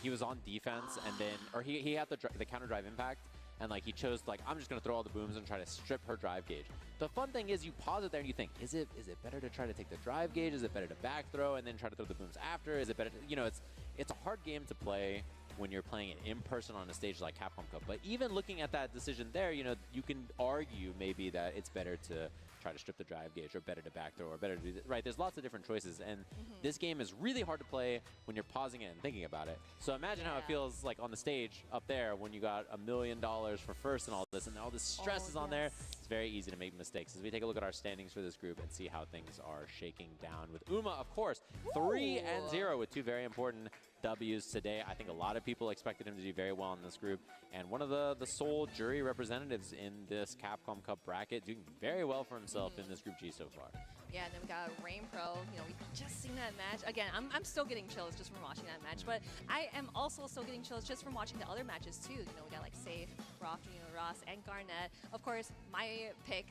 he was on defense and then, or he had the counter drive impact. And like he chose like, I'm just gonna throw all the booms and try to strip her drive gauge. The fun thing is you pause it there and you think, is it better to try to take the drive gauge? Is it better to back throw and then try to throw the booms after? Is it better to, you know, it's a hard game to play when you're playing it in person on a stage like Capcom Cup. But even looking at that decision there, you know, you can argue maybe that it's better to try to strip the drive gauge or better to back throw or better to do this. Right, there's lots of different choices. And this game is really hard to play when you're pausing it and thinking about it. So imagine how it feels like on the stage up there when you got $1 million for first and all this stress is on there. It's very easy to make mistakes. As we take a look at our standings for this group and see how things are shaking down with Uma, of course, 3-0 with 2 very important W's today. I think a lot of people expected him to do very well in this group. And one of the sole Jury representatives in this Capcom Cup bracket doing very well for himself in this Group G so far. Yeah, and then we got RainPro. You know, we just seen that match. Again, I'm still getting chills just from watching that match, but I am also still getting chills just from watching the other matches too. You know, we got like Safe, Roth, Ross, and Garnett. Of course, my pick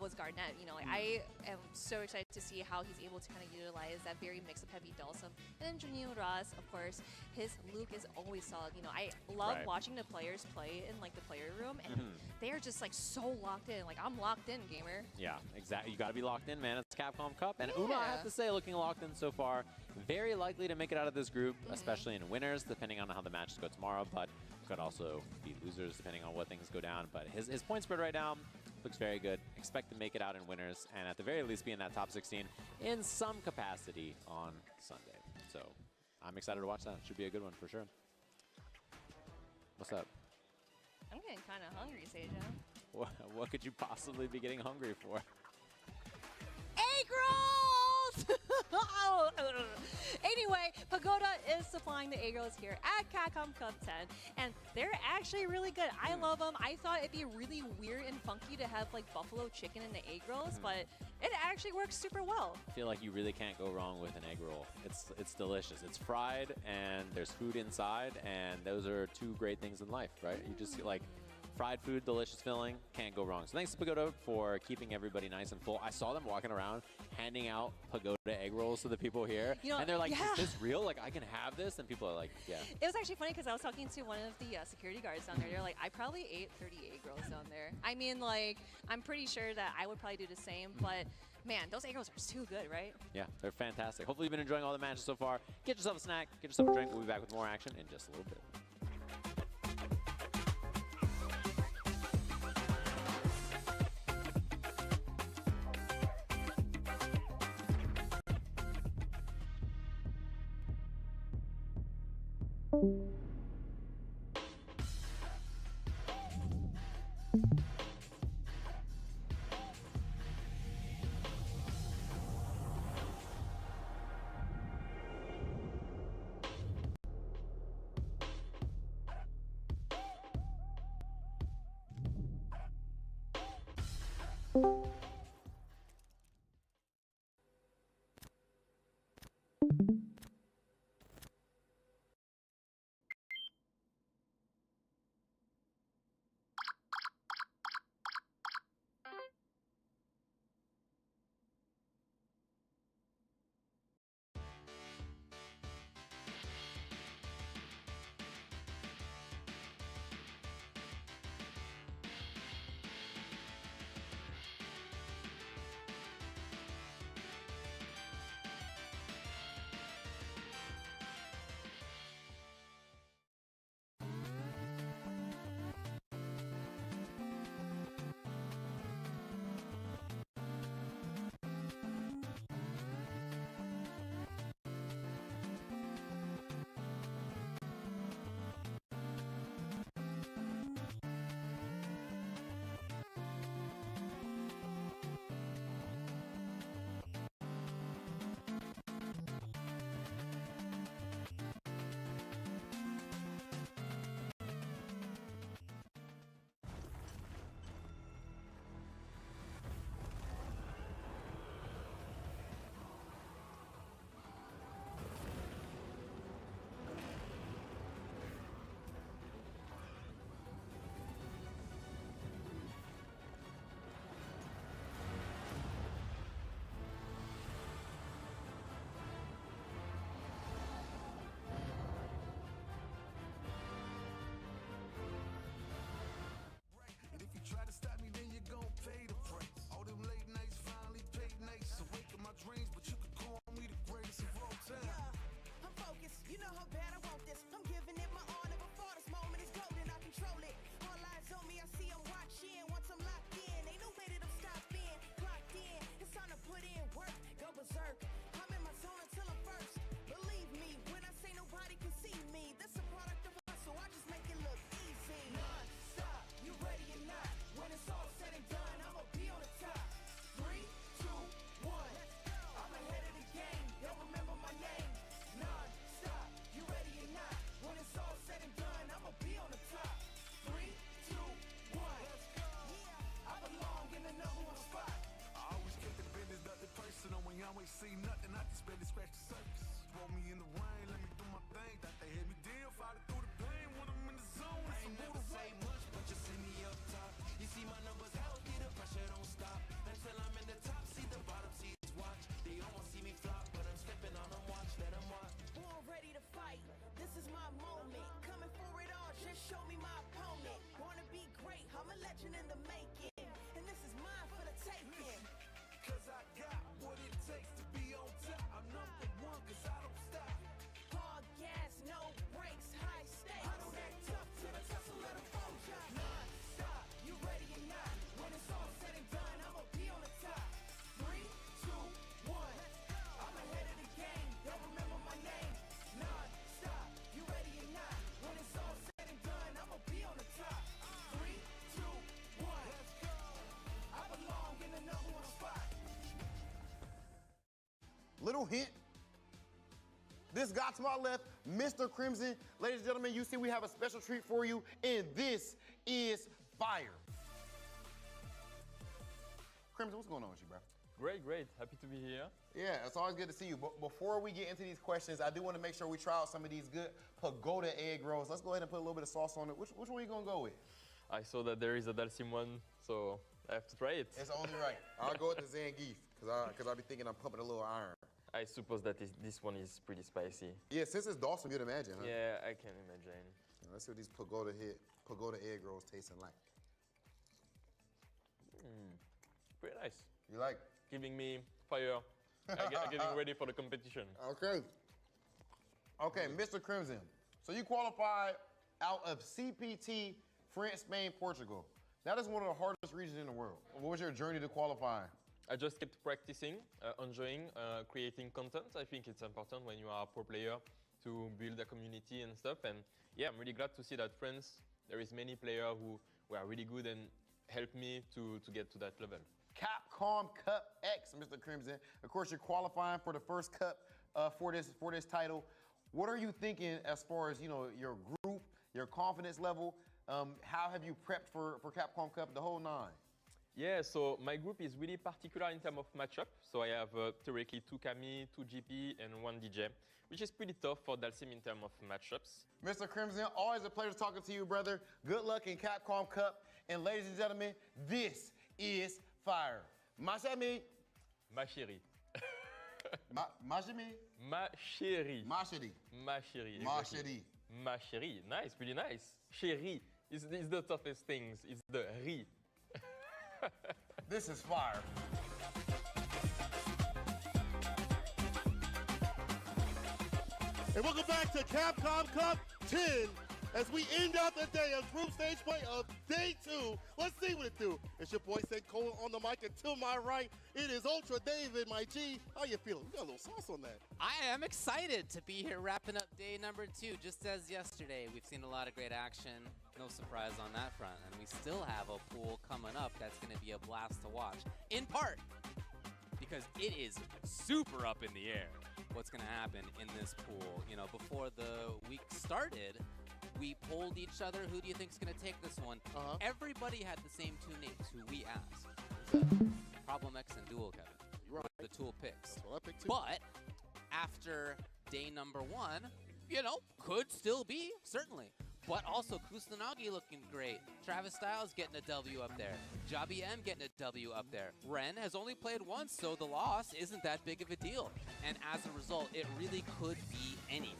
was Garnett. You know, like I am so excited to see how he's able to kind of utilize that very mix of heavy Dulcim. And then Janine Ross, of course, his Luke is always solid. You know, I love watching the players play in like the player room, and they are just like so locked in. Like, I'm locked in, gamer. Yeah, exactly. You got to be locked in, man. It's Capcom Cup. And Uma, I have to say, looking locked in so far. Very likely to make it out of this group, especially in winners, depending on how the matches go tomorrow. But could also be losers, depending on what things go down. But his point spread right now looks very good. Expect to make it out in winners, and at the very least be in that top 16 in some capacity on Sunday. So I'm excited to watch that. Should be a good one for sure. What's up? I'm getting kind of hungry, Seja. What could you possibly be getting hungry for? Egg rolls! Anyway, Pagoda is supplying the egg rolls here at Capcom Cup 10, and they're actually really good. I love them. I thought it'd be really weird and funky to have like buffalo chicken in the egg rolls, but it actually works super well. I feel like you really can't go wrong with an egg roll. It's delicious. It's fried, and there's food inside, and those are 2 great things in life, right? You just like fried food, delicious filling, can't go wrong. So thanks to Pagoda for keeping everybody nice and full. I saw them walking around handing out Pagoda egg rolls to the people here. You know, and they're like, is this real? Like, I can have this? And people are like, yeah. It was actually funny because I was talking to one of the security guards down there. They're like, I probably ate 30 egg rolls down there. I mean, like, I'm pretty sure that I would probably do the same, but man, those egg rolls are too good, right? Yeah, they're fantastic. Hopefully you've been enjoying all the matches so far. Get yourself a snack, get yourself a drink. We'll be back with more action in just a little bit. I ain't seen nothing, I just barely scratched the surface. Roll me in the rain, let me do my thing. Thought they hit me down, fought it through the pain. When I'm in the zone, I ain't never say much, but you see me up top. You see my numbers healthy, the pressure don't stop. Until I'm in the top, see the bottom, see his watch. They almost see me flop, but I'm stepping on them, watch, let them watch. Born ready to fight, this is my moment. Coming for it all, just show me my opponent. Wanna be great, I'm a legend in the making. And this is mine for the taking. Cause I got what it takes to be on top. I'm number one, cause I don't stop. Hard gas, no brakes, high stakes. I don't act tough till the tussle, let them fall shot. Non-stop, you ready or not? When it's all said and done, I'ma be on the top. 3, 2, 1. I'm ahead of the game, don't remember my name. Non-stop, you ready or not? When it's all said and done, I'ma be on the top. 3, 2, 1. I belong in the number one spot. Little hint. This guy to my left, Mr. Crimson. Ladies and gentlemen, you see we have a special treat for you, and this is fire. Crimson, what's going on with you, bro? Great. Happy to be here. Yeah, it's always good to see you. But before we get into these questions, I do want to make sure we try out some of these good pagoda egg rolls. Let's go ahead and put a little bit of sauce on it. Which one are you going to go with? I saw that there is a Dalsim one, so I have to try it. It's only right. I'll go with the Zangief, because I'll be thinking I'm pumping a little iron. I suppose that this one is pretty spicy. Yeah, since it's Dawson, you'd imagine, huh? Yeah, I can imagine. Let's see what these pagoda egg rolls tasting like. Pretty nice. You like? Giving me fire. Getting ready for the competition. Okay. Okay, Mr. Crimson. So you qualified out of CPT, France, Spain, Portugal. That is one of the hardest regions in the world. What was your journey to qualifying? I just kept practicing, enjoying, creating content. I think it's important when you are a pro player to build a community and stuff. And yeah, I'm really glad to see that France, there is many players who are really good and helped me to get to that level. Capcom Cup X, Mr. Crimson. Of course, you're qualifying for the first cup for this title. What are you thinking as far as your group, your confidence level? How have you prepped for Capcom Cup, the whole 9? Yeah, so my group is really particular in terms of matchup. So I have theoretically 2 Kami, 2 GP, and 1 DJ, which is pretty tough for Dalsim in terms of matchups. Mr. Crimson, always a pleasure talking to you, brother. Good luck in Capcom Cup. And ladies and gentlemen, this is fire. Ma chérie. Ma chérie. Ma chérie. Ma chérie. Ma chérie. Ma chérie. Ma Exactly. chérie. Ma chérie. Nice, pretty nice. Chérie is the toughest things. It's the ri. This is fire. And welcome back to Capcom Cup 10 as we end out the day of group stage play of day 2. Let's see what it do. It's your boy Senkola on the mic, and to my right, it is Ultra David, my G. How you feeling? You got a little sauce on that. I am excited to be here wrapping up day number 2. Just as yesterday, we've seen a lot of great action. No surprise on that front. And we still have a pool coming up that's going to be a blast to watch. In part, because it is super up in the air what's going to happen in this pool. You know, before the week started, we polled each other, who do you think is going to take this one? Everybody had the same 2 names who we asked. Problem X and Dual Kevin. You're right. The tool picks. That's what I picked too. But after day number 1, could still be, certainly. But also Kusanagi looking great. Travis Styles getting a W up there. Jabi M getting a W up there. Ren has only played once, so the loss isn't that big of a deal. And as a result, it really could be anything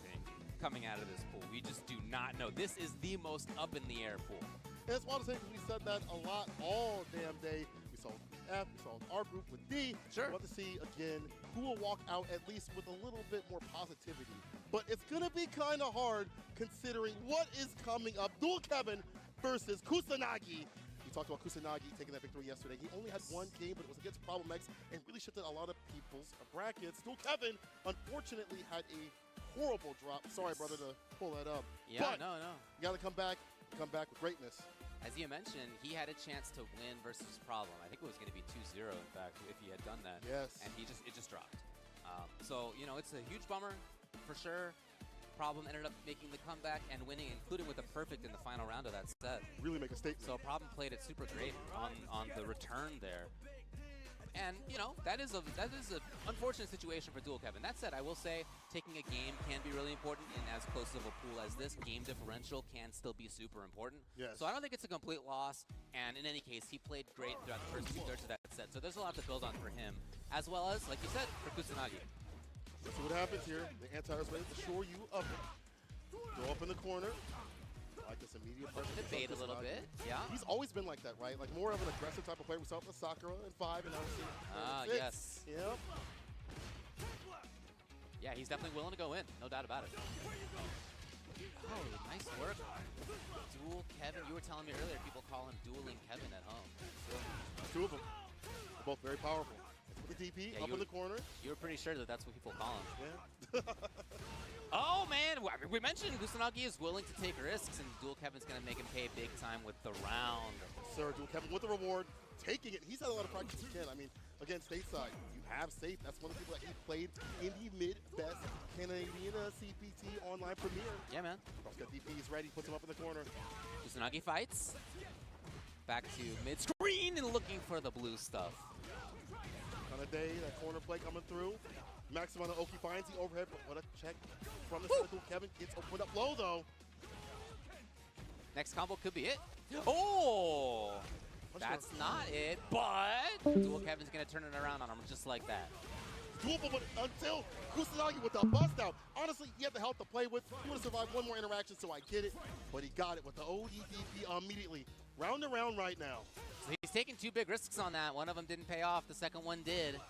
coming out of this pool. We just do not know. This is the most up in the air pool. And it's one of the things we said that a lot all damn day. We saw F, we saw our group with D. Sure. We want to see again who will walk out at least with a little bit more positivity. But it's going to be kind of hard considering what is coming up. Dual Kevin versus Kusanagi. We talked about Kusanagi taking that victory yesterday. He only had 1 game, but it was against Problem X and really shifted a lot of people's brackets. Dual Kevin, unfortunately, had a horrible drop. Sorry, brother, to pull that up. Yeah, but no. You got to come back with greatness. As you mentioned, he had a chance to win versus Problem. I think it was going to be 2-0, in fact, if he had done that. Yes. And it just dropped. So, it's a huge bummer, for sure. Problem ended up making the comeback and winning, including with a perfect in the final round of that set. Really make a statement. So Problem played it super great on the return there. And, you know, that is a unfortunate situation for Dual Kevin. That said, I will say taking a game can be really important, and as close of a pool as this, game differential can still be super important. Yes. So I don't think it's a complete loss, and in any case, he played great throughout the first 2/3 of that set, so there's a lot to build on for him, as well as, like you said, for Kusanagi. Let's see what happens here. The anti-air is ready to shore you up. Go up in the corner. Like this immediate pressure. Debate a little bit, yeah. He's always been like that, right? Like more of an aggressive type of player. We saw it with Sakura in 5, and now we're seeing yes. Yep. Yeah, he's definitely willing to go in, no doubt about it. Oh, nice work. Dual Kevin. You were telling me earlier people call him dueling Kevin at home. Two of them. They're both very powerful. With the DP up in the corner. You were pretty sure that that's what people call him. Yeah. Oh, man. We mentioned Kusanagi is willing to take risks, and Dual Kevin's going to make him pay big time with the round. Sir, Dual Kevin with the reward, taking it. He's had a lot of practice as Ken. I mean, again, stateside, you have Safe. That's one of the people that he played in the mid-best Canadian CPT online premiere. Yeah, man. Cross got DP, he's ready, puts him up in the corner. Kusanagi fights. Back to mid-screen and looking for the blue stuff. On a day, that corner play coming through. Max amount of Oki finds the overhead, but what a check from the circle. Kevin gets opened up low, though. Next combo could be it. Oh! That's not it, but Dual Kevin's going to turn it around on him just like that. Doable, but until Kusanagi with the bust out. Honestly, he had the health to play with. He would have survived one more interaction, so I get it. But he got it with the ODDP immediately. Round and round right now. So he's taking 2 big risks on that. One of them didn't pay off. The second one did.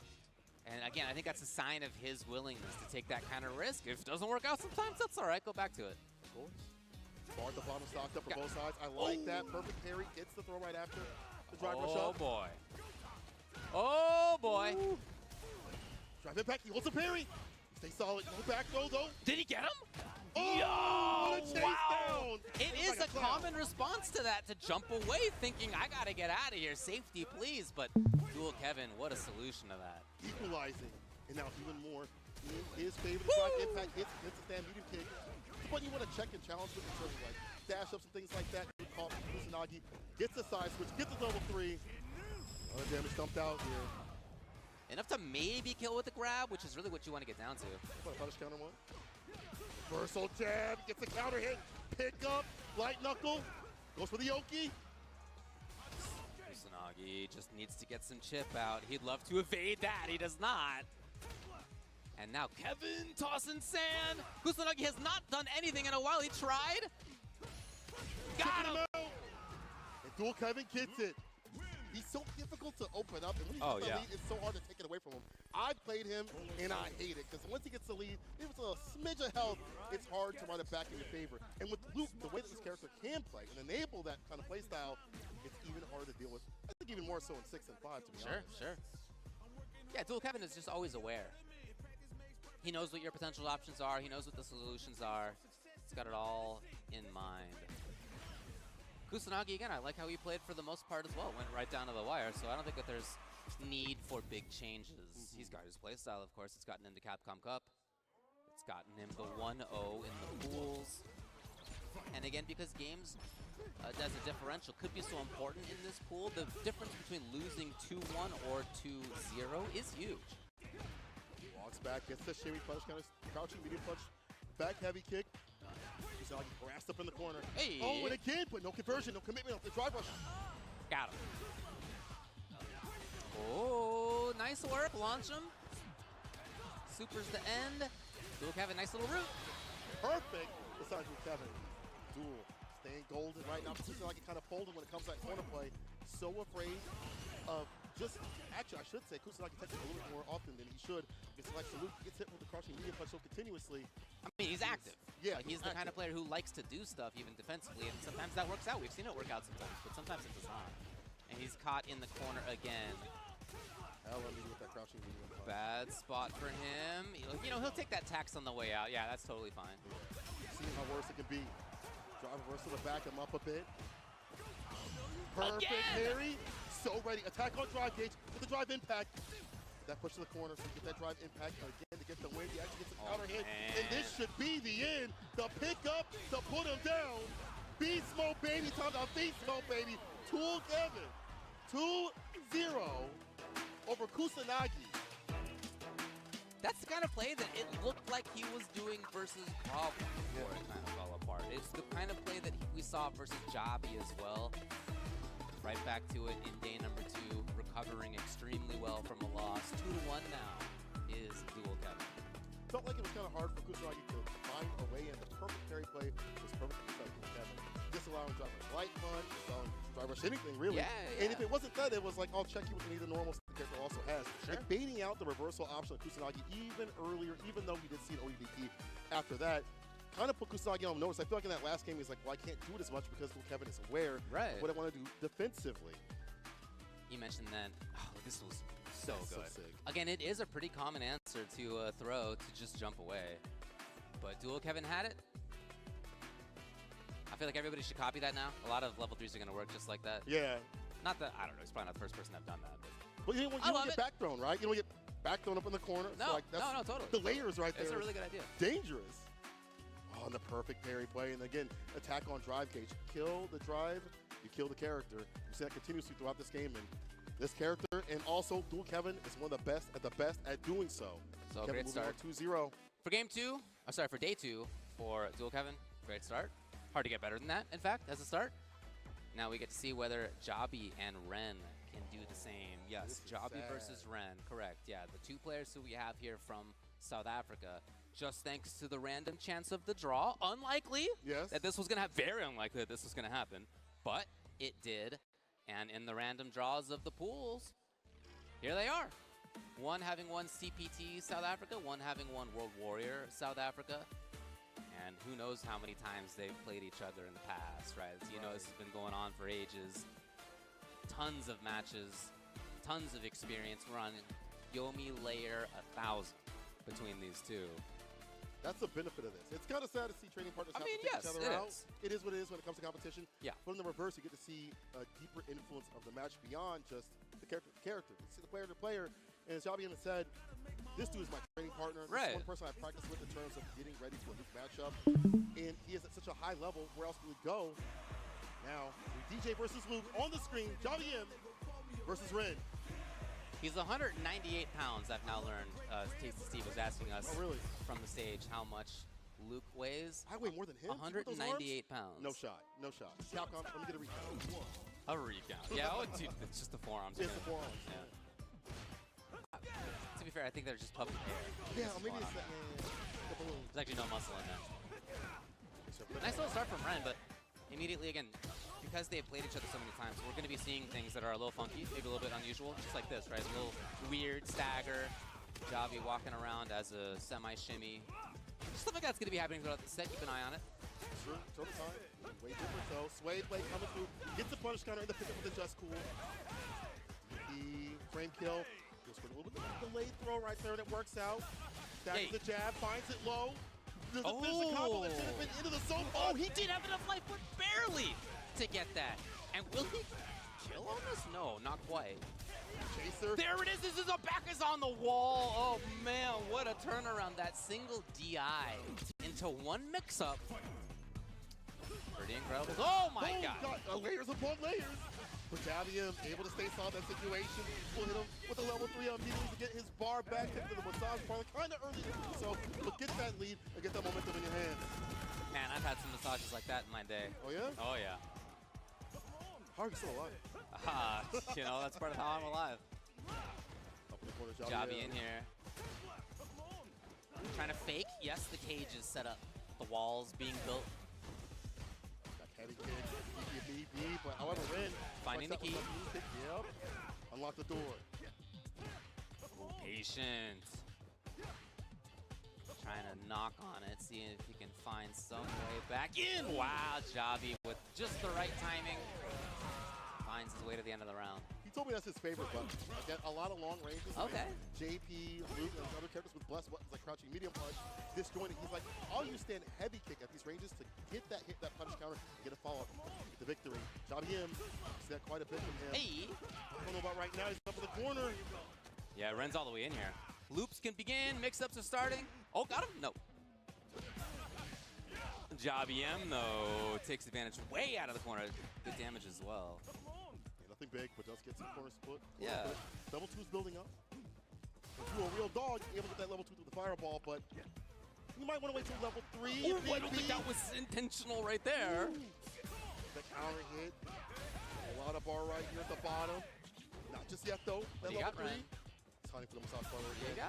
And again, I think that's a sign of his willingness to take that kind of risk. If it doesn't work out sometimes, that's all right. Go back to it. Of course. Bar at the bottom stocked up for both sides. I like that. Perfect parry. Gets the throw right after the drive rush up. Oh, boy. Oh, boy. Ooh. Drive impact. He holds a parry. Stay solid. Go back, though. Did he get him? Oh, what a chase down. It is like a common response to that, to jump away thinking, I got to get out of here. Safety, please. But Dual Kevin, what a solution to that. Equalizing. And now even more in his favor. The drive impact hits the stand medium kick. But you want to check and challenge with in terms of like dash ups and things like that. Call Kusanagi gets the side switch, gets the level 3. Other damage dumped out here. Enough to maybe kill with the grab, which is really what you want to get down to. Punish counter one. Reversal jab, gets the counter hit. Pick up, light knuckle, goes for the Yoki. Kusanagi just needs to get some chip out. He'd love to evade that, he does not. And now Kevin tossing sand. Kusanagi has not done anything in a while. He tried. Got him. And Dual Kevin gets it. He's so difficult to open up, and when he gets the lead, it's so hard to take it away from him. I played him, and I hate it, because once he gets the lead, if it's a smidge of health, it's hard to run it back in your favor. And with Luke, the way that this character can play and enable that kind of play style, it's even harder to deal with. I think even more so in 6 and 5, to be honest. Sure. Yeah, Dual Kevin is just always aware. He knows what your potential options are. He knows what the solutions are. He's got it all in mind. Kusanagi, again, I like how he played for the most part as well. Went right down to the wire, so I don't think that there's need for big changes. He's got his playstyle, of course. It's gotten him to Capcom Cup. It's gotten him the 1-0 in the pools. And again, because games as a differential could be so important in this pool, the difference between losing 2-1 or 2-0 is huge. Walks back, gets the shimmy punch, kind of crouching medium punch, back heavy kick. Kusanagi grasped up in the corner. Hey. Oh, and again, but no conversion, no commitment off the drive rush. Got him. Oh, nice work. Launch him. Super's the end. Dual Kevin, nice little route. Perfect. Besides with Kevin. Dual staying golden right now. Kusanagi kind of folded when it comes to that corner play. So afraid of just, actually I should say, Kusanagi touches a little bit more often than he should. Because like Salute gets hit with the crushing medium punch so continuously. I mean, he's active. Yeah, like, he's the kind of player who likes to do stuff even defensively, and sometimes that works out. We've seen it work out sometimes, but sometimes it does not. And he's caught in the corner again. With that crouching medium punch. Bad spot for him. You know, he'll take that tax on the way out. Yeah, that's totally fine. Seeing how worse it can be. Drive reversal to back him up a bit. Perfect parry. So ready. Attack on drive gauge with the drive impact. That push to the corner, so get that drive impact again to get the win. He actually gets a counter hit. And this should be the end. The pickup to put him down. Beast mode, baby. Time to beast mode, baby. Dual Kevin. 2-0 over Kusanagi. That's the kind of play that it looked like he was doing versus Rob before it kind of fell apart. It's the kind of play that we saw versus Jabi as well. Right back to it in day number 2, recovering extremely well from a loss. 2-1 now is dual Kevin. Felt like it was kind of hard for Kusanagi to find a way in. The perfect parry play was perfect for Kevin. Disallowing drive rush light punch, disallowing drive rush anything really. Yeah. And if it wasn't that, it was like, I'll check you with any of the normals the character also has. Sure. And baiting out the reversal option of Kusanagi even earlier, even though we did see an OEDP after that, kind of put Kusanagi on notice. I feel like in that last game, he's like, well, I can't do it as much because Kevin is aware of what I want to do defensively. You mentioned that. Oh, this was so good. So sick. Again, it is a pretty common answer to throw to just jump away. But dual Kevin had it. I feel like everybody should copy that now. A lot of level 3s are going to work just like that. Yeah. Not that, I don't know, he's probably not the first person I've done that. But Well, you don't get back thrown, right? You don't get back thrown up in the corner. No, so like that's no, totally. The layers right there. It's a really good idea. Dangerous. Oh, and the perfect parry play. And again, attack on drive cage. Kill the drive, you kill the character. You see that continuously throughout this game. And this character, and also dual Kevin, is one of the best at doing so. So Kevin great start. 2-0. For game 2, I'm sorry, for day 2 for dual Kevin, great start. Hard to get better than that, in fact, as a start. Now we get to see whether Jabi and Ren can do the same. Yes, Jabi versus Ren, correct. Yeah, the 2 players who we have here from South Africa, just thanks to the random chance of the draw, unlikely that this was going to happen, very unlikely that this was going to happen, but it did. And in the random draws of the pools, here they are. One having won CPT South Africa, one having won World Warrior South Africa. And who knows how many times they've played each other in the past, right? So, you know, this has been going on for ages. Tons of matches, tons of experience. We're on Yomi layer 1,000 between these two. That's the benefit of this. It's kind of sad to see training partners have to take each other out. It is what it is when it comes to competition. Yeah. But in the reverse, you get to see a deeper influence of the match beyond just the character. You see the player to player. And as Jabi said, this dude is my training partner. This is one person I practice with in terms of getting ready for a new matchup. And he is at such a high level. Where else would we go? Now, DJ versus Luke on the screen. Jabi versus Ren. He's 198 pounds, I've now learned. Tasty Steve was asking us from the stage how much Luke weighs. I weigh more than him. 198 pounds. No shot. No shot. Capcom, let me get a recount. A recount. Yeah, dude, it's just the forearms. It's the forearms. Yeah. To be fair, I think they're just pumping air. Yeah, maybe it's that. There's actually no muscle in there. Nice little start from Ren, but immediately, again, because they've played each other so many times, we're going to be seeing things that are a little funky, maybe a little bit unusual, just like this, right? A little weird stagger. Javi walking around as a semi-shimmy. Stuff like that's going to be happening throughout the set. Keep an eye on it. Sure, total time. Way different though. Sway play coming through. Gets the punish counter in the pickup with the just cool. The frame kill. Goes for a little bit of delayed throw right there that works out. Stacks the jab, finds it low. There's a combo that should have been into the zone. Oh, he did have enough life, but barely to get that. And will he kill on this? No, not quite. Chaser. There it is. This is a back is on the wall. Oh, man, what a turnaround. That single DI into one mix-up. Pretty incredible. Oh, my God. Layers upon layers. Battalion able to stay solid in that situation. We'll hit him with a level 3 immediately to get his bar back into the massage parlor. Kind of early to do so, but get that lead and get that momentum in your hands. Man, I've had some massages like that in my day. Oh, yeah? Oh, yeah. How are you still alive? You know, that's part of how I'm alive. Up in the corner, Jabi in here. Trying to fake. Yes, the cage is set up. The walls being built. Heavy kick, but however, Ren finding the key. Yep. Unlock the door. Patient. Trying to knock on it, seeing if he can find some way back in. Wow, Jabi with just the right timing. Finds his way to the end of the round. He told me that's his favorite button. Again, a lot of long ranges. Okay. JP, Luke, and other characters with blessed buttons like crouching medium punch, disjointed. He's like, I'll use stand heavy kick at these ranges to hit that punish counter, get a follow-up, get the victory. Jabi see that quite a bit from him. Hey! I don't know about right now. He's up in the corner. Yeah, Ren's all the way in here. Loops can begin. Mix-ups are starting. Oh, got him? No. Jabi though, takes advantage way out of the corner. Good damage as well. Nothing big, but does get some corner split. Yeah. Level 2's building up. If you're a real dog, you're able to get that level 2 through the fireball, but you might want to wait till level 3. Ooh, I don't think that was intentional right there. The counter hit. A lot of bar right here at the bottom. Not just yet, though. That level 3. It's hunting for the massage parlor again.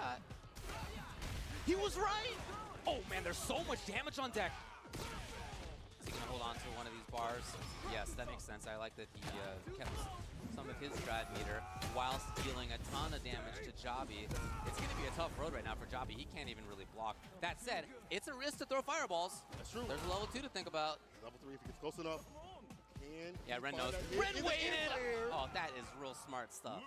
He was right! Oh man, there's so much damage on deck. Is he gonna hold on to one of these bars? Yes, that makes sense. I like that he kept some of his drive meter whilst dealing a ton of damage to Jobby. It's gonna be a tough road right now for Jobby. He can't even really block. That said, it's a risk to throw fireballs. That's true. There's a level 2 to think about. Level 3 if he gets close enough. Yeah, Ren knows. Ren waited! Oh, that is real smart stuff.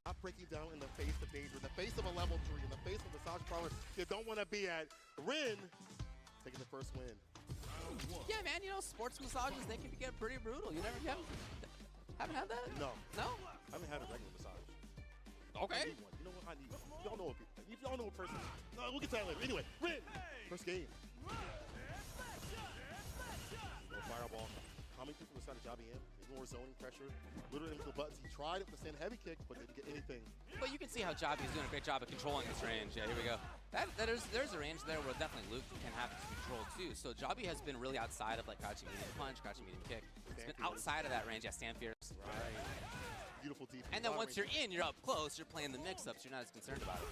Not breaking down in the face of danger, in the face of a level 3, in the face of massage parlor you don't want to be at. Ren taking the first win. Yeah, man, you know, sports massages, they can get pretty brutal. You haven't had that? No. No? I haven't had a regular massage. Okay. I need one. You know what I need? Y'all know if y'all know a person. No, we'll get to that later. Anyway, Ren, first game. Little fireball coming through from the side of Jobby M. More zoning pressure. Literally into the buttons. He tried it with the sand heavy kick, but didn't get anything. But you can see how Jobby is doing a great job of controlling this range. Yeah, here we go. There's a range there where definitely Luke can have this control too. So Jobby has been really outside of like crouching medium punch, crouching medium kick. It's been outside of that range. Yeah, stand fierce. Right. Beautiful deep. And then once you're in, you're up close. You're playing the mix-ups. You're not as concerned about it.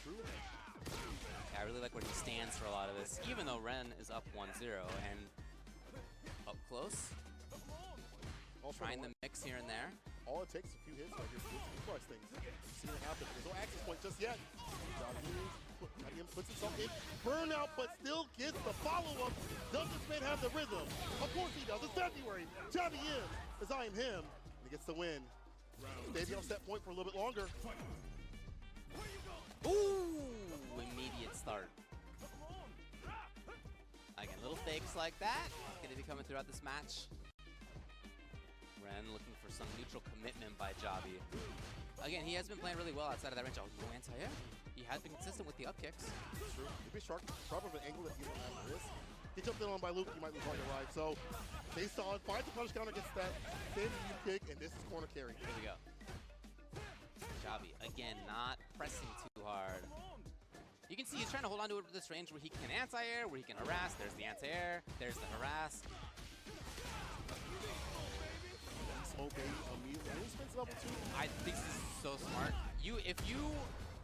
True. Yeah, I really like where he stands for a lot of this, even though Ren is up 1-0 and up close. Trying the mix here and there. All it takes is a few hits right here to crush things. You've seen it happen. There's no access point just yet. Jobby puts himself in. Burnout, but still gets the follow-up. Does this man have the rhythm? Of course he does. It's February. Jobby M is I am him. And he gets the win. Stay on set point for a little bit longer. Ooh, immediate start. Again, little fakes like that. Going to be coming throughout this match. Ren looking for some neutral commitment by Jobby. Again, he has been playing really well outside of that range. Oh, no anti-air. He has been consistent with the up kicks. True. He'd be sharp of an angle that he don't have risk. He jumped in on by Luke, he might lose on your ride. So, based on, finds the punish counter, gets that same medium kick, and this is corner carry. Here we go. Jobby, again, not pressing too hard. You can see he's trying to hold on to this range where he can anti-air, where he can harass. There's the anti-air, there's the harass. I think this is so smart. If you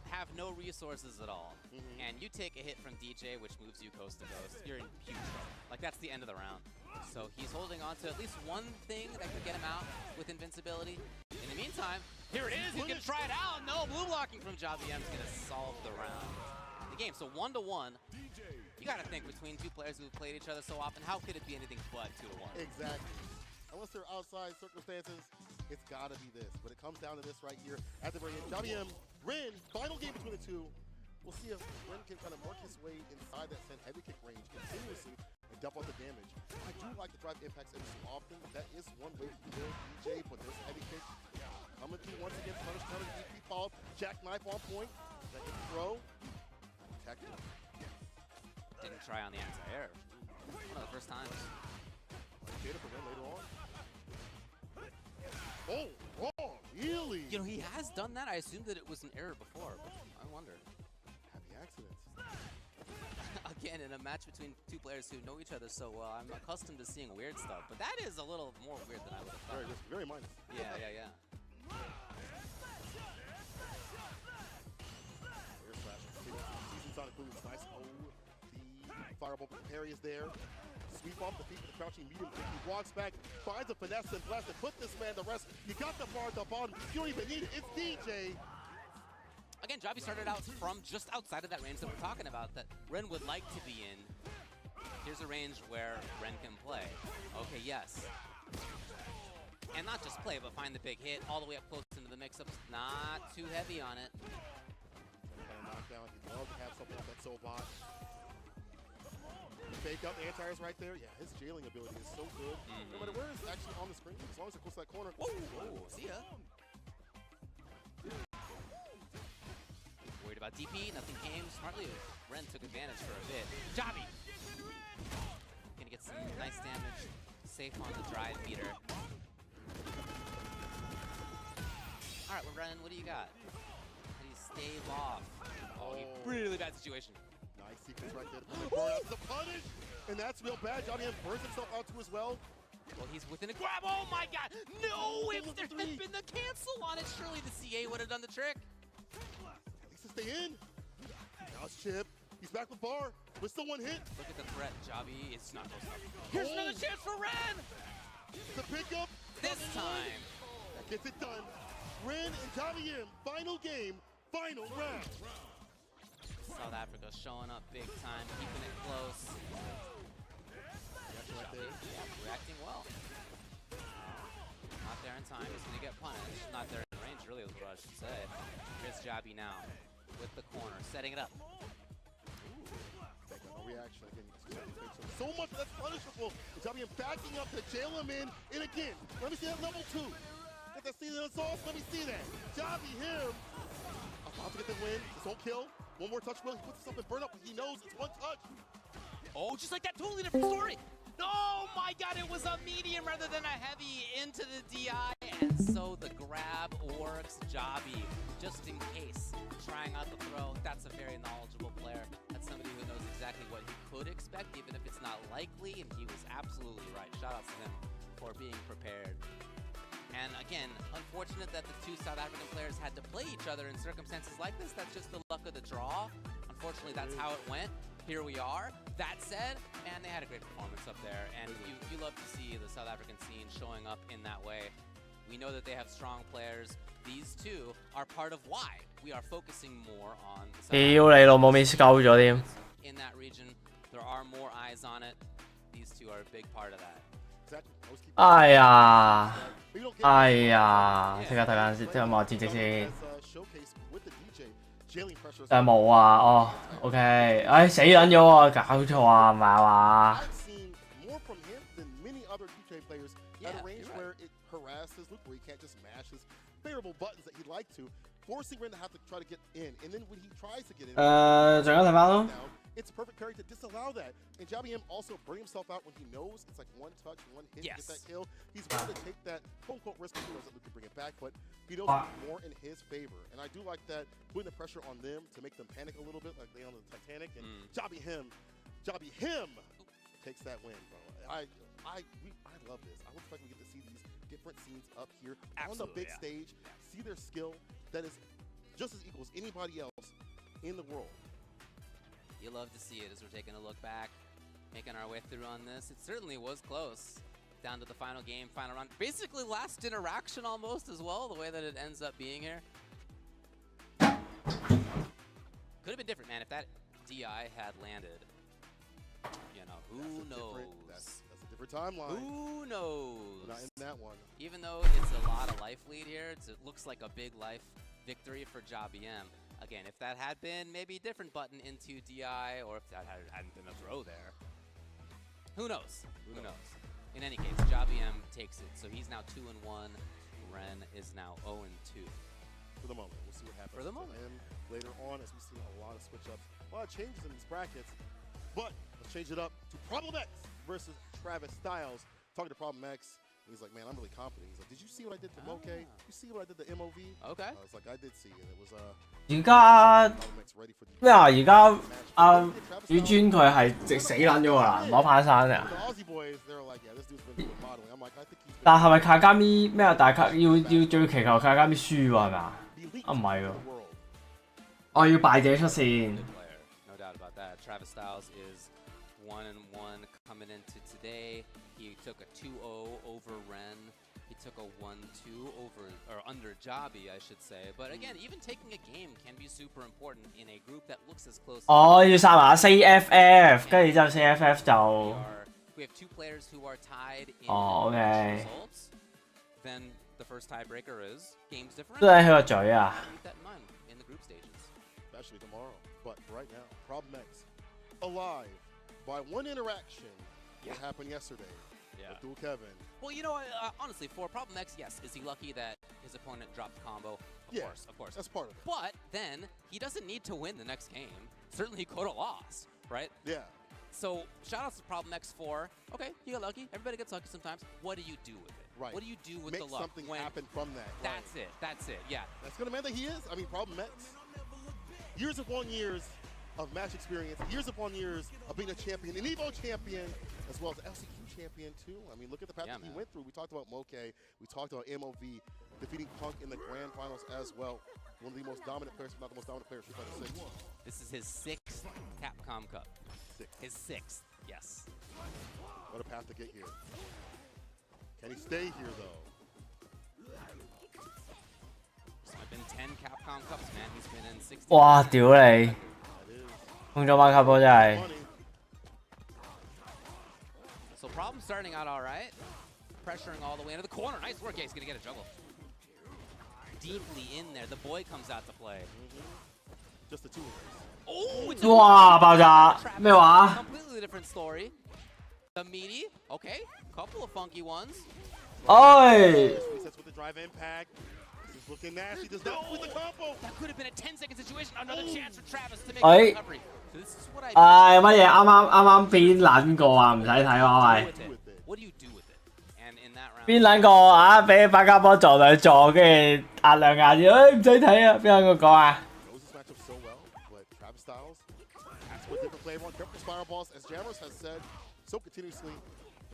have no resources at all, and you take a hit from DJ, which moves you coast to coast, you're in huge trouble. Like, that's the end of the round. So he's holding on to at least one thing that could get him out with invincibility. In the meantime, here it is. He's going to try it out. No, blue blocking from Jobby M is going to solve the round. The game, so 1-1. You got to think between two players who've played each other so often, how could it be anything but 2-1? Exactly. Unless they're outside circumstances, it's got to be this. But it comes down to this right here at the very end. Jobby M, Ren, final game between the two. We'll see if Ren can kind of work his way inside that send heavy kick range continuously and dump out the damage. I do like to drive impacts every so often. That is one way to build DJ, but this heavy kick coming through once again. Punish counter, EP followed, jackknife on point. Second throw. Tactical. Didn't try on the anti-air. One of the first times. Data for Ren later on. Oh, wrong, really? You know, he has done that. I assumed that it was an error before, but I wonder. Happy accidents. Again, in a match between two players who know each other so well, I'm accustomed to seeing weird stuff, but that is a little more weird than I would have thought. Very minor. Yeah. Air slash. Season Sonic Boom is nice. Oh, the fireball parry is there. Sweep off the feet with the crouching medium kick. He walks back, finds a finesse and blast and put this man to rest. You got the bar at the bottom. You don't even need it. It's DJ. Again, Jobby started out from just outside of that range that we're talking about that Ren would like to be in. Here's a range where Ren can play. Okay, yes. And not just play, but find the big hit all the way up close into the mix-ups. Not too heavy on it. Kind of knockdown. He'd love to have something like that so bot. Fake up, the anti-air's right there. Yeah, his jailing ability is so good. No matter where it's actually on the screen, as long as it close to that corner. Whoa, see ya. Worried about DP, nothing came. Smartly, Ren took advantage for a bit. Jobby! Gonna get some nice damage. Safe on the drive meter. All right, Ren, what do you got? How do you stave off? Oh, really bad situation. Nice sequence right there. Burn out the punish, and that's real bad. Johnny M burns himself out too as well. Well, he's within a grab. Oh my God! No! If there had been the cancel on it, surely the CA would have done the trick. At least to stay in. Now it's Chip. He's back with bar. With still one hit. Look at the threat, Javi. It's not close enough. Here's another chance for Ren. The pickup. This time. That gets it done. Ren and Javi M. Final game. Final round. South Africa showing up big time, keeping it close. Right there. Yeah, reacting well. Not there in time. He's going to get punished. Not there in range, really, is what I should say. Here's Jabi now with the corner, setting it up. No reaction again. So much that's punishable. Jabi backing up to jail him in. And again, let me see that level 2. Get that season sauce. Let me see that. Jabi him. About to get the win. His own kill. One more touch. Will he puts himself in burn up? He knows it's one touch. Oh, just like that, totally different story. Oh my God, it was a medium rather than a heavy into the DI. And so the grab works. Jabi, just in case, trying out the throw. That's a very knowledgeable player. That's somebody who knows exactly what he could expect, even if it's not likely. And he was absolutely right. Shout out to him for being prepared. And again, unfortunate that the two South African players had to play each other in circumstances like this. That's just the luck of the draw. Unfortunately, that's how it went. Here we are. That said, man, they had a great performance up there. And you love to see the South African scene showing up in that way. We know that they have strong players. These two are part of why we are focusing more on the South African in that region. There are more eyes on it. These two are a big part of that. 哎呀，哎呀，睇下睇下先，睇下望戰績先。但係冇啊，哦 ，OK， 唉死撚咗喎，搞錯啊，唔係話。More from him than many other DJ players at a range where it harasses Luke, where he can't just mash his favorable buttons that he'd like to, forcing Ren to have to try to get in. And then when he tries to get in, 仲有睇翻咯。 it's a perfect parry to disallow that. And Jabi M also bring himself out when he knows it's like one touch, one hit to get that kill. He's willing to take that quote-unquote risk. He knows that Luke can bring it back, but he knows more in his favor. And I do like that, putting the pressure on them to make them panic a little bit, like they on the Titanic. And Jabi him takes that win, bro. I love this. I looks like we get to see these different scenes up here on the big stage, see their skill that is just as equal as anybody else in the world. You love to see it as we're taking a look back, making our way through on this. It certainly was close. Down to the final game, final round. Basically last interaction almost as well, the way that it ends up being here. Could have been different, man, if that DI had landed. You know, who knows? That's a different timeline. Who knows? We're not in that one. Even though it's a lot of life lead here, it looks like a big life victory for Jabi M. Again, if that had been maybe a different button into DI, or if that hadn't been a throw there, who knows? Who knows? In any case, Jabi M takes it, so he's now 2-1. Ren is now 0-2. For the moment, we'll see what happens. For the moment. And later on, as we see a lot of switch-ups, a lot of changes in these brackets. But let's change it up to Problem X versus Travis Styles. Talking to Problem X. He's like, man, I'm really confident. He's like, did you see what I did to Moke? You see what I did to MOV? Okay. I was like, I did see it. It was而家咩啊？而家宇尊佢係直死撚咗㗎啦，攞翻山啊！但係咪卡加咪咩啊？大卡要最祈求卡加咪輸喎係咪啊？啊唔係喎，我要敗者出線。No doubt about that. Travis Styles is 1-1 coming into today. He took a 2-0 over Ren. He took a 1-2 over or under Jabi, I should say. But again, even taking a game can be super important in a group that looks as close. 哦，要殺埋 CFF， 跟住之後 CFF 就 We have two players who are tied in okay. results. Then the first tiebreaker is games different. 都喺佢個嘴啊！ Keep that in mind in the group stages. Especially tomorrow. But right now, Problem X alive by one interaction. What happened yesterday? Yeah. Dual Kevin. Well, you know, honestly, for Problem X, yes, is he lucky that his opponent dropped combo? Of course. That's part of it. But then he doesn't need to win the next game. Certainly he could have lost, right? Yeah. So shout outs to Problem X for, okay, you got lucky. Everybody gets lucky sometimes. What do you do with it? Right. What do you do with Make the luck? something when happen from that. That's it. That's it. Yeah. That's going to man that he is. I mean, Problem X. Years upon years of match experience, years upon years of being a champion, an Evo champion, as well as an LCQ champion too. I mean, look at the path that he went through. We talked about Moke, we talked about MOV, defeating Punk in the grand finals as well. One of the most dominant players, if not the most dominant player, Street Fighter 6. This is his 6th Capcom Cup. His 6th, yes. What a path to get here. Can he stay here though? It's been 10 Capcom Cups, man. He's been in 60. 哇！屌你，空中馬卡波真係。 So Problem starting out all right. Pressuring all the way into the corner. Nice work. Yeah, he's going to get a juggle. Deeply in there. The boy comes out to play. Just the two of us. Oh, 哇！爆炸咩話？ Completely different story. The meaty. Okay. Couple of funky ones. 哎！ Resets with the drive impact. This is looking nasty. Does not with the combo. That could have been a 10-second situation. Another chance for Travis to make 哎 a recovery. So this is what I 唉乜嘢？啱變撚過啊！唔使睇啊喂！ What do you do with it? And in that round, 邊撚個啊？俾百家波撞兩撞，跟住壓兩壓住，唔使睇啊！邊撚個講啊？ Knows this matchup so well, but Travis Styles has to put different flavor on. Careful with fireballs, as Jammers has said so continuously.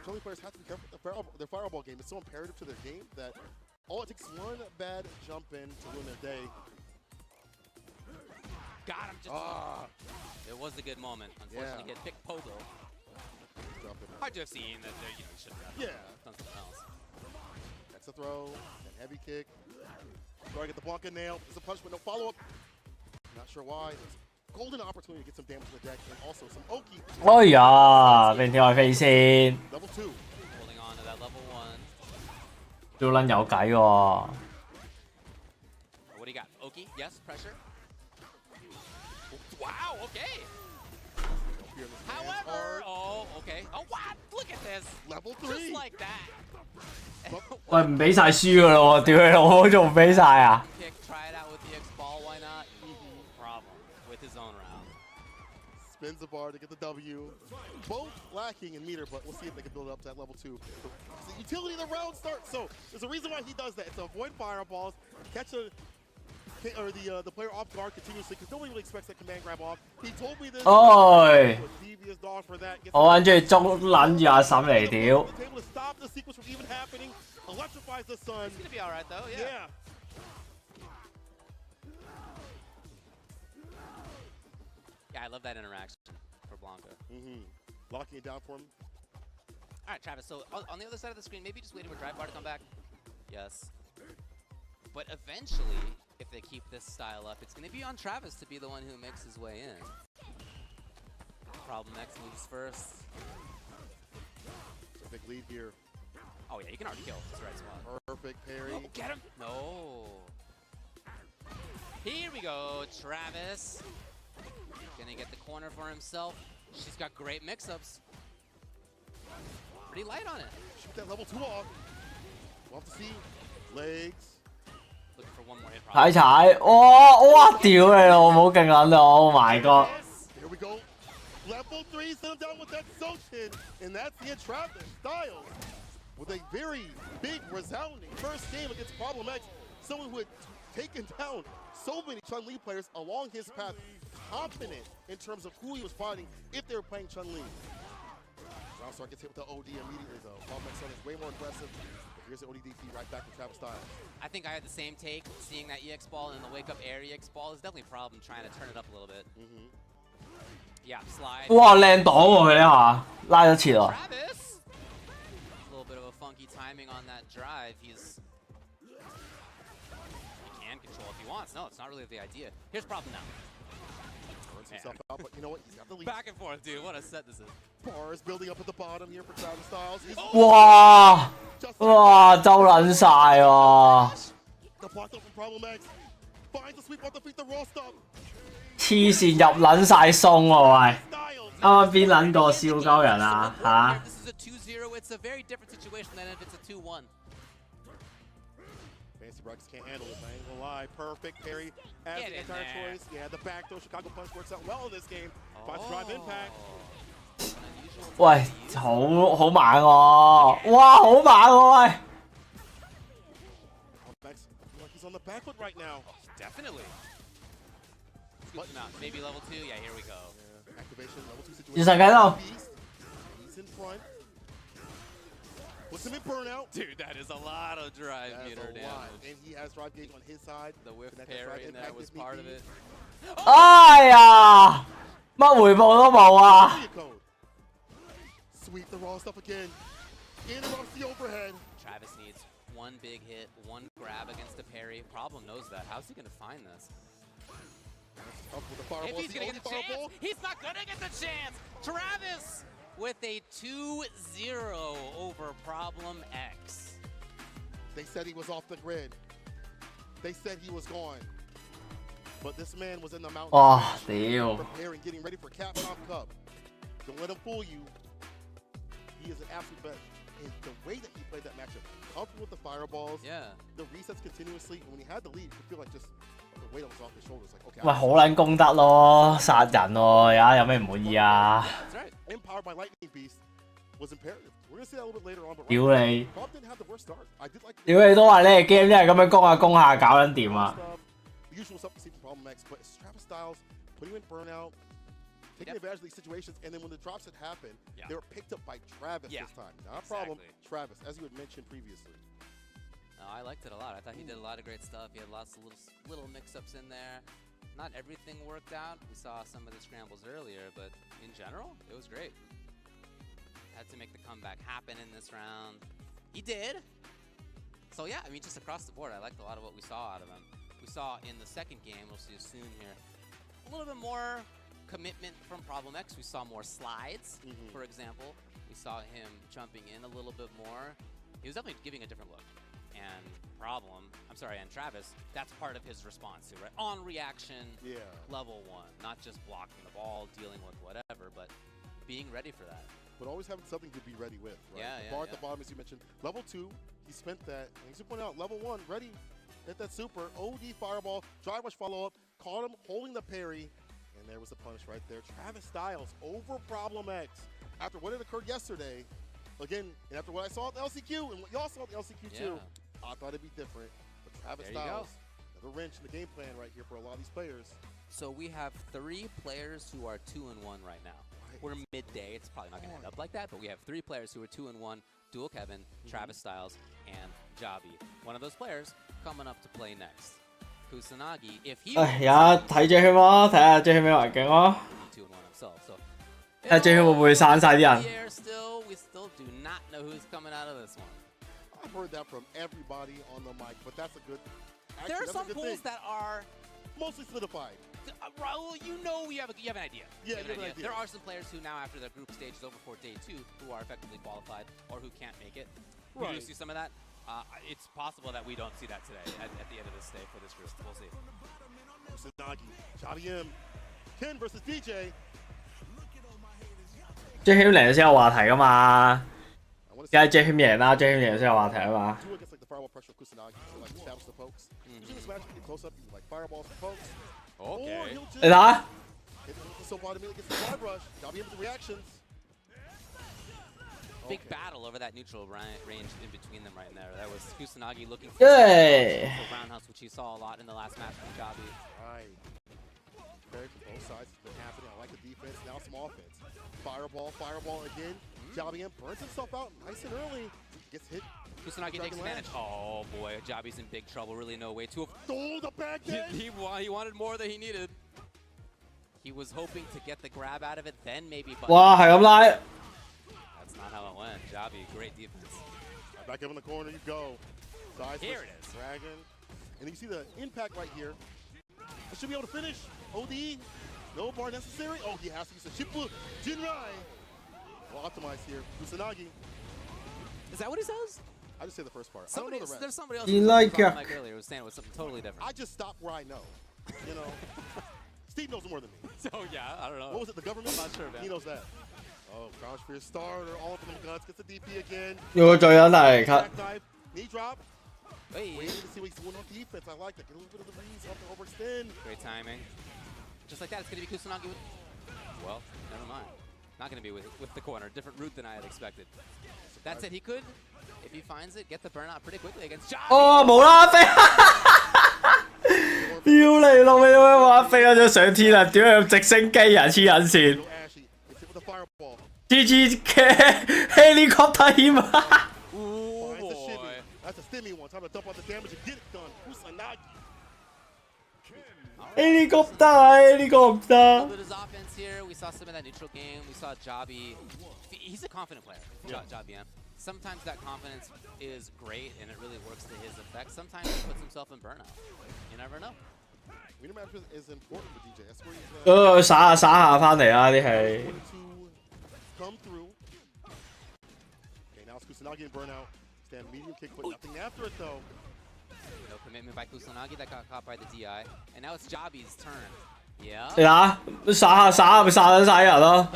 Chun-Li players have to be careful with their fireball game. It's so imperative to their game that all it takes is one bad jump in to win their day. got him. Just it was a good moment. Unfortunately, he had picked Pogo. Hard to have seen that you should have done something else. That's a throw, and heavy kick. Trying to get the Blanca nail. It's a punch, but no follow-up. Not sure why. Golden opportunity to get some damage to the deck, and also some Oki. 哎呀，令條外飛先， Level 2. Holding on to that level 1. 都撚有計喎。 What do you got? Oki? Yes, pressure. Wow, okay. However, okay. Oh, what? Look at this. Level 3. Just like that. 喂，唔俾晒輸噶咯喎，屌你老母，仲唔俾晒啊？ Kick, try it out with the X ball, why not? Problem with his own round. Spins the bar to get the W. Both lacking in meter, but we'll see if they can build it up to that level 2. It's the utility of the round start, so there's a reason why he does that. It's to avoid fireballs, catch the player off guard continuously, because nobody really expects that command grab off. He told me this. 哎， Devious dog for that. 我撚住捉撚住阿嬸嚟屌。 Able to stop the sequence from even happening. Electrifies the sun. It's gonna be all right though. Yeah. Yeah, I love that interaction for Blanca. Locking it down for him. All right, Travis. So on the other side of the screen, maybe just waiting for Drive Bar to come back. Yes. But eventually, if they keep this style up, it's going to be on Travis to be the one who makes his way in. Problem X moves first. It's a big lead here. Oh yeah, you can already kill. That's the right spot. Perfect parry. Oh, get him! No. Here we go, Travis. Gonna get the corner for himself. She's got great mix-ups. Pretty light on it. Shoot that level 2 off. We'll have to see. Legs. Looking for one more hit. 踩踩，哇！屌你老母，勁撚到 ！Oh my god！ Here we go. Level 3, set him down with that Sochin. And that's the end. Travis Styles with a very big, resounding first game against Problem X. Someone who had taken down so many Chun-Li players along his path, confident in terms of who he was fighting if they were playing Chun-Li. Roundstar gets hit with the OD immediately, though. Problem X is way more aggressive. But here's the ODDP right back from Travis Styles. I think I had the same take, seeing that EX ball and the wake up air EX ball is definitely a problem trying to turn it up a little bit. Yeah, slide. 哇，靚擋喎佢呢下，拉咗切喎。 Travis! A little bit of a funky timing on that drive. He can control if he wants. No, it's not really the idea. Here's problem now. Burns himself out, but you know what? He's got the lead. Back and forth, dude. What a set this is. Bars building up at the bottom here for Travis Styles. 哇！哇！周撚晒喎！ The block up from Problem X. Finds the sweep off the feet, the raw stop. 黐線入撚晒鬆喎喂！啱啱邊撚個笑鳩人啊嚇？ This is a 2-0. It's a very different situation than if it's a 2-1. Fancy Brackets can't handle it, I ain't gonna lie. Perfect parry as the entire choice. Yeah, the back throw, Chicago Punch works out well in this game. Finds drive impact. 喂，好猛喎！哇，好猛喎喂！ on the back foot right now. Definitely. Scoops him out. Maybe level 2. Yeah, here we go. Yeah. Activation, level 2 situation. 要上街咯。 He's in front. Puts him in burnout. Dude, that is a lot of drive That's meter a lot. damage. And he has drive gauge on his side. The whiff Connect that drive parry in there impact was if need part be. of it. 哎呀，乜回報都冇啊！ There you go. Sweep the raw stuff again. Interrupts the overhead. Travis needs one big hit, one grab against a parry. Problem knows that. How's he going to find this? Up with the fireball. If he's going to get the chance, he's not going to get the chance. Travis with a 2-0 over Problem X. They said he was off the grid. They said he was gone. But this man was in the mountain.屌！ Preparing, getting ready for Capcom Cup. Don't let him fool you. He is an absolute bet. And the way that he played that matchup, comfortable with the fireballs, the resets continuously, and when he had the lead, you could feel like just the weight was off his shoulders. Like, okay, 喂，好撚功德咯，殺人喎！而家有咩唔滿意啊？ That's right. Empowered by Lightning Beast was imperative. We're gonna see that a little bit later on, but 屌 right 你！ now, Bob didn't have the worst start. I did like 屌你都話你係 game 一係咁樣攻下搞撚掂啊！ the usual stuff we see from Problem X, but it's Travis Styles putting him in burnout, taking advantage of these situations, and then when the drops had happened, they were picked up by Travis this time. Not a problem, Travis, as you had mentioned previously. No, I liked it a lot. I thought he did a lot of great stuff. He had lots of little mix-ups in there. Not everything worked out. We saw some of the scrambles earlier, but in general, it was great. Had to make the comeback happen in this round. He did. So yeah, I mean, just across the board, I liked a lot of what we saw out of him. We saw in the second game, we'll see you soon here, a little bit more commitment from Problem X. We saw more slides, for example. We saw him jumping in a little bit more. He was definitely giving a different look. And and Travis, that's part of his response to, right? On reaction, level 1, not just blocking the ball, dealing with whatever, but being ready for that. But always having something to be ready with, right? Yeah, the bar at the bottom, as you mentioned. Level 2, he spent that. And as you point out, level 1, ready. Hit that super. OD fireball, drive rush follow-up, caught him holding the parry, and there was the punish right there. Travis Styles over Problem X. After what had occurred yesterday, again, and after what I saw at the LCQ, and what y'all saw at the LCQ too, I thought it'd be different. But Travis Styles, another wrench in the game plan right here for a lot of these players. So we have 3 players who are 2-1 right now. We're midday. It's probably not going to end up like that, but we have 3 players who are 2-1. Dual Kevin, Travis Styles, and Jabi. One of those players coming up to play next. Kusanagi, if he 唉，而家睇 J 圈咯，睇下 J 圈咩環境咯。 2-1 himself, so 睇下 J 圈會唔會散晒啲人？ we still do not know who's coming out of this one. I've heard that from everybody on the mic, but that's a good. There are some pools that are mostly solidified. Raul, you know you have an idea. Yeah, you have an idea. There are some players who now, after the group stage is over for day 2, who are effectively qualified or who can't make it. We do see some of that. It's possible that we don't see that today at the end of this day for this group. We'll see. Kusanagi, Jabi M, Ken versus DJ. J 圈贏先有話題噶嘛，梗係 J 圈贏啦，J 圈贏先有話題啊嘛。 Do against like the fireball pressure of Kusanagi, so like establish the pokes. Usually this match, get close up, you like fireballs and pokes. Okay. Or he'll just 你睇下， hit the so far immediately gets the drive rush. Jabi M with the reactions. Big battle over that neutral range in between them right there. That was Kusanagi looking for roundhouse, which he saw a lot in the last match from Jabi. Right. Very from both sides. It's been happening. I like the defense. Now some offense. Fireball again. Jabi M burns himself out nice and early. Gets hit. Kusanagi takes advantage. Oh boy, Jabi's in big trouble. Really no way to. Oh, the back end. He wanted more than he needed. He was hoping to get the grab out of it, then maybe. 哇，係咁拉。 That's not how it went. Jabi, great defense. Right back up in the corner you go. Size Here it is. Dragon. And you see the impact right here. I should be able to finish. OD. No bar necessary. Oh, he has to use the Shippu Jinrai. Well optimized here. Kusanagi. Is that what he says? I just say the first part. Somebody, I don't know the rest. There's somebody else You who like was it. Mike earlier was saying it was something totally different. I just stop where I know. You know, Steve knows more than me. So yeah, I don't know. What was it? The government? I'm not sure, man. He knows that. Oh, Crown Spear starter, all up in them guns, gets the DP again. 要再有大級。 Jackknife, knee drop. Hey. Waiting to see what he's doing on defense. I like that. Get a little bit of the reads, have to overextend. Great timing. Just like that, it's going to be Kusanagi with... Well, never mind. Not going to be with the corner. Different route than I had expected. That said, he could, if he finds it, get the burnout pretty quickly against Jabi. 哦，冇啦，飛。屌你老味，玩飛咗上天啊！屌你咁直升機啊！黐撚線。GG helicopter him. Ooh, that's a stimmy one. Time to dump out the damage and get it done. Kusanagi. Helicopter. A little bit of his offense here. We saw some of that neutral game. We saw Jobby. He's a confident player, Jobby. Sometimes that confidence is great and it really works to his effect. Sometimes he puts himself in burnout. You never know. Winner match is important for DJ. That's where he's 耍下翻嚟啊！啲係。 come through. Okay, now it's Kusanagi and burnout. Stand medium kick, but nothing after it though. No commitment by Kusanagi that got caught by the DI. And now it's Jobby's turn. Yeah. 你睇耍咪耍緊晒人咯。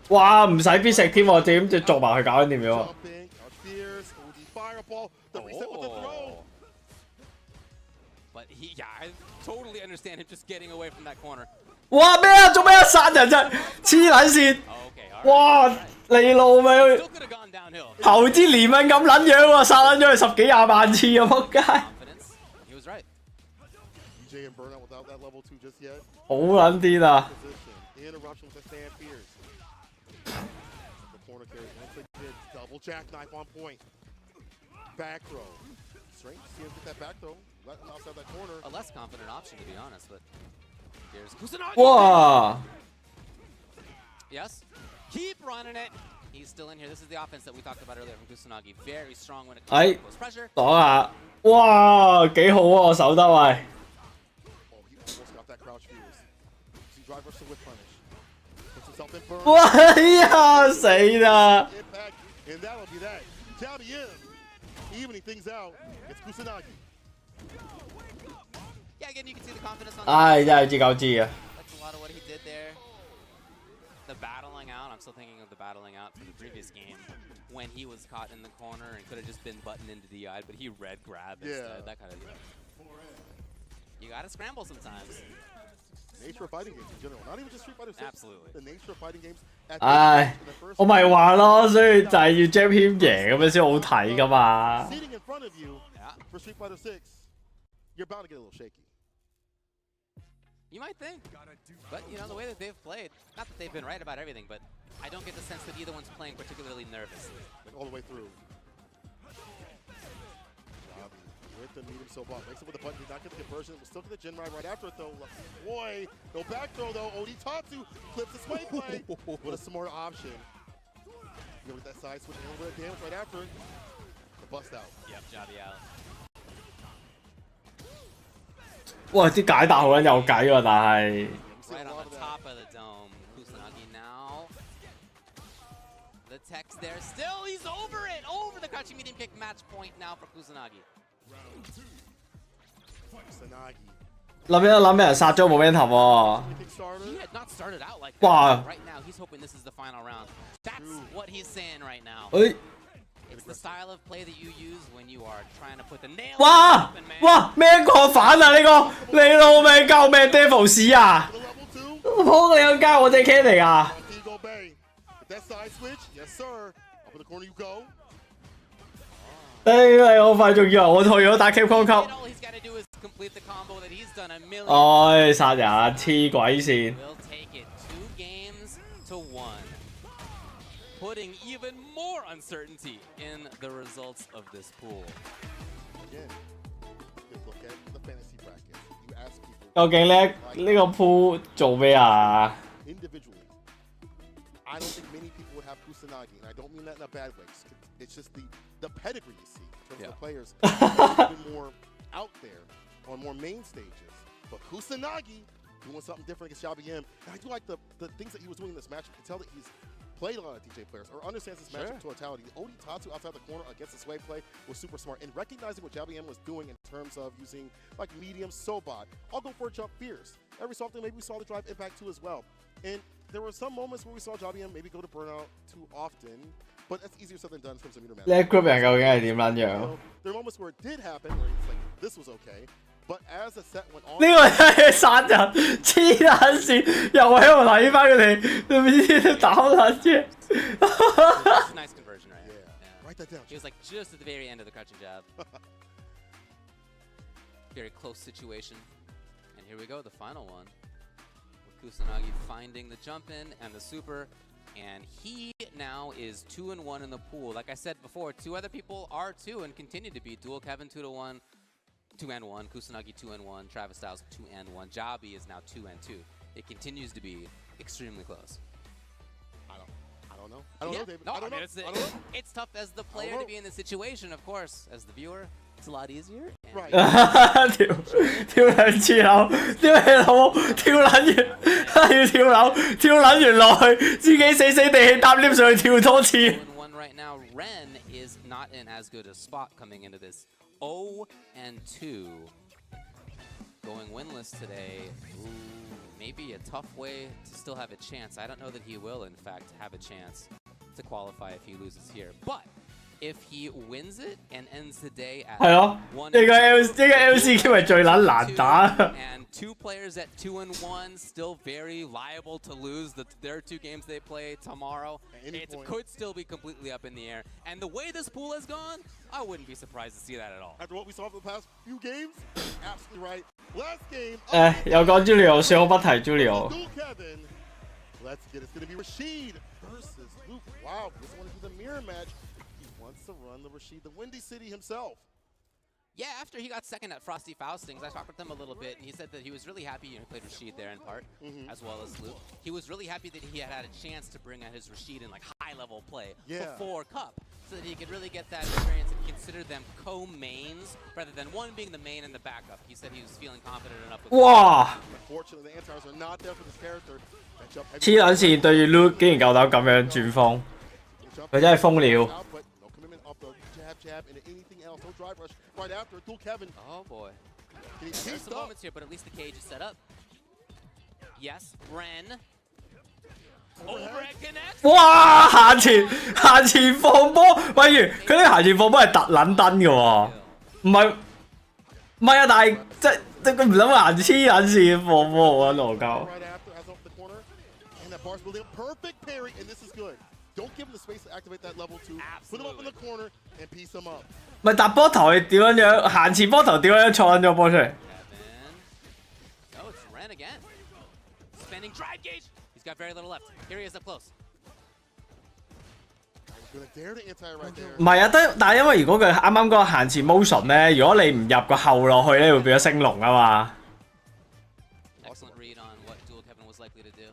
哇！唔使必食添喎，點就做埋佢搞緊掂咗。 But I totally understand him just getting away from that corner. 哇咩啊？做咩啊？殺人啫！黐撚線！哇！你老味，投資連蚊咁撚樣喎，殺撚咗佢10幾20萬次啊！仆街！ He was right. DJ and burnout without that level 2 just yet. 好撚癲啊！ Interruption with the stand fears. The corner carry once again. Double jackknife on point. Back throw. Strength. See him get that back throw. Let him outside that corner. A less confident option, to be honest, but here's Kusanagi. 哇！ Yes. Keep running it. He's still in here. This is the offense that we talked about earlier from Kusanagi. Very strong when it comes to close pressure. 擋下！哇！幾好啊！我守得喂。 Oh, he almost got that crouch fuse. See drive versus whip punish. Puts himself in burn. 哇呀！死啦！ Impact, and that'll be that. Tabby in. Evening things out. It's Kusanagi. Yeah, again, you can see the confidence on 唉，真係知鳩知啊！ That's a lot of what he did there. The battling out, I'm still thinking of the battling out from the previous game when he was caught in the corner and could have just been buttoned into DI, but he red grabbed instead. That kind of You gotta scramble sometimes. Nature of fighting games in general, not even just Street Fighter 6. Absolutely. The nature of fighting games. 唉，我咪話咯，所以就係要 Jam 謙贏咁樣先好睇噶嘛。 Sitting in front of you for Street Fighter 6, you're bound to get a little shaky. You might think, but you know the way that they've played, not that they've been right about everything, but I don't get the sense that either one's playing particularly nervously. Like all the way through. With the medium so ball, makes it with the button, did not get the conversion, will still get the Gen right after it though. Boy, no back throw though. Oditatu clips the sway play. With a smart option. Give it that side switch and a little bit of damage right after it. The bust out. Yep, Jobby out. 哇！啲解答好撚有計喎，但係。 Right on the top of the dome. Kusanagi now. The text there still, he's over it! Over the crouching medium kick, match point now for Kusanagi. Kusanagi. 諗俾人殺咗 momentum 喎。 He had not started out like that. Wow. Right now, he's hoping this is the final round. That's what he's saying right now. It's the style of play that you use when you are trying to put the nail. 哇！哇！咩過反啊？呢個你老味救命 Devils 啊！仆你個街，我隻 K 嚟㗎。 That side switch, yes sir. Up in the corner you go. 你好快仲以為我退咗打 Capcom Cup。唉，殺人黐鬼線。 Putting even more uncertainty in the results of this pool. Again, just look at the fantasy bracket. You ask people. 究竟呢個 pool 做咩啊？ Individually, I don't think many people would have Kusanagi, and I don't mean that in a bad way. It's just the pedigree you see in terms of the players that been more out there on more main stages. But Kusanagi doing something different against Jobby M. And I do like the things that he was doing in this match. You can tell that he's played a lot of DJ players or understands this match in totality. Oditatu outside the corner against the sway play was super smart. And recognizing what Jobby M was doing in terms of using like medium Sobot, I'll go for a jump fierce. Every so often maybe we saw the drive impact too as well. And there were some moments where we saw Jobby M maybe go to burnout too often, but that's easier said than done in terms of meter match. 呢 group 人究竟係點撚樣？ There are moments where it did happen where it's like this was okay. But as the set went on, 呢個真係殺人黐撚線，又喺度睇翻佢哋，唔知打撚啫。Nice conversion, right? Yeah. Write that down. He was like just at the very end of the crouching jab. very close situation. And here we go, the final one. With Kusanagi finding the jump in and the super. And he now is 2-1 in the pool. Like I said before, 2 other people are 2 and continue to be. Dual Kevin 2-1, 2-1, Kusanagi 2-1, Travis Styles 2-1, Jabi is now 2-2. It continues to be extremely close. I don't know. I don't know, David. No, I don't know. I don't know. It's tough as the player to be in the situation, of course. As the viewer, it's a lot easier. Right. 跳兩次樓，屌你老母，跳撚完，要跳樓，跳撚完落去，自己死死地氣搭 lift 上去跳多次。1 right now, Ren is not in as good a spot coming into this. 0-2. Going winless today. Ooh, maybe a tough way to still have a chance. I don't know that he will, in fact, have a chance to qualify if he loses here. But if he wins it and ends the day at 係咯，呢個 LCQ 係最撚難打。And 2 players at 2-1, still very liable to lose. Their 2 games they play tomorrow. It could still be completely up in the air. And the way this pool has gone, I wouldn't be surprised to see that at all. After what we saw for the past few games, absolutely right. Last game. 又講 Julio， 笑不提 Julio。 Kevin. Let's get it. It's going to be Rashid versus Luke. Wow, this one is the mirror match. He wants to run the Rashid, the Windy City himself. Yeah, after he got second at Frosty Faustings, I talked with him a little bit, and he said that he was really happy, he played Rashid there in part, as well as Luke. He was really happy that he had a chance to bring out his Rashid in like high-level play before Cup, so that he could really get that experience and consider them co-mains rather than one being the main and the backup. He said he was feeling confident enough with Unfortunately, the Anti-Stars are not there for this character. 黐撚線對住 Luke 竟然夠膽咁樣轉鋒，佢真係瘋了。 Jab into anything else. No drive rush right after. Dual Kevin. Oh boy. There's some moments here, but at least the cage is set up. Yes, Ren. Overhead connects. 哇！行前放波，喂如佢呢行前放波係特撚登嘅喎，唔係啊，但係即佢唔諗行黐撚線放波啊，羅鳩。 And that bar's building up. Perfect parry, and this is good. Don't give him the space to activate that level 2. Put him up in the corner and piece him up. 咪搭波頭係點樣？行前波頭點樣錯撚咗波出嚟？ Oh, it's Ren again. Spending drive gauge. He's got very little left. Here he is up close. Gonna dare to anti right there. 唔係啊，但係因為如果佢啱啱嗰個行前 motion 咧，如果你唔入個後落去咧，會變咗升龍啊嘛。 Excellent read on what Dual Kevin was likely to do.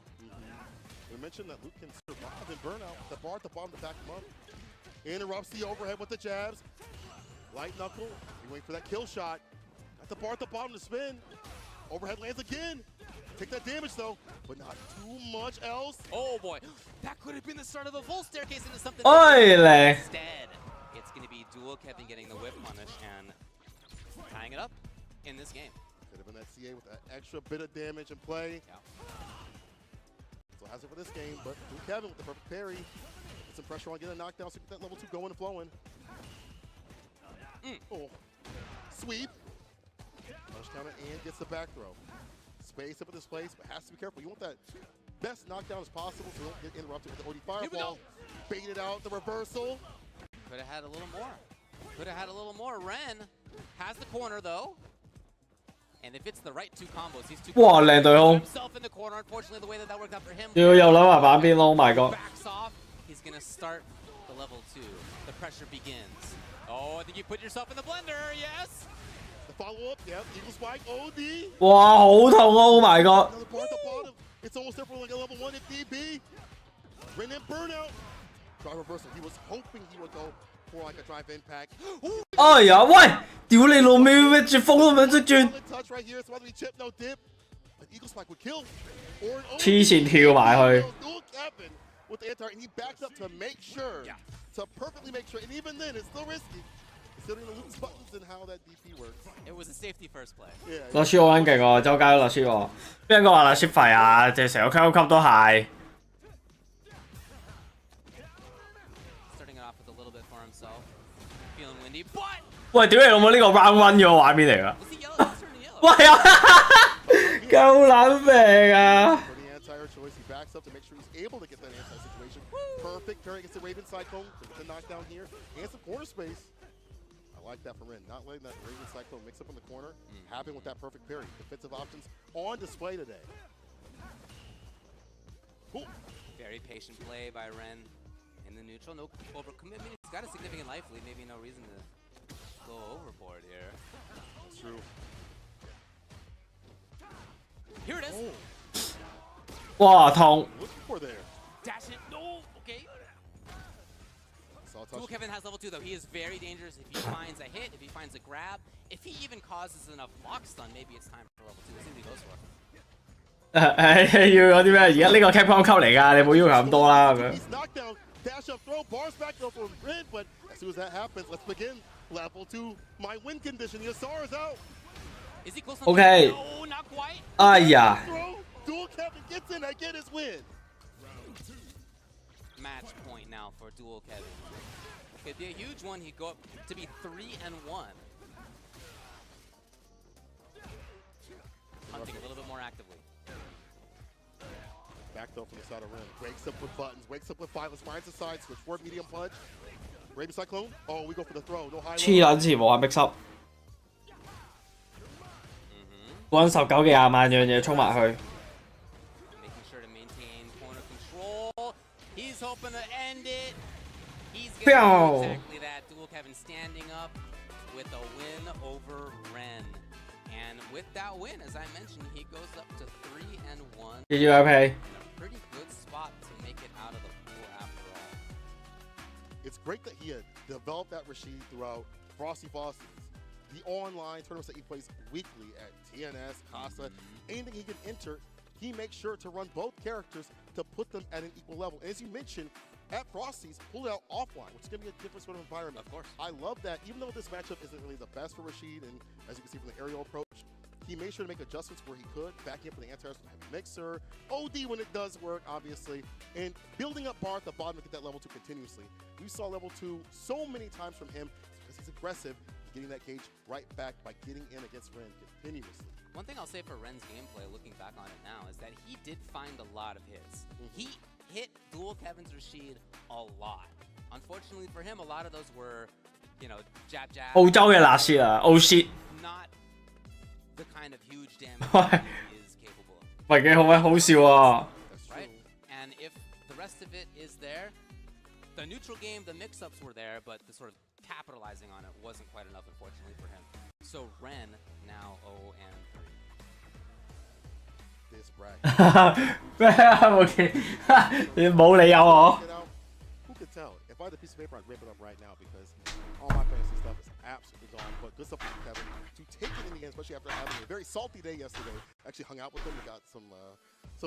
We mentioned that Luke can survive and burn out. The bar at the bottom to back him up. Interrupts the overhead with the jabs. Light knuckle. He waiting for that kill shot. Got the bar at the bottom to spin. Overhead lands again. Take that damage though, but not too much else. Oh boy, that could have been the start of a full staircase into something. Instead, it's going to be Dual Kevin getting the whip punish and tying it up in this game. Could have been that CA with that extra bit of damage and play. So has it for this game, but Dual Kevin with the perfect parry. Get some pressure on, get a knockdown, so get that level 2 going and flowing. Oh, sweep. Push counter and gets the back throw. Space up at this place, but has to be careful. You want that best knockdown as possible so you don't get interrupted with the OD fireball. Bait it out, the reversal. Could have had a little more. Could have had a little more. Ren has the corner though. And if it's the right 2 combos, these 2 哇，靚對空 himself in the corner. Unfortunately, the way that worked out for him. 要又諗埋板邊咯 ，Oh my god！ Backs off. He's gonna start the level 2. The pressure begins. Oh, I think you put yourself in the blender. Yes. The follow up, yep. Eagle spike, OD. 哇，好痛啊 ！Oh my god！ Another bar at the bottom. It's almost there for like a level 1 if need be. Ren and burnout. Drive reversal. He was hoping he would go for like a drive impact. 哎呀，喂！屌你老味咩？絕風都唔識轉。 Touch right here. It's about to be chip, no dip. An Eagle spike would kill. Or an 黐線跳埋去。 Dual Kevin with the anti, and he backs up to make sure. To perfectly make sure. And even then, it's still risky. Considering the Luke's buttons and how that DP works. It was a safety first play. 落雪好撚勁喎，周街都落雪喎。邊個話落雪廢啊？即係成個 Capcom 級都係。 Starting it off with a little bit for himself. Feeling windy, but 喂，屌你老母！呢個 round one 嘅畫面嚟㗎。喂啊！夠撚命啊！ For the anti-air choice, he backs up to make sure he's able to get that anti-situation. Perfect turn against the Raven Cyclone. The knockdown here. And some corner space. I like that from Ren. Not letting that Raven Cyclone mix up in the corner, happen with that perfect parry. Defensive options on display today. Cool. Very patient play by Ren in the neutral. No overcommitment. He's got a significant life lead. Maybe no reason to go overboard here. That's true. Here it is. 哇，痛！ Looking for there. Dash it. No. Okay. Dual Kevin has level 2 though. He is very dangerous if he finds a hit, if he finds a grab, if he even causes enough block stun. Maybe it's time for level 2. Let's see what he goes for. 要嗰啲咩？而家呢個 Capcom Cup 嚟㗎，你冇要求咁多啦咁樣。 He's knocked down. Dash up throw. Bars back though from Ren, but as soon as that happens, let's begin. Level 2. My win condition. The Asar is out. Is he close? OK。 No, not quite. 哎呀！ Dual Kevin gets in. I get his win. Match point now for Dual Kevin. Could be a huge one. He'd go up to be 3-1. Hunting a little bit more actively. Back though from the side of Ren. Wakes up with buttons. Wakes up with 5. Let's finds the side switch. Forward medium punch. Raven Cyclone. Oh, we go for the throw. No high. 黐撚線喎，係 mix up。嗰陣19幾20萬樣嘢衝埋去。 Making sure to maintain corner control. He's hoping to end it. He's going to do exactly that. Dual Kevin standing up with a win over Ren. And with that win, as I mentioned, he goes up to 3-1. GG IP. Pretty good spot to make it out of the pool after all. It's great that he had developed that Rashid throughout Frosty Foster's. The online tournaments that he plays weekly at TNS, Casa, anything he can enter, he makes sure to run both characters to put them at an equal level. And as you mentioned, at Frosty's, pulled it out offline, which is going to be a different sort of environment. Of course. I love that, even though this matchup isn't really the best for Rashid, and as you can see from the aerial approach, he made sure to make adjustments where he could, backing up with the anti-airs with the heavy mixer, OD when it does work, obviously, and building up bar at the bottom to get that level 2 continuously. We saw level 2 so many times from him because he's aggressive, getting that gauge right back by getting in against Ren continuously. One thing I'll say for Ren's gameplay, looking back on it now, is that he did find a lot of hits. He hit Dual Kevin's Rashid a lot. Unfortunately for him, a lot of those were, you know, jab jab. 澳洲嘅辣舌啊，澳舌。 Not the kind of huge damage he is capable of. 喂，幾好啊，好笑啊！ Right? And if the rest of it is there, the neutral game, the mix-ups were there, but the sort of capitalizing on it wasn't quite enough, unfortunately, for him. So Ren now 0-3. This bracket. 咩啊？冇見，你冇理由我。 Who could tell? If I had a piece of paper, I'd rip it up right now because all my fantasy stuff is absolutely gone. But good stuff from Kevin to take it in the end, especially after having a very salty day yesterday. Actually hung out with him and got some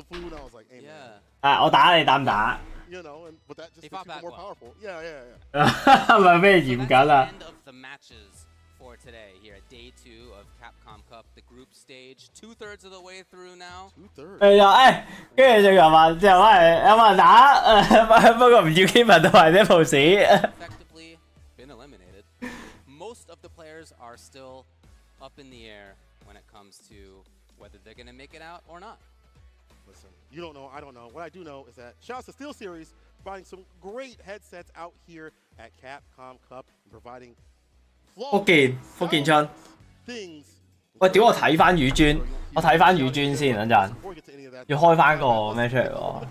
food, and I was like, hey man. 啊，我打你打唔打？ You know, but that just He makes fought people back more well. powerful. Yeah. 唔係咩嚴謹啊？ End of the matches for today here at day 2 of Capcom Cup, the group stage. 2/3 of the way through now. 2/3. 跟住就又話有冇人打？不過唔要 Kevin 同埋 Devils。 Effectively been eliminated. Most of the players are still up in the air when it comes to whether they're going to make it out or not. Listen, you don't know, I don't know. What I do know is that shout out to Steel Series providing some great headsets out here at Capcom Cup and providing 福建春。 things. 喂，屌我睇翻乳專，我睇翻乳專先，等陣。要開翻個咩出嚟喎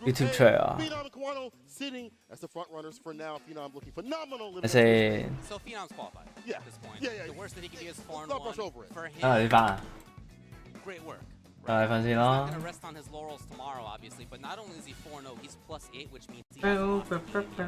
？YouTube 出嚟啊！ Phenom and Kawano sitting as the front runners for now. Phenom looking phenomenal. 睇先。 So Phenom's qualified Yeah. at this point. Yeah. The worst that he can do is 4-1 Don't brush over it. for him. 等我睇翻啊！ Great work. 等我睇翻先 He's 咯 not。going to rest on his laurels tomorrow, obviously, but not only is he 4-0, he's +8, which means he has an opportunity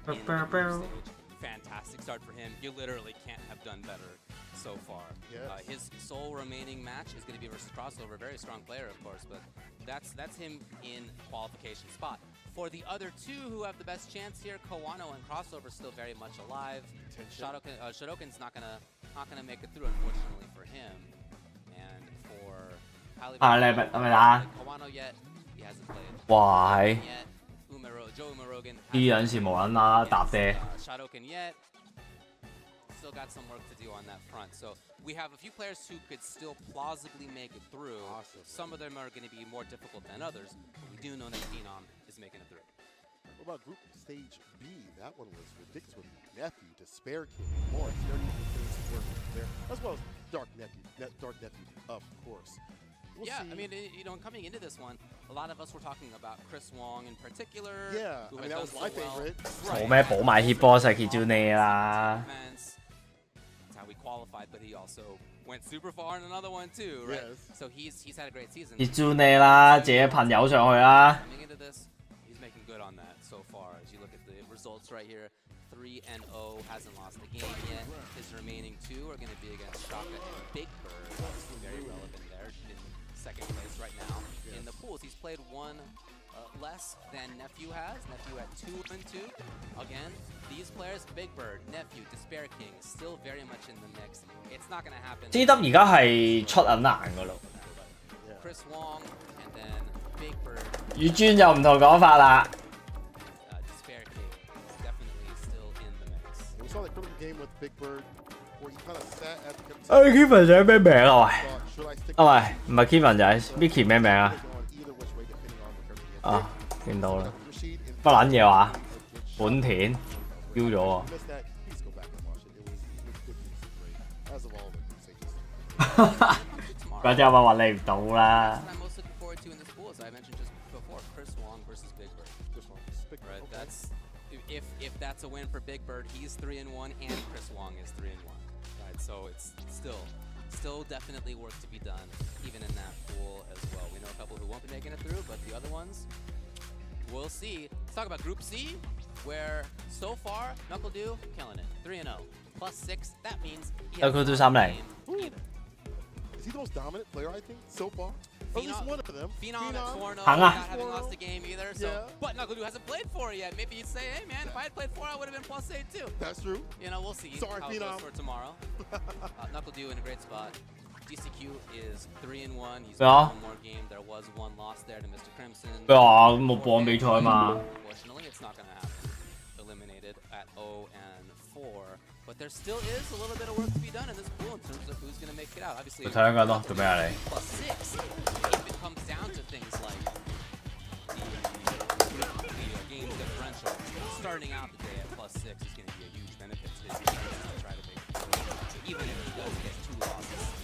in the group stage. Fantastic start for him. You literally can't have done better so far. Yes. His sole remaining match is going to be versus Crossover, very strong player, of course, but that's him in qualification spot. For the other two who have the best chance here, Kawano and Crossover still very much alive. Shotoken's not gonna make it through, unfortunately for him. And for Kawano yet, he hasn't played. 哇係 Yet. Joe Umarogan 啲人是冇人啦，搭爹。 Shotoken yet. Still got some work to do on that front. So we have a few players who could still plausibly make it through. Some of them are going to be more difficult than others. But we do know that Phenom is making it through. What about Group Stage B? That one was ridiculous with Nephew, Despair King, Morris. There are things to work with there, as well as Dark Nephew, of course. We'll yeah, see. I mean, you know, coming into this one, a lot of us were talking about Chris Wong in particular. Yeah, who I had mean, that done was so my well. favorite. 冇咩補埋 hit boss 係叫你啦。 That's how we qualified, but he also went super far in another one too, right? Yes. So he's had a great season. 接住你啦，自己朋友上去啦。 Coming into this, he's making good on that so far. As you look at the results right here, 3-0, hasn't lost a game yet. His remaining 2 are going to be against Shaka and Big Bird. Obviously very relevant there in second place right now. In the pools, he's played one less than Nephew has. Nephew at 2-2. Again, these players, Big Bird, Nephew, Despair King, still very much in the mix. It's not going to happen. GW 而家係出緊難噶咯。 Chris Wong and then Big Bird. 宇尊就唔同講法啦。 Despair King is definitely still in the mix. We saw the critical game with Big Bird, where he kind of sat at the Kevin 仔咩名啊？喂，唔係 Kevin 仔 ，Mickey 咩名啊？啊，見到啦。乜撚嘢話？本田標咗喎。嗰啲有冇話你唔到啦？ I'm most looking forward to in this pool, as I mentioned just before, Chris Wong versus Big Bird. Right, that's if that's a win for Big Bird, he's 3-1, and Chris Wong is 3-1. Right, so it's still definitely work to be done, even in that pool as well. We know a couple who won't be making it through, but the other ones, we'll see. Let's talk about Group C, where so far NuckleDo killing it, 3-0, +6. That means he has NuckleDo not 3-0 gamed either. Is he the most dominant player, I think, so far? Or at least one of them. Phenom at 4-0, Hang on. not having lost a game either. So, Yeah. but NuckleDo hasn't played 4 yet. Maybe you'd say, hey man, if I had played 4, I would have been +8 too. That's true. You know, we'll see Sorry, how it Phenom. goes for tomorrow. NuckleDo in a great spot. DCQ is 3-1. He's Yeah. won one more game. There was one loss there to Mr. Crimson. 咩啊？冇磅比賽嘛？ Unfortunately, it's not going to happen. Eliminated at 0-4. But there still is a little bit of work to be done in this pool in terms of who's going to make it out. Obviously, 睇緊咯，做咩啊你？ +6. If it comes down to things like the game differential, starting out the day at +6 is going to be a huge benefit to his team to try to make it through. Even if he does get 2 losses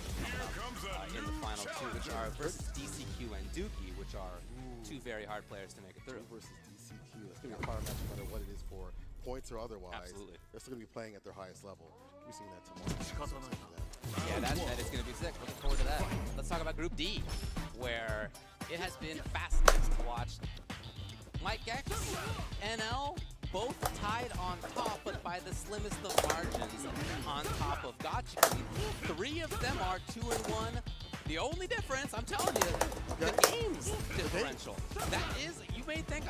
in the final 2, which are versus DCQ and Dookie, which are 2 very hard players to make it through. Versus DCQ. It's going to be a fire match no matter what it is for points or otherwise. Absolutely. They're still going to be playing at their highest level. We've seen that tomorrow. Yeah, that is going to be sick. Looking forward to that. Let's talk about Group D, where it has been fascinating to watch Mike X, NL, both tied on top, but by the slimmest of margins on top of Gotcha. 3 of them are 2-1. The only difference, I'm telling you, the games differential. That is, you may think,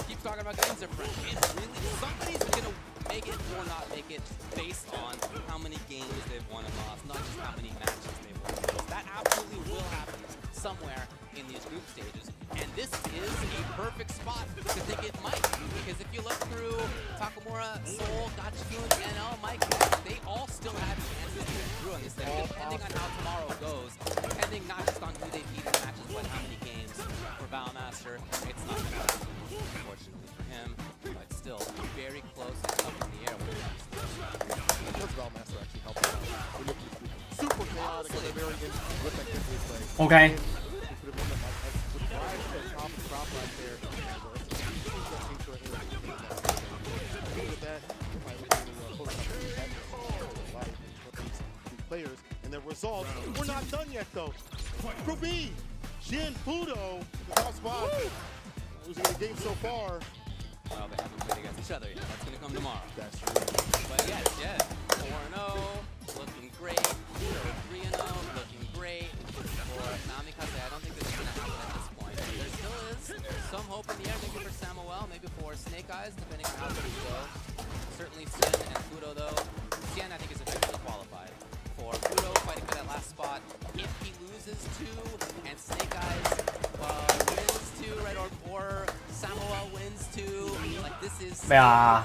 keep talking about games differential. It's really, somebody's going to make it or not make it based on how many games they've won and lost, not just how many matches they've won and lost. That absolutely will happen somewhere in these group stages. And this is a perfect spot to think it might. Because if you look through Takamura, Soul, Gachikun, NL, Mike, they all still have chances to get through on this thing. Depending on how tomorrow goes, depending not just on who they beat in matches, but how many games. For Valmaster, it's not going to happen, unfortunately for him. But still, very close and up in the air when it comes to this. Because Valmaster actually helped out. We're looking super chaotic at the very end with that gameplay play. Okay. Players and their results. We're not done yet though. Group B, Jin Fudo, the top spot, losing the game so far. Well, they haven't played against each other yet. That's going to come tomorrow. That's true. But yes, 4-0, looking great. 3-0, looking great. For Namikaze, I don't think this is going to happen at this point. There still is some hope in the air, maybe for Samuel, maybe for Snake Eyes, depending on how things go. Certainly Sin and Fudo, though. Sin, I think, is eventually qualified. For Fudo, fighting for that last spot. If he loses 2 and Snake Eyes wins 2, right, or Samuel wins 2, like this is 咩啊？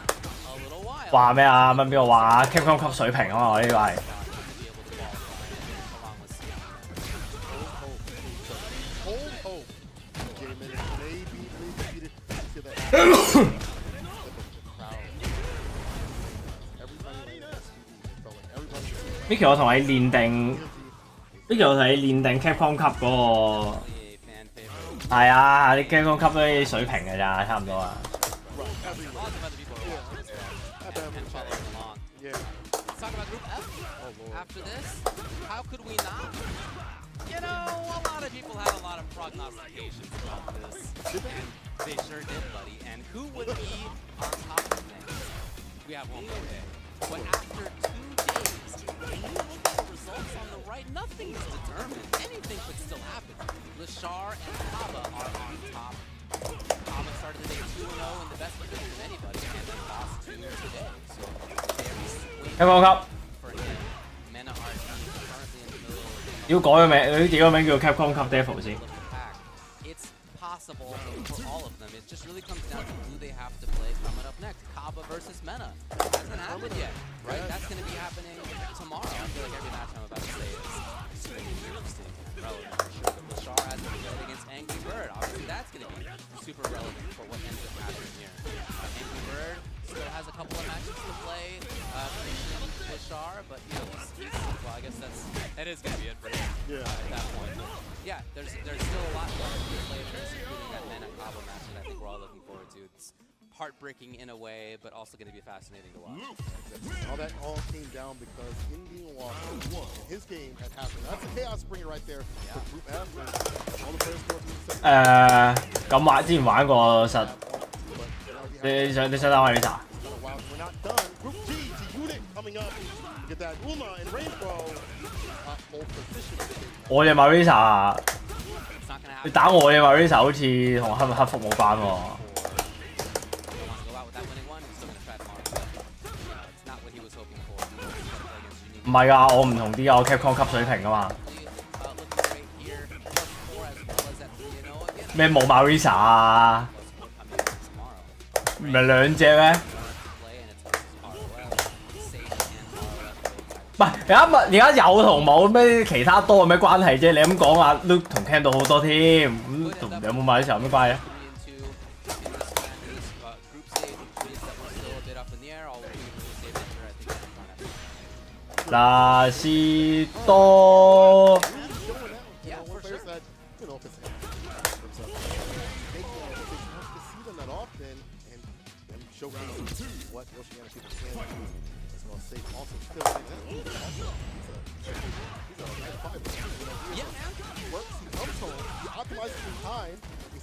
話咩啊？問邊個話 Capcom Cup 水平啊嘛？我呢個係。Mickey 我同你練定 ，Mickey 我同你練定 Capcom Cup 嗰個，係啊，啲 Capcom Cup 啲水平嘅咋，差唔多啊。Talk about Group F. After this, how could we not? You know, a lot of people had a lot of prognostications about this. And they sure did, buddy. And who would be on top of things? We have one more day. But after 2 days, when you look at the results on the right, nothing is determined. Anything could still happen. Lashar and Kaba are on top. Kaba started the day 2-0 in the best position of anybody, and then lost 2 today. So very sweet. Capcom Cup 要改個名，佢點個名叫 Capcom Cup Devils 先。It's possible for all of them. It just really comes down to who they have to play coming up next. Kaba versus Mena. Hasn't happened yet, right? That's going to be happening tomorrow. I feel like every match I'm about to say is extremely interesting and relevant for sure. But Lashar has to play against Angry Bird. Obviously, that's going to be super relevant for what ends up happening here. Angry Bird still has a couple of matches to play. Lashar, but you know, well, I guess that is going to be it for him at that point. But yeah, there's still a lot left to play for this, including that Mena Kaba match that I think we're all looking forward to. It's heartbreaking in a way, but also going to be fascinating to watch. All that all came down because Indian Walker won. His game had happened. That's a chaos bringer right there for Group F. All the players go to 咁之前玩過實，你想打我呢扎？ We're not done. Group G to unit coming up. Get that Uma and Rainbow hold position. 我嘅 Marisa， 你打我嘅 Marisa 好似同黑服冇關喎。唔係㗎，我唔同啲啊，我 Capcom 級水平㗎嘛。咩冇 Marisa 啊？唔係兩隻咩？ 唔係而家有同冇咩其他多有咩關係啫？你咁講啊 ，Luke 同 Cam 到好多添，咁同有冇買嘅時候有咩關係啊？嗱，士多。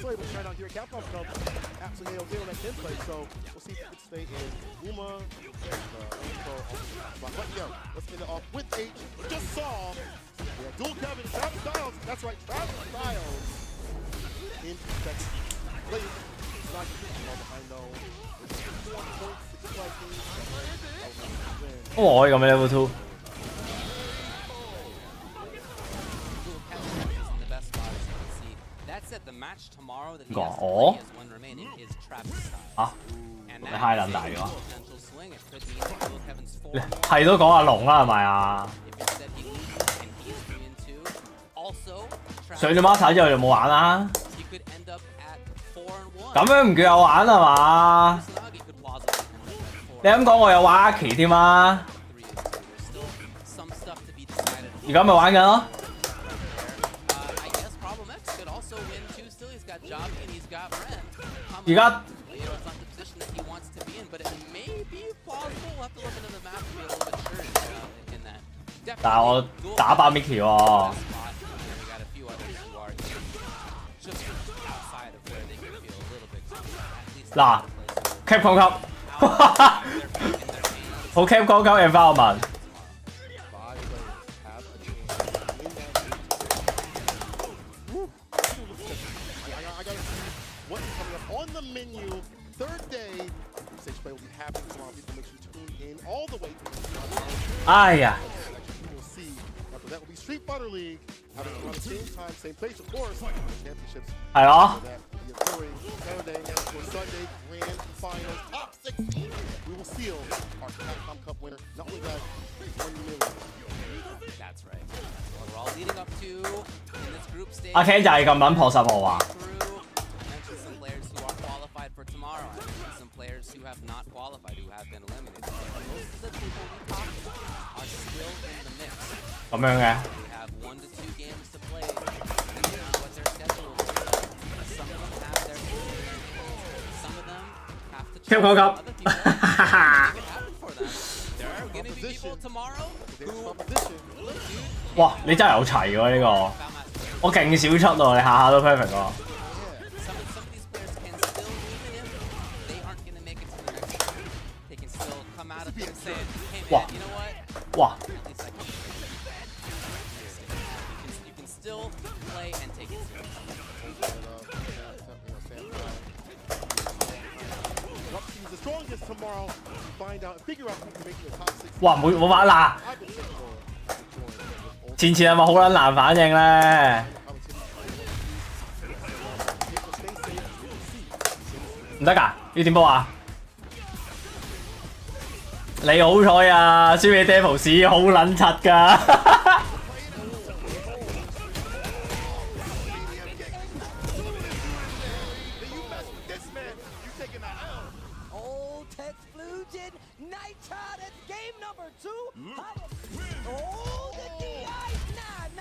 Still able to try out here at Capcom Cup. Absolutely okay on that 10 play, so we'll see if we can stay in Uma and but yo, let's end it off with H. Just saw dual Kevin, Travis Styles. That's right, Travis Styles in second place. It's not just behind though. It's 4.6 哦，我可以咁樣 level 2。 講我啊，你嗨撚大咗，係都講阿龍啦，係咪啊？上咗 Master 之後就冇玩啦，咁樣唔叫有玩係嘛？你咁講我有玩阿奇添啊，而家咪玩緊咯。 而家但係我打爆 Mickey 喎。嗱 ，Capcom Cup， 好 Capcom Cup environment。 on the menu. Third day, stage play will be happening tomorrow. People make sure you tune in all the way to the you will see after that will be Street Fighter League having around the same time, same place, of course. Championships. 係咯。 Saturday for Sunday grand finals, top 16. We will seal our Capcom Cup winner. Not only that, $1 million. That's right. That's what we're all leading up to in this group stage. 阿 Ken 就係咁撚破十號啊！ Some players who are qualified for tomorrow. players who have not qualified, who have been eliminated. But most of the people we talked about are still in the mix. 咁樣嘅。 They have 1 to 2 games to play, depending on what their schedule is. Some of them have their some of them have to choose Capcom Cup. other people. Make it happen for them. There are going to be people tomorrow who look, dude. 哇！你真係有齊喎呢個，我勁少出喎，你下下都 perfect 喎。 Some of these players can still, even if they aren't going to make it to the next round, they can still come out of here and say, hey man, you know what? 哇！ At least I can. You can still play and take it seriously. Who's the strongest tomorrow? Find out, figure out who can make the top 6. 哇！冇玩啦！前係咪好撚難反應咧？唔得㗎，要點波啊？你好彩啊，輸俾 Devils 好撚柒㗎。Oh, Tex Flugen, night shot. It's game number 2. Oh,